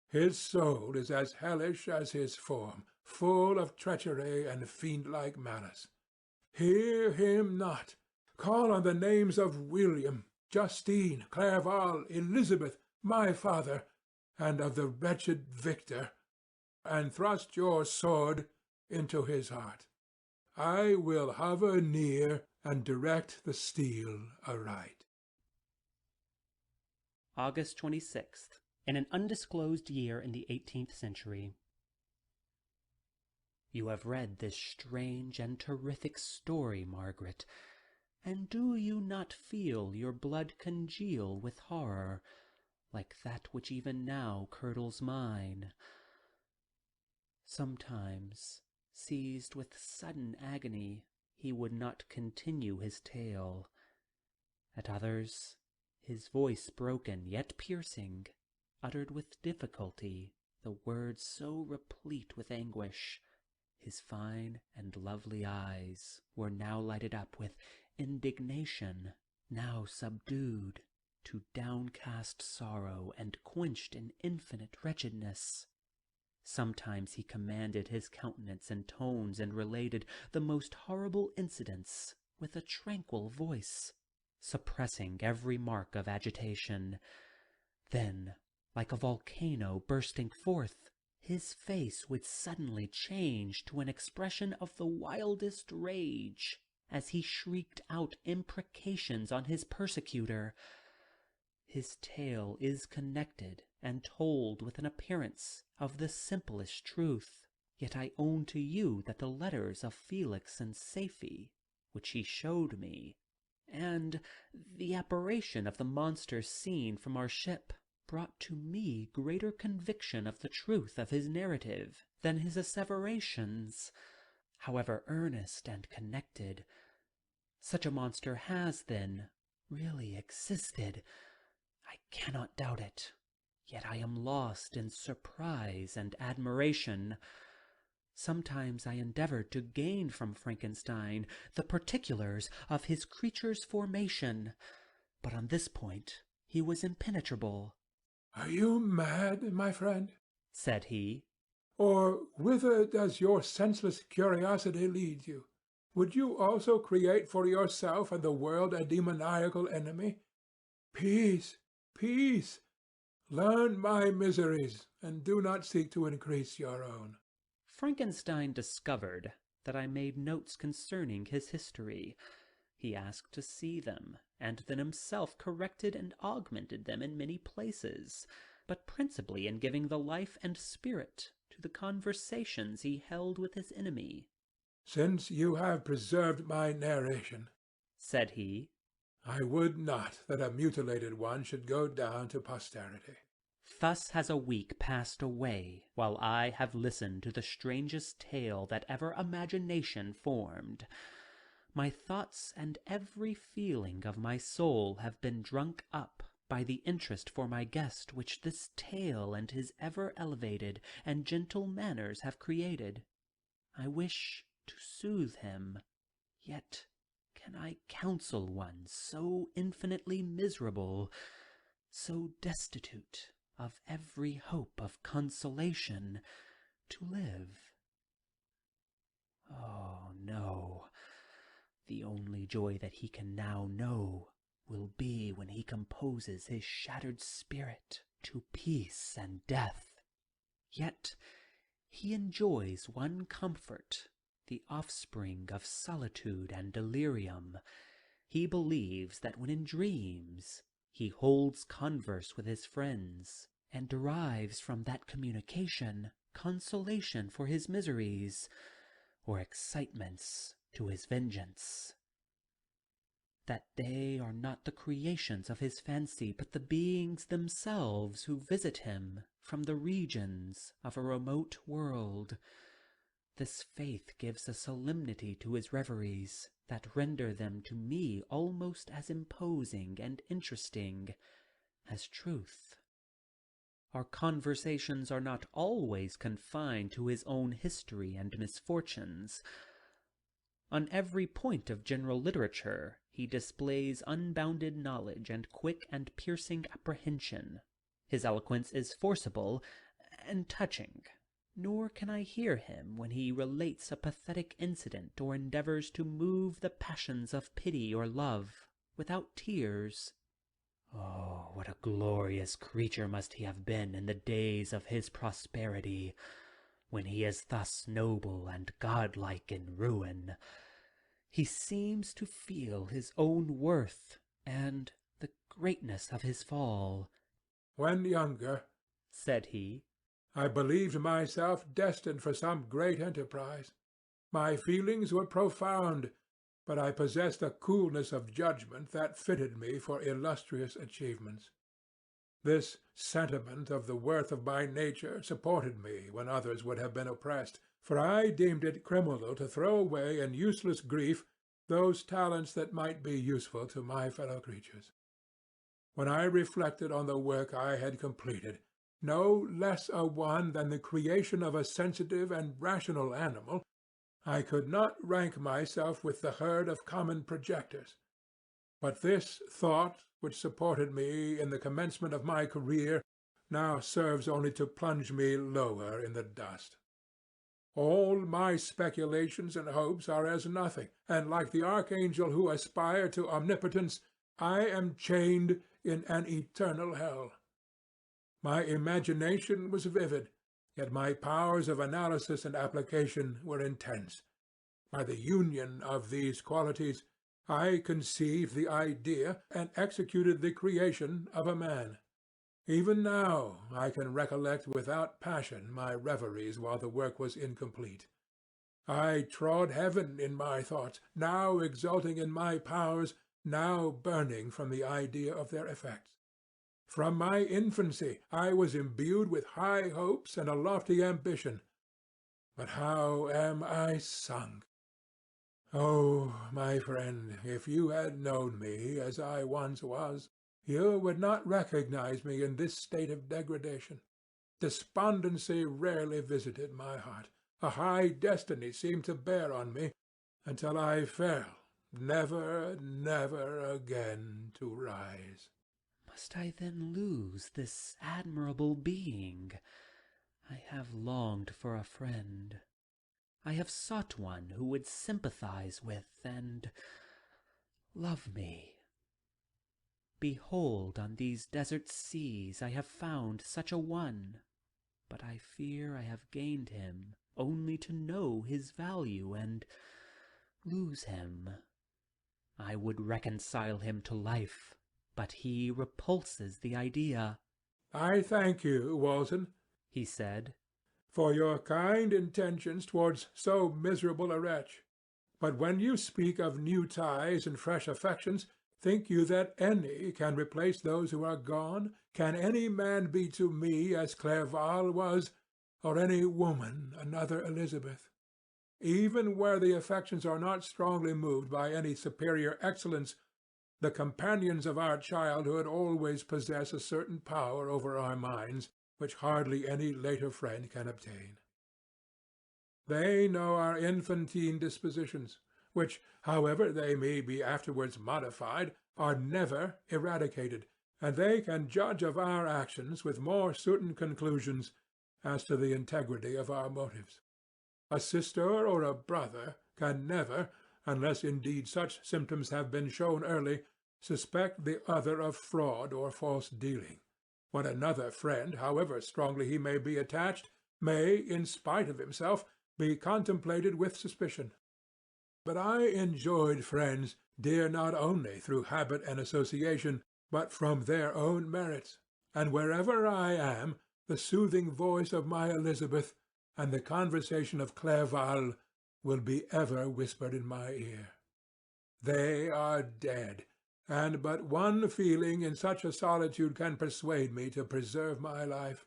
His soul is as hellish as his form, full of treachery and fiend-like malice. Hear him not. Call on the names of William, Justine, Clerval, Elizabeth, my father, and of the wretched Victor, and thrust your sword into his heart. I will hover near and direct the steel aright. August 26th. In an undisclosed year in the 18th century. You have read this strange and terrific story, Margaret, and do you not feel your blood congeal with horror, like that which even now curdles mine? Sometimes, seized with sudden agony, he would not continue his tale. At others, his voice broken yet piercing, uttered with difficulty the words so replete with anguish. His fine and lovely eyes were now lighted up with indignation, now subdued to downcast sorrow and quenched in infinite wretchedness. Sometimes he commanded his countenance and tones and related the most horrible incidents with a tranquil voice, suppressing every mark of agitation. Then, like a volcano bursting forth, his face would suddenly change to an expression of the wildest rage, as he shrieked out imprecations on his persecutor. His tale is connected and told with an appearance of the simplest truth, yet I own to you that the letters of Felix and Safie, which he showed me, and the apparition of the monster seen from our ship, brought to me greater conviction of the truth of his narrative than his asseverations, however earnest and connected. Such a monster has, then, really existed. I cannot doubt it, yet I am lost in surprise and admiration. Sometimes I endeavored to gain from Frankenstein the particulars of his creature's formation, but on this point he was impenetrable. Are you mad, my friend? Said he. Or whither does your senseless curiosity lead you? Would you also create for yourself and the world a demoniacal enemy? Peace, peace! Learn my miseries, and do not seek to increase your own. Frankenstein discovered that I made notes concerning his history. He asked to see them, and then himself corrected and augmented them in many places, but principally in giving the life and spirit to the conversations he held with his enemy. Since you have preserved my narration, said he, I would not that a mutilated one should go down to posterity. Thus has a week passed away, while I have listened to the strangest tale that ever imagination formed. My thoughts and every feeling of my soul have been drunk up by the interest for my guest which this tale and his ever elevated and gentle manners have created. I wish to soothe him, yet can I counsel one so infinitely miserable, so destitute of every hope of consolation, to live? Oh, no. The only joy that he can now know will be when he composes his shattered spirit to peace and death. Yet he enjoys one comfort, the offspring of solitude and delirium. He believes that when in dreams he holds converse with his friends, and derives from that communication consolation for his miseries. or excitements to his vengeance. That they are not the creations of his fancy, but the beings themselves who visit him from the regions of a remote world. This faith gives a solemnity to his reveries that render them to me almost as imposing and interesting as truth. Our conversations are not always confined to his own history and misfortunes. On every point of general literature he displays unbounded knowledge and quick and piercing apprehension. His eloquence is forcible and touching, nor can I hear him when he relates a pathetic incident or endeavors to move the passions of pity or love without tears. Oh, what a glorious creature must he have been in the days of his prosperity, when he is thus noble and godlike in ruin. He seems to feel his own worth and the greatness of his fall. When younger, said he, I believed myself destined for some great enterprise. My feelings were profound, but I possessed a coolness of judgment that fitted me for illustrious achievements. This sentiment of the worth of my nature supported me when others would have been oppressed, for I deemed it criminal to throw away in useless grief those talents that might be useful to my fellow creatures. When I reflected on the work I had completed, no less a one than the creation of a sensitive and rational animal, I could not rank myself with the herd of common projectors. But this thought, which supported me in the commencement of my career, now serves only to plunge me lower in the dust. All my speculations and hopes are as nothing, and like the archangel who aspired to omnipotence, I am chained in an eternal hell. My imagination was vivid, yet my powers of analysis and application were intense. By the union of these qualities, I conceived the idea and executed the creation of a man. Even now I can recollect without passion my reveries while the work was incomplete. I trod heaven in my thoughts, now exulting in my powers, now burning from the idea of their effects. From my infancy I was imbued with high hopes and a lofty ambition. But how am I sunk? Oh, my friend, if you had known me as I once was, you would not recognize me in this state of degradation. Despondency rarely visited my heart. A high destiny seemed to bear on me until I fell, never, never again to rise. Must I then lose this admirable being? I have longed for a friend. I have sought one who would sympathize with and love me. Behold, on these desert seas I have found such a one, but I fear I have gained him only to know his value and lose him. I would reconcile him to life, but he repulses the idea. I thank you, Walton, he said, for your kind intentions towards so miserable a wretch. But when you speak of new ties and fresh affections, think you that any can replace those who are gone? Can any man be to me as Clerval was, or any woman another Elizabeth? Even where the affections are not strongly moved by any superior excellence, the companions of our childhood always possess a certain power over our minds, which hardly any later friend can obtain. They know our infantine dispositions, which, however they may be afterwards modified, are never eradicated, and they can judge of our actions with more certain conclusions as to the integrity of our motives. A sister or a brother can never, unless indeed such symptoms have been shown early, suspect the other of fraud or false dealing, when another friend, however strongly he may be attached, may, in spite of himself, be contemplated with suspicion. But I enjoyed friends dear not only through habit and association, but from their own merits, and wherever I am, the soothing voice of my Elizabeth and the conversation of Clerval will be ever whispered in my ear. They are dead, and but one feeling in such a solitude can persuade me to preserve my life.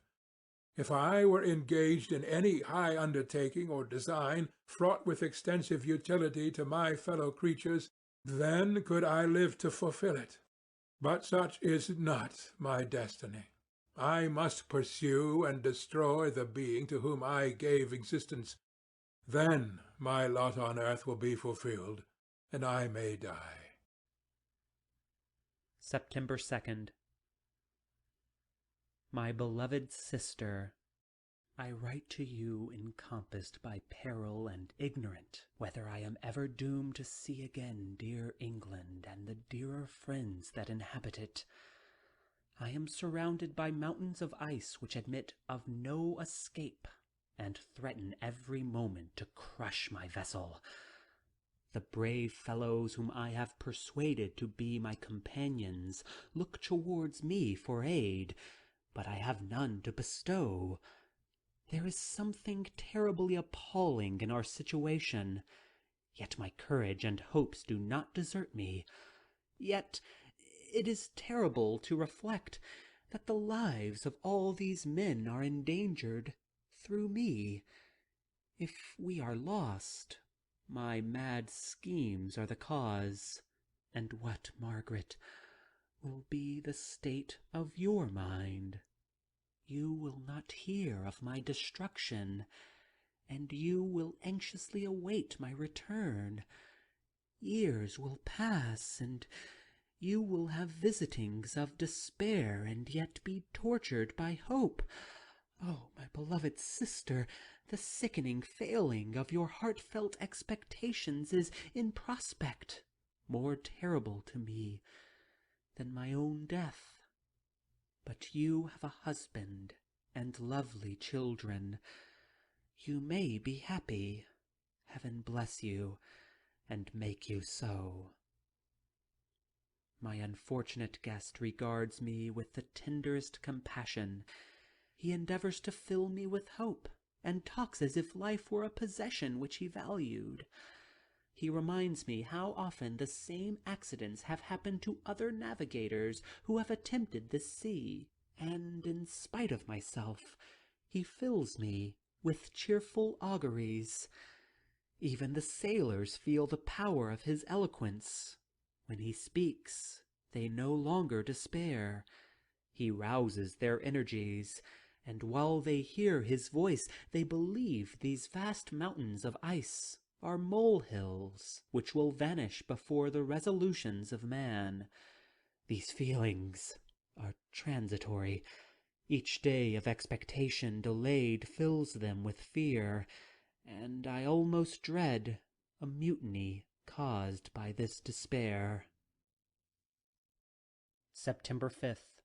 If I were engaged in any high undertaking or design fraught with extensive utility to my fellow creatures, then could I live to fulfill it. But such is not my destiny. I must pursue and destroy the being to whom I gave existence. Then my lot on earth will be fulfilled, and I may die. September 2nd. My beloved sister, I write to you encompassed by peril and ignorant whether I am ever doomed to see again dear England and the dearer friends that inhabit it. I am surrounded by mountains of ice which admit of no escape, and threaten every moment to crush my vessel. The brave fellows whom I have persuaded to be my companions look towards me for aid, but I have none to bestow. There is something terribly appalling in our situation, yet my courage and hopes do not desert me. Yet it is terrible to reflect that the lives of all these men are endangered through me. If we are lost, my mad schemes are the cause. And what, Margaret, will be the state of your mind? You will not hear of my destruction, and you will anxiously await my return. Years will pass, and you will have visitings of despair, and yet be tortured by hope. Oh, my beloved sister, the sickening failing of your heartfelt expectations is in prospect, more terrible to me than my own death. But you have a husband and lovely children. You may be happy. Heaven bless you, and make you so. My unfortunate guest regards me with the tenderest compassion. He endeavors to fill me with hope, and talks as if life were a possession which he valued. He reminds me how often the same accidents have happened to other navigators who have attempted this sea, and in spite of myself, he fills me with cheerful auguries. Even the sailors feel the power of his eloquence. When he speaks, they no longer despair. He rouses their energies, and while they hear his voice, they believe these vast mountains of ice are molehills which will vanish before the resolutions of man. These feelings are transitory. Each day of expectation delayed fills them with fear, and I almost dread a mutiny caused by this despair. September 5th.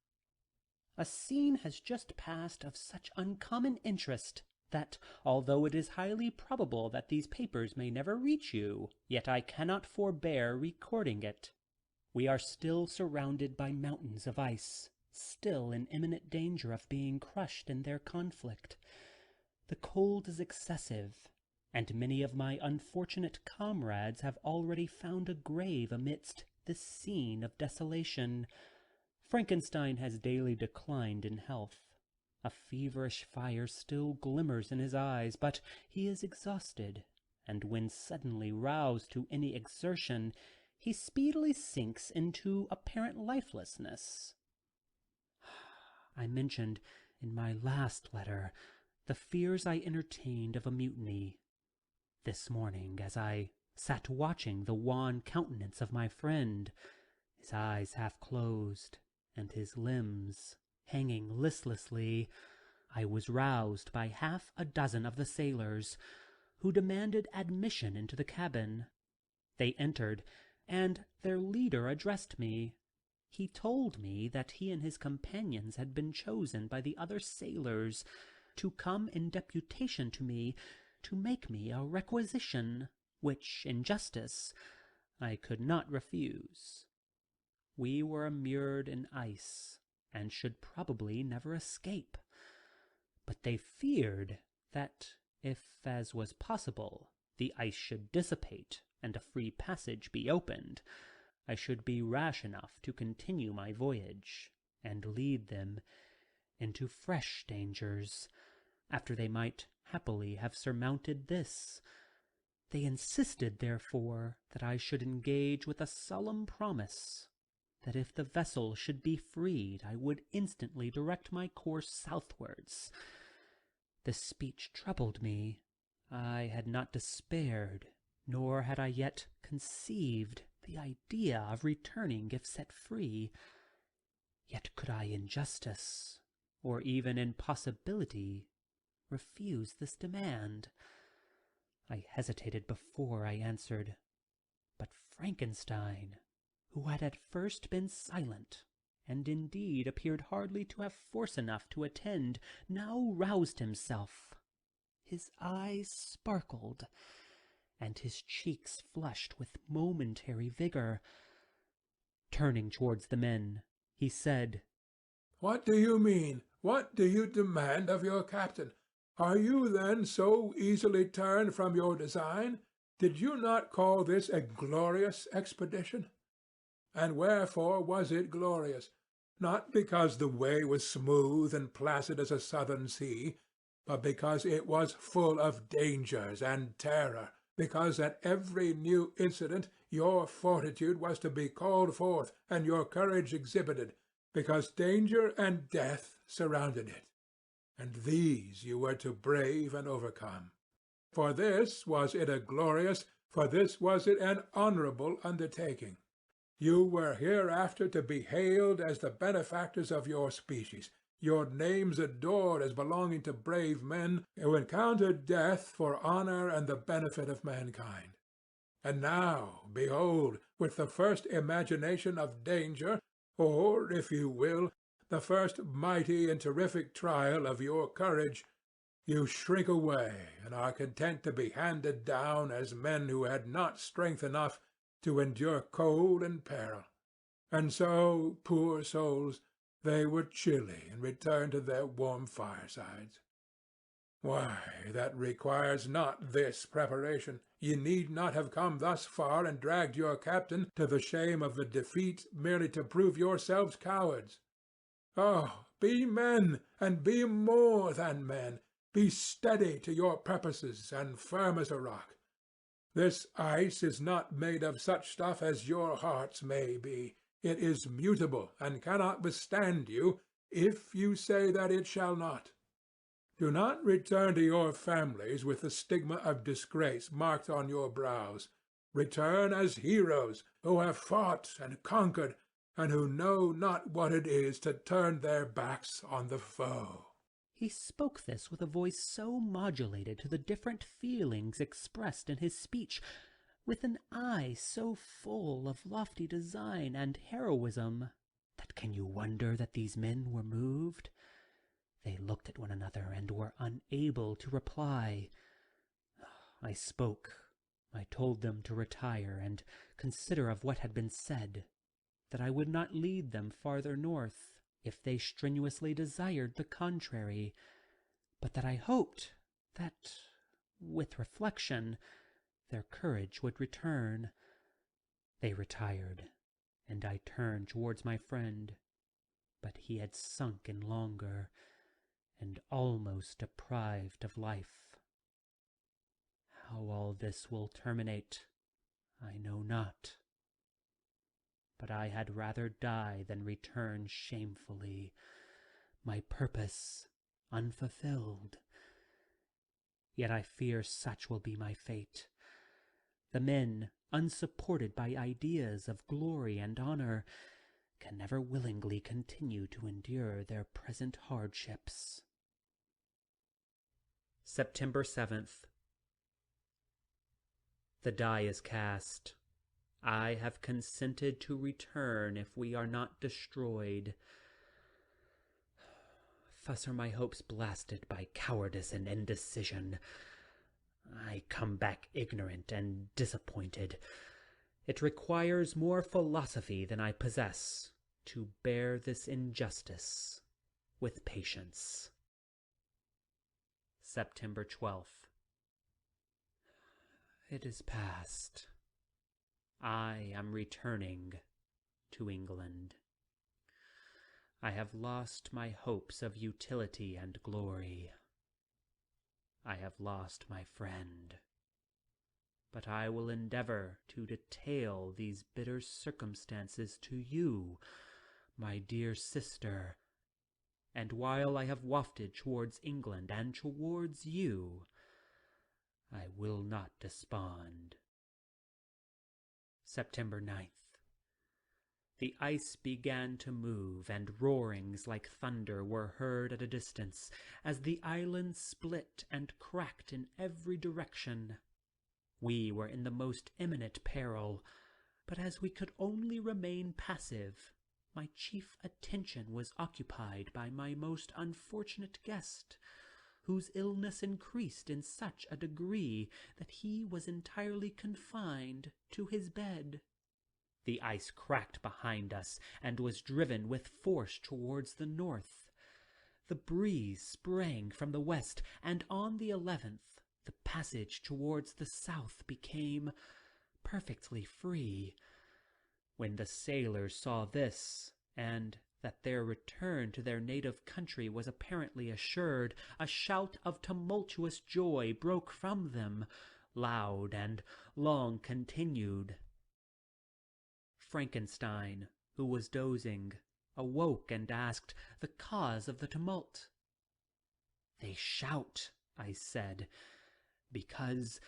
A scene has just passed of such uncommon interest that, although it is highly probable that these papers may never reach you, yet I cannot forbear recording it. We are still surrounded by mountains of ice, still in imminent danger of being crushed in their conflict. The cold is excessive, and many of my unfortunate comrades have already found a grave amidst this scene of desolation. Frankenstein has daily declined in health. A feverish fire still glimmers in his eyes, but he is exhausted, and when suddenly roused to any exertion, he speedily sinks into apparent lifelessness. I mentioned in my last letter the fears I entertained of a mutiny. This morning, as I sat watching the wan countenance of my friend, his eyes half closed, and his limbs hanging listlessly, I was roused by half a dozen of the sailors, who demanded admission into the cabin. They entered, and their leader addressed me. He told me that he and his companions had been chosen by the other sailors to come in deputation to me to make me a requisition, which, in justice, I could not refuse. We were immured in ice, and should probably never escape. But they feared that, if, as was possible, the ice should dissipate and a free passage be opened, I should be rash enough to continue my voyage and lead them into fresh dangers, after they might happily have surmounted this. They insisted, therefore, that I should engage with a solemn promise that if the vessel should be freed, I would instantly direct my course southwards. This speech troubled me. I had not despaired, nor had I yet conceived the idea of returning if set free. Yet could I in justice, or even in possibility, refuse this demand? I hesitated before I answered, but Frankenstein, who had at first been silent, and indeed appeared hardly to have force enough to attend, now roused himself. His eyes sparkled, and his cheeks flushed with momentary vigor. Turning towards the men, he said, "What do you mean? What do you demand of your captain? Are you then so easily turned from your design? Did you not call this a glorious expedition? And wherefore was it glorious? Not because the way was smooth and placid as a southern sea, but because it was full of dangers and terror, because at every new incident your fortitude was to be called forth and your courage exhibited, because danger and death surrounded it, and these you were to brave and overcome. For this was it a glorious, for this was it an honorable undertaking. You were hereafter to be hailed as the benefactors of your species, your names adored as belonging to brave men who encountered death for honor and the benefit of mankind. And now, behold, with the first imagination of danger, or, if you will, the first mighty and terrific trial of your courage, you shrink away and are content to be handed down as men who had not strength enough to endure cold and peril. And so, poor souls, they were chilly and returned to their warm firesides. Why, that requires not this preparation. Ye need not have come thus far and dragged your captain to the shame of a defeat merely to prove yourselves cowards. Oh, be men, and be more than men. Be steady to your purposes and firm as a rock. This ice is not made of such stuff as your hearts may be. It is mutable and cannot withstand you if you say that it shall not. Do not return to your families with the stigma of disgrace marked on your brows. Return as heroes who have fought and conquered, and who know not what it is to turn their backs on the foe." He spoke this with a voice so modulated to the different feelings expressed in his speech, with an eye so full of lofty design and heroism, that can you wonder that these men were moved? They looked at one another and were unable to reply. I spoke. I told them to retire and consider of what had been said, that I would not lead them farther north if they strenuously desired the contrary, but that I hoped that, with reflection, their courage would return. They retired, and I turned towards my friend, but he had sunk in languor, and almost deprived of life. How all this will terminate, I know not. But I had rather die than return shamefully, my purpose unfulfilled. Yet I fear such will be my fate. The men, unsupported by ideas of glory and honor, can never willingly continue to endure their present hardships. September 7th. The die is cast. I have consented to return if we are not destroyed. Thus are my hopes blasted by cowardice and indecision. I come back ignorant and disappointed. It requires more philosophy than I possess to bear this injustice with patience. September 12th. It is past. I am returning to England. I have lost my hopes of utility and glory. I have lost my friend. But I will endeavor to detail these bitter circumstances to you, my dear sister, and while I have wafted towards England and towards you, I will not despond. September 9th. The ice began to move, and roarings like thunder were heard at a distance, as the island split and cracked in every direction. We were in the most imminent peril, but as we could only remain passive, my chief attention was occupied by my most unfortunate guest, whose illness increased in such a degree that he was entirely confined to his bed. The ice cracked behind us and was driven with force towards the north. The breeze sprang from the west, and on the 11th the passage towards the south became perfectly free. When the sailors saw this, and that their return to their native country was apparently assured, a shout of tumultuous joy broke from them, loud and long continued. Frankenstein, who was dozing, awoke and asked the cause of the tumult. "They shout," I said, "because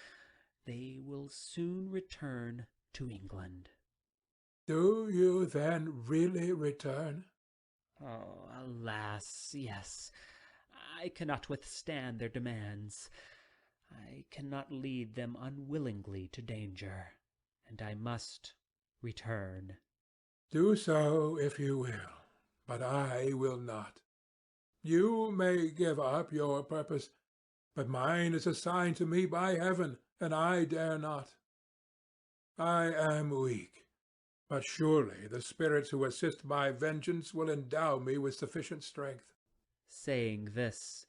they will soon return to England." Do you then really return? Oh, alas, yes. I cannot withstand their demands. I cannot lead them unwillingly to danger, and I must return. Do so if you will, but I will not. You may give up your purpose, but mine is assigned to me by heaven, and I dare not. I am weak, but surely the spirits who assist my vengeance will endow me with sufficient strength. Saying this,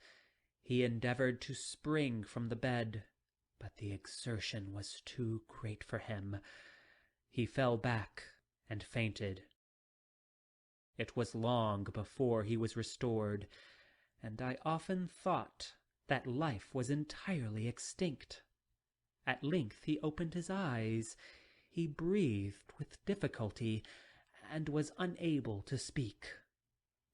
he endeavored to spring from the bed, but the exertion was too great for him. He fell back and fainted. It was long before he was restored, and I often thought that life was entirely extinct. At length he opened his eyes. He breathed with difficulty, and was unable to speak.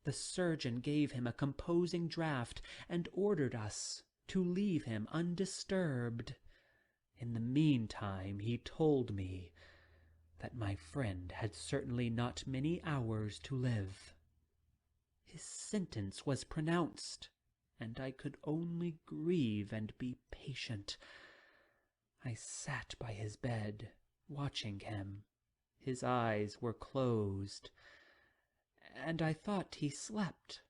The surgeon gave him a composing draught, and ordered us to leave him undisturbed. In the meantime he told me that my friend had certainly not many hours to live. His sentence was pronounced, and I could only grieve and be patient. I sat by his bed, watching him. His eyes were closed, and I thought he slept.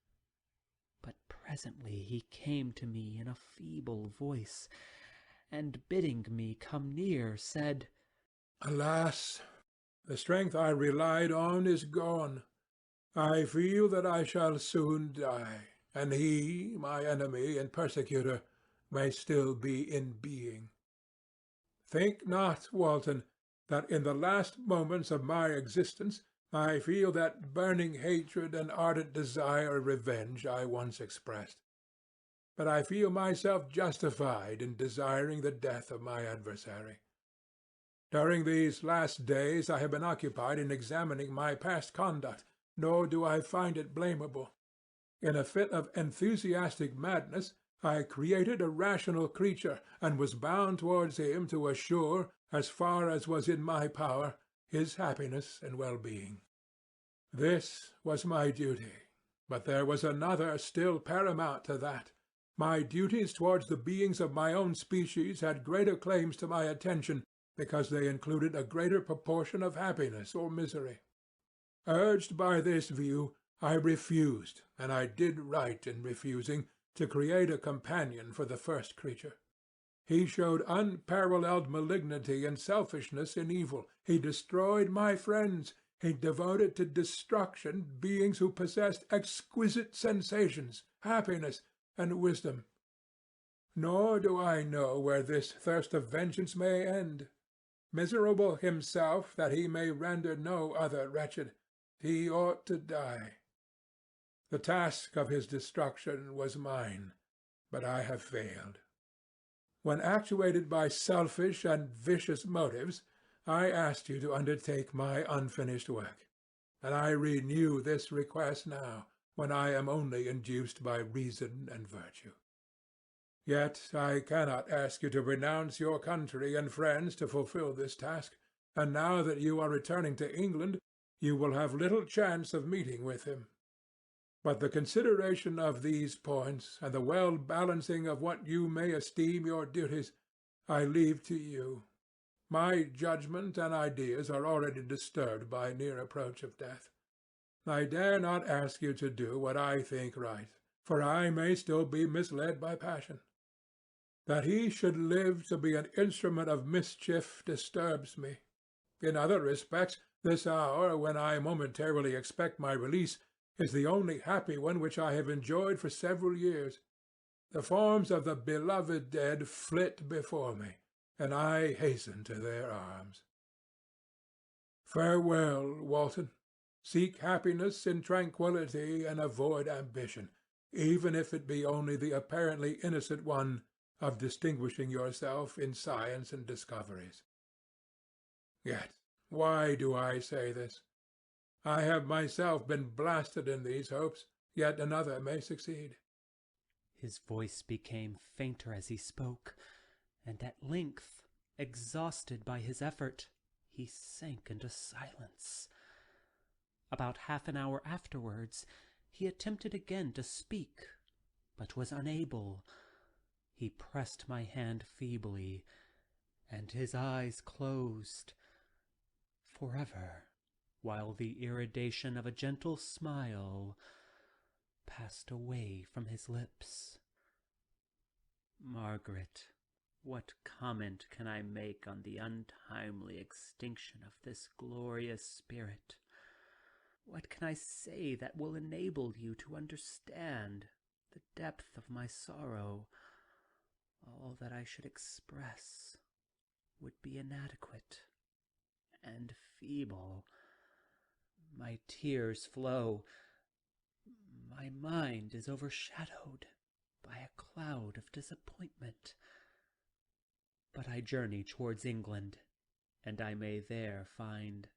But presently he came to me in a feeble voice, and bidding me come near, said, Alas, the strength I relied on is gone. I feel that I shall soon die, and he, my enemy and persecutor, may still be in being. Think not, Walton, that in the last moments of my existence I feel that burning hatred and ardent desire of revenge I once expressed. But I feel myself justified in desiring the death of my adversary. During these last days I have been occupied in examining my past conduct, nor do I find it blamable. In a fit of enthusiastic madness, I created a rational creature, and was bound towards him to assure, as far as was in my power, his happiness and well-being. This was my duty, but there was another still paramount to that. My duties towards the beings of my own species had greater claims to my attention, because they included a greater proportion of happiness or misery. Urged by this view, I refused, and I did right in refusing, to create a companion for the first creature. He showed unparalleled malignity and selfishness in evil. He destroyed my friends. He devoted to destruction beings who possessed exquisite sensations, happiness, and wisdom. nor do I know where this thirst of vengeance may end. Miserable himself, that he may render no other wretched, he ought to die. The task of his destruction was mine, but I have failed. When actuated by selfish and vicious motives, I asked you to undertake my unfinished work, and I renew this request now, when I am only induced by reason and virtue. Yet I cannot ask you to renounce your country and friends to fulfill this task, and now that you are returning to England, you will have little chance of meeting with him. But the consideration of these points, and the well-balancing of what you may esteem your duties, I leave to you. My judgment and ideas are already disturbed by near approach of death. I dare not ask you to do what I think right, for I may still be misled by passion. That he should live to be an instrument of mischief disturbs me. In other respects, this hour, when I momentarily expect my release, is the only happy one which I have enjoyed for several years. The forms of the beloved dead flit before me, and I hasten to their arms. Farewell, Walton. Seek happiness in tranquillity and avoid ambition, even if it be only the apparently innocent one of distinguishing yourself in science and discoveries. Yet, why do I say this? I have myself been blasted in these hopes, yet another may succeed. His voice became fainter as he spoke, and at length, exhausted by his effort, he sank into silence. About half an hour afterwards, he attempted again to speak, but was unable. He pressed my hand feebly, and his eyes closed forever, while the irradiation of a gentle smile passed away from his lips. Margaret, what comment can I make on the untimely extinction of this glorious spirit? What can I say that will enable you to understand the depth of my sorrow? All that I should express would be inadequate and feeble. My tears flow. My mind is overshadowed by a cloud of disappointment. But I journey towards England, and I may there find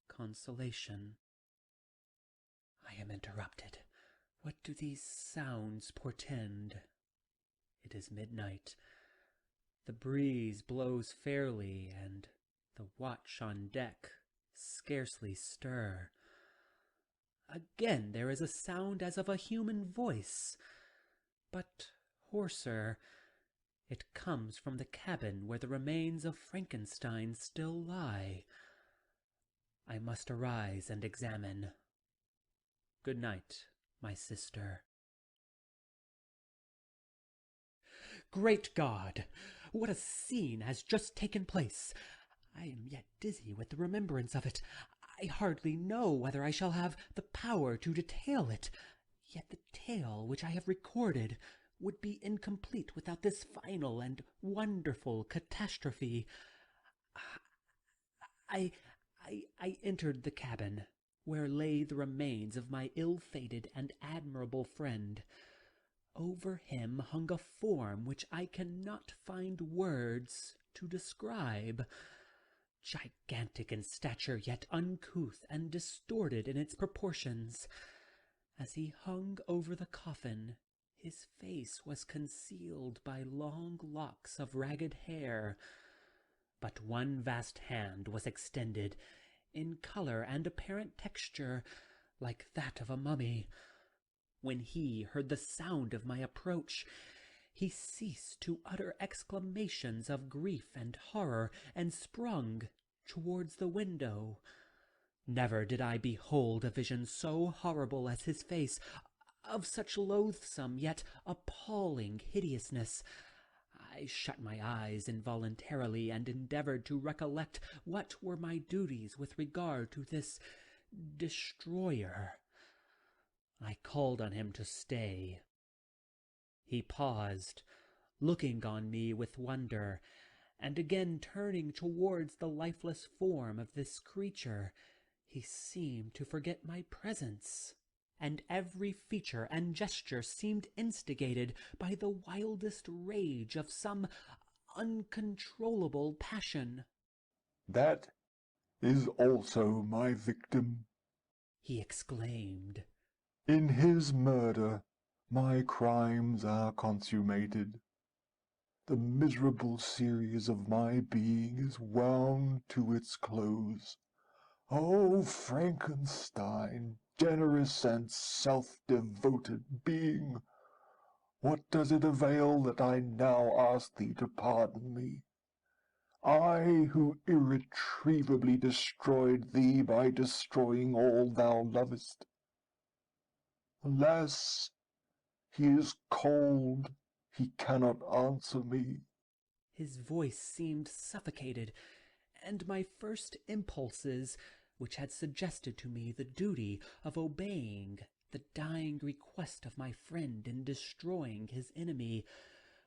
consolation. I am interrupted. What do these sounds portend? It is midnight. The breeze blows fairly, and the watch on deck scarcely stir. Again there is a sound as of a human voice, but hoarser. It comes from the cabin where the remains of Frankenstein still lie. I must arise and examine. Good night, my sister. Great God! What a scene has just taken place! I am yet dizzy with the remembrance of it. I hardly know whether I shall have the power to detail it. Yet the tale which I have recorded would be incomplete without this final and wonderful catastrophe. I entered the cabin, where lay the remains of my ill-fated and admirable friend. Over him hung a form which I cannot find words to describe. Gigantic in stature, yet uncouth and distorted in its proportions. As he hung over the coffin, his face was concealed by long locks of ragged hair, but one vast hand was extended, in color and apparent texture, like that of a mummy. When he heard the sound of my approach, he ceased to utter exclamations of grief and horror, and sprung towards the window. Never did I behold a vision so horrible as his face, of such loathsome yet appalling hideousness. I shut my eyes involuntarily, and endeavored to recollect what were my duties with regard to this destroyer. I called on him to stay. He paused, looking on me with wonder, and again turning towards the lifeless form of this creature. He seemed to forget my presence, and every feature and gesture seemed instigated by the wildest rage of some uncontrollable passion. "That is also my victim," he exclaimed. "In his murder my crimes are consummated. The miserable series of my being is wound to its close. O Frankenstein, generous and self-devoted being, what does it avail that I now ask thee to pardon me? I, who irretrievably destroyed thee by destroying all thou lovest. Alas, he is cold, he cannot answer me." His voice seemed suffocated, and my first impulses, which had suggested to me the duty of obeying the dying request of my friend in destroying his enemy,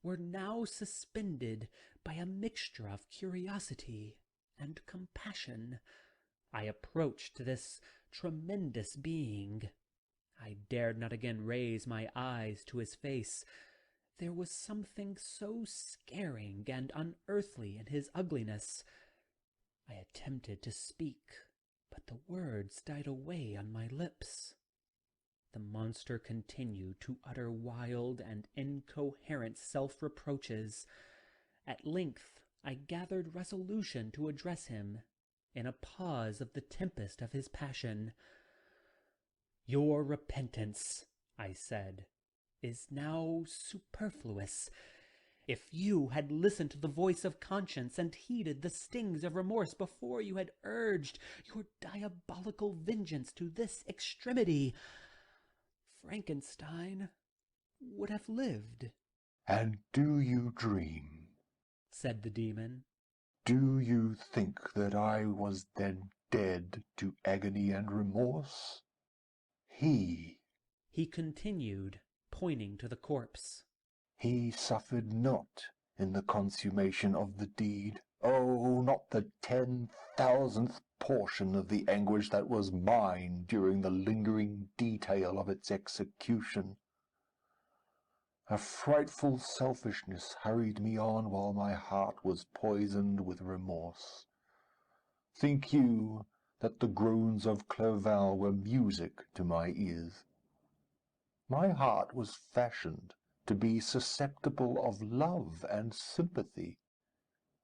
were now suspended by a mixture of curiosity and compassion. I approached this tremendous being. I dared not again raise my eyes to his face. There was something so scaring and unearthly in his ugliness. I attempted to speak, but the words died away on my lips. The monster continued to utter wild and incoherent self-reproaches. At length I gathered resolution to address him, in a pause of the tempest of his passion. "Your repentance," I said, "is now superfluous. If you had listened to the voice of conscience and heeded the stings of remorse before you had urged your diabolical vengeance to this extremity, Frankenstein would have lived." "And do you dream?" said the demon. "Do you think that I was then dead to agony and remorse? He continued, pointing to the corpse, he suffered not in the consummation of the deed. Oh, not the 10,000th portion of the anguish that was mine during the lingering detail of its execution. A frightful selfishness hurried me on while my heart was poisoned with remorse. Think you that the groans of Clerval were music to my ears? My heart was fashioned to be susceptible of love and sympathy,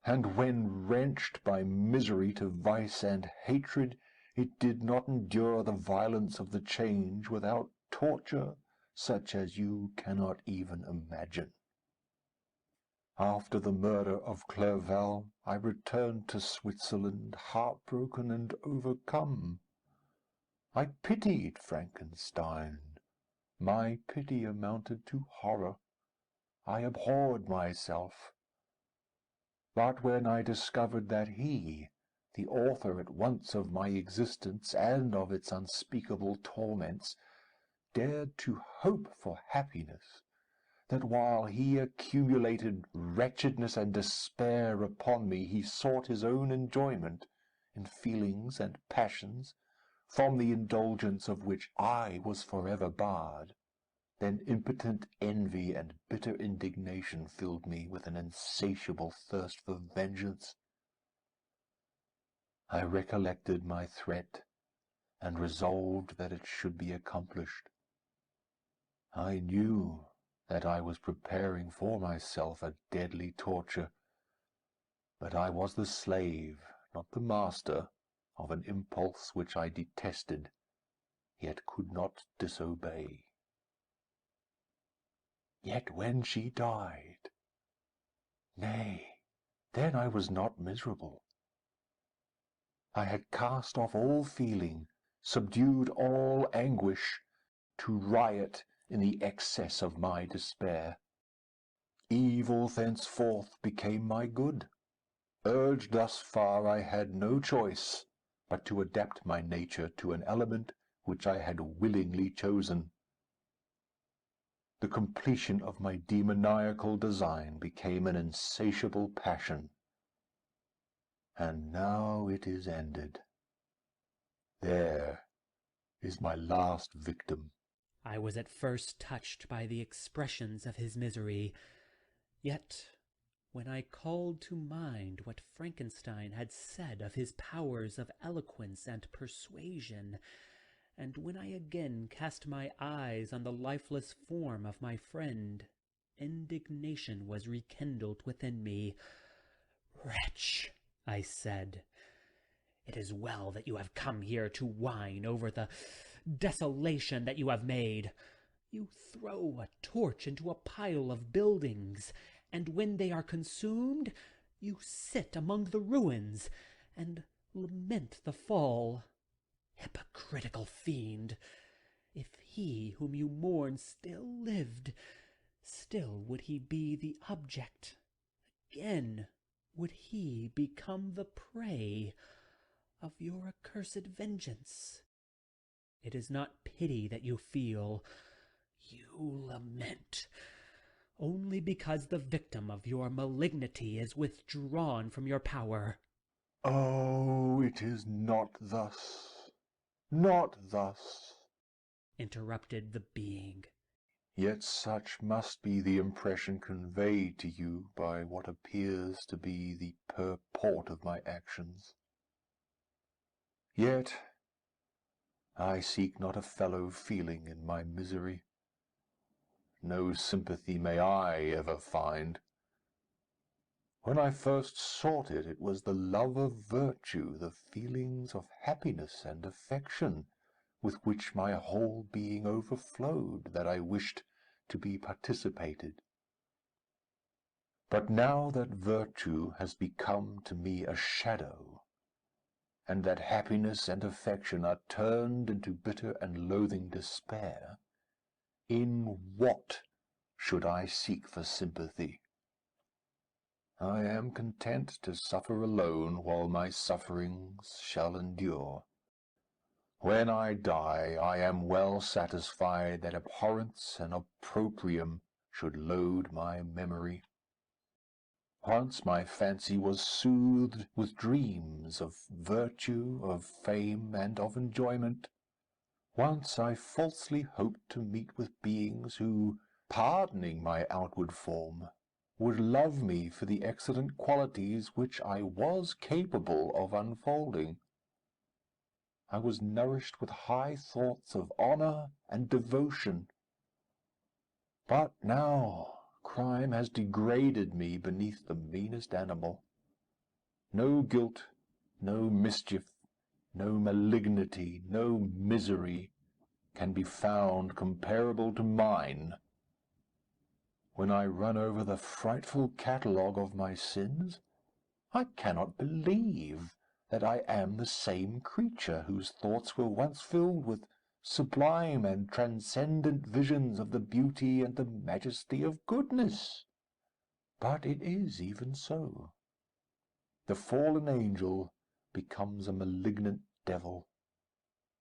and when wrenched by misery to vice and hatred, it did not endure the violence of the change without torture such as you cannot even imagine. After the murder of Clerval, I returned to Switzerland, heartbroken and overcome. I pitied Frankenstein. My pity amounted to horror. I abhorred myself. But when I discovered that he, the author at once of my existence and of its unspeakable torments, dared to hope for happiness, that while he accumulated wretchedness and despair upon me, he sought his own enjoyment in feelings and passions, from the indulgence of which I was forever barred, then impotent envy and bitter indignation filled me with an insatiable thirst for vengeance. I recollected my threat, and resolved that it should be accomplished. I knew that I was preparing for myself a deadly torture, but I was the slave, not the master, of an impulse which I detested, yet could not disobey. Yet when she died, nay, then I was not miserable. I had cast off all feeling, subdued all anguish, to riot in the excess of my despair. Evil thenceforth became my good. Urged thus far, I had no choice but to adapt my nature to an element which I had willingly chosen. The completion of my demoniacal design became an insatiable passion. And now it is ended. There is my last victim. I was at first touched by the expressions of his misery, yet when I called to mind what Frankenstein had said of his powers of eloquence and persuasion, and when I again cast my eyes on the lifeless form of my friend, indignation was rekindled within me. "Wretch," I said, "it is well that you have come here to whine over the desolation that you have made. You throw a torch into a pile of buildings, and when they are consumed, you sit among the ruins and lament the fall. Hypocritical fiend! If he whom you mourn still lived, still would he be the object. Again would he become the prey of your accursed vengeance. It is not pity that you feel. You lament only because the victim of your malignity is withdrawn from your power." "Oh, it is not thus, not thus," interrupted the being. "Yet such must be the impression conveyed to you by what appears to be the purport of my actions. Yet I seek not a fellow feeling in my misery. No sympathy may I ever find. When I first sought it, it was the love of virtue, the feelings of happiness and affection, with which my whole being overflowed, that I wished to be participated. But now that virtue has become to me a shadow, and that happiness and affection are turned into bitter and loathing despair, in what should I seek for sympathy? I am content to suffer alone while my sufferings shall endure. When I die, I am well satisfied that abhorrence and opprobrium should load my memory. Once my fancy was soothed with dreams of virtue, of fame, and of enjoyment. Once I falsely hoped to meet with beings who, pardoning my outward form, would love me for the excellent qualities which I was capable of unfolding. I was nourished with high thoughts of honour and devotion. But now crime has degraded me beneath the meanest animal. No guilt, no mischief, no malignity, no misery can be found comparable to mine. When I run over the frightful catalogue of my sins, I cannot believe that I am the same creature whose thoughts were once filled with sublime and transcendent visions of the beauty and the majesty of goodness. But it is even so. The fallen angel becomes a malignant devil.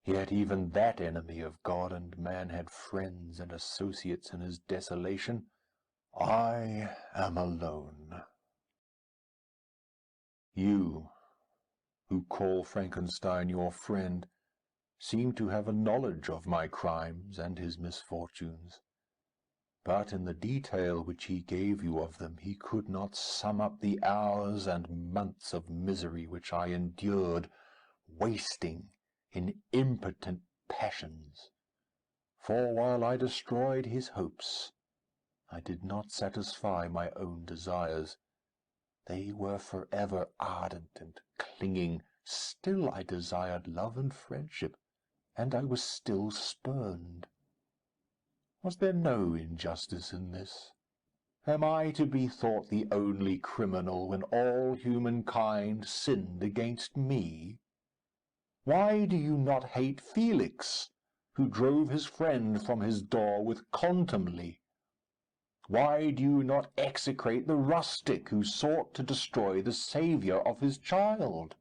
Yet even that enemy of God and man had friends and associates in his desolation. I am alone. You, who call Frankenstein your friend, seem to have a knowledge of my crimes and his misfortunes. But in the detail which he gave you of them, he could not sum up the hours and months of misery which I endured, wasting in impotent passions. For while I destroyed his hopes, I did not satisfy my own desires. They were forever ardent and clinging. Still I desired love and friendship, and I was still spurned. Was there no injustice in this? Am I to be thought the only criminal when all humankind sinned against me? Why do you not hate Felix, who drove his friend from his door with contumely? Why do you not execrate the rustic who sought to destroy the Saviour of his child?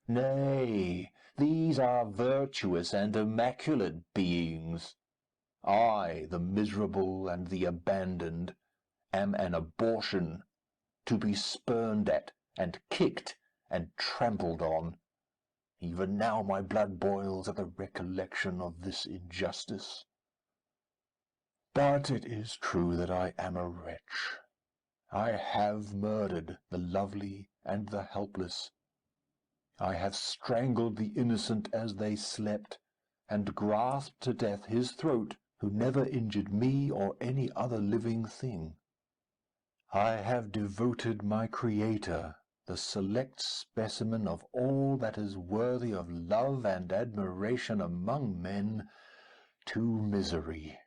Nay, these are virtuous and immaculate beings. I, the miserable and the abandoned, am an abortion, to be spurned at, and kicked, and trampled on. Even now my blood boils at the recollection of this injustice. But it is true that I am a wretch. I have murdered the lovely and the helpless. I have strangled the innocent as they slept, and grasped to death his throat who never injured me or any other living thing. I have devoted my Creator, the select specimen of all that is worthy of love and admiration among men, to misery.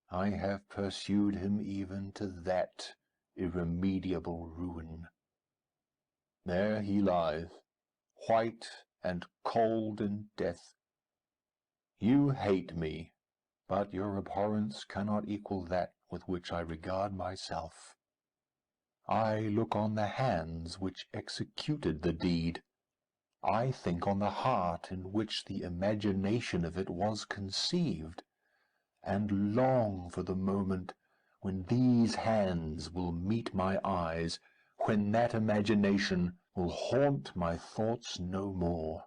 I have pursued him even to that irremediable ruin. There he lies, white and cold in death. You hate me, but your abhorrence cannot equal that with which I regard myself. I look on the hands which executed the deed. I think on the heart in which the imagination of it was conceived, and long for the moment when these hands will meet my eyes, when that imagination will haunt my thoughts no more.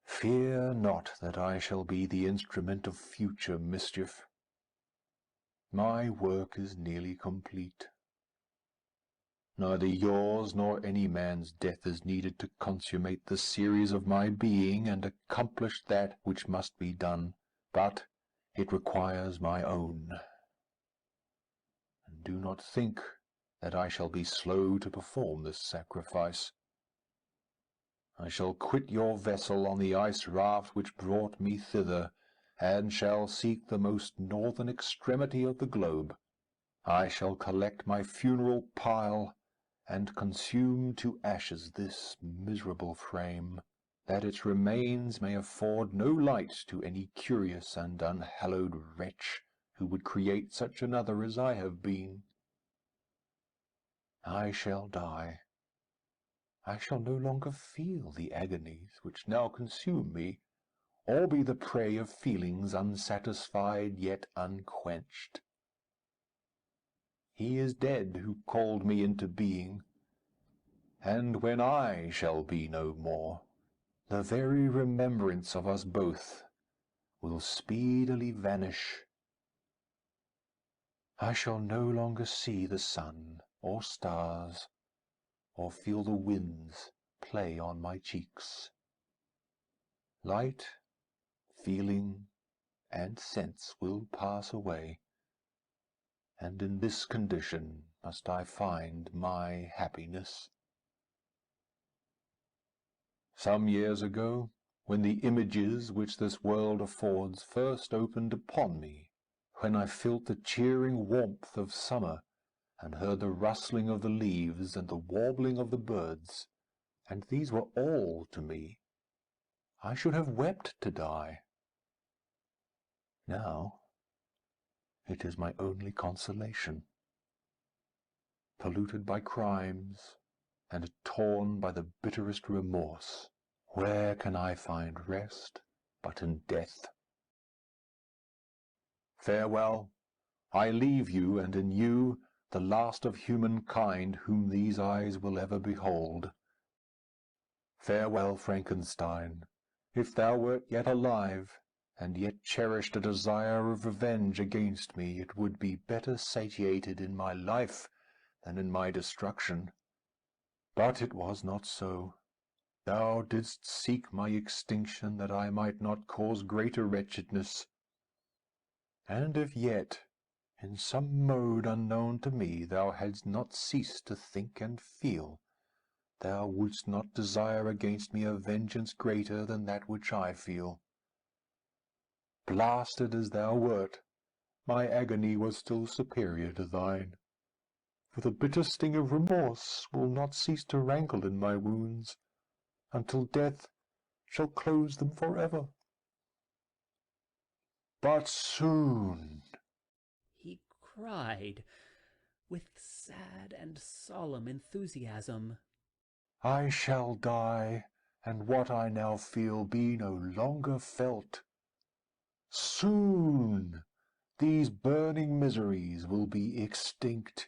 Fear not that I shall be the instrument of future mischief. My work is nearly complete. Neither yours nor any man's death is needed to consummate the series of my being and accomplish that which must be done, but it requires my own. And do not think that I shall be slow to perform this sacrifice. I shall quit your vessel on the ice raft which brought me thither, and shall seek the most northern extremity of the globe. I shall collect my funeral pile, and consume to ashes this miserable frame, that its remains may afford no light to any curious and unhallowed wretch who would create such another as I have been. I shall die. I shall no longer feel the agonies which now consume me, or be the prey of feelings unsatisfied yet unquenched. He is dead who called me into being, and when I shall be no more, the very remembrance of us both will speedily vanish. I shall no longer see the sun or stars, or feel the winds play on my cheeks. Light, feeling, and sense will pass away, and in this condition must I find my happiness. Some years ago, when the images which this world affords first opened upon me, when I felt the cheering warmth of summer, and heard the rustling of the leaves and the warbling of the birds, and these were all to me, I should have wept to die. Now it is my only consolation. Polluted by crimes, and torn by the bitterest remorse, where can I find rest but in death? Farewell. I leave you, and in you the last of humankind whom these eyes will ever behold. Farewell, Frankenstein. If thou wert yet alive, and yet cherished a desire of revenge against me, it would be better satiated in my life than in my destruction. But it was not so. Thou didst seek my extinction that I might not cause greater wretchedness. And if yet, in some mode unknown to me, thou hadst not ceased to think and feel, thou wouldst not desire against me a vengeance greater than that which I feel. Blasted as thou wert, my agony was still superior to thine, for the bitter sting of remorse will not cease to rankle in my wounds, until death shall close them forever. But soon, he cried, with sad and solemn enthusiasm, I shall die, and what I now feel be no longer felt. Soon these burning miseries will be extinct.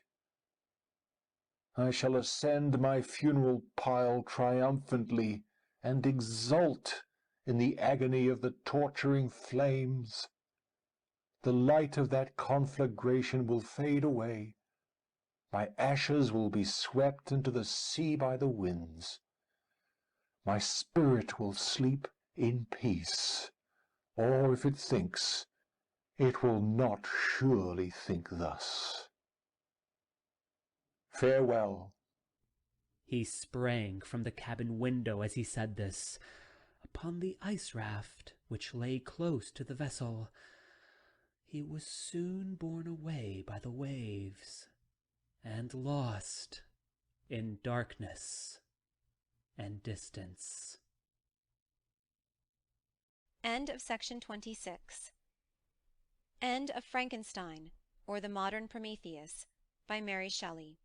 I shall ascend my funeral pile triumphantly, and exult in the agony of the torturing flames. The light of that conflagration will fade away. My ashes will be swept into the sea by the winds. My spirit will sleep in peace, or if it thinks, it will not surely think thus. Farewell. He sprang from the cabin window as he said this. Upon the ice raft, which lay close to the vessel, he was soon borne away by the waves, and lost in darkness and distance. End of section 26. End of Frankenstein, or the Modern Prometheus, by Mary Shelley.